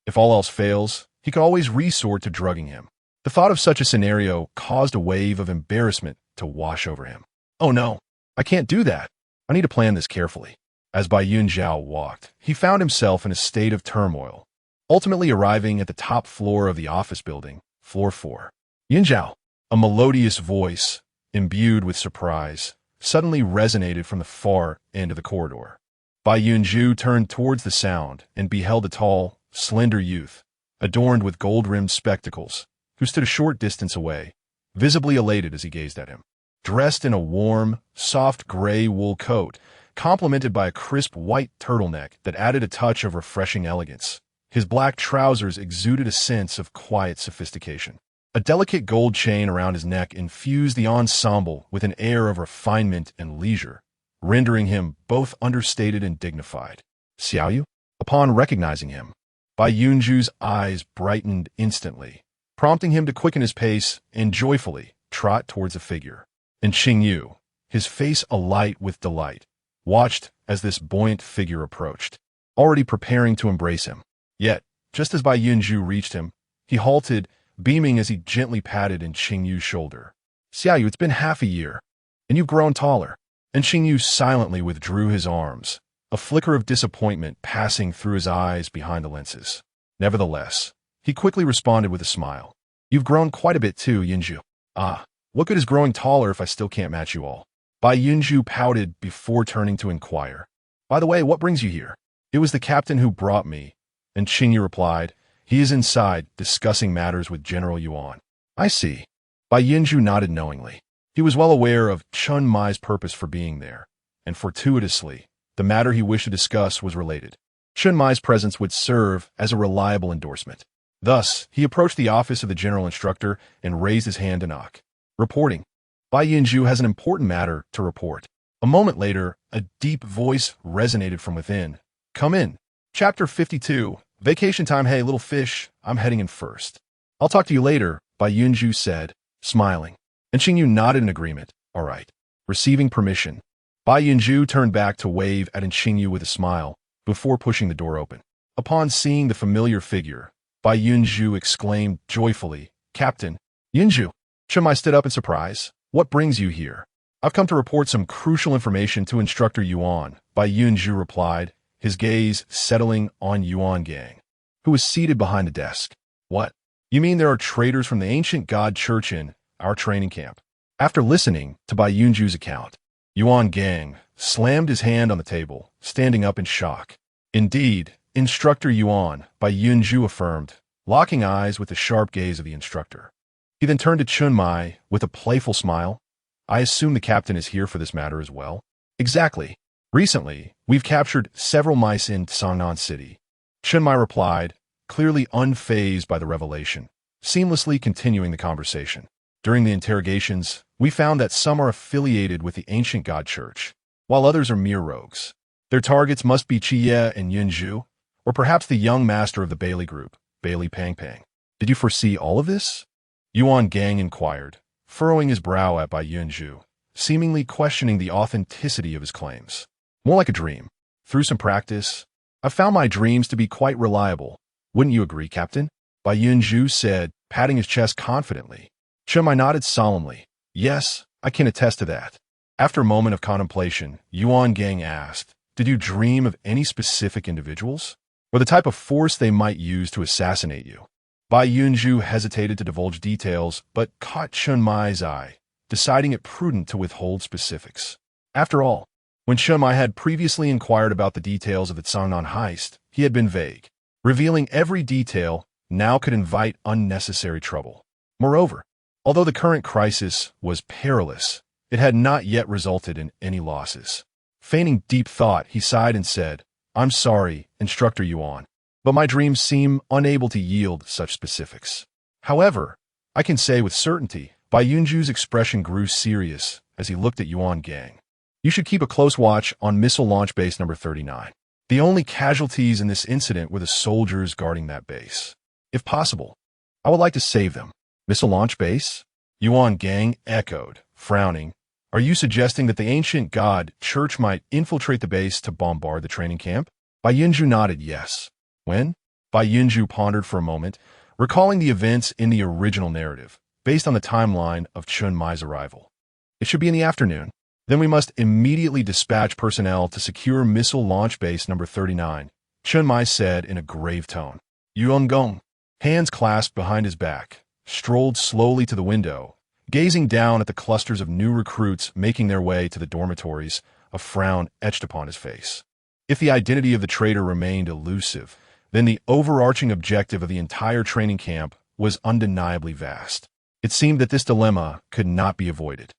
[SPEAKER 1] If all else fails, he could always resort to drugging him. The thought of such a scenario caused a wave of embarrassment to wash over him. Oh no, I can't do that. I need to plan this carefully. As Bai Yunzhou walked, he found himself in a state of turmoil, ultimately arriving at the top floor of the office building, floor 4. Yunzhou, a melodious voice, imbued with surprise, suddenly resonated from the far end of the corridor. Bai Yunzhou turned towards the sound and beheld a tall, slender youth, adorned with gold-rimmed spectacles, who stood a short distance away, visibly elated as he gazed at him. Dressed in a warm, soft gray wool coat, complemented by a crisp white turtleneck that added a touch of refreshing elegance, his black trousers exuded a sense of quiet sophistication. A delicate gold chain around his neck infused the ensemble with an air of refinement and leisure, rendering him both understated and dignified. Xiaoyu? Upon recognizing him, Bai Yunzhou's eyes brightened instantly, prompting him to quicken his pace and joyfully trot towards the figure. And Xingyu, his face alight with delight, watched as this buoyant figure approached, already preparing to embrace him. Yet, just as Bai Yunzhou reached him, he halted, beaming as he gently patted in Qingyu's shoulder. "Xiaoyu, it's been half a year, and you've grown taller." And Qingyu silently withdrew his arms, a flicker of disappointment passing through his eyes behind the lenses. Nevertheless, he quickly responded with a smile. "You've grown quite a bit too, Yunzhou." "Ah, what good is growing taller if I still can't match you all?" Bai Yunzhou pouted before turning to inquire. "By the way, what brings you here?" "It was the captain who brought me," and Qingyu replied. "He is inside, discussing matters with General Yuan." "I see." Bai Yunzhou nodded knowingly. He was well aware of Chun Mai's purpose for being there, and fortuitously, the matter he wished to discuss was related. Chun Mai's presence would serve as a reliable endorsement. Thus, he approached the office of the general instructor and raised his hand to knock. "Reporting. Bai Yunzhou has an important matter to report." A moment later, a deep voice resonated from within. "Come in." Chapter 52. Vacation time. "Hey, little fish, I'm heading in first." "I'll talk to you later," Bai Yunzhou said, smiling. And Qingyu nodded in agreement. "All right." Receiving permission, Bai Yunzhou turned back to wave at Qingyu with a smile before pushing the door open. Upon seeing the familiar figure, Bai Yunzhou exclaimed joyfully, "Captain!" "Yunzhou!" Chun Mai stood up in surprise. "What brings you here?" "I've come to report some crucial information to Instructor Yuan," Bai Yunzhou replied, his gaze settling on Yuan Gang, who was seated behind the desk. "What? You mean there are traitors from the ancient god church in our training camp?" After listening to Bai Yunzhou's account, Yuan Gang slammed his hand on the table, standing up in shock. "Indeed, Instructor Yuan," Bai Yunzhou affirmed, locking eyes with the sharp gaze of the instructor. He then turned to Chun Mai with a playful smile. "I assume the captain is here for this matter as well?" "Exactly. Recently, we've captured several mice in Sangnan City," Chun Mai replied, clearly unfazed by the revelation, seamlessly continuing the conversation. "During the interrogations, we found that some are affiliated with the ancient god church, while others are mere rogues. Their targets must be Qiye and Yunzhou, or perhaps the young master of the Bailey group, Bailey Pang Pang." "Did you foresee all of this?" Yuan Gang inquired, furrowing his brow at Bai Yunzhou, seemingly questioning the authenticity of his claims. "More like a dream. Through some practice, I've found my dreams to be quite reliable. Wouldn't you agree, Captain?" Bai Yunzhou said, patting his chest confidently. Chun Mai nodded solemnly. "Yes, I can attest to that." After a moment of contemplation, Yuan Gang asked, "Did you dream of any specific individuals, or the type of force they might use to assassinate you?" Bai Yunzhou hesitated to divulge details, but caught Chun Mai's eye, deciding it prudent to withhold specifics. After all, when Chun Mai had previously inquired about the details of the Sangnan heist, he had been vague. Revealing every detail now could invite unnecessary trouble. Moreover, although the current crisis was perilous, it had not yet resulted in any losses. Feigning deep thought, he sighed and said, "I'm sorry, Instructor Yuan, but my dreams seem unable to yield such specifics. However, I can say with certainty," Bai Yunzhou's expression grew serious as he looked at Yuan Gang. "You should keep a close watch on missile launch base number 39. The only casualties in this incident were the soldiers guarding that base. If possible, I would like to save them." "Missile launch base?" Yuan Gang echoed, frowning. "Are you suggesting that the ancient god church might infiltrate the base to bombard the training camp?" Bai Yunzhou nodded yes. "When?" Bai Yunzhou pondered for a moment, recalling the events in the original narrative, based on the timeline of Chun Mai's arrival. "It should be in the afternoon. Then we must immediately dispatch personnel to secure missile launch base number 39, Chun Mai said in a grave tone. Yuan Gong, hands clasped behind his back, strolled slowly to the window, gazing down at the clusters of new recruits making their way to the dormitories, a frown etched upon his face. If the identity of the traitor remained elusive, then the overarching objective of the entire training camp was undeniably vast. It seemed that this dilemma could not be avoided.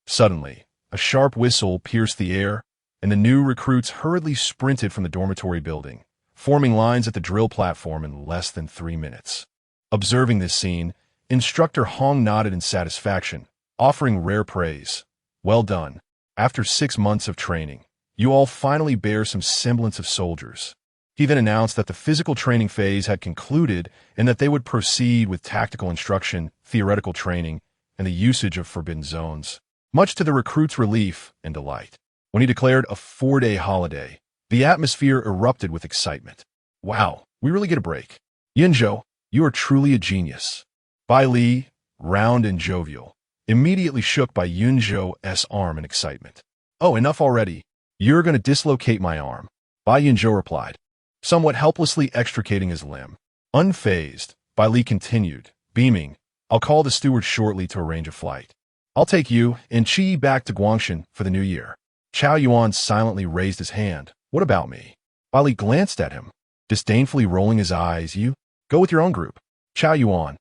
[SPEAKER 1] Suddenly, a sharp whistle pierced the air, and the new recruits hurriedly sprinted from the dormitory building, forming lines at the drill platform in less than 3 minutes. Observing this scene, Instructor Hong nodded in satisfaction, offering rare praise. "Well done. After 6 months of training, you all finally bear some semblance of soldiers." He then announced that the physical training phase had concluded and that they would proceed with tactical instruction, theoretical training, and the usage of forbidden zones, much to the recruits' relief and delight. When he declared a 4-day holiday, the atmosphere erupted with excitement. Wow, we really get a break. Yunzhou, you are truly a genius. Bai Li, round and jovial, immediately shook Bai Yunzhou's arm in excitement. Oh, enough already. You're going to dislocate my arm. Bai Yunzhou replied, somewhat helplessly extricating his limb. Unfazed, Bai Li continued, beaming, I'll call the steward shortly to arrange a flight. I'll take you and Qiye back to Guangshan for the new year. Chao Yuan silently raised his hand. What about me? Bai Li glanced at him, disdainfully rolling his eyes. You, go with your own group. Chao Yuan.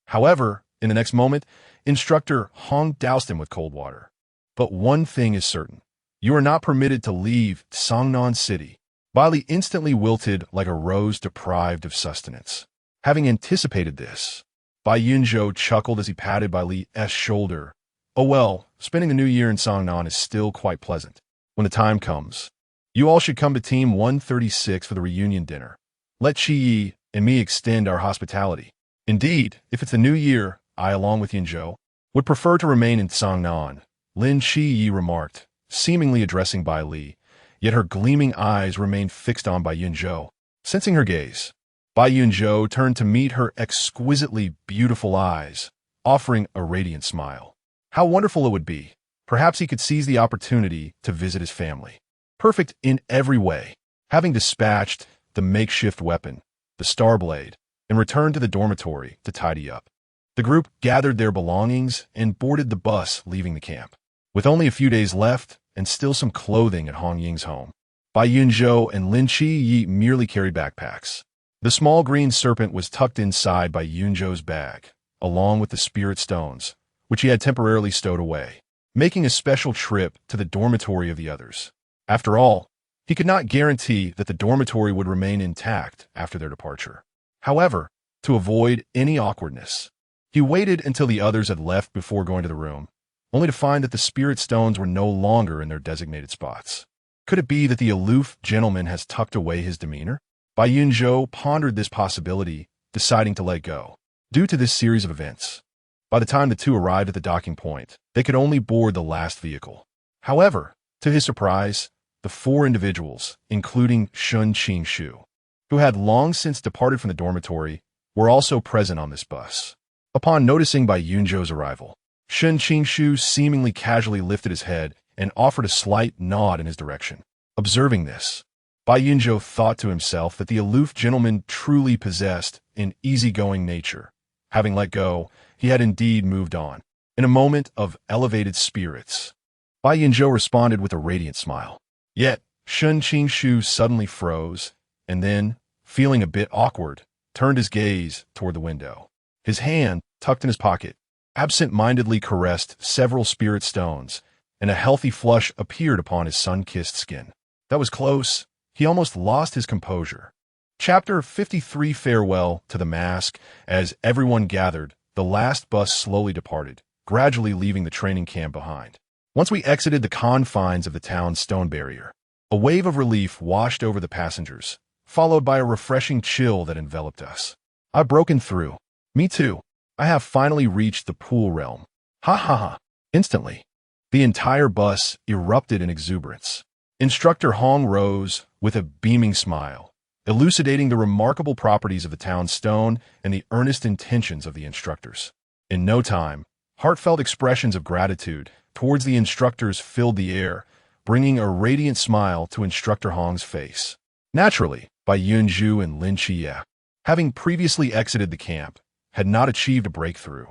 [SPEAKER 1] However, in the next moment, Instructor Hong doused him with cold water. But one thing is certain. You are not permitted to leave Songnan City. Bai Li instantly wilted like a rose deprived of sustenance. Having anticipated this, Bai Yunzhou chuckled as he patted Bai Li's shoulder. Oh well, spending the new year in Songnan is still quite pleasant. When the time comes, you all should come to Team 136 for the reunion dinner. Let Qiye and me extend our hospitality. Indeed, if it's the new year, I, along with Yunzhou, would prefer to remain in Songnan, Lin Qiye remarked, seemingly addressing Bai Li, yet her gleaming eyes remained fixed on Bai Yunzhou. Sensing her gaze, Bai Yunzhou turned to meet her exquisitely beautiful eyes, offering a radiant smile. How wonderful it would be. Perhaps he could seize the opportunity to visit his family. Perfect in every way. Having dispatched the makeshift weapon, the Star Blade, and returned to the dormitory to tidy up, the group gathered their belongings and boarded the bus leaving the camp. With only a few days left and still some clothing at Hong Ying's home, Bai Yunzhou and Lin Qiye merely carried backpacks. The small green serpent was tucked inside Bai Yunzhou's bag, along with the spirit stones, which he had temporarily stowed away, making a special trip to the dormitory of the others. After all, he could not guarantee that the dormitory would remain intact after their departure. However, to avoid any awkwardness, he waited until the others had left before going to the room, only to find that the spirit stones were no longer in their designated spots. Could it be that the aloof gentleman has tucked away his demeanor? Bai Yunzhou pondered this possibility, deciding to let go. Due to this series of events, by the time the two arrived at the docking point, they could only board the last vehicle. However, to his surprise, the four individuals, including Shun Qingshu, who had long since departed from the dormitory, were also present on this bus. Upon noticing Bai Yunzhou's arrival, Shun Qingshu seemingly casually lifted his head and offered a slight nod in his direction. Observing this, Bai Yunzhou thought to himself that the aloof gentleman truly possessed an easygoing nature. Having let go, he had indeed moved on. In a moment of elevated spirits, Bai Yunzhou responded with a radiant smile. Yet, Shun Qingshu suddenly froze, and then, feeling a bit awkward, turned his gaze toward the window. His hand, tucked in his pocket, absent-mindedly caressed several spirit stones, and a healthy flush appeared upon his sun-kissed skin. That was close. He almost lost his composure. Chapter 53. Farewell to the mask. As everyone gathered, the last bus slowly departed, gradually leaving the training camp behind. Once we exited the confines of the town's stone barrier, a wave of relief washed over the passengers, followed by a refreshing chill that enveloped us. I've broken through. Me too. I have finally reached the pool realm. Ha ha ha. Instantly, the entire bus erupted in exuberance. Instructor Hong rose with a beaming smile, elucidating the remarkable properties of the town's stone and the earnest intentions of the instructors. In no time, heartfelt expressions of gratitude towards the instructors filled the air, bringing a radiant smile to Instructor Hong's face. Naturally, Bai Yunzhou and Lin Qiye, having previously exited the camp, had not achieved a breakthrough,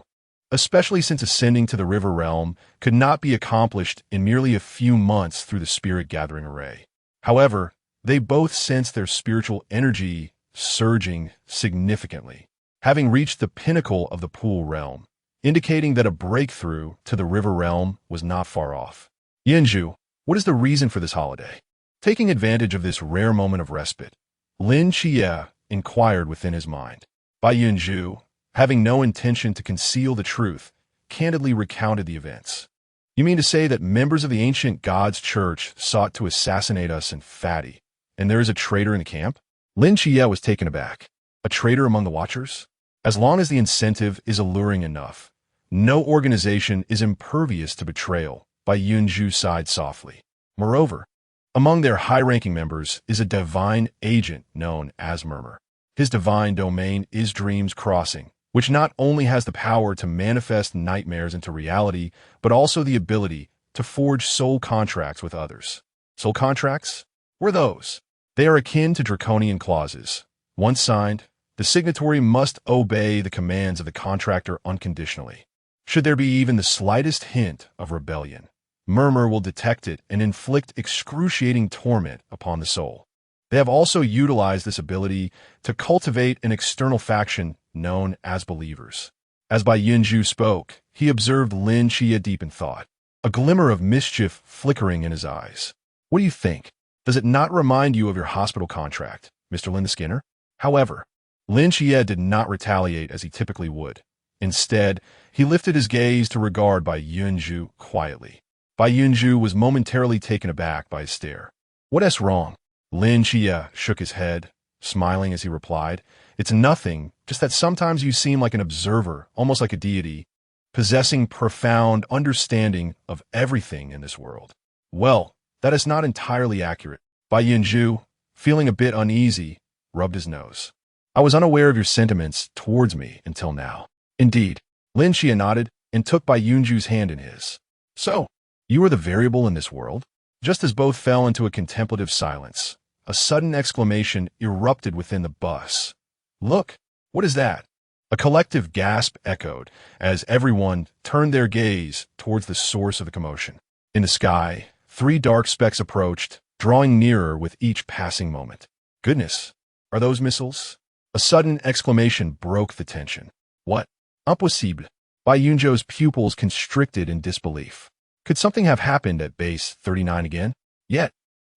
[SPEAKER 1] especially since ascending to the river realm could not be accomplished in merely a few months through the spirit gathering array. However, they both sensed their spiritual energy surging significantly, having reached the pinnacle of the pool realm, indicating that a breakthrough to the river realm was not far off. Yunzhou, what is the reason for this holiday? Taking advantage of this rare moment of respite, Lin Qiye inquired within his mind. Bai Yunzhou, having no intention to conceal the truth, candidly recounted the events. You mean to say that members of the ancient gods' church sought to assassinate us in Fatty, and there is a traitor in the camp? Lin Qiye was taken aback. A traitor among the Watchers? As long as the incentive is alluring enough, no organization is impervious to betrayal. Bai Yunzhou sighed softly. Moreover, among their high-ranking members is a divine agent known as Murmur. His divine domain is Dreams Crossing, which not only has the power to manifest nightmares into reality, but also the ability to forge soul contracts with others. Soul contracts? What are those? They are akin to draconian clauses. Once signed, the signatory must obey the commands of the contractor unconditionally. Should there be even the slightest hint of rebellion, Murmur will detect it and inflict excruciating torment upon the soul. They have also utilized this ability to cultivate an external faction known as Believers. As Bai Yunzhou spoke, he observed Lin Qiye deep in thought, a glimmer of mischief flickering in his eyes. What do you think? Does it not remind you of your hospital contract, Mr. Lin the Skinner? However, Lin Qiye did not retaliate as he typically would. Instead, he lifted his gaze to regard Bai Yunzhou quietly. Bai Yunzhou was momentarily taken aback by his stare. What's wrong? Lin Qiye shook his head, smiling as he replied, It's nothing, just that sometimes you seem like an observer, almost like a deity, possessing profound understanding of everything in this world. Well, that is not entirely accurate. Bai Yunzhou, feeling a bit uneasy, rubbed his nose. I was unaware of your sentiments towards me until now. Indeed, Lin Qiye nodded and took Bai Yunzhou's hand in his. So, you are the variable in this world? Just as both fell into a contemplative silence, a sudden exclamation erupted within the bus. Look, what is that? A collective gasp echoed as everyone turned their gaze towards the source of the commotion. In the sky, 3 dark specks approached, drawing nearer with each passing moment. Goodness, are those missiles? A sudden exclamation broke the tension. What? Impossible. Bai Yunzhou's pupils constricted in disbelief. Could something have happened at base 39 again? Yet,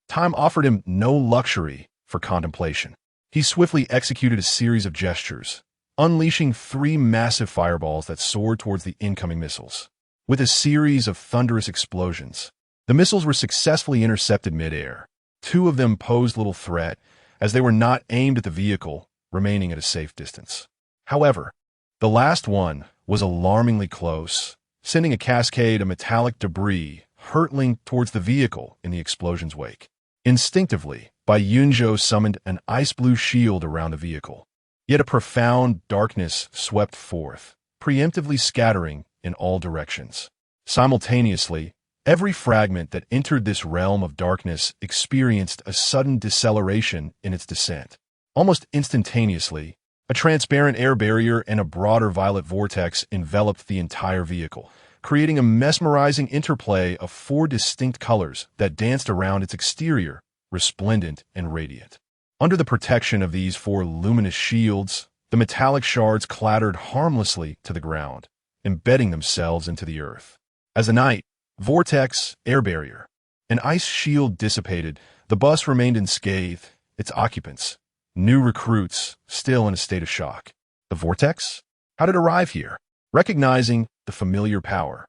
[SPEAKER 1] time offered him no luxury for contemplation. He swiftly executed a series of gestures, unleashing 3 massive fireballs that soared towards the incoming missiles. With a series of thunderous explosions, the missiles were successfully intercepted mid-air. 2 of them posed little threat, as they were not aimed at the vehicle, remaining at a safe distance. However, the last one was alarmingly close, sending a cascade of metallic debris hurtling towards the vehicle in the explosion's wake. Instinctively, Bai Yunzhou summoned an ice-blue shield around the vehicle. Yet a profound darkness swept forth, preemptively scattering in all directions. Simultaneously, every fragment that entered this realm of darkness experienced a sudden deceleration in its descent. Almost instantaneously, a transparent air barrier and a broader violet vortex enveloped the entire vehicle, creating a mesmerizing interplay of 4 distinct colors that danced around its exterior, resplendent and radiant. Under the protection of these 4 luminous shields, the metallic shards clattered harmlessly to the ground, embedding themselves into the earth. As the night, vortex, air barrier, and ice shield dissipated, the bus remained unscathed, its occupants, new recruits, still in a state of shock. The vortex? How did it arrive here? Recognizing the familiar power,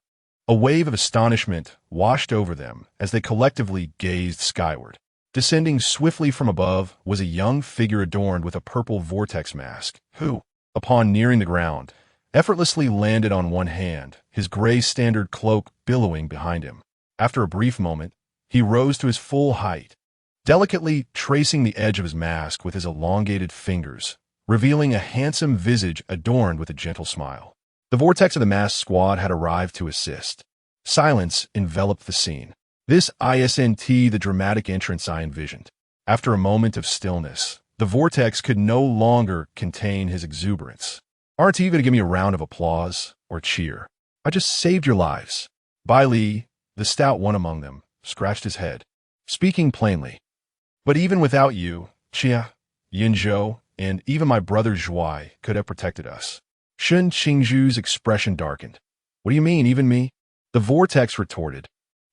[SPEAKER 1] a wave of astonishment washed over them as they collectively gazed skyward. Descending swiftly from above was a young figure adorned with a purple vortex mask, who, upon nearing the ground, effortlessly landed on one hand, his gray standard cloak billowing behind him. After a brief moment, he rose to his full height, delicately tracing the edge of his mask with his elongated fingers, revealing a handsome visage adorned with a gentle smile. The vortex of the masked squad had arrived to assist. Silence enveloped the scene. This isn't the dramatic entrance I envisioned. After a moment of stillness, the vortex could no longer contain his exuberance. Aren't you going to give me a round of applause or cheer? I just saved your lives. Bai Li, the stout one among them, scratched his head, speaking plainly. But even without you, Qiye, Yunzhou, and even my brother Zhuai could have protected us. Shun Qingzhu's expression darkened. What do you mean, even me? The vortex retorted.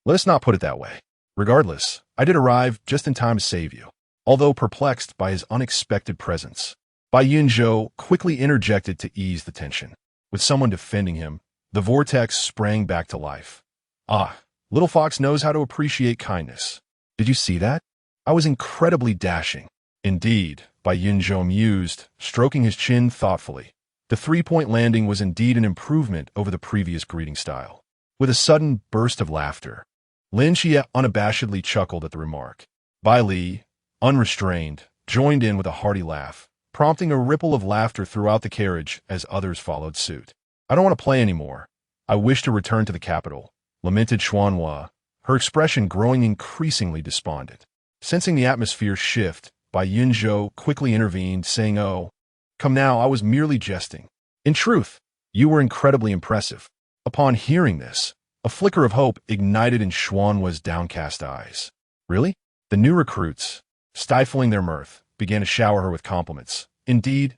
[SPEAKER 1] Let us not put it that way. Regardless, I did arrive just in time to save you. Although perplexed by his unexpected presence, Bai Yunzhou quickly interjected to ease the tension. With someone defending him, the vortex sprang back to life. Ah, little fox knows how to appreciate kindness. Did you see that? I was incredibly dashing. Indeed, Bai Yunzhou mused, stroking his chin thoughtfully. The 3-point landing was indeed an improvement over the previous greeting style. With a sudden burst of laughter, Lin Qiye unabashedly chuckled at the remark. Bai Li, unrestrained, joined in with a hearty laugh, prompting a ripple of laughter throughout the carriage as others followed suit. I don't want to play anymore. I wish to return to the capital, lamented Xuanhua, her expression growing increasingly despondent. Sensing the atmosphere shift, Bai Yunzhou quickly intervened, saying, "Oh, come now, I was merely jesting. In truth, you were incredibly impressive." Upon hearing this, a flicker of hope ignited in Xuanhua's downcast eyes. Really? The new recruits, stifling their mirth, began to shower her with compliments. Indeed,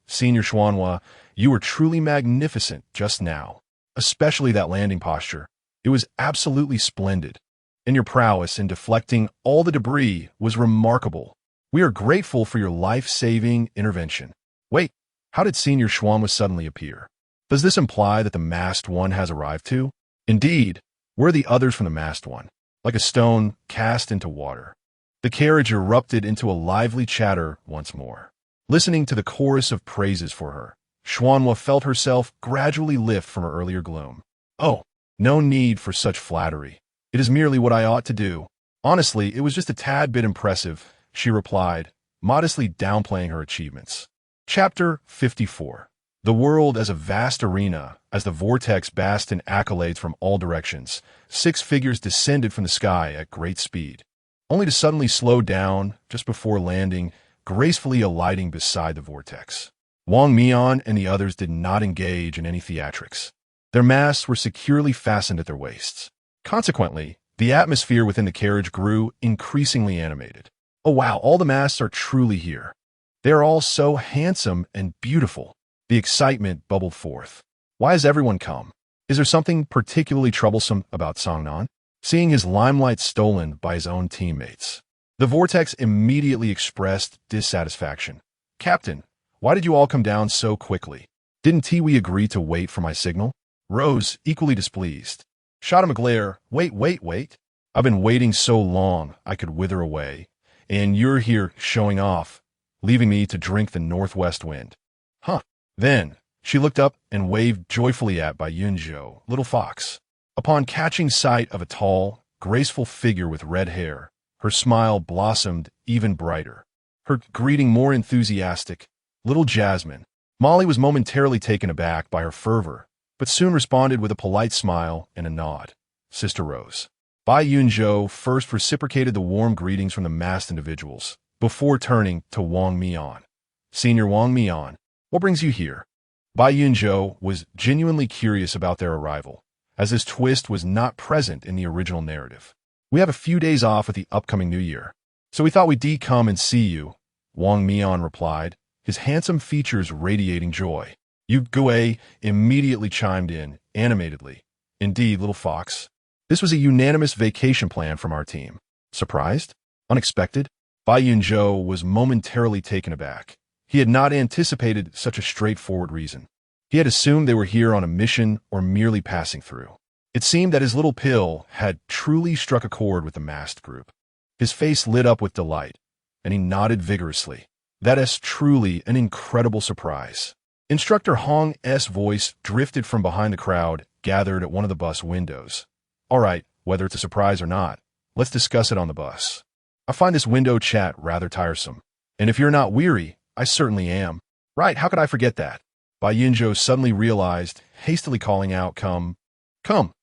[SPEAKER 1] Senior Xuanhua, you were truly magnificent just now. Especially that landing posture. It was absolutely splendid. And your prowess in deflecting all the debris was remarkable. We are grateful for your life-saving intervention. Wait, how did Senior Xuanhua suddenly appear? Does this imply that the masked one has arrived too? Indeed, we're the others from the masked one, like a stone cast into water. The carriage erupted into a lively chatter once more. Listening to the chorus of praises for her, Xuanhua felt herself gradually lift from her earlier gloom. Oh, no need for such flattery. It is merely what I ought to do. Honestly, it was just a tad bit impressive, she replied, modestly downplaying her achievements. Chapter 54. The world as a vast arena. As the vortex basked in accolades from all directions, 6 figures descended from the sky at great speed, only to suddenly slow down just before landing, gracefully alighting beside the vortex. Wang Mian and the others did not engage in any theatrics. Their masks were securely fastened at their waists. Consequently, the atmosphere within the carriage grew increasingly animated. Oh wow, all the masks are truly here. They are all so handsome and beautiful. The excitement bubbled forth. Why has everyone come? Is there something particularly troublesome about Songnan? Seeing his limelight stolen by his own teammates. The vortex immediately expressed dissatisfaction. Captain, why did you all come down so quickly? Didn't Tiwi agree to wait for my signal? Rose, equally displeased, shot him a glare. Wait. I've been waiting so long I could wither away, and you're here showing off, leaving me to drink the northwest wind. Huh. Then, she looked up and waved joyfully at Bai Yunzhou, little fox. Upon catching sight of a tall, graceful figure with red hair, her smile blossomed even brighter. Her greeting more enthusiastic. Little Jasmine. Molly was momentarily taken aback by her fervor, but soon responded with a polite smile and a nod. Sister Rose. Bai Yunzhou first reciprocated the warm greetings from the masked individuals, before turning to Wang Mian. Senior Wang Mian, what brings you here? Bai Yunzhou was genuinely curious about their arrival, as this twist was not present in the original narrative. We have a few days off with the upcoming new year, so we thought we'd come and see you, Wang Mian replied, his handsome features radiating joy. Yu Gui immediately chimed in, animatedly. Indeed, little fox. This was a unanimous vacation plan from our team. Surprised? Unexpected? Bai Yunzhou was momentarily taken aback. He had not anticipated such a straightforward reason. He had assumed they were here on a mission or merely passing through. It seemed that his little pill had truly struck a chord with the masked group. His face lit up with delight, and he nodded vigorously. That is truly an incredible surprise. Instructor Hong's voice drifted from behind the crowd gathered at one of the bus windows. All right, whether it's a surprise or not, let's discuss it on the bus. I find this window chat rather tiresome. And if you're not weary, I certainly am. Right, how could I forget that? Bai Yunzhou suddenly realized, hastily calling out, Come,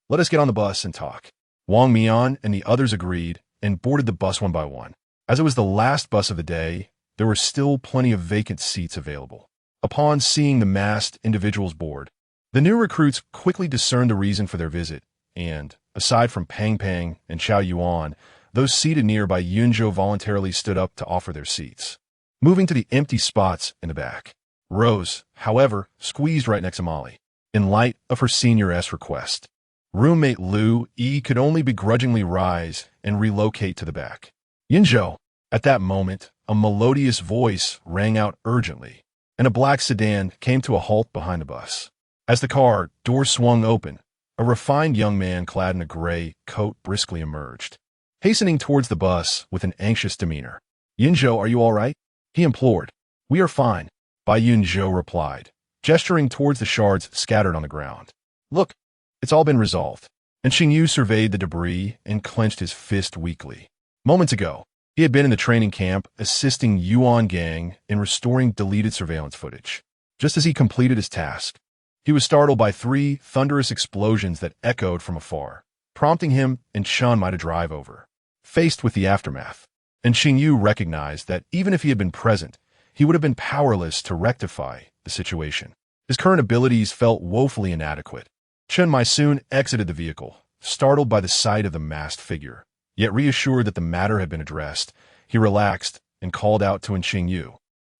[SPEAKER 1] let us get on the bus and talk. Wang Mian and the others agreed and boarded the bus one by one. As it was the last bus of the day, there were still plenty of vacant seats available. Upon seeing the masked individuals board, the new recruits quickly discerned the reason for their visit, and, aside from Pang Pang and Xiao Yuan, those seated near Bai Yunzhou voluntarily stood up to offer their seats, moving to the empty spots in the back. Rose, however, squeezed right next to Molly, in light of her senior's request. Roommate Lu Yi could only begrudgingly rise and relocate to the back. Yunzhou! At that moment, a melodious voice rang out urgently, and a black sedan came to a halt behind the bus. As the car door swung open, a refined young man clad in a gray coat briskly emerged, hastening towards the bus with an anxious demeanor. Yunzhou, are you all right? He implored. We are fine, Bai Yunzhou replied, gesturing towards the shards scattered on the ground. Look, it's all been resolved. and Xingyu surveyed the debris and clenched his fist weakly. Moments ago, he had been in the training camp assisting Yuan Gang in restoring deleted surveillance footage. Just as he completed his task, he was startled by 3 thunderous explosions that echoed from afar, prompting him and Chun Mai to drive over. Faced with the aftermath, and Xingyu recognized that even if he had been present, he would have been powerless to rectify the situation. His current abilities felt woefully inadequate. Chun Mai soon exited the vehicle, startled by the sight of the masked figure. Yet reassured that the matter had been addressed, he relaxed and called out to Xingyu.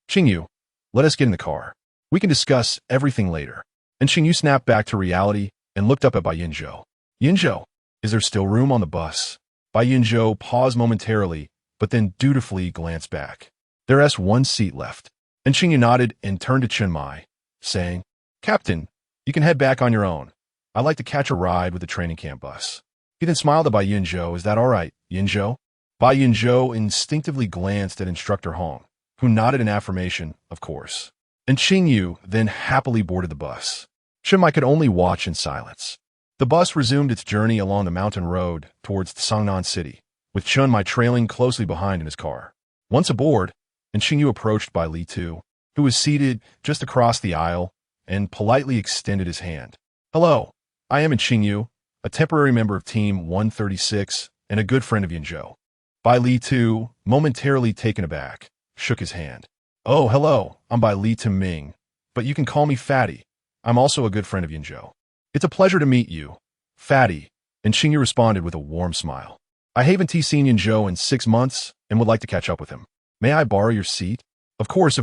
[SPEAKER 1] Xingyu, let us get in the car. We can discuss everything later. And Xingyu snapped back to reality and looked up at Bai Yunzhou. Yunzhou, is there still room on the bus? Bai Yunzhou paused momentarily, but then dutifully glanced back. There's one seat left. And Xingyu nodded and turned to Chun Mai, saying, Captain, you can head back on your own. I'd like to catch a ride with the training camp bus. He then smiled at Bai Yunzhou. Is that all right, Yunzhou? Bai Yunzhou instinctively glanced at Instructor Hong, who nodded in affirmation, of course. And Xingyu then happily boarded the bus. Chun Mai could only watch in silence. The bus resumed its journey along the mountain road towards Songnan City, with Chun Mai trailing closely behind in his car. Once aboard, and Xingyu approached Bai Litu, who was seated just across the aisle, and politely extended his hand. Hello, I am Xingyu, a temporary member of Team 136 and a good friend of Yunzhou. Bai Litu, momentarily taken aback, shook his hand. Oh, hello, I'm Bai Litu Ming, but you can call me Fatty. I'm also a good friend of Yunzhou. It's a pleasure to meet you, Fatty, and Xingyu responded with a warm smile. I haven't seen Yunzhou in 6 months and would like to catch up with him. May I borrow your seat? Of course,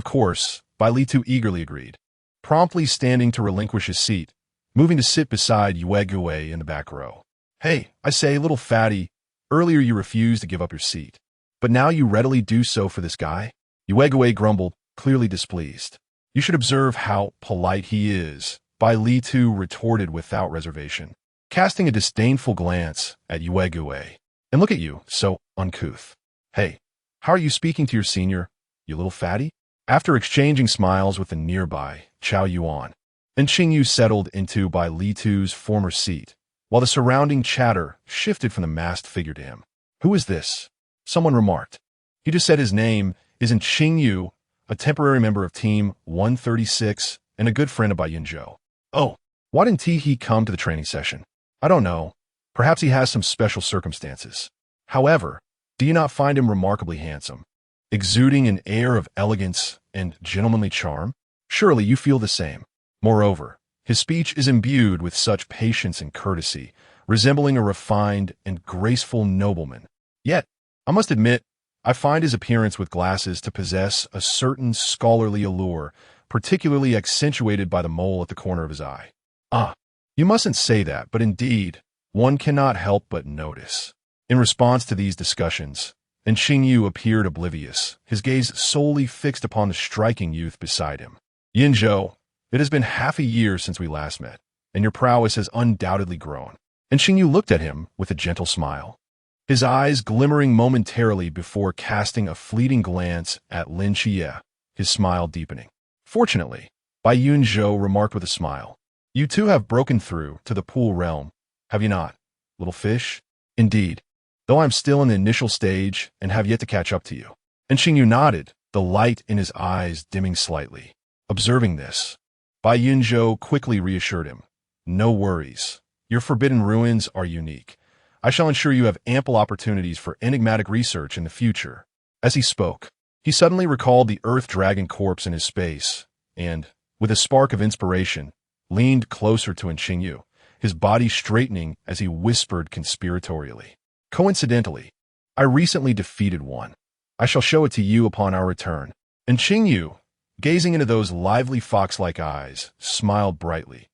[SPEAKER 1] Bai Litu eagerly agreed, promptly standing to relinquish his seat, moving to sit beside Yue Gui in the back row. Hey, I say, little Fatty, earlier you refused to give up your seat, but now you readily do so for this guy? Yue Gui grumbled, clearly displeased. You should observe how polite he is, Bai Litu retorted without reservation, casting a disdainful glance at Yue Gui. And look at you, so uncouth. Hey, how are you speaking to your senior, you little fatty? After exchanging smiles with the nearby Chao Yuan, and Xingyu settled into Bai Litu's former seat, while the surrounding chatter shifted from the masked figure to him. Who is this? Someone remarked. He just said his name. Isn't Xingyu, a temporary member of Team 136 and a good friend of Bai Yunzhou? Oh, why didn't he come to the training session? I don't know. Perhaps he has some special circumstances. However, do you not find him remarkably handsome, exuding an air of elegance and gentlemanly charm? Surely you feel the same. Moreover, his speech is imbued with such patience and courtesy, resembling a refined and graceful nobleman. Yet, I must admit, I find his appearance with glasses to possess a certain scholarly allure, particularly accentuated by the mole at the corner of his eye. Ah, you mustn't say that, but indeed, one cannot help but notice. In response to these discussions, and Xingyu appeared oblivious, his gaze solely fixed upon the striking youth beside him. Yunzhou, it has been half a year since we last met, and your prowess has undoubtedly grown. And Xingyu looked at him with a gentle smile, his eyes glimmering momentarily before casting a fleeting glance at Lin Qiye, his smile deepening. Fortunately, Bai Yunzhou remarked with a smile, you two have broken through to the pool realm, have you not, little fish? Indeed, though I'm still in the initial stage and have yet to catch up to you. And Xingyu nodded, the light in his eyes dimming slightly. Observing this, Bai Yunzhou quickly reassured him. No worries. Your forbidden ruins are unique. I shall ensure you have ample opportunities for enigmatic research in the future. As he spoke, he suddenly recalled the Earth Dragon corpse in his space, and, with a spark of inspiration, leaned closer to Xingyu, his body straightening as he whispered conspiratorially. Coincidentally, I recently defeated one. I shall show it to you upon our return. And Xingyu, gazing into those lively fox-like eyes, smiled brightly.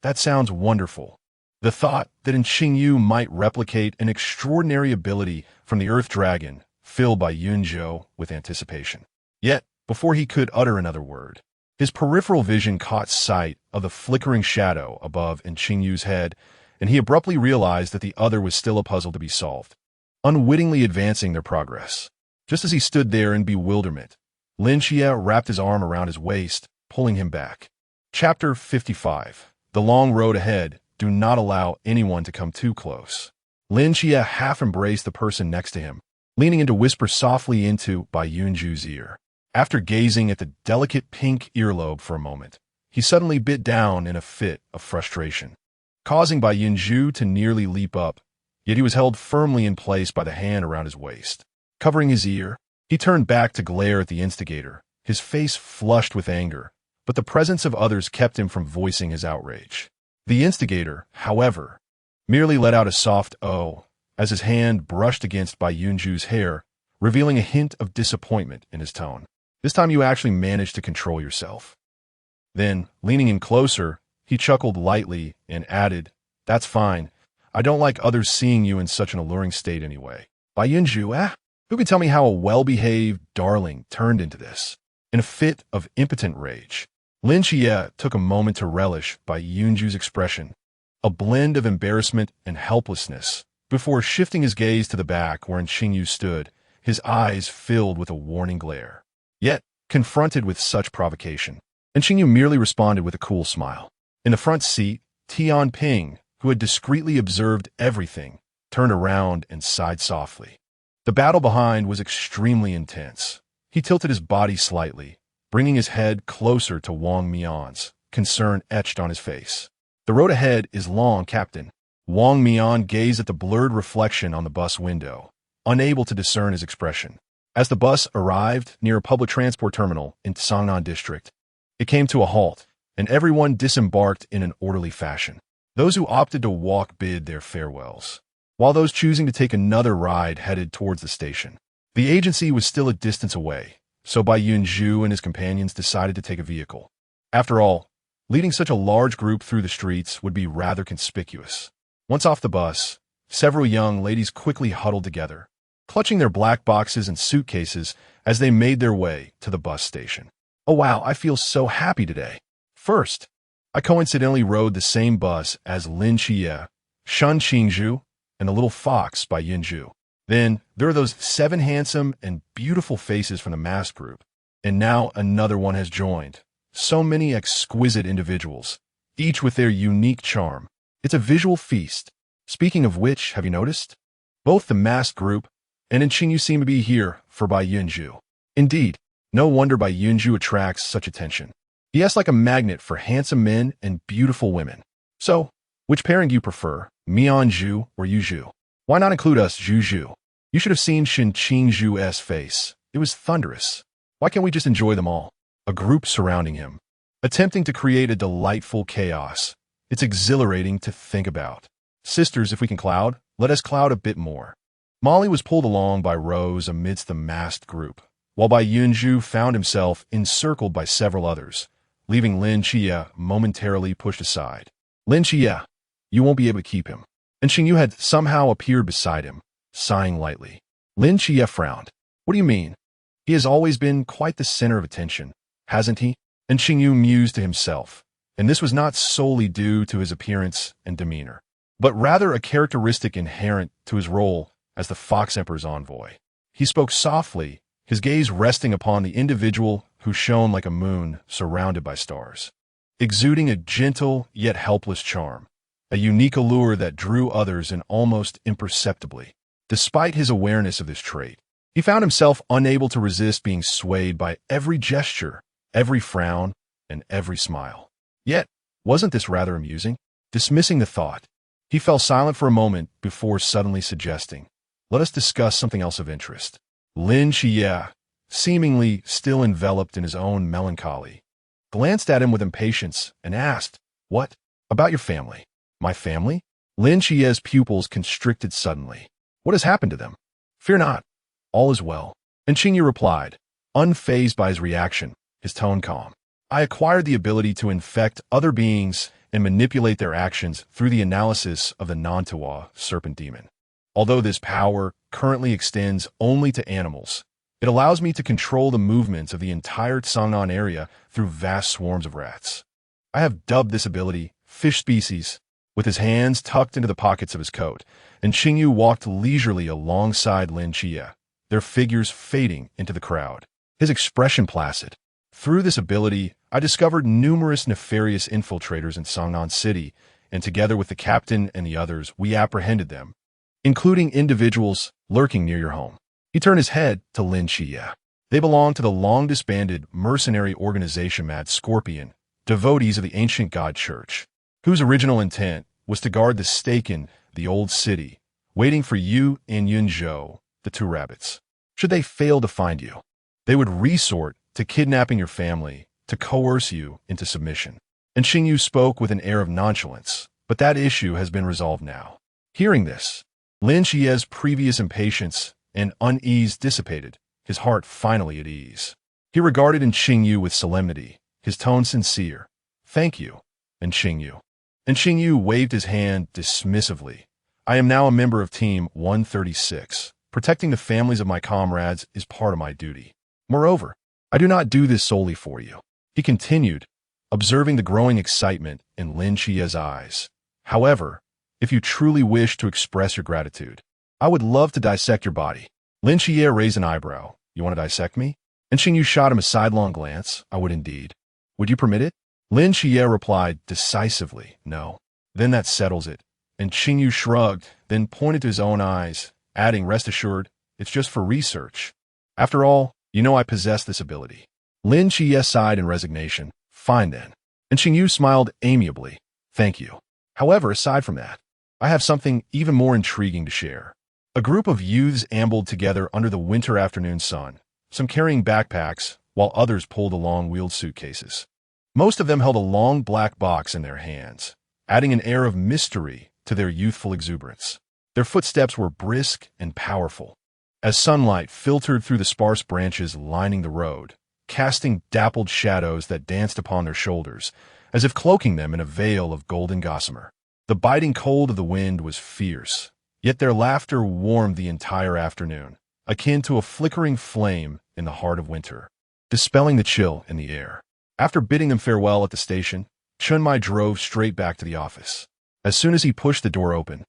[SPEAKER 1] That sounds wonderful. The thought that Xingyu might replicate an extraordinary ability from the Earth Dragon filled Bai Yunzhou with anticipation. Yet, before he could utter another word, his peripheral vision caught sight of the flickering shadow above Xingyu's head, and he abruptly realized that the other was still a puzzle to be solved, unwittingly advancing their progress. Just as he stood there in bewilderment, Lin Qiye wrapped his arm around his waist, pulling him back. Chapter 55. The long road ahead do not allow anyone to come too close. Lin Qiye half embraced the person next to him, leaning in to whisper softly into Bai Yunzhou's ear. After gazing at the delicate pink earlobe for a moment, he suddenly bit down in a fit of frustration, causing Bai Yunzhou to nearly leap up, yet he was held firmly in place by the hand around his waist. Covering his ear, he turned back to glare at the instigator, his face flushed with anger, but the presence of others kept him from voicing his outrage. The instigator, however, merely let out a soft "oh" as his hand brushed against Bai Yunzhou's hair, revealing a hint of disappointment in his tone. This time you actually managed to control yourself. Then, leaning in closer, he chuckled lightly and added, "That's fine. I don't like others seeing you in such an alluring state anyway." Bai Yunzhou, who can tell me how a well-behaved darling turned into this? In a fit of impotent rage, Lin Qiye took a moment to relish Bai Yunzhou's expression, a blend of embarrassment and helplessness, before shifting his gaze to the back where Qingyu stood, his eyes filled with a warning glare. Yet, confronted with such provocation, Qingyu merely responded with a cool smile. In the front seat, Tian Ping, who had discreetly observed everything, turned around and sighed softly. The battle behind was extremely intense. He tilted his body slightly, bringing his head closer to Wang Mian's, concern etched on his face. "The road ahead is long, Captain." Wang Mian gazed at the blurred reflection on the bus window, unable to discern his expression. As the bus arrived near a public transport terminal in Sangnan District, it came to a halt, and everyone disembarked in an orderly fashion. Those who opted to walk bid their farewells, while those choosing to take another ride headed towards the station. The agency was still a distance away, so Bai Yunzhou and his companions decided to take a vehicle. After all, leading such a large group through the streets would be rather conspicuous. Once off the bus, several young ladies quickly huddled together, clutching their black boxes and suitcases as they made their way to the bus station. "Oh wow, I feel so happy today. First, I coincidentally rode the same bus as Lin Qiye, Shen Qingzhu, and the little fox Bai Yunzhou. Then, there are those 7 handsome and beautiful faces from the masked group. And now another one has joined. So many exquisite individuals, each with their unique charm. It's a visual feast. Speaking of which, have you noticed? Both the masked group and Qingyu seem to be here for Bai Yunzhou. Indeed, no wonder Bai Yunzhou attracts such attention. He has like a magnet for handsome men and beautiful women. So, which pairing do you prefer, Mianzhu or Yuzhu? Why not include us, Zhu? You should have seen Shen Qingzhu's face. It was thunderous. Why can't we just enjoy them all? A group surrounding him, attempting to create a delightful chaos. It's exhilarating to think about. Sisters, if we can cloud, let us cloud a bit more. Molly was pulled along by Rose amidst the masked group, while Bai Yunzhou found himself encircled by several others, leaving Lin Qiye momentarily pushed aside. "Lin Qiye, you won't be able to keep him." And Qingyu had somehow appeared beside him, sighing lightly. Lin Qiye frowned. "What do you mean? He has always been quite the center of attention, hasn't he?" And Qingyu mused to himself, and this was not solely due to his appearance and demeanor, but rather a characteristic inherent to his role as the Fox Emperor's envoy. He spoke softly, his gaze resting upon the individual who shone like a moon surrounded by stars, exuding a gentle yet helpless charm, a unique allure that drew others in almost imperceptibly. Despite his awareness of this trait, he found himself unable to resist being swayed by every gesture, every frown, and every smile. Yet, wasn't this rather amusing? Dismissing the thought, he fell silent for a moment before suddenly suggesting, "Let us discuss something else of interest." Lin Qiye, seemingly still enveloped in his own melancholy, glanced at him with impatience and asked, "What? About your family?" "My family?" Lin Qiye's pupils constricted suddenly. "What has happened to them?" "Fear not. All is well." And Qingyu replied, unfazed by his reaction, his tone calm. "I acquired the ability to infect other beings and manipulate their actions through the analysis of the Nantua serpent demon. Although this power currently extends only to animals, it allows me to control the movements of the entire Sangnan area through vast swarms of rats. I have dubbed this ability fish species." With his hands tucked into the pockets of his coat, and Qingyu walked leisurely alongside Lin Qiye, their figures fading into the crowd, his expression placid. "Through this ability, I discovered numerous nefarious infiltrators in Sangnan City and together with the captain and the others, we apprehended them, including individuals lurking near your home. He turned his head to Lin Qiye. They belong to the long-disbanded mercenary organization Mad Scorpion, devotees of the ancient god church, whose original intent was to guard the stake in the old city, waiting for you and Yunzhou, the two rabbits. Should they fail to find you, they would resort to kidnapping your family to coerce you into submission. And Xingyu spoke with an air of nonchalance, but that issue has been resolved now. Hearing this, Lin Qiye's previous impatience and unease dissipated, his heart finally at ease. He regarded Xingyu with solemnity, his tone sincere. "Thank you, and Xingyu waved his hand dismissively. "I am now a member of Team 136. Protecting the families of my comrades is part of my duty. Moreover, I do not do this solely for you," he continued, observing the growing excitement in Lin Qiye's eyes. "However, if you truly wish to express your gratitude, I would love to dissect your body." Lin Qiye raised an eyebrow. "You want to dissect me?" And Xingyu shot him a sidelong glance. "I would indeed." "Would you permit it?" Lin Qiye replied decisively, "No." "Then that settles it." And Xingyu shrugged, then pointed to his own eyes, adding, "Rest assured, it's just for research. After all, you know I possess this ability." Lin Qiye sighed in resignation. "Fine then." And Xingyu smiled amiably. "Thank you. However, aside from that, I have something even more intriguing to share." A group of youths ambled together under the winter afternoon sun, some carrying backpacks, while others pulled long-wheeled suitcases. Most of them held a long black box in their hands, adding an air of mystery to their youthful exuberance. Their footsteps were brisk and powerful, as sunlight filtered through the sparse branches lining the road, casting dappled shadows that danced upon their shoulders, as if cloaking them in a veil of golden gossamer. The biting cold of the wind was fierce, yet their laughter warmed the entire afternoon, akin to a flickering flame in the heart of winter, dispelling the chill in the air. After bidding them farewell at the station, Chunmai drove straight back to the office. As soon as he pushed the door open,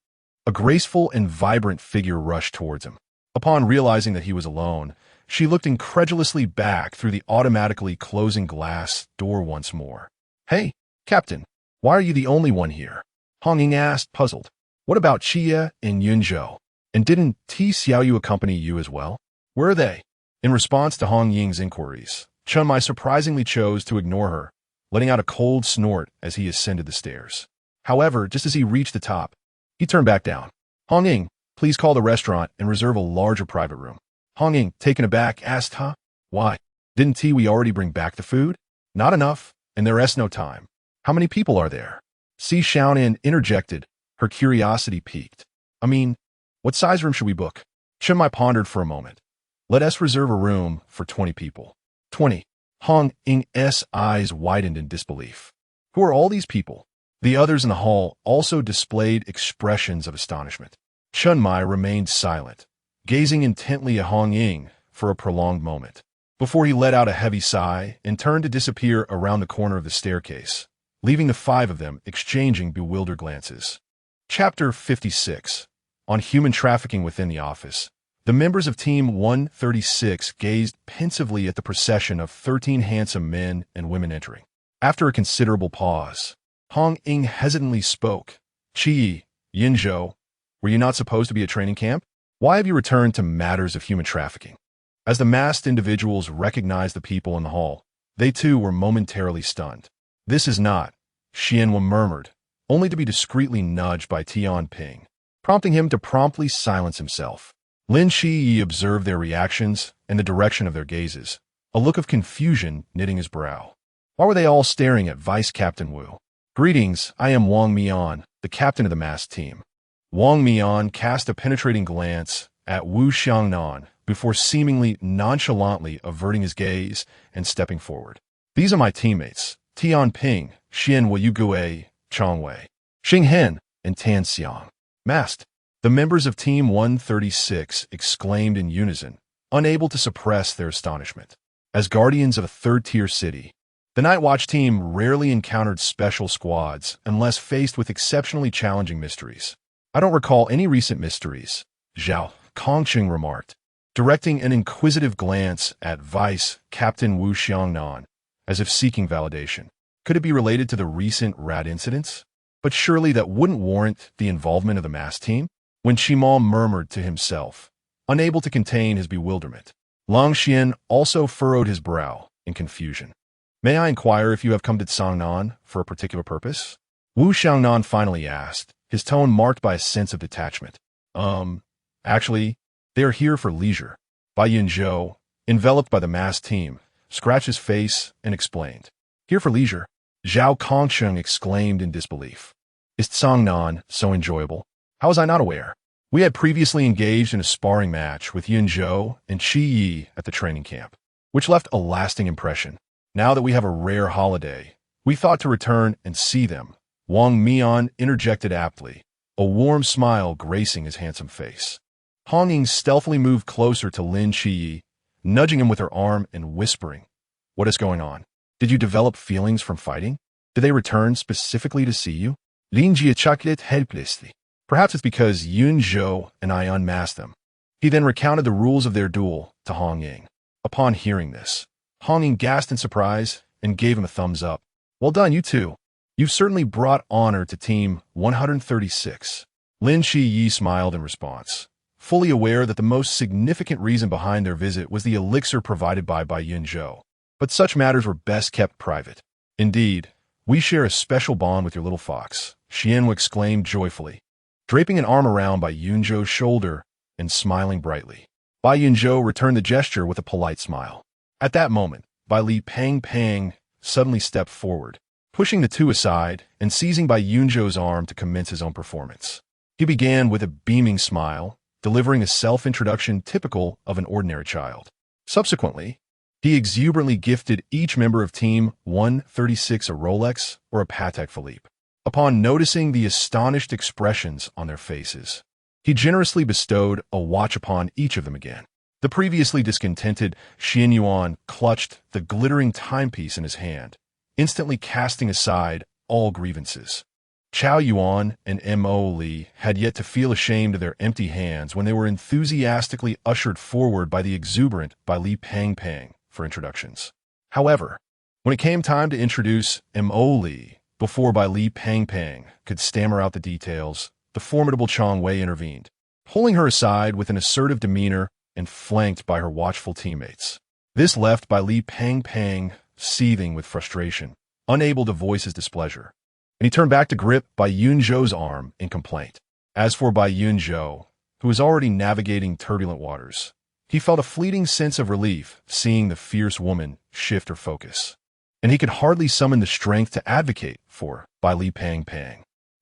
[SPEAKER 1] a graceful and vibrant figure rushed towards him. Upon realizing that he was alone, she looked incredulously back through the automatically closing glass door once more. "Hey, Captain, why are you the only one here?" Hong Ying asked, puzzled. "What about Qiye and Yunzhou? And didn't Ti Xiaoyu accompany you as well? Where are they?" In response to Hong Ying's inquiries, Chunmai surprisingly chose to ignore her, letting out a cold snort as he ascended the stairs. However, just as he reached the top, he turned back down. "Hong Ying, please call the restaurant and reserve a larger private room." Hong Ying, taken aback, asked, "Huh? Why? Didn't we already bring back the food?" "Not enough, and there is no time." "How many people are there?" Si Xiaonan interjected, her curiosity piqued. "I mean, what size room should we book?" Chunmai pondered for a moment. "Let us reserve a room for 20 people. 20. Hong Ying's eyes widened in disbelief. "Who are all these people?" The others in the hall also displayed expressions of astonishment. Chunmai remained silent, gazing intently at Hong Ying for a prolonged moment, before he let out a heavy sigh and turned to disappear around the corner of the staircase, leaving the five of them exchanging bewildered glances. Chapter 56. On human trafficking within the office. The members of Team 136 gazed pensively at the procession of 13 handsome men and women entering. After a considerable pause, Hong Ying hesitantly spoke. "Qiye, Yunzhou, were you not supposed to be at training camp? Why have you returned to matters of human trafficking?" As the masked individuals recognized the people in the hall, they too were momentarily stunned. "This is not," Xianwen murmured, only to be discreetly nudged by Tian Ping, prompting him to promptly silence himself. Lin Qiye observed their reactions and the direction of their gazes, a look of confusion knitting his brow. Why were they all staring at Vice Captain Wu? "Greetings, I am Wang Mian, the captain of the masked team." Wang Mian cast a penetrating glance at Wu Xiangnan before seemingly nonchalantly averting his gaze and stepping forward. "These are my teammates, Tian Ping, Xian Weiyugue, Chang Wei, Xing Hen, and Tan Xiang." "Masked." The members of Team 136 exclaimed in unison, unable to suppress their astonishment. As guardians of a third-tier city, the Night Watch team rarely encountered special squads unless faced with exceptionally challenging mysteries. "I don't recall any recent mysteries," Zhao Kongqing remarked, directing an inquisitive glance at Vice Captain Wu Xiangnan, as if seeking validation. "Could it be related to the recent rat incidents?" But surely that wouldn't warrant the involvement of the mass team? When Qimao murmured to himself, unable to contain his bewilderment. Lang Xian also furrowed his brow in confusion. May I inquire if you have come to Sangnan for a particular purpose? Wu Xiangnan finally asked, his tone marked by a sense of detachment. Actually, they are here for leisure. Bai Yunzhou, enveloped by the mass team, scratched his face and explained. Here for leisure? Zhao Kongsheng exclaimed in disbelief. Is Sangnan so enjoyable? How was I not aware? We had previously engaged in a sparring match with Yunzhou and Qiye at the training camp, which left a lasting impression. Now that we have a rare holiday, we thought to return and see them. Wang Mian interjected aptly, a warm smile gracing his handsome face. Hong Ying stealthily moved closer to Lin Qiye, nudging him with her arm and whispering, "What is going on? Did you develop feelings from fighting? Did they return specifically to see you?" Lin Qiye chuckled helplessly. Perhaps it's because Yunzhou and I unmasked them. He then recounted the rules of their duel to Hong Ying. Upon hearing this, Hong Ying gasped in surprise and gave him a thumbs up. Well done, you two. You've certainly brought honor to Team 136. Lin Qiye smiled in response, fully aware that the most significant reason behind their visit was the elixir provided by Bai Yunzhou. But such matters were best kept private. Indeed, we share a special bond with your little fox, Xianwu exclaimed joyfully, draping an arm around Bai Yunzhou's shoulder and smiling brightly. Bai Yunzhou returned the gesture with a polite smile. At that moment, Bai Li Pang suddenly stepped forward, pushing the two aside and seizing Bai Yunzhou's arm to commence his own performance. He began with a beaming smile, delivering a self-introduction typical of an ordinary child. Subsequently, he exuberantly gifted each member of Team 136 a Rolex or a Patek Philippe. Upon noticing the astonished expressions on their faces, he generously bestowed a watch upon each of them again. The previously discontented Xian Yuan clutched the glittering timepiece in his hand, instantly casting aside all grievances. Chao Yuan and Mo Li had yet to feel ashamed of their empty hands when they were enthusiastically ushered forward by the exuberant Bai Li Pang for introductions. However, when it came time to introduce Mo Li, before Bai Li Pang could stammer out the details, the formidable Chang Wei intervened, pulling her aside with an assertive demeanor and flanked by her watchful teammates. This left Bai Li Pang seething with frustration, unable to voice his displeasure, and he turned back to grip Bai Yunzhou's arm in complaint. As for Bai Yunzhou, who was already navigating turbulent waters, he felt a fleeting sense of relief seeing the fierce woman shift her focus, and he could hardly summon the strength to advocate for Bai Li Pang.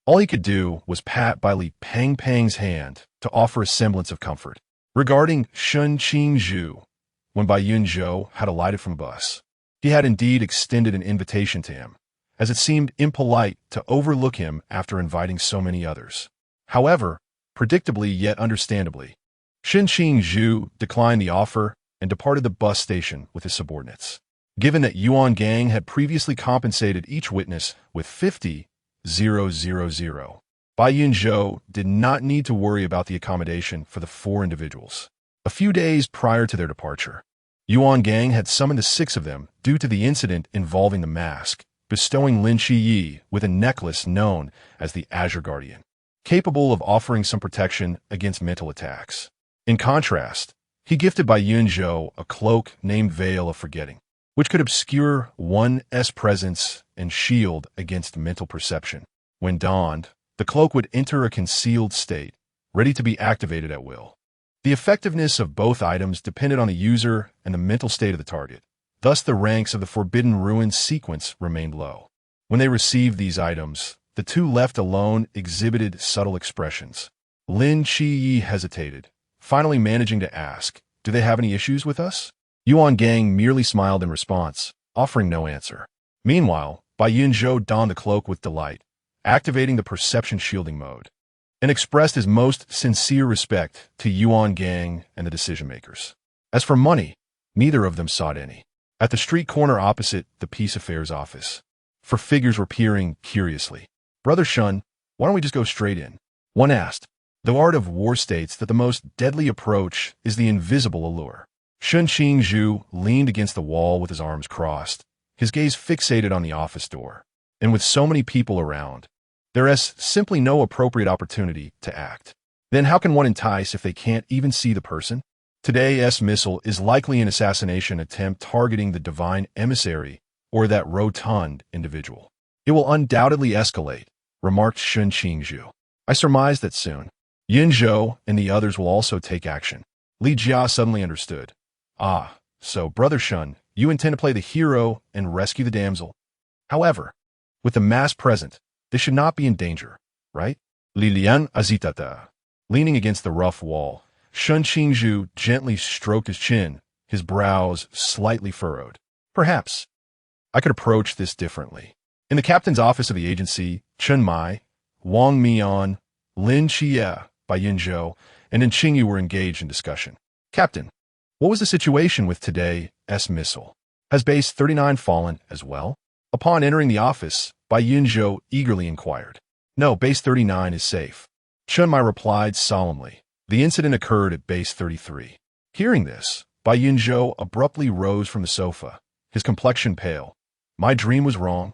[SPEAKER 1] All he could do was pat Bai Li Pang's hand to offer a semblance of comfort. Regarding Shun Qingzhu, when Bai Yunzhou had alighted from a bus, he had indeed extended an invitation to him, as it seemed impolite to overlook him after inviting so many others. However, predictably yet understandably, Shen Qingzhu declined the offer and departed the bus station with his subordinates. Given that Yuan Gang had previously compensated each witness with 50,000, Bai Yunzhou did not need to worry about the accommodation for the 4 individuals. A few days prior to their departure, Yuan Gang had summoned the 6 of them due to the incident involving the mask, bestowing Lin Qiye with a necklace known as the Azure Guardian, capable of offering some protection against mental attacks. In contrast, he gifted Bai Yunzhou a cloak named Veil of Forgetting, which could obscure one's presence and shield against mental perception. When donned, the cloak would enter a concealed state, ready to be activated at will. The effectiveness of both items depended on the user and the mental state of the target. Thus, the ranks of the Forbidden Ruins sequence remained low. When they received these items, the two left alone exhibited subtle expressions. Lin Qiye hesitated, finally managing to ask, "Do they have any issues with us?" Yuan Gang merely smiled in response, offering no answer. Meanwhile, Bai Yunzhou donned the cloak with delight, activating the perception shielding mode, and expressed his most sincere respect to Yuan Gang and the decision-makers. As for money, neither of them sought any. At the street corner opposite the pacifier's office, 4 figures were peering curiously. "Brother Shun, why don't we just go straight in?" one asked. The art of war states that the most deadly approach is the invisible allure. Shun Qingzhu leaned against the wall with his arms crossed, his gaze fixated on the office door. And with so many people around, There's simply no appropriate opportunity to act. Then how can one entice if they can't even see the person? Today's missile is likely an assassination attempt targeting the divine emissary or that rotund individual. It will undoubtedly escalate, remarked Shun Qingzhu. I surmise that soon, Yunzhou and the others will also take action. Li Jia suddenly understood. Ah, so, Brother Shun, you intend to play the hero and rescue the damsel. However, with the mass present, they should not be in danger, right? Li Lian azitata. Leaning against the rough wall, Shun Qingzhu gently stroked his chin, his brows slightly furrowed. Perhaps I could approach this differently. In the captain's office of the agency, Chen Mai, Wang Mian, Lin Qiye, Bai Yunzhou, and Qingyu were engaged in discussion. Captain, what was the situation with today's missile? Has base 39 fallen as well? Upon entering the office, Bai Yunzhou eagerly inquired. No, base 39 is safe. Chen Mai replied solemnly. The incident occurred at base 33. Hearing this, Bai Yunzhou abruptly rose from the sofa, his complexion pale. My dream was wrong.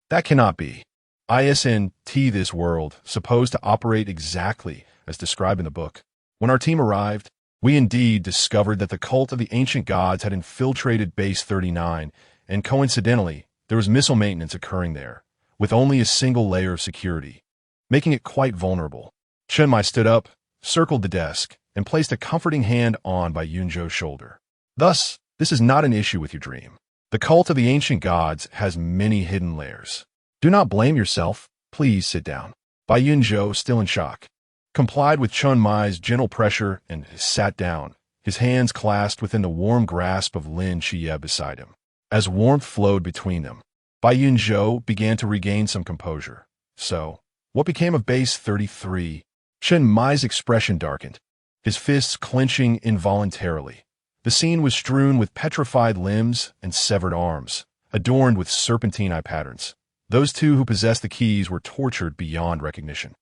[SPEAKER 1] That cannot be. Isn't this world supposed to operate exactly as described in the book? When our team arrived, we indeed discovered that the cult of the ancient gods had infiltrated base 39, and coincidentally, there was missile maintenance occurring there, with only a single layer of security, making it quite vulnerable. Chen Mai stood up, circled the desk, and placed a comforting hand on Bai Yunzhou's shoulder. Thus, this is not an issue with your dream. The cult of the ancient gods has many hidden layers. Do not blame yourself. Please sit down. Bai Yunzhou, still in shock, complied with Chen Mai's gentle pressure and sat down, his hands clasped within the warm grasp of Lin Qiye beside him. As warmth flowed between them, Bai Yunzhou began to regain some composure. So, what became of base 33? Chen Mai's expression darkened, his fists clenching involuntarily. The scene was strewn with petrified limbs and severed arms, adorned with serpentine eye patterns. Those two who possessed the keys were tortured beyond recognition.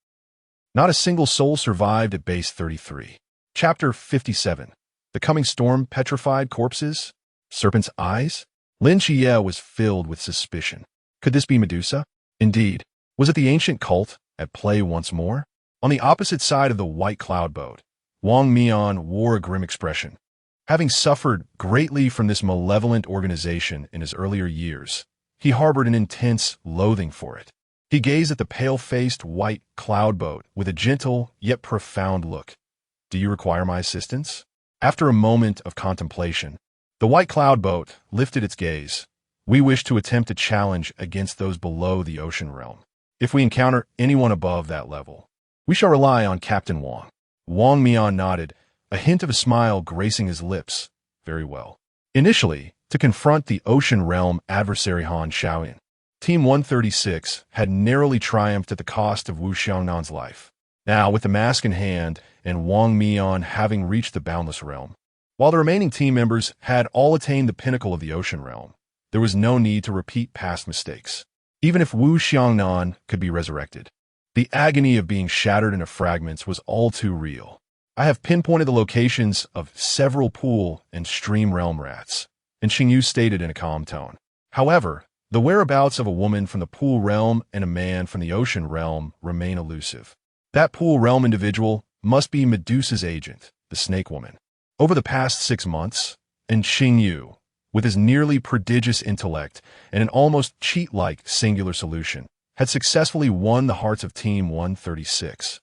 [SPEAKER 1] Not a single soul survived at base 33. Chapter 57. The coming storm, petrified corpses? Serpent's eyes? Lin Qiye was filled with suspicion. Could this be Medusa? Indeed. Was it the ancient cult at play once more? On the opposite side of the white cloud boat, Wang Mian wore a grim expression. Having suffered greatly from this malevolent organization in his earlier years, he harbored an intense loathing for it. He gazed at the pale-faced white cloud boat with a gentle yet profound look. Do you require my assistance? After a moment of contemplation, the white cloud boat lifted its gaze. We wish to attempt a challenge against those below the ocean realm. If we encounter anyone above that level, we shall rely on Captain Wang. Wang Mian nodded, a hint of a smile gracing his lips. Very well. Initially, to confront the ocean realm adversary Han Xiaoyan, Team 136 had narrowly triumphed at the cost of Wu Xiangnan's life. Now, with the mask in hand and Wang Mian having reached the boundless realm, while the remaining team members had all attained the pinnacle of the ocean realm, there was no need to repeat past mistakes. Even if Wu Xiangnan could be resurrected, the agony of being shattered into fragments was all too real. I have pinpointed the locations of several pool and stream realm rats, and Xingyu stated in a calm tone. However, the whereabouts of a woman from the pool realm and a man from the ocean realm remain elusive. That pool realm individual must be Medusa's agent, the snake woman. Over the past 6 months, and Xingyu, with his nearly prodigious intellect and an almost cheat-like singular solution, had successfully won the hearts of Team 136,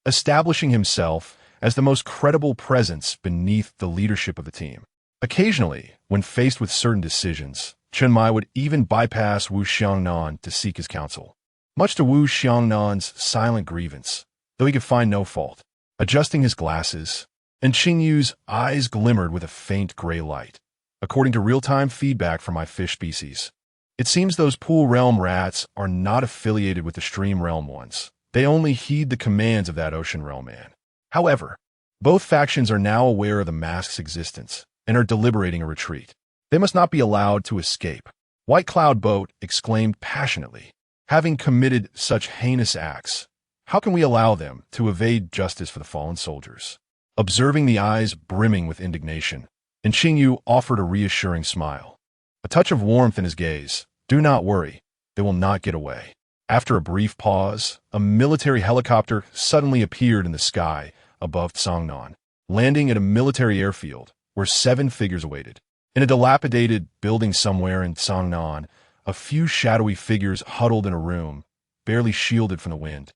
[SPEAKER 1] establishing himself as the most credible presence beneath the leadership of the team. Occasionally, when faced with certain decisions, Chen Mai would even bypass Wu Xiangnan to seek his counsel, much to Wu Xiangnan's silent grievance, though he could find no fault. Adjusting his glasses, and Xingyu's eyes glimmered with a faint gray light. According to real-time feedback from my fish species, it seems those pool realm rats are not affiliated with the stream realm ones. They only heed the commands of that ocean realm man. However, both factions are now aware of the mask's existence and are deliberating a retreat. They must not be allowed to escape. White Cloud Boat exclaimed passionately. Having committed such heinous acts, how can we allow them to evade justice for the fallen soldiers? Observing the eyes brimming with indignation, and Xingyu offered a reassuring smile. A touch of warmth in his gaze. Do not worry. They will not get away. After a brief pause, a military helicopter suddenly appeared in the sky above Tsangnan, landing at a military airfield where 7 figures awaited. In a dilapidated building somewhere in Tsangnan, a few shadowy figures huddled in a room, barely shielded from the wind,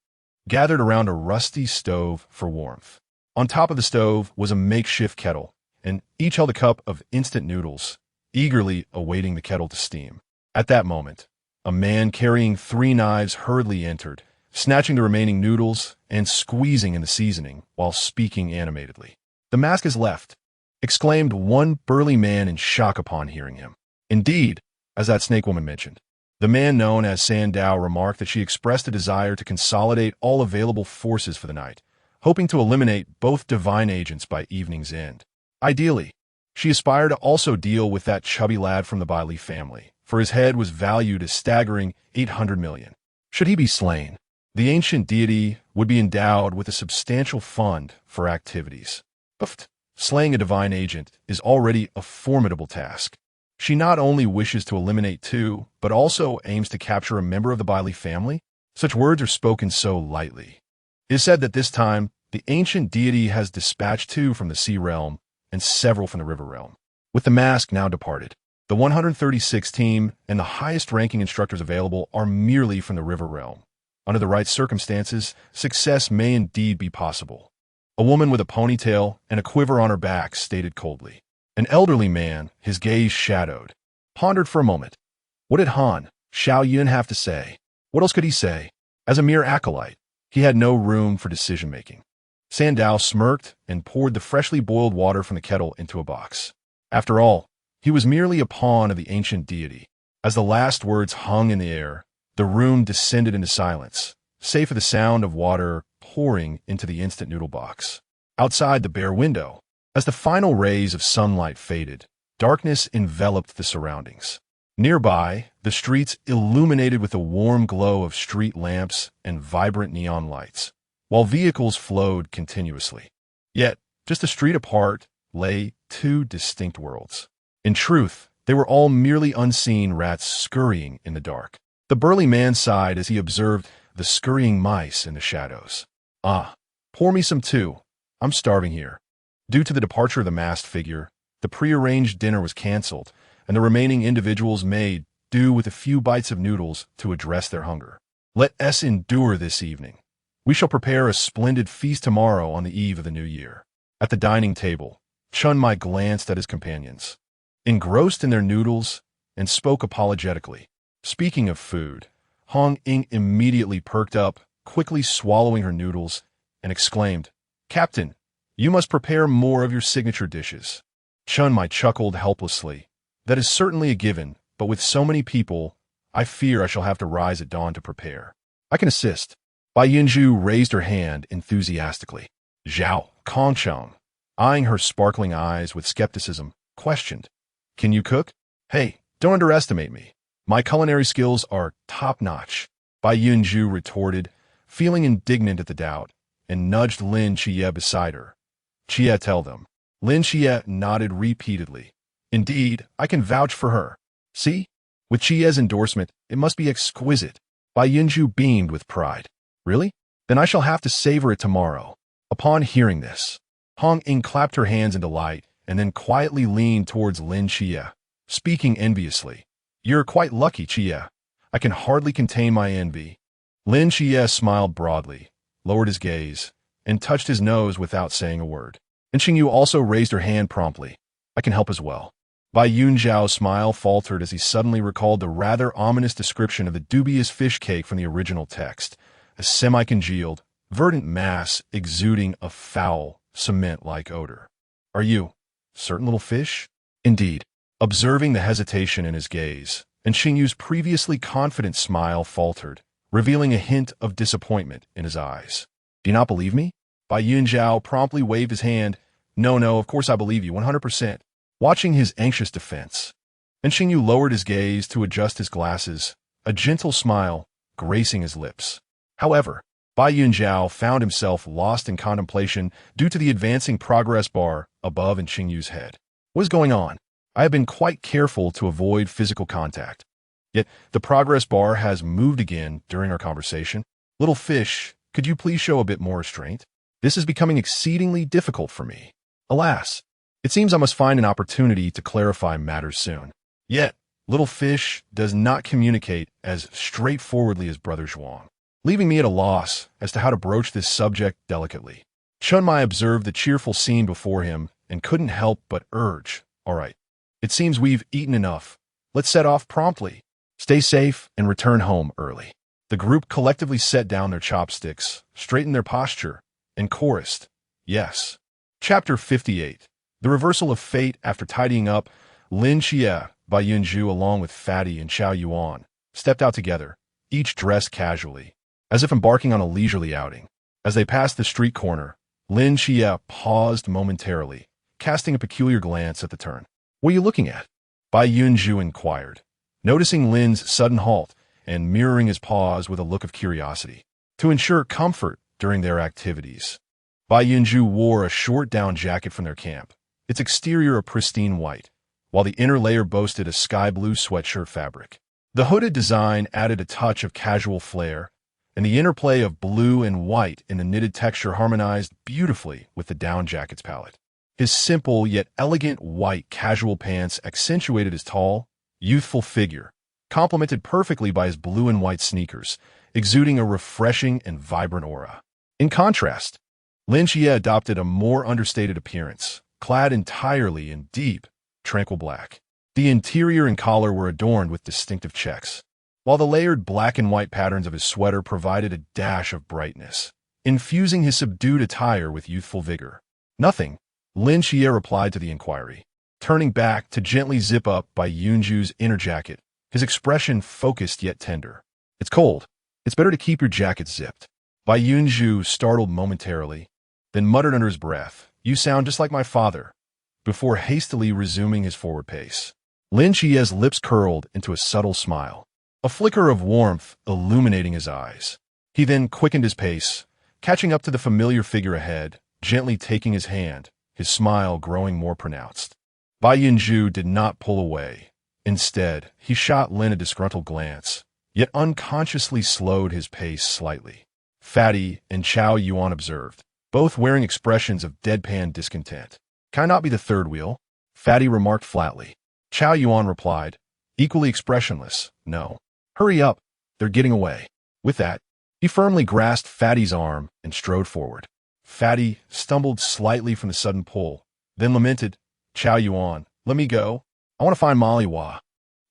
[SPEAKER 1] gathered around a rusty stove for warmth. On top of the stove was a makeshift kettle, and each held a cup of instant noodles, eagerly awaiting the kettle to steam. At that moment, a man carrying 3 knives hurriedly entered, snatching the remaining noodles and squeezing in the seasoning while speaking animatedly. "The mask is left," exclaimed one burly man in shock upon hearing him. Indeed, as that snake woman mentioned, the man known as Sandow remarked that she expressed a desire to consolidate all available forces for the night, hoping to eliminate both divine agents by evening's end. Ideally, she aspired to also deal with that chubby lad from the Bai family, for his head was valued as staggering 800 million. Should he be slain, the ancient deity would be endowed with a substantial fund for activities. But slaying a divine agent is already a formidable task. She not only wishes to eliminate 2, but also aims to capture a member of the Bai family. Such words are spoken so lightly. It is said that this time, the ancient deity has dispatched 2 from the sea realm and several from the river realm. With the mask now departed, the 136 team and the highest-ranking instructors available are merely from the river realm. Under the right circumstances, success may indeed be possible. A woman with a ponytail and a quiver on her back stated coldly. An elderly man, his gaze shadowed, pondered for a moment. What did Han Xiaoyun have to say? What else could he say? As a mere acolyte, he had no room for decision-making. Sandow smirked and poured the freshly boiled water from the kettle into a box. After all, he was merely a pawn of the ancient deity. As the last words hung in the air, the room descended into silence, save for the sound of water pouring into the instant noodle box. Outside the bare window, as the final rays of sunlight faded, darkness enveloped the surroundings. Nearby, the streets illuminated with a warm glow of street lamps and vibrant neon lights, while vehicles flowed continuously. Yet, just a street apart lay 2 distinct worlds. In truth, they were all merely unseen rats scurrying in the dark. The burly man sighed as he observed the scurrying mice in the shadows. "Ah, pour me some too. I'm starving here." Due to the departure of the masked figure, the prearranged dinner was cancelled, and the remaining individuals made do with a few bites of noodles to address their hunger. "Let us endure this evening. We shall prepare a splendid feast tomorrow on the eve of the new year." At the dining table, Chun Mai glanced at his companions, engrossed in their noodles, and spoke apologetically. Speaking of food, Hong Ying immediately perked up, quickly swallowing her noodles, and exclaimed, "Captain, you must prepare more of your signature dishes." Chun Mai chuckled helplessly. "That is certainly a given, but with so many people, I fear I shall have to rise at dawn to prepare." "I can assist." Bai Yunzhou raised her hand enthusiastically. Zhao Kongchang, eyeing her sparkling eyes with skepticism, questioned, "Can you cook?" "Hey, don't underestimate me. My culinary skills are top-notch," Bai Yunzhou retorted, feeling indignant at the doubt, and nudged Lin Qiye beside her. "Qiye, tell them." Lin Qiye nodded repeatedly. "Indeed, I can vouch for her. See? With Qiye's endorsement, it must be exquisite." Bai Yunzhou beamed with pride. "Really? Then I shall have to savor it tomorrow." Upon hearing this, Hong Ying clapped her hands in delight and then quietly leaned towards Lin Qiye, speaking enviously. "You're quite lucky, Qiye. I can hardly contain my envy." Lin Qiye smiled broadly, lowered his gaze, and touched his nose without saying a word. And Xingyu also raised her hand promptly. "I can help as well." Bai Yunzhao's smile faltered as he suddenly recalled the rather ominous description of the dubious fish cake from the original text, a semi-congealed, verdant mass exuding a foul, cement-like odor. "Are you certain, little fish?" "Indeed." Observing the hesitation in his gaze, and Xingyu's previously confident smile faltered, revealing a hint of disappointment in his eyes. "Do you not believe me?" Bai Yunzhao promptly waved his hand. No, of course I believe you, 100%. Watching his anxious defense, and Xingyu lowered his gaze to adjust his glasses, a gentle smile gracing his lips. However, Bai Yunzhao found himself lost in contemplation due to the advancing progress bar above in Xingyu's head. "What is going on? I have been quite careful to avoid physical contact." Yet the progress bar has moved again during our conversation. Little fish, could you please show a bit more restraint? This is becoming exceedingly difficult for me. Alas, it seems I must find an opportunity to clarify matters soon. Yet, little fish does not communicate as straightforwardly as Brother Zhuang, leaving me at a loss as to how to broach this subject delicately. Chunmai observed the cheerful scene before him and couldn't help but urge, "All right, it seems we've eaten enough. Let's set off promptly. Stay safe and return home early." The group collectively set down their chopsticks, straightened their posture, and chorused, "Yes." Chapter 58. The Reversal of Fate. After tidying up, Lin Qiye, Bai Yunzhou, along with Fatty and Qiao Yuan, stepped out together, each dressed casually, as if embarking on a leisurely outing. As they passed the street corner, Lin Qiye paused momentarily, casting a peculiar glance at the turn. "What are you looking at?" Bai Yunzhou inquired, noticing Lin's sudden halt and mirroring his pause with a look of curiosity. To ensure comfort during their activities, Bai Yunzhou wore a short down jacket from their camp, its exterior a pristine white, while the inner layer boasted a sky blue sweatshirt fabric. The hooded design added a touch of casual flair, and the interplay of blue and white in the knitted texture harmonized beautifully with the down jacket's palette. His simple yet elegant white casual pants accentuated his tall, youthful figure, complemented perfectly by his blue and white sneakers, exuding a refreshing and vibrant aura. In contrast, Lin Qiye adopted a more understated appearance, clad entirely in deep, tranquil black. The interior and collar were adorned with distinctive checks, while the layered black and white patterns of his sweater provided a dash of brightness, infusing his subdued attire with youthful vigor. "Nothing," Lin Qiye replied to the inquiry, turning back to gently zip up Bai Yunzhou's inner jacket, his expression focused yet tender. "It's cold. It's better to keep your jacket zipped." Bai Yunzhou startled momentarily, then muttered under his breath, "You sound just like my father," before hastily resuming his forward pace. Lin Qiye's lips curled into a subtle smile, a flicker of warmth illuminating his eyes. He then quickened his pace, catching up to the familiar figure ahead, gently taking his hand, his smile growing more pronounced. Bai Yunzhou did not pull away. Instead, he shot Lin a disgruntled glance, yet unconsciously slowed his pace slightly. Fatty and Qiao Yuan observed, both wearing expressions of deadpan discontent. "Can I not be the third wheel?" Fatty remarked flatly. Qiao Yuan replied, equally expressionless, "No. Hurry up, they're getting away." With that, he firmly grasped Fatty's arm and strode forward. Fatty stumbled slightly from the sudden pull, then lamented, "Qiao Yuan, let me go. I want to find Maliwa."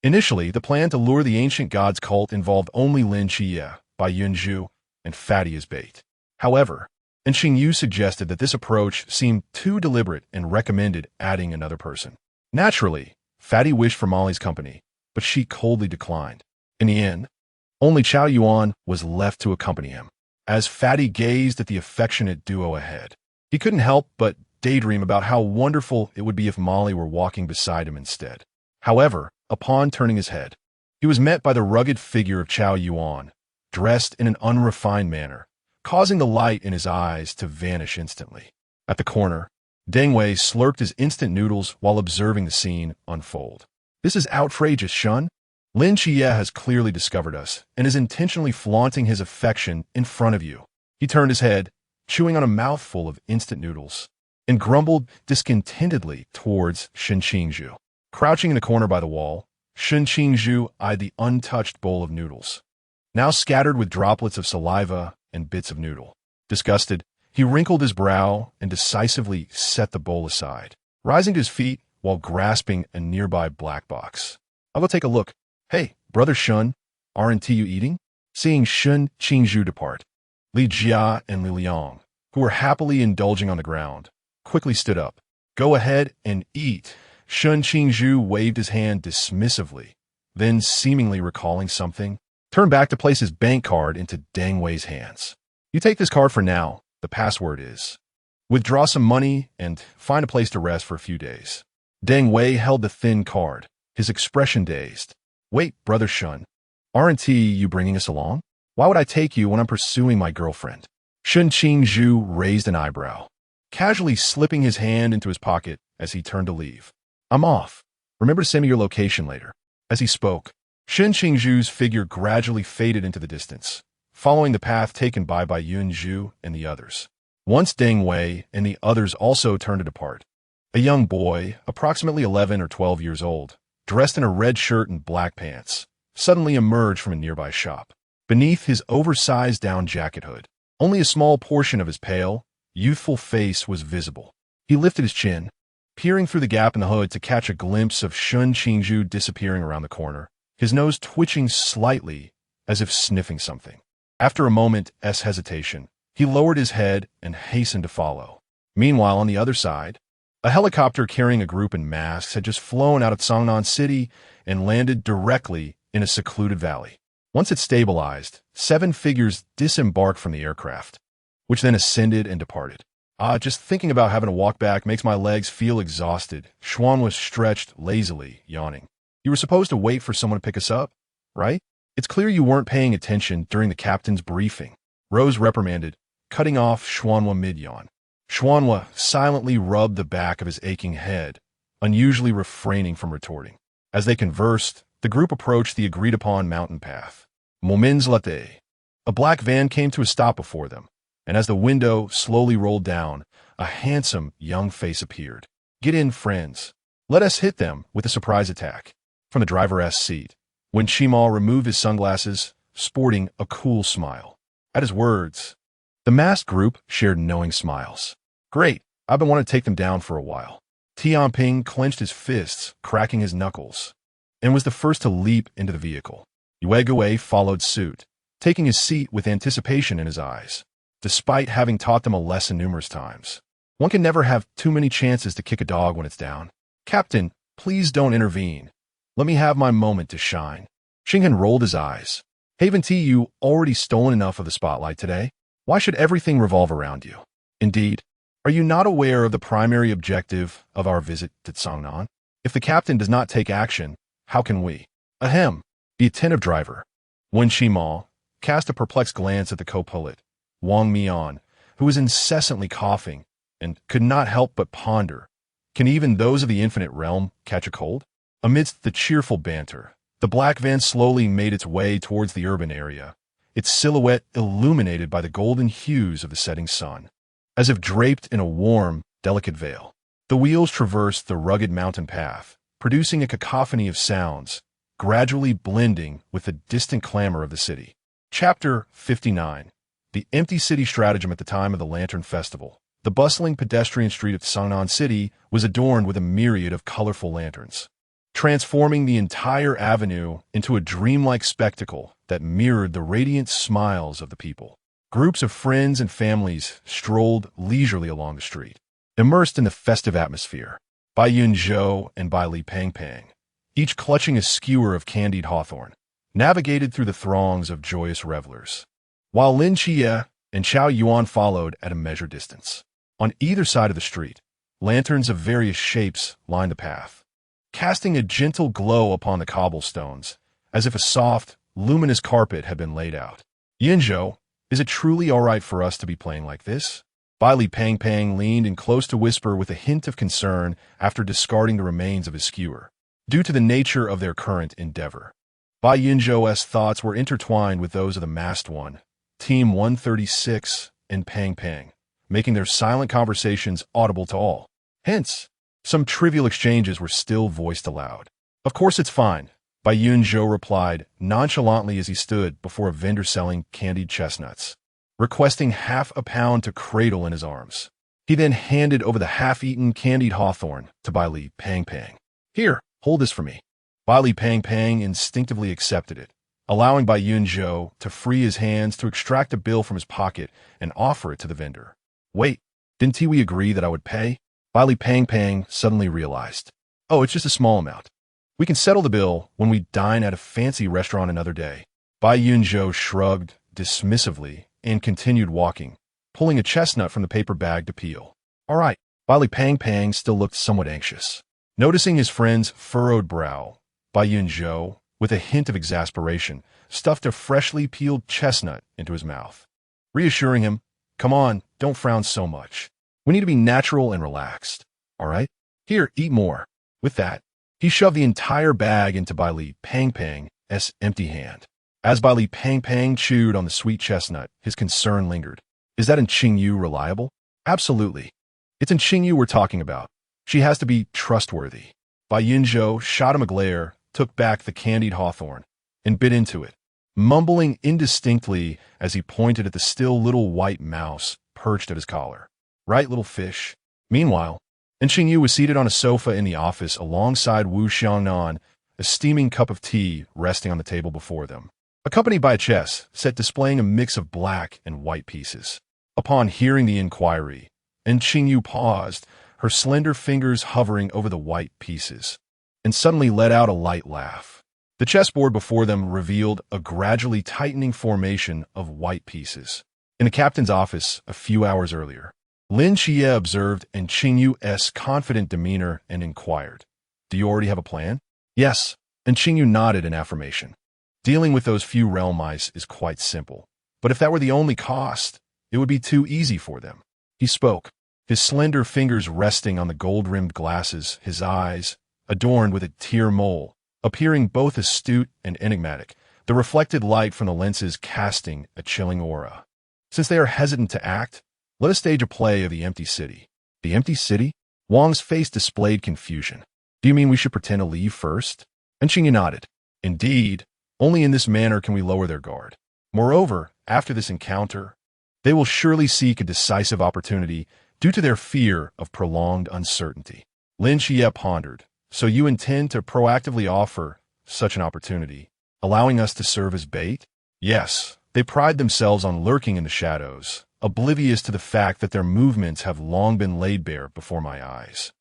[SPEAKER 1] Initially, the plan to lure the ancient god's cult involved only Lin Qiye, Bai Yunzhou, and Fatty as bait. However, Xing Yu suggested that this approach seemed too deliberate and recommended adding another person. Naturally, Fatty wished for Molly's company, but she coldly declined. In the end, only Qiao Yuan was left to accompany him. As Fatty gazed at the affectionate duo ahead, he couldn't help but daydream about how wonderful it would be if Molly were walking beside him instead. However, upon turning his head, he was met by the rugged figure of Qiao Yuan, dressed in an unrefined manner, causing the light in his eyes to vanish instantly. At the corner, Deng Wei slurped his instant noodles while observing the scene unfold. "This is outrageous, Shun. Lin Qiye has clearly discovered us and is intentionally flaunting his affection in front of you." He turned his head, chewing on a mouthful of instant noodles, and grumbled discontentedly towards Shen Qingzhu. Crouching in a corner by the wall, Shen Qingzhu eyed the untouched bowl of noodles, now scattered with droplets of saliva and bits of noodle. Disgusted, he wrinkled his brow and decisively set the bowl aside, rising to his feet while grasping a nearby black box. "I'll go take a look. Hey, Brother Shun, aren't you eating?" Seeing Shen Qingzhu depart, Li Jia and Li Liang, who were happily indulging on the ground, quickly stood up. "Go ahead and eat." Shen Qingzhu waved his hand dismissively, then, seemingly recalling something, turned back to place his bank card into Deng Wei's hands. "You take this card for now. The password is. Withdraw some money and find a place to rest for a few days." Deng Wei held the thin card, his expression dazed. "Wait, Brother Shun, aren't you bringing us along? Why would I take you when I'm pursuing my girlfriend?" Shen Qingzhu raised an eyebrow, casually slipping his hand into his pocket as he turned to leave. "I'm off. Remember to send me your location later." As he spoke, Shen Qingzhu's figure gradually faded into the distance, following the path taken by Bai Yunzhou and the others. Once Deng Wei and the others also turned it apart. A young boy, approximately 11 or 12 years old, dressed in a red shirt and black pants, suddenly emerged from a nearby shop. Beneath his oversized down jacket hood, only a small portion of his pale, youthful face was visible. He lifted his chin, peering through the gap in the hood to catch a glimpse of Shen Qingzhou disappearing around the corner, his nose twitching slightly as if sniffing something. After a moment's hesitation, he lowered his head and hastened to follow. Meanwhile, on the other side, a helicopter carrying a group in masks had just flown out of Songnan City and landed directly in a secluded valley. Once it stabilized, 7 figures disembarked from the aircraft, which then ascended and departed. Just thinking about having to walk back makes my legs feel exhausted. Xuan was stretched lazily, yawning. You were supposed to wait for someone to pick us up, right? It's clear you weren't paying attention during the captain's briefing. Rose reprimanded, cutting off Xuanhua mid-yawn. Xuanhua silently rubbed the back of his aching head, unusually refraining from retorting. As they conversed, the group approached the agreed-upon mountain path. Moments later, a black van came to a stop before them, and as the window slowly rolled down, a handsome young face appeared. Get in, friends. Let us hit them with a surprise attack. From the driver's seat, when Shimal removed his sunglasses, sporting a cool smile. At his words, the masked group shared knowing smiles. Great, I've been wanting to take them down for a while. Tianping clenched his fists, cracking his knuckles, and was the first to leap into the vehicle. Yuegui followed suit, taking his seat with anticipation in his eyes. Despite having taught them a lesson numerous times, one can never have too many chances to kick a dog when it's down. Captain, please don't intervene. Let me have my moment to shine. Xinghan rolled his eyes. Haven't you already stolen enough of the spotlight today? Why should everything revolve around you? Indeed, are you not aware of the primary objective of our visit to Songnan? If the captain does not take action, how can we? Ahem. The attentive driver, Wen Shimal, cast a perplexed glance at the co-pilot, Wang Mian, who was incessantly coughing and could not help but ponder, can even those of the infinite realm catch a cold? Amidst the cheerful banter, the black van slowly made its way towards the urban area, its silhouette illuminated by the golden hues of the setting sun. As if draped in a warm, delicate veil, the wheels traversed the rugged mountain path, producing a cacophony of sounds, gradually blending with the distant clamor of the city. Chapter 59. The empty city stratagem at the time of the Lantern Festival. The bustling pedestrian street of Songnan City was adorned with a myriad of colorful lanterns, transforming the entire avenue into a dreamlike spectacle that mirrored the radiant smiles of the people. Groups of friends and families strolled leisurely along the street, immersed in the festive atmosphere. Bai Yunzhou and Bai Li Pangpang, each clutching a skewer of candied hawthorn, navigated through the throngs of joyous revelers, while Lin Qiye and Qiao Yuan followed at a measured distance. On either side of the street, lanterns of various shapes lined the path, casting a gentle glow upon the cobblestones, as if a soft, luminous carpet had been laid out. Yunzhou, is it truly all right for us to be playing like this? Bai Li Pangpang leaned in close to whisper with a hint of concern after discarding the remains of his skewer, due to the nature of their current endeavor. Bai Yunzhou's thoughts were intertwined with those of the masked one, Team 136 and Pangpang, making their silent conversations audible to all. Hence, some trivial exchanges were still voiced aloud. Of course it's fine, Bai Yunzhou replied nonchalantly as he stood before a vendor selling candied chestnuts, requesting half a pound to cradle in his arms. He then handed over the half-eaten candied hawthorn to Bai Li Pangpang. Here, hold this for me. Bai Li Pangpang instinctively accepted it, allowing Bai Yunzhou to free his hands to extract a bill from his pocket and offer it to the vendor. Wait, didn't we agree that I would pay? Bai Li Pangpang suddenly realized. Oh, it's just a small amount. We can settle the bill when we dine at a fancy restaurant another day. Bai Yunzhou shrugged dismissively and continued walking, pulling a chestnut from the paper bag to peel. All right. Bai Li Pangpang still looked somewhat anxious. Noticing his friend's furrowed brow, Bai Yunzhou, with a hint of exasperation, stuffed a freshly peeled chestnut into his mouth, reassuring him, come on, don't frown so much. We need to be natural and relaxed. All right? Here, eat more. With that, he shoved the entire bag into Bai Li Pangpang Yu's empty hand. As Bai Li Pang chewed on the sweet chestnut, his concern lingered. Is that Yu reliable? Absolutely. It's Yu we're talking about. She has to be trustworthy. Bai Yunzhou shot him a glare, took back the candied hawthorn, and bit into it, mumbling indistinctly as he pointed at the still little white mouse perched at his collar. Right, little fish. Meanwhile, Yu was seated on a sofa in the office alongside Wu Xiangnan, a steaming cup of tea resting on the table before them, accompanied by a chess set displaying a mix of black and white pieces. Upon hearing the inquiry, Yu paused, her slender fingers hovering over the white pieces, and suddenly let out a light laugh. The chessboard before them revealed a gradually tightening formation of white pieces. In the captain's office a few hours earlier, Lin Qiye observed Yu's confident demeanor and inquired, "Do you already have a plan?" "Yes," Yu nodded in affirmation. "Dealing with those few realm mice is quite simple. But if that were the only cost, it would be too easy for them." He spoke, his slender fingers resting on the gold-rimmed glasses, his eyes, adorned with a tear mole, appearing both astute and enigmatic, the reflected light from the lenses casting a chilling aura. "Since they are hesitant to act, let us stage a play of the empty city." "The empty city?" Wang's face displayed confusion. "Do you mean we should pretend to leave first?" Yu nodded. "Indeed, only in this manner can we lower their guard. Moreover, after this encounter, they will surely seek a decisive opportunity due to their fear of prolonged uncertainty." Lin Qiye pondered. "So you intend to proactively offer such an opportunity, allowing us to serve as bait?" "Yes, they pride themselves on lurking in the shadows, oblivious to the fact that their movements have long been laid bare before my eyes."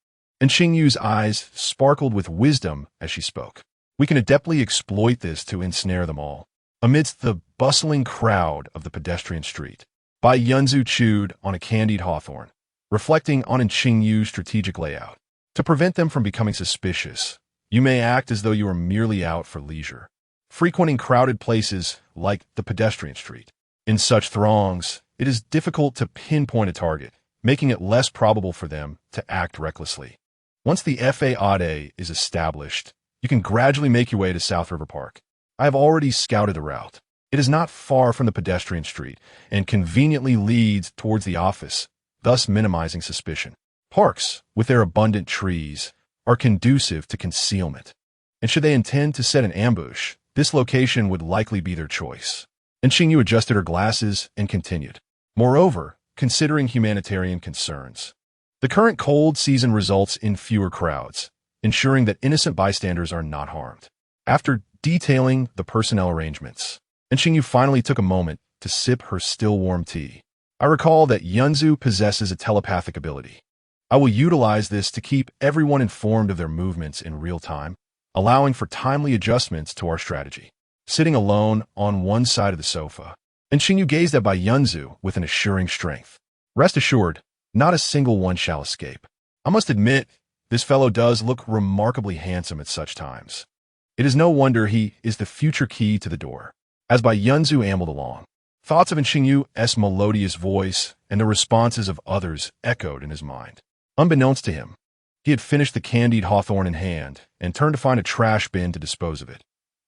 [SPEAKER 1] Yu's eyes sparkled with wisdom as she spoke. "We can adeptly exploit this to ensnare them all." Amidst the bustling crowd of the pedestrian street, Bai Yunzhou chewed on a candied hawthorn, reflecting on Yu's strategic layout. "To prevent them from becoming suspicious, you may act as though you are merely out for leisure, frequenting crowded places like the pedestrian street. In such throngs, it is difficult to pinpoint a target, making it less probable for them to act recklessly. Once the FAAD is established, you can gradually make your way to South River Park. I have already scouted the route. It is not far from the pedestrian street and conveniently leads towards the office, thus minimizing suspicion. Parks, with their abundant trees, are conducive to concealment, and should they intend to set an ambush, this location would likely be their choice." Yu adjusted her glasses and continued. "Moreover, considering humanitarian concerns, the current cold season results in fewer crowds, ensuring that innocent bystanders are not harmed." After detailing the personnel arrangements, Yu finally took a moment to sip her still-warm tea. "I recall that Yunzhou possesses a telepathic ability. I will utilize this to keep everyone informed of their movements in real time, allowing for timely adjustments to our strategy." Sitting alone on one side of the sofa, Yu gazed at Bai Yunzhou with an assuring strength. "Rest assured, not a single one shall escape. I must admit, this fellow does look remarkably handsome at such times. It is no wonder he is the future key to the door." As Bai Yunzhou ambled along, thoughts of Yu's melodious voice and the responses of others echoed in his mind. Unbeknownst to him, he had finished the candied hawthorn in hand and turned to find a trash bin to dispose of it,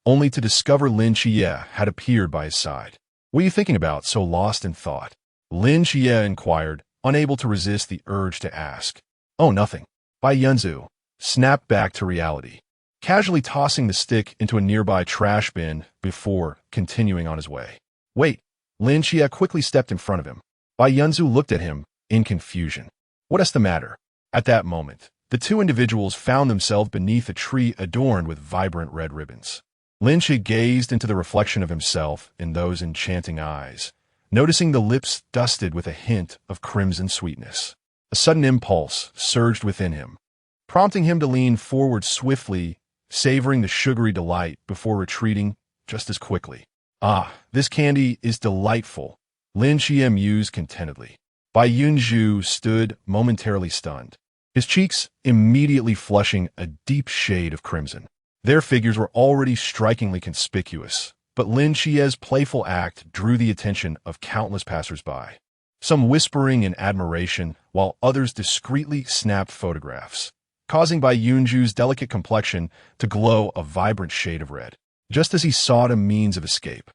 [SPEAKER 1] only to discover Lin Qiye had appeared by his side. "What are you thinking about, so lost in thought?" Lin Qiye inquired, unable to resist the urge to ask. "Oh, nothing." Bai Yunzhou snapped back to reality, casually tossing the stick into a nearby trash bin before continuing on his way. "Wait." Lin Qiye quickly stepped in front of him. Bai Yunzhou looked at him in confusion. "What is the matter?" At that moment, the two individuals found themselves beneath a tree adorned with vibrant red ribbons. Lin Qiye gazed into the reflection of himself in those enchanting eyes, noticing the lips dusted with a hint of crimson sweetness. A sudden impulse surged within him, prompting him to lean forward swiftly, savoring the sugary delight before retreating just as quickly. "Ah, this candy is delightful," Lin Qiye mused contentedly. Bai Yunzhou stood momentarily stunned, his cheeks immediately flushing a deep shade of crimson. Their figures were already strikingly conspicuous, but Lin Qiye's playful act drew the attention of countless passers-by, some whispering in admiration while others discreetly snapped photographs, causing Bai Yunzhou's delicate complexion to glow a vibrant shade of red. just as he sought a means of escape.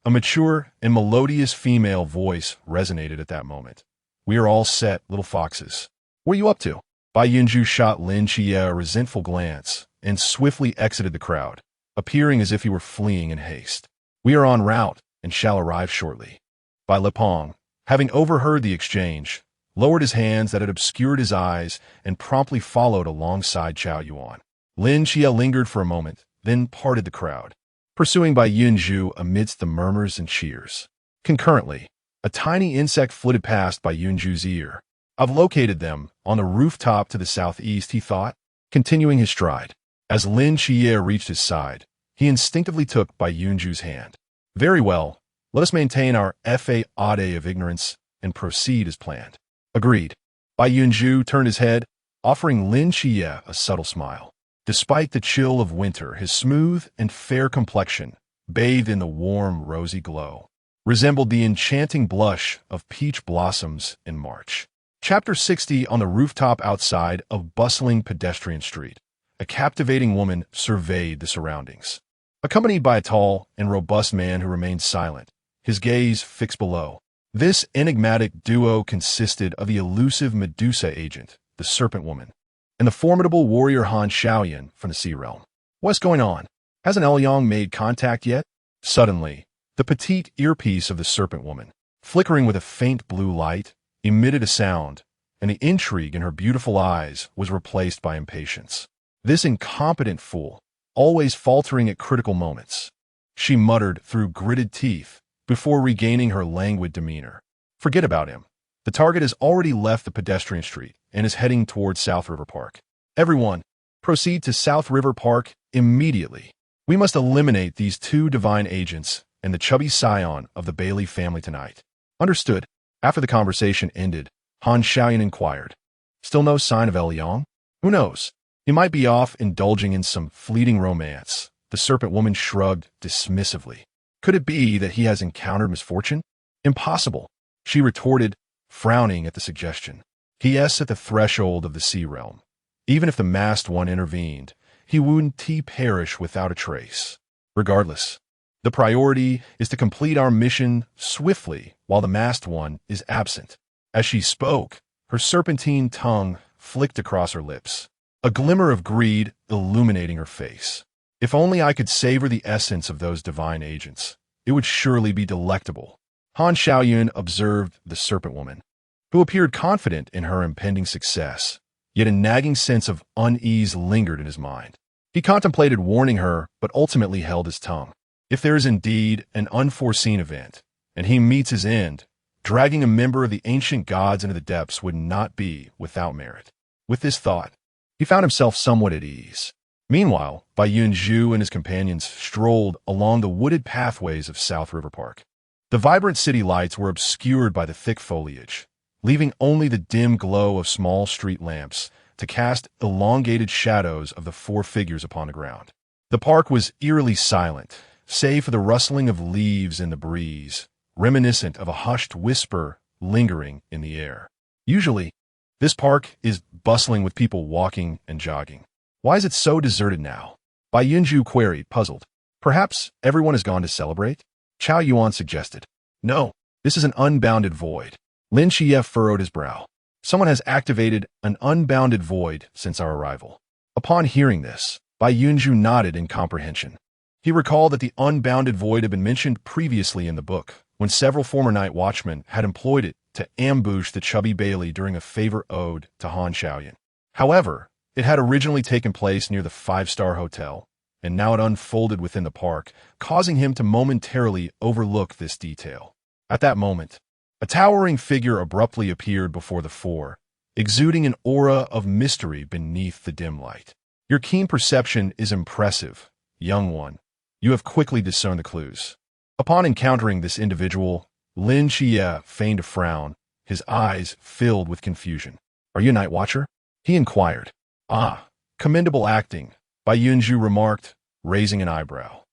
[SPEAKER 1] A mature and melodious female voice resonated at that moment. "We are all set, little foxes. What are you up to?" Bai Yunzhou shot Lin Qiye a resentful glance and swiftly exited the crowd, appearing as if he were fleeing in haste. "We are en route and shall arrive shortly." Bai Lepong, having overheard the exchange, lowered his hands that had obscured his eyes and promptly followed alongside Chao Yuan. Lin Qiye lingered for a moment, then parted the crowd, pursuing Bai Yunzhou amidst the murmurs and cheers. Concurrently, a tiny insect flitted past Bai Yunzhou's ear. "I've located them on the rooftop to the southeast," he thought, continuing his stride. As Lin Qiye reached his side, he instinctively took Bai Yunzhou's hand. "Very well, let us maintain our fade of ignorance and proceed as planned." "Agreed." Bai Yunzhou turned his head, offering Lin Qiye a subtle smile. Despite the chill of winter, his smooth and fair complexion, bathed in the warm, rosy glow, resembled the enchanting blush of peach blossoms in March. Chapter 60. On the rooftop outside of bustling pedestrian street, a captivating woman surveyed the surroundings, accompanied by a tall and robust man who remained silent, his gaze fixed below. This enigmatic duo consisted of the elusive Medusa agent, the Serpent Woman, and the formidable warrior Han Xiaoyan from the Sea Realm. "What's going on? Hasn't Elyong made contact yet?" Suddenly, the petite earpiece of the Serpent Woman, flickering with a faint blue light, emitted a sound, and the intrigue in her beautiful eyes was replaced by impatience. "This incompetent fool, always faltering at critical moments," she muttered through gritted teeth before regaining her languid demeanor. "Forget about him. The target has already left the pedestrian street and is heading towards South River Park. Everyone, proceed to South River Park immediately. We must eliminate these two divine agents and the chubby scion of the Bailey family tonight." "Understood." After the conversation ended, Han Xiaoyan inquired, "Still no sign of Elyong?" "Who knows? He might be off indulging in some fleeting romance." The Serpent Woman shrugged dismissively. "Could it be that he has encountered misfortune?" "Impossible," she retorted, frowning at the suggestion. "He is at the threshold of the Sea Realm. Even if the Masked One intervened, he wouldn't perish without a trace. Regardless, the priority is to complete our mission swiftly while the Masked One is absent." As she spoke, her serpentine tongue flicked across her lips, a glimmer of greed illuminating her face. "If only I could savor the essence of those divine agents, it would surely be delectable." Han Xiaoyan observed the Serpent Woman, who appeared confident in her impending success, yet a nagging sense of unease lingered in his mind. He contemplated warning her, but ultimately held his tongue. If there is indeed an unforeseen event, and he meets his end, dragging a member of the ancient gods into the depths would not be without merit. With this thought, he found himself somewhat at ease. Meanwhile, Bai Yunzhou and his companions strolled along the wooded pathways of South River Park. The vibrant city lights were obscured by the thick foliage, leaving only the dim glow of small street lamps to cast elongated shadows of the four figures upon the ground. The park was eerily silent, save for the rustling of leaves in the breeze, reminiscent of a hushed whisper lingering in the air. Usually, this park is bustling with people walking and jogging. Why is it so deserted now? Bai Yunzhou queried, puzzled. "Perhaps everyone has gone to celebrate?" Chao Yuan suggested. "No, this is an unbounded void." Lin Qiye furrowed his brow. "Someone has activated an unbounded void since our arrival." Upon hearing this, Bai Yunzhou nodded in comprehension. He recalled that the unbounded void had been mentioned previously in the book, when several former night watchmen had employed it to ambush the chubby Bailey during a favor owed to Han Xiaoyan. However, it had originally taken place near the five-star hotel, and now it unfolded within the park, causing him to momentarily overlook this detail. At that moment, a towering figure abruptly appeared before the four, exuding an aura of mystery beneath the dim light. "Your keen perception is impressive, young one. You have quickly discerned the clues." Upon encountering this individual, Lin Qiye feigned a frown, his eyes filled with confusion. "Are you a night watcher?" he inquired. "Ah, commendable acting," Bai Yunzhou remarked, raising an eyebrow.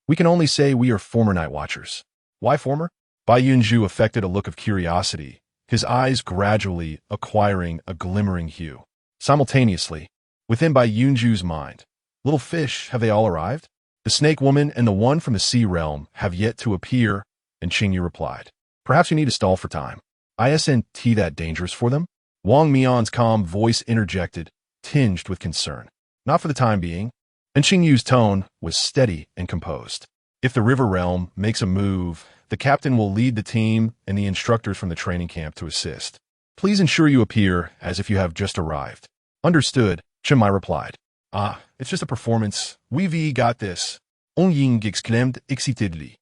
[SPEAKER 1] "We can only say we are former night watchers." "Why former?" Bai Yunzhou affected a look of curiosity, his eyes gradually acquiring a glimmering hue. Simultaneously, within Bai Yunzhou's mind, "Little fish, have they all arrived?" The snake woman and the one from the sea realm have yet to appear, and Qingyu replied. Perhaps you need to stall for time. Isn't that dangerous for them? Wang Mian's calm voice interjected, tinged with concern. Not for the time being. And Qingyu's tone was steady and composed. If the river realm makes a move, the captain will lead the team and the instructors from the training camp to assist. Please ensure you appear as if you have just arrived. Understood, Chen Mai replied. It's just a performance. We've got this. On Ying exclaimed excitedly.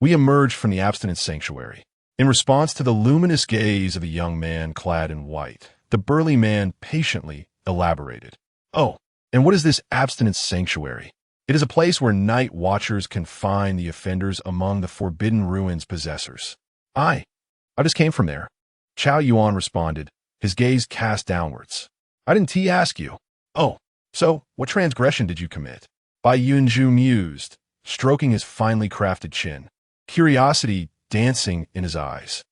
[SPEAKER 1] We emerged from the abstinence sanctuary. In response to the luminous gaze of a young man clad in white, the burly man patiently elaborated. Oh, and what is this abstinence sanctuary? It is a place where night watchers confine the offenders among the forbidden ruins possessors. I just came from there. Chao Yuan responded, his gaze cast downwards. I didn't ask you. Oh, so what transgression did you commit? Bai Yunzhou mused, stroking his finely crafted chin, curiosity dancing in his eyes.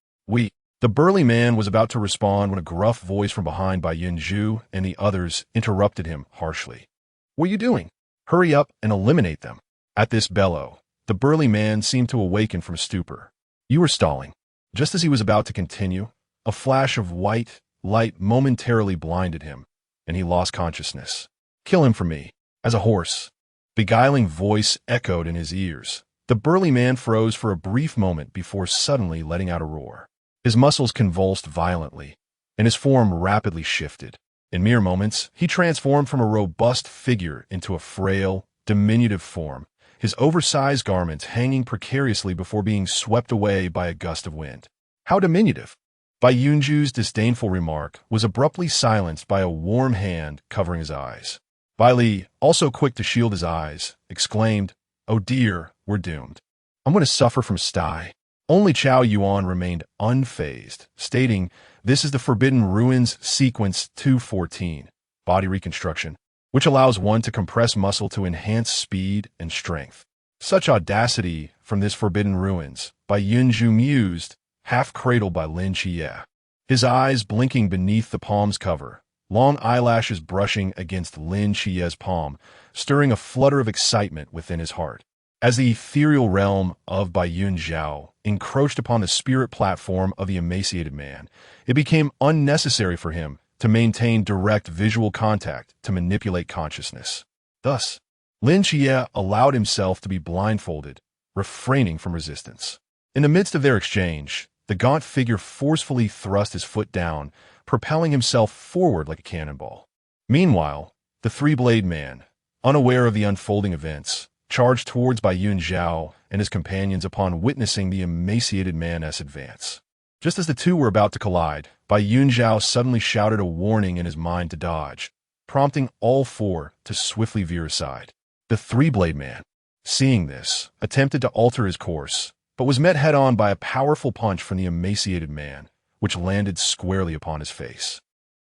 [SPEAKER 1] The burly man was about to respond when a gruff voice from behind Bai Yunzhou and the others interrupted him harshly. What are you doing? Hurry up and eliminate them. At this bellow, the burly man seemed to awaken from stupor. You were stalling. Just as he was about to continue, a flash of white light momentarily blinded him, and he lost consciousness. Kill him for me, as a horse. Beguiling voice echoed in his ears. The burly man froze for a brief moment before suddenly letting out a roar. His muscles convulsed violently, and his form rapidly shifted. In mere moments, he transformed from a robust figure into a frail, diminutive form, his oversized garments hanging precariously before being swept away by a gust of wind. How diminutive! Bai Yunzhou's disdainful remark was abruptly silenced by a warm hand covering his eyes. Bai Li, also quick to shield his eyes, exclaimed, Oh dear, we're doomed. I'm going to suffer from Sigh. Only Chao Yuan remained unfazed, stating, This is the Forbidden Ruins Sequence 214, body reconstruction, which allows one to compress muscle to enhance speed and strength. Such audacity from this Forbidden Ruins, Bai Yunzhou mused, half cradled by Lin Qiye. His eyes blinking beneath the palm's cover, long eyelashes brushing against Lin Qiye's palm, stirring a flutter of excitement within his heart. As the ethereal realm of Bai Yunzhou encroached upon the spirit platform of the emaciated man, it became unnecessary for him to maintain direct visual contact to manipulate consciousness. Thus, Lin Qiye allowed himself to be blindfolded, refraining from resistance. In the midst of their exchange, the gaunt figure forcefully thrust his foot down, propelling himself forward like a cannonball. Meanwhile, the three-blade man, unaware of the unfolding events, charged towards Bai Yunzhou and his companions upon witnessing the emaciated man's advance. Just as the two were about to collide, Bai Yunzhou suddenly shouted a warning in his mind to dodge, prompting all four to swiftly veer aside. The three-blade man, seeing this, attempted to alter his course, but was met head-on by a powerful punch from the emaciated man, which landed squarely upon his face.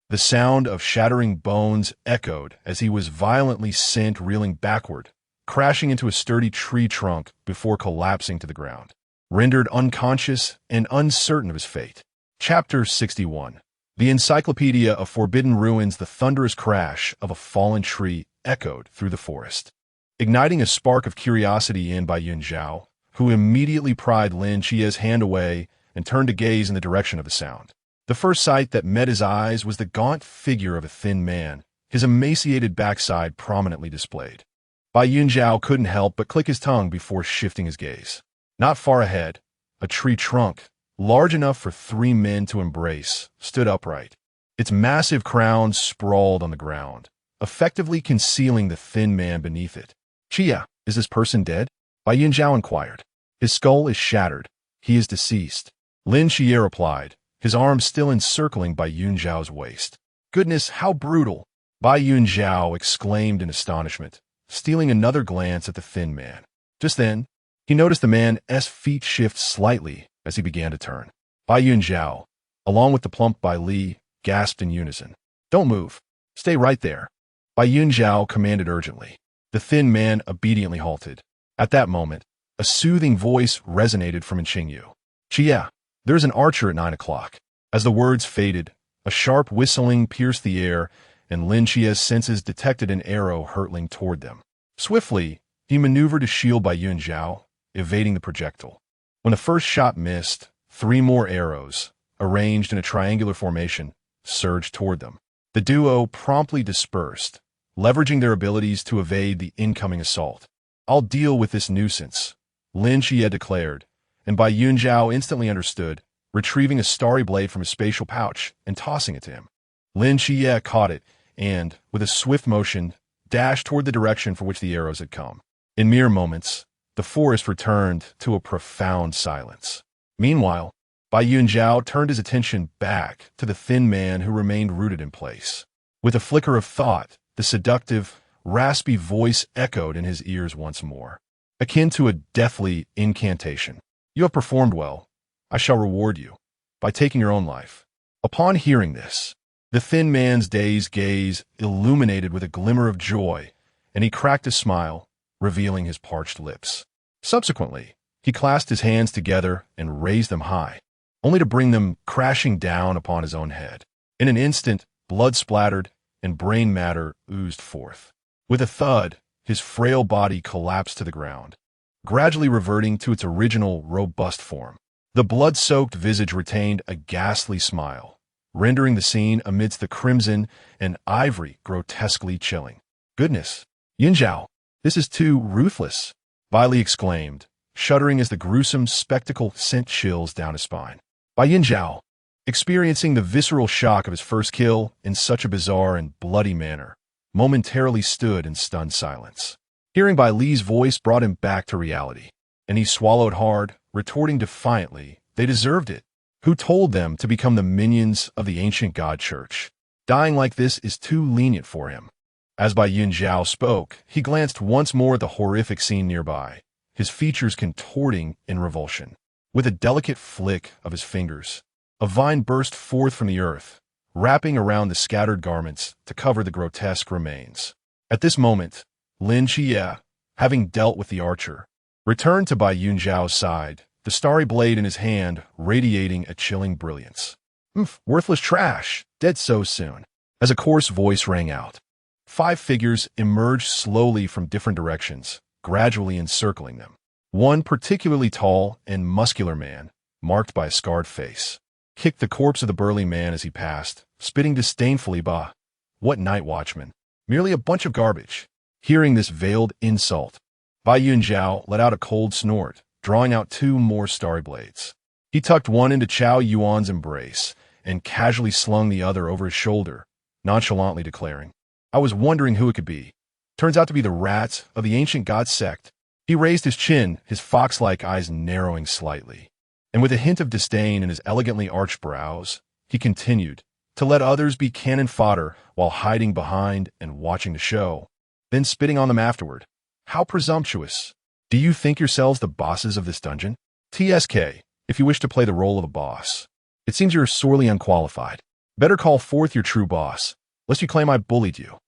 [SPEAKER 1] The sound of shattering bones echoed as he was violently sent reeling backward, crashing into a sturdy tree trunk before collapsing to the ground, rendered unconscious and uncertain of his fate. Chapter 61. The Encyclopedia of Forbidden Ruins. The thunderous crash of a fallen tree echoed through the forest, igniting a spark of curiosity in Bai Yunzhou, who immediately pried Lin Qiye's hand away and turned to gaze in the direction of the sound. The first sight that met his eyes was the gaunt figure of a thin man, his emaciated backside prominently displayed. Bai Yunzhou couldn't help but click his tongue before shifting his gaze. Not far ahead, a tree trunk, large enough for three men to embrace, stood upright. Its massive crown sprawled on the ground, effectively concealing the thin man beneath it. Qiye, is this person dead? Bai Yunzhou inquired. His skull is shattered. He is deceased. Lin Qiye replied, his arm still encircling Bai Yunzhou's waist. Goodness, how brutal! Bai Yunzhou exclaimed in astonishment, stealing another glance at the thin man. Just then, he noticed the man's feet shift slightly as he began to turn. Bai Yunzhou, along with the plump Bai Li, gasped in unison. Don't move. Stay right there. Bai Yunzhou commanded urgently. The thin man obediently halted. At that moment, a soothing voice resonated from Qingyu. Qiye, there's an archer at 9 o'clock. As the words faded, a sharp whistling pierced the air, and Lin Qiye's senses detected an arrow hurtling toward them. Swiftly, He maneuvered to shield Bai Yunzhou, evading the projectile. When the first shot missed, 3 more arrows, arranged in a triangular formation, surged toward them. The duo promptly dispersed, leveraging their abilities to evade the incoming assault. "I'll deal with this nuisance," Lin Qiye declared, and Bai Yunzhou instantly understood, retrieving a starry blade from his spatial pouch and tossing it to him. Lin Qiye caught it and, with a swift motion, dashed toward the direction for which the arrows had come. In mere moments, the forest returned to a profound silence. Meanwhile, Bai Yunzhou turned his attention back to the thin man who remained rooted in place. With a flicker of thought, the seductive, raspy voice echoed in his ears once more, akin to a deathly incantation. "You have performed well. I shall reward you by taking your own life." Upon hearing this, the thin man's dazed gaze illuminated with a glimmer of joy, and he cracked a smile, revealing his parched lips. Subsequently, he clasped his hands together and raised them high, only to bring them crashing down upon his own head. In an instant, blood splattered and brain matter oozed forth. With a thud, his frail body collapsed to the ground, gradually reverting to its original robust form. The blood-soaked visage retained a ghastly smile, rendering the scene amidst the crimson and ivory grotesquely chilling. "Goodness, Yunzhou, this is too ruthless," Bai Li exclaimed, shuddering as the gruesome spectacle sent chills down his spine. Bai Yunzhou, experiencing the visceral shock of his first kill in such a bizarre and bloody manner, momentarily stood in stunned silence. Hearing Bai Li's voice brought him back to reality, and he swallowed hard, retorting defiantly, "They deserved it. Who told them to become the minions of the ancient god church? Dying like this is too lenient for him." As Bai Yunzhou spoke, he glanced once more at the horrific scene nearby, his features contorting in revulsion. With a delicate flick of his fingers, a vine burst forth from the earth, wrapping around the scattered garments to cover the grotesque remains. At this moment, Lin Qiye, having dealt with the archer, returned to Bai Yunzhou's side, the starry blade in his hand radiating a chilling brilliance. Worthless trash, dead so soon." As a coarse voice rang out, 5 figures emerged slowly from different directions, gradually encircling them. One particularly tall and muscular man, marked by a scarred face, kicked the corpse of the burly man as he passed, spitting disdainfully, "Bah, what night watchman? Merely a bunch of garbage." Hearing this veiled insult, Bai Yunzhou let out a cold snort, drawing out 2 more starry blades. He tucked one into Chao Yuan's embrace and casually slung the other over his shoulder, nonchalantly declaring, "I was wondering who it could be. Turns out to be the rats of the ancient god sect." He raised his chin, his fox-like eyes narrowing slightly, and with a hint of disdain in his elegantly arched brows, he continued, "To let others be cannon fodder while hiding behind and watching the show, then spitting on them afterward. How presumptuous! Do you think yourselves the bosses of this dungeon? TSK, if you wish to play the role of a boss. It seems you're sorely unqualified. Better call forth your true boss, lest you claim I bullied you.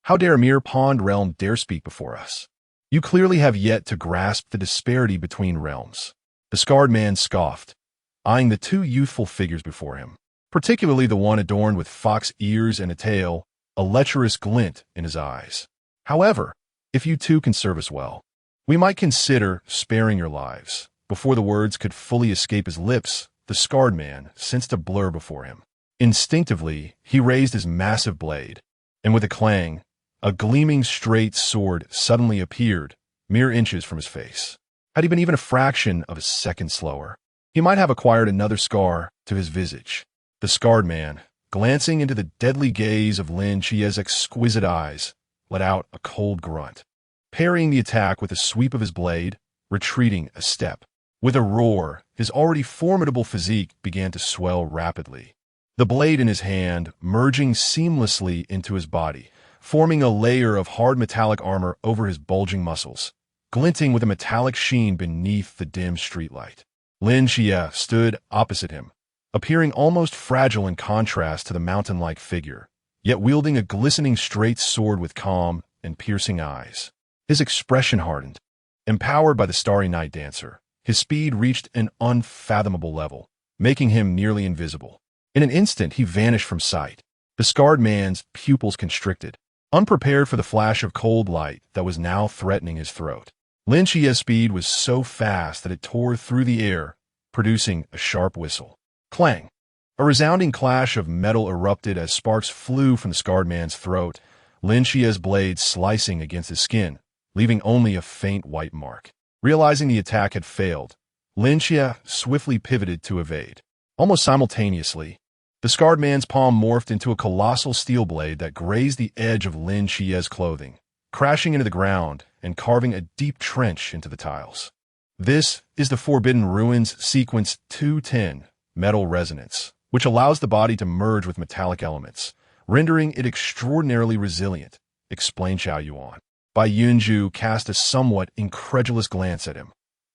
[SPEAKER 1] How dare a mere pawned realm dare speak before us? You clearly have yet to grasp the disparity between realms." The scarred man scoffed, eyeing the 2 youthful figures before him, particularly the one adorned with fox ears and a tail, a lecherous glint in his eyes. "However, if you 2 can serve us well, we might consider sparing your lives." Before the words could fully escape his lips, the scarred man sensed a blur before him. Instinctively, he raised his massive blade, and with a clang, a gleaming straight sword suddenly appeared, mere inches from his face. Had he been even a fraction of a second slower, he might have acquired another scar to his visage. The scarred man, glancing into the deadly gaze of Lin Qiye's exquisite eyes, let out a cold grunt, parrying the attack with a sweep of his blade, retreating a step. With a roar, his already formidable physique began to swell rapidly, the blade in his hand merging seamlessly into his body, forming a layer of hard metallic armor over his bulging muscles, glinting with a metallic sheen beneath the dim streetlight. Lin Qiye stood opposite him, appearing almost fragile in contrast to the mountain-like figure, yet wielding a glistening straight sword with calm and piercing eyes. His expression hardened. Empowered by the starry night dancer, his speed reached an unfathomable level, making him nearly invisible. In an instant, he vanished from sight. The scarred man's pupils constricted, unprepared for the flash of cold light that was now threatening his throat. Lin Qiye's speed was so fast that it tore through the air, producing a sharp whistle. Clang! A resounding clash of metal erupted as sparks flew from the scarred man's throat, Lin Qiye's blade slicing against his skin, leaving only a faint white mark. Realizing the attack had failed, Lin Qiye swiftly pivoted to evade. Almost simultaneously, the scarred man's palm morphed into a colossal steel blade that grazed the edge of Lin Qiye's clothing, crashing into the ground and carving a deep trench into the tiles. This is the Forbidden Ruins Sequence 210, Metal Resonance, which allows the body to merge with metallic elements, rendering it extraordinarily resilient, explained Qiao Yuan. Bai Yunzhou cast a somewhat incredulous glance at him.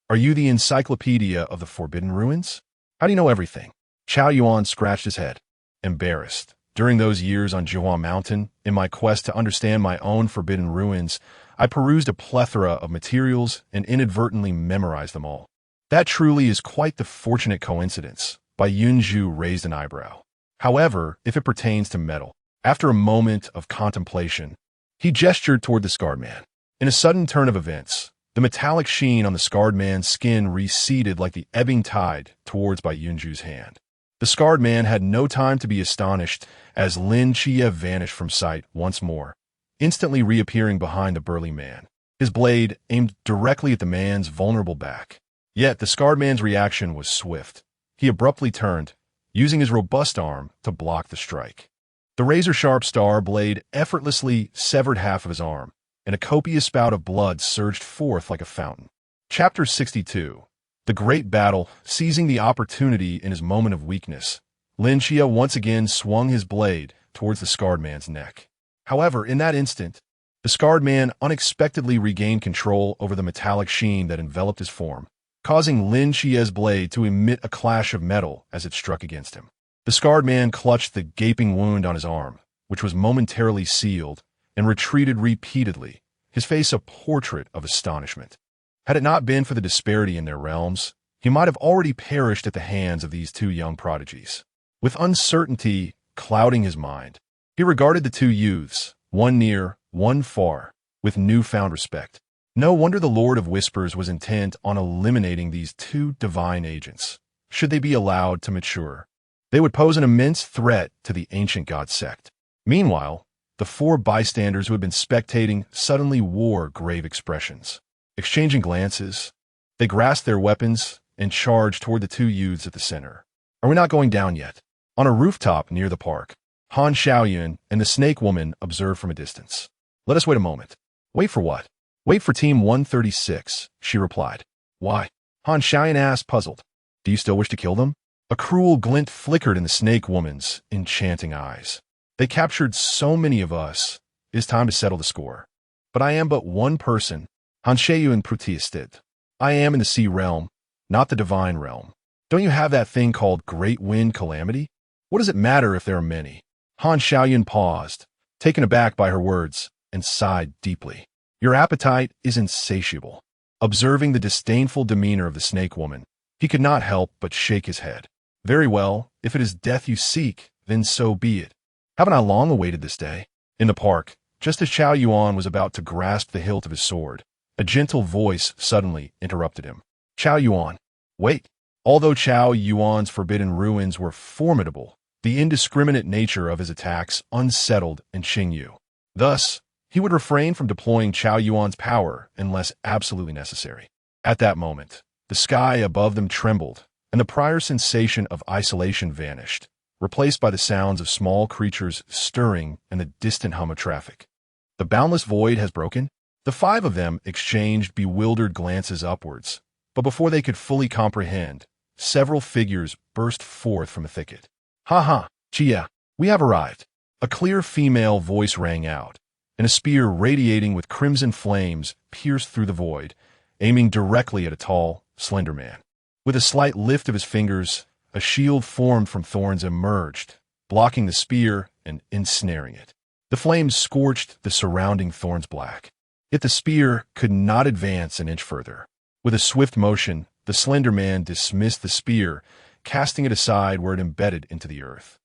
[SPEAKER 1] Are you the encyclopedia of the Forbidden Ruins? How do you know everything? Qiao Yuan scratched his head, embarrassed. During those years on Zhuhua Mountain, in my quest to understand my own forbidden ruins, I perused a plethora of materials and inadvertently memorized them all. That truly is quite the fortunate coincidence. Bai Yunzhou raised an eyebrow. However, if it pertains to metal, after a moment of contemplation, he gestured toward the scarred man. In a sudden turn of events, the metallic sheen on the scarred man's skin receded like the ebbing tide towards Bai Yunzhou's hand. The scarred man had no time to be astonished as Lin Qiye vanished from sight once more, instantly reappearing behind the burly man, his blade aimed directly at the man's vulnerable back. Yet the scarred man's reaction was swift. He abruptly turned, using his robust arm to block the strike. The razor-sharp star blade effortlessly severed half of his arm, and a copious spout of blood surged forth like a fountain. Chapter 62. The Great Battle. Seizing the opportunity in his moment of weakness, Lin Qiye once again swung his blade towards the scarred man's neck. However, in that instant, the scarred man unexpectedly regained control over the metallic sheen that enveloped his form, causing Lin Qiye's blade to emit a clash of metal as it struck against him. The scarred man clutched the gaping wound on his arm, which was momentarily sealed, and retreated repeatedly, his face a portrait of astonishment. Had it not been for the disparity in their realms, he might have already perished at the hands of these two young prodigies. With uncertainty clouding his mind, he regarded the two youths, one near, one far, with newfound respect. No wonder the Lord of Whispers was intent on eliminating these two divine agents. Should they be allowed to mature, they would pose an immense threat to the ancient god sect. Meanwhile, the four bystanders who had been spectating suddenly wore grave expressions. Exchanging glances, they grasped their weapons and charged toward the two youths at the center. Are we not going down yet? On a rooftop near the park, Han Xiaoyun and the snake woman observed from a distance. Let us wait a moment. Wait for what? Wait for Team 136, she replied. Why? Han Xiaoyun asked, puzzled. Do you still wish to kill them? A cruel glint flickered in the snake woman's enchanting eyes. They captured so many of us. It is time to settle the score. But I am but one person, Han Xiaoyun protested. I am in the sea realm, not the divine realm. Don't you have that thing called Great Wind Calamity? What does it matter if there are many? Han Xiaoyun paused, taken aback by her words, and sighed deeply. Your appetite is insatiable. Observing the disdainful demeanor of the snake woman, he could not help but shake his head. Very well, if it is death you seek, then so be it. Haven't I long awaited this day? In the park, just as Qiao Yuan was about to grasp the hilt of his sword, a gentle voice suddenly interrupted him. Qiao Yuan, wait. Although Qiao Yuan's forbidden ruins were formidable, the indiscriminate nature of his attacks unsettled Xingyu. Thus, he would refrain from deploying Qiao Yuan's power unless absolutely necessary. At that moment, the sky above them trembled, and the prior sensation of isolation vanished, replaced by the sounds of small creatures stirring and the distant hum of traffic. The boundless void has broken? The five of them exchanged bewildered glances upwards, but before they could fully comprehend, several figures burst forth from a thicket. Ha ha, Qiye, we have arrived. A clear female voice rang out, and a spear radiating with crimson flames pierced through the void, aiming directly at a tall, slender man. With a slight lift of his fingers, a shield formed from thorns emerged, blocking the spear and ensnaring it. The flames scorched the surrounding thorns black. Yet the spear could not advance an inch further. With a swift motion, the slender man dismissed the spear, casting it aside where it embedded into the earth.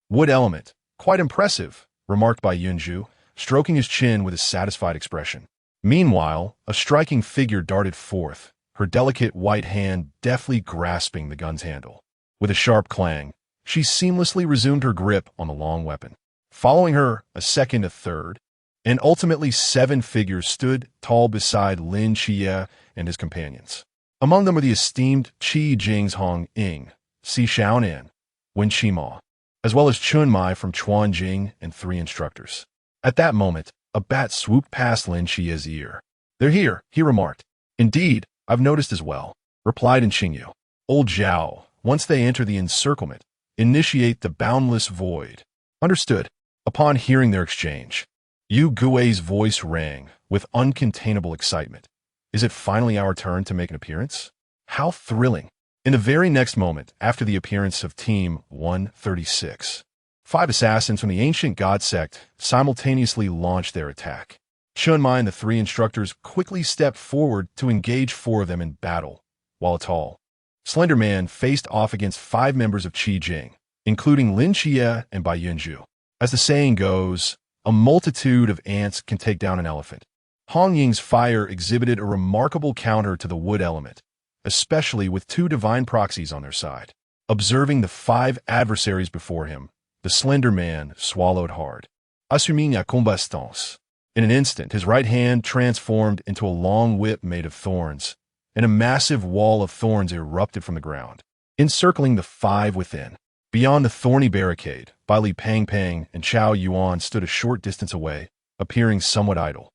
[SPEAKER 1] Wood element. Quite impressive, remarked Bai Yunzhou, stroking his chin with a satisfied expression. Meanwhile, a striking figure darted forth, her delicate white hand deftly grasping the gun's handle. With a sharp clang, she seamlessly resumed her grip on the long weapon. Following her, a second, a third, and ultimately 7 figures stood tall beside Lin Qiye and his companions. Among them were the esteemed Qi Jing's Hong Ying, Si Xiaonan, Wen Qima, as well as Chun Mai from Chuanjing and 3 instructors. At that moment, a bat swooped past Lin Qiye's ear. "They're here," he remarked. "Indeed, I've noticed as well," replied Qingyu. "Old Zhao, once they enter the encirclement, initiate the boundless void." "Understood." Upon hearing their exchange, Yu Gui's voice rang with uncontainable excitement. "Is it finally our turn to make an appearance? How thrilling!" In the very next moment, after the appearance of Team 136, 5 assassins from the ancient god sect simultaneously launched their attack. Chun Mai and the 3 instructors quickly stepped forward to engage 4 of them in battle, while a tall, slender man faced off against 5 members of Qi Jing, including Lin Qiye and Bai Yunzhou. As the saying goes, a multitude of ants can take down an elephant. Hong Ying's fire exhibited a remarkable counter to the wood element, especially with 2 divine proxies on their side. Observing the 5 adversaries before him, the slender man swallowed hard. Assuming la combattance. In an instant, his right hand transformed into a long whip made of thorns, and a massive wall of thorns erupted from the ground, encircling the 5 within. Beyond the thorny barricade, Bai Li Pang Pang and Chao Yuan stood a short distance away, appearing somewhat idle.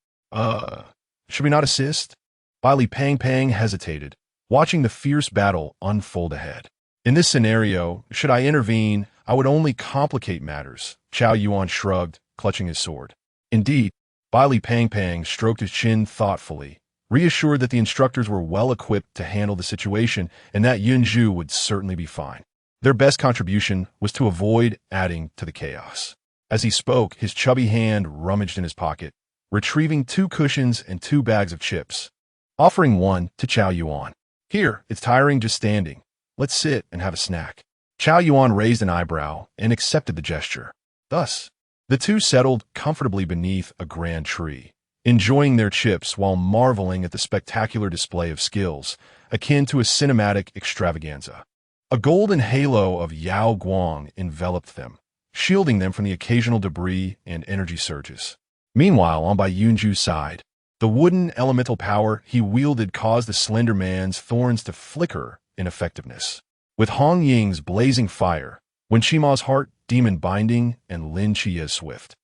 [SPEAKER 1] Should we not assist?" Bai Li Pang Pang hesitated, watching the fierce battle unfold ahead. "In this scenario, should I intervene, I would only complicate matters," Chao Yuan shrugged, clutching his sword. Indeed, Bai Li Pang Pang stroked his chin thoughtfully, reassured that the instructors were well equipped to handle the situation and that Yunzhou would certainly be fine. Their best contribution was to avoid adding to the chaos. As he spoke, his chubby hand rummaged in his pocket, retrieving 2 cushions and 2 bags of chips, offering one to Chao Yuan. "Here, it's tiring just standing. Let's sit and have a snack." Chao Yuan raised an eyebrow and accepted the gesture. Thus, the 2 settled comfortably beneath a grand tree, enjoying their chips while marveling at the spectacular display of skills, akin to a cinematic extravaganza. A golden halo of Yao Guang enveloped them, shielding them from the occasional debris and energy surges. Meanwhile, on Bai Yunzhou's side, the wooden elemental power he wielded caused the slender man's thorns to flicker in effectiveness. With Hong Ying's blazing fire, Wen Qima's heart demon binding, and Lin Qiye's swift,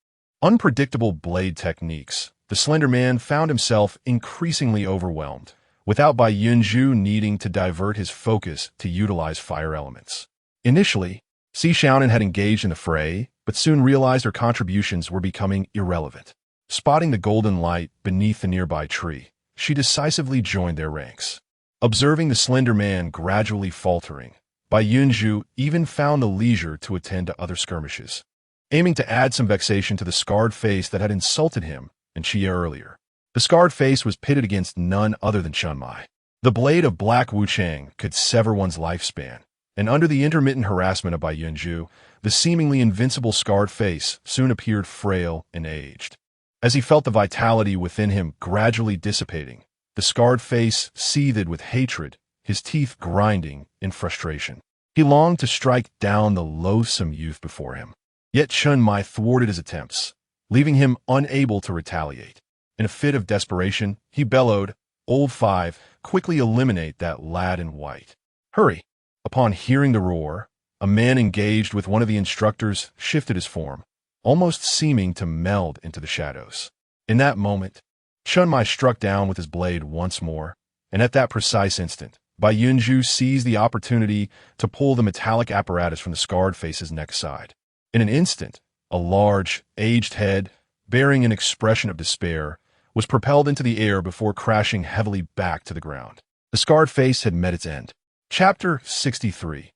[SPEAKER 1] unpredictable blade techniques, the slender man found himself increasingly overwhelmed, without Bai Yunzhou needing to divert his focus to utilize fire elements. Initially, Si Xiaonan had engaged in the fray, but soon realized her contributions were becoming irrelevant. Spotting the golden light beneath the nearby tree, she decisively joined their ranks. Observing the slender man gradually faltering, Bai Yunzhou even found the leisure to attend to other skirmishes, aiming to add some vexation to the scarred face that had insulted him and Qiye earlier. The scarred face was pitted against none other than Chun Mai. The blade of Black Wuchang could sever one's lifespan, and under the intermittent harassment of Bai Yunzhou, the seemingly invincible scarred face soon appeared frail and aged. As he felt the vitality within him gradually dissipating, the scarred face seethed with hatred, his teeth grinding in frustration. He longed to strike down the loathsome youth before him. Yet Chun Mai thwarted his attempts, leaving him unable to retaliate. In a fit of desperation, he bellowed, "Old 5, quickly eliminate that lad in white. Hurry!" Upon hearing the roar, a man engaged with one of the instructors shifted his form, almost seeming to meld into the shadows. In that moment, Chun Mai struck down with his blade once more, and at that precise instant, Bai Yunzhou seized the opportunity to pull the metallic apparatus from the scarred face's neck side. In an instant, a large, aged head, bearing an expression of despair, was propelled into the air before crashing heavily back to the ground. The scarred face had met its end. Chapter 63.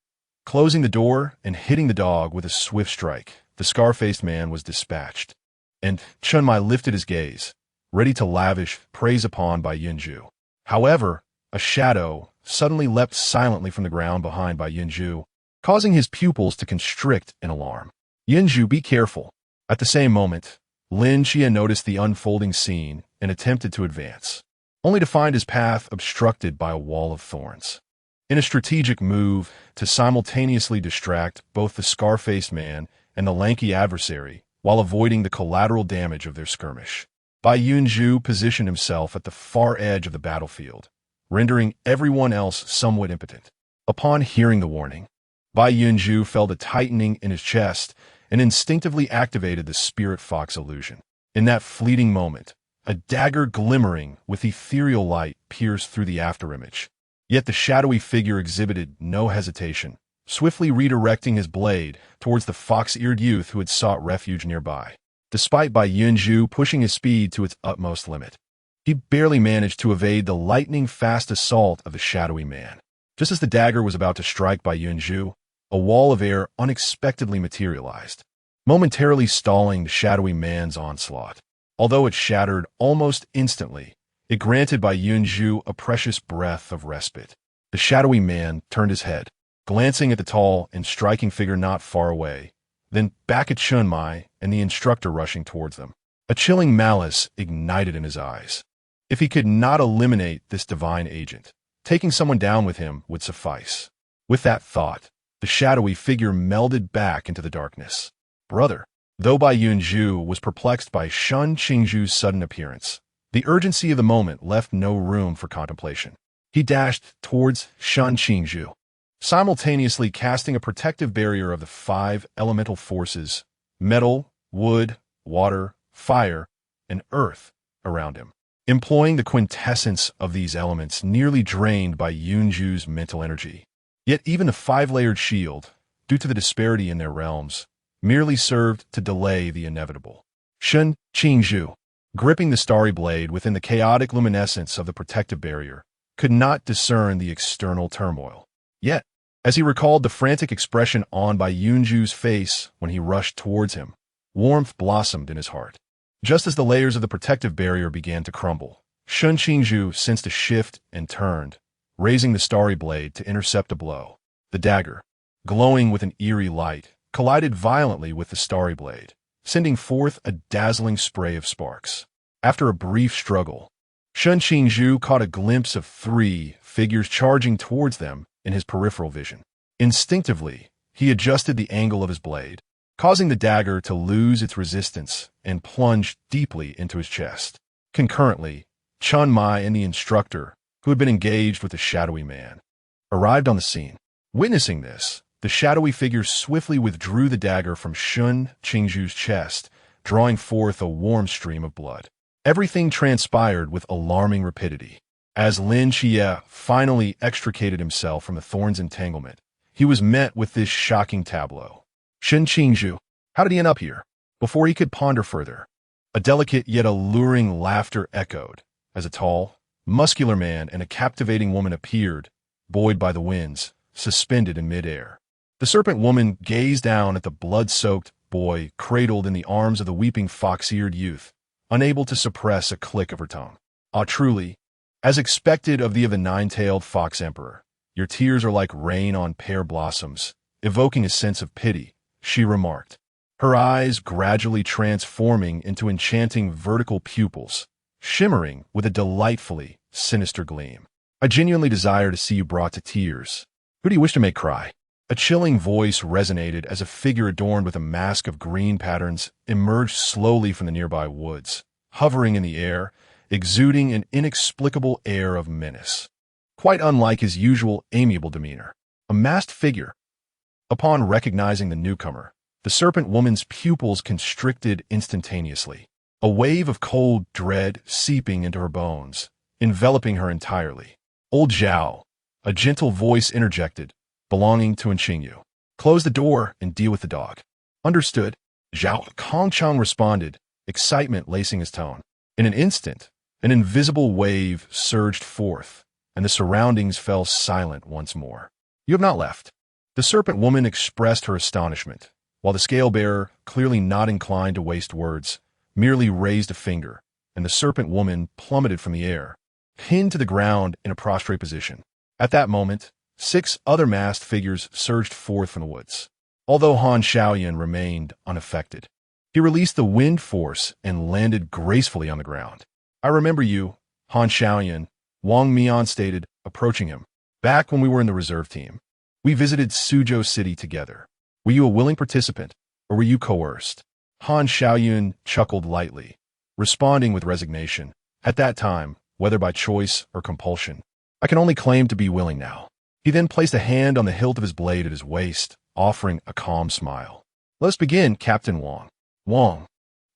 [SPEAKER 1] Closing the door and hitting the dog with a swift strike, the scar-faced man was dispatched, and Chun Mai lifted his gaze, ready to lavish praise upon Bai Yunzhou. However, a shadow suddenly leapt silently from the ground behind Bai Yunzhou, causing his pupils to constrict in alarm. "Yunzhou, be careful." At the same moment, Lin Qiye noticed the unfolding scene and attempted to advance, only to find his path obstructed by a wall of thorns. In a strategic move to simultaneously distract both the scar-faced man and the lanky adversary while avoiding the collateral damage of their skirmish, Bai Yunzhou positioned himself at the far edge of the battlefield, rendering everyone else somewhat impotent. Upon hearing the warning, Bai Yunzhou felt a tightening in his chest and instinctively activated the Spirit Fox illusion. In that fleeting moment, a dagger glimmering with ethereal light pierced through the afterimage. Yet the shadowy figure exhibited no hesitation, swiftly redirecting his blade towards the fox-eared youth who had sought refuge nearby. Despite Bai Yunzhou pushing his speed to its utmost limit, he barely managed to evade the lightning-fast assault of the shadowy man. Just as the dagger was about to strike Bai Yunzhou, a wall of air unexpectedly materialized, momentarily stalling the shadowy man's onslaught. Although it shattered almost instantly, it granted Bai Yunzhou a precious breath of respite. The shadowy man turned his head, glancing at the tall and striking figure not far away, then back at Shunmai and the instructor rushing towards them. A chilling malice ignited in his eyes. If he could not eliminate this divine agent, taking someone down with him would suffice. With that thought, the shadowy figure melded back into the darkness. Brother. Though Bai Yunzhou was perplexed by Shun Qingzhu's sudden appearance, the urgency of the moment left no room for contemplation. He dashed towards Shun Qingzhu, simultaneously casting a protective barrier of the 5 elemental forces, metal, wood, water, fire, and earth, around him. Employing the quintessence of these elements nearly drained Bai Yunzhou's mental energy. Yet even the 5-layered shield, due to the disparity in their realms, merely served to delay the inevitable. Shun Qingzhu, gripping the starry blade within the chaotic luminescence of the protective barrier, could not discern the external turmoil. Yet, as he recalled the frantic expression on Bai Yunzhou's face when he rushed towards him, warmth blossomed in his heart. Just as the layers of the protective barrier began to crumble, Shun Qingzhu sensed a shift and turned, raising the starry blade to intercept a blow. The dagger, glowing with an eerie light, collided violently with the starry blade, sending forth a dazzling spray of sparks. After a brief struggle, Shun Qingzhu caught a glimpse of 3 figures charging towards them in his peripheral vision. Instinctively, he adjusted the angle of his blade, causing the dagger to lose its resistance and plunge deeply into his chest. Concurrently, Chunmai and the instructor, who had been engaged with the shadowy man, arrived on the scene. Witnessing this, the shadowy figure swiftly withdrew the dagger from Shun Qingzhu's chest, drawing forth a warm stream of blood. Everything transpired with alarming rapidity. As Lin Qiye finally extricated himself from the thorn's entanglement, he was met with this shocking tableau. Shun Qingzhu, how did he end up here? Before he could ponder further, a delicate yet alluring laughter echoed as a tall, muscular man and a captivating woman appeared, buoyed by the winds, suspended in midair. The serpent woman gazed down at the blood-soaked boy cradled in the arms of the weeping fox-eared youth, unable to suppress a click of her tongue. Ah, truly, as expected of the 9-tailed fox emperor, your tears are like rain on pear blossoms, evoking a sense of pity, she remarked, her eyes gradually transforming into enchanting vertical pupils, shimmering with a delightfully sinister gleam. I genuinely desire to see you brought to tears. Who do you wish to make cry? A chilling voice resonated as a figure adorned with a mask of green patterns emerged slowly from the nearby woods, hovering in the air, exuding an inexplicable air of menace. Quite unlike his usual amiable demeanor. A masked figure. Upon recognizing the newcomer, the serpent woman's pupils constricted instantaneously, a wave of cold dread seeping into her bones, enveloping her entirely. Old Zhao, a gentle voice interjected, belonging to Qingyu. Close the door and deal with the dog. Understood, Zhao Kongchang responded, excitement lacing his tone. In an instant, an invisible wave surged forth, and the surroundings fell silent once more. You have not left. The serpent woman expressed her astonishment, while the scale-bearer, clearly not inclined to waste words, merely raised a finger, and the serpent woman plummeted from the air, pinned to the ground in a prostrate position. At that moment, 6 other masked figures surged forth from the woods, although Han Shaoyan remained unaffected. He released the wind force and landed gracefully on the ground. I remember you, Han Xiaoyan, Wang Mian stated, approaching him. Back when we were in the reserve team, we visited Suzhou City together. Were you a willing participant, or were you coerced? Han Xiaoyun chuckled lightly, responding with resignation. At that time, whether by choice or compulsion, I can only claim to be willing now. He then placed a hand on the hilt of his blade at his waist, offering a calm smile. Let us begin, Captain Wang. Wang,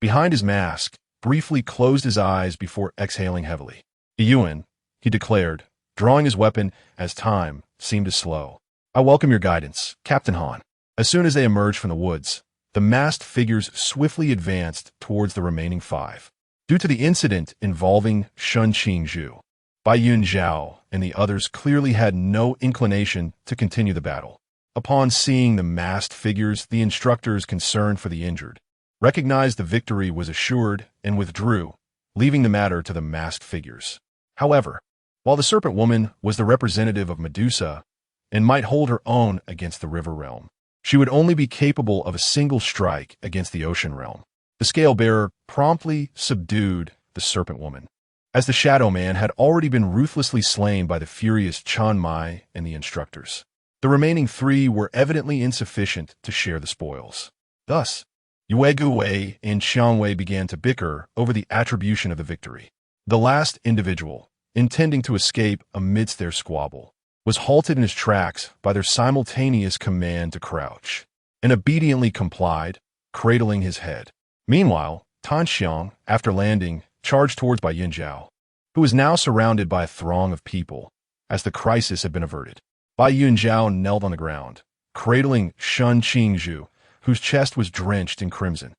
[SPEAKER 1] behind his mask, briefly closed his eyes before exhaling heavily. Yuan, he declared, drawing his weapon as time seemed to slow. I welcome your guidance, Captain Han. As soon as they emerged from the woods, the masked figures swiftly advanced towards the remaining 5. Due to the incident involving Shun Qingzhu, Bai Yunzhou and the others clearly had no inclination to continue the battle. Upon seeing the masked figures, the instructors concerned for the injured recognized the victory was assured and withdrew, leaving the matter to the masked figures. However, while the Serpent Woman was the representative of Medusa and might hold her own against the River Realm, she would only be capable of a single strike against the Ocean Realm. The Scale-Bearer promptly subdued the Serpent Woman, as the Shadow Man had already been ruthlessly slain by the furious Chan Mai and the instructors. The remaining 3 were evidently insufficient to share the spoils. Thus, Yue Guwei and Xiang Wei began to bicker over the attribution of the victory. The last individual, intending to escape amidst their squabble, was halted in his tracks by their simultaneous command to crouch, and obediently complied, cradling his head. Meanwhile, Tan Xiang, after landing, charged towards Bai Yunzhou, who was now surrounded by a throng of people, as the crisis had been averted. Bai Yunzhou knelt on the ground, cradling Shun Qingzhu, whose chest was drenched in crimson.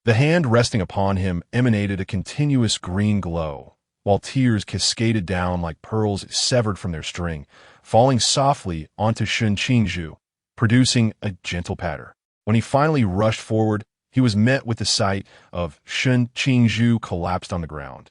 [SPEAKER 1] The hand resting upon him emanated a continuous green glow, while tears cascaded down like pearls severed from their string, falling softly onto Shun Qingzhu, producing a gentle patter. When he finally rushed forward, he was met with the sight of Shun Qingzhu collapsed on the ground,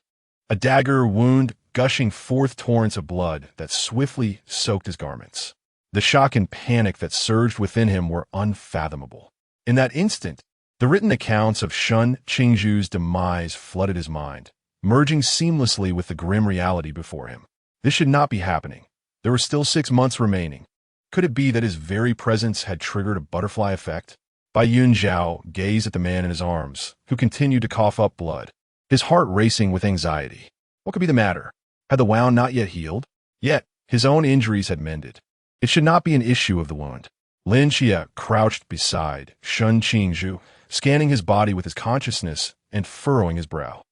[SPEAKER 1] a dagger wound gushing forth torrents of blood that swiftly soaked his garments. The shock and panic that surged within him were unfathomable. In that instant, the written accounts of Shun Qingzhu's demise flooded his mind, merging seamlessly with the grim reality before him. This should not be happening. There were still 6 months remaining. Could it be that his very presence had triggered a butterfly effect? Bai Yunzhou gazed at the man in his arms, who continued to cough up blood, his heart racing with anxiety. What could be the matter? Had the wound not yet healed? Yet, his own injuries had mended. It should not be an issue of the wound. Lin Qiye crouched beside Shun Qingzhu, scanning his body with his consciousness and furrowing his brow.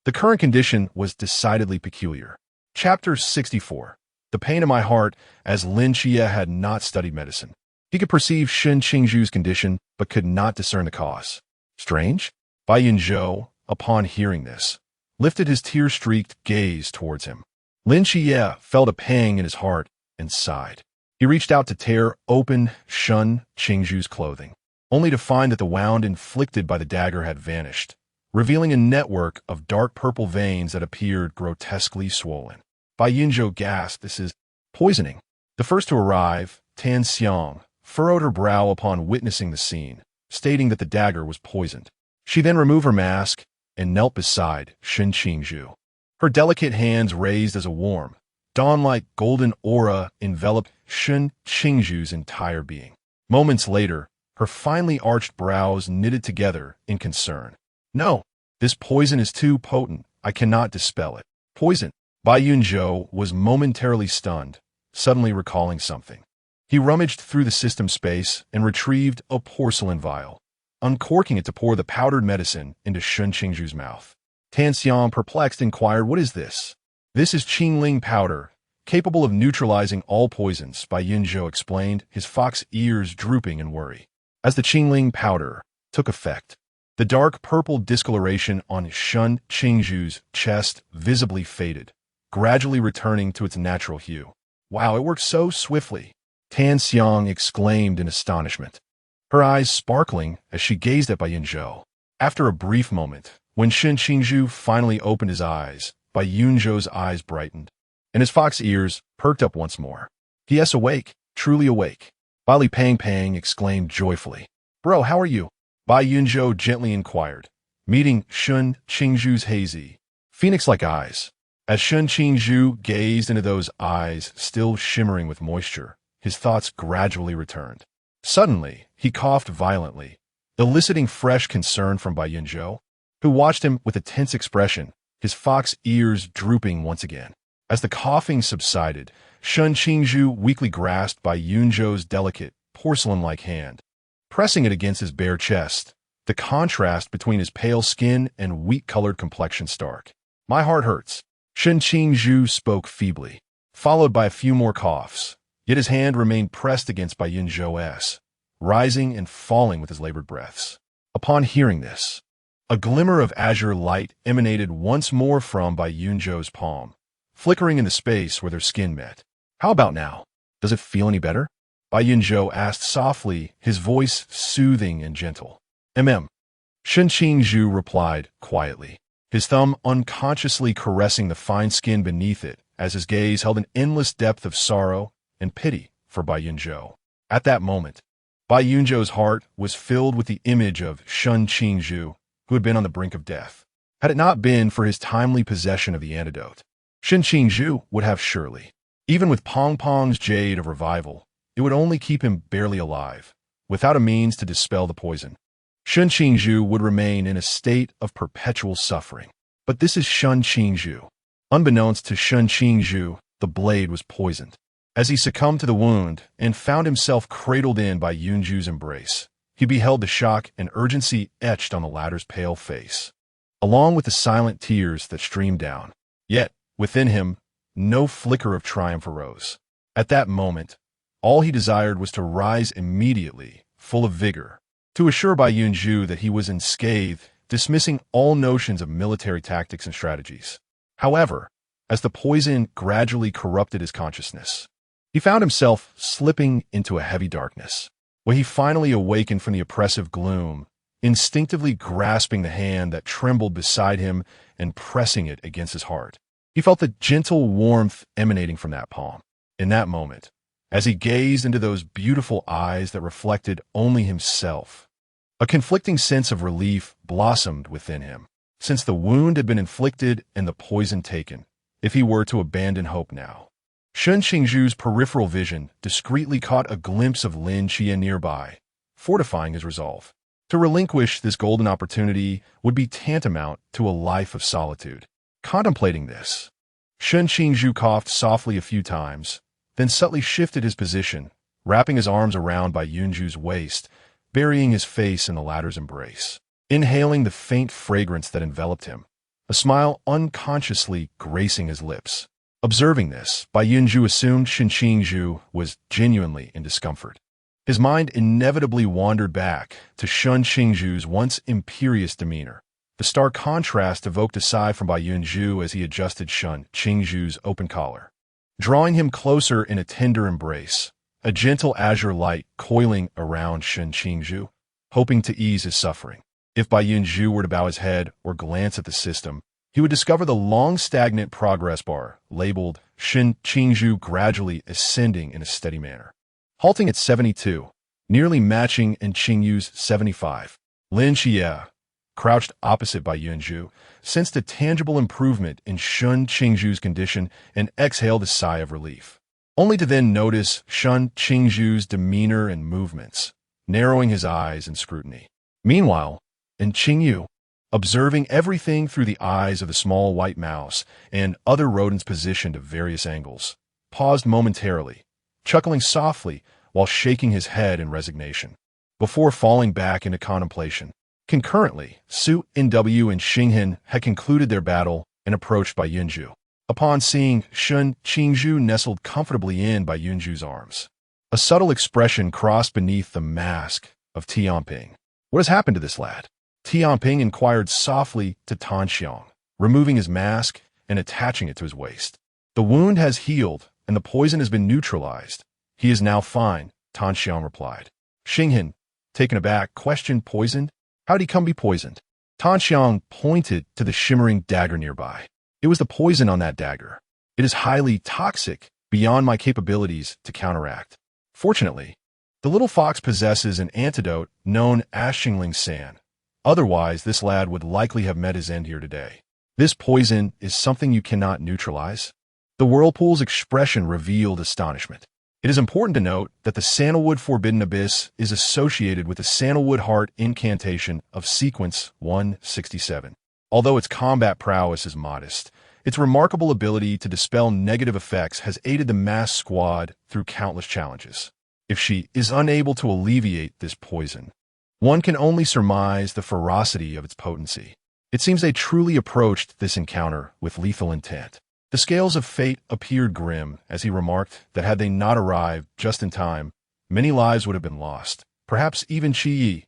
[SPEAKER 1] The current condition was decidedly peculiar. Chapter 64. The pain in my heart, as Lin Qiye had not studied medicine. He could perceive Shun Qingzhu's condition, but could not discern the cause. Strange? Bai Yunzhou, upon hearing this, lifted his tear-streaked gaze towards him. Lin Qiye felt a pang in his heart and sighed. He reached out to tear open Shun Qingzhu's clothing, only to find that the wound inflicted by the dagger had vanished, revealing a network of dark purple veins that appeared grotesquely swollen. Bai Yunzhou gasped, "This is poisoning." The first to arrive, Tan Xiang, furrowed her brow upon witnessing the scene, stating that the dagger was poisoned. She then removed her mask and knelt beside Shun Qingzhu. Her delicate hands raised as a warm, dawn-like golden aura enveloped Shun Qingzhu's entire being. Moments later, her finely arched brows knitted together in concern. "No, this poison is too potent. I cannot dispel it." Poison. Bai Yunzhou was momentarily stunned, suddenly recalling something. He rummaged through the system space and retrieved a porcelain vial, uncorking it to pour the powdered medicine into Shun Qingzhu's mouth. Tan Xiang, perplexed, inquired, "What is this?" "This is Qingling powder, capable of neutralizing all poisons," Bai Yunzhou explained, his fox ears drooping in worry. As the Qingling powder took effect, the dark purple discoloration on Shun Qingzhu's chest visibly faded, gradually returning to its natural hue. "Wow, it worked so swiftly," Tan Xiang exclaimed in astonishment, her eyes sparkling as she gazed at Bai Yunzhou. After a brief moment, when Shun Qingzhu finally opened his eyes, Bai Yunzhou's eyes brightened, and his fox ears perked up once more. "He is awake, truly awake." Bai Pang exclaimed joyfully. "Bro, how are you?" Bai Yunzhou gently inquired, meeting Shun Qingzhu's hazy, phoenix-like eyes. As Shun Qingzhu gazed into those eyes, still shimmering with moisture, his thoughts gradually returned. Suddenly, he coughed violently, eliciting fresh concern from Bai Yunzhou, who watched him with a tense expression, his fox ears drooping once again. As the coughing subsided, Shun Qingzhu weakly grasped Bai Yunzhou's delicate, porcelain-like hand, pressing it against his bare chest. The contrast between his pale skin and wheat-colored complexion stark. "My heart hurts," Shun Qingzhu spoke feebly, followed by a few more coughs, yet his hand remained pressed against Bai Yunzhou's, rising and falling with his labored breaths. Upon hearing this, a glimmer of azure light emanated once more from Bai Yunzhou's palm, flickering in the space where their skin met. "How about now? Does it feel any better?" Bai Yunzhou asked softly, his voice soothing and gentle. Shun Qingzhu replied quietly, his thumb unconsciously caressing the fine skin beneath it as his gaze held an endless depth of sorrow and pity for Bai Yunzhou. At that moment, Bai Yunzhou's heart was filled with the image of Shun Qingzhu, who had been on the brink of death. Had it not been for his timely possession of the antidote, Shun Qingzhu would have surely. Even with Pong Pong's jade of revival, it would only keep him barely alive, without a means to dispel the poison. Shun Qingzhu would remain in a state of perpetual suffering. But this is Shun Qingzhu. Unbeknownst to Shun Qingzhu, the blade was poisoned. As he succumbed to the wound and found himself cradled in by Yunzhu's embrace, he beheld the shock and urgency etched on the latter's pale face, along with the silent tears that streamed down. Yet, within him, no flicker of triumph arose. At that moment, all he desired was to rise immediately, full of vigor, to assure Bai Yunzhou that he was unscathed, dismissing all notions of military tactics and strategies. However, as the poison gradually corrupted his consciousness, he found himself slipping into a heavy darkness, where he finally awakened from the oppressive gloom, instinctively grasping the hand that trembled beside him and pressing it against his heart. He felt the gentle warmth emanating from that palm. In that moment, as he gazed into those beautiful eyes that reflected only himself, a conflicting sense of relief blossomed within him. Since the wound had been inflicted and the poison taken, if he were to abandon hope now. Shun Qingzhu's peripheral vision discreetly caught a glimpse of Lin Qiye nearby, fortifying his resolve. To relinquish this golden opportunity would be tantamount to a life of solitude. Contemplating this, Shun Qingzhu coughed softly a few times, then subtly shifted his position, wrapping his arms around Bai Yunzhu's waist, burying his face in the latter's embrace. Inhaling the faint fragrance that enveloped him, a smile unconsciously gracing his lips. Observing this, Bai Yunzhou assumed Shun Qingzhu was genuinely in discomfort. His mind inevitably wandered back to Shun Qingzhu's once imperious demeanor. The stark contrast evoked a sigh from Bai Yunzhou as he adjusted Shun Qingzhu's open collar, drawing him closer in a tender embrace, a gentle azure light coiling around Shun Qingzhu, hoping to ease his suffering. If Bai Yunzhou were to bow his head or glance at the system, he would discover the long stagnant progress bar, labeled Shun Qingzhu gradually ascending in a steady manner. Halting at 72, nearly matching in Qingyu's 75. Lin Qiye, crouched opposite Bai Yunzhou, sensed a tangible improvement in Shun Qingzhu's condition and exhaled a sigh of relief, only to then notice Shun Qingzhu's demeanor and movements, narrowing his eyes in scrutiny. Meanwhile, and Qingyu, observing everything through the eyes of the small white mouse and other rodents positioned at various angles, paused momentarily, chuckling softly while shaking his head in resignation, before falling back into contemplation. Concurrently, Su Nw and Xinghen had concluded their battle and approached Bai Yunzhou. Upon seeing Shun Qingzhu nestled comfortably in Bai Yunzhou's arms, a subtle expression crossed beneath the mask of Tianping. "What has happened to this lad?" Tianping inquired softly to Tan Xiang, removing his mask and attaching it to his waist. "The wound has healed, and the poison has been neutralized. He is now fine," Tan Xiang replied. Xinghen, taken aback, questioned, "Poisoned? How did he come to be poisoned?" Tan Xiang pointed to the shimmering dagger nearby. "It was the poison on that dagger. It is highly toxic, beyond my capabilities to counteract. Fortunately, The little fox possesses an antidote known as Xingling San. Otherwise, this lad would likely have met his end here today. This poison is something you cannot neutralize. The whirlpool's expression revealed astonishment. It is important to note that the sandalwood forbidden abyss is associated with the sandalwood heart incantation of sequence 167. Although its combat prowess is modest, its remarkable ability to dispel negative effects has aided the mass squad through countless challenges. If she is unable to alleviate this poison, one can only surmise the ferocity of its potency. It seems they truly approached this encounter with lethal intent. The scales of fate appeared grim as he remarked that had they not arrived just in time, many lives would have been lost. Perhaps even Bai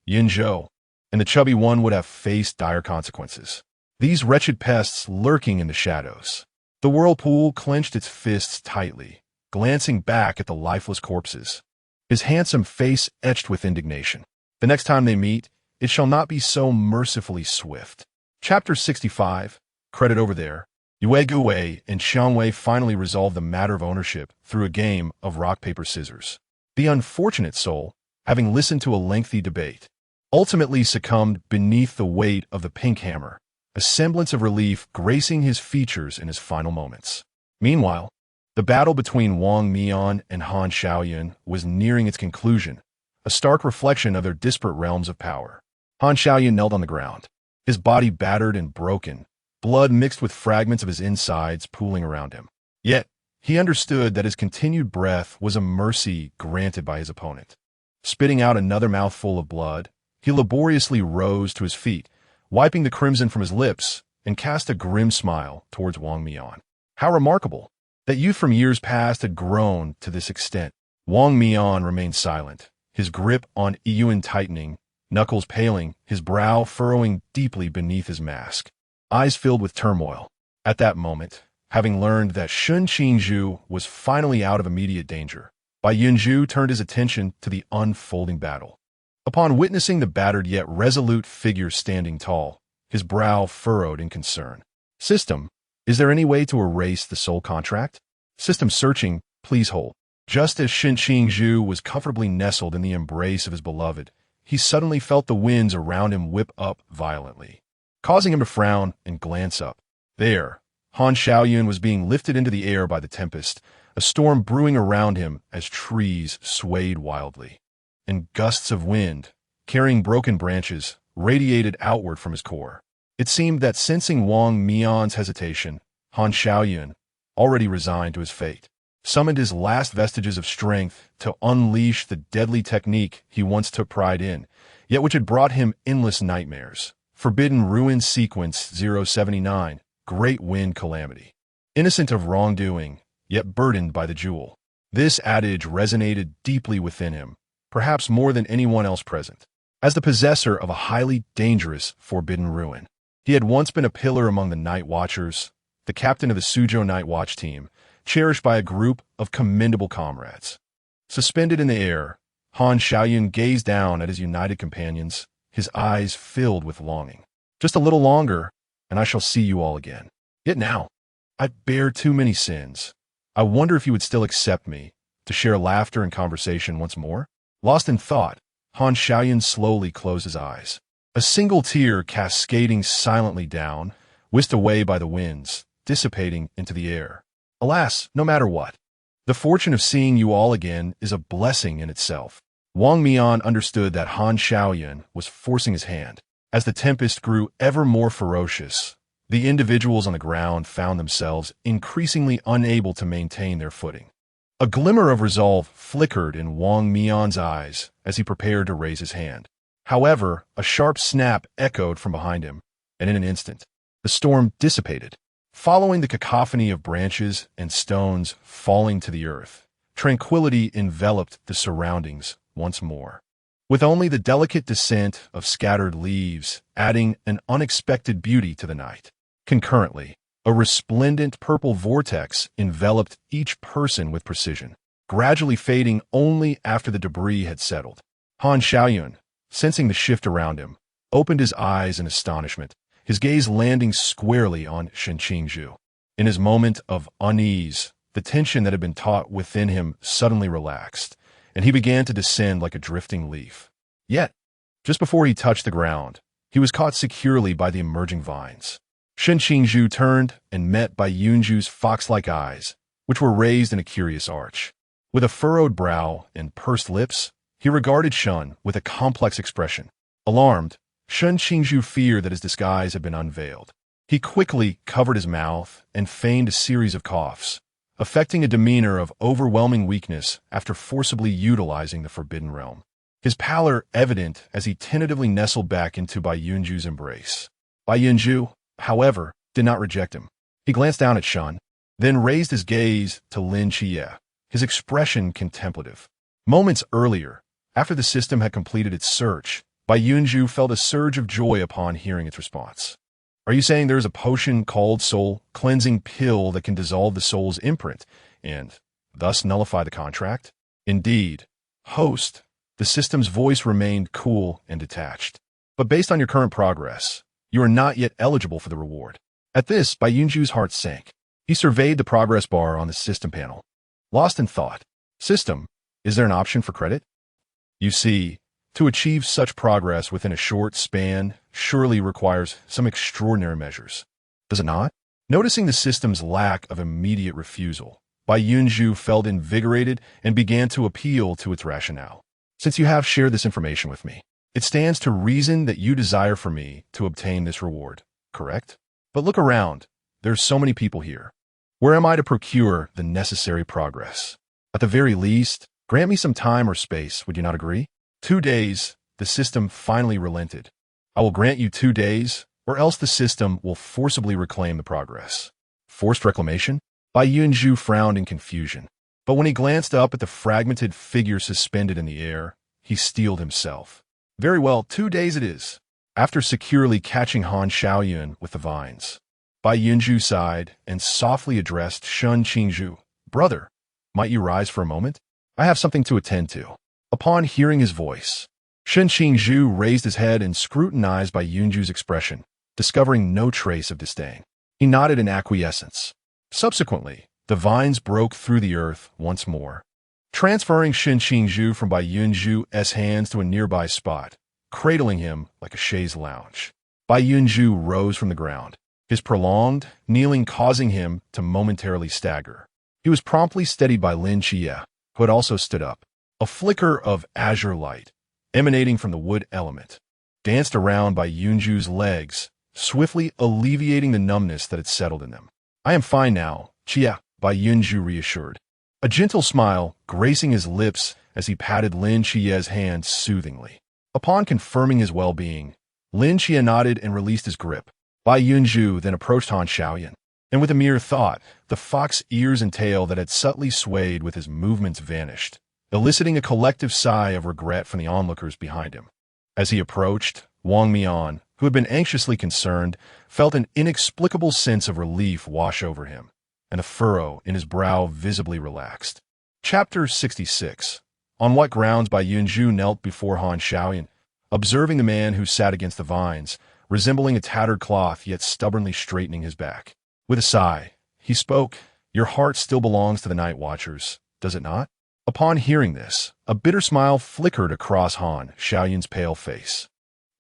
[SPEAKER 1] Yunzhou and the chubby one would have faced dire consequences. These wretched pests lurking in the shadows. The whirlpool clenched its fists tightly, glancing back at the lifeless corpses, his handsome face etched with indignation. The next time they meet, it shall not be so mercifully swift. Chapter 65, credit over there. Yue Guwei and Xiang Wei finally resolved the matter of ownership through a game of rock, paper, scissors. The unfortunate soul, having listened to a lengthy debate, ultimately succumbed beneath the weight of the pink hammer, a semblance of relief gracing his features in his final moments. Meanwhile, the battle between Wang Mian and Han Xiaoyun was nearing its conclusion, a stark reflection of their disparate realms of power. Han Xiaoyun knelt on the ground, his body battered and broken, blood mixed with fragments of his insides pooling around him. Yet, he understood that his continued breath was a mercy granted by his opponent. Spitting out another mouthful of blood, he laboriously rose to his feet, wiping the crimson from his lips, and cast a grim smile towards Wang Mian. How remarkable! That youth from years past had grown to this extent. Wang Mian remained silent, his grip on Yuan tightening, knuckles paling, his brow furrowing deeply beneath his mask, eyes filled with turmoil. At that moment, having learned that Shun Qingzhu was finally out of immediate danger, Bai Yunzhou turned his attention to the unfolding battle. Upon witnessing the battered yet resolute figure standing tall, his brow furrowed in concern. System, is there any way to erase the soul contract? System searching, please hold. Just as Shun Qingzhu was comfortably nestled in the embrace of his beloved, he suddenly felt the winds around him whip up violently, causing him to frown and glance up. There, Han Xiaoyun was being lifted into the air by the tempest, a storm brewing around him as trees swayed wildly, and gusts of wind, carrying broken branches, radiated outward from his core. It seemed that sensing Wang Mian's hesitation, Han Xiaoyun, already resigned to his fate, summoned his last vestiges of strength to unleash the deadly technique he once took pride in, yet which had brought him endless nightmares. Forbidden Ruin Sequence 079, Great Wind Calamity. Innocent of wrongdoing, yet burdened by the jewel. This adage resonated deeply within him, perhaps more than anyone else present. As the possessor of a highly dangerous forbidden ruin, he had once been a pillar among the Night Watchers, the captain of the Suzhou Night Watch team, cherished by a group of commendable comrades. Suspended in the air, Han Xiaoyun gazed down at his united companions, his eyes filled with longing. Just a little longer, and I shall see you all again. Yet now, I bear too many sins. I wonder if you would still accept me, to share laughter and conversation once more? Lost in thought, Han Xiaoyun slowly closed his eyes. A single tear cascading silently down, whisked away by the winds, dissipating into the air. Alas, no matter what, the fortune of seeing you all again is a blessing in itself. Wang Mian understood that Han Xiaoyun was forcing his hand. As the tempest grew ever more ferocious, the individuals on the ground found themselves increasingly unable to maintain their footing. A glimmer of resolve flickered in Wang Mian's eyes as he prepared to raise his hand. However, a sharp snap echoed from behind him, and in an instant, the storm dissipated. Following the cacophony of branches and stones falling to the earth, tranquility enveloped the surroundings once more, with only the delicate descent of scattered leaves adding an unexpected beauty to the night. Concurrently, a resplendent purple vortex enveloped each person with precision, gradually fading only after the debris had settled. Han Xiaoyun, sensing the shift around him, opened his eyes in astonishment, his gaze landing squarely on Shun Qingzhu. In his moment of unease, the tension that had been taut within him suddenly relaxed, and he began to descend like a drifting leaf. Yet, just before he touched the ground, he was caught securely by the emerging vines. Shen Qingzhu turned and met Bai Yunzhou's fox-like eyes, which were raised in a curious arch. With a furrowed brow and pursed lips, he regarded Shen with a complex expression. Alarmed, Shen Qingzhu feared that his disguise had been unveiled. He quickly covered his mouth and feigned a series of coughs, affecting a demeanor of overwhelming weakness after forcibly utilizing the forbidden realm. His pallor evident as he tentatively nestled back into Bai Yunzhou's embrace. Bai Yunzhou, however, did not reject him. He glanced down at Shen, then raised his gaze to Lin Qiye, his expression contemplative. Moments earlier, after the system had completed its search, Bai Yunzhou felt a surge of joy upon hearing its response. Are you saying there is a potion called soul cleansing pill that can dissolve the soul's imprint and thus nullify the contract? Indeed, host. The system's voice remained cool and detached. But based on your current progress, you are not yet eligible for the reward. At this, Bai Yunzhou's heart sank. He surveyed the progress bar on the system panel. Lost in thought. System, is there an option for credit? You see, to achieve such progress within a short span surely requires some extraordinary measures. Does it not? Noticing the system's lack of immediate refusal, Bai Yunzhou felt invigorated and began to appeal to its rationale. Since you have shared this information with me, it stands to reason that you desire for me to obtain this reward, correct? But look around. There's so many people here. Where am I to procure the necessary progress? At the very least, grant me some time or space, would you not agree? 2 days, the system finally relented. I will grant you 2 days, or else the system will forcibly reclaim the progress. Forced reclamation? Bai Yunzhou frowned in confusion. But when he glanced up at the fragmented figure suspended in the air, he steeled himself. Very well, 2 days it is. After securely catching Han Xiaoyun with the vines, Bai Yunzhou sighed and softly addressed Shen Qingzhu. Brother, might you rise for a moment? I have something to attend to. Upon hearing his voice, Shen Qingzhu raised his head and scrutinized Bai Yunzhou's expression, discovering no trace of disdain. He nodded in acquiescence. Subsequently, the vines broke through the earth once more, transferring Shen Qingzhu from Bai Yunzhou's hands to a nearby spot, cradling him like a chaise lounge. Bai Yunzhou rose from the ground, his prolonged kneeling causing him to momentarily stagger. He was promptly steadied by Lin Qiye, who had also stood up. A flicker of azure light, emanating from the wood element, danced around Bai Yunzhou's legs, swiftly alleviating the numbness that had settled in them. I am fine now, Qiye, Bai Yunzhou reassured, a gentle smile gracing his lips as he patted Lin Qiye's hand soothingly. Upon confirming his well-being, Lin Qiye nodded and released his grip. Bai Yunzhou then approached Han Xiaoyun, and with a mere thought, the fox ears and tail that had subtly swayed with his movements vanished, eliciting a collective sigh of regret from the onlookers behind him. As he approached, Wang Mian, who had been anxiously concerned, felt an inexplicable sense of relief wash over him, and a furrow in his brow visibly relaxed. Chapter 66. On what grounds Bai Yunzhou knelt before Han Xiaoyun, observing the man who sat against the vines, resembling a tattered cloth yet stubbornly straightening his back. With a sigh, he spoke, Your heart still belongs to the night watchers, does it not? Upon hearing this, a bitter smile flickered across Han Xiaoyun's pale face.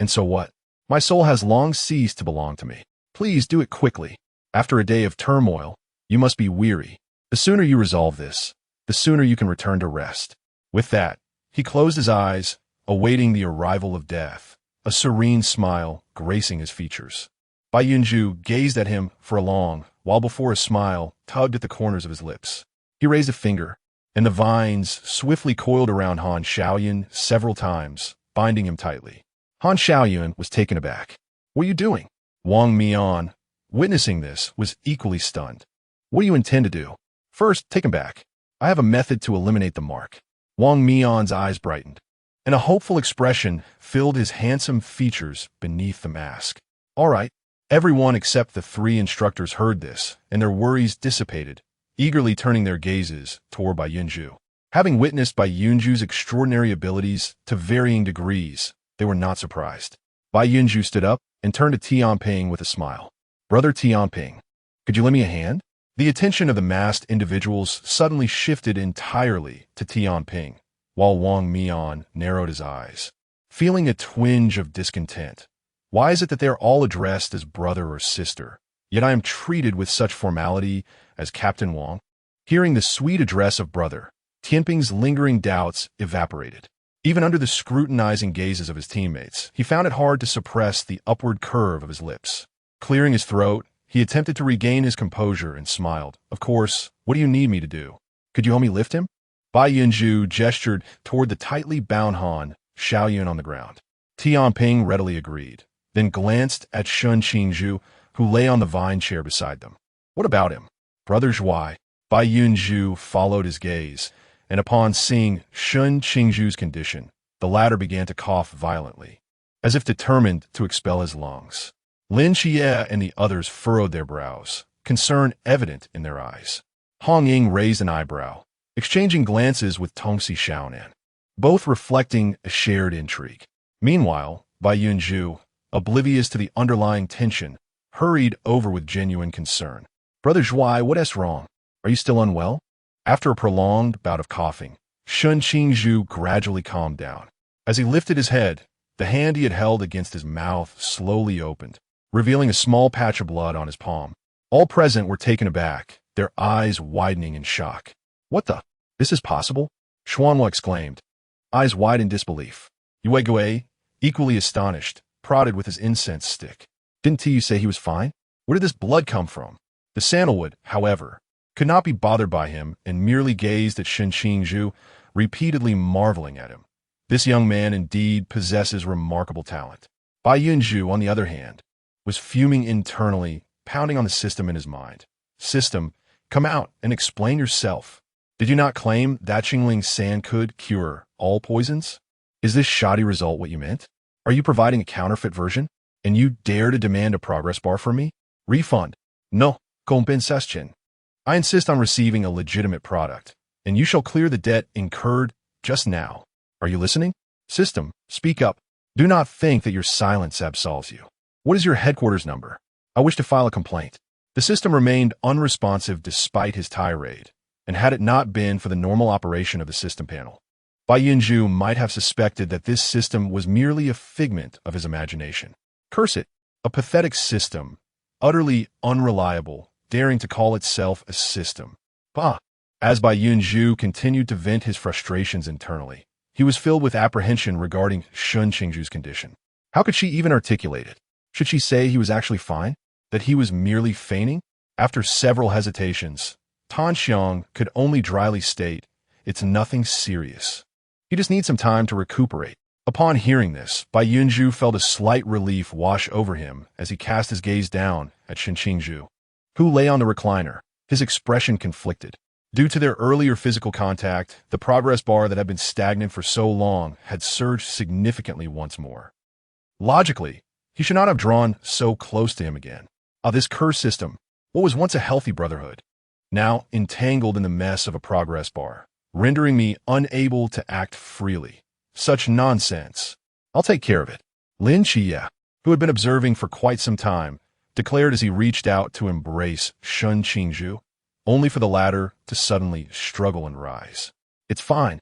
[SPEAKER 1] And so what? My soul has long ceased to belong to me. Please do it quickly. After a day of turmoil, you must be weary. The sooner you resolve this, the sooner you can return to rest. With that, he closed his eyes, awaiting the arrival of death, a serene smile gracing his features. Bai Yunzhou gazed at him for a long while before a smile tugged at the corners of his lips. He raised a finger, and the vines swiftly coiled around Han Xiaoyun several times, binding him tightly. Han Xiaoyun was taken aback. What are you doing? Wang Mian, witnessing this, was equally stunned. What do you intend to do? First, take him back. I have a method to eliminate the mark. Wang Mian's eyes brightened, and a hopeful expression filled his handsome features beneath the mask. All right. Everyone except the 3 instructors heard this, and their worries dissipated, eagerly turning their gazes toward Bai Yunzhou. Having witnessed Bai Yunzhou's extraordinary abilities to varying degrees, they were not surprised. Bai Yunzhou stood up and turned to Tianping with a smile. Brother Tianping, could you lend me a hand? The attention of the masked individuals suddenly shifted entirely to Tianping, while Wang Mian narrowed his eyes, feeling a twinge of discontent. Why is it that they are all addressed as brother or sister, yet I am treated with such formality as Captain Wang? Hearing the sweet address of brother, Tianping's lingering doubts evaporated. Even under the scrutinizing gazes of his teammates, he found it hard to suppress the upward curve of his lips. Clearing his throat, he attempted to regain his composure and smiled. Of course, what do you need me to do? Could you help me lift him? Bai Yunzhou gestured toward the tightly bound Han Xiaoyun on the ground. Tianping readily agreed, then glanced at Shun Qingzhu, who lay on the vine chair beside them. What about him? Brother Zhuai. Bai Yunzhou followed his gaze, and upon seeing Shun Qingzhu's condition, the latter began to cough violently, as if determined to expel his lungs. Lin Qiye and the others furrowed their brows, concern evident in their eyes. Hong Ying raised an eyebrow, exchanging glances with Tongxi Xiaonan, both reflecting a shared intrigue. Meanwhile, Bai Yunzhou, oblivious to the underlying tension, hurried over with genuine concern. Brother Zhuai, what's wrong? Are you still unwell? After a prolonged bout of coughing, Shun Qingzhu gradually calmed down. As he lifted his head, the hand he had held against his mouth slowly opened, revealing a small patch of blood on his palm. All present were taken aback, their eyes widening in shock. What the? This is possible? Xuanhua exclaimed, eyes wide in disbelief. Yue Gui, equally astonished, prodded with his incense stick. Didn't you say he was fine? Where did this blood come from? The sandalwood, however, could not be bothered by him and merely gazed at Shun Qingzhu, repeatedly marveling at him. This young man indeed possesses remarkable talent. Bai Yunzhou, on the other hand, was fuming internally, pounding on the system in his mind. System, come out and explain yourself. Did you not claim that Qingling sand could cure all poisons? Is this shoddy result what you meant? Are you providing a counterfeit version? And you dare to demand a progress bar from me? Refund. No, compensation. I insist on receiving a legitimate product, and you shall clear the debt incurred just now. Are you listening? System, speak up. Do not think that your silence absolves you. What is your headquarters number? I wish to file a complaint. The system remained unresponsive despite his tirade, and had it not been for the normal operation of the system panel, Bai Yunzhou might have suspected that this system was merely a figment of his imagination. Curse it, a pathetic system, utterly unreliable, daring to call itself a system. Bah! As Bai Yunzhou continued to vent his frustrations internally, he was filled with apprehension regarding Shun Qingzhu's condition. How could she even articulate it? Should she say he was actually fine? That he was merely feigning? After several hesitations, Tan Xiang could only dryly state, it's nothing serious. He just needs some time to recuperate. Upon hearing this, Bai Yunzhou felt a slight relief wash over him as he cast his gaze down at Shun Qingzhu, who lay on the recliner, his expression conflicted. Due to their earlier physical contact, the progress bar that had been stagnant for so long had surged significantly once more. Logically, he should not have drawn so close to him again. This cursed system, what was once a healthy brotherhood, now entangled in the mess of a progress bar, rendering me unable to act freely. Such nonsense. I'll take care of it. Lin Qiye, who had been observing for quite some time, declared as he reached out to embrace Shun Qingzhu, only for the latter to suddenly struggle and rise. It's fine.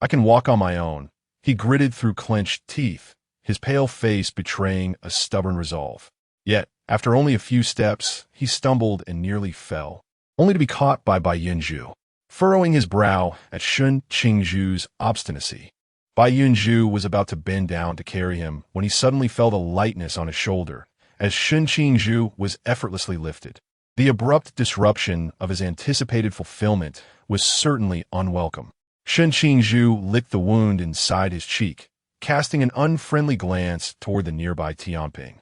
[SPEAKER 1] I can walk on my own. He gritted through clenched teeth, his pale face betraying a stubborn resolve. Yet, after only a few steps, he stumbled and nearly fell, only to be caught by Bai Yunzhou, furrowing his brow at Shun Qingzhu's obstinacy. Bai Yunzhou was about to bend down to carry him when he suddenly felt a lightness on his shoulder as Shun Qingzhu was effortlessly lifted. The abrupt disruption of his anticipated fulfillment was certainly unwelcome. Shun Qingzhu licked the wound inside his cheek, casting an unfriendly glance toward the nearby Tianping,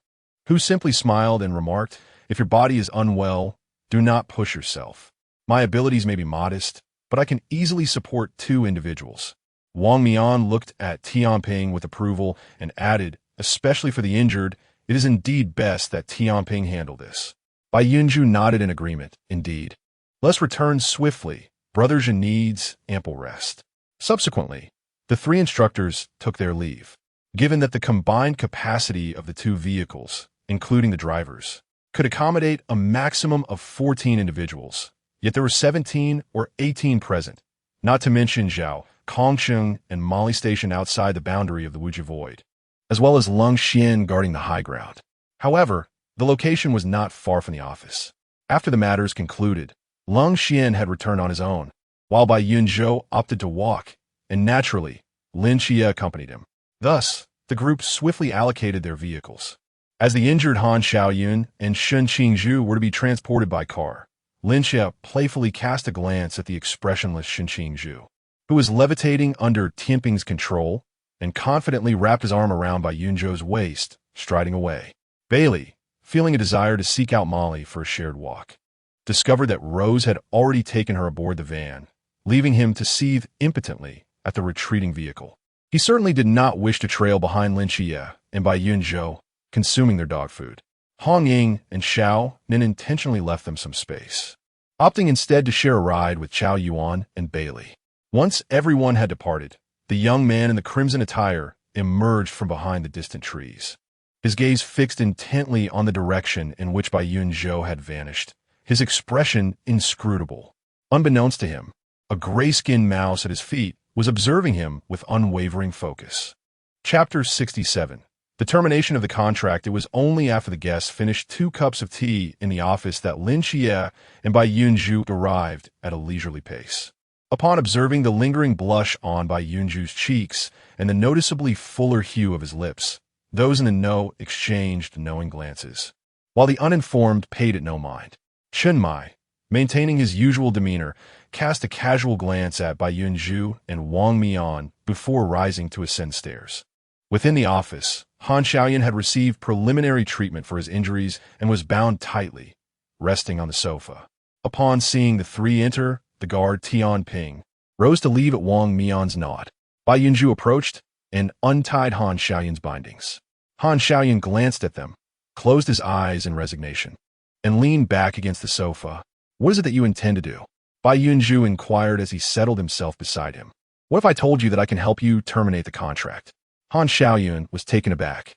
[SPEAKER 1] who simply smiled and remarked, if your body is unwell, do not push yourself. My abilities may be modest, but I can easily support 2 individuals. Wang Mian looked at Tianping with approval and added, especially for the injured, it is indeed best that Tianping handle this. Bai Yunzhou nodded in agreement, indeed. Let's return swiftly. Brother Zhen needs ample rest. Subsequently, the 3 instructors took their leave. Given that the combined capacity of the 2 vehicles, including the drivers, could accommodate a maximum of 14 individuals, yet there were 17 or 18 present, not to mention Zhao, Kongsheng, and Mali stationed outside the boundary of the Wuji Void, as well as Lin Qiye guarding the high ground. However, the location was not far from the office. After the matters concluded, Lin Qiye had returned on his own, while Bai Yunzhou opted to walk, and naturally, Lin Qiye accompanied him. Thus, the group swiftly allocated their vehicles. As the injured Han Xiaoyun and Shen Qingzhu were to be transported by car, Lin Qiye playfully cast a glance at the expressionless Shen Qingzhu, who was levitating under Tianping's control and confidently wrapped his arm around Bai Yunzhou's waist, striding away. Bailey, feeling a desire to seek out Molly for a shared walk, discovered that Rose had already taken her aboard the van, leaving him to seethe impotently at the retreating vehicle. He certainly did not wish to trail behind Lin Qiye and Bai Yunzhou, consuming their dog food. Hong Ying and Xiao Nin intentionally left them some space, opting instead to share a ride with Chao Yuan and Bailey. Once everyone had departed, the young man in the crimson attire emerged from behind the distant trees, his gaze fixed intently on the direction in which Bai Yunzhou had vanished, his expression inscrutable. Unbeknownst to him, a gray-skinned mouse at his feet was observing him with unwavering focus. Chapter 67. The termination of the contract. It was only after the guests finished 2 cups of tea in the office that Lin Qiye and Bai Yunzhou arrived at a leisurely pace. Upon observing the lingering blush on Bai Yunzhou's cheeks and the noticeably fuller hue of his lips, those in the know exchanged knowing glances, while the uninformed paid it no mind. Chen Mai, maintaining his usual demeanor, cast a casual glance at Bai Yunzhou and Wang Mian before rising to ascend stairs. Within the office, Han Xiaoyan had received preliminary treatment for his injuries and was bound tightly, resting on the sofa. Upon seeing the 3 enter, the guard Tian Ping rose to leave at Wang Mian's nod. Bai Yunzhou approached and untied Han Xiaoyan's bindings. Han Xiaoyan glanced at them, closed his eyes in resignation, and leaned back against the sofa. "What is it that you intend to do?" Bai Yunzhou inquired as he settled himself beside him. "What if I told you that I can help you terminate the contract?" Han Xiaoyan was taken aback,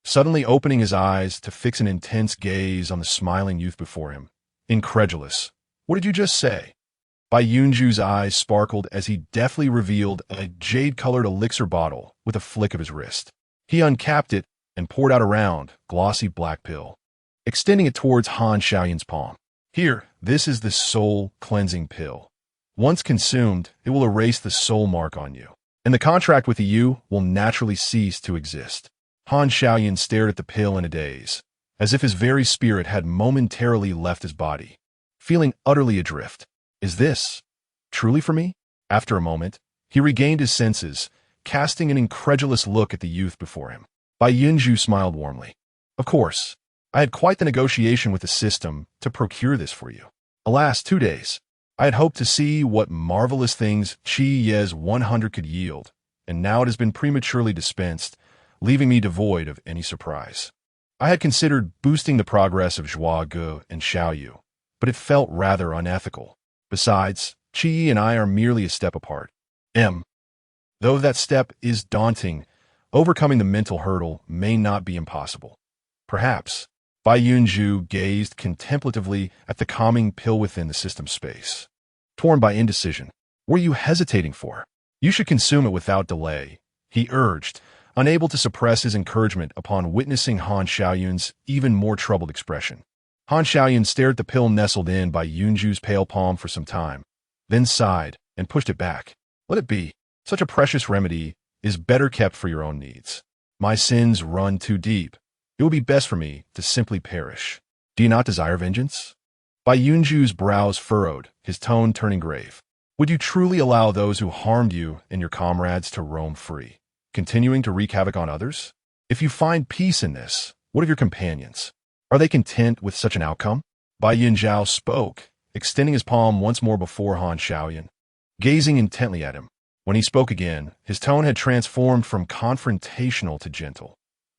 [SPEAKER 1] suddenly opening his eyes to fix an intense gaze on the smiling youth before him. Incredulous. "What did you just say?" Bai Yunzhou's eyes sparkled as he deftly revealed a jade-colored elixir bottle with a flick of his wrist. He uncapped it and poured out a round, glossy black pill, extending it towards Han Xiaoyan's palm. "Here, this is the soul cleansing pill. Once consumed, it will erase the soul mark on you, and the contract with you will naturally cease to exist." Han Xiaoyan stared at the pill in a daze, as if his very spirit had momentarily left his body, feeling utterly adrift. "Is this truly for me?" After a moment, he regained his senses, casting an incredulous look at the youth before him. Bai Yunzhou smiled warmly. "Of course. I had quite the negotiation with the system to procure this for you. Alas, 2 days. I had hoped to see what marvelous things Qi Ye's 100 could yield, and now it has been prematurely dispensed, leaving me devoid of any surprise. I had considered boosting the progress of Zhua Ge and Xiao Yu, but it felt rather unethical. Besides, Qi and I are merely a step apart. Though that step is daunting, overcoming the mental hurdle may not be impossible. Perhaps." Bai Yunzhou gazed contemplatively at the calming pill within the system space. Torn by indecision. "What are you hesitating for? You should consume it without delay," he urged, unable to suppress his encouragement upon witnessing Han Xiaoyun's even more troubled expression. Han Xiaoyan stared at the pill nestled in Bai Yunzhou's pale palm for some time, then sighed and pushed it back. "Let it be. Such a precious remedy is better kept for your own needs. My sins run too deep. It would be best for me to simply perish. Do you not desire vengeance?" Bai Yunzhou's brows furrowed, his tone turning grave. "Would you truly allow those who harmed you and your comrades to roam free, continuing to wreak havoc on others? If you find peace in this, what of your companions? Are they content with such an outcome?" Bai Yunzhou spoke, extending his palm once more before Han Xiaoyan, gazing intently at him. When he spoke again, his tone had transformed from confrontational to gentle.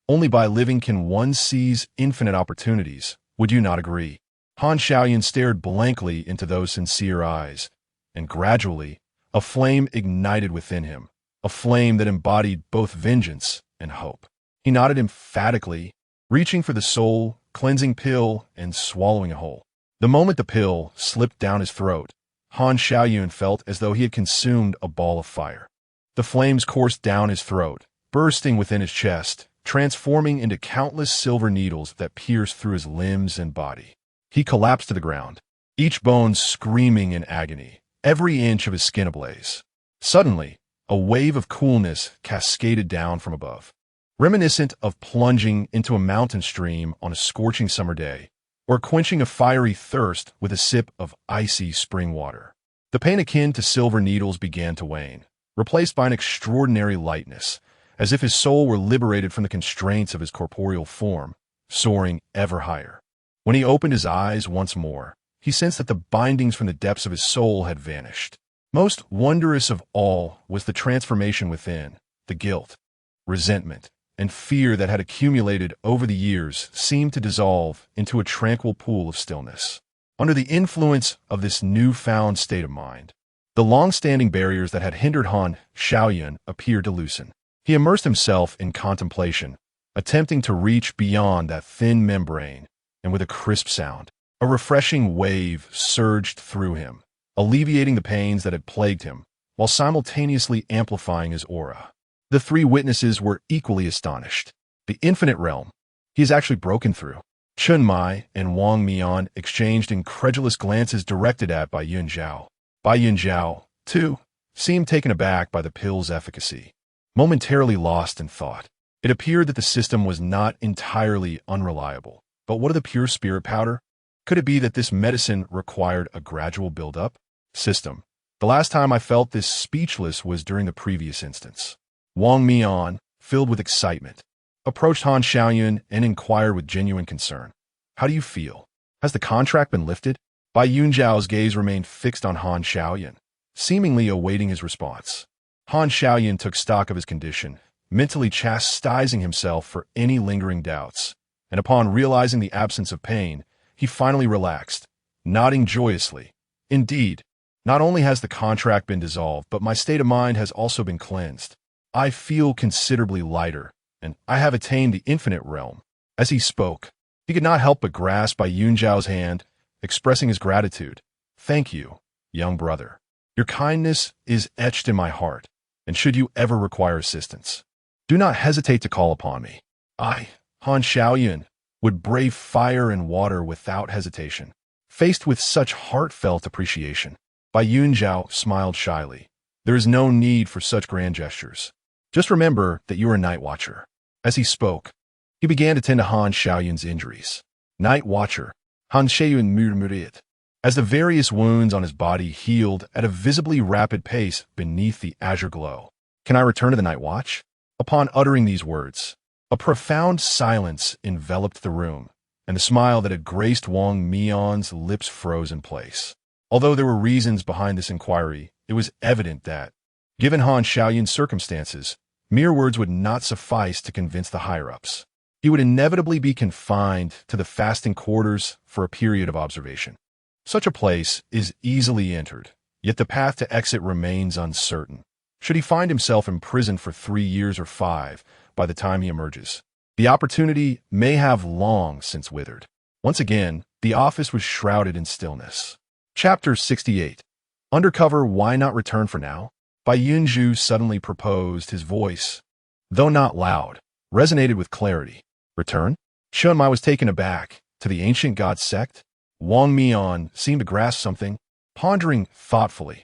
[SPEAKER 1] "Only by living can one seize infinite opportunities. Would you not agree?" Han Xiaoyan stared blankly into those sincere eyes, and gradually, a flame ignited within him, a flame that embodied both vengeance and hope. He nodded emphatically, reaching for the soul-cleansing pill and swallowing it whole. The moment the pill slipped down his throat, Han Xiaoyun felt as though he had consumed a ball of fire. The flames coursed down his throat, bursting within his chest, transforming into countless silver needles that pierced through his limbs and body. He collapsed to the ground, each bone screaming in agony, every inch of his skin ablaze. Suddenly, a wave of coolness cascaded down from above, reminiscent of plunging into a mountain stream on a scorching summer day, or quenching a fiery thirst with a sip of icy spring water. The pain akin to silver needles began to wane, replaced by an extraordinary lightness, as if his soul were liberated from the constraints of his corporeal form, soaring ever higher. When he opened his eyes once more, he sensed that the bindings from the depths of his soul had vanished. Most wondrous of all was the transformation within. The guilt, resentment, and fear that had accumulated over the years seemed to dissolve into a tranquil pool of stillness. Under the influence of this newfound state of mind, the long-standing barriers that had hindered Han Xiaoyun appeared to loosen. He immersed himself in contemplation, attempting to reach beyond that thin membrane, and with a crisp sound, a refreshing wave surged through him, alleviating the pains that had plagued him, while simultaneously amplifying his aura. The three witnesses were equally astonished. The infinite realm. He has actually broken through. Chen Mai and Wang Mian exchanged incredulous glances directed at Bai Yunzhou. Bai Yunzhou, too, seemed taken aback by the pill's efficacy, momentarily lost in thought. It appeared that the system was not entirely unreliable. But what of the pure spirit powder? Could it be that this medicine required a gradual build-up? System. The last time I felt this speechless was during the previous instance. Wang Mian, filled with excitement, approached Han Xiaoyun and inquired with genuine concern. How do you feel? Has the contract been lifted? Bai Yunzhou's gaze remained fixed on Han Xiaoyun, seemingly awaiting his response. Han Xiaoyun took stock of his condition, mentally chastising himself for any lingering doubts, and upon realizing the absence of pain, he finally relaxed, nodding joyously. Indeed, not only has the contract been dissolved, but my state of mind has also been cleansed. I feel considerably lighter, and I have attained the infinite realm. As he spoke, he could not help but grasp Bai Yunzhou's hand, expressing his gratitude. Thank you, young brother. Your kindness is etched in my heart, and should you ever require assistance, do not hesitate to call upon me. I, Han Xiaoyun, would brave fire and water without hesitation. Faced with such heartfelt appreciation, Bai Yunzhou smiled shyly. There is no need for such grand gestures. Just remember that you are a night watcher. As he spoke, he began to tend to Han Xiaoyun's injuries. Night watcher, Han Xiaoyun murmured, as the various wounds on his body healed at a visibly rapid pace beneath the azure glow. Can I return to the night watch? Upon uttering these words, a profound silence enveloped the room, and the smile that had graced Wang Mian's lips froze in place. Although there were reasons behind this inquiry, it was evident that, given Han Xiaoyun's circumstances, mere words would not suffice to convince the higher-ups. He would inevitably be confined to the fasting quarters for a period of observation. Such a place is easily entered, yet the path to exit remains uncertain. Should he find himself imprisoned for 3 years or 5 by the time he emerges, the opportunity may have long since withered. Once again, the office was shrouded in stillness. Chapter 68. Undercover, why not return for now? Bai Yunzhou suddenly proposed. His voice, though not loud, resonated with clarity. Return? Chen Mai was taken aback. To the ancient god sect? Wang Mian seemed to grasp something, pondering thoughtfully.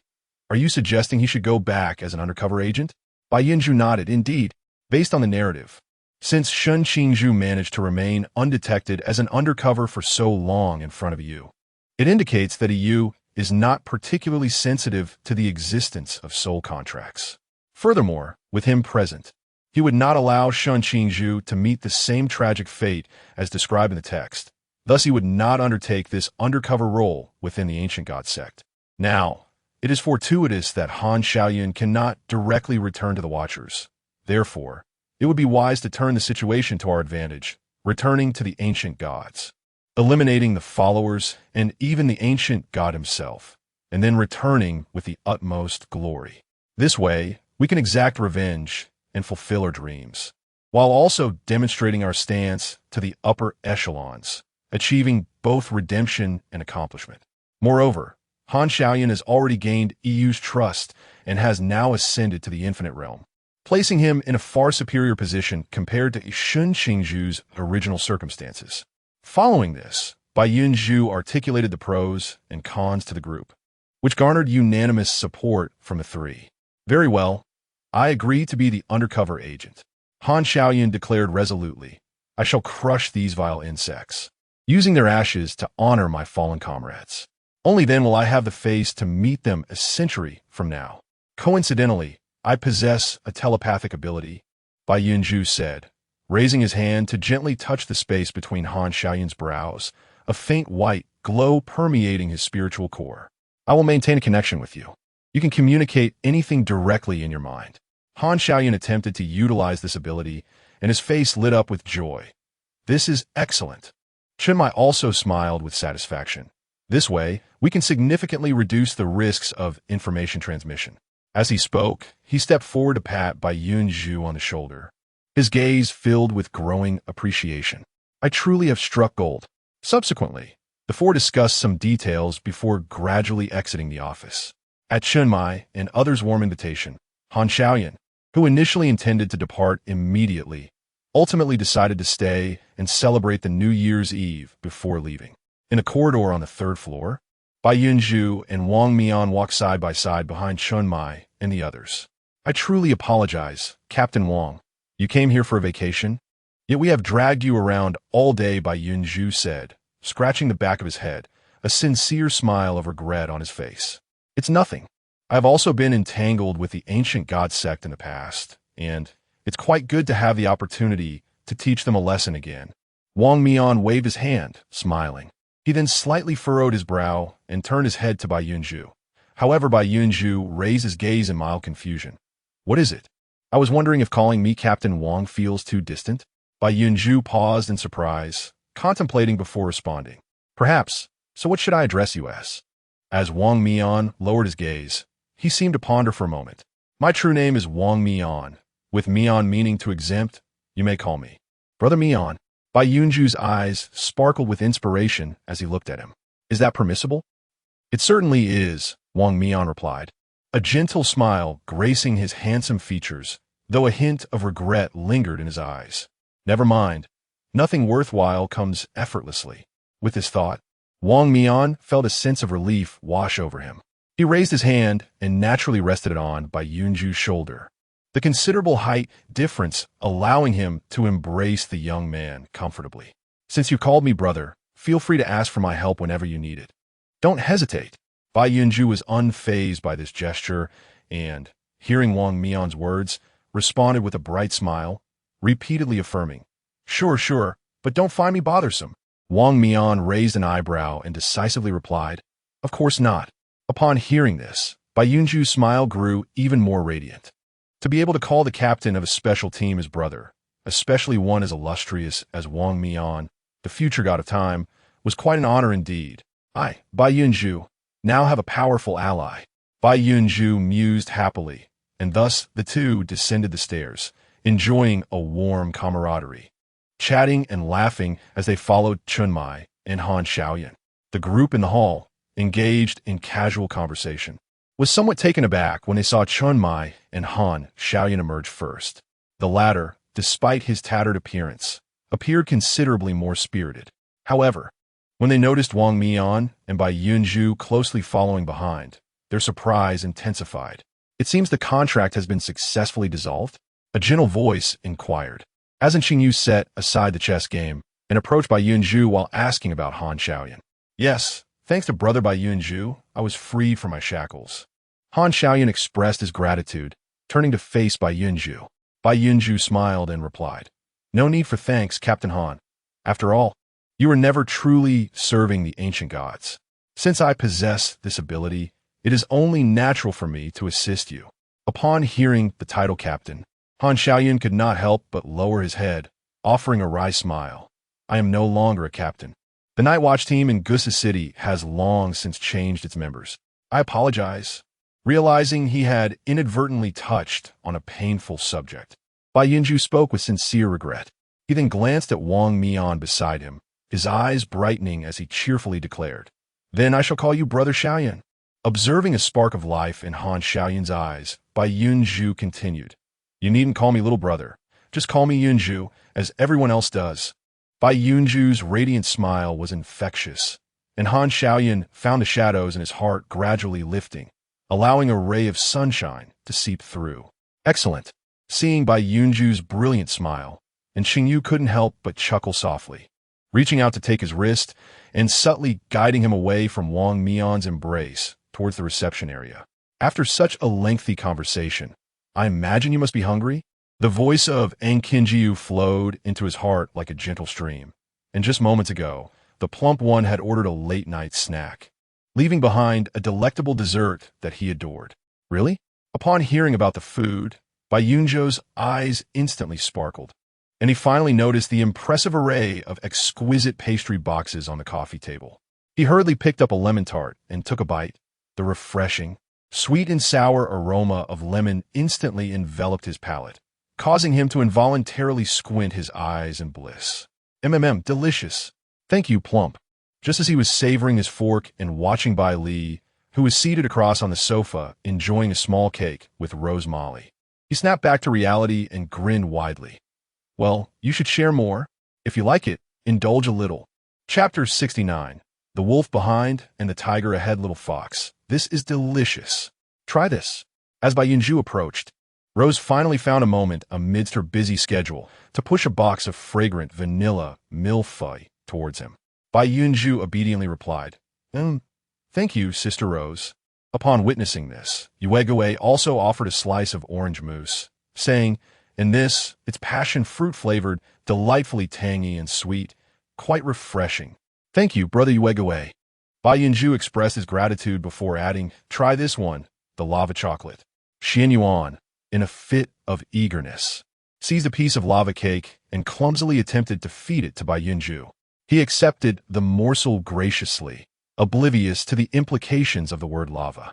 [SPEAKER 1] Are you suggesting he should go back as an undercover agent? Bai Yunzhou nodded. Indeed, based on the narrative. Since Shen Qingzhu managed to remain undetected as an undercover for so long in front of you, it indicates that Yu is not particularly sensitive to the existence of soul contracts. Furthermore, with him present, he would not allow Shen Qingzhu to meet the same tragic fate as described in the text. Thus, he would not undertake this undercover role within the ancient god sect. Now, it is fortuitous that Han Xiaoyun cannot directly return to the Watchers. Therefore, it would be wise to turn the situation to our advantage, returning to the ancient gods, eliminating the followers and even the ancient god himself, and then returning with the utmost glory. This way, we can exact revenge and fulfill our dreams, while also demonstrating our stance to the upper echelons, achieving both redemption and accomplishment. Moreover, Han Xiaoyan has already gained EU's trust and has now ascended to the infinite realm, placing him in a far superior position compared to Shun Qingzhu's original circumstances. Following this, Bai Yunzhou articulated the pros and cons to the group, which garnered unanimous support from the three. Very well, I agree to be the undercover agent. Han Xiaoyan declared resolutely, I shall crush these vile insects, using their ashes to honor my fallen comrades. Only then will I have the face to meet them a century from now. Coincidentally, I possess a telepathic ability, Bai Yunzhou said, raising his hand to gently touch the space between Han Xiaoyan's brows, a faint white glow permeating his spiritual core. I will maintain a connection with you. You can communicate anything directly in your mind. Han Xiaoyan attempted to utilize this ability, and his face lit up with joy. This is excellent. Chen Mai also smiled with satisfaction. This way, we can significantly reduce the risks of information transmission. As he spoke, he stepped forward to pat Bai Yunzhou on the shoulder, his gaze filled with growing appreciation. I truly have struck gold. Subsequently, the four discussed some details before gradually exiting the office. At Chen Mai and others' warm invitation, Han Xiaoyan, who initially intended to depart immediately, ultimately decided to stay and celebrate the New Year's Eve before leaving. In a corridor on the third floor, Bai Yunzhou and Wang Mian walked side by side behind Chen Mai and the others. I truly apologize, Captain Wang. You came here for a vacation? Yet we have dragged you around all day, Bai Yunzhou said, scratching the back of his head, a sincere smile of regret on his face. It's nothing. I have also been entangled with the ancient god sect in the past, and it's quite good to have the opportunity to teach them a lesson again. Wang Mian waved his hand, smiling. He then slightly furrowed his brow and turned his head to Bai Yunzhou. However, Bai Yunzhou raised his gaze in mild confusion. What is it? I was wondering if calling me Captain Wang feels too distant. Bai Yunzhou paused in surprise, contemplating before responding. Perhaps. So what should I address you as? As Wang Mian lowered his gaze, he seemed to ponder for a moment. My true name is Wang Mian. With Mian meaning to exempt, you may call me Brother Mian. Bai Yunzhou's eyes sparkled with inspiration as he looked at him. Is that permissible? It certainly is, Wang Mian replied, a gentle smile gracing his handsome features, though a hint of regret lingered in his eyes. Never mind. Nothing worthwhile comes effortlessly. With this thought, Wang Mian felt a sense of relief wash over him. He raised his hand and naturally rested it on Bai Yunzhou's shoulder, the considerable height difference allowing him to embrace the young man comfortably. Since you called me brother, feel free to ask for my help whenever you need it. Don't hesitate. Bai Yunzhou was unfazed by this gesture and, hearing Wang Mian's words, responded with a bright smile, repeatedly affirming, Sure, but don't find me bothersome. Wang Mian raised an eyebrow and decisively replied, Of course not. Upon hearing this, Bai Yunzhou's smile grew even more radiant. To be able to call the captain of a special team his brother, especially one as illustrious as Wang Mian, the future god of time, was quite an honor indeed. I, Bai Yunzhou, now have a powerful ally. Bai Yunzhou mused happily, and thus the two descended the stairs, enjoying a warm camaraderie, chatting and laughing as they followed Chen Mai and Han Xiaoyan. The group in the hall, engaged in casual conversation, was somewhat taken aback when they saw Chen Mai and Han Xiaoyan emerge first. The latter, despite his tattered appearance, appeared considerably more spirited. However, when they noticed Wang Mian and Bai Yunzhou closely following behind, their surprise intensified. It seems the contract has been successfully dissolved? A gentle voice inquired. Hasn't Xingyu set aside the chess game and approached Bai Yunzhou while asking about Han Xiaoyan? Yes, thanks to brother Bai Yunzhou, I was free from my shackles. Han Xiaoyan expressed his gratitude, turning to face Bai Yunzhou. Bai Yunzhou smiled and replied, No need for thanks, Captain Han. After all, you were never truly serving the ancient gods. Since I possess this ability, it is only natural for me to assist you. Upon hearing the title captain, Han Xiaoyan could not help but lower his head, offering a wry smile. I am no longer a captain. The Night Watch team in Gusa City has long since changed its members. I apologize. Realizing he had inadvertently touched on a painful subject, Bai Yunzhou spoke with sincere regret. He then glanced at Wang Mian beside him, his eyes brightening as he cheerfully declared, Then I shall call you Brother Xiaoyan. Observing a spark of life in Han Xiaoyan's eyes, Bai Yunzhou continued. You needn't call me little brother. Just call me Yunzhou, as everyone else does. Bai Yunzhou's radiant smile was infectious, and Han Xiaoyan found the shadows in his heart gradually lifting, allowing a ray of sunshine to seep through. Excellent. Seeing Bai Yunzhou's brilliant smile, and Xingyu couldn't help but chuckle softly, reaching out to take his wrist and subtly guiding him away from Wang Mian's embrace towards the reception area. After such a lengthy conversation, I imagine you must be hungry? The voice of An Qinjiu flowed into his heart like a gentle stream, and just moments ago, the plump one had ordered a late-night snack, leaving behind a delectable dessert that he adored. Really? Upon hearing about the food, Bai Yunzhou's eyes instantly sparkled, and he finally noticed the impressive array of exquisite pastry boxes on the coffee table. He hurriedly picked up a lemon tart and took a bite. The refreshing, sweet and sour aroma of lemon instantly enveloped his palate, causing him to involuntarily squint his eyes in bliss. Delicious. Thank you, Plump. Just as he was savoring his fork and watching Bai Li, who was seated across on the sofa enjoying a small cake with Rose Molly, he snapped back to reality and grinned widely. Well, you should share more. If you like it, indulge a little. Chapter 69. The Wolf Behind and the Tiger Ahead, Little Fox. This is delicious. Try this. As Bai Yunzhou approached, Rose finally found a moment amidst her busy schedule to push a box of fragrant vanilla millefeuille towards him. Bai Yunzhou obediently replied, Thank you, Sister Rose. Upon witnessing this, Yue also offered a slice of orange mousse, saying, in this, it's passion fruit-flavored, delightfully tangy and sweet, quite refreshing. Thank you, Brother Yue. Bai Yunzhou expressed his gratitude before adding, try this one, the lava chocolate. Xian Yuan, in a fit of eagerness, seized a piece of lava cake and clumsily attempted to feed it to Bai Yunzhou. He accepted the morsel graciously, oblivious to the implications of the word lava.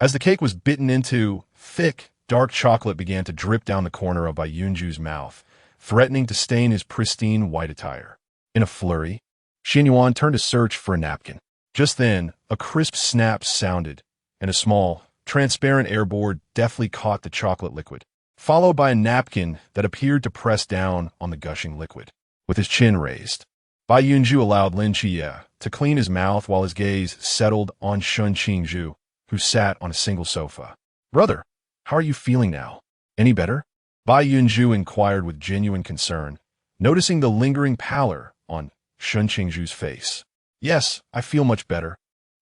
[SPEAKER 1] As the cake was bitten into, thick, dark chocolate began to drip down the corner of Bai Yunzhou's mouth, threatening to stain his pristine white attire. In a flurry, Xian Yuan turned to search for a napkin. Just then, a crisp snap sounded, and a small, transparent airboard deftly caught the chocolate liquid, followed by a napkin that appeared to press down on the gushing liquid. With his chin raised, Bai Yunzhou allowed Lin Qiye to clean his mouth while his gaze settled on Shun Qingzhu, who sat on a single sofa. Brother, how are you feeling now? Any better? Bai Yunzhou inquired with genuine concern, noticing the lingering pallor on Shun Qingzhu's face. Yes, I feel much better.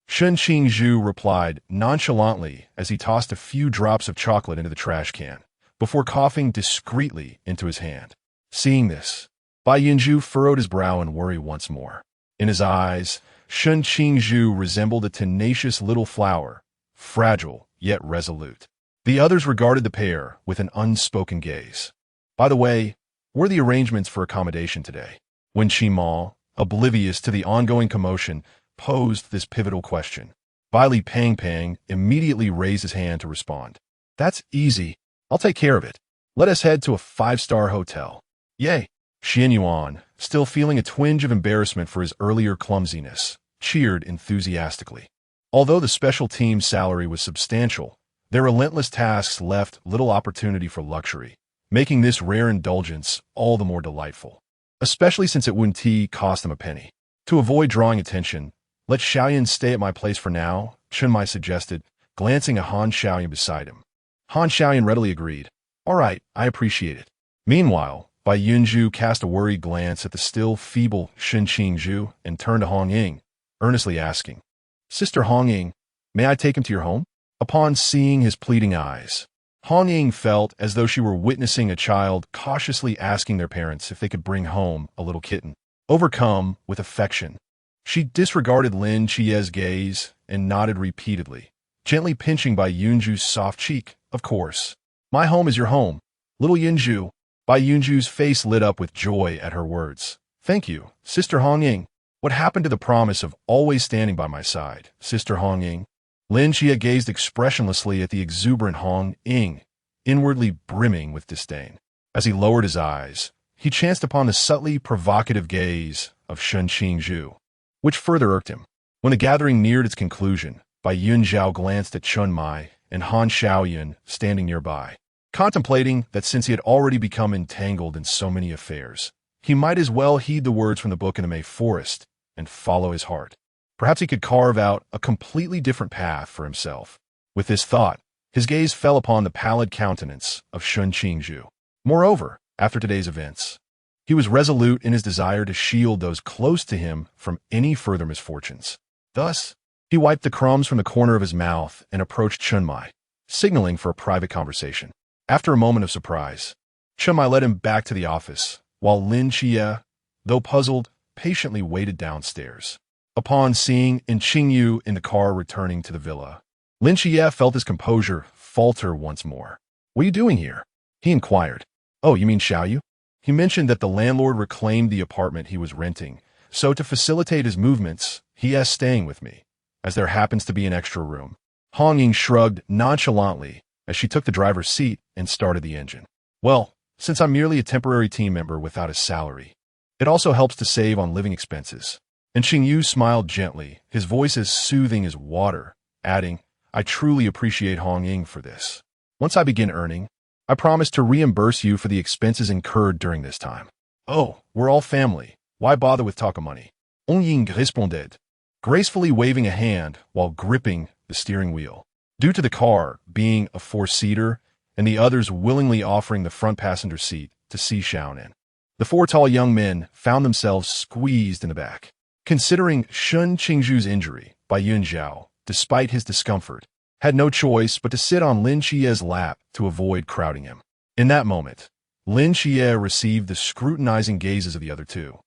[SPEAKER 1] Shun Qingzhu replied nonchalantly as he tossed a few drops of chocolate into the trash can, before coughing discreetly into his hand. Seeing this, Bai Yunzhou furrowed his brow in worry once more. In his eyes, Shun Qingzhu resembled a tenacious little flower, fragile yet resolute. The others regarded the pair with an unspoken gaze. By the way, were the arrangements for accommodation today? When Qimao, oblivious to the ongoing commotion, posed this pivotal question, Bai Li Pang immediately raised his hand to respond. That's easy. I'll take care of it. Let us head to a 5-star hotel. Yay! Xian Yuan, still feeling a twinge of embarrassment for his earlier clumsiness, cheered enthusiastically. Although the special team's salary was substantial, their relentless tasks left little opportunity for luxury, making this rare indulgence all the more delightful, especially since it wouldn't cost them a penny. To avoid drawing attention, let Xiaoyan stay at my place for now, Chunmai suggested, glancing at Han Xiaoyan beside him. Han Xiaoyan readily agreed. All right, I appreciate it. Meanwhile, Bai Yunzhou cast a worried glance at the still feeble Shun Qingzhu and turned to Hong Ying, earnestly asking, Sister Hong Ying, may I take him to your home? Upon seeing his pleading eyes, Hong Ying felt as though she were witnessing a child cautiously asking their parents if they could bring home a little kitten. Overcome with affection, she disregarded Lin Qiye's gaze and nodded repeatedly, gently pinching Bai Yunzhu's soft cheek. Of course. My home is your home, little Yunzhu. Bai Yunzhu's face lit up with joy at her words. Thank you, Sister Hong Ying. What happened to the promise of always standing by my side, Sister Hong Ying? Lin Qiye gazed expressionlessly at the exuberant Hong Ying, inwardly brimming with disdain. As he lowered his eyes, he chanced upon the subtly provocative gaze of Shun Qingzhu, which further irked him. When the gathering neared its conclusion, Bai Yunzhou glanced at Chun Mai and Han Xiaoyun standing nearby, contemplating that since he had already become entangled in so many affairs, he might as well heed the words from the book in a May forest and follow his heart. Perhaps he could carve out a completely different path for himself. With this thought, his gaze fell upon the pallid countenance of Shun Qingzhu. Moreover, after today's events, he was resolute in his desire to shield those close to him from any further misfortunes. Thus, he wiped the crumbs from the corner of his mouth and approached Chun Mai, signaling for a private conversation. After a moment of surprise, Chun Mai led him back to the office, while Lin Qiye, though puzzled, patiently waited downstairs. Upon seeing Qingyu in the car returning to the villa, Lin Qiye felt his composure falter once more. "What are you doing here?" he inquired. "Oh, you mean Xiaoyu?" He mentioned that the landlord reclaimed the apartment he was renting, so to facilitate his movements, he asked staying with me, as there happens to be an extra room. Hong Ying shrugged nonchalantly as she took the driver's seat and started the engine. "Well, since I'm merely a temporary team member without a salary, it also helps to save on living expenses." And Qingyu smiled gently, his voice as soothing as water, adding, "I truly appreciate Hong Ying for this. Once I begin earning, I promise to reimburse you for the expenses incurred during this time." "Oh, we're all family. Why bother with talk of money?" Hong Ying responded, gracefully waving a hand while gripping the steering wheel. Due to the car being a four-seater and the others willingly offering the front passenger seat to Sigh Xiaonan, the four tall young men found themselves squeezed in the back. Considering Shun Qingzhu's injury, Bai Yunzhou, despite his discomfort, had no choice but to sit on Lin Qiye's lap to avoid crowding him. In that moment, Lin Qiye received the scrutinizing gazes of the other two.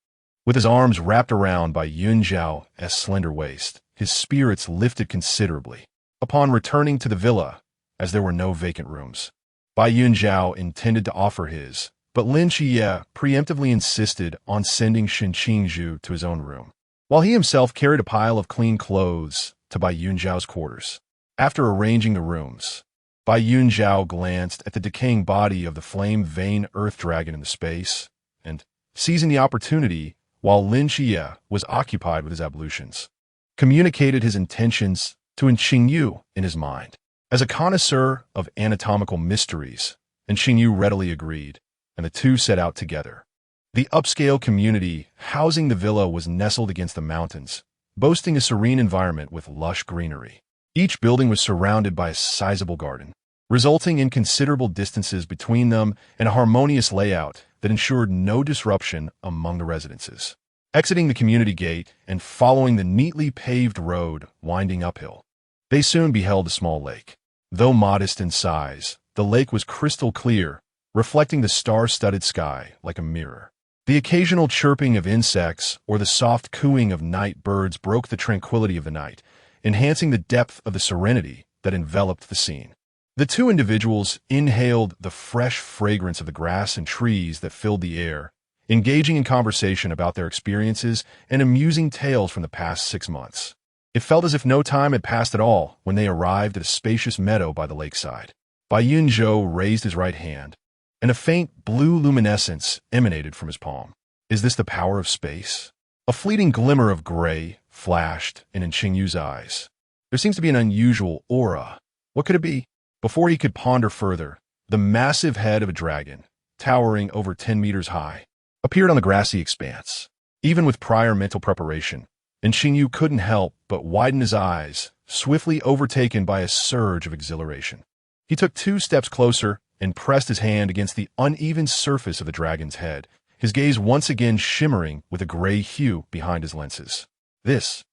[SPEAKER 1] With his arms wrapped around Bai Yunzhou's slender waist, his spirits lifted considerably. Upon returning to the villa, as there were no vacant rooms, Bai Yunzhou intended to offer his, but Lin Qiye preemptively insisted on sending Shun Qingzhu to his own room, while he himself carried a pile of clean clothes to Bai Yunzhou's quarters. After arranging the rooms, Bai Yunzhou glanced at the decaying body of the flame-vein earth dragon in the space, and, seizing the opportunity while Lin Qiye was occupied with his ablutions, communicated his intentions to Qingyu in his mind. As a connoisseur of anatomical mysteries, Qingyu readily agreed, and the two set out together. The upscale community housing the villa was nestled against the mountains, boasting a serene environment with lush greenery. Each building was surrounded by a sizable garden, resulting in considerable distances between them and a harmonious layout that ensured no disruption among the residences. Exiting the community gate and following the neatly paved road winding uphill, they soon beheld a small lake. Though modest in size, the lake was crystal clear, reflecting the star-studded sky like a mirror. The occasional chirping of insects or the soft cooing of night birds broke the tranquility of the night, enhancing the depth of the serenity that enveloped the scene. The two individuals inhaled the fresh fragrance of the grass and trees that filled the air, engaging in conversation about their experiences and amusing tales from the past 6 months. It felt as if no time had passed at all when they arrived at a spacious meadow by the lakeside. Bai Yunzhou raised his right hand, and a faint blue luminescence emanated from his palm. Is this the power of space? A fleeting glimmer of gray flashed in Qingyu's eyes. There seems to be an unusual aura. What could it be? Before he could ponder further, the massive head of a dragon, towering over 10 meters high, appeared on the grassy expanse. Even with prior mental preparation, Qingyu couldn't help but widen his eyes, swiftly overtaken by a surge of exhilaration. He took 2 steps closer and pressed his hand against the uneven surface of the dragon's head, his gaze once again shimmering with a gray hue behind his lenses. This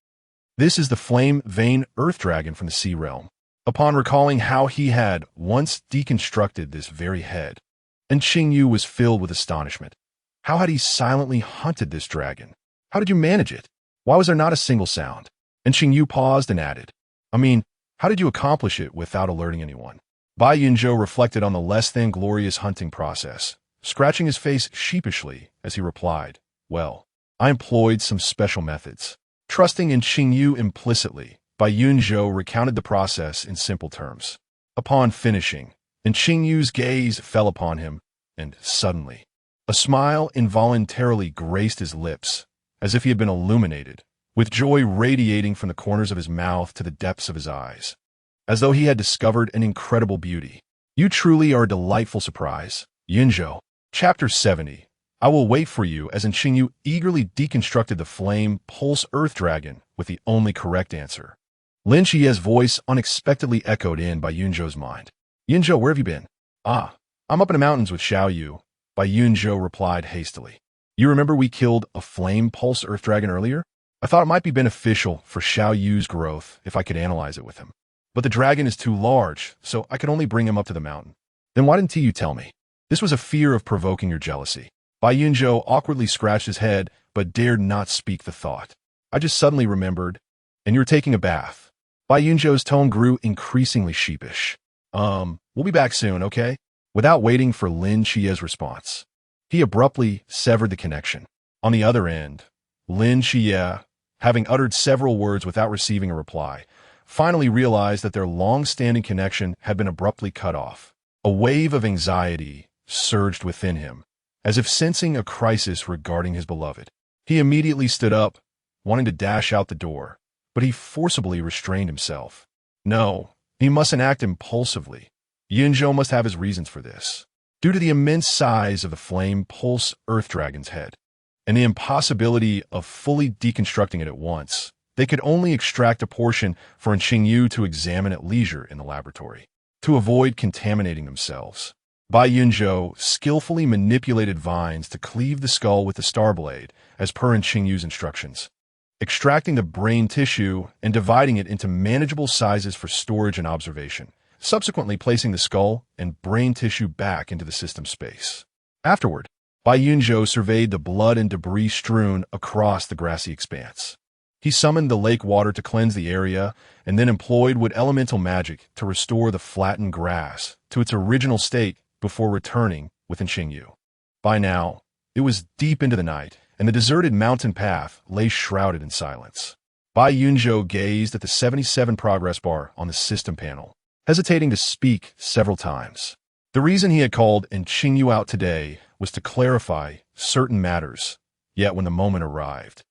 [SPEAKER 1] is the flame-vein earth dragon from the sea realm. Upon recalling how he had once deconstructed this very head, Qingyu was filled with astonishment. How had he silently hunted this dragon? How did you manage it? Why was there not a single sound? Qingyu paused and added, I mean, how did you accomplish it without alerting anyone? Bai Yunzhou reflected on the less-than-glorious hunting process, scratching his face sheepishly as he replied, Well, I employed some special methods. Trusting in Qingyu implicitly, Bai Yunzhou recounted the process in simple terms. Upon finishing, Qingyu's gaze fell upon him, and suddenly, a smile involuntarily graced his lips, as if he had been illuminated with joy radiating from the corners of his mouth to the depths of his eyes, as though he had discovered an incredible beauty. You truly are a delightful surprise, Yunzhou. Chapter 70. I will wait for you, as Qingyu eagerly deconstructed the flame pulse earth dragon with the only correct answer. Lin Qiye's voice unexpectedly echoed in Bai Yunzhou's mind. Yunzhou, where have you been? Ah, I'm up in the mountains with Xiao Yu, Bai Yunzhou replied hastily. You remember we killed a flame pulse earth dragon earlier? I thought it might be beneficial for Xiao Yu's growth if I could analyze it with him. But the dragon is too large, so I could only bring him up to the mountain. Then why didn't you tell me? This was a fear of provoking your jealousy. Bai Yunzhou awkwardly scratched his head, but dared not speak the thought. I just suddenly remembered, and you were taking a bath. Bai Yunzhou's tone grew increasingly sheepish. We'll be back soon, okay? Without waiting for Lin Qiye's response, he abruptly severed the connection. On the other end, Lin Qiye, having uttered several words without receiving a reply, finally realized that their long-standing connection had been abruptly cut off. A wave of anxiety surged within him, as if sensing a crisis regarding his beloved. He immediately stood up, wanting to dash out the door, but he forcibly restrained himself. No, he mustn't act impulsively. Yunzhou must have his reasons for this. Due to the immense size of the flame pulse earth dragon's head, and the impossibility of fully deconstructing it at once, they could only extract a portion for Qingyu to examine at leisure in the laboratory. To avoid contaminating themselves, Bai Yunzhou skillfully manipulated vines to cleave the skull with the star blade, as per Qingyu's instructions, extracting the brain tissue and dividing it into manageable sizes for storage and observation, subsequently placing the skull and brain tissue back into the system space. Afterward, Bai Yunzhou surveyed the blood and debris strewn across the grassy expanse. He summoned the lake water to cleanse the area and then employed wood elemental magic to restore the flattened grass to its original state before returning within Qingyu. By now, it was deep into the night, and the deserted mountain path lay shrouded in silence. Bai Yunzhou gazed at the 77 progress bar on the system panel, hesitating to speak several times. The reason he had called Qingyu out today was to clarify certain matters, yet when the moment arrived,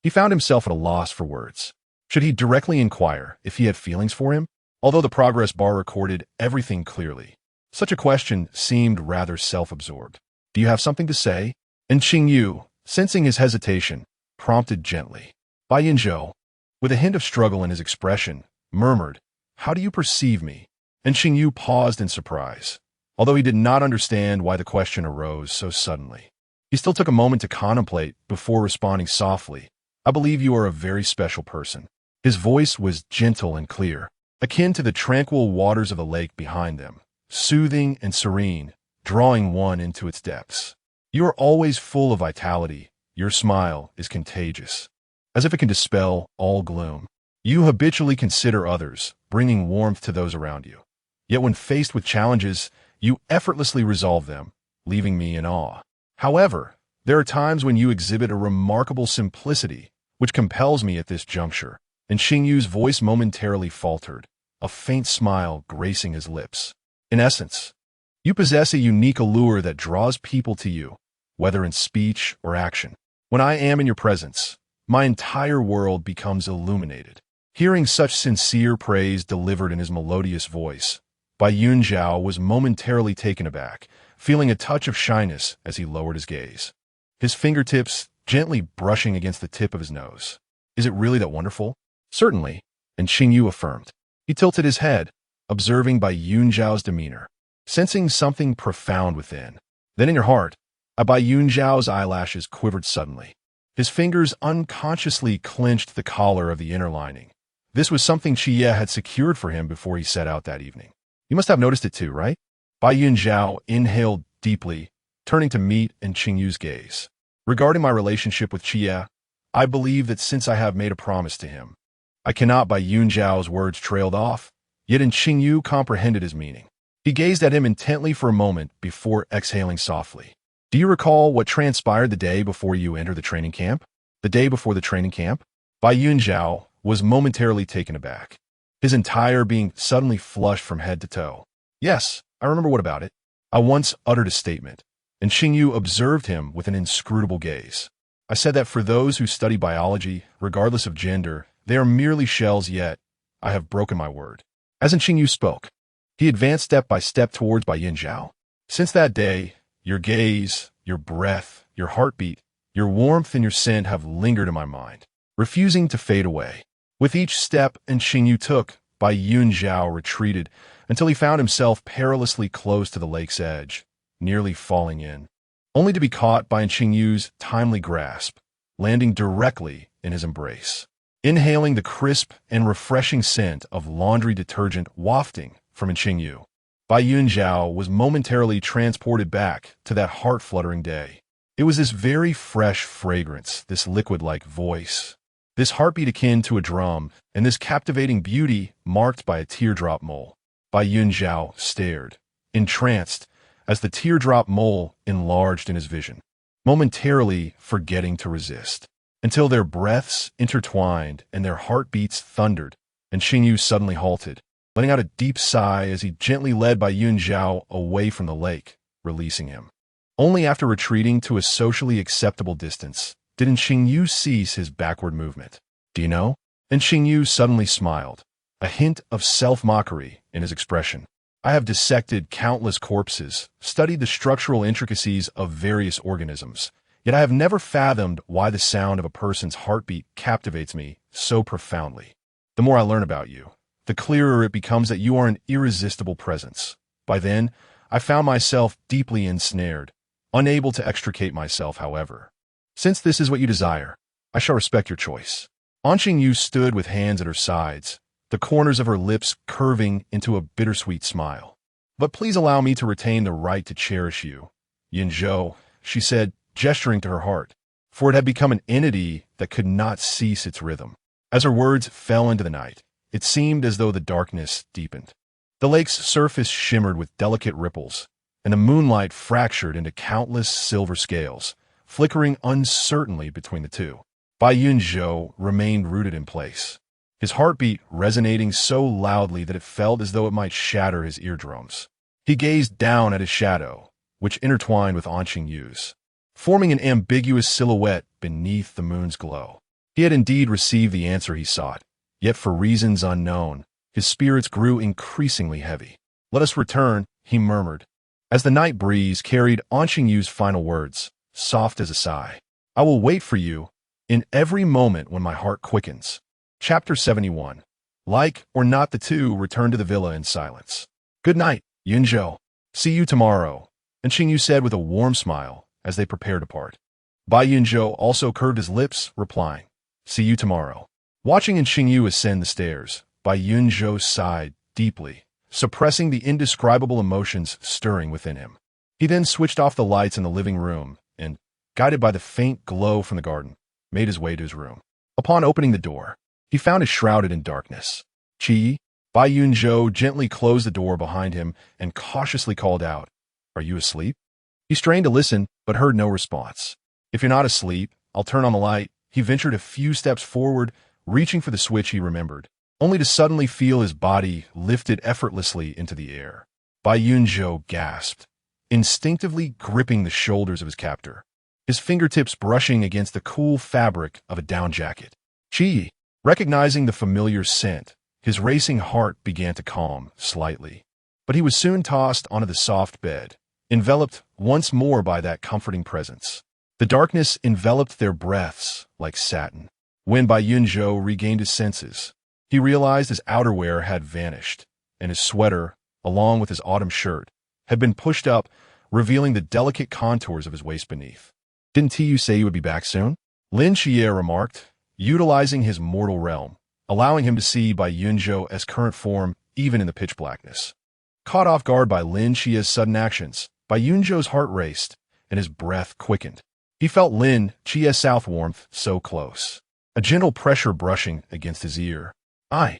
[SPEAKER 1] he found himself at a loss for words. Should he directly inquire if he had feelings for him? Although the progress bar recorded everything clearly, such a question seemed rather self-absorbed. Do you have something to say? And Qingyu, sensing his hesitation, prompted gently. Bai Yunzhou, with a hint of struggle in his expression, murmured, How do you perceive me? And Qingyu paused in surprise, although he did not understand why the question arose so suddenly. He still took a moment to contemplate before responding softly, I believe you are a very special person. His voice was gentle and clear, akin to the tranquil waters of the lake behind them, soothing and serene, drawing one into its depths. You are always full of vitality. Your smile is contagious, as if it can dispel all gloom. You habitually consider others, bringing warmth to those around you. Yet when faced with challenges, you effortlessly resolve them, leaving me in awe. However, there are times when you exhibit a remarkable simplicity, which compels me at this juncture. And Qingyu's voice momentarily faltered, a faint smile gracing his lips. In essence, you possess a unique allure that draws people to you, whether in speech or action. When I am in your presence, my entire world becomes illuminated. Hearing such sincere praise delivered in his melodious voice, Bai Yunzhou was momentarily taken aback, feeling a touch of shyness as he lowered his gaze, his fingertips gently brushing against the tip of his nose. Is it really that wonderful? Certainly, and Qingyu affirmed. He tilted his head, observing Bai Yunzhou's demeanor, sensing something profound within. Then in your heart, Bai Yunzhou's eyelashes quivered suddenly. His fingers unconsciously clenched the collar of the inner lining. This was something Qiye had secured for him before he set out that evening. You must have noticed it too, right? Bai Yunzhou inhaled deeply, turning to meet Qingyu's gaze. Regarding my relationship with Qiye, I believe that since I have made a promise to him, I cannot. Bai Yunzhou's words trailed off, yet Qingyu comprehended his meaning. He gazed at him intently for a moment before exhaling softly. Do you recall what transpired the day before you entered the training camp? The day before the training camp? Bai Yunzhou was momentarily taken aback, his entire being suddenly flushed from head to toe. Yes, I remember. What about it? I once uttered a statement, and Qingyu observed him with an inscrutable gaze. I said that for those who study biology, regardless of gender, they are merely shells, yet I have broken my word. As Qingyu spoke, he advanced step by step towards Bai Yunzhou. Since that day, your gaze, your breath, your heartbeat, your warmth and your scent have lingered in my mind, refusing to fade away. With each step Qingyu took, Bai Yunzhou retreated until he found himself perilously close to the lake's edge, nearly falling in, only to be caught by Qingyu's timely grasp, landing directly in his embrace. Inhaling the crisp and refreshing scent of laundry detergent wafting from Qingyu, Bai Yunzhou was momentarily transported back to that heart-fluttering day. It was this very fresh fragrance, this liquid-like voice, this heartbeat akin to a drum, and this captivating beauty marked by a teardrop mole. Bai Yunzhou stared, entranced, as the teardrop mole enlarged in his vision, momentarily forgetting to resist, until their breaths intertwined and their heartbeats thundered, and Qingyu suddenly halted, letting out a deep sigh as he gently led Bai Yunzhou away from the lake, releasing him. Only after retreating to a socially acceptable distance did Qingyu cease his backward movement. Do you know? Qingyu suddenly smiled, a hint of self-mockery in his expression. I have dissected countless corpses, studied the structural intricacies of various organisms, yet I have never fathomed why the sound of a person's heartbeat captivates me so profoundly. The more I learn about you, the clearer it becomes that you are an irresistible presence. By then, I found myself deeply ensnared, unable to extricate myself, however. Since this is what you desire, I shall respect your choice. Qingyu stood with hands at her sides, the corners of her lips curving into a bittersweet smile. But please allow me to retain the right to cherish you, Yunzhou, she said, gesturing to her heart, for it had become an entity that could not cease its rhythm. As her words fell into the night, it seemed as though the darkness deepened. The lake's surface shimmered with delicate ripples, and the moonlight fractured into countless silver scales, flickering uncertainly between the two. Bai Yunzhou remained rooted in place, his heartbeat resonating so loudly that it felt as though it might shatter his eardrums. He gazed down at his shadow, which intertwined with Qingyu's, forming an ambiguous silhouette beneath the moon's glow. He had indeed received the answer he sought, yet for reasons unknown, his spirits grew increasingly heavy. Let us return, he murmured, as the night breeze carried Qingyu's final words, soft as a sigh. I will wait for you in every moment when my heart quickens. Chapter 71. Like or not, the two returned to the villa in silence. Good night, Yunzhou. See you tomorrow, Qingyu said with a warm smile as they prepared to part. Bai Yunzhou also curved his lips, replying, See you tomorrow. Watching Qingyu ascend the stairs, Bai Yunzhou sighed deeply, suppressing the indescribable emotions stirring within him. He then switched off the lights in the living room and, guided by the faint glow from the garden, made his way to his room. Upon opening the door, he found it shrouded in darkness. Qiye, Bai Yunzhou gently closed the door behind him and cautiously called out, Are you asleep? He strained to listen, but heard no response. If you're not asleep, I'll turn on the light. He ventured a few steps forward, reaching for the switch he remembered, only to suddenly feel his body lifted effortlessly into the air. Bai Yunzhou gasped, instinctively gripping the shoulders of his captor, his fingertips brushing against the cool fabric of a down jacket. Qiye, recognizing the familiar scent, his racing heart began to calm slightly. But he was soon tossed onto the soft bed, enveloped once more by that comforting presence. The darkness enveloped their breaths like satin. When Bai Yunzhou regained his senses, he realized his outerwear had vanished, and his sweater, along with his autumn shirt, had been pushed up, revealing the delicate contours of his waist beneath. Didn't you say you would be back soon? Lin Qiye remarked, utilizing his mortal realm, allowing him to see Bai Yunzhou as current form even in the pitch blackness. Caught off guard by Lin Qiye's sudden actions, Bai Yunzhou's heart raced, and his breath quickened. He felt Lin Qiye's south warmth so close, a gentle pressure brushing against his ear. I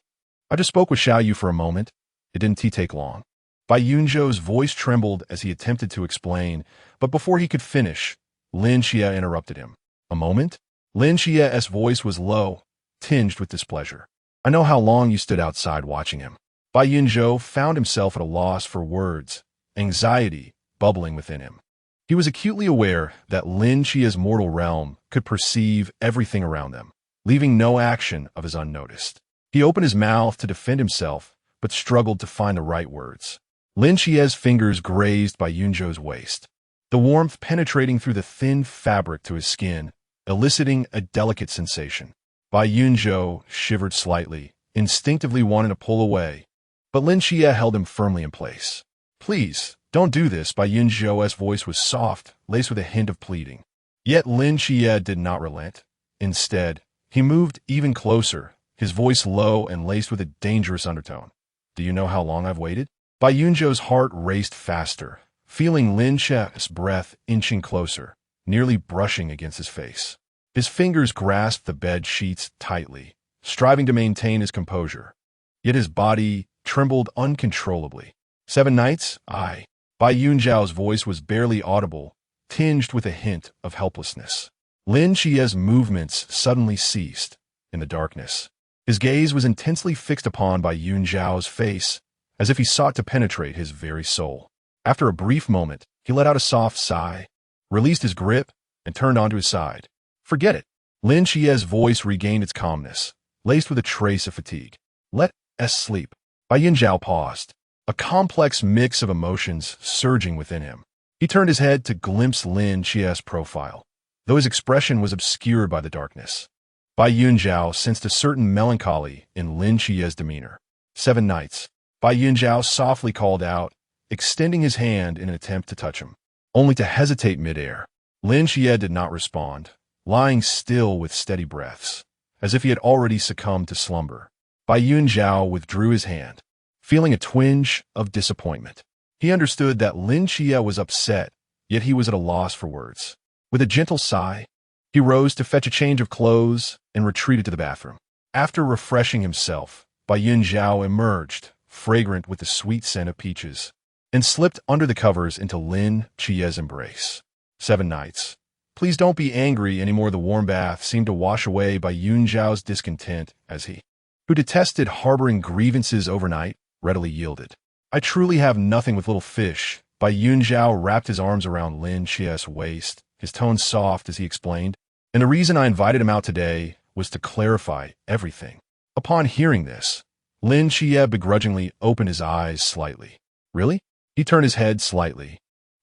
[SPEAKER 1] just spoke with Xiaoyu for a moment. It didn't take long. Bai Yunzhou's voice trembled as he attempted to explain, but before he could finish, Lin Qiye interrupted him. A moment? Lin Qiye's voice was low, tinged with displeasure. I know how long you stood outside watching him. Bai Yunzhou found himself at a loss for words, anxiety bubbling within him. He was acutely aware that Lin Qiye's mortal realm could perceive everything around them, leaving no action of his unnoticed. He opened his mouth to defend himself, but struggled to find the right words. Lin Qiye's fingers grazed Bai Yunzhou's waist, the warmth penetrating through the thin fabric to his skin, eliciting a delicate sensation. Bai Yunzhou shivered slightly, instinctively wanting to pull away, but Lin Qiye held him firmly in place. "Please, don't do this." Bai Yunzhou's voice was soft, laced with a hint of pleading. Yet Lin Qiye did not relent. Instead, he moved even closer, his voice low and laced with a dangerous undertone. "Do you know how long I've waited?" Bai Yunzhou's heart raced faster, feeling Lin Qiye's breath inching closer, nearly brushing against his face. His fingers grasped the bed sheets tightly, striving to maintain his composure. Yet his body trembled uncontrollably. "7 nights? Aye." Bai Yunzhou's voice was barely audible, tinged with a hint of helplessness. Lin Qiye's movements suddenly ceased in the darkness. His gaze was intensely fixed upon Bai Yunzhou's face, as if he sought to penetrate his very soul. After a brief moment, he let out a soft sigh, released his grip, and turned onto his side. "Forget it." Lin Qiye's voice regained its calmness, laced with a trace of fatigue. "Let us sleep." Bai Yunzhou paused, a complex mix of emotions surging within him. He turned his head to glimpse Lin Qiye's profile, though his expression was obscured by the darkness. Bai Yunzhou sensed a certain melancholy in Lin Qiye's demeanor. "7 nights." Bai Yunzhou softly called out, extending his hand in an attempt to touch him, only to hesitate midair. Lin Qiye did not respond, lying still with steady breaths, as if he had already succumbed to slumber. Bai Yunzhou withdrew his hand, feeling a twinge of disappointment. He understood that Lin Qiye was upset, yet he was at a loss for words. With a gentle sigh, he rose to fetch a change of clothes and retreated to the bathroom. After refreshing himself, Bai Yunzhou emerged, fragrant with the sweet scent of peaches, and slipped under the covers into Lin Qiye's embrace. 7 nights. Please don't be angry anymore. The warm bath seemed to wash away Bai Yunzhou's discontent as he, who detested harboring grievances overnight, readily yielded. "I truly have nothing with little fish." Bai Yunzhou wrapped his arms around Lin Qiye's waist, his tone soft as he explained, "And the reason I invited him out today was to clarify everything." Upon hearing this, Lin Qiye begrudgingly opened his eyes slightly. "Really?" He turned his head slightly,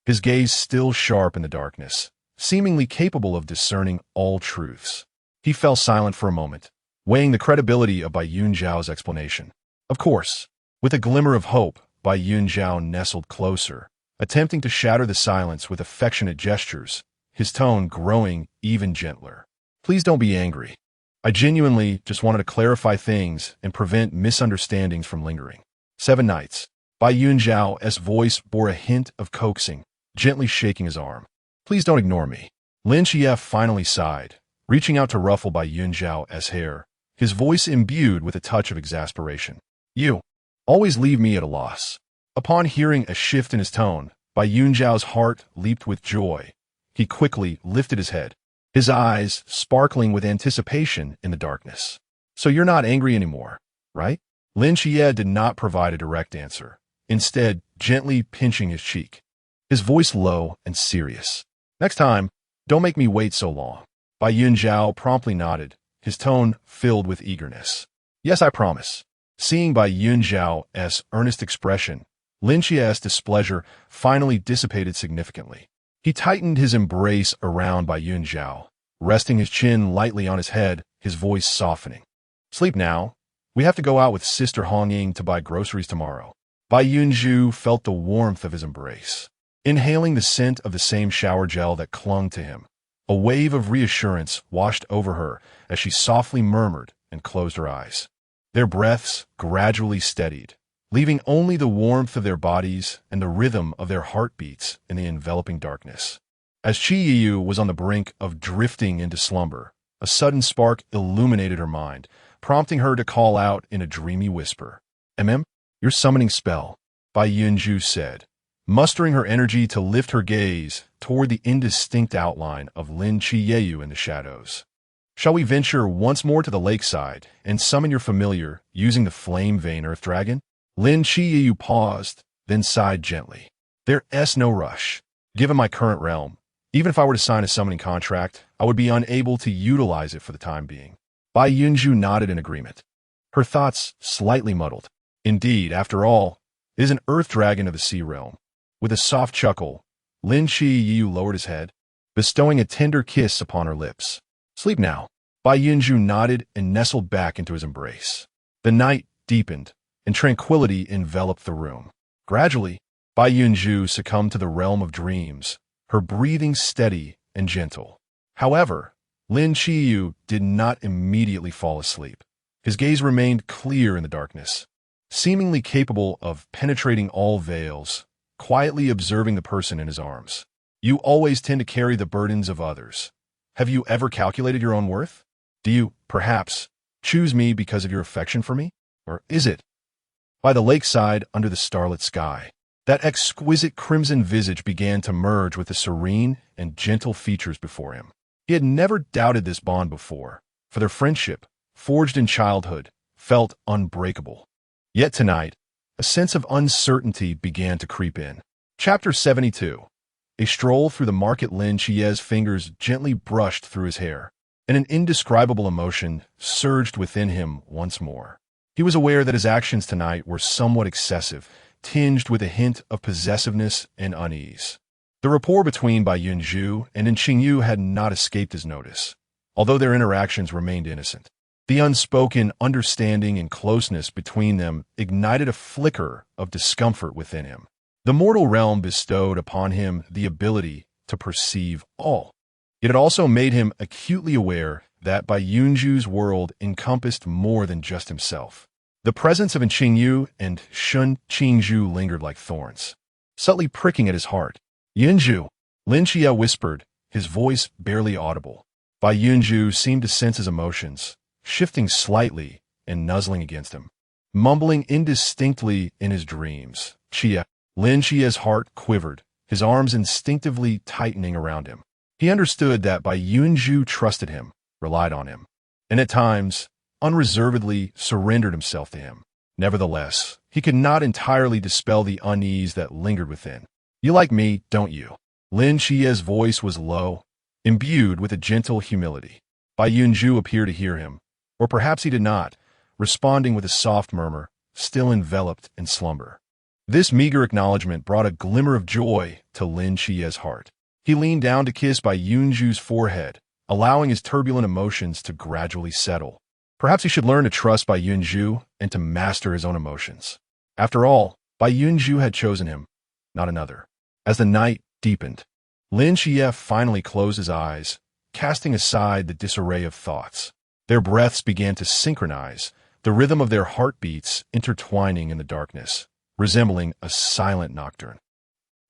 [SPEAKER 1] his gaze still sharp in the darkness, seemingly capable of discerning all truths. He fell silent for a moment, weighing the credibility of Bai Yunzhou's explanation. "Of course." With a glimmer of hope, Bai Yunzhou nestled closer, attempting to shatter the silence with affectionate gestures, his tone growing even gentler. "Please don't be angry. I genuinely just wanted to clarify things and prevent misunderstandings from lingering." 7 nights. Bai Yunzhou's voice bore a hint of coaxing, gently shaking his arm. "Please don't ignore me." Lin Qiye finally sighed, reaching out to ruffle Bai Yunzhou's hair, his voice imbued with a touch of exasperation. "You always leave me at a loss." Upon hearing a shift in his tone, Bai Yunzhou's heart leaped with joy. He quickly lifted his head, his eyes sparkling with anticipation in the darkness. "So you're not angry anymore, right?" Lin Qiye did not provide a direct answer, instead gently pinching his cheek, his voice low and serious. "Next time, don't make me wait so long." Bai Yunzhou promptly nodded, his tone filled with eagerness. "Yes, I promise." Seeing Bai Yunzhou's earnest expression, Lin Qiye's displeasure finally dissipated significantly. He tightened his embrace around Bai Yunzhou, resting his chin lightly on his head, his voice softening. "Sleep now. We have to go out with Sister Hongying to buy groceries tomorrow." Bai Yunzhou felt the warmth of his embrace, inhaling the scent of the same shower gel that clung to him. A wave of reassurance washed over her as she softly murmured and closed her eyes. Their breaths gradually steadied, leaving only the warmth of their bodies and the rhythm of their heartbeats in the enveloping darkness. As Qiye was on the brink of drifting into slumber, a sudden spark illuminated her mind, prompting her to call out in a dreamy whisper. Your summoning spell," Bai Yunzhou said, mustering her energy to lift her gaze toward the indistinct outline of Lin Qiye in the shadows. "Shall we venture once more to the lakeside and summon your familiar using the flame vein earth dragon?" Lin Qiye paused, then sighed gently. "There's no rush." Given my current realm, even if I were to sign a summoning contract, I would be unable to utilize it for the time being. Bai Yunzhou nodded in agreement, her thoughts slightly muddled. Indeed, after all, it is an earth dragon of the sea realm. With a soft chuckle, Lin Qiye lowered his head, bestowing a tender kiss upon her lips. Sleep now. Bai Yunzhou nodded and nestled back into his embrace. The night deepened, and tranquility enveloped the room. Gradually, Bai Yunzhou succumbed to the realm of dreams, her breathing steady and gentle. However, Lin Qiye did not immediately fall asleep. His gaze remained clear in the darkness, seemingly capable of penetrating all veils, quietly observing the person in his arms. You always tend to carry the burdens of others. Have you ever calculated your own worth? Do you, perhaps, choose me because of your affection for me? Or is it? By the lakeside, under the starlit sky, that exquisite crimson visage began to merge with the serene and gentle features before him. He had never doubted this bond before, for their friendship, forged in childhood, felt unbreakable. Yet tonight, a sense of uncertainty began to creep in. Chapter 72. A stroll through the market. Lin Qiye's fingers gently brushed through his hair, and an indescribable emotion surged within him once more. He was aware that his actions tonight were somewhat excessive, tinged with a hint of possessiveness and unease. The rapport between Bai Yunzhou and Lin Qiye had not escaped his notice, although their interactions remained innocent. The unspoken understanding and closeness between them ignited a flicker of discomfort within him. The mortal realm bestowed upon him the ability to perceive all. Yet it also made him acutely aware that Bai Yunzhou's world encompassed more than just himself. The presence of Lin Qiye and Shun Qingzhu lingered like thorns, subtly pricking at his heart. Yunzhou, Lin Qiye whispered, his voice barely audible. Bai Yunzhou seemed to sense his emotions, shifting slightly and nuzzling against him, mumbling indistinctly in his dreams. Qiye. Lin Qiye's heart quivered, his arms instinctively tightening around him. He understood that Bai Yunzhou trusted him, relied on him, and at times, unreservedly surrendered himself to him. Nevertheless, he could not entirely dispel the unease that lingered within. You like me, don't you? Lin Qiye's voice was low, imbued with a gentle humility. Bai Yunzhou appeared to hear him, or perhaps he did not, responding with a soft murmur, still enveloped in slumber. This meager acknowledgement brought a glimmer of joy to Lin Qiye's heart. He leaned down to kiss Bai Yunzhou's forehead, allowing his turbulent emotions to gradually settle. Perhaps he should learn to trust Bai Yunzhou and to master his own emotions. After all, Bai Yunzhou had chosen him, not another. As the night deepened, Lin Qiye finally closed his eyes, casting aside the disarray of thoughts. Their breaths began to synchronize, the rhythm of their heartbeats intertwining in the darkness, resembling a silent nocturne.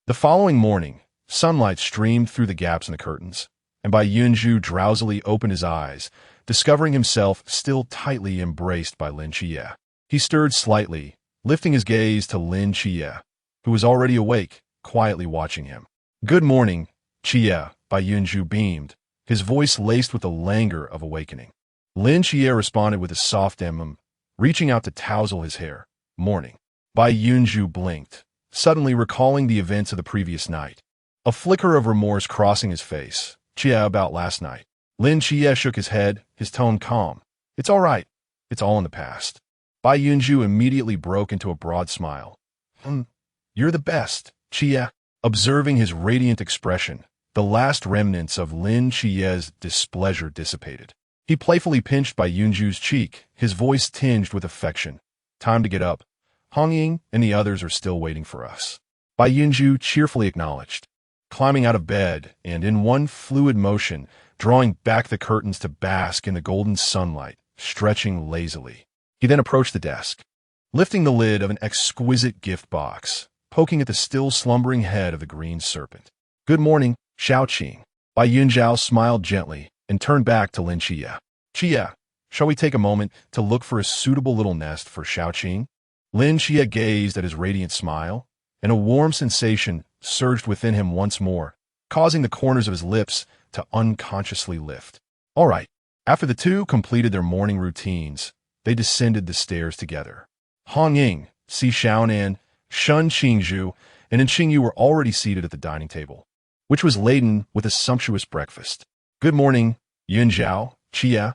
[SPEAKER 1] The following morning, sunlight streamed through the gaps in the curtains, and Bai Yunzhou drowsily opened his eyes, discovering himself still tightly embraced by Lin Qiye. He stirred slightly, lifting his gaze to Lin Qiye, who was already awake, quietly watching him. Good morning, Qiye, Bai Yunzhou beamed, his voice laced with the languor of awakening. Lin Qiye responded with a soft reaching out to tousle his hair. Morning. Bai Yunzhou blinked, suddenly recalling the events of the previous night. A flicker of remorse crossing his face. Qiye, about last night. Lin Qiye shook his head, his tone calm. It's all right. It's all in the past. Bai Yunzhou immediately broke into a broad smile. You're the best, Qiye. Observing his radiant expression, the last remnants of Lin Qiye's displeasure dissipated. He playfully pinched Bai Yunzhou's cheek, his voice tinged with affection. Time to get up. Hong Ying and the others are still waiting for us. Bai Yunzhou cheerfully acknowledged, climbing out of bed and in one fluid motion, drawing back the curtains to bask in the golden sunlight, stretching lazily. He then approached the desk, lifting the lid of an exquisite gift box, poking at the still slumbering head of the green serpent. Good morning, Xiaoqing. Bai Yunzhou smiled gently and turned back to Lin Qiye. Qiye, shall we take a moment to look for a suitable little nest for Xiaoqing? Lin Qiye gazed at his radiant smile, and a warm sensation surged within him once more, causing the corners of his lips to unconsciously lift. All right. After the two completed their morning routines, they descended the stairs together. Hong Ying, Si Xiaonan, Shun Qingzhu, and Lin Qiye were already seated at the dining table. which was laden with a sumptuous breakfast. "Good morning, Yunzhou, Qiye."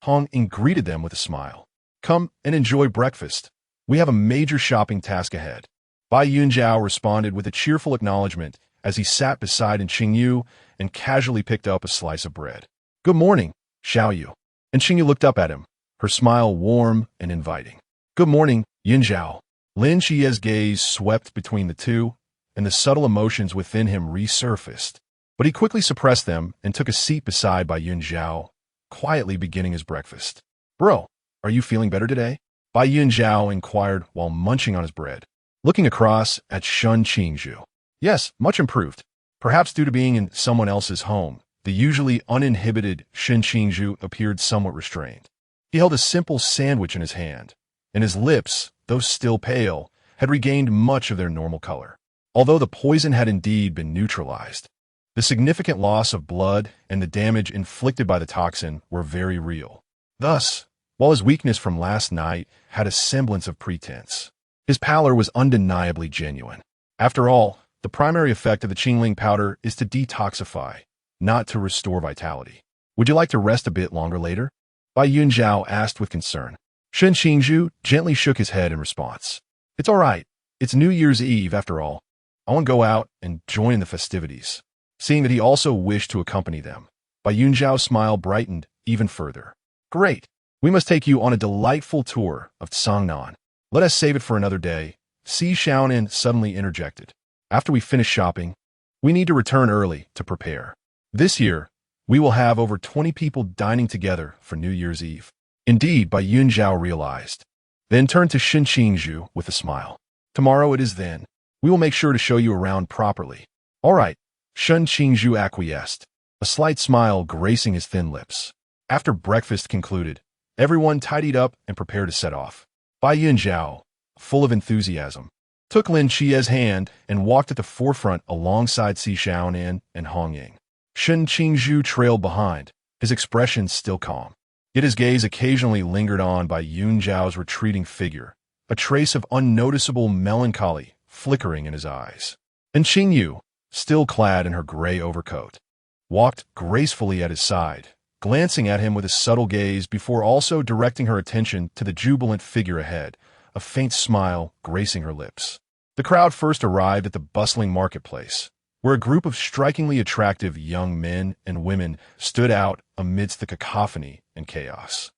[SPEAKER 1] Hong Ying greeted them with a smile. "Come and enjoy breakfast. We have a major shopping task ahead." Bai Yunzhou responded with a cheerful acknowledgement as he sat beside Qingyu and casually picked up a slice of bread. "Good morning, Xiaoyu." And Qingyu looked up at him, her smile warm and inviting. "Good morning, Yunzhou." Lin Qiye's gaze swept between the two, and the subtle emotions within him resurfaced. But he quickly suppressed them and took a seat beside Bai Yunzhou, quietly beginning his breakfast. "Bro, are you feeling better today?" Bai Yunzhou inquired while munching on his bread, looking across at Shun Qingzhu. "Yes, much improved. Perhaps due to being in someone else's home, the usually uninhibited Shun Qingzhu appeared somewhat restrained. He held a simple sandwich in his hand, and his lips, though still pale, had regained much of their normal color. Although the poison had indeed been neutralized, the significant loss of blood and the damage inflicted by the toxin were very real. Thus, while his weakness from last night had a semblance of pretense, his pallor was undeniably genuine. After all, the primary effect of the Qingling powder is to detoxify, not to restore vitality. "Would you like to rest a bit longer later?" Bai Yunzhou asked with concern. Shun Qingzhu gently shook his head in response. "It's all right. It's New Year's Eve, after all. I want to go out and join in the festivities." Seeing that he also wished to accompany them, Bai Yunzhou's smile brightened even further. "Great. We must take you on a delightful tour of Sangnan. Let us save it for another day," Si Xiaonan suddenly interjected. "After we finish shopping, we need to return early to prepare. This year, we will have over 20 people dining together for New Year's Eve." Indeed, Bai Yunzhou realized, then turned to Shun Qingzhu with a smile. "Tomorrow it is then. We will make sure to show you around properly." "All right," Shun Qingzhu acquiesced, a slight smile gracing his thin lips. After breakfast concluded, everyone tidied up and prepared to set off. Bai Yunzhou, full of enthusiasm, took Lin Qiye's hand and walked at the forefront alongside Si Xiaonan and Hong Ying. Shun Qingzhu trailed behind, his expression still calm. Yet his gaze occasionally lingered on Bai Yunzhou's retreating figure, a trace of unnoticeable melancholy flickering in his eyes. And Qingyu, still clad in her gray overcoat, walked gracefully at his side, glancing at him with a subtle gaze before also directing her attention to the jubilant figure ahead, a faint smile gracing her lips. The crowd first arrived at the bustling marketplace, where a group of strikingly attractive young men and women stood out amidst the cacophony and chaos.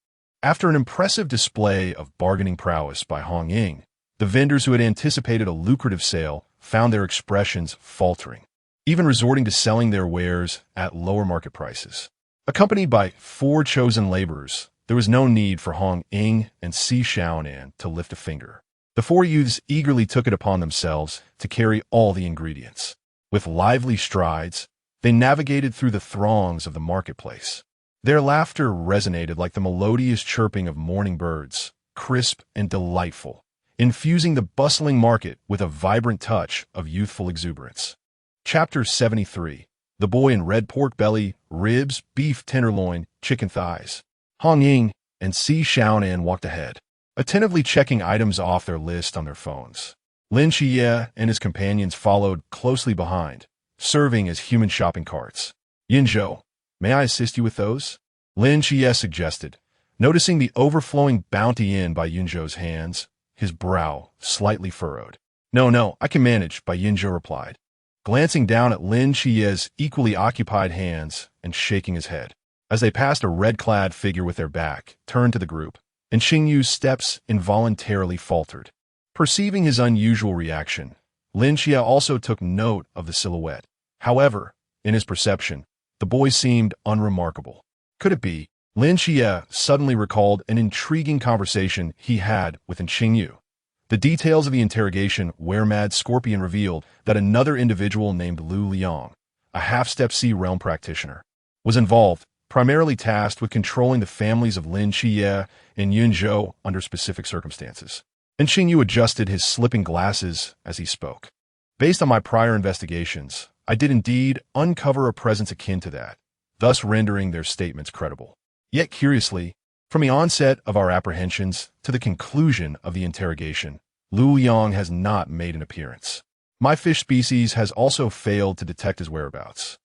[SPEAKER 1] After an impressive display of bargaining prowess by Hong Ying, the vendors who had anticipated a lucrative sale found their expressions faltering, even resorting to selling their wares at lower market prices. Accompanied by 4 chosen laborers, there was no need for Hong Ying and Si Xiaonan to lift a finger. The 4 youths eagerly took it upon themselves to carry all the ingredients. With lively strides, they navigated through the throngs of the marketplace. Their laughter resonated like the melodious chirping of morning birds, crisp and delightful, infusing the bustling market with a vibrant touch of youthful exuberance. Chapter 73. The Boy in Red Pork Belly, Ribs, Beef Tenderloin, Chicken Thighs. Hong Ying and Si Xiaonan walked ahead, attentively checking items off their list on their phones. Lin Qiye and his companions followed closely behind, serving as human shopping carts. "Yunzhou, may I assist you with those?" Lin Qiye suggested, noticing the overflowing bounty in Bai Yunzhou's hands, his brow slightly furrowed. No, I can manage," Bai Yunzhou replied, glancing down at Lin Qiye's equally occupied hands and shaking his head. As they passed a red-clad figure with their back turned to the group, and Qingyu's steps involuntarily faltered. Perceiving his unusual reaction, Lin Qiye also took note of the silhouette. However, in his perception, the boy seemed unremarkable. Could it be? Lin Qiye suddenly recalled an intriguing conversation he had with Qingyu. The details of the interrogation were-mad Scorpion revealed that another individual named Lu Liang, a half-step C realm practitioner, was involved, primarily tasked with controlling the families of Lin Qiye and Yunzhou under specific circumstances. And Qingyu adjusted his slipping glasses as he spoke. "Based on my prior investigations, I did indeed uncover a presence akin to that, thus rendering their statements credible. Yet curiously, from the onset of our apprehensions to the conclusion of the interrogation, Lu Liang has not made an appearance. My fish species has also failed to detect his whereabouts.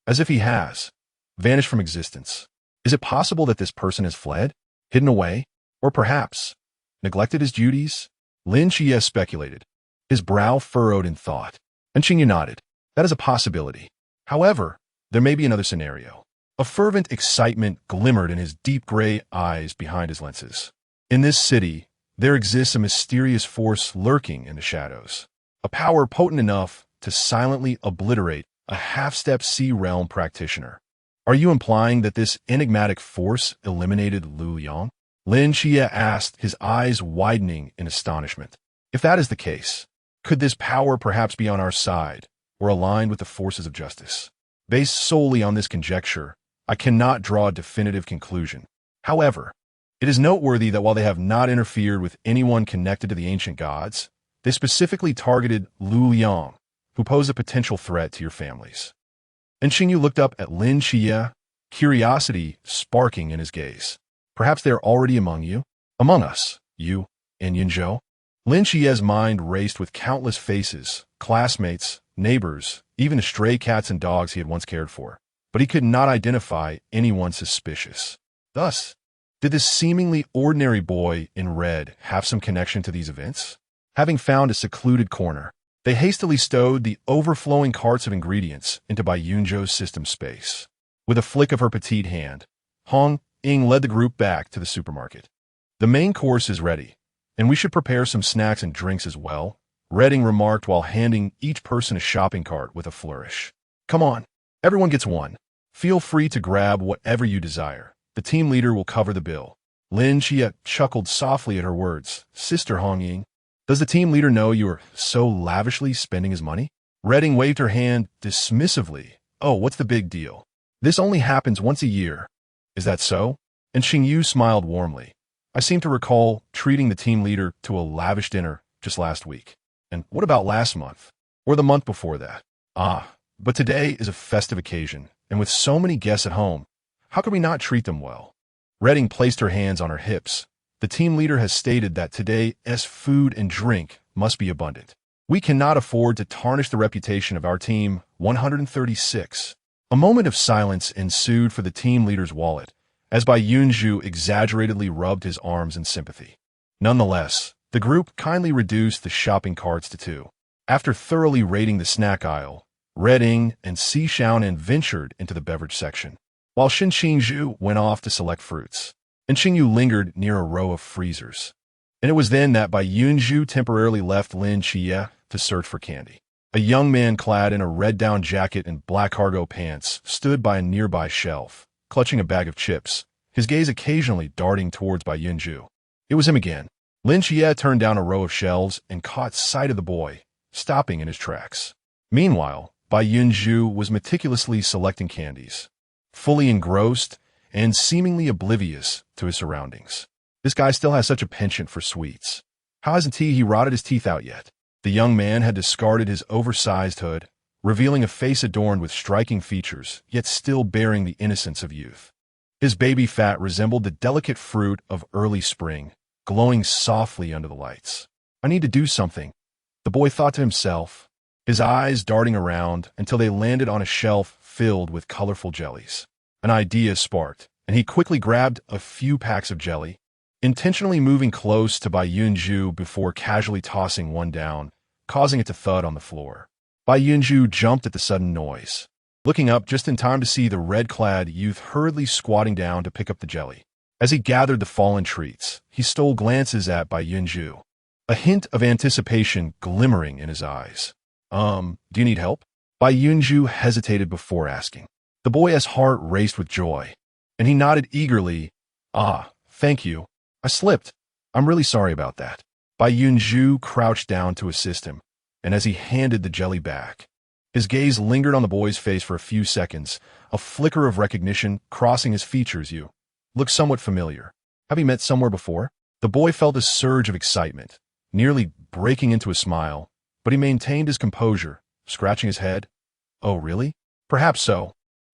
[SPEAKER 1] As if he has vanished from existence. Is it possible that this person has fled, hidden away, or perhaps neglected his duties? Lin Qiye speculated, his brow furrowed in thought. And Qingyu nodded. That is a possibility. However, there may be another scenario. A fervent excitement glimmered in his deep gray eyes behind his lenses. In this city, there exists a mysterious force lurking in the shadows. A power potent enough to silently obliterate a half-step sea realm practitioner. Are you implying that this enigmatic force eliminated Lu Yang? Lin Qiye asked, his eyes widening in astonishment. If that is the case, could this power perhaps be on our side, or aligned with the forces of justice? Based solely on this conjecture, I cannot draw a definitive conclusion. However, it is noteworthy that while they have not interfered with anyone connected to the ancient gods, they specifically targeted Lu Yang, who posed a potential threat to your families. And Qingyu looked up at Lin Qiye, curiosity sparking in his gaze. Perhaps they are already among you? Among us, you, and Yunzhou? Lin Qiye's mind raced with countless faces, classmates, neighbors, even the stray cats and dogs he had once cared for. But he could not identify anyone suspicious. Thus, did this seemingly ordinary boy in red have some connection to these events? Having found a secluded corner, they hastily stowed the overflowing carts of ingredients into Bai Yunzhou's system space. With a flick of her petite hand, Hong Ying led the group back to the supermarket. The main course is ready, and we should prepare some snacks and drinks as well, Redding remarked while handing each person a shopping cart with a flourish. Come on, everyone gets one. Feel free to grab whatever you desire. The team leader will cover the bill. Lin Qiye chuckled softly at her words. Sister Hong Ying, does the team leader know you are so lavishly spending his money? Redding waved her hand dismissively. Oh, what's the big deal? This only happens once a year. Is that so? And Xingyu smiled warmly. I seem to recall treating the team leader to a lavish dinner just last week. And what about last month? Or the month before that? But today is a festive occasion, and with so many guests at home, how could we not treat them well? Redding placed her hands on her hips. The team leader has stated that today's food and drink must be abundant. We cannot afford to tarnish the reputation of our team 136. A moment of silence ensued for the team leader's wallet, as Bai Yunzhou exaggeratedly rubbed his arms in sympathy. Nonetheless, the group kindly reduced the shopping carts to 2. After thoroughly raiding the snack aisle, Redding and Si Xiaonan ventured into the beverage section, while Xin Qingzhu went off to select fruits, and Qingyu lingered near a row of freezers. And it was then that Bai Yunzhou temporarily left Lin Qiye to search for candy. A young man clad in a red-down jacket and black cargo pants stood by a nearby shelf, clutching a bag of chips, his gaze occasionally darting towards Bai Yunzhou. It was him again. Lin Qiye turned down a row of shelves and caught sight of the boy, stopping in his tracks. Meanwhile, Bai Yunzhou was meticulously selecting candies, fully engrossed and seemingly oblivious to his surroundings. This guy still has such a penchant for sweets. How hasn't he rotted his teeth out yet? The young man had discarded his oversized hood, revealing a face adorned with striking features, yet still bearing the innocence of youth. His baby fat resembled the delicate fruit of early spring, glowing softly under the lights. I need to do something, the boy thought to himself, his eyes darting around until they landed on a shelf filled with colorful jellies. An idea sparked, and he quickly grabbed a few packs of jelly, intentionally moving close to Bai Yunzhou before casually tossing one down, causing it to thud on the floor. Bai Yunzhou jumped at the sudden noise, looking up just in time to see the red-clad youth hurriedly squatting down to pick up the jelly. As he gathered the fallen treats, he stole glances at Bai Yunzhou, a hint of anticipation glimmering in his eyes. Do you need help? Bai Yunzhou hesitated before asking. The boy's heart raced with joy, and he nodded eagerly. Thank you. I slipped. I'm really sorry about that. Bai Yunzhou crouched down to assist him, and as he handed the jelly back, his gaze lingered on the boy's face for a few seconds, a flicker of recognition crossing his features. You look somewhat familiar. Have you met somewhere before? The boy felt a surge of excitement, nearly breaking into a smile, but he maintained his composure, scratching his head. Oh, really? Perhaps so.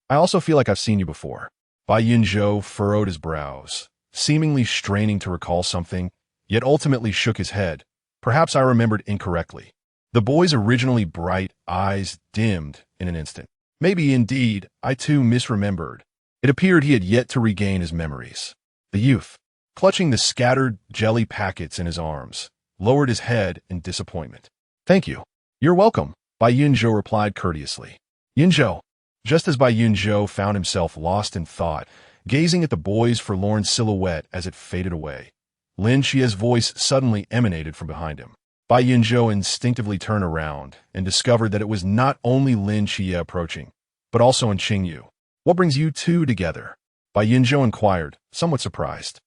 [SPEAKER 1] I also feel like I've seen you before. Bai Yunzhou furrowed his brows, seemingly straining to recall something, yet ultimately shook his head. Perhaps I remembered incorrectly. The boy's originally bright eyes dimmed in an instant. Maybe indeed, I too misremembered. It appeared he had yet to regain his memories. The youth, clutching the scattered jelly packets in his arms, lowered his head in disappointment. Thank you. You're welcome, Bai Yunzhou replied courteously. Yunzhou. Just as Bai Yunzhou found himself lost in thought, gazing at the boy's forlorn silhouette as it faded away, Lin Qiye's voice suddenly emanated from behind him. Bai Yunzhou instinctively turned around and discovered that it was not only Lin Qiye approaching, but also Qingyu. What brings you two together? Bai Yunzhou inquired, somewhat surprised.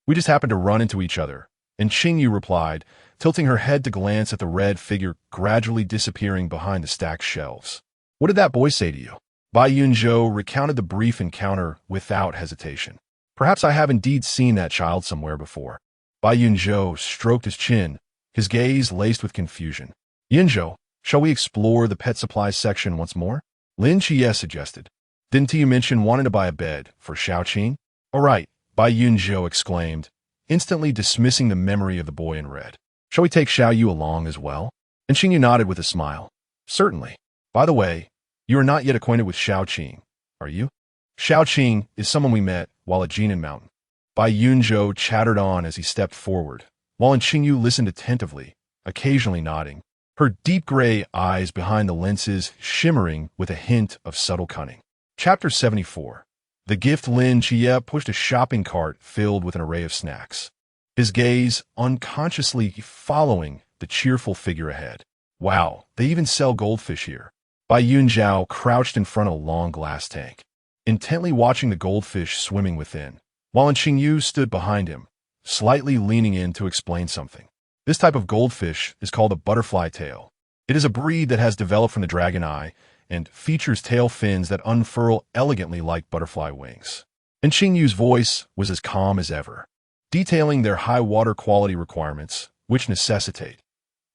[SPEAKER 1] We just happened to run into each other, and Qingyu replied, tilting her head to glance at the red figure gradually disappearing behind the stacked shelves. What did that boy say to you? Bai Yunzhou recounted the brief encounter without hesitation. Perhaps I have indeed seen that child somewhere before. Bai Yunzhou stroked his chin, his gaze laced with confusion. Yunzhou, shall we explore the pet supply section once more? Lin Qiye suggested. Didn't you mention wanting to buy a bed for Xiaoqing? All right, Bai Yunzhou exclaimed, instantly dismissing the memory of the boy in red. Shall we take Xiaoyu along as well? And Qingyu nodded with a smile. Certainly. By the way, you are not yet acquainted with Xiaoqing, are you? Xiaoqing is someone we met while at Jinan Mountain. Bai Yunzhou chattered on as he stepped forward, while Qingyu listened attentively, occasionally nodding, her deep gray eyes behind the lenses shimmering with a hint of subtle cunning. Chapter 74. The gift. Lin Qiye pushed a shopping cart filled with an array of snacks, his gaze unconsciously following the cheerful figure ahead. Wow, they even sell goldfish here. Bai Yunzhou crouched in front of a long glass tank, intently watching the goldfish swimming within, while Qingyu stood behind him, slightly leaning in to explain something. This type of goldfish is called a butterfly tail. It is a breed that has developed from the dragon eye and features tail fins that unfurl elegantly like butterfly wings. And Qingyu's voice was as calm as ever, detailing their high water quality requirements, which necessitate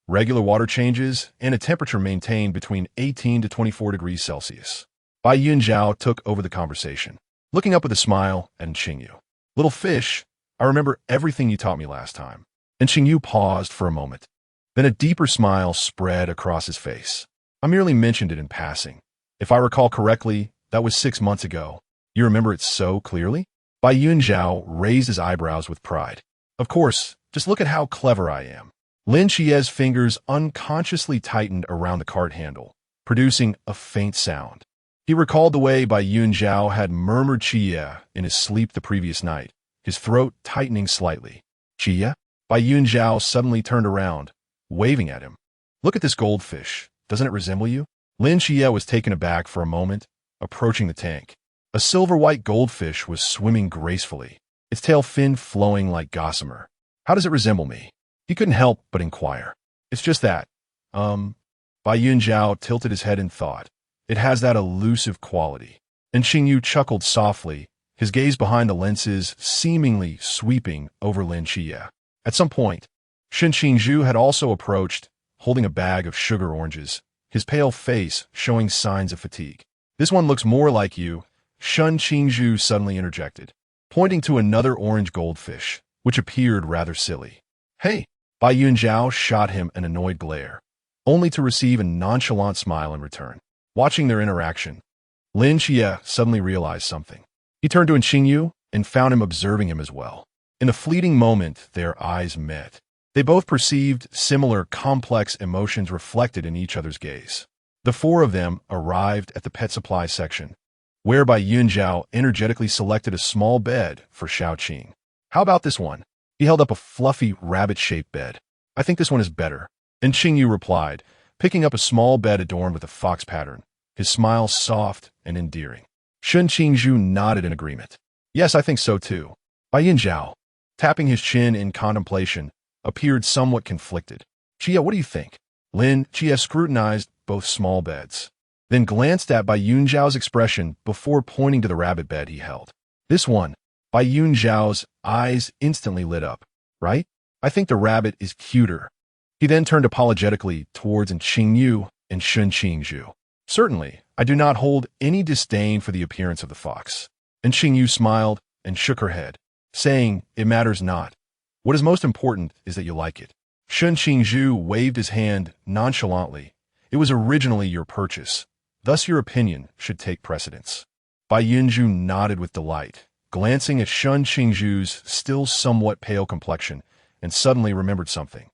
[SPEAKER 1] regular water changes and a temperature maintained between 18 to 24 degrees Celsius. Bai Yunzhou took over the conversation, looking up with a smile at Qingyu. Little fish, I remember everything you taught me last time. And Qingyu paused for a moment. Then a deeper smile spread across his face. I merely mentioned it in passing. If I recall correctly, that was 6 months ago. You remember it so clearly? Bai Yunzhou raised his eyebrows with pride. Of course, just look at how clever I am. Lin Qiye's fingers unconsciously tightened around the cart handle, producing a faint sound. He recalled the way Bai Yunzhou had murmured Qiye in his sleep the previous night, his throat tightening slightly. Qiye? Bai Yunzhou suddenly turned around, waving at him. Look at this goldfish. Doesn't it resemble you? Lin Qiye was taken aback for a moment, approaching the tank. A silver-white goldfish was swimming gracefully, its tail fin flowing like gossamer. How does it resemble me? He couldn't help but inquire. It's just that. Bai Yunzhou tilted his head in thought. It has that elusive quality. And Qingyu chuckled softly, his gaze behind the lenses seemingly sweeping over Lin Qiye. At some point, Shen Qingzhu had also approached, holding a bag of sugar oranges, his pale face showing signs of fatigue. This one looks more like you, Shen Qingzhu suddenly interjected, pointing to another orange goldfish, which appeared rather silly. Hey! Bai Yunzhou shot him an annoyed glare, only to receive a nonchalant smile in return. Watching their interaction, Lin Qiye suddenly realized something. He turned to Qingyu and found him observing him as well. In a fleeting moment, their eyes met. They both perceived similar complex emotions reflected in each other's gaze. The four of them arrived at the pet supply section, where Bai Yunzhou energetically selected a small bed for Xiaoqing. How about this one? He held up a fluffy, rabbit-shaped bed. I think this one is better. And Qingyu replied, picking up a small bed adorned with a fox pattern, his smile soft and endearing. Shen Qingzhu nodded in agreement. Yes, I think so too. Bai Yunzhou, tapping his chin in contemplation, appeared somewhat conflicted. Qiye, what do you think? Lin Qiye scrutinized both small beds, then glanced at Bai Yunzhou's expression before pointing to the rabbit bed he held. This one. Bai Yunzhou's eyes instantly lit up. Right? I think the rabbit is cuter. He then turned apologetically towards Qingyu and Shen Qingzhu. Certainly, I do not hold any disdain for the appearance of the fox. And Qingyu smiled and shook her head, saying, it matters not. What is most important is that you like it. Shun Qingzhu waved his hand nonchalantly. It was originally your purchase. Thus your opinion should take precedence. Bai Yunzhou nodded with delight, glancing at Shun Qingzhu's still somewhat pale complexion, and suddenly remembered something.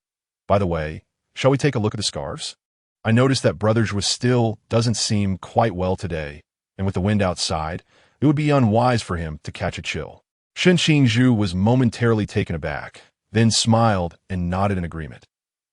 [SPEAKER 1] By the way, shall we take a look at the scarves? I noticed that Brothers was still doesn't seem quite well today, and with the wind outside, it would be unwise for him to catch a chill. Shun Qingzhu was momentarily taken aback, then smiled and nodded in agreement.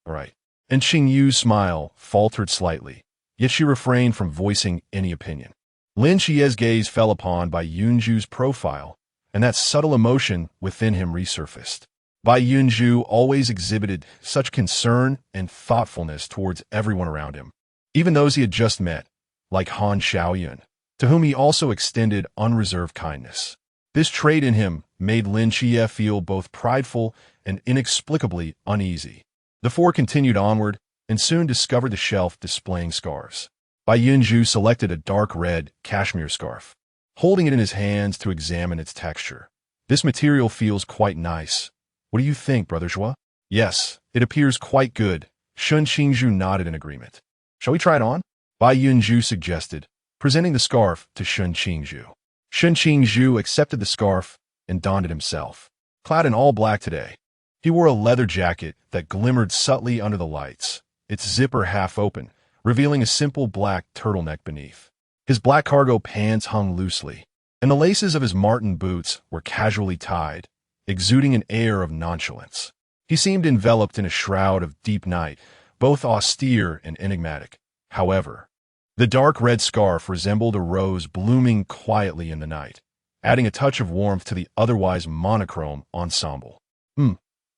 [SPEAKER 1] All right. And Qingyu's smile faltered slightly, yet she refrained from voicing any opinion. Lin Qiye's gaze fell upon Bai Yunzhou's profile, and that subtle emotion within him resurfaced. Bai Yunzhou always exhibited such concern and thoughtfulness towards everyone around him, even those he had just met, like Han Xiaoyun, to whom he also extended unreserved kindness. This trait in him made Lin Qiye feel both prideful and inexplicably uneasy. The four continued onward and soon discovered the shelf displaying scarves. Bai Yunzhou selected a dark red cashmere scarf, holding it in his hands to examine its texture. This material feels quite nice. What do you think, Brother Zhua? Yes, it appears quite good. Shun Qingzhu nodded in agreement. Shall we try it on? Bai Yunzhou suggested, presenting the scarf to Shun Qingzhu. Shun Qingzhu accepted the scarf and donned it himself. Clad in all black today, he wore a leather jacket that glimmered subtly under the lights, its zipper half open, revealing a simple black turtleneck beneath. His black cargo pants hung loosely, and the laces of his marten boots were casually tied, exuding an air of nonchalance. He seemed enveloped in a shroud of deep night, both austere and enigmatic. However, the dark red scarf resembled a rose blooming quietly in the night, adding a touch of warmth to the otherwise monochrome ensemble.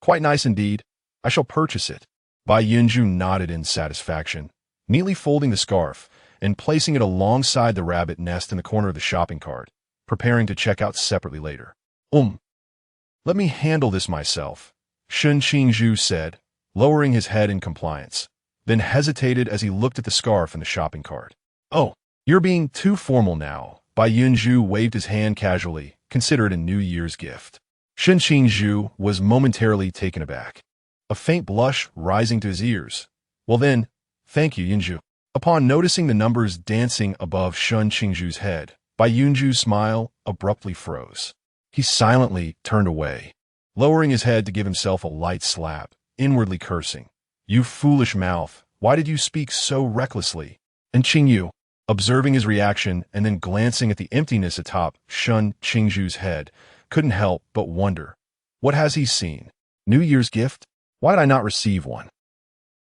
[SPEAKER 1] Quite nice indeed. I shall purchase it. Bai Yunzhou nodded in satisfaction, neatly folding the scarf and placing it alongside the rabbit nest in the corner of the shopping cart, preparing to check out separately later. Let me handle this myself, Shun Qingzhu said, lowering his head in compliance, then hesitated as he looked at the scarf in the shopping cart. Oh, you're being too formal now. Bai Yunzhou waved his hand casually, consider it a New Year's gift. Shun Qingzhu was momentarily taken aback, a faint blush rising to his ears. Well then, thank you, Yunzhou. Upon noticing the numbers dancing above Shun Qingzhu's head, Bai Yunzhu's smile abruptly froze. He silently turned away, lowering his head to give himself a light slap, inwardly cursing. You foolish mouth, why did you speak so recklessly? And Qingyu, observing his reaction and then glancing at the emptiness atop Shun Qingzhu's head, couldn't help but wonder. What has he seen? New Year's gift? Why did I not receive one?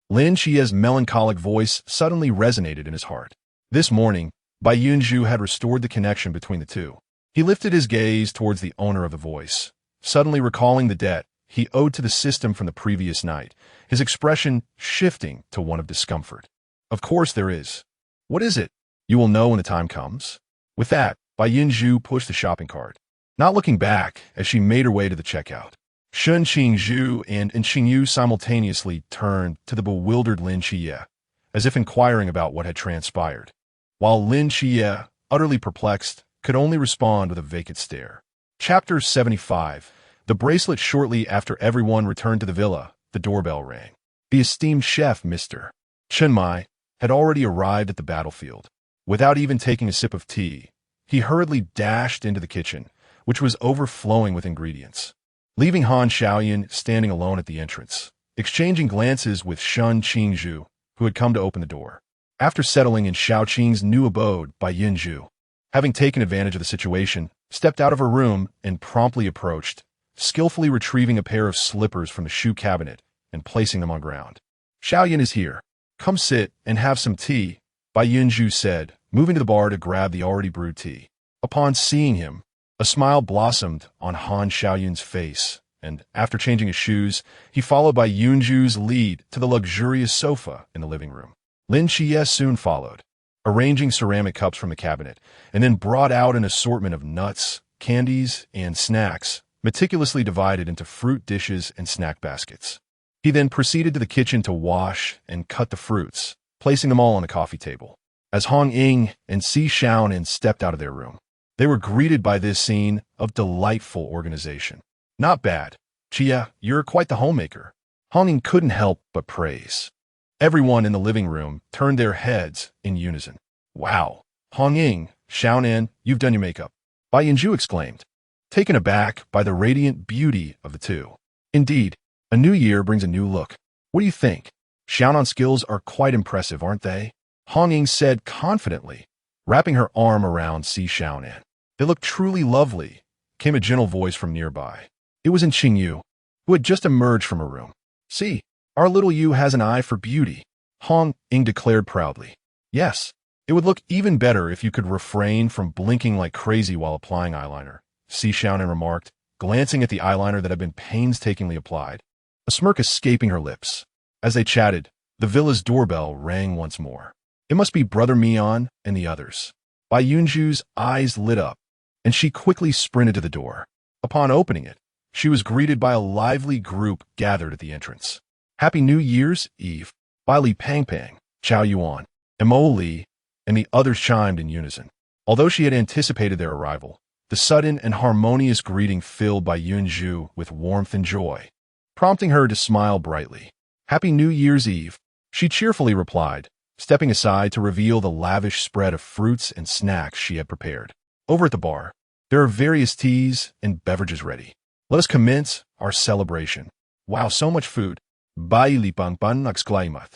[SPEAKER 1] Lin Qiye's melancholic voice suddenly resonated in his heart. This morning, Bai Yunzhou had restored the connection between the two. He lifted his gaze towards the owner of the voice, suddenly recalling the debt he owed to the system from the previous night, his expression shifting to one of discomfort. Of course there is. What is it? You will know when the time comes. With that, Bai Yunzhou pushed the shopping cart, not looking back as she made her way to the checkout. Shun Qingzhu and Qingyu simultaneously turned to the bewildered Lin Qiye, as if inquiring about what had transpired, while Lin Qiye, utterly perplexed, could only respond with a vacant stare. Chapter 75. The bracelet. Shortly after everyone returned to the villa, the doorbell rang. The esteemed chef, Mr. Chen Mai, had already arrived at the battlefield. Without even taking a sip of tea, he hurriedly dashed into the kitchen, which was overflowing with ingredients, leaving Han Xiaoyun standing alone at the entrance, exchanging glances with Shun Qingzhu, who had come to open the door. After settling in Xiaoqing's new abode, Bai Yunzhou, having taken advantage of the situation, stepped out of her room and promptly approached, skillfully retrieving a pair of slippers from the shoe cabinet and placing them on ground. Xiaoyun is here. Come sit and have some tea, Bai Yunzhou said, moving to the bar to grab the already brewed tea. Upon seeing him, a smile blossomed on Han Xiaoyun's face, and after changing his shoes, he followed Bai Yunzhou's lead to the luxurious sofa in the living room. Lin Qiye soon followed, arranging ceramic cups from the cabinet, and then brought out an assortment of nuts, candies, and snacks, meticulously divided into fruit dishes and snack baskets. He then proceeded to the kitchen to wash and cut the fruits, placing them all on a coffee table. As Hong Ying and Si Xiaonan stepped out of their room, they were greeted by this scene of delightful organization. Not bad. Qiye, you're quite the homemaker. Hong Ying couldn't help but praise. Everyone in the living room turned their heads in unison. Wow, Hong Ying, Xiaonan, you've done your makeup, Bai Yunzhou exclaimed, taken aback by the radiant beauty of the two. Indeed, a new year brings a new look. What do you think? Xiaonan's skills are quite impressive, aren't they? Hong Ying said confidently, wrapping her arm around Xiaonan. They look truly lovely, came a gentle voice from nearby. It was Qingyu, who had just emerged from her room. See, our little Yu has an eye for beauty, Hong Ying declared proudly. Yes, it would look even better if you could refrain from blinking like crazy while applying eyeliner, Xiaonan remarked, glancing at the eyeliner that had been painstakingly applied, a smirk escaping her lips. As they chatted, the villa's doorbell rang once more. It must be Brother Mian and the others. Bai Yunzhou's eyes lit up, and she quickly sprinted to the door. Upon opening it, she was greeted by a lively group gathered at the entrance. Happy New Year's Eve, Bai Li Pangpang, Chao Yuan, Mo Li, and the others chimed in unison. Although she had anticipated their arrival, the sudden and harmonious greeting filled Bai Yunzhou with warmth and joy, prompting her to smile brightly. Happy New Year's Eve, she cheerfully replied, stepping aside to reveal the lavish spread of fruits and snacks she had prepared. Over at the bar, there are various teas and beverages ready. Let us commence our celebration. Wow, so much food, Bai Li Pangpan exclaimed,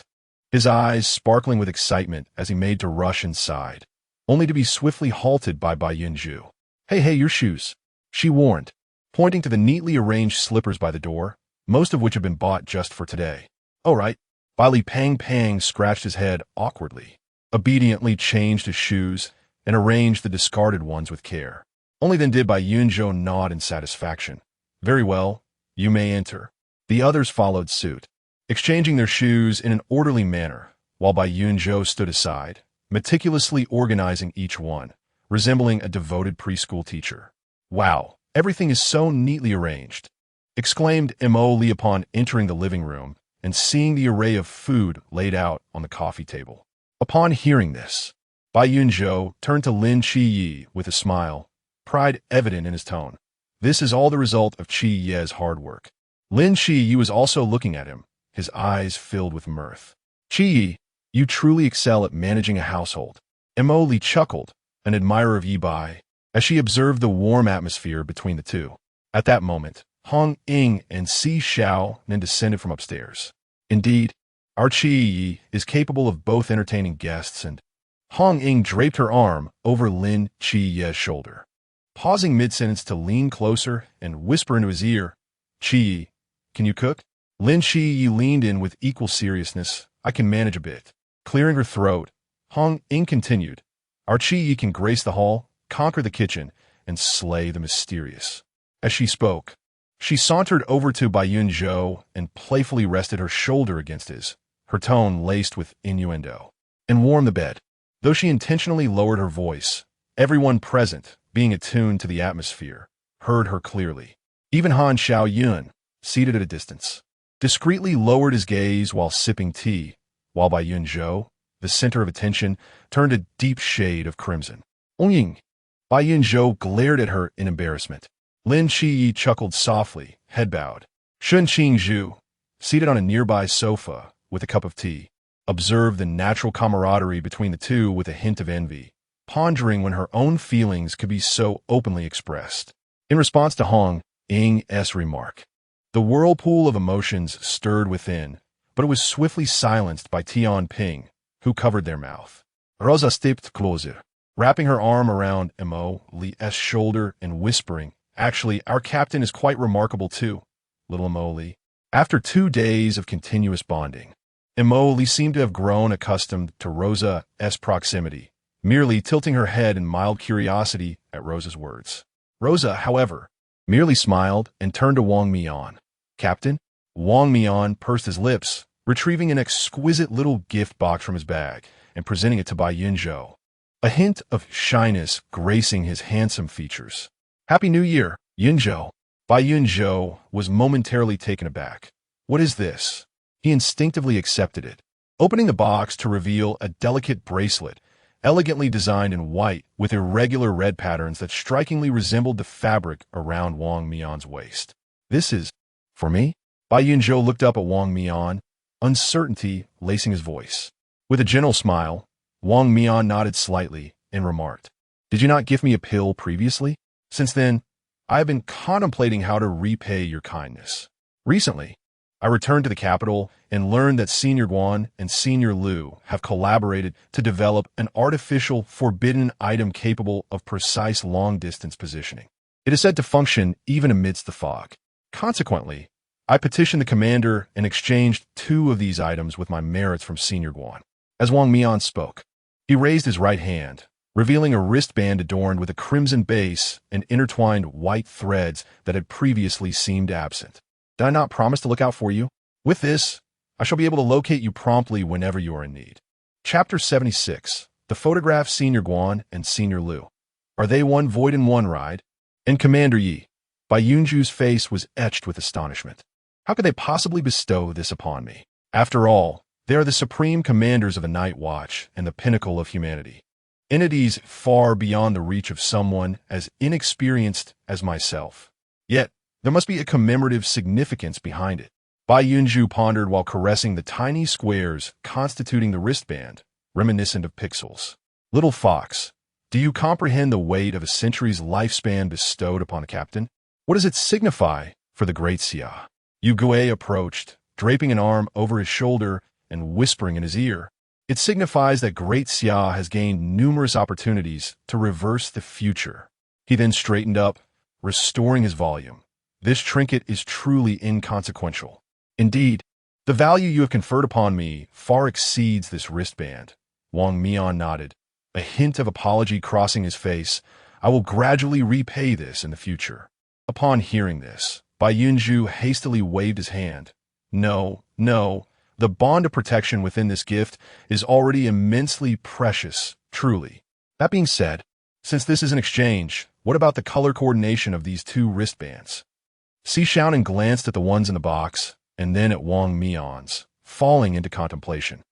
[SPEAKER 1] his eyes sparkling with excitement as he made to rush inside, only to be swiftly halted by Bai Yunzhou. Hey, your shoes, she warned, pointing to the neatly arranged slippers by the door, most of which had been bought just for today. All right, Bai Li Pang scratched his head awkwardly, obediently changed his shoes, and arranged the discarded ones with care. Only then did Bai Yunzhou nod in satisfaction. Very well, you may enter. The others followed suit, exchanging their shoes in an orderly manner, while Bai Yunzhou stood aside, meticulously organizing each one, resembling a devoted preschool teacher. Wow, everything is so neatly arranged, exclaimed Mo Li upon entering the living room and seeing the array of food laid out on the coffee table. Upon hearing this, Bai Yunzhou turned to Lin Qiye with a smile, pride evident in his tone. This is all the result of Qiye's hard work. Lin Qiye was also looking at him, his eyes filled with mirth. Qiye, you truly excel at managing a household. Mo Li chuckled, an admirer of Yi Bai, as she observed the warm atmosphere between the two. At that moment, Hong Ying and Xiaonan descended from upstairs. Indeed, our Qiye is capable of both entertaining guests, and Hong Ying draped her arm over Lin Qiye's shoulder, pausing mid-sentence to lean closer and whisper into his ear, Qiye, can you cook? Lin Qiye leaned in with equal seriousness. I can manage a bit. Clearing her throat, Hong Ying continued, our Qiye can grace the hall, conquer the kitchen, and slay the mysterious. As she spoke, she sauntered over to Bai Yunzhou and playfully rested her shoulder against his, her tone laced with innuendo, and warmed the bed. Though she intentionally lowered her voice, everyone present, being attuned to the atmosphere, heard her clearly. Even Han Xiaoyun, seated at a distance, discreetly lowered his gaze while sipping tea, while Bai Yunzhou, the center of attention, turned a deep shade of crimson. Ying! Bai Yunzhou glared at her in embarrassment. Lin Qiye chuckled softly, head bowed. Shun Qingzhu, seated on a nearby sofa with a cup of tea, observed the natural camaraderie between the two with a hint of envy, pondering when her own feelings could be so openly expressed. In response to Hong Ying's remark, the whirlpool of emotions stirred within, but it was swiftly silenced by Tian Ping, who covered their mouth. Rosa stepped closer, wrapping her arm around Mo Li's shoulder and whispering, actually, our captain is quite remarkable too, little Mo Li. After 2 days of continuous bonding, Mo Li seemed to have grown accustomed to Rosa's proximity, merely tilting her head in mild curiosity at Rosa's words. Rosa, however, merely smiled and turned to Wang Mian. Captain? Wang Mian pursed his lips, retrieving an exquisite little gift box from his bag and presenting it to Bai Yunzhou, a hint of shyness gracing his handsome features. Happy New Year, Yunzhou. Bai Yunzhou was momentarily taken aback. What is this? He instinctively accepted it, opening the box to reveal a delicate bracelet, elegantly designed in white with irregular red patterns that strikingly resembled the fabric around Wang Mian's waist. This is for me? Bai Yunzhou looked up at Wang Mian, uncertainty lacing his voice. With a gentle smile, Wang Mian nodded slightly and remarked, "Did you not give me a pill previously? Since then, I have been contemplating how to repay your kindness. Recently, I returned to the capital and learned that Senior Guan and Senior Liu have collaborated to develop an artificial forbidden item capable of precise long-distance positioning. It is said to function even amidst the fog. Consequently, I petitioned the commander and exchanged 2 of these items with my merits from Senior Guan." As Wang Mian spoke, he raised his right hand, revealing a wristband adorned with a crimson base and intertwined white threads that had previously seemed absent. "Did I not promise to look out for you? With this, I shall be able to locate you promptly whenever you are in need." Chapter 76. The photograph Senior Guan and Senior Liu. Are they one void and one ride? And Commander Yi. Bai Yunzhou's face was etched with astonishment. How could they possibly bestow this upon me? After all, they are the supreme commanders of the Night Watch and the pinnacle of humanity. Entities far beyond the reach of someone as inexperienced as myself. Yet, there must be a commemorative significance behind it. Bai Yunzhou pondered while caressing the tiny squares constituting the wristband, reminiscent of pixels. "Little fox, do you comprehend the weight of a century's lifespan bestowed upon a captain? What does it signify for the great Sigh?" Yu Gui approached, draping an arm over his shoulder and whispering in his ear. "It signifies that great Sigh has gained numerous opportunities to reverse the future." He then straightened up, restoring his volume. "This trinket is truly inconsequential. Indeed, the value you have conferred upon me far exceeds this wristband." Wang Mian nodded, a hint of apology crossing his face. "I will gradually repay this in the future." Upon hearing this, Bai Yunzhou hastily waved his hand. "No, no. The bond of protection within this gift is already immensely precious, truly. That being said, since this is an exchange, what about the color coordination of these 2 wristbands?" Si Xiaonan glanced at the ones in the box, and then at Wang Mian's, falling into contemplation.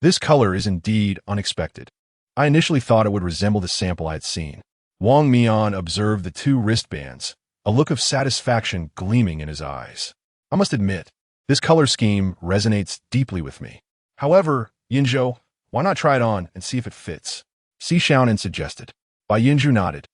[SPEAKER 1] This color is indeed unexpected. I initially thought it would resemble the sample I had seen." Wang Mian observed the 2 wristbands, a look of satisfaction gleaming in his eyes. "I must admit, this color scheme resonates deeply with me. However, Yunzhou, why not try it on and see if it fits?" Si Xiaonan suggested. Bai Yunzhou nodded,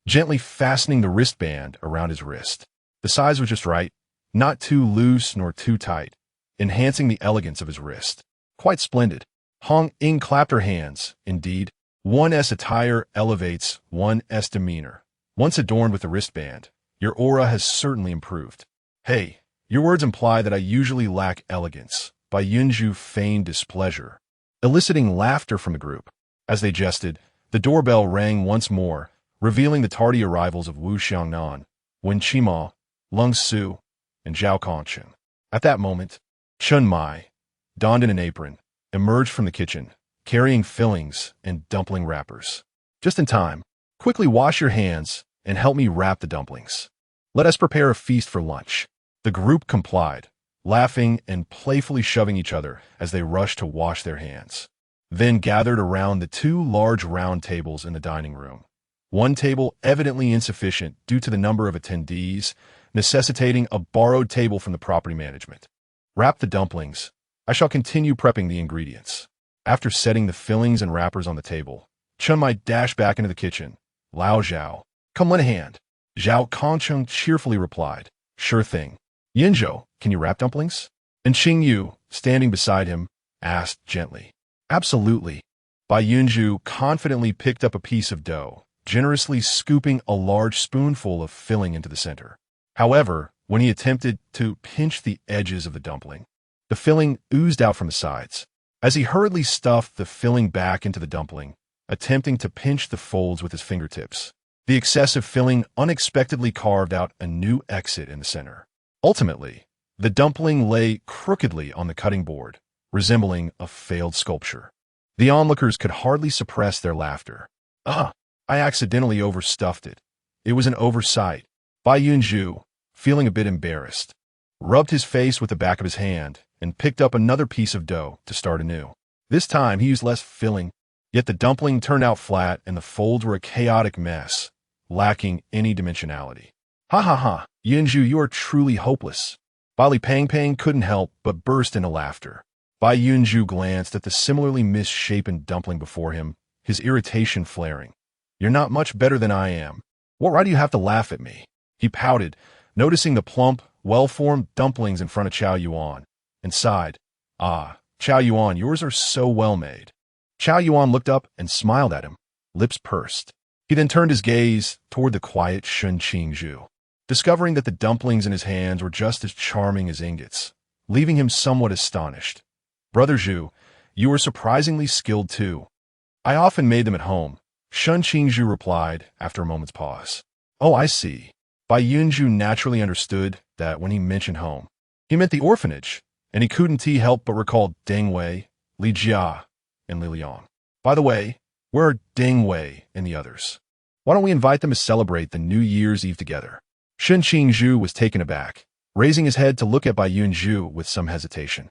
[SPEAKER 1] gently fastening the wristband around his wrist. The size was just right, not too loose nor too tight, enhancing the elegance of his wrist. "Quite splendid." Hong Ying clapped her hands. "Indeed, one's attire elevates one's demeanor. Once adorned with the wristband, your aura has certainly improved." "Hey, your words imply that I usually lack elegance." Bai Yunzhou feigned displeasure, eliciting laughter from the group. As they jested, the doorbell rang once more, revealing the tardy arrivals of Wu Xiangnan, Wen Qimo, Lung Su, and Zhao Kongchen. At that moment, Chun Mai, donned in an apron, emerged from the kitchen, carrying fillings and dumpling wrappers. "Just in time. Quickly wash your hands and help me wrap the dumplings. Let us prepare a feast for lunch." The group complied, laughing and playfully shoving each other as they rushed to wash their hands. Then gathered around the 2 large round tables in the dining room. One table evidently insufficient due to the number of attendees, necessitating a borrowed table from the property management. "Wrap the dumplings. I shall continue prepping the ingredients." After setting the fillings and wrappers on the table, Chun Mai dashed back into the kitchen. "Lao Zhao, come lend a hand." Zhao Kongcheng cheerfully replied, "Sure thing." "Yunzhou, can you wrap dumplings?" And Xing Yu, standing beside him, asked gently. "Absolutely." Bai Yunzhou confidently picked up a piece of dough, generously scooping a large spoonful of filling into the center. However, when he attempted to pinch the edges of the dumpling, the filling oozed out from the sides. As he hurriedly stuffed the filling back into the dumpling, attempting to pinch the folds with his fingertips, the excessive filling unexpectedly carved out a new exit in the center. Ultimately, the dumpling lay crookedly on the cutting board, resembling a failed sculpture. The onlookers could hardly suppress their laughter. "I accidentally overstuffed it. It was an oversight." Bai Yunzhou, feeling a bit embarrassed, rubbed his face with the back of his hand and picked up another piece of dough to start anew. This time he used less filling, yet the dumpling turned out flat and the folds were a chaotic mess, lacking any dimensionality. "Ha ha ha, Yunzhou, you are truly hopeless." Bali Pang Pang couldn't help but burst into laughter. Bai Yunzhou glanced at the similarly misshapen dumpling before him, his irritation flaring. You're not much better than I am. Why do you have to laugh at me? He pouted, noticing the plump, well-formed dumplings in front of Chow Yuan, and sighed. Ah, Chow Yuan, yours are so well made. Chow Yuan looked up and smiled at him, lips pursed. He then turned his gaze toward the quiet Shun Qingzhu, discovering that the dumplings in his hands were just as charming as ingots, leaving him somewhat astonished. Brother Zhu, you are surprisingly skilled too. I often made them at home, Shun Qingzhu replied after a moment's pause. Oh, I see. Bai Yunzhou naturally understood that when he mentioned home, he meant the orphanage, and he couldn't help but recall Deng Wei, Li Jia, and Li Liang. By the way, where are Deng Wei and the others? Why don't we invite them to celebrate the New Year's Eve together? Shun Qingzhu was taken aback, raising his head to look at Bai Yunzhou with some hesitation.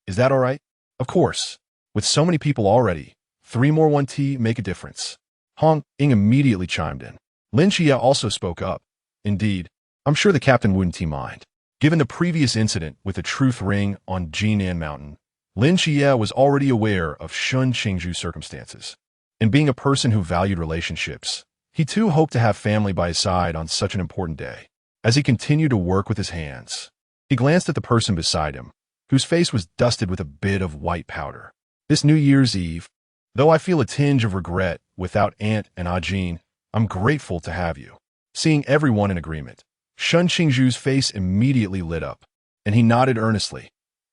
[SPEAKER 1] Is that all right? Of course. With so many people already, 3 more 1 tea make a difference. Hong Ying immediately chimed in. Lin Qiye also spoke up. Indeed, I'm sure the captain wouldn't mind. Given the previous incident with the truth ring on Jinan Mountain, Lin Qiye was already aware of Shun Qingzhu's circumstances. And being a person who valued relationships, he too hoped to have family by his side on such an important day. As he continued to work with his hands, he glanced at the person beside him, whose face was dusted with a bit of white powder. This New Year's Eve, though I feel a tinge of regret without Aunt and Ajin, I'm grateful to have you. Seeing everyone in agreement, Shun Qingzhu's face immediately lit up, and he nodded earnestly.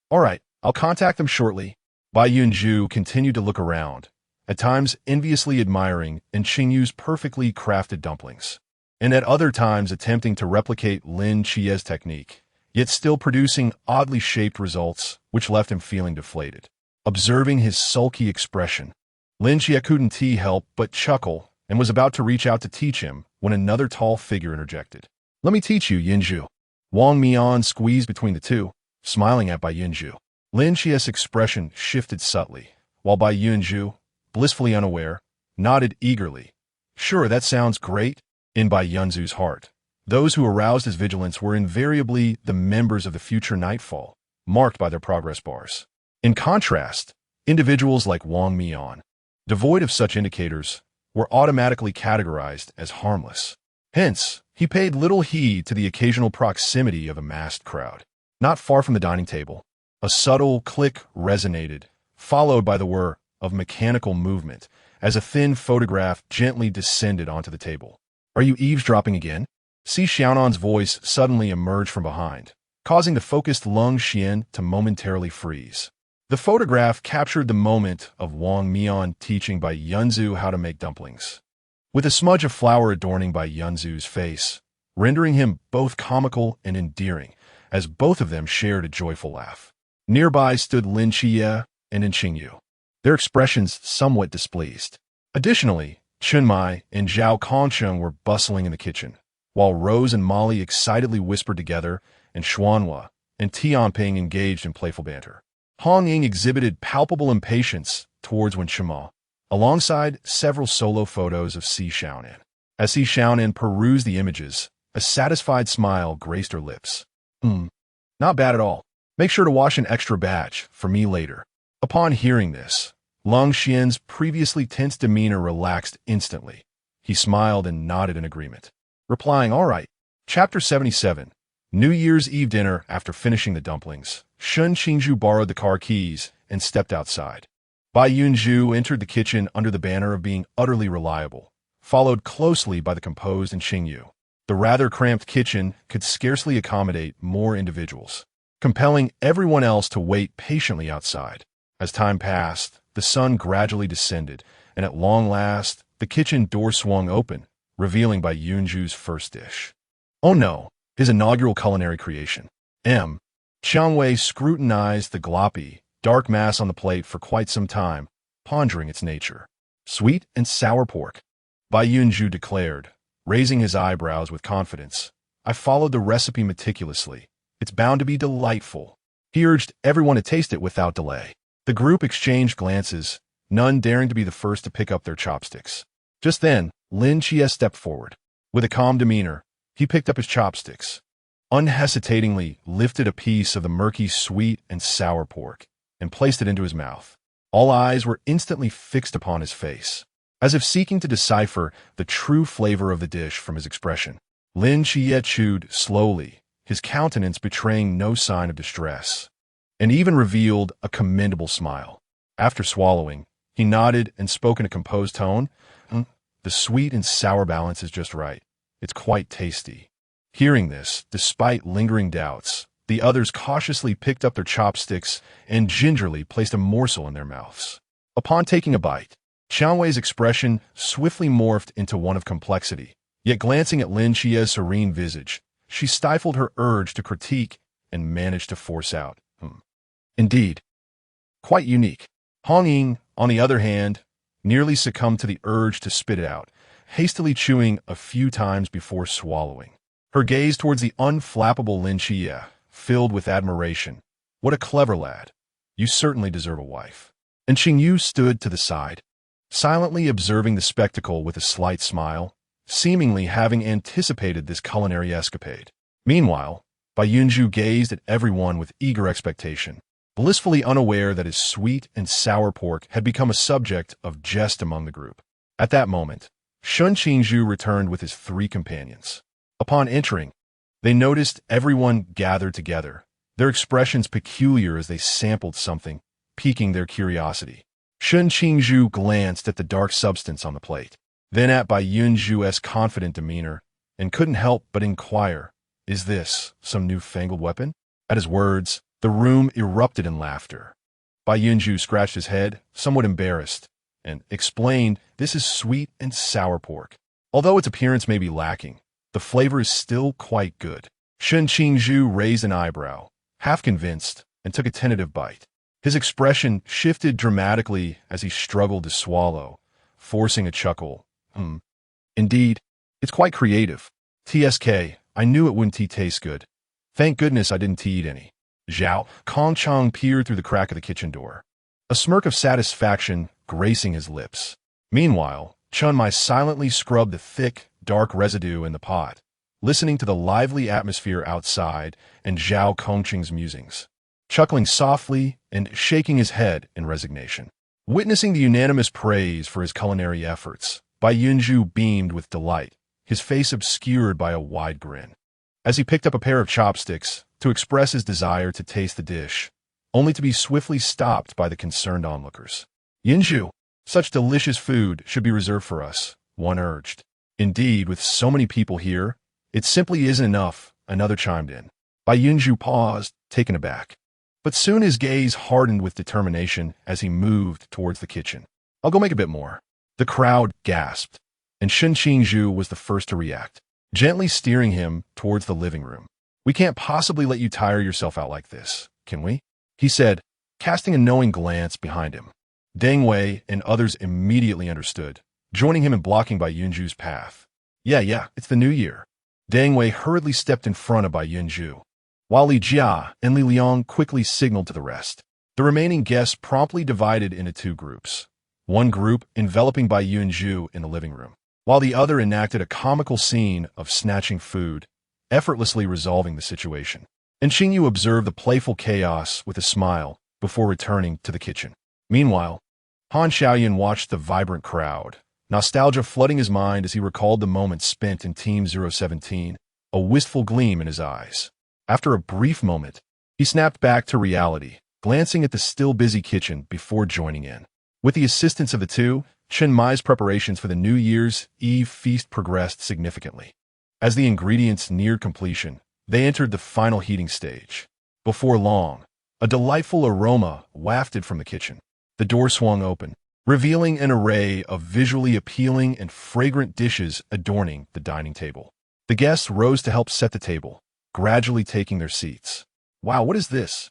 [SPEAKER 1] All right, I'll contact them shortly. Bai Yunzhou continued to look around, at times enviously admiring Qingyu's perfectly crafted dumplings, and at other times attempting to replicate Lin Qiye's technique, yet still producing oddly shaped results which left him feeling deflated. Observing his sulky expression, Lin Qiye couldn't help but chuckle and was about to reach out to teach him when another tall figure interjected. Let me teach you, Yunzhou. Wang Mian squeezed between the two, smiling at Bai Yunzhou. Lin Qiye's expression shifted subtly, while Bai Yunzhou, blissfully unaware, nodded eagerly. Sure, that sounds great. In Bai Yunzhou's heart, those who aroused his vigilance were invariably the members of the future Nightfall, marked by their progress bars. In contrast, individuals like Wang Mian, devoid of such indicators, were automatically categorized as harmless. Hence, he paid little heed to the occasional proximity of a massed crowd. Not far from the dining table, a subtle click resonated, followed by the whir of mechanical movement as a thin photograph gently descended onto the table. Are you eavesdropping again? Si Xiaonan's voice suddenly emerged from behind, causing the focused Lung Xian to momentarily freeze. The photograph captured the moment of Wang Mian teaching Bai Yunzhou how to make dumplings, with a smudge of flour adorning Bai Yunzhou's face, rendering him both comical and endearing, as both of them shared a joyful laugh. Nearby stood Lin Qiye and Qingyu, their expressions somewhat displeased. Additionally, Chunmai and Zhao Kongsheng were bustling in the kitchen, while Rose and Molly excitedly whispered together, and Xuanhua and Tianping engaged in playful banter. Hong Ying exhibited palpable impatience towards Wen Shima, alongside several solo photos of Si Xiaonan. As Si Xiaonan perused the images, a satisfied smile graced her lips. Not bad at all. Make sure to wash an extra batch for me later. Upon hearing this, Lung Xian's previously tense demeanor relaxed instantly. He smiled and nodded in agreement, replying, all right. Chapter 77. New Year's Eve dinner. After finishing the dumplings, Shun Qingzhu borrowed the car keys and stepped outside. Bai Yunzhou entered the kitchen under the banner of being utterly reliable, followed closely by the composed Qingyu. The rather cramped kitchen could scarcely accommodate more individuals, compelling everyone else to wait patiently outside. As time passed, the sun gradually descended, and at long last, the kitchen door swung open, revealing Bai Yunzhou's first dish. Oh no, his inaugural culinary creation. Qiang Wei scrutinized the gloppy, dark mass on the plate for quite some time, pondering its nature. Sweet and sour pork, Bai Yunzhou declared, raising his eyebrows with confidence. I followed the recipe meticulously. It's bound to be delightful. He urged everyone to taste it without delay. The group exchanged glances, none daring to be the first to pick up their chopsticks. Just then, Lin Qiye stepped forward. With a calm demeanor, he picked up his chopsticks. unhesitatingly lifted a piece of the murky sweet and sour pork and placed it into his mouth. All eyes were instantly fixed upon his face, as if seeking to decipher the true flavor of the dish from his expression. Lin Qiye chewed slowly, his countenance betraying no sign of distress, and even revealed a commendable smile. After swallowing, he nodded and spoke in a composed tone. The sweet and sour balance is just right. It's quite tasty. Hearing this, despite lingering doubts, the others cautiously picked up their chopsticks and gingerly placed a morsel in their mouths. Upon taking a bite, Qian Wei's expression swiftly morphed into one of complexity. Yet glancing at Lin Qiye's serene visage, she stifled her urge to critique and managed to force out, Indeed. Quite unique. Hong Ying, on the other hand, nearly succumbed to the urge to spit it out, hastily chewing a few times before swallowing. Her gaze towards the unflappable Lin Qiye filled with admiration. What a clever lad. You certainly deserve a wife. And Xingyu stood to the side, silently observing the spectacle with a slight smile, seemingly having anticipated this culinary escapade. Meanwhile, Bai Yunzhou gazed at everyone with eager expectation, blissfully unaware that his sweet and sour pork had become a subject of jest among the group. At that moment, Shun Qingzhu returned with his 3 companions. Upon entering, they noticed everyone gathered together, their expressions peculiar as they sampled something, piquing their curiosity. Shun Qingzhu glanced at the dark substance on the plate, then at Bai Yunzhu's confident demeanor, and couldn't help but inquire, "Is this some newfangled weapon?" At his words, the room erupted in laughter. Bai Yunzhou scratched his head, somewhat embarrassed, and explained, "This is sweet and sour pork. Although its appearance may be lacking, the flavor is still quite good." Shun Qingzhu raised an eyebrow, half convinced, and took a tentative bite. His expression shifted dramatically as he struggled to swallow, forcing a chuckle. Indeed, it's quite creative. TSK, I knew it wouldn't taste good. Thank goodness I didn't eat any. Zhao Kongchang peered through the crack of the kitchen door, a smirk of satisfaction gracing his lips. Meanwhile, Chun Mai silently scrubbed the thick, dark residue in the pot, listening to the lively atmosphere outside and Zhao Kongcheng's musings, chuckling softly and shaking his head in resignation. Witnessing the unanimous praise for his culinary efforts, Bai Yunzhou beamed with delight, his face obscured by a wide grin. As he picked up a pair of chopsticks to express his desire to taste the dish, only to be swiftly stopped by the concerned onlookers. "Yunzhou, such delicious food should be reserved for us," one urged. "Indeed, with so many people here, it simply isn't enough," another chimed in. Bai Yunzhou paused, taken aback. But soon his gaze hardened with determination as he moved towards the kitchen. "I'll go make a bit more." The crowd gasped, and Shun Qingzhu was the first to react, gently steering him towards the living room. "We can't possibly let you tire yourself out like this, can we?" he said, casting a knowing glance behind him. Deng Wei and others immediately understood, joining him in blocking Bai Yunzhu's path. Yeah, it's the new year." Deng Wei hurriedly stepped in front of Bai Yunzhou, while Li Jia and Li Liang quickly signaled to the rest. The remaining guests promptly divided into 2 groups, one group enveloping Bai Yunzhou in the living room, while the other enacted a comical scene of snatching food, effortlessly resolving the situation. And Xingyu observed the playful chaos with a smile before returning to the kitchen. Meanwhile, Han Xiaoyan watched the vibrant crowd, nostalgia flooding his mind as he recalled the moments spent in Team 017, a wistful gleam in his eyes. After a brief moment, he snapped back to reality, glancing at the still busy kitchen before joining in. With the assistance of the 2, Chen Mai's preparations for the New Year's Eve feast progressed significantly. As the ingredients neared completion, they entered the final heating stage. Before long, a delightful aroma wafted from the kitchen. The door swung open, revealing an array of visually appealing and fragrant dishes adorning the dining table. The guests rose to help set the table, gradually taking their seats. "Wow, what is this?"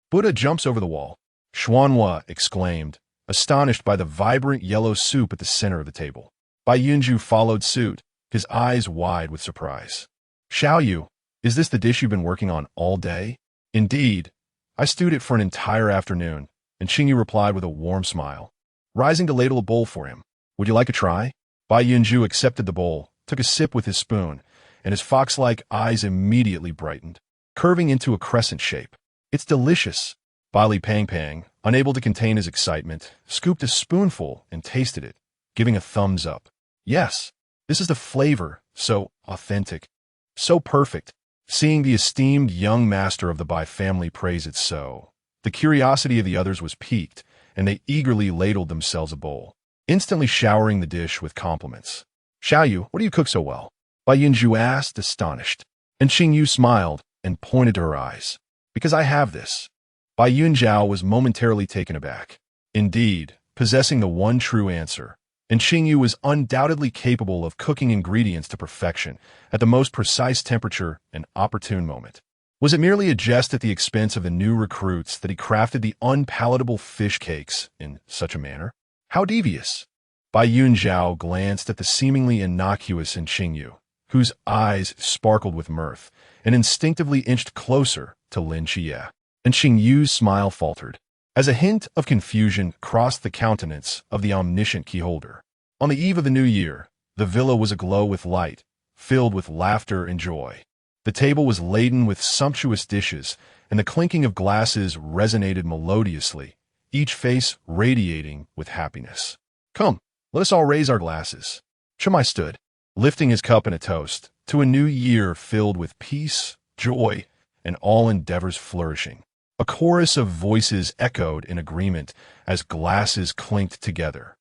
[SPEAKER 1] "Buddha jumps over the wall," Xuanhua exclaimed, astonished by the vibrant yellow soup at the center of the table. Bai Yunzhou followed suit, his eyes wide with surprise. "Xiaoyu, is this the dish you've been working on all day?" "Indeed. I stewed it for an entire afternoon," and Xingyu replied with a warm smile, rising to ladle a bowl for him. "Would you like a try?" Bai Yunzhou accepted the bowl, took a sip with his spoon, and his fox-like eyes immediately brightened, curving into a crescent shape. "It's delicious." Bai Pang, unable to contain his excitement, scooped a spoonful and tasted it, giving a thumbs up. "Yes, this is the flavor, so authentic, so perfect." Seeing the esteemed young master of the Bai family praise it so, the curiosity of the others was piqued, and they eagerly ladled themselves a bowl, instantly showering the dish with compliments. "Xiaoyu, what do you cook so well?" Bai Yunzhou asked, astonished. And Xingyu smiled and pointed to her eyes. "Because I have this." Bai Yunzhou was momentarily taken aback. Indeed, possessing the one true answer, and Xingyu was undoubtedly capable of cooking ingredients to perfection at the most precise temperature and opportune moment. Was it merely a jest at the expense of the new recruits that he crafted the unpalatable fish cakes in such a manner? How devious! Bai Yunzhou glanced at the seemingly innocuous Xingyu, whose eyes sparkled with mirth, and instinctively inched closer to Lin Qiye. And Xingyu's smile faltered, as a hint of confusion crossed the countenance of the omniscient keyholder. On the eve of the new year, the villa was aglow with light, filled with laughter and joy. The table was laden with sumptuous dishes, and the clinking of glasses resonated melodiously, each face radiating with happiness. "Come, let us all raise our glasses." Chimai stood, lifting his cup in a toast, to a new year filled with peace, joy, and all endeavors flourishing. A chorus of voices echoed in agreement as glasses clinked together,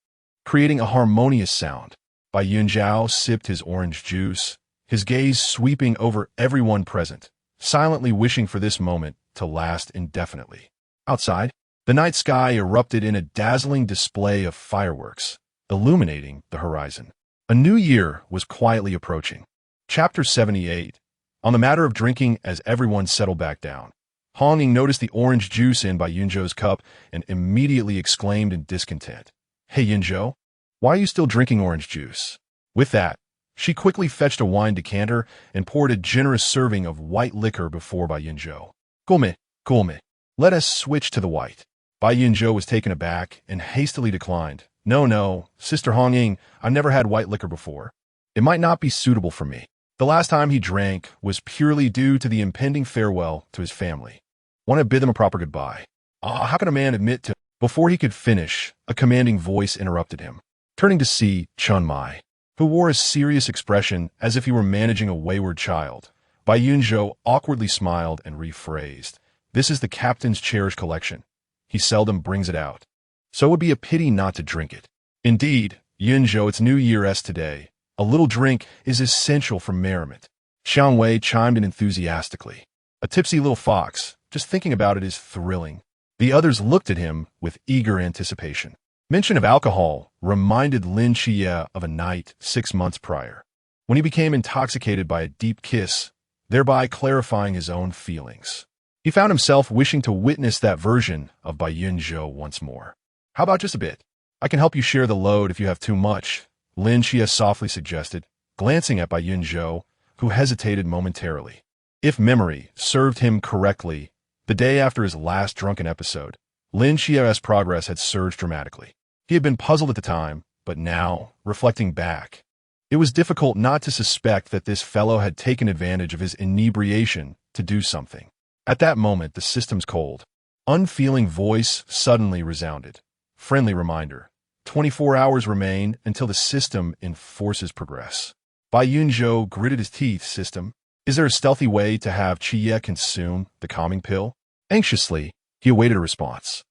[SPEAKER 1] creating a harmonious sound. Bai Yunzhou sipped his orange juice, his gaze sweeping over everyone present, silently wishing for this moment to last indefinitely. Outside, the night sky erupted in a dazzling display of fireworks, illuminating the horizon. A new year was quietly approaching. Chapter 78. On the matter of drinking, as everyone settled back down, Hong Ying noticed the orange juice in Bai Yunzhou's cup and immediately exclaimed in discontent, "Hey Yunzhou, why are you still drinking orange juice?" With that, she quickly fetched a wine decanter and poured a generous serving of white liquor before Bai Yunzhou. Gulme, let us switch to the white." Bai Yunzhou was taken aback and hastily declined. No, Sister Hong Ying, I've never had white liquor before. It might not be suitable for me. The last time he drank was purely due to the impending farewell to his family. Want to bid them a proper goodbye. How can a man admit to... Before he could finish, a commanding voice interrupted him. Turning to see Chun Mai, who wore a serious expression as if he were managing a wayward child, Bai Yunzhou awkwardly smiled and rephrased, "This is the captain's cherished collection. He seldom brings it out. So it would be a pity not to drink it." Indeed, Yunzhou, it's New Year's today. A little drink is essential for merriment. Xiang Wei chimed in enthusiastically. A tipsy little fox, just thinking about it is thrilling. The others looked at him with eager anticipation. Mention of alcohol reminded Lin Qiye of a night 6 months prior, when he became intoxicated by a deep kiss, thereby clarifying his own feelings. He found himself wishing to witness that version of Bai Yunzhou once more. "How about just a bit? I can help you share the load if you have too much," Lin Qiye softly suggested, glancing at Bai Yunzhou, who hesitated momentarily. If memory served him correctly, the day after his last drunken episode, Lin Qiye's progress had surged dramatically. He had been puzzled at the time, but now, reflecting back, it was difficult not to suspect that this fellow had taken advantage of his inebriation to do something. At that moment, the system's cold, unfeeling voice suddenly resounded. Friendly reminder. 24 hours remain until the system enforces progress. Bai Yunzhou gritted his teeth. System, is there a stealthy way to have Qiye consume the calming pill? Anxiously, he awaited a response.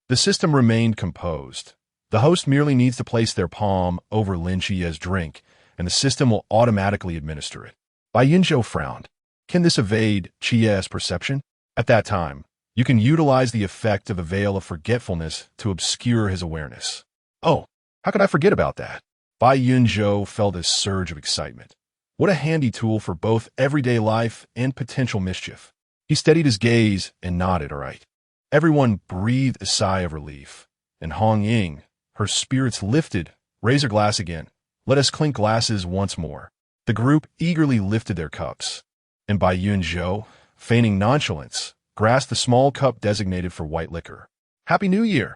[SPEAKER 1] The system remained composed. The host merely needs to place their palm over Lin Qiye's drink, and the system will automatically administer it. Bai Yunzhou frowned. Can this evade Qiye's perception? At that time, you can utilize the effect of a veil of forgetfulness to obscure his awareness. Oh, how could I forget about that? Bai Yunzhou felt a surge of excitement. What a handy tool for both everyday life and potential mischief. He steadied his gaze and nodded, all right. Everyone breathed a sigh of relief, and Hong Ying, her spirits lifted, raised her glass again. Let us clink glasses once more. The group eagerly lifted their cups, and Bai Yunzhou, feigning nonchalance, grasped the small cup designated for white liquor. Happy New Year!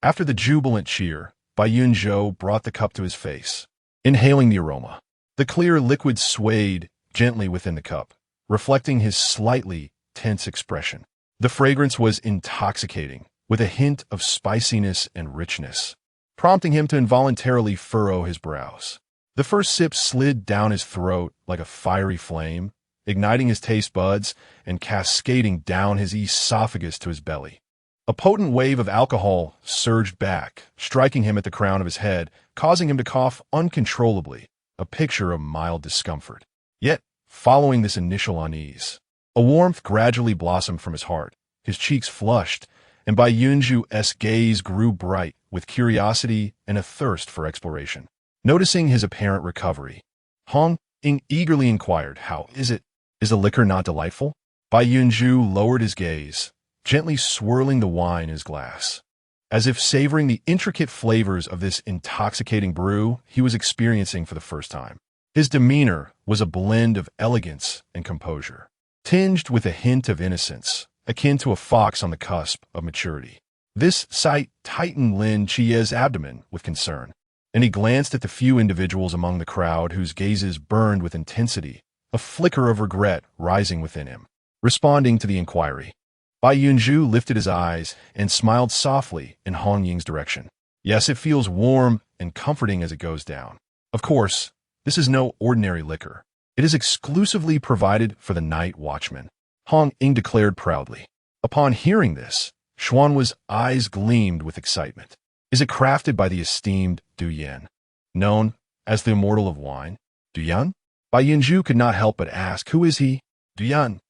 [SPEAKER 1] After the jubilant cheer, Bai Yunzhou brought the cup to his face, inhaling the aroma. The clear liquid swayed, gently within the cup, reflecting his slightly tense expression. The fragrance was intoxicating, with a hint of spiciness and richness, prompting him to involuntarily furrow his brows. The first sip slid down his throat like a fiery flame, igniting his taste buds and cascading down his esophagus to his belly. A potent wave of alcohol surged back, striking him at the crown of his head, causing him to cough uncontrollably, a picture of mild discomfort. Yet, following this initial unease, a warmth gradually blossomed from his heart. His cheeks flushed, and Bai Yunzhou's gaze grew bright with curiosity and a thirst for exploration. Noticing his apparent recovery, Hong Ying eagerly inquired, "How is it? Is the liquor not delightful?" Bai Yunzhou lowered his gaze, gently swirling the wine in his glass. As if savoring the intricate flavors of this intoxicating brew he was experiencing for the first time. His demeanor was a blend of elegance and composure, tinged with a hint of innocence, akin to a fox on the cusp of maturity. This sight tightened Lin Qiye's abdomen with concern, and he glanced at the few individuals among the crowd whose gazes burned with intensity, a flicker of regret rising within him. Responding to the inquiry, Bai Yunzhou lifted his eyes and smiled softly in Hong Ying's direction. "Yes, it feels warm and comforting as it goes down. Of course, this is no ordinary liquor. It is exclusively provided for the night watchman," Hong Ying declared proudly. Upon hearing this, Xuan's eyes gleamed with excitement. "Is it crafted by the esteemed Du Yan, known as the immortal of wine?" "Du Yan?" Bai Yunzhou could not help but ask, "Who is he?" "Du Yan,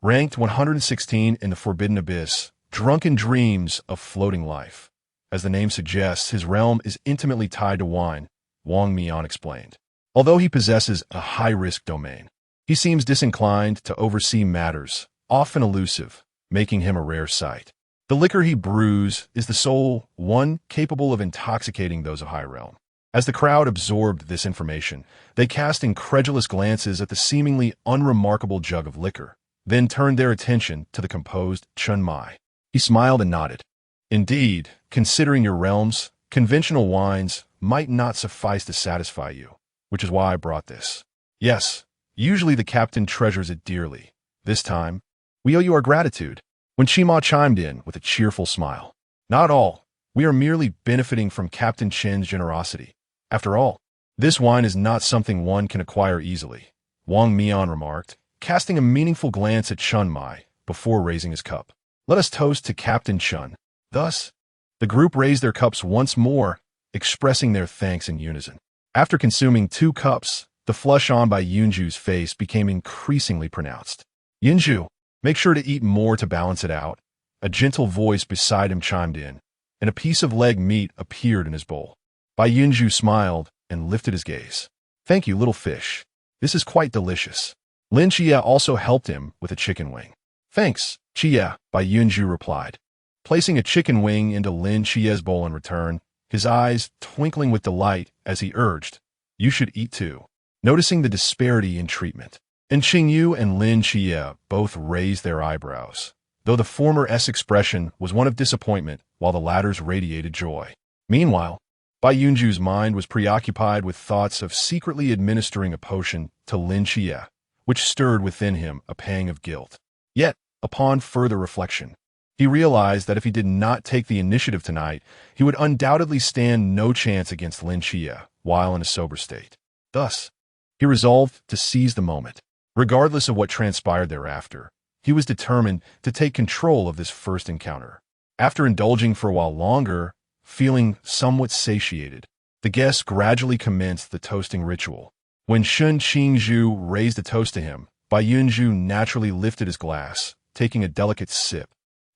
[SPEAKER 1] ranked 116 in the Forbidden Abyss, drunken dreams of floating life. As the name suggests, his realm is intimately tied to wine," Wang Mian explained. "Although he possesses a high-risk domain, he seems disinclined to oversee matters, often elusive, making him a rare sight. The liquor he brews is the sole one capable of intoxicating those of high realm." As the crowd absorbed this information, they cast incredulous glances at the seemingly unremarkable jug of liquor, then turned their attention to the composed Chun Mai. He smiled and nodded. "Indeed, considering your realms, conventional wines might not suffice to satisfy you, which is why I brought this. Yes, usually the captain treasures it dearly. This time, we owe you our gratitude." When Shima chimed in with a cheerful smile. "Not all. We are merely benefiting from Captain Chen's generosity. After all, this wine is not something one can acquire easily," Wang Mian remarked, casting a meaningful glance at Chun Mai before raising his cup. "Let us toast to Captain Chun." Thus, the group raised their cups once more, expressing their thanks in unison. After consuming 2 cups, the flush on Bai Yunzhou's face became increasingly pronounced. "Yunzhou, make sure to eat more to balance it out," a gentle voice beside him chimed in, and a piece of leg meat appeared in his bowl. Bai Yunzhou smiled and lifted his gaze. "Thank you, little fish. This is quite delicious." Lin Qiye also helped him with a chicken wing. "Thanks, Qiye," Bai Yunzhou replied, placing a chicken wing into Lin Qiye's bowl in return, his eyes twinkling with delight as he urged, "You should eat too." Noticing the disparity in treatment, and Qingyu and Lin Qiye both raised their eyebrows, though the former's expression was one of disappointment while the latter's radiated joy. Meanwhile, Bai Yunzhou's mind was preoccupied with thoughts of secretly administering a potion to Lin Qiye, which stirred within him a pang of guilt. Yet, upon further reflection, he realized that if he did not take the initiative tonight, he would undoubtedly stand no chance against Lin Qiye while in a sober state. Thus, he resolved to seize the moment. Regardless of what transpired thereafter, he was determined to take control of this first encounter. After indulging for a while longer, feeling somewhat satiated, the guests gradually commenced the toasting ritual. When Shun Qingzhu raised a toast to him, Bai Yunzhou naturally lifted his glass, taking a delicate sip,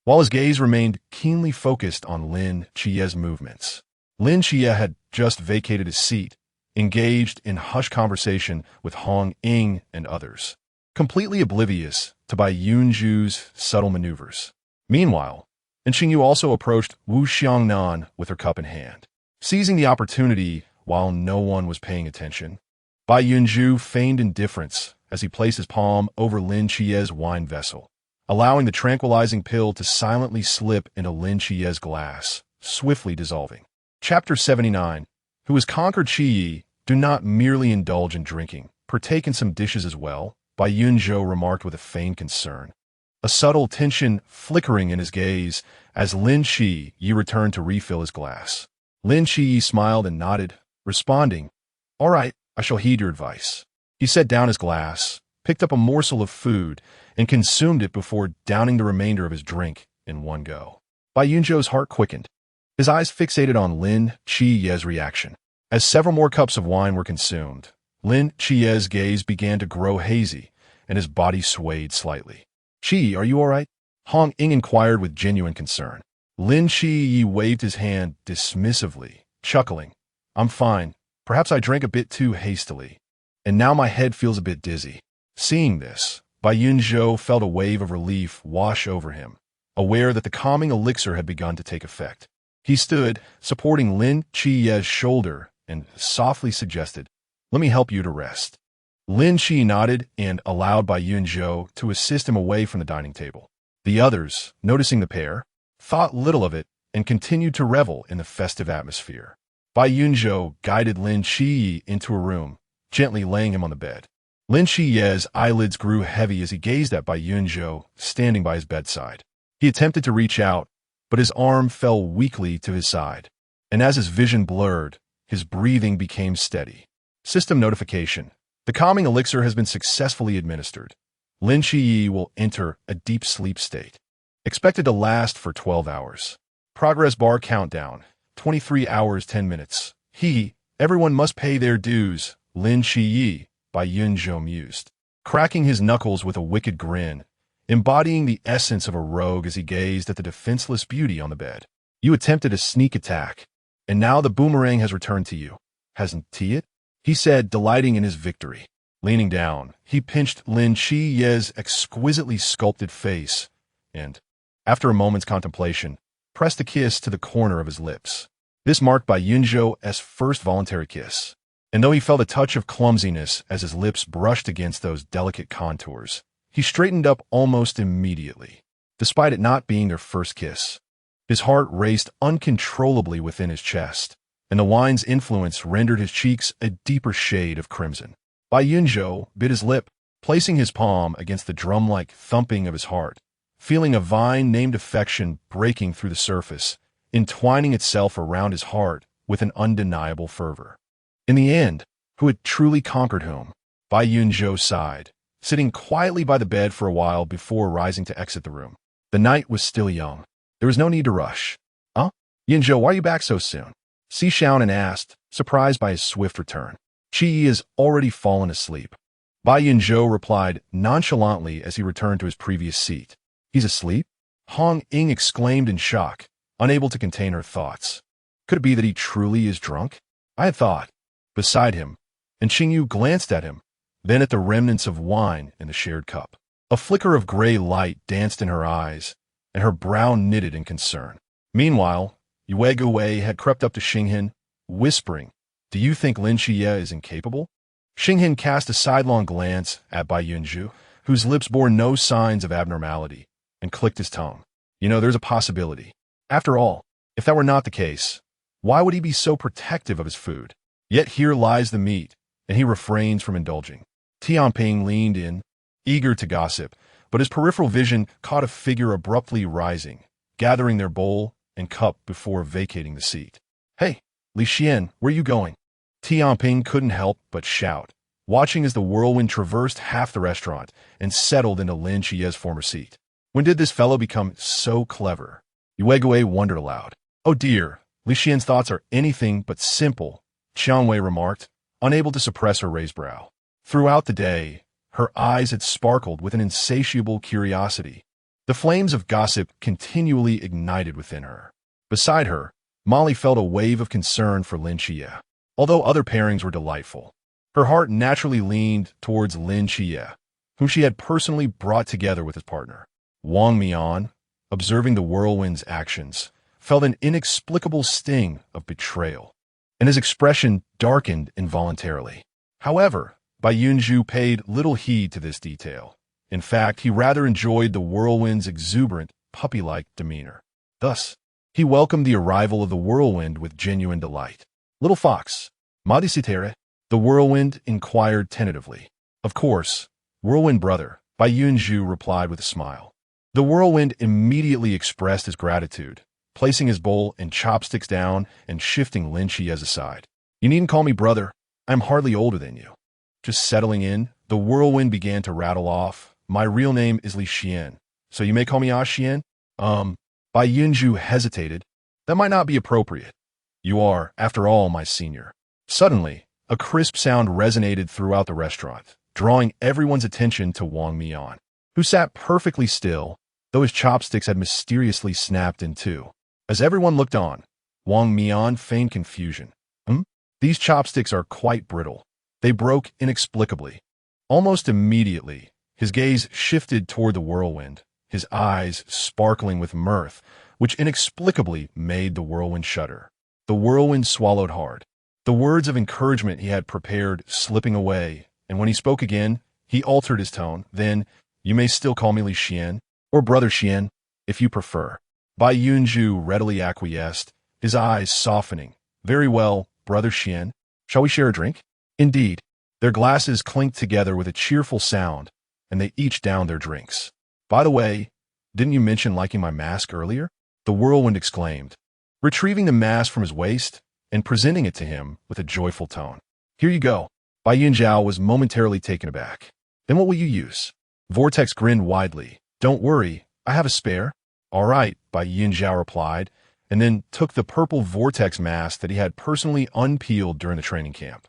[SPEAKER 1] while his gaze remained keenly focused on Lin Qiye's movements. Lin Qiye had just vacated his seat, engaged in hushed conversation with Hong Ying and others, completely oblivious to Bai Yunzhou's subtle maneuvers. Meanwhile, Qingyu also approached Wu Xiangnan with her cup in hand. Seizing the opportunity while no one was paying attention, Bai Yunzhou feigned indifference as he placed his palm over Lin Qiye's wine vessel, allowing the tranquilizing pill to silently slip into Lin Qiye's glass, swiftly dissolving. Chapter 79. Who has conquered Qiye, do not merely indulge in drinking, partake in some dishes as well, Bai Yunzhou remarked with a feigned concern, a subtle tension flickering in his gaze as Lin Qiye returned to refill his glass. Lin Qiye smiled and nodded, responding, "All right, I shall heed your advice." He set down his glass, picked up a morsel of food, and consumed it before downing the remainder of his drink in one go. Bai Yunzhou's heart quickened. His eyes fixated on Lin Qiye's reaction. As several more cups of wine were consumed, Lin Qiye's gaze began to grow hazy, and his body swayed slightly. "Qiye, are you all right?" Hong Ying inquired with genuine concern. Lin Qiye waved his hand dismissively, chuckling. "I'm fine. Perhaps I drank a bit too hastily, and now my head feels a bit dizzy." Seeing this, Bai Yunzhou felt a wave of relief wash over him, aware that the calming elixir had begun to take effect. He stood, supporting Lin Qiye's shoulder, and softly suggested, "Let me help you to rest." Lin Qiye nodded and allowed Bai Yunzhou to assist him away from the dining table. The others, noticing the pair, thought little of it and continued to revel in the festive atmosphere. Bai Yunzhou guided Lin Qiye into a room, gently laying him on the bed. Lin Qiye's eyelids grew heavy as he gazed at Bai Yunzhou standing by his bedside. He attempted to reach out, but his arm fell weakly to his side, and as his vision blurred, his breathing became steady. System notification. The calming elixir has been successfully administered. Lin Qiye will enter a deep sleep state, expected to last for 12 hours. Progress bar countdown, 23 hours 10 minutes. Everyone must pay their dues, Lin Qiye, Bai Yunzhou mused, cracking his knuckles with a wicked grin, embodying the essence of a rogue as he gazed at the defenseless beauty on the bed. "You attempted a sneak attack, and now the boomerang has returned to you, hasn't it?" he said, delighting in his victory. Leaning down, he pinched Lin Qiye's exquisitely sculpted face and, after a moment's contemplation, pressed a kiss to the corner of his lips. This marked Bai Yunzhou's first voluntary kiss, and though he felt a touch of clumsiness as his lips brushed against those delicate contours, he straightened up almost immediately. Despite it not being their first kiss, his heart raced uncontrollably within his chest, and the wine's influence rendered his cheeks a deeper shade of crimson. Bai Yunzhou bit his lip, placing his palm against the drum-like thumping of his heart, feeling a vine-named affection breaking through the surface, entwining itself around his heart with an undeniable fervor. In the end, who had truly conquered whom? Bai Yunzhou sighed, sitting quietly by the bed for a while before rising to exit the room. The night was still young. There was no need to rush. "Huh? Yunzhou, why are you back so soon?" Si Xiaonan asked, surprised by his swift return. "Qiye has already fallen asleep." Bai Yunzhou replied nonchalantly as he returned to his previous seat. "He's asleep?" Hong Ying exclaimed in shock, unable to contain her thoughts. "Could it be that he truly is drunk?" I had thought. Beside him, and Xingyu glanced at him, then at the remnants of wine in the shared cup. A flicker of gray light danced in her eyes, and her brow knitted in concern. Meanwhile, Yue Guwei had crept up to Xinghin, whispering, "Do you think Lin Qiye is incapable?" Xinghin cast a sidelong glance at Bai Yunzhou, whose lips bore no signs of abnormality, and clicked his tongue. There's a possibility. After all, if that were not the case, why would he be so protective of his food? Yet here lies the meat, and he refrains from indulging. Tianping leaned in, eager to gossip, but his peripheral vision caught a figure abruptly rising, gathering their bowl and cup before vacating the seat. "Hey, Li Xian, where are you going?" Tianping couldn't help but shout, watching as the whirlwind traversed half the restaurant and settled into Lin Qiye's former seat. When did this fellow become so clever? Yue Guwei wondered aloud. "Oh dear, Li Xian's thoughts are anything but simple," Qianwei remarked, unable to suppress her raised brow. Throughout the day, her eyes had sparkled with an insatiable curiosity. The flames of gossip continually ignited within her. Beside her, Molly felt a wave of concern for Lin Qiye. Although other pairings were delightful, her heart naturally leaned towards Lin Qiye, whom she had personally brought together with his partner. Wang Mian, observing the whirlwind's actions, felt an inexplicable sting of betrayal, and his expression darkened involuntarily. However, Bai Yunzhou paid little heed to this detail. In fact, he rather enjoyed the whirlwind's exuberant, puppy-like demeanor. Thus, he welcomed the arrival of the whirlwind with genuine delight. "Little fox, ma disitere?" The whirlwind inquired tentatively. Of course, Whirlwind brother, Bai Yunzhou replied with a smile. The whirlwind immediately expressed his gratitude, placing his bowl and chopsticks down and shifting Lin Qiye aside. You needn't call me brother. I'm hardly older than you. Just settling in, the whirlwind began to rattle off. My real name is Li Qian, so you may call me Xian. Bai Yunzhou hesitated. That might not be appropriate. You are, after all, my senior. Suddenly, a crisp sound resonated throughout the restaurant, drawing everyone's attention to Wang Mian, who sat perfectly still, though his chopsticks had mysteriously snapped in two. As everyone looked on, Wang Mian feigned confusion. These chopsticks are quite brittle. They broke inexplicably. Almost immediately, his gaze shifted toward the whirlwind, his eyes sparkling with mirth, which inexplicably made the whirlwind shudder. The whirlwind swallowed hard, the words of encouragement he had prepared slipping away, and when he spoke again, he altered his tone. Then, you may still call me Li Qian, or Brother Qian, if you prefer. Bai Yunzhou readily acquiesced, his eyes softening. Very well, Brother Qian. Shall we share a drink? Indeed. Their glasses clinked together with a cheerful sound, and they each downed their drinks. By the way, didn't you mention liking my mask earlier? The whirlwind exclaimed, retrieving the mask from his waist and presenting it to him with a joyful tone. Here you go. Bai Yunzhou was momentarily taken aback. Then what will you use? Vortex grinned widely. Don't worry, I have a spare. All right, Bai Yunzhou replied, and then took the purple vortex mask that he had personally unpeeled during the training camp,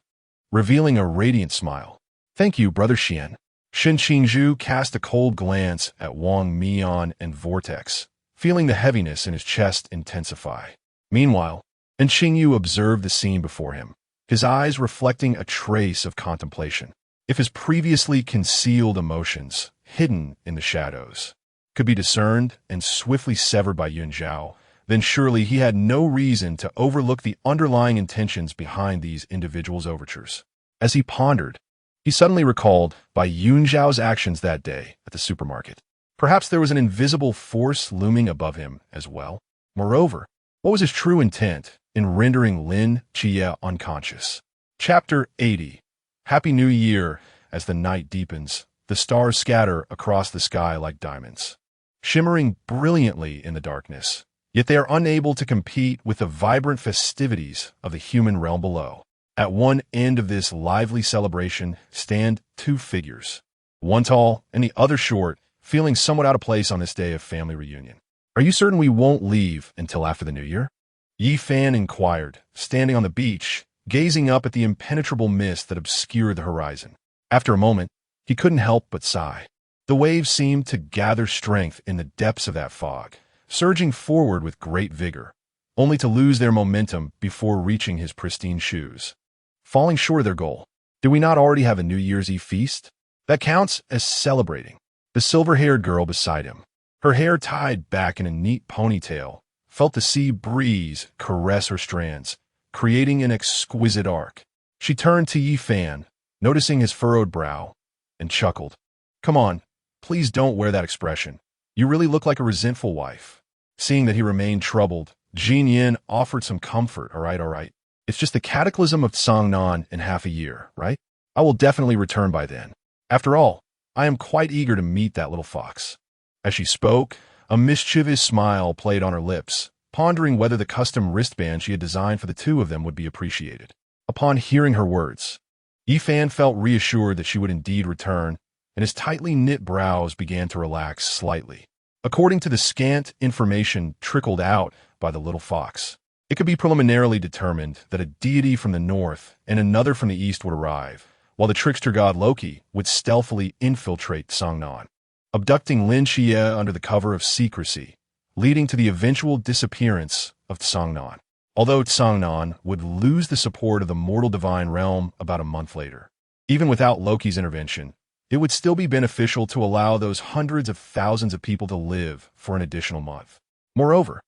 [SPEAKER 1] revealing a radiant smile. Thank you, Brother Qian. Shen Qingzhu cast a cold glance at Wang Mian and Vortex, feeling the heaviness in his chest intensify. Meanwhile, Qingyu observed the scene before him, his eyes reflecting a trace of contemplation. If his previously concealed emotions, hidden in the shadows, could be discerned and swiftly severed by Yunzhou, then surely he had no reason to overlook the underlying intentions behind these individuals' overtures. As he pondered, he suddenly recalled Bai Yunzhou's actions that day at the supermarket. Perhaps there was an invisible force looming above him as well. Moreover, what was his true intent in rendering Lin Qiye unconscious? Chapter 80. Happy New Year. As the night deepens, the stars scatter across the sky like diamonds, shimmering brilliantly in the darkness. Yet they are unable to compete with the vibrant festivities of the human realm below. At one end of this lively celebration stand two figures, one tall and the other short, feeling somewhat out of place on this day of family reunion. Are you certain we won't leave until after the new year? Yi Fan inquired, standing on the beach, gazing up at the impenetrable mist that obscured the horizon. After a moment, he couldn't help but sigh. The waves seemed to gather strength in the depths of that fog, surging forward with great vigor, only to lose their momentum before reaching his pristine shoes, falling short of their goal. Do we not already have a New Year's Eve feast? That counts as celebrating. The silver-haired girl beside him, her hair tied back in a neat ponytail, felt the sea breeze caress her strands, creating an exquisite arc. She turned to Yi Fan, noticing his furrowed brow, and chuckled. Come on, please don't wear that expression. You really look like a resentful wife. Seeing that he remained troubled, Jin Yin offered some comfort. All right. It's just the cataclysm of Tsangnan in half a year, right? I will definitely return by then. After all, I am quite eager to meet that little fox. As she spoke, a mischievous smile played on her lips, pondering whether the custom wristband she had designed for the two of them would be appreciated. Upon hearing her words, Yi Fan felt reassured that she would indeed return, and his tightly knit brows began to relax slightly. According to the scant information trickled out by the little fox, it could be preliminarily determined that a deity from the north and another from the east would arrive, while the trickster god Loki would stealthily infiltrate Tsangnan, abducting Lin Qiye under the cover of secrecy, leading to the eventual disappearance of Tsangnan, although Tsangnan would lose the support of the mortal divine realm about a month later. Even without Loki's intervention, it would still be beneficial to allow those hundreds of thousands of people to live for an additional month. Moreover,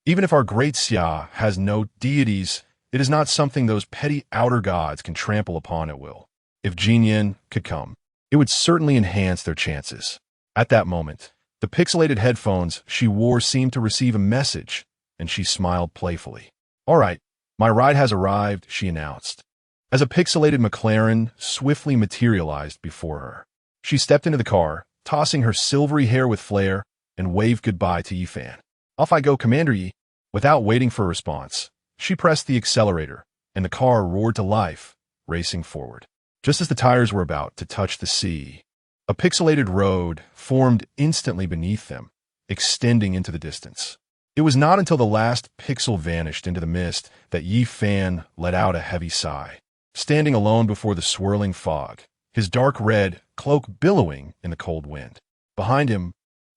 [SPEAKER 1] even if our great Sigh has no deities, it is not something those petty outer gods can trample upon at will. If Jin Yin could come, it would certainly enhance their chances. At that moment, the pixelated headphones she wore seemed to receive a message, and she smiled playfully. All right, my ride has arrived, she announced, as a pixelated McLaren swiftly materialized before her. She stepped into the car, tossing her silvery hair with flair, and waved goodbye to Yifan. "Off I go, Commander Yi." Without waiting for a response, she pressed the accelerator, and the car roared to life, racing forward. Just as the tires were about to touch the sea, a pixelated road formed instantly beneath them, extending into the distance. It was not until the last pixel vanished into the mist that Yifan let out a heavy sigh. Standing alone before the swirling fog, his dark red cloak billowing in the cold wind. Behind him,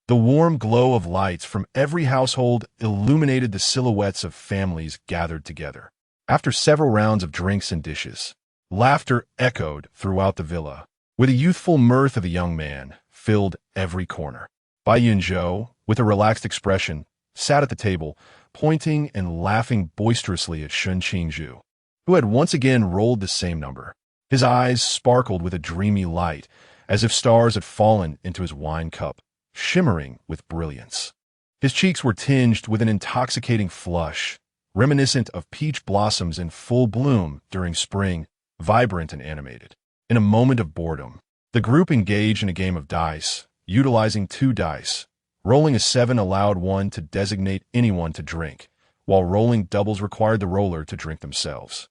[SPEAKER 1] the warm glow of lights from every household illuminated the silhouettes of families gathered together. After several rounds of drinks and dishes, laughter echoed throughout the villa, with the youthful mirth of the young man filled every corner. Bai Yunzhou, with a relaxed expression, sat at the table, pointing and laughing boisterously at Sun Qingzhu, who had once again rolled the same number. His eyes sparkled with a dreamy light, as if stars had fallen into his wine cup, shimmering with brilliance. His cheeks were tinged with an intoxicating flush, reminiscent of peach blossoms in full bloom during spring, vibrant and animated. In a moment of boredom, the group engaged in a game of dice, utilizing 2 dice. Rolling a 7 allowed one to designate anyone to drink, while rolling doubles required the roller to drink themselves.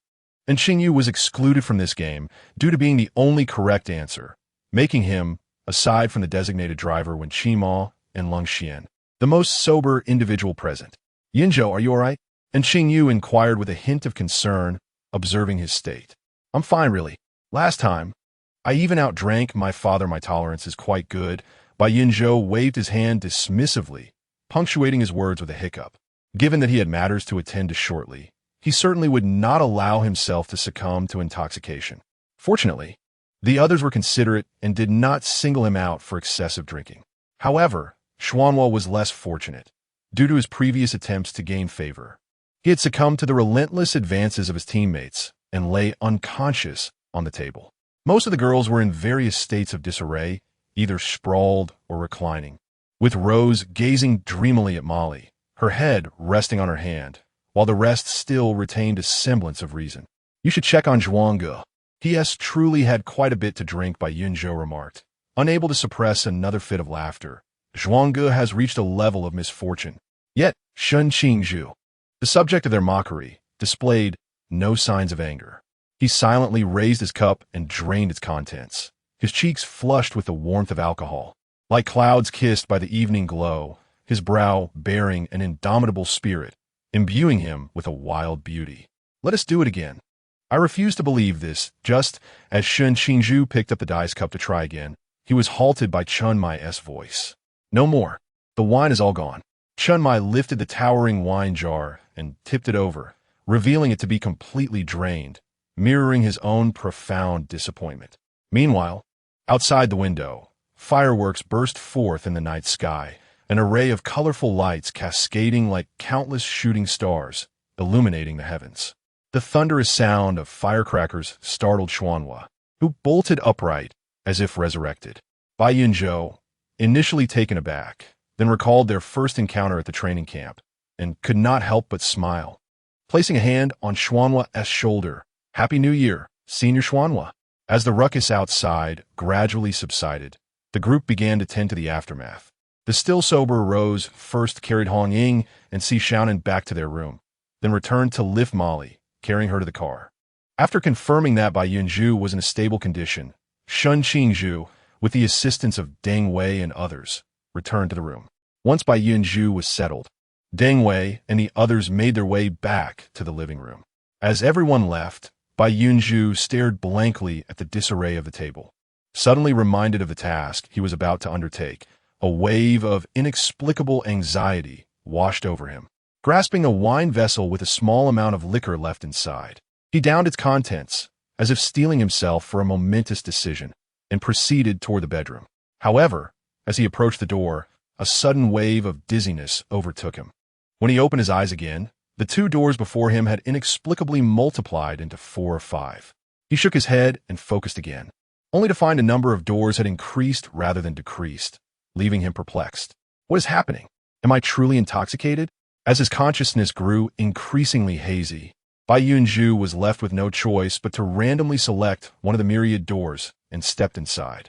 [SPEAKER 1] And Xingyu was excluded from this game due to being the only correct answer, making him, aside from the designated driver Wen Qima and Lin Qiye, the most sober individual present. "Yunzhou, are you all right?" And Xingyu inquired with a hint of concern, observing his state. "I'm fine, really. Last time, I even outdrank my father. My tolerance is quite good." Bai Yunzhou waved his hand dismissively, punctuating his words with a hiccup. Given that he had matters to attend to shortly, he certainly would not allow himself to succumb to intoxication. Fortunately, the others were considerate and did not single him out for excessive drinking. However, Xuanhua was less fortunate, due to his previous attempts to gain favor. He had succumbed to the relentless advances of his teammates and lay unconscious on the table. Most of the girls were in various states of disarray, either sprawled or reclining, with Rose gazing dreamily at Molly, her head resting on her hand, while the rest still retained a semblance of reason. "You should check on Zhuangge. He has truly had quite a bit to drink," Bai Yunzhou remarked. Unable to suppress another fit of laughter, Zhuangge has reached a level of misfortune. Yet, Sun Qingzhu, the subject of their mockery, displayed no signs of anger. He silently raised his cup and drained its contents, his cheeks flushed with the warmth of alcohol. Like clouds kissed by the evening glow, his brow bearing an indomitable spirit, imbuing him with a wild beauty. "Let us do it again." I refuse to believe this. Just as Sun Qingzhu picked up the dice cup to try again, he was halted by Chun Mai's voice. "No more. The wine is all gone." Chun Mai lifted the towering wine jar and tipped it over, revealing it to be completely drained, mirroring his own profound disappointment. Meanwhile, outside the window, fireworks burst forth in the night sky, an array of colorful lights cascading like countless shooting stars, illuminating the heavens. The thunderous sound of firecrackers startled Xuanhua, who bolted upright as if resurrected. Bai Yunzhou, initially taken aback, then recalled their first encounter at the training camp, and could not help but smile. Placing a hand on Xuanhua's shoulder, "Happy New Year, Senior Xuanhua." As the ruckus outside gradually subsided, the group began to tend to the aftermath. The still-sober Rose first carried Hong Ying and Si Xiaonan back to their room, then returned to lift Molly, carrying her to the car. After confirming that Bai Yunzhou was in a stable condition, Sun Qingzhu, with the assistance of Deng Wei and others, returned to the room. Once Bai Yunzhou was settled, Deng Wei and the others made their way back to the living room. As everyone left, Bai Yunzhou stared blankly at the disarray of the table. Suddenly reminded of the task he was about to undertake, a wave of inexplicable anxiety washed over him. Grasping a wine vessel with a small amount of liquor left inside, he downed its contents, as if steeling himself for a momentous decision, and proceeded toward the bedroom. However, as he approached the door, a sudden wave of dizziness overtook him. When he opened his eyes again, the 2 doors before him had inexplicably multiplied into 4 or 5. He shook his head and focused again, only to find a number of doors had increased rather than decreased, leaving him perplexed. What is happening? Am I truly intoxicated? As his consciousness grew increasingly hazy, Bai Yunzhou was left with no choice but to randomly select one of the myriad doors and stepped inside.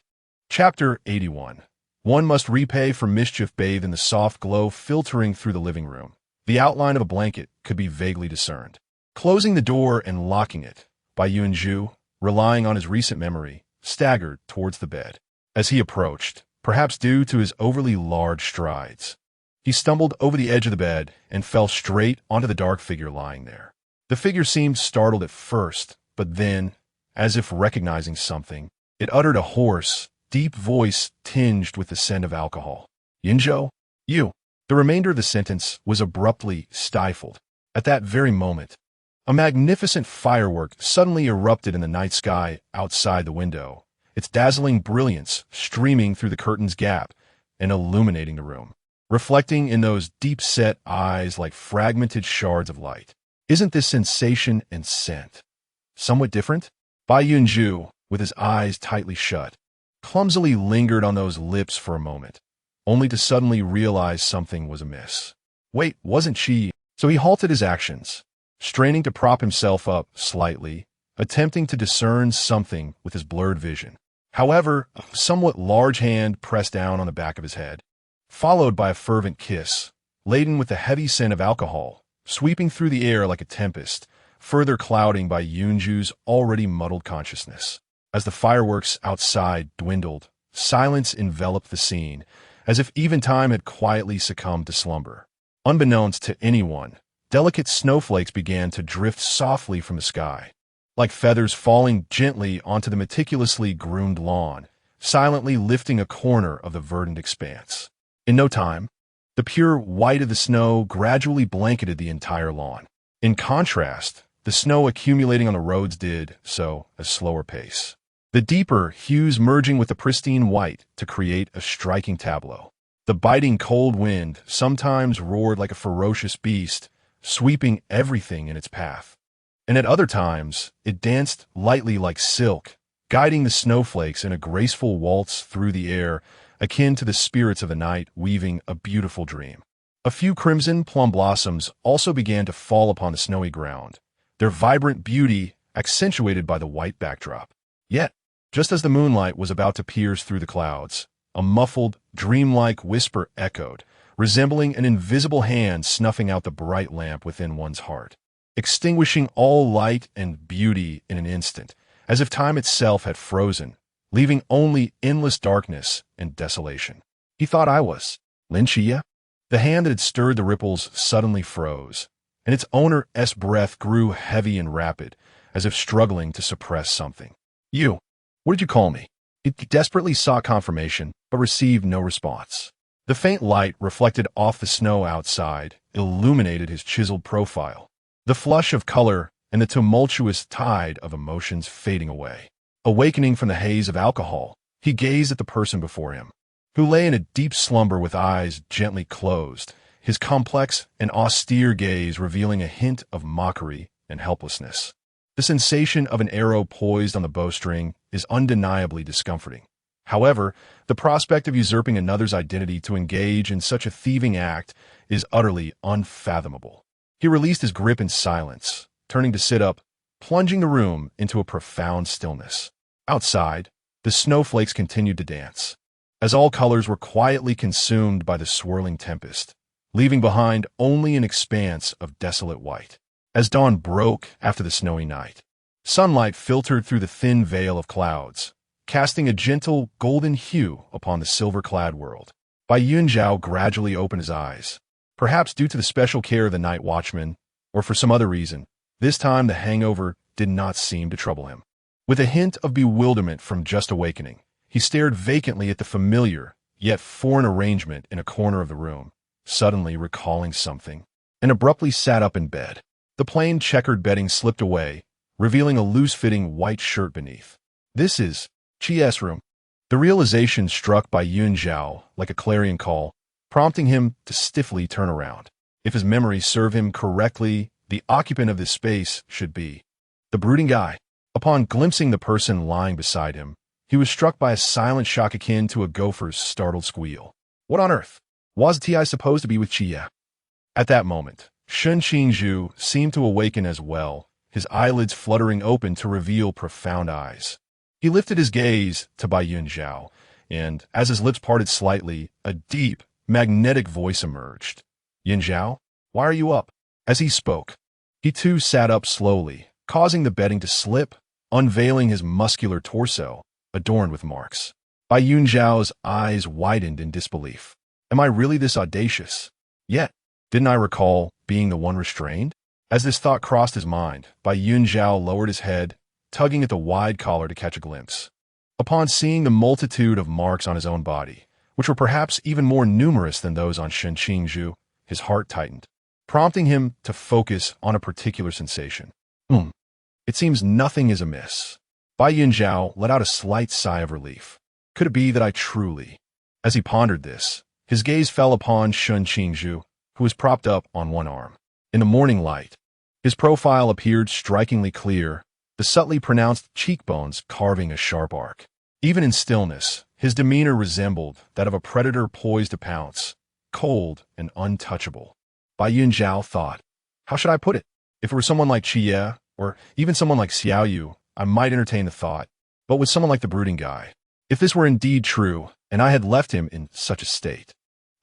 [SPEAKER 1] Chapter 81. One must repay for mischief bathed in the soft glow filtering through the living room. The outline of a blanket could be vaguely discerned. Closing the door and locking it, Bai Yunzhou, relying on his recent memory, staggered towards the bed. As he approached, perhaps due to his overly large strides, he stumbled over the edge of the bed and fell straight onto the dark figure lying there. The figure seemed startled at first, but then, as if recognizing something, it uttered a hoarse, deep voice tinged with the scent of alcohol. "Yunzhou? You." The remainder of the sentence was abruptly stifled. At that very moment, a magnificent firework suddenly erupted in the night sky outside the window, its dazzling brilliance streaming through the curtain's gap and illuminating the room, reflecting in those deep-set eyes like fragmented shards of light. Isn't this sensation and scent somewhat different? Bai Yunzhou, with his eyes tightly shut, clumsily lingered on those lips for a moment, only to suddenly realize something was amiss. Wait, wasn't she? So he halted his actions, straining to prop himself up slightly, attempting to discern something with his blurred vision. However, a somewhat large hand pressed down on the back of his head, followed by a fervent kiss, laden with the heavy scent of alcohol, sweeping through the air like a tempest, further clouding Bai Yunzhou's already muddled consciousness. As the fireworks outside dwindled, silence enveloped the scene, as if even time had quietly succumbed to slumber. Unbeknownst to anyone, delicate snowflakes began to drift softly from the sky, like feathers falling gently onto the meticulously groomed lawn, silently lifting a corner of the verdant expanse. In no time, the pure white of the snow gradually blanketed the entire lawn. In contrast, the snow accumulating on the roads did so at a slower pace, the deeper hues merging with the pristine white to create a striking tableau. The biting cold wind sometimes roared like a ferocious beast, sweeping everything in its path. And at other times, it danced lightly like silk, guiding the snowflakes in a graceful waltz through the air, akin to the spirits of the night weaving a beautiful dream. A few crimson plum blossoms also began to fall upon the snowy ground, their vibrant beauty accentuated by the white backdrop. Yet, just as the moonlight was about to pierce through the clouds, a muffled, dreamlike whisper echoed, resembling an invisible hand snuffing out the bright lamp within one's heart, extinguishing all light and beauty in an instant, as if time itself had frozen, leaving only endless darkness and desolation. He thought I was Lin Qiye. The hand that had stirred the ripples suddenly froze, and its owner's breath grew heavy and rapid, as if struggling to suppress something. "You, what did you call me?" He desperately sought confirmation, but received no response. The faint light reflected off the snow outside illuminated his chiseled profile, the flush of color and the tumultuous tide of emotions fading away. Awakening from the haze of alcohol, he gazed at the person before him, who lay in a deep slumber with eyes gently closed, his complex and austere gaze revealing a hint of mockery and helplessness. The sensation of an arrow poised on the bowstring is undeniably discomforting. However, the prospect of usurping another's identity to engage in such a thieving act is utterly unfathomable. He released his grip in silence, turning to sit up, plunging the room into a profound stillness. Outside, the snowflakes continued to dance, as all colors were quietly consumed by the swirling tempest, leaving behind only an expanse of desolate white. As dawn broke after the snowy night, sunlight filtered through the thin veil of clouds, casting a gentle golden hue upon the silver-clad world. Bai Yunzhou gradually opened his eyes, perhaps due to the special care of the night watchman, or for some other reason. This time the hangover did not seem to trouble him. With a hint of bewilderment from just awakening, he stared vacantly at the familiar, yet foreign arrangement in a corner of the room, suddenly recalling something, and abruptly sat up in bed. The plain checkered bedding slipped away, revealing a loose-fitting white shirt beneath. "This is Qiye's room." The realization struck Bai Yunzhou like a clarion call, prompting him to stiffly turn around. If his memories serve him correctly, the occupant of this space should be the brooding guy. Upon glimpsing the person lying beside him, he was struck by a silent shock akin to a gopher's startled squeal. What on earth was Ti supposed to be with Qiye? At that moment, Shen Qingzhu seemed to awaken as well, his eyelids fluttering open to reveal profound eyes. He lifted his gaze to Bai Yunzhou, and as his lips parted slightly, a deep, magnetic voice emerged. Yunzhou, why are you up? As he spoke, he too sat up slowly, causing the bedding to slip, unveiling his muscular torso, adorned with marks. Bai Yunzhou's eyes widened in disbelief. Am I really this audacious? Yet, didn't I recall being the one restrained? As this thought crossed his mind, Bai Yunzhou lowered his head, tugging at the wide collar to catch a glimpse. Upon seeing the multitude of marks on his own body, which were perhaps even more numerous than those on Shen Qingzhu, his heart tightened, prompting him to focus on a particular sensation. It seems nothing is amiss. Bai Yunzhou let out a slight sigh of relief. Could it be that I truly... As he pondered this, his gaze fell upon Shen Qingzhu, who was propped up on one arm. In the morning light, his profile appeared strikingly clear, the subtly pronounced cheekbones carving a sharp arc. Even in stillness, his demeanor resembled that of a predator poised to pounce, cold and untouchable. Bai Yunzhou thought, how should I put it? If it were someone like Qiye, or even someone like Xiaoyu, I might entertain the thought. But with someone like the brooding guy, if this were indeed true, and I had left him in such a state,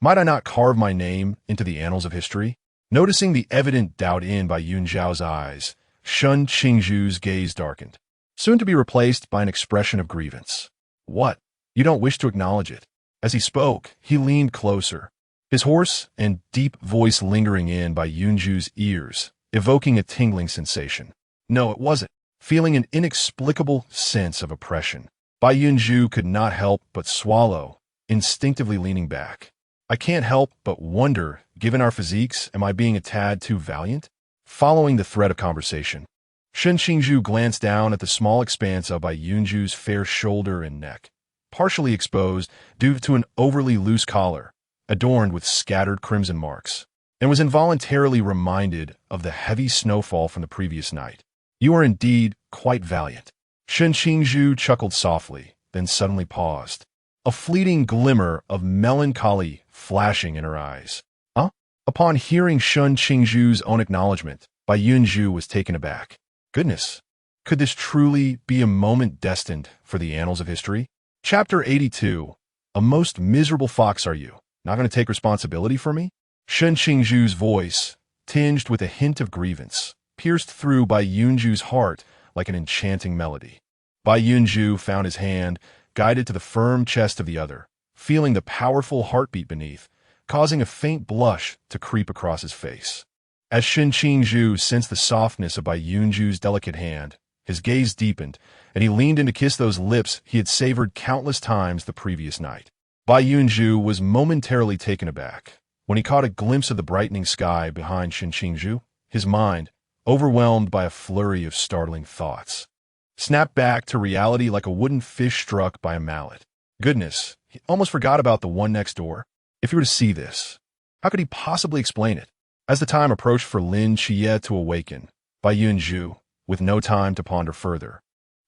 [SPEAKER 1] might I not carve my name into the annals of history? Noticing the evident doubt in Bai Yunzhou's eyes, Shen Qingzhu's gaze darkened, soon to be replaced by an expression of grievance. What? You don't wish to acknowledge it? As he spoke, he leaned closer, his hoarse and deep voice lingering in Bai Yunzhu's ears, evoking a tingling sensation. No, it wasn't. Feeling an inexplicable sense of oppression, Bai Yunzhou could not help but swallow, instinctively leaning back. I can't help but wonder, given our physiques, am I being a tad too valiant? Following the thread of conversation, Shen Qingzhu glanced down at the small expanse of Bai Yunzhu's fair shoulder and neck, partially exposed due to an overly loose collar, adorned with scattered crimson marks, and was involuntarily reminded of the heavy snowfall from the previous night. You are indeed quite valiant. Shen Qingzhu chuckled softly, then suddenly paused, a fleeting glimmer of melancholy flashing in her eyes. Huh? Upon hearing Shen Qingzhu's own acknowledgement, Bai Yunzhou was taken aback. Goodness, could this truly be a moment destined for the annals of history? Chapter 82. A most miserable fox are you. Not going to take responsibility for me? Shen Qingzhu's voice, tinged with a hint of grievance, pierced through Bai Yunzhu's heart like an enchanting melody. Bai Yunzhou found his hand, guided to the firm chest of the other, feeling the powerful heartbeat beneath, causing a faint blush to creep across his face. As Shen Qingzhu sensed the softness of Bai Yunzhu's delicate hand, his gaze deepened, and he leaned in to kiss those lips he had savored countless times the previous night. Bai Yunzhou was momentarily taken aback. When he caught a glimpse of the brightening sky behind Shen Qingzhu, his mind, overwhelmed by a flurry of startling thoughts, snapped back to reality like a wooden fish struck by a mallet. Goodness, he almost forgot about the one next door. If he were to see this, how could he possibly explain it? As the time approached for Lin Qiye to awaken, Bai Yunzhou, with no time to ponder further,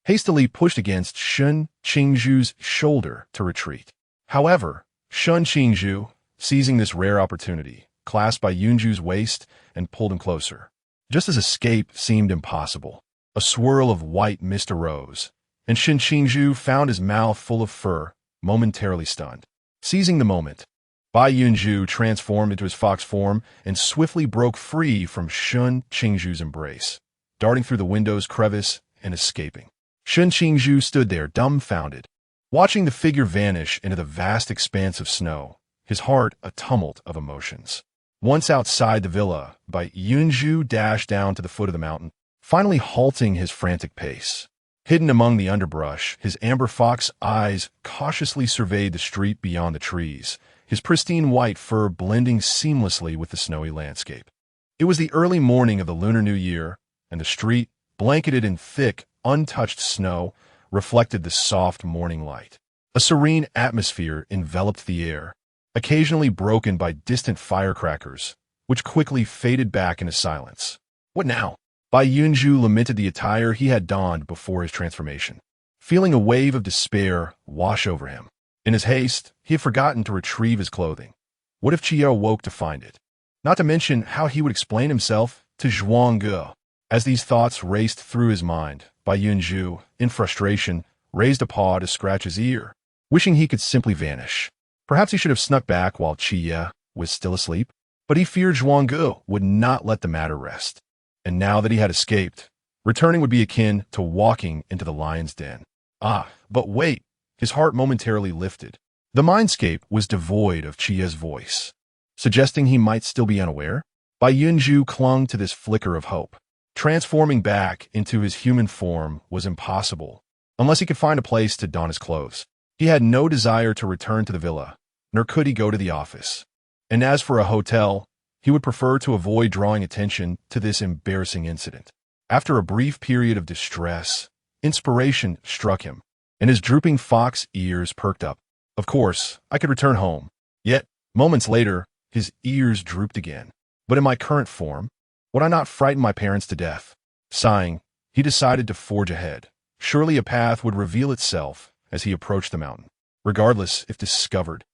[SPEAKER 1] hastily pushed against Shen Qingzhu's shoulder to retreat. However, Shen Qingzhu, seizing this rare opportunity, clasped Bai Yunzhu's waist and pulled him closer. Just as escape seemed impossible, a swirl of white mist arose, and Shen Qingzhu found his mouth full of fur, momentarily stunned. Seizing the moment, Bai Yunzhou transformed into his fox form and swiftly broke free from Shen Qingzhu's embrace, darting through the window's crevice and escaping. Shen Qingzhu stood there dumbfounded, watching the figure vanish into the vast expanse of snow, his heart a tumult of emotions. Once outside the villa, Bai Yunzhou dashed down to the foot of the mountain, finally halting his frantic pace. Hidden among the underbrush, his amber fox eyes cautiously surveyed the street beyond the trees, his pristine white fur blending seamlessly with the snowy landscape. It was the early morning of the Lunar New Year, and the street, blanketed in thick, untouched snow, reflected the soft morning light. A serene atmosphere enveloped the air, occasionally broken by distant firecrackers, which quickly faded back into silence. What now? Bai Yunzhou lamented the attire he had donned before his transformation, feeling a wave of despair wash over him. In his haste, he had forgotten to retrieve his clothing. What if Qiye awoke to find it? Not to mention how he would explain himself to Zhuangge. As these thoughts raced through his mind, Bai Yunzhou, in frustration, raised a paw to scratch his ear, wishing he could simply vanish. Perhaps he should have snuck back while Qiye was still asleep, but he feared Zhuangge would not let the matter rest. And now that he had escaped, returning would be akin to walking into the lion's den. But wait, his heart momentarily lifted. The mindscape was devoid of Qiye's voice, suggesting he might still be unaware. Bai Yunzhou clung to this flicker of hope. Transforming back into his human form was impossible, unless he could find a place to don his clothes. He had no desire to return to the villa, nor could he go to the office. And as for a hotel, he would prefer to avoid drawing attention to this embarrassing incident. After a brief period of distress, inspiration struck him, and his drooping fox ears perked up. Of course, I could return home. Yet, moments later, his ears drooped again. But in my current form, would I not frighten my parents to death? Sighing, he decided to forge ahead. Surely a path would reveal itself as he approached the mountain. Regardless if discovered,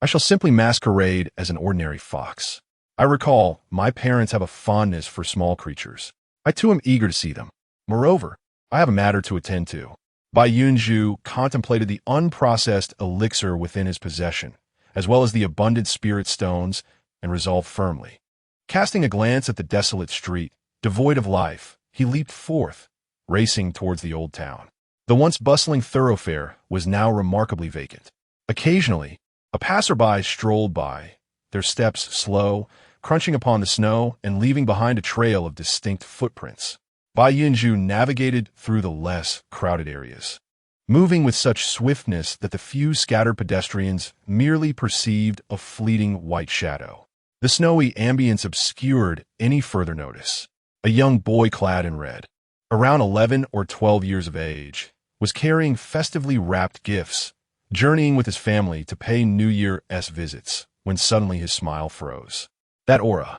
[SPEAKER 1] I shall simply masquerade as an ordinary fox. I recall my parents have a fondness for small creatures. I too am eager to see them. Moreover, I have a matter to attend to. Bai Yunzhou contemplated the unprocessed elixir within his possession, as well as the abundant spirit stones, and resolved firmly. Casting a glance at the desolate street, devoid of life, he leaped forth, racing towards the old town. The once bustling thoroughfare was now remarkably vacant. Occasionally, a passerby strolled by, their steps slow, crunching upon the snow and leaving behind a trail of distinct footprints. Bai Yunzhou navigated through the less crowded areas, moving with such swiftness that the few scattered pedestrians merely perceived a fleeting white shadow. The snowy ambience obscured any further notice. A young boy clad in red, around 11 or 12 years of age, was carrying festively wrapped gifts, journeying with his family to pay New Year's visits, when suddenly his smile froze. That aura.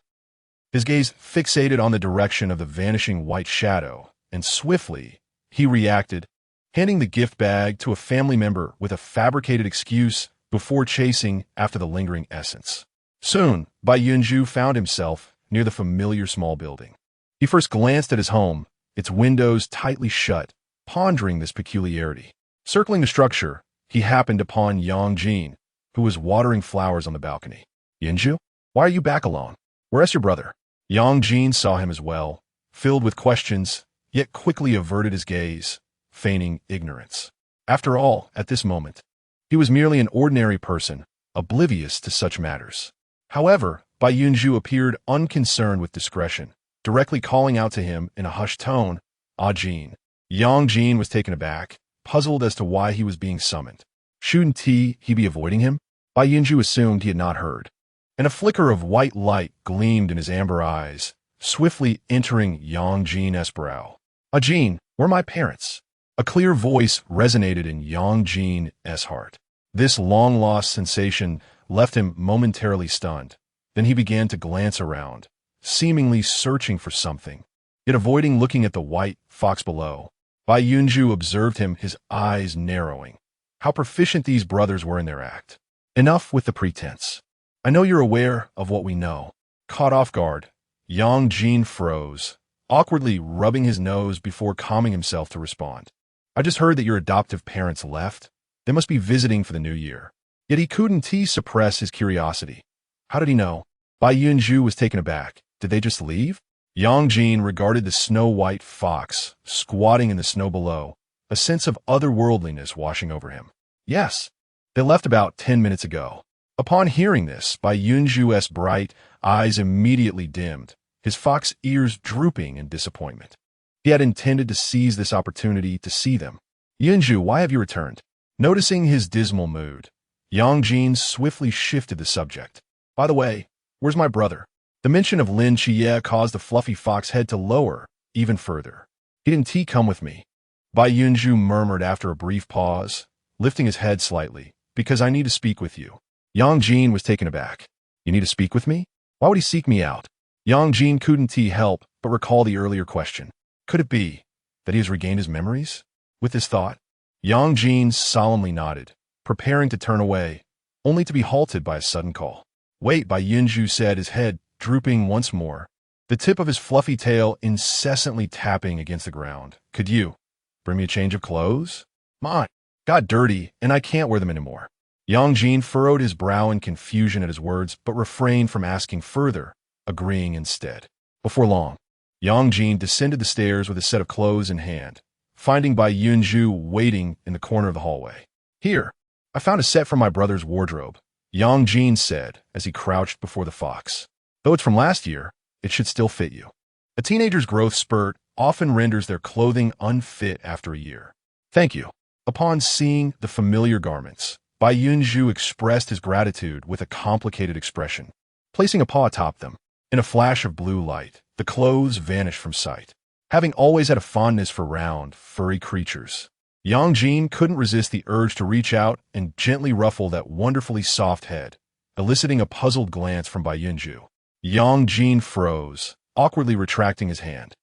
[SPEAKER 1] His gaze fixated on the direction of the vanishing white shadow, and swiftly, he reacted, handing the gift bag to a family member with a fabricated excuse before chasing after the lingering essence. Soon, Bai Yunzhou found himself near the familiar small building. He first glanced at his home, its windows tightly shut, pondering this peculiarity. Circling the structure, he happened upon Yang Jin, who was watering flowers on the balcony. Yunzhou, why are you back alone? Where's your brother? Yang Jin saw him as well, filled with questions, yet quickly averted his gaze, feigning ignorance. After all, at this moment, he was merely an ordinary person, oblivious to such matters. However, Bai Yunzhou appeared unconcerned with discretion, directly calling out to him in a hushed tone, "Ah Jin." Yang Jin was taken aback, puzzled as to why he was being summoned. Shouldn't he be avoiding him? Bai Yunzhou assumed he had not heard, and a flicker of white light gleamed in his amber eyes, swiftly entering Yang Jin's brow. "Ah Jin, where are my parents?" A clear voice resonated in Yang Jin's heart. This long-lost sensation left him momentarily stunned. Then he began to glance around, seemingly searching for something, yet avoiding looking at the white fox below. Bai Yunzhou observed him, his eyes narrowing. How proficient these brothers were in their act. Enough with the pretense. I know you're aware of what we know. Caught off guard, Yang Jin froze, awkwardly rubbing his nose before calming himself to respond. I just heard that your adoptive parents left. They must be visiting for the new year. Yet he couldn't suppress his curiosity. How did he know? Bai Yunzhou was taken aback. Did they just leave? Yang Jin regarded the snow-white fox squatting in the snow below, a sense of otherworldliness washing over him. Yes, they left about 10 minutes ago. Upon hearing this, Bai Yunzhou's bright eyes immediately dimmed, his fox ears drooping in disappointment. He had intended to seize this opportunity to see them. Yunzhou, why have you returned? Noticing his dismal mood, Yang Jin swiftly shifted the subject. By the way, where's my brother? The mention of Lin Qiye caused the fluffy fox head to lower even further. He didn't come with me. Bai Yunzhou murmured after a brief pause, lifting his head slightly, because I need to speak with you. Yang Jin was taken aback. You need to speak with me? Why would he seek me out? Yang Jin couldn't help but recall the earlier question. Could it be that he has regained his memories? With this thought, Yang Jin solemnly nodded, preparing to turn away, only to be halted by a sudden call. Wait, Bai Yunzhou said, his head drooping once more, the tip of his fluffy tail incessantly tapping against the ground. Could you bring me a change of clothes? Mine. got dirty, and I can't wear them anymore. Yang Jin furrowed his brow in confusion at his words, but refrained from asking further, agreeing instead. Before long, Yang Jin descended the stairs with a set of clothes in hand, finding Bai Yunzhou waiting in the corner of the hallway. Here, I found a set from my brother's wardrobe, Yang Jin said as he crouched before the fox. Though it's from last year, it should still fit you. A teenager's growth spurt often renders their clothing unfit after a year. Thank you. Upon seeing the familiar garments, Bai Yunzhou expressed his gratitude with a complicated expression. Placing a paw atop them, in a flash of blue light, the clothes vanished from sight. Having always had a fondness for round, furry creatures, Yang Jin couldn't resist the urge to reach out and gently ruffle that wonderfully soft head, eliciting a puzzled glance from Bai Yunzhou. Yang Jin froze, awkwardly retracting his hand.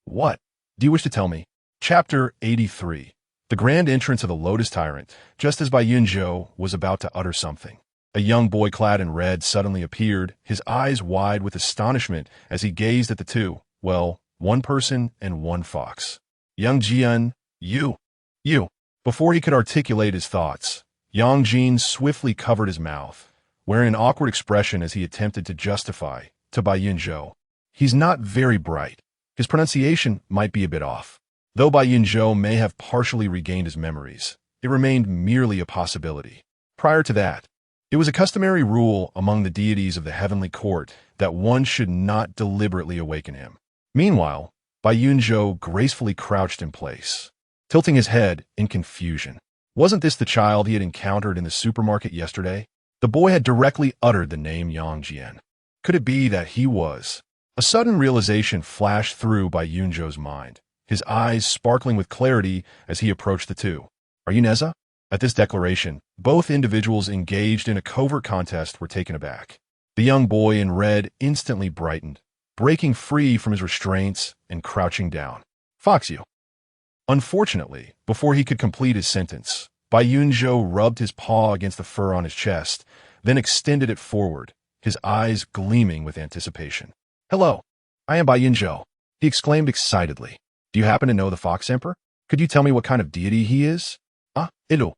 [SPEAKER 1] What do you wish to tell me? Chapter 83. The grand entrance of the Lotus Tyrant, just as Bai Yunzhou was about to utter something. A young boy clad in red suddenly appeared, his eyes wide with astonishment as he gazed at the two, well, one person and one fox. Yang Jian, you. Before he could articulate his thoughts, Yang Jin swiftly covered his mouth, wearing an awkward expression as he attempted to justify, to Bai Yunzhou. He's not very bright. His pronunciation might be a bit off. Though Bai Yunzhou may have partially regained his memories, it remained merely a possibility. Prior to that, it was a customary rule among the deities of the heavenly court that one should not deliberately awaken him. Meanwhile, Bai Yunzhou gracefully crouched in place, tilting his head in confusion. Wasn't this the child he had encountered in the supermarket yesterday? The boy had directly uttered the name Yang Jian. Could it be that he was? A sudden realization flashed through Bai Yunzhou's mind, his eyes sparkling with clarity as he approached the two. Are you Neza? At this declaration, both individuals engaged in a covert contest were taken aback. The young boy in red instantly brightened, breaking free from his restraints and crouching down. Fox you. Unfortunately, before he could complete his sentence, Bai Yunzhou rubbed his paw against the fur on his chest, then extended it forward, his eyes gleaming with anticipation. Hello, I am Bai Yunzhou, he exclaimed excitedly. Do you happen to know the Fox Emperor? Could you tell me what kind of deity he is? Ilu.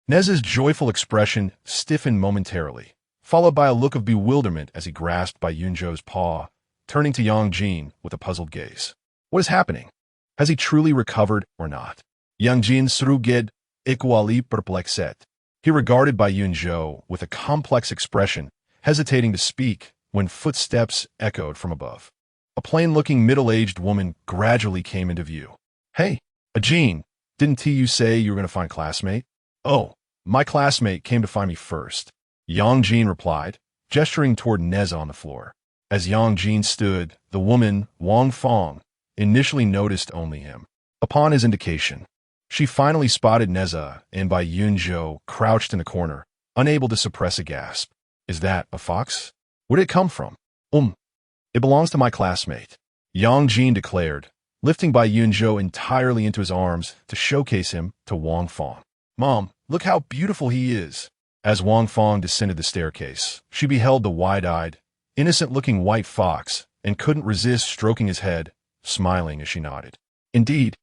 [SPEAKER 1] Neza's joyful expression stiffened momentarily, followed by a look of bewilderment as he grasped Bai Yunzhou's paw, turning to Yang Jin with a puzzled gaze. What is happening? Has he truly recovered or not? Yang Jin sruged equally perplexet. He regarded Bai Yunzhou with a complex expression, hesitating to speak when footsteps echoed from above. A plain-looking middle-aged woman gradually came into view. Hey, Ajin, didn't you say you were going to find a classmate? Oh, my classmate came to find me first, Yang Jin replied, gesturing toward Neza on the floor. As Yang Jin stood, the woman, Wang Fong, initially noticed only him. Upon his indication, she finally spotted Neza and Bai Yunzhou crouched in a corner, unable to suppress a gasp. Is that a fox? Where did it come from? It belongs to my classmate, Yang Jin declared, lifting Bai Yunzhou entirely into his arms to showcase him to Wang Fong. Mom, look how beautiful he is. As Wang Fong descended the staircase, she beheld the wide-eyed, innocent-looking white fox and couldn't resist stroking his head, smiling as she nodded. Indeed,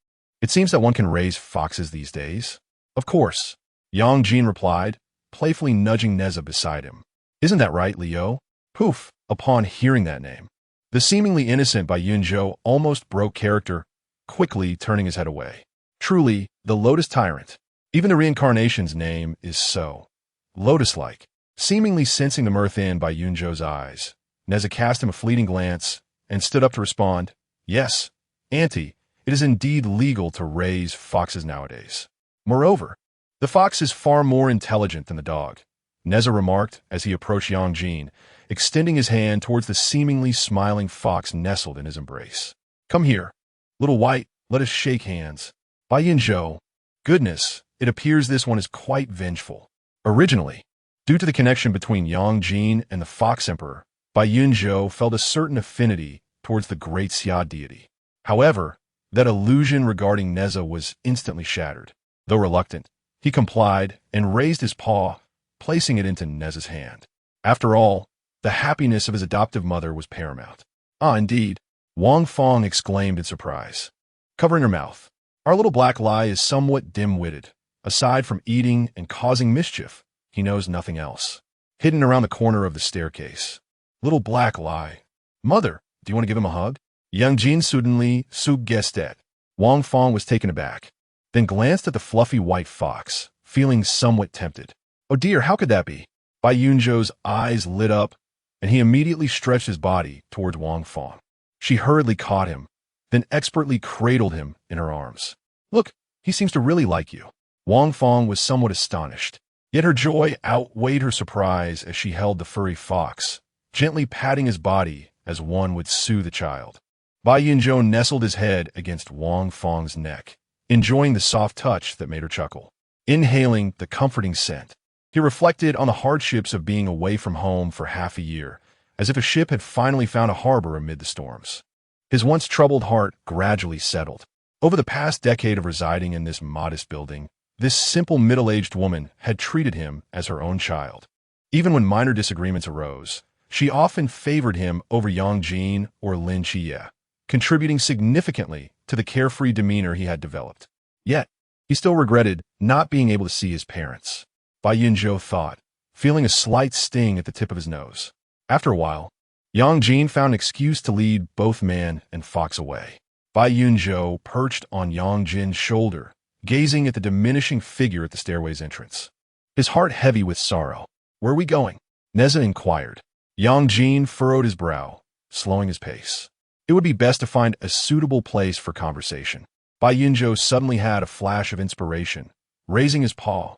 [SPEAKER 1] it seems that one can raise foxes these days. Of course, Yang Jin replied, playfully nudging Neza beside him. Isn't that right, Leo? Poof, upon hearing that name. The seemingly innocent Bai Yunzhou almost broke character, quickly turning his head away. Truly, the Lotus Tyrant. Even the reincarnation's name is so lotus-like. Seemingly sensing the mirth in Bai Yunzhou's eyes, Neza cast him a fleeting glance and stood up to respond, Yes, Auntie, it is indeed legal to raise foxes nowadays. Moreover, the fox is far more intelligent than the dog, Neza remarked as he approached Yang Jin, extending his hand towards the seemingly smiling fox nestled in his embrace. Come here, little white, let us shake hands. Bai Yunzhou, goodness, it appears this one is quite vengeful. Originally, due to the connection between Yang Jin and the Fox Emperor, Bai Yunzhou felt a certain affinity towards the great Xia deity. However, that illusion regarding Neza was instantly shattered. Though reluctant, he complied and raised his paw, placing it into Neza's hand. After all, the happiness of his adoptive mother was paramount. Ah, indeed, Wang Fong exclaimed in surprise, covering her mouth. Our little black lie is somewhat dim-witted, Aside from eating and causing mischief, he knows nothing else. Hidden around the corner of the staircase. Little black lie. Mother, do you want to give him a hug? Young Jin suddenly suggested. Wang Fong was taken aback, then glanced at the fluffy white fox, feeling somewhat tempted. Oh dear, how could that be? Bai Yunzhou's eyes lit up, and he immediately stretched his body towards Wang Fong. She hurriedly caught him, then expertly cradled him in her arms. Look, he seems to really like you. Wang Fong was somewhat astonished, yet her joy outweighed her surprise as she held the furry fox, gently patting his body as one would soothe a child. Bai Yunzhou nestled his head against Wang Fong's neck, enjoying the soft touch that made her chuckle. Inhaling the comforting scent, he reflected on the hardships of being away from home for half a year, as if a ship had finally found a harbor amid the storms. His once troubled heart gradually settled. Over the past decade of residing in this modest building, this simple middle-aged woman had treated him as her own child. Even when minor disagreements arose, she often favored him over Yang Jin or Lin Qiye, contributing significantly to the carefree demeanor he had developed. Yet, he still regretted not being able to see his parents. Bai Yunzhou thought, feeling a slight sting at the tip of his nose. After a while, Yang Jin found an excuse to lead both man and fox away. Bai Yunzhou perched on Yang Jin's shoulder, gazing at the diminishing figure at the stairway's entrance. His heart heavy with sorrow. Where are we going? Neza inquired. Yang Jin furrowed his brow, slowing his pace. It would be best to find a suitable place for conversation. Bai Yunzhou suddenly had a flash of inspiration, raising his paw.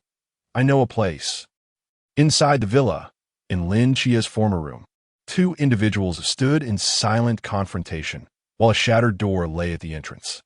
[SPEAKER 1] I know a place. Inside the villa, in Lin Qiye's former room, two individuals stood in silent confrontation, while a shattered door lay at the entrance.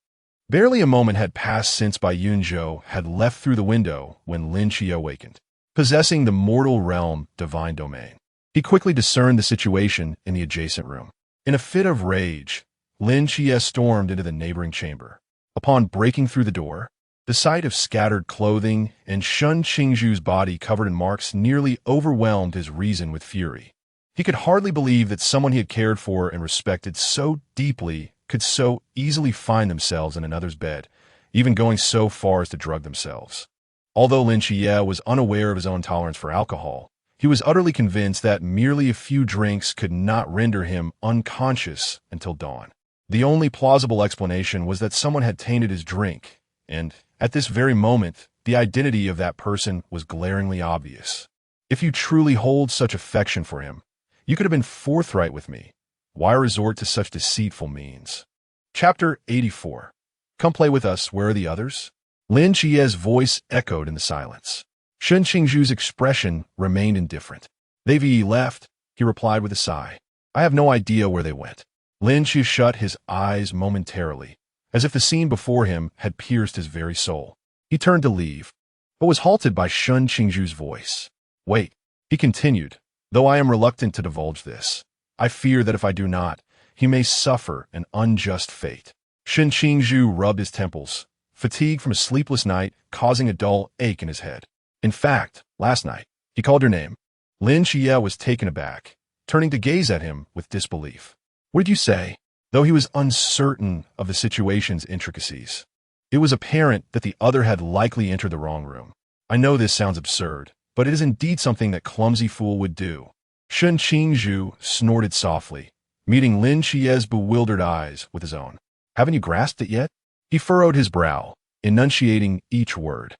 [SPEAKER 1] Barely a moment had passed since Bai Yunzhou had left through the window when Lin Qiye awakened, possessing the mortal realm divine domain. He quickly discerned the situation in the adjacent room. In a fit of rage, Lin Qiye stormed into the neighboring chamber. Upon breaking through the door, the sight of scattered clothing and Shun Qingzhu's body covered in marks nearly overwhelmed his reason with fury. He could hardly believe that someone he had cared for and respected so deeply could so easily find themselves in another's bed, even going so far as to drug themselves. Although Lin Qiye was unaware of his own tolerance for alcohol, he was utterly convinced that merely a few drinks could not render him unconscious until dawn. The only plausible explanation was that someone had tainted his drink, and, at this very moment, the identity of that person was glaringly obvious. If you truly hold such affection for him, you could have been forthright with me. Why resort to such deceitful means? Chapter 84. Come play with us, where are the others? Lin Qiye's voice echoed in the silence. Shun Qingzhu's expression remained indifferent. They've left, he replied with a sigh. I have no idea where they went. Lin Qiye shut his eyes momentarily, as if the scene before him had pierced his very soul. He turned to leave, but was halted by Shun Qingzhu's voice. Wait, he continued, though I am reluctant to divulge this. I fear that if I do not, he may suffer an unjust fate. Shun Qingzhu rubbed his temples, fatigue from a sleepless night causing a dull ache in his head. In fact, last night, he called your name. Lin Qiye was taken aback, turning to gaze at him with disbelief. What did you say? Though he was uncertain of the situation's intricacies, it was apparent that the other had likely entered the wrong room. I know this sounds absurd, but it is indeed something that clumsy fool would do. Shun Qingzhu snorted softly, meeting Lin Qiye's bewildered eyes with his own. Haven't you grasped it yet? He furrowed his brow, enunciating each word.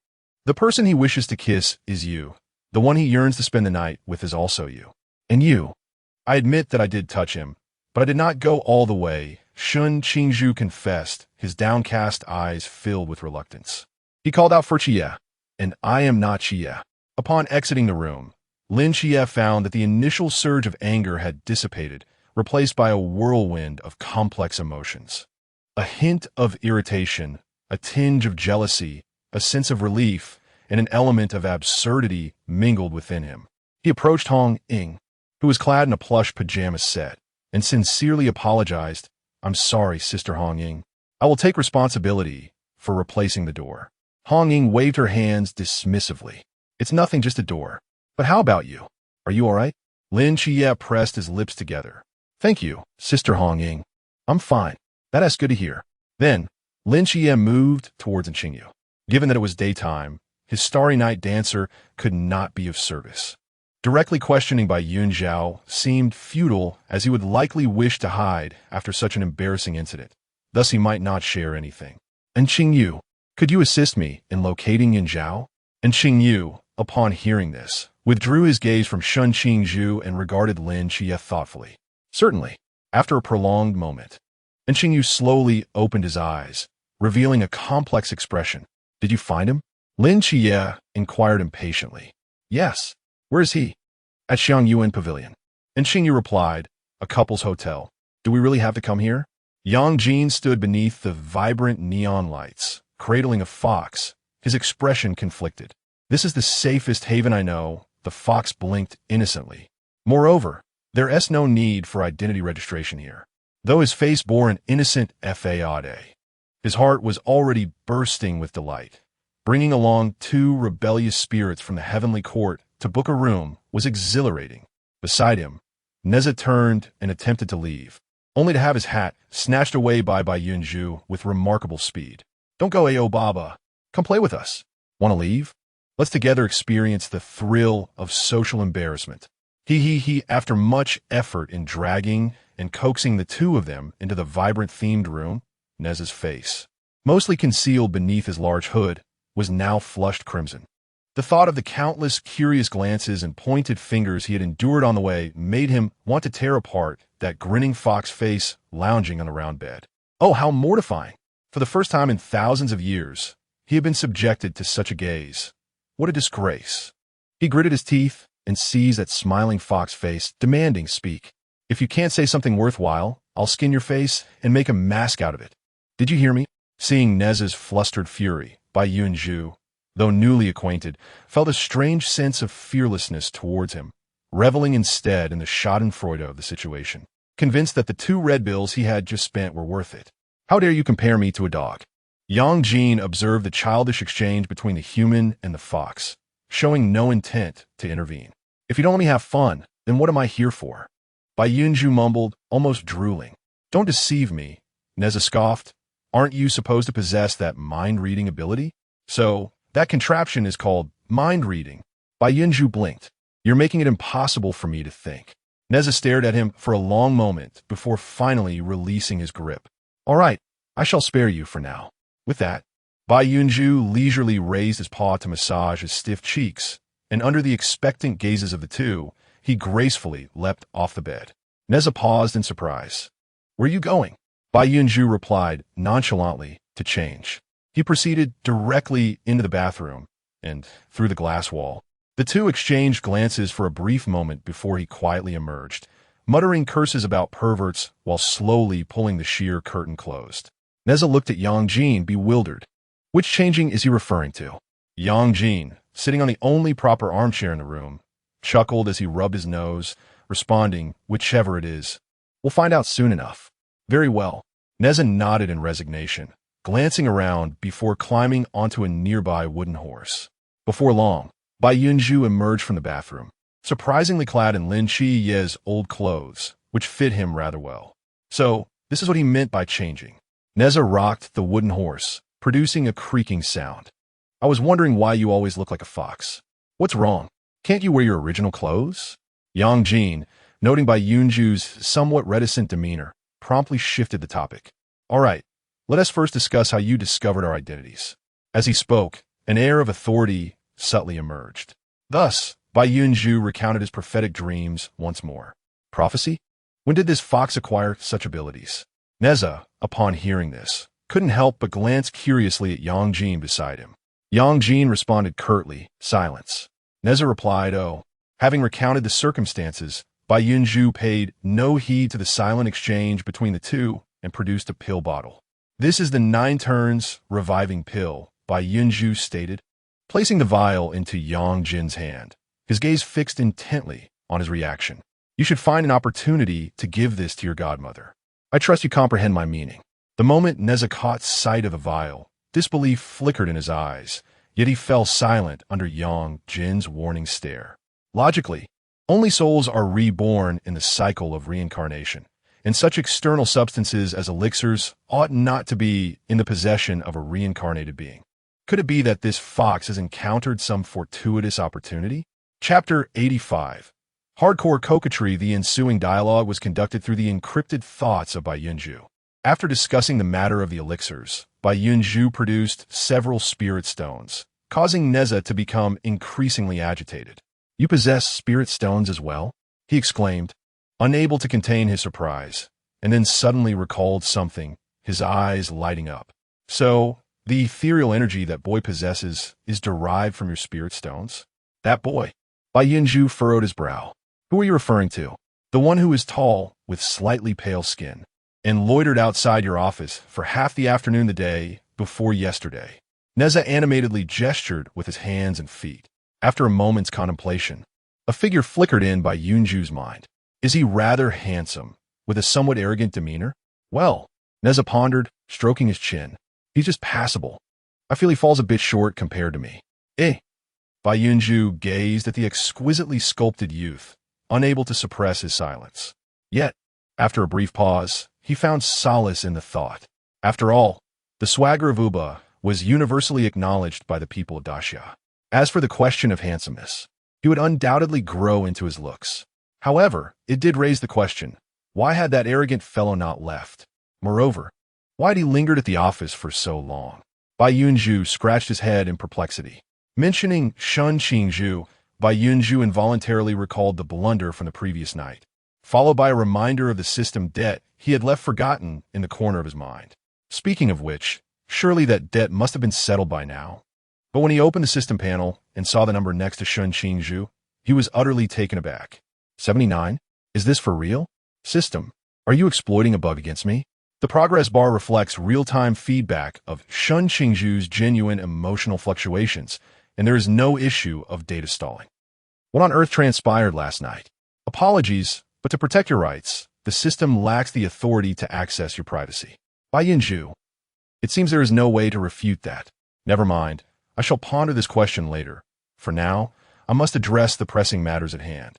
[SPEAKER 1] The person he wishes to kiss is you. The one he yearns to spend the night with is also you. And you. I admit that I did touch him, but I did not go all the way, Shun Qingzhu confessed, his downcast eyes filled with reluctance. He called out for Qiye, and I am not Qiye. Upon exiting the room, Lin Qiye found that the initial surge of anger had dissipated, replaced by a whirlwind of complex emotions. A hint of irritation, a tinge of jealousy, a sense of relief, and an element of absurdity mingled within him. He approached Hong Ying, who was clad in a plush pajama set, and sincerely apologized. I'm sorry, Sister Hong Ying. I will take responsibility for replacing the door. Hong Ying waved her hands dismissively. It's nothing, just a door. But how about you? Are you all right? Lin Qiye pressed his lips together. Thank you, Sister Hong Ying. I'm fine. That's good to hear. Then, Lin Qiye moved towards Qingyu. Given that it was daytime, his starry night dancer could not be of service. Directly questioning Bai Yunzhou seemed futile, as he would likely wish to hide after such an embarrassing incident. Thus he might not share anything. And Qingyu, could you assist me in locating Yunzhou? And Qingyu, upon hearing this, withdrew his gaze from Shun Qingzhu and regarded Lin Qiye thoughtfully. Certainly, after a prolonged moment. And Qingyu slowly opened his eyes, revealing a complex expression. Did you find him? Lin Qiye inquired impatiently. Yes. Where is he? At Xiangyuan Pavilion. And Qingyu replied, a couple's hotel. Do we really have to come here? Yang Jin stood beneath the vibrant neon lights, cradling a fox, his expression conflicted. This is the safest haven I know, the fox blinked innocently. Moreover, there is no need for identity registration here. Though his face bore an innocent faade, his heart was already bursting with delight. Bringing along two rebellious spirits from the heavenly court to book a room was exhilarating. Beside him, Neza turned and attempted to leave, only to have his hat snatched away by Bai Yunzhou with remarkable speed. Don't go, Ao Baba. Come play with us. Want to leave? Let's together experience the thrill of social embarrassment. He, after much effort in dragging and coaxing the two of them into the vibrant themed room, Neza's face, mostly concealed beneath his large hood, was now flushed crimson. The thought of the countless curious glances and pointed fingers he had endured on the way made him want to tear apart that grinning fox face lounging on the round bed. Oh, how mortifying! For the first time in thousands of years, he had been subjected to such a gaze. What a disgrace! He gritted his teeth and seized that smiling fox face, demanding, speak. If you can't say something worthwhile, I'll skin your face and make a mask out of it. Did you hear me? Seeing Neza's flustered fury, Bai Yunzhou, though newly acquainted, felt a strange sense of fearlessness towards him, reveling instead in the schadenfreude of the situation, convinced that the 2 red bills he had just spent were worth it. How dare you compare me to a dog? Yang Jin observed the childish exchange between the human and the fox, showing no intent to intervene. If you don't let me have fun, then what am I here for? Bai Yunzhou mumbled, almost drooling. Don't deceive me, Neza scoffed. Aren't you supposed to possess that mind-reading ability? So, that contraption is called mind-reading. Bai Yunzhou blinked. You're making it impossible for me to think. Neza stared at him for a long moment before finally releasing his grip. All right, I shall spare you for now. With that, Bai Yunzhou leisurely raised his paw to massage his stiff cheeks, and under the expectant gazes of the two, he gracefully leapt off the bed. Neza paused in surprise. Where are you going? Bai Yunzhou replied nonchalantly, to change. He proceeded directly into the bathroom and through the glass wall. The two exchanged glances for a brief moment before he quietly emerged, muttering curses about perverts while slowly pulling the sheer curtain closed. Neza looked at Yang Jin, bewildered. Which changing is he referring to? Yang Jin, sitting on the only proper armchair in the room, chuckled as he rubbed his nose, responding, whichever it is. We'll find out soon enough. Very well. Neza nodded in resignation, glancing around before climbing onto a nearby wooden horse. Before long, Bai Yunzhou emerged from the bathroom, surprisingly clad in Lin Qiye's old clothes, which fit him rather well. So, this is what he meant by changing. Neza rocked the wooden horse, producing a creaking sound. I was wondering why you always look like a fox. What's wrong? Can't you wear your original clothes? Yang Jin, noting Bai Yunzhou's somewhat reticent demeanor, promptly shifted the topic. All right, let us first discuss how you discovered our identities. As he spoke, an air of authority subtly emerged. Thus, Bai Yunzhou recounted his prophetic dreams once more. Prophecy? When did this fox acquire such abilities? Neza, upon hearing this, couldn't help but glance curiously at Yang Jin beside him. Yang Jin responded curtly, silence. Neza replied, oh. Having recounted the circumstances, Bai Yunzhou paid no heed to the silent exchange between the two and produced a pill bottle. This is the 9 turns reviving pill, Bai Yunzhou stated, placing the vial into Yang Jin's hand, his gaze fixed intently on his reaction. You should find an opportunity to give this to your godmother. I trust you comprehend my meaning. The moment Neza caught sight of the vial, disbelief flickered in his eyes, yet he fell silent under Yang Jin's warning stare. Logically, only souls are reborn in the cycle of reincarnation, and such external substances as elixirs ought not to be in the possession of a reincarnated being. Could it be that this fox has encountered some fortuitous opportunity? Chapter 85. Hardcore coquetry. The ensuing dialogue was conducted through the encrypted thoughts of Bai Yunzhou. After discussing the matter of the elixirs, Bai Yunzhou produced several spirit stones, causing Neza to become increasingly agitated. "You possess spirit stones as well?" he exclaimed, unable to contain his surprise, and then suddenly recalled something, his eyes lighting up. "So, the ethereal energy that boy possesses is derived from your spirit stones?" "That boy?" Bai Yunzhou furrowed his brow. "Who are you referring to?" "The one who is tall, with slightly pale skin, and loitered outside your office for half the afternoon the day before yesterday." Neza animatedly gestured with his hands and feet. After a moment's contemplation, a figure flickered in Bai Yunzhou's mind. "Is he rather handsome, with a somewhat arrogant demeanor?" "Well," Neza pondered, stroking his chin, "he's just passable. I feel he falls a bit short compared to me." "Eh?" Bai Yunzhou gazed at the exquisitely sculpted youth, unable to suppress his silence. Yet, after a brief pause, he found solace in the thought. After all, the swagger of Uba was universally acknowledged by the people of Daxia. As for the question of handsomeness, he would undoubtedly grow into his looks. However, it did raise the question, why had that arrogant fellow not left? Moreover, why had he lingered at the office for so long? Bai Yunzhou scratched his head in perplexity. Mentioning Shun Qingzhu, Bai Yunzhou involuntarily recalled the blunder from the previous night, followed by a reminder of the system debt he had left forgotten in the corner of his mind. Speaking of which, surely that debt must have been settled by now. But when he opened the system panel and saw the number next to Shun Qingzhu, he was utterly taken aback. 79? Is this for real? System, are you exploiting a bug against me? The progress bar reflects real-time feedback of Shun Qingzhu's genuine emotional fluctuations, and there is no issue of data stalling. What on earth transpired last night? Apologies, but to protect your rights, the system lacks the authority to access your privacy. Bai Yunzhou, it seems there is no way to refute that. Never mind, I shall ponder this question later. For now, I must address the pressing matters at hand.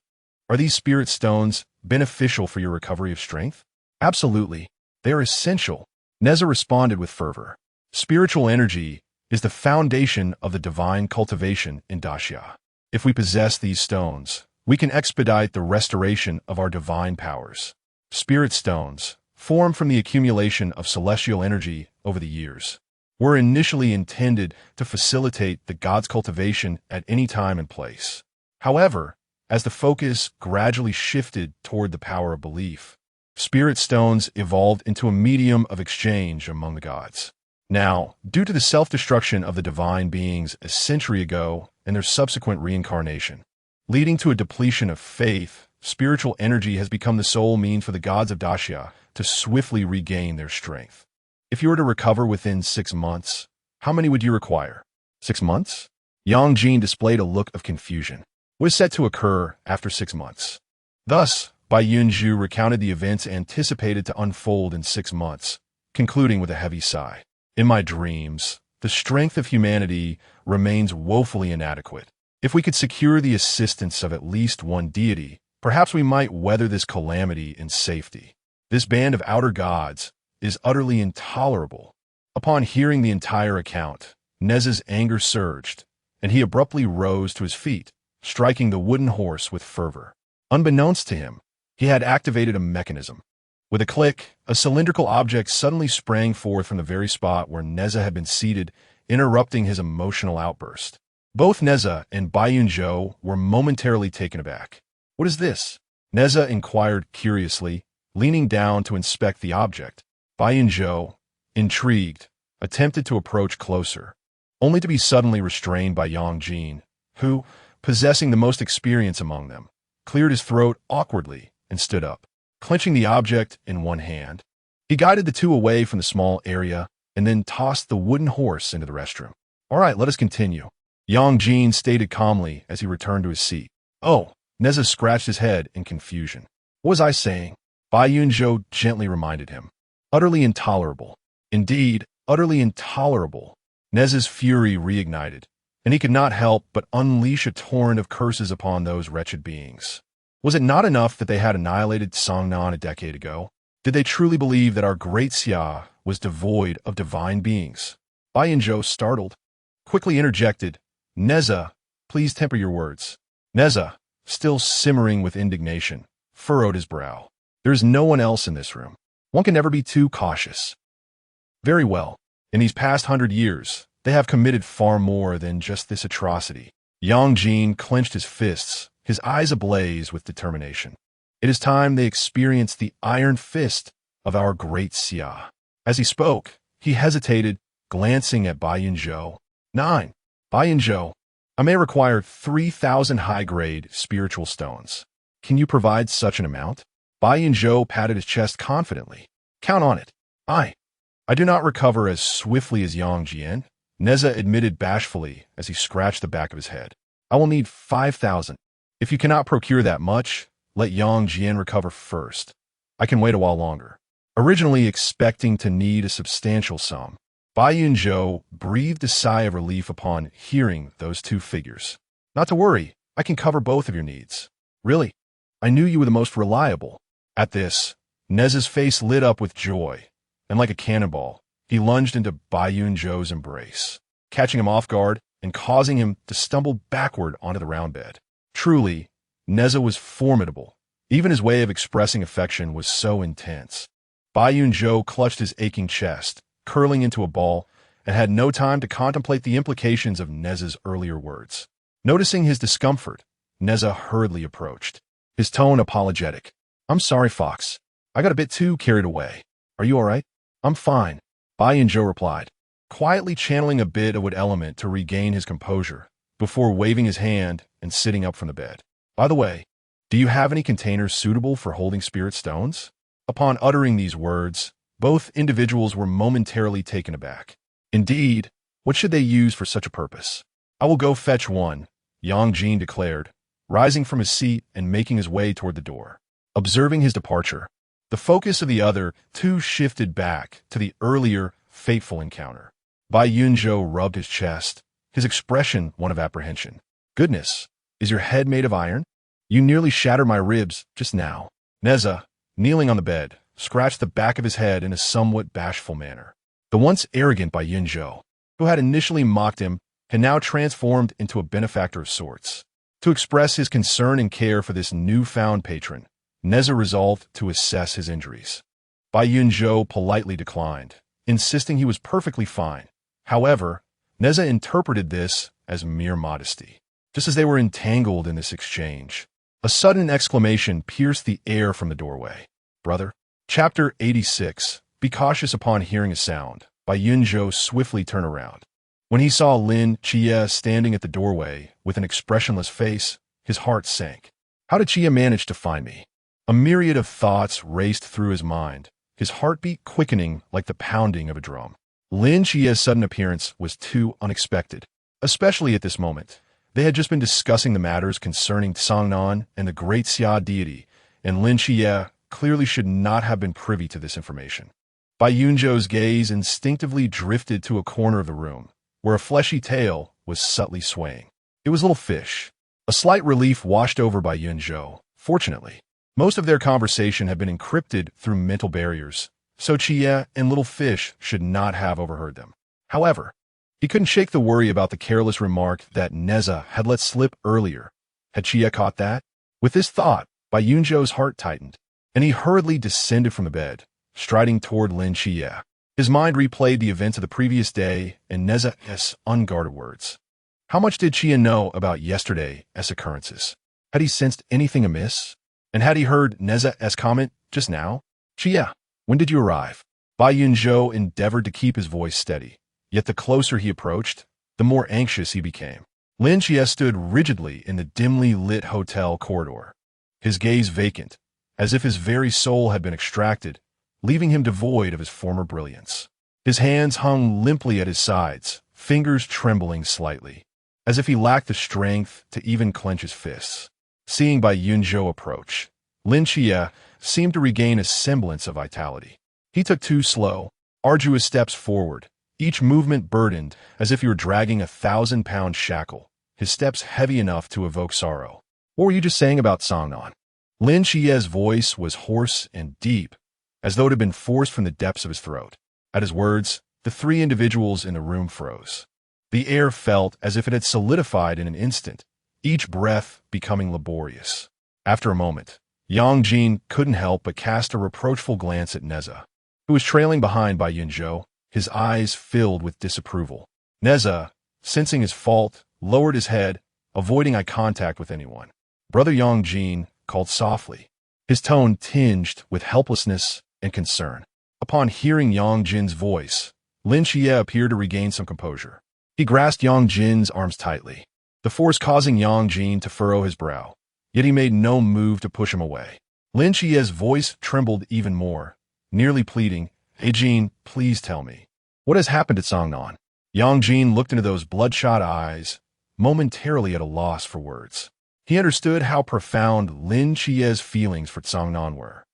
[SPEAKER 1] Are these spirit stones beneficial for your recovery of strength? Absolutely. They are essential. Neza responded with fervor. Spiritual energy is the foundation of the divine cultivation in Daxia. If we possess these stones, we can expedite the restoration of our divine powers. Spirit stones, formed from the accumulation of celestial energy over the years, were initially intended to facilitate the god's cultivation at any time and place. However, as the focus gradually shifted toward the power of belief, spirit stones evolved into a medium of exchange among the gods. Now, due to the self-destruction of the divine beings a century ago and their subsequent reincarnation, leading to a depletion of faith, spiritual energy has become the sole means for the gods of Daxia to swiftly regain their strength. If you were to recover within 6 months, how many would you require? 6 months? Yang Jin displayed a look of confusion. What is set to occur after 6 months? Thus, Bai Yunzhou recounted the events anticipated to unfold in 6 months, concluding with a heavy sigh. In my dreams, the strength of humanity remains woefully inadequate. If we could secure the assistance of at least one deity, perhaps we might weather this calamity in safety. This band of outer gods is utterly intolerable. Upon hearing the entire account, Neza's anger surged, and he abruptly rose to his feet, striking the wooden horse with fervor. Unbeknownst to him, he had activated a mechanism. With a click, a cylindrical object suddenly sprang forth from the very spot where Neza had been seated, interrupting his emotional outburst. Both Neza and Bai Yunzhou were momentarily taken aback. "What is this?" Neza inquired curiously, leaning down to inspect the object. Bai Yunzhou, intrigued, attempted to approach closer, only to be suddenly restrained by Yang Jin, who, possessing the most experience among them, cleared his throat awkwardly and stood up, clenching the object in one hand. He guided the two away from the small area and then tossed the wooden horse into the restroom. "All right, let us continue," Yang Jin stated calmly as he returned to his seat. "Oh," Neza scratched his head in confusion. "What was I saying?" Bai Yunzhou gently reminded him. "Utterly intolerable. Indeed, utterly intolerable." Neza's fury reignited, and he could not help but unleash a torrent of curses upon those wretched beings. Was it not enough that they had annihilated Songnan a decade ago? Did they truly believe that our great Sigh was devoid of divine beings? Bai Yunzhou, startled, quickly interjected, "Neza, please temper your words." Neza, still simmering with indignation, furrowed his brow. "There is no one else in this room. One can never be too cautious." "Very well. In these past 100 years, they have committed far more than just this atrocity." Yang Jin clenched his fists, his eyes ablaze with determination. "It is time they experienced the iron fist of our great Sigh." As he spoke, he hesitated, glancing at Bai Yunzhou. "9. Bai Yunzhou, I may require 3,000 high-grade spiritual stones. Can you provide such an amount?" Bai Yunzhou patted his chest confidently. "Count on it. I do not recover as swiftly as Yang Jian," Neza admitted bashfully as he scratched the back of his head. "I will need 5,000. If you cannot procure that much, let Yang Jian recover first. I can wait a while longer." Originally expecting to need a substantial sum, Bai Yunzhou breathed a sigh of relief upon hearing those two figures. "Not to worry, I can cover both of your needs." "Really? I knew you were the most reliable." At this, Nez's face lit up with joy, and like a cannonball, he lunged into Bai Yunzhou's embrace, catching him off guard and causing him to stumble backward onto the round bed. Truly, Neza was formidable. Even his way of expressing affection was so intense. Bai Yunzhou clutched his aching chest, curling into a ball, and had no time to contemplate the implications of Neza's earlier words. Noticing his discomfort, Neza hurriedly approached, his tone apologetic. "I'm sorry, Fox. I got a bit too carried away. Are you all right?" "I'm fine," Bai Yunzhou replied, quietly channeling a bit of wood element to regain his composure, before waving his hand and sitting up from the bed. "By the way, do you have any containers suitable for holding spirit stones?" Upon uttering these words, both individuals were momentarily taken aback. Indeed, what should they use for such a purpose? "I will go fetch one," Yang Jin declared, rising from his seat and making his way toward the door. Observing his departure, the focus of the other two shifted back to the earlier, fateful encounter. Bai Yunzhou rubbed his chest, his expression one of apprehension. "Goodness, is your head made of iron? You nearly shattered my ribs just now." Neza, kneeling on the bed, scratched the back of his head in a somewhat bashful manner. The once arrogant Bai Yunzhou, who had initially mocked him, had now transformed into a benefactor of sorts. To express his concern and care for this newfound patron, Neza resolved to assess his injuries. Bai Yunzhou politely declined, insisting he was perfectly fine. However, Neza interpreted this as mere modesty. Just as they were entangled in this exchange, a sudden exclamation pierced the air from the doorway. "Brother." Chapter 86. Be cautious upon hearing a sound. Bai Yunzhou swiftly turned around. When he saw Lin Qiye standing at the doorway with an expressionless face, his heart sank. How did Qiye manage to find me? A myriad of thoughts raced through his mind, his heartbeat quickening like the pounding of a drum. Lin Qiye's sudden appearance was too unexpected, especially at this moment. They had just been discussing the matters concerning Songnan and the great Xia deity, and Lin Qiye clearly should not have been privy to this information. Bai Yunzhou's gaze instinctively drifted to a corner of the room, where a fleshy tail was subtly swaying. It was Little Fish. A slight relief washed over Bai Yunzhou. Fortunately, most of their conversation had been encrypted through mental barriers, so Qiye and Little Fish should not have overheard them. However, he couldn't shake the worry about the careless remark that Neza had let slip earlier. Had Qiye caught that? With this thought, Bai Yunzhou's heart tightened, and he hurriedly descended from the bed, striding toward Lin Qiye. His mind replayed the events of the previous day and Neza's unguarded words. How much did Qiye know about yesterday's occurrences? Had he sensed anything amiss? And had he heard Neza's comment just now? "Qiye, when did you arrive?" Bai Yunzhou endeavored to keep his voice steady, yet the closer he approached, the more anxious he became. Lin Qiye stood rigidly in the dimly lit hotel corridor, his gaze vacant, as if his very soul had been extracted, leaving him devoid of his former brilliance. His hands hung limply at his sides, fingers trembling slightly, as if he lacked the strength to even clench his fists. Seeing Bai Yunzhou approach, Lin Qiye seemed to regain a semblance of vitality. He took 2 slow, arduous steps forward, each movement burdened as if he were dragging a 1,000-pound shackle, his steps heavy enough to evoke sorrow. "What were you just saying about Songnan?" Lin Qiye's voice was hoarse and deep, as though it had been forced from the depths of his throat. At his words, the 3 individuals in the room froze. The air felt as if it had solidified in an instant, each breath becoming laborious. After a moment, Yang Jin couldn't help but cast a reproachful glance at Neza, who was trailing behind Bai Yunzhou, his eyes filled with disapproval. Neza, sensing his fault, lowered his head, avoiding eye contact with anyone. Brother Yang Jin called softly, his tone tinged with helplessness and concern. Upon hearing Yang Jin's voice, Lin Qiye appeared to regain some composure. He grasped Yang Jin's arms tightly, the force causing Yang Jin to furrow his brow, yet he made no move to push him away. Lin Qiye's voice trembled even more, nearly pleading, "Hey Jin, please tell me, what has happened at Songnan?" Yang Jin looked into those bloodshot eyes, momentarily at a loss for words. He understood how profound Lin Qiye's feelings for Songnan were.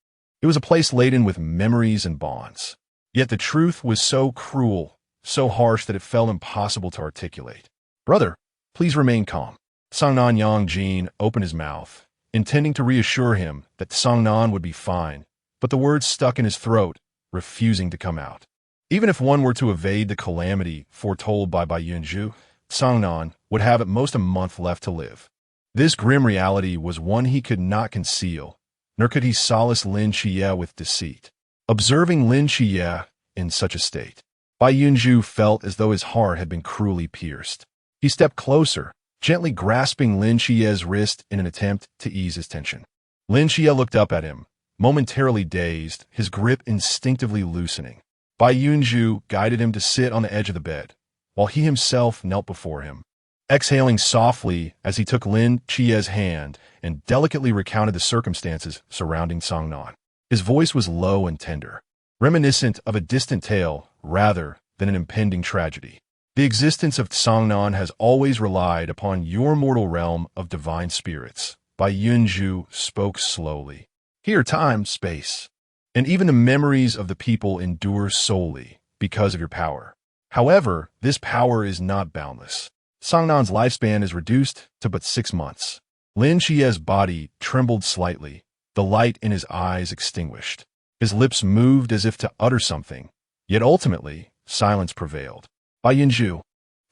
[SPEAKER 1] It was a place laden with memories and bonds. Yet the truth was so cruel, so harsh that it felt impossible to articulate. "Brother, please remain calm." Songnan Yang Jin opened his mouth, intending to reassure him that Songnan would be fine, but the words stuck in his throat, refusing to come out. Even if one were to evade the calamity foretold by Bai Yunzhou, Songnan would have at most a month left to live. This grim reality was one he could not conceal, nor could he solace Lin Qiye with deceit. Observing Lin Qiye in such a state, Bai Yunzhou felt as though his heart had been cruelly pierced. He stepped closer, gently grasping Lin Qiye's wrist in an attempt to ease his tension. Lin Qiye looked up at him, momentarily dazed, his grip instinctively loosening. Bai Yunzhou guided him to sit on the edge of the bed, while he himself knelt before him, exhaling softly as he took Lin Qiye's hand and delicately recounted the circumstances surrounding Songnan. His voice was low and tender, reminiscent of a distant tale rather than an impending tragedy. "The existence of Songnan has always relied upon your mortal realm of divine spirits." Bai Yunzhou spoke slowly. "Here, time, space, and even the memories of the people endure solely because of your power. However, this power is not boundless. Songnan's lifespan is reduced to but 6 months." Lin Qiye's body trembled slightly, the light in his eyes extinguished. His lips moved as if to utter something, yet ultimately, silence prevailed. Bai Yunzhou,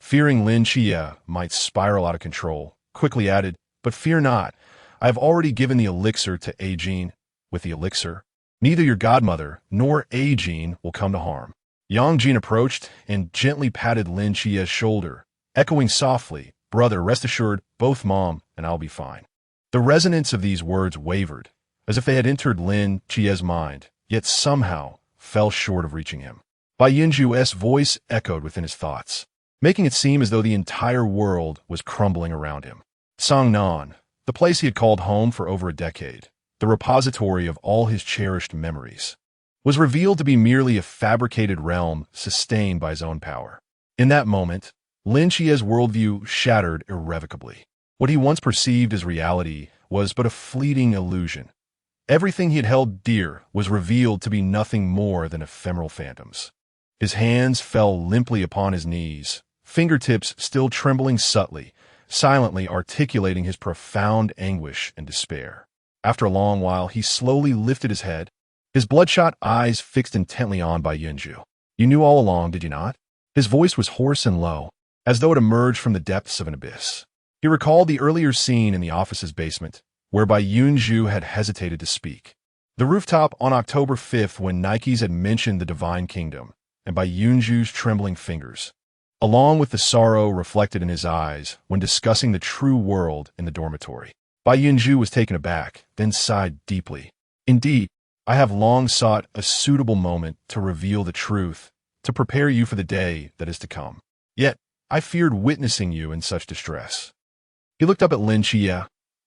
[SPEAKER 1] fearing Lin Qiye might spiral out of control, quickly added, "But fear not, I have already given the elixir to Ajin. With the elixir, neither your godmother nor Ajin will come to harm." Yang Jin approached and gently patted Lin Qiye's shoulder, echoing softly, "Brother, rest assured, both Mom and I'll be fine." The resonance of these words wavered, as if they had entered Lin Qiye's mind, yet somehow fell short of reaching him. Bai Yunzhou's voice echoed within his thoughts, making it seem as though the entire world was crumbling around him. Songnan, the place he had called home for over a decade, the repository of all his cherished memories, was revealed to be merely a fabricated realm sustained by his own power. In that moment, Lin Qiye's worldview shattered irrevocably. What he once perceived as reality was but a fleeting illusion. Everything he had held dear was revealed to be nothing more than ephemeral phantoms. His hands fell limply upon his knees, fingertips still trembling subtly, silently articulating his profound anguish and despair. After a long while, he slowly lifted his head, his bloodshot eyes fixed intently on Bai Yunzhou. "You knew all along, did you not?" His voice was hoarse and low, as though it emerged from the depths of an abyss. He recalled the earlier scene in the office's basement, where Bai Yunzhou had hesitated to speak. The rooftop on October 5th when Nikes had mentioned the Divine Kingdom, and Bai Yunzhou's trembling fingers, along with the sorrow reflected in his eyes when discussing the true world in the dormitory. Bai Yunzhou was taken aback, then sighed deeply. "Indeed, I have long sought a suitable moment to reveal the truth, to prepare you for the day that is to come. Yet, I feared witnessing you in such distress." He looked up at Lin Qiye,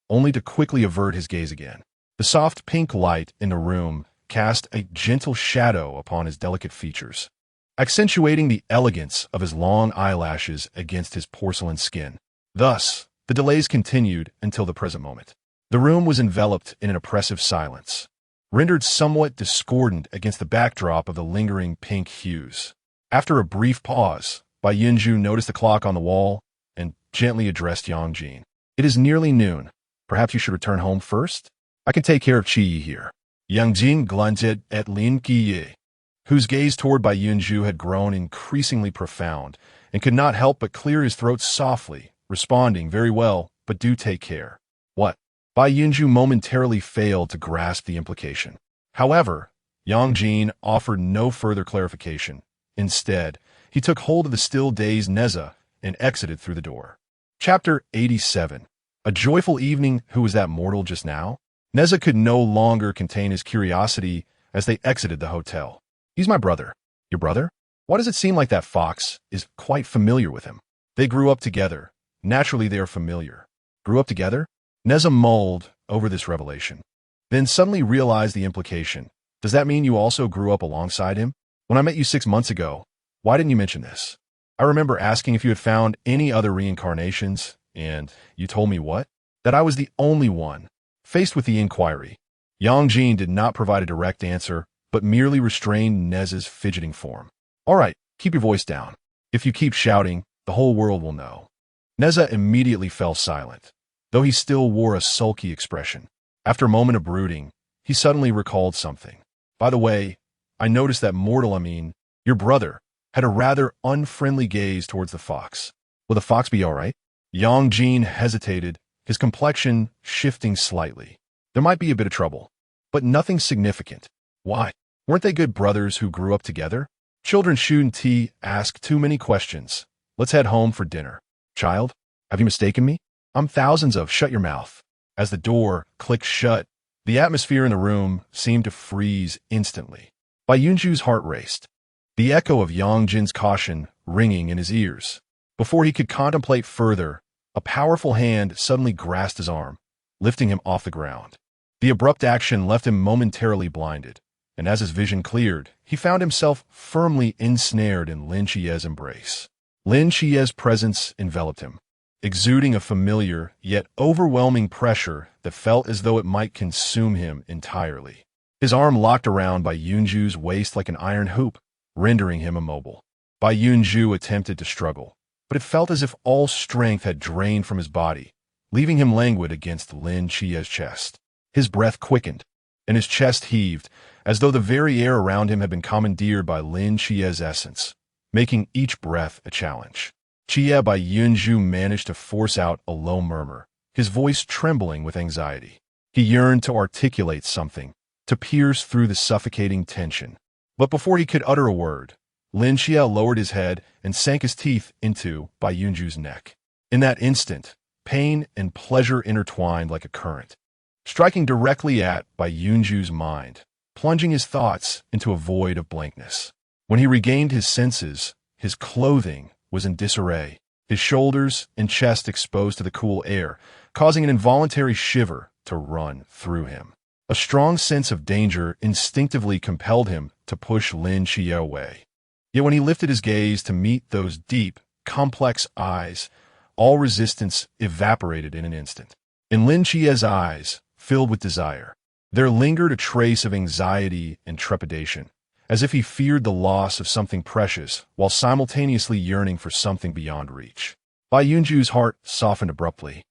[SPEAKER 1] only to quickly avert his gaze again. The soft pink light in the room cast a gentle shadow upon his delicate features, accentuating the elegance of his long eyelashes against his porcelain skin. Thus, the delays continued until the present moment. The room was enveloped in an oppressive silence, rendered somewhat discordant against the backdrop of the lingering pink hues. After a brief pause, Bai Yunzhou noticed the clock on the wall and gently addressed Yang Jin. "It is nearly noon. Perhaps you should return home first? I can take care of Qiye here." Yang Jin glanced at Lin Qiye, whose gaze toward Bai Yunzhou had grown increasingly profound, and could not help but clear his throat softly, responding, "Very well, but do take care." What? Bai Yunzhou momentarily failed to grasp the implication. However, Yang Jin offered no further clarification. Instead, he took hold of the still dazed Neza and exited through the door. Chapter 87. A joyful evening. Who was that mortal just now? Neza could no longer contain his curiosity as they exited the hotel. "He's my brother." "Your brother? Why does it seem like that fox is quite familiar with him?" "They grew up together. Naturally, they are familiar." "Grew up together?" Neza mulled over this revelation, then suddenly realized the implication. "Does that mean you also grew up alongside him? When I met you 6 months ago, why didn't you mention this? I remember asking if you had found any other reincarnations, and you told me what? That I was the only one." Faced with the inquiry, Yang Jin did not provide a direct answer, but merely restrained Neza's fidgeting form. "All right, keep your voice down. If you keep shouting, the whole world will know." Neza immediately fell silent, though he still wore a sulky expression. After a moment of brooding, he suddenly recalled something. "By the way, I noticed that your brother, had a rather unfriendly gaze towards the fox. Will the fox be all right?" Yang Jin hesitated, his complexion shifting slightly. "There might be a bit of trouble, but nothing significant." "Why? Weren't they good brothers who grew up together?" "Children shouldn't ask too many questions. Let's head home for dinner." "Child, have you mistaken me? I'm thousands of—" "Shut your mouth." As the door clicked shut, the atmosphere in the room seemed to freeze instantly. Bai Yunzhou's heart raced, the echo of Yang Jin's caution ringing in his ears. Before he could contemplate further, a powerful hand suddenly grasped his arm, lifting him off the ground. The abrupt action left him momentarily blinded, and as his vision cleared, he found himself firmly ensnared in Lin Qiye's embrace. Lin Qiye's presence enveloped him, exuding a familiar yet overwhelming pressure that felt as though it might consume him entirely. His arm locked around Bai Yunzhou's waist like an iron hoop, rendering him immobile. Bai Yunzhou attempted to struggle, but it felt as if all strength had drained from his body, leaving him languid against Lin Qiye's chest. His breath quickened, and his chest heaved, as though the very air around him had been commandeered by Lin Qiye's essence, making each breath a challenge. "Qiye." Bai Yunzhou managed to force out a low murmur, his voice trembling with anxiety. He yearned to articulate something, to pierce through the suffocating tension. But before he could utter a word, Lin Qiye lowered his head and sank his teeth into Bai Yunzhou's neck. In that instant, pain and pleasure intertwined like a current, striking directly at Bai Yunzhou's mind, plunging his thoughts into a void of blankness. When he regained his senses, his clothing was in disarray, his shoulders and chest exposed to the cool air, causing an involuntary shiver to run through him. A strong sense of danger instinctively compelled him to push Lin Qiye away. Yet when he lifted his gaze to meet those deep, complex eyes, all resistance evaporated in an instant. In Lin Qiye's eyes, filled with desire, there lingered a trace of anxiety and trepidation, as if he feared the loss of something precious while simultaneously yearning for something beyond reach. Bai Yunzhou's heart softened abruptly,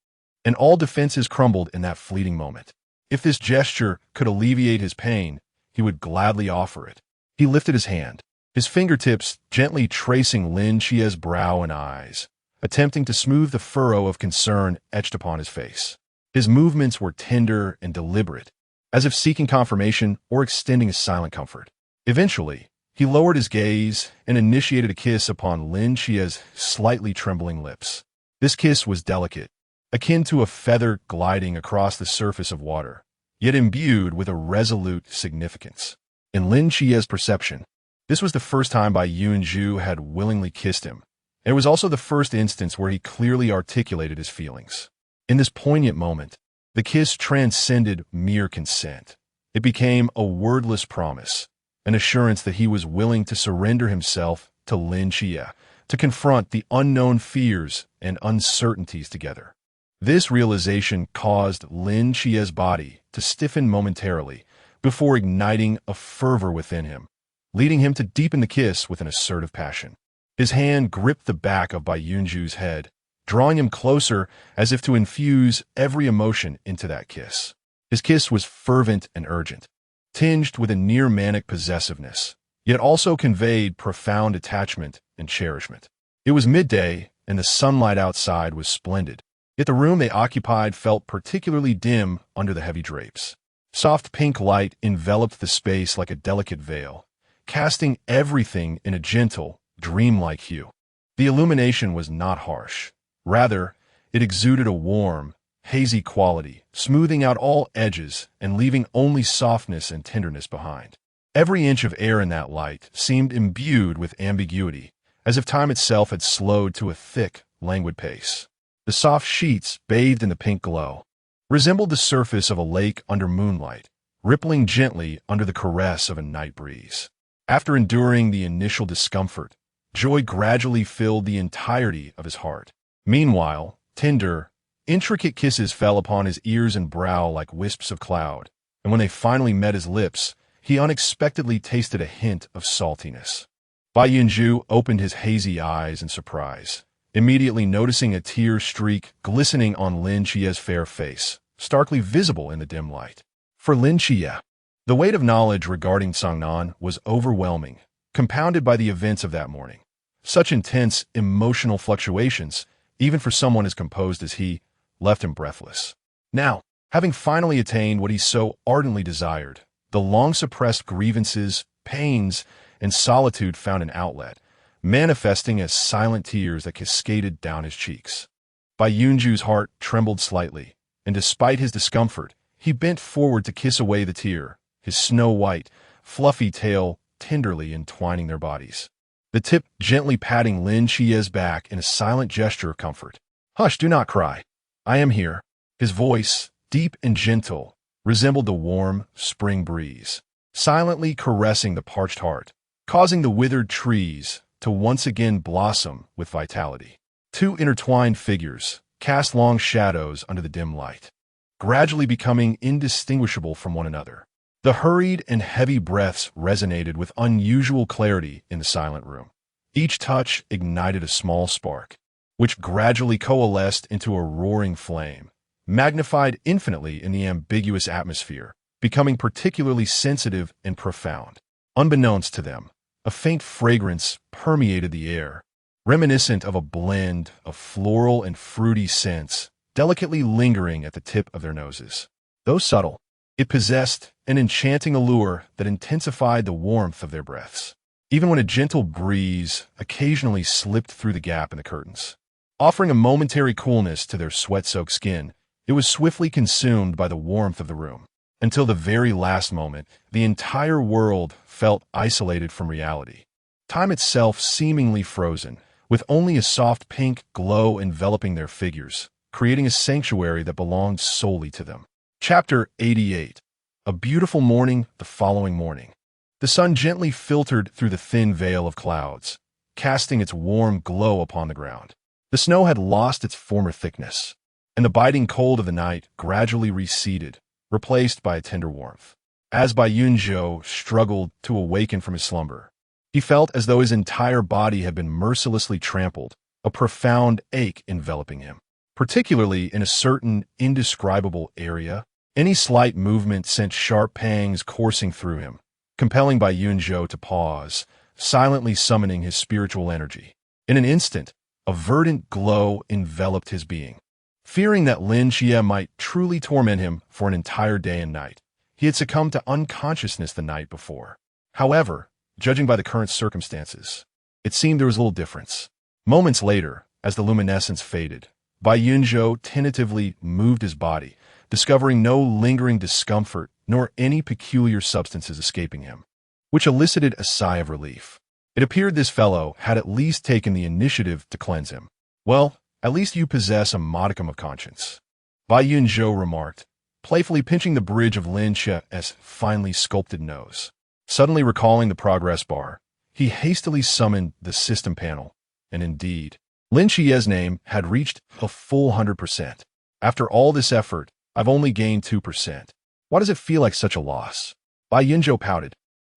[SPEAKER 1] and all defenses crumbled in that fleeting moment. If this gesture could alleviate his pain, he would gladly offer it. He lifted his hand, his fingertips gently tracing Lin Qiye's brow and eyes, attempting to smooth the furrow of concern etched upon his face. His movements were tender and deliberate, as if seeking confirmation or extending a silent comfort. Eventually, he lowered his gaze and initiated a kiss upon Lin Qiye's slightly trembling lips. This kiss was delicate, akin to a feather gliding across the surface of water, yet imbued with a resolute significance. In Lin Qiye's perception, this was the first time Bai Yunzhou had willingly kissed him, and it was also the first instance where he clearly articulated his feelings. In this poignant moment, the kiss transcended mere consent. It became a wordless promise, an assurance that he was willing to surrender himself to Lin Qiye, to confront the unknown fears and uncertainties together. This realization caused Lin Qiye's body to stiffen momentarily before igniting a fervor within him, leading him to deepen the kiss with an assertive passion. His hand gripped the back of Bai Yunzhou's head, drawing him closer as if to infuse every emotion into that kiss. His kiss was fervent and urgent, tinged with a near-manic possessiveness, yet also conveyed profound attachment and cherishment. It was midday, and the sunlight outside was splendid. Yet the room they occupied felt particularly dim under the heavy drapes. Soft pink light enveloped the space like a delicate veil, casting everything in a gentle, dreamlike hue. The illumination was not harsh. Rather, it exuded a warm, hazy quality, smoothing out all edges and leaving only softness and tenderness behind. Every inch of air in that light seemed imbued with ambiguity, as if time itself had slowed to a thick, languid pace. The soft sheets, bathed in the pink glow, resembled the surface of a lake under moonlight, rippling gently under the caress of a night breeze. After enduring the initial discomfort, joy gradually filled the entirety of his heart. Meanwhile, tender, intricate kisses fell upon his ears and brow like wisps of cloud, and when they finally met his lips, he unexpectedly tasted a hint of saltiness. Bai Yunzhou opened his hazy eyes in surprise, immediately noticing a tear streak glistening on Lin Qiye's fair face, starkly visible in the dim light. For Lin Qiye, the weight of knowledge regarding Sangnan was overwhelming, compounded by the events of that morning. Such intense emotional fluctuations, even for someone as composed as he, left him breathless. Now, having finally attained what he so ardently desired, the long-suppressed grievances, pains, and solitude found an outlet, manifesting as silent tears that cascaded down his cheeks. Bai Yunzhou's heart trembled slightly, and despite his discomfort, he bent forward to kiss away the tear, his snow-white, fluffy tail tenderly entwining their bodies. The tip gently patting Lin Qiye's back in a silent gesture of comfort. "Hush, do not cry. I am here." His voice, deep and gentle, resembled the warm spring breeze, silently caressing the parched heart, causing the withered trees to once again blossom with vitality. Two intertwined figures cast long shadows under the dim light, gradually becoming indistinguishable from one another. The hurried and heavy breaths resonated with unusual clarity in the silent room. Each touch ignited a small spark, which gradually coalesced into a roaring flame, magnified infinitely in the ambiguous atmosphere, becoming particularly sensitive and profound. Unbeknownst to them, a faint fragrance permeated the air, reminiscent of a blend of floral and fruity scents, delicately lingering at the tip of their noses. Though subtle, it possessed an enchanting allure that intensified the warmth of their breaths, even when a gentle breeze occasionally slipped through the gap in the curtains. Offering a momentary coolness to their sweat-soaked skin, it was swiftly consumed by the warmth of the room. Until the very last moment, the entire world felt isolated from reality. Time itself seemingly frozen, with only a soft pink glow enveloping their figures, creating a sanctuary that belonged solely to them. Chapter 88. A beautiful morning the following morning. The sun gently filtered through the thin veil of clouds, casting its warm glow upon the ground. The snow had lost its former thickness, and the biting cold of the night gradually receded, replaced by a tender warmth. As Bai Yunzhou struggled to awaken from his slumber, he felt as though his entire body had been mercilessly trampled, a profound ache enveloping him. Particularly in a certain indescribable area, any slight movement sent sharp pangs coursing through him, compelling Bai Yunzhou to pause, silently summoning his spiritual energy. In an instant, a verdant glow enveloped his being. Fearing that Lin Qiye might truly torment him for an entire day and night, he had succumbed to unconsciousness the night before. However, judging by the current circumstances, it seemed there was little difference. Moments later, as the luminescence faded, Bai Yunzhou tentatively moved his body, discovering no lingering discomfort nor any peculiar substances escaping him, which elicited a sigh of relief. It appeared this fellow had at least taken the initiative to cleanse him. "Well, at least you possess a modicum of conscience," Bai Yunzhou remarked, playfully pinching the bridge of Lin Qiye's finely sculpted nose. Suddenly recalling the progress bar, he hastily summoned the system panel, and indeed, Lin Qiye's name had reached a full 100%. "After all this effort, I've only gained 2%. Why does it feel like such a loss?" Bai Yunzhou pouted,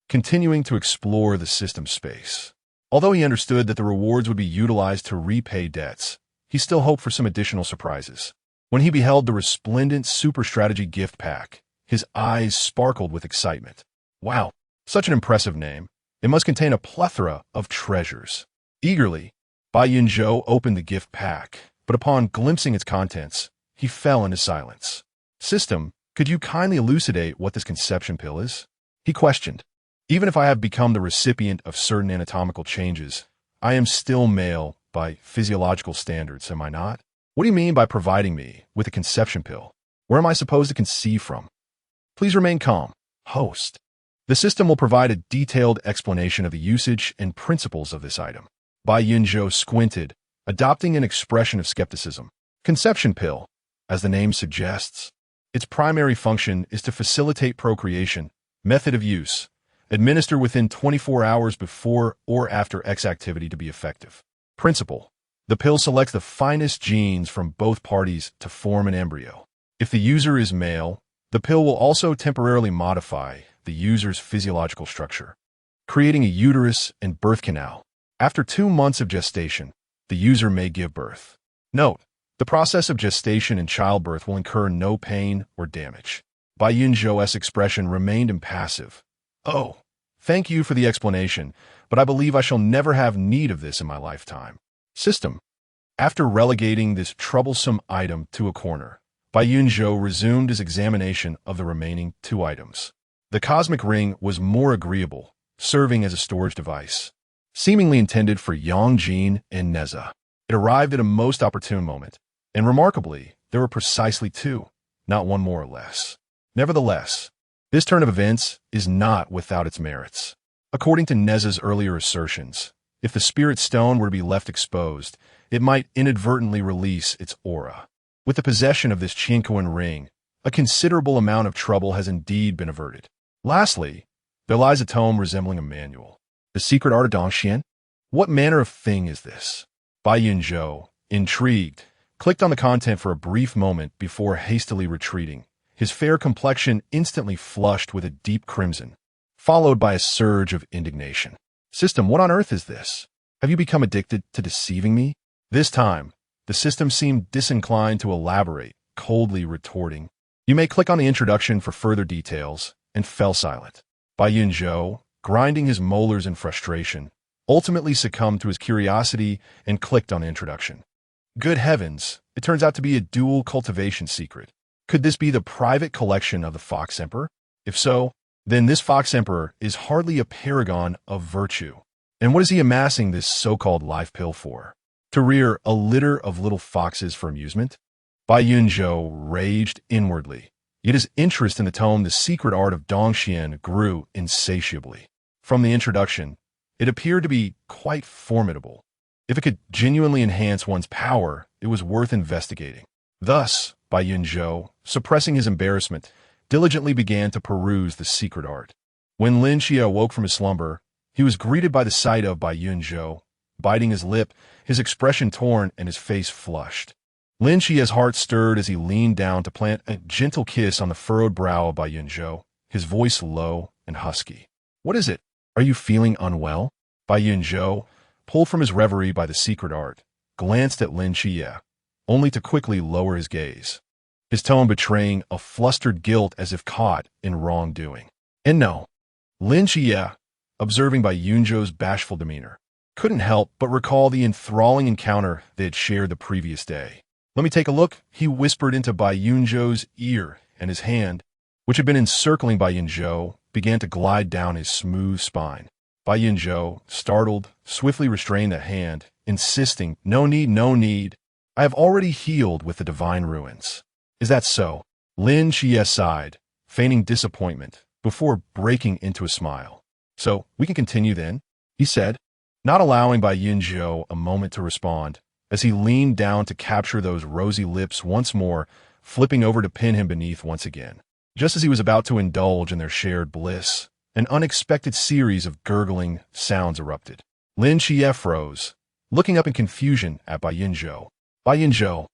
[SPEAKER 1] continuing to explore the system space. Although he understood that the rewards would be utilized to repay debts, he still hoped for some additional surprises. When he beheld the resplendent Super Strategy gift pack, his eyes sparkled with excitement. Wow, such an impressive name. It must contain a plethora of treasures. Eagerly, Bai Yunzhou opened the gift pack, but upon glimpsing its contents, he fell into silence. System, could you kindly elucidate what this conception pill is? He questioned. Even if I have become the recipient of certain anatomical changes, I am still male by physiological standards, am I not? What do you mean by providing me with a conception pill? Where am I supposed to conceive from? Please remain calm, host. The system will provide a detailed explanation of the usage and principles of this item. Bai Yunzhou squinted, adopting an expression of skepticism. Conception pill, as the name suggests. Its primary function is to facilitate procreation. Method of use. Administer within 24 hours before or after X activity to be effective. Principle. The pill selects the finest genes from both parties to form an embryo. If the user is male, the pill will also temporarily modify the user's physiological structure, creating a uterus and birth canal. After 2 months of gestation, the user may give birth. Note, the process of gestation and childbirth will incur no pain or damage. Bai Yunzhou's expression remained impassive. Oh, thank you for the explanation, but I believe I shall never have need of this in my lifetime. System. After relegating this troublesome item to a corner, Bai Yunzhou resumed his examination of the remaining 2 items. The cosmic ring was more agreeable, serving as a storage device, seemingly intended for Yongjin and Neza. It arrived at a most opportune moment, and remarkably, there were precisely 2, not 1 more or less. Nevertheless, this turn of events is not without its merits. According to Neza's earlier assertions, if the spirit stone were to be left exposed, it might inadvertently release its aura. With the possession of this Qinquan ring, a considerable amount of trouble has indeed been averted. Lastly, there lies a tome resembling a manual. The secret art of Dongxian? What manner of thing is this? Bai Yunzhou, intrigued, clicked on the content for a brief moment before hastily retreating. His fair complexion instantly flushed with a deep crimson, followed by a surge of indignation. System, what on earth is this? Have you become addicted to deceiving me? This time, the system seemed disinclined to elaborate, coldly retorting. You may click on the introduction for further details, and fell silent. Bai Yunzhou, grinding his molars in frustration, ultimately succumbed to his curiosity and clicked on the introduction. Good heavens, it turns out to be a dual cultivation secret. Could this be the private collection of the Fox Emperor? If so, then this Fox Emperor is hardly a paragon of virtue. And what is he amassing this so-called life pill for? To rear a litter of little foxes for amusement? Bai Yunzhou raged inwardly. Yet his interest in the tome The Secret Art of Dongxian grew insatiably. From the introduction, it appeared to be quite formidable. If it could genuinely enhance one's power, it was worth investigating. Thus, Bai Yunzhou, suppressing his embarrassment, diligently began to peruse the secret art. When Lin Qiye awoke from his slumber, he was greeted by the sight of Bai Yunzhou, biting his lip, his expression torn and his face flushed. Lin Qiye's heart stirred as he leaned down to plant a gentle kiss on the furrowed brow of Bai Yunzhou, his voice low and husky. What is it? Are you feeling unwell? Bai Yunzhou, pulled from his reverie by the secret art, glanced at Lin Qiye, only to quickly lower his gaze, his tone betraying a flustered guilt as if caught in wrongdoing. And no, Lin Qiye, observing Bai Yunzhou's bashful demeanor, couldn't help but recall the enthralling encounter they had shared the previous day. Let me take a look, he whispered into Bai Yunzhou's ear, and his hand, which had been encircling Bai Yunzhou, began to glide down his smooth spine. Bai Yunzhou, startled, swiftly restrained that hand, insisting, No need. I have already healed with the divine ruins. Is that so? Lin Qiye sighed, feigning disappointment, before breaking into a smile. So, we can continue then, he said, not allowing Bai Yunzhou a moment to respond, as he leaned down to capture those rosy lips once more, flipping over to pin him beneath once again. Just as he was about to indulge in their shared bliss, an unexpected series of gurgling sounds erupted. Lin Qiye froze, looking up in confusion at Bai Yunzhou. Bai Yunzhou,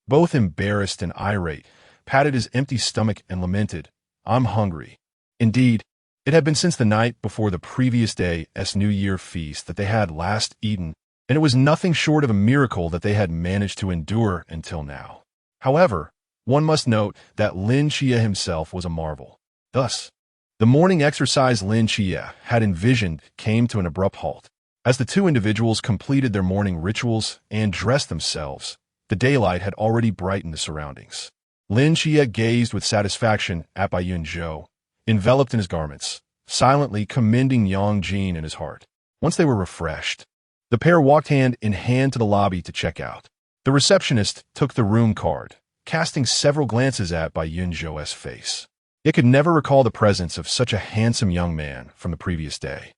[SPEAKER 1] both embarrassed and irate, patted his empty stomach and lamented, I'm hungry. Indeed, it had been since the night before the previous day's New Year feast that they had last eaten, and it was nothing short of a miracle that they had managed to endure until now. However, one must note that Lin Qiye himself was a marvel. Thus, the morning exercise Lin Qiye had envisioned came to an abrupt halt. As the two individuals completed their morning rituals and dressed themselves, the daylight had already brightened the surroundings. Lin Qiye gazed with satisfaction at Bai Yunzhou, enveloped in his garments, silently commending Yang Jin in his heart. Once they were refreshed, the pair walked hand in hand to the lobby to check out. The receptionist took the room card, casting several glances at Bai Yunzhou's face. It could never recall the presence of such a handsome young man from the previous day.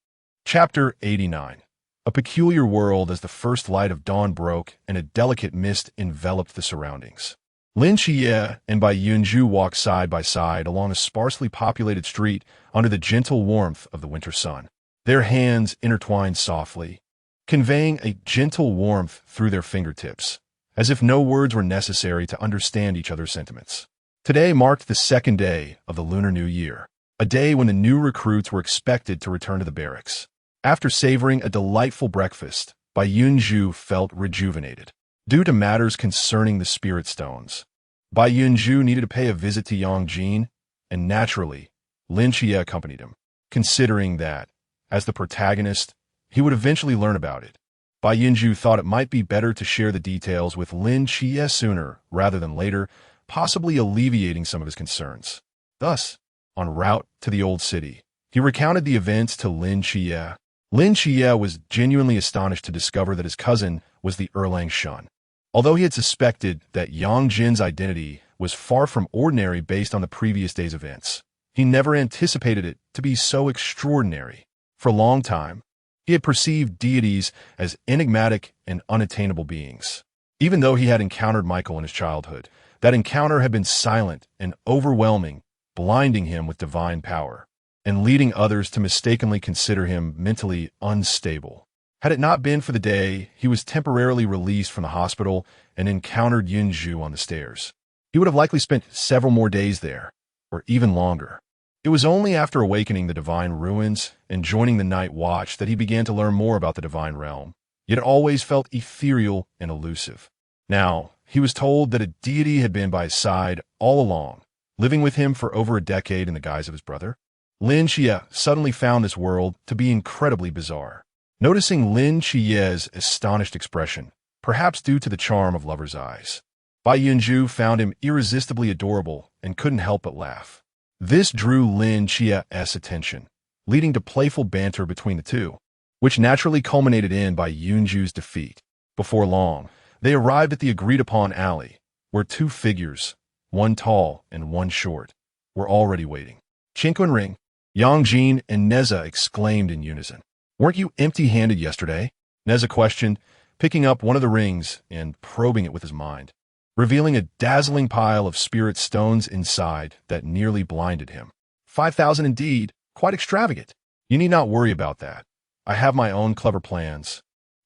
[SPEAKER 1] Chapter 89. A peculiar world as the first light of dawn broke and a delicate mist enveloped the surroundings. Lin Qiye and Bai Yunzhou walked side by side along a sparsely populated street under the gentle warmth of the winter sun. Their hands intertwined softly, conveying a gentle warmth through their fingertips, as if no words were necessary to understand each other's sentiments. Today marked the second day of the Lunar New Year, a day when the new recruits were expected to return to the barracks. After savoring a delightful breakfast, Bai Yunzhou felt rejuvenated. Due to matters concerning the spirit stones, Bai Yunzhou needed to pay a visit to Yang Jin, and naturally, Lin Qiye accompanied him, considering that, as the protagonist, he would eventually learn about it. Bai Yunzhou thought it might be better to share the details with Lin Qiye sooner rather than later, possibly alleviating some of his concerns. Thus, en route to the old city, he recounted the events to Lin Qiye. Lin Qiye was genuinely astonished to discover that his cousin was the Erlang Shun. Although he had suspected that Yang Jin's identity was far from ordinary based on the previous day's events, he never anticipated it to be so extraordinary. For a long time, he had perceived deities as enigmatic and unattainable beings. Even though he had encountered Michael in his childhood, that encounter had been silent and overwhelming, blinding him with divine power, and leading others to mistakenly consider him mentally unstable. Had it not been for the day he was temporarily released from the hospital and encountered Yunzhou on the stairs, he would have likely spent several more days there, or even longer. It was only after awakening the divine ruins and joining the night watch that he began to learn more about the divine realm, yet it always felt ethereal and elusive. Now, he was told that a deity had been by his side all along, living with him for over a decade in the guise of his brother. Lin Qiye suddenly found this world to be incredibly bizarre. Noticing Lin Qiye's astonished expression, perhaps due to the charm of lover's eyes, Bai Yunzhou found him irresistibly adorable and couldn't help but laugh. This drew Lin Qiye's attention, leading to playful banter between the two, which naturally culminated in Bai Yunzhou's defeat. Before long, they arrived at the agreed-upon alley, where two figures, one tall and one short, were already waiting. Chinquan Ring, Yang Jin and Neza exclaimed in unison. "Weren't you empty-handed yesterday?" Neza questioned, picking up one of the rings and probing it with his mind, revealing a dazzling pile of spirit stones inside that nearly blinded him. 5,000 indeed, quite extravagant. You need not worry about that. I have my own clever plans.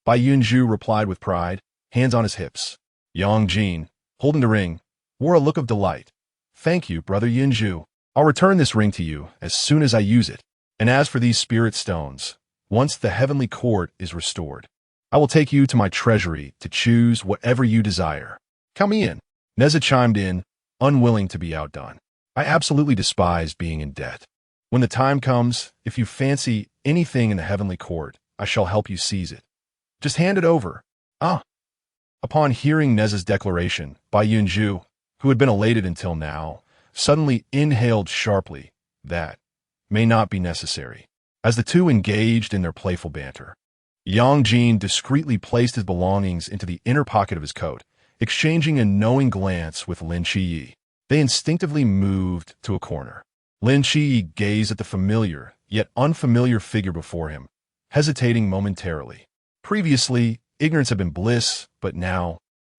[SPEAKER 1] Bai Yunzhou replied with pride, hands on his hips. Yang Jin, holding the ring, wore a look of delight. Thank you, brother Yunzhou. I'll return this ring to you as soon as I use it. And as for these spirit stones, once the heavenly court is restored, I will take you to my treasury to choose whatever you desire. Count me in. Neza chimed in, unwilling to be outdone. I absolutely despise being in debt. When the time comes, if you fancy anything in the heavenly court, I shall help you seize it. Just hand it over. Ah. Upon hearing Neza's declaration, Bai Yunzhou, who had been elated until now, suddenly inhaled sharply. That may not be necessary. As the two engaged in their playful banter, Yang Jin discreetly placed his belongings into the inner pocket of his coat, exchanging a knowing glance with Lin Qiye. They instinctively moved to a corner. Lin Qiye gazed at the familiar, yet unfamiliar figure before him, hesitating momentarily. Previously, ignorance had been bliss, but now,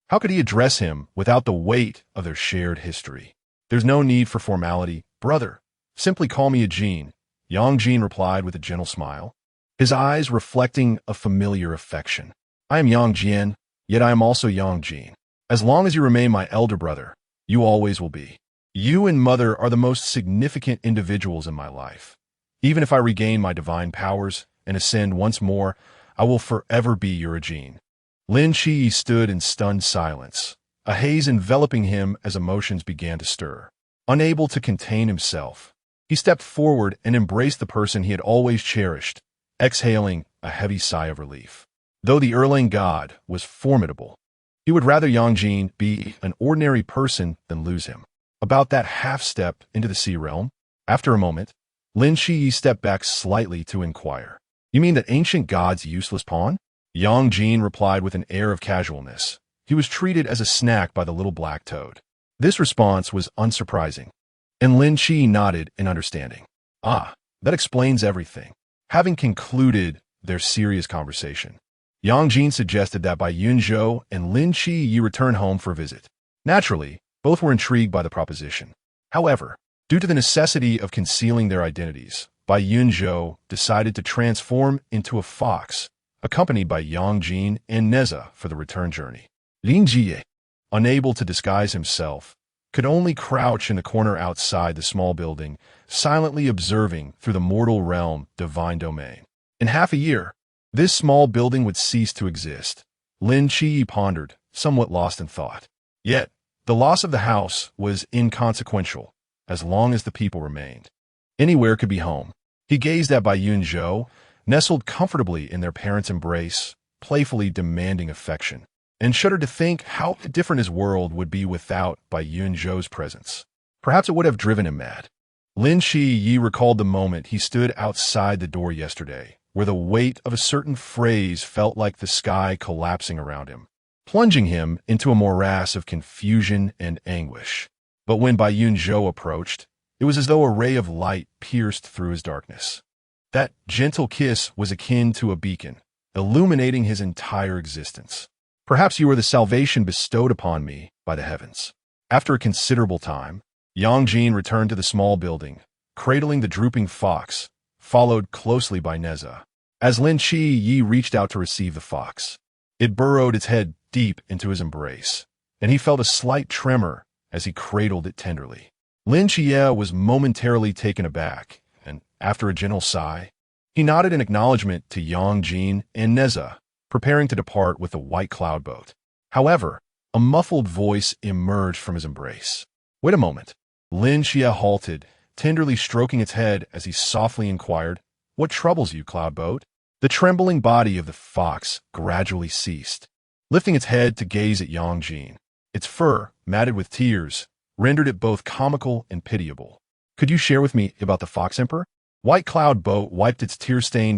[SPEAKER 1] how could he address him without the weight of their shared history? There's no need for formality, brother. Simply call me a Jin, Yang Jin replied with a gentle smile, his eyes reflecting a familiar affection. I am Yang Jin, yet I am also Yang Jin. As long as you remain my elder brother, you always will be. You and mother are the most significant individuals in my life. Even if I regain my divine powers and ascend once more, I will forever be your Jin. Lin Qiye stood in stunned silence, a haze enveloping him as emotions began to stir. Unable to contain himself, he stepped forward and embraced the person he had always cherished, exhaling a heavy sigh of relief. Though the Erlang god was formidable, he would rather Yang Jin be an ordinary person than lose him. About that half-step into the sea realm, after a moment, Lin Qiye stepped back slightly to inquire. You mean that ancient god's useless pawn? Yang Jin replied with an air of casualness. He was treated as a snack by the little black toad. This response was unsurprising, and Lin Qiye nodded in understanding. Ah, that explains everything. Having concluded their serious conversation, Yang Jin suggested that Bai Yunzhou and Lin Qiye return home for a visit. Naturally, both were intrigued by the proposition. However, due to the necessity of concealing their identities, Bai Yunzhou decided to transform into a fox, accompanied by Yang Jin and Neza for the return journey. Lin Qiye, unable to disguise himself, could only crouch in the corner outside the small building, silently observing through the mortal realm divine domain. In half a year, this small building would cease to exist. Lin Qiye pondered, somewhat lost in thought. Yet, the loss of the house was inconsequential, as long as the people remained. Anywhere could be home. He gazed at Bai Yunzhou, nestled comfortably in their parents' embrace, playfully demanding affection, and shuddered to think how different his world would be without Bai Yunzhou's presence. Perhaps it would have driven him mad. Lin Qiye recalled the moment he stood outside the door yesterday, where the weight of a certain phrase felt like the sky collapsing around him, plunging him into a morass of confusion and anguish. But when Bai Yunzhou approached, it was as though a ray of light pierced through his darkness. That gentle kiss was akin to a beacon, illuminating his entire existence. Perhaps you are the salvation bestowed upon me by the heavens. After a considerable time, Yang Jin returned to the small building, cradling the drooping fox, followed closely by Neza. As Lin Qiye reached out to receive the fox, it burrowed its head deep into his embrace, and he felt a slight tremor as he cradled it tenderly. Lin Qiye was momentarily taken aback, and after a gentle sigh, he nodded in acknowledgement to Yang Jin and Neza, preparing to depart with the white cloud boat. However, a muffled voice emerged from his embrace. Wait a moment. Lin Qiye halted, tenderly stroking its head as he softly inquired, What troubles you, cloud boat? The trembling body of the fox gradually ceased, lifting its head to gaze at Yang Jin. Its fur, matted with tears, rendered it both comical and pitiable. Could you share with me about the fox emperor? White cloud boat wiped its tear-stained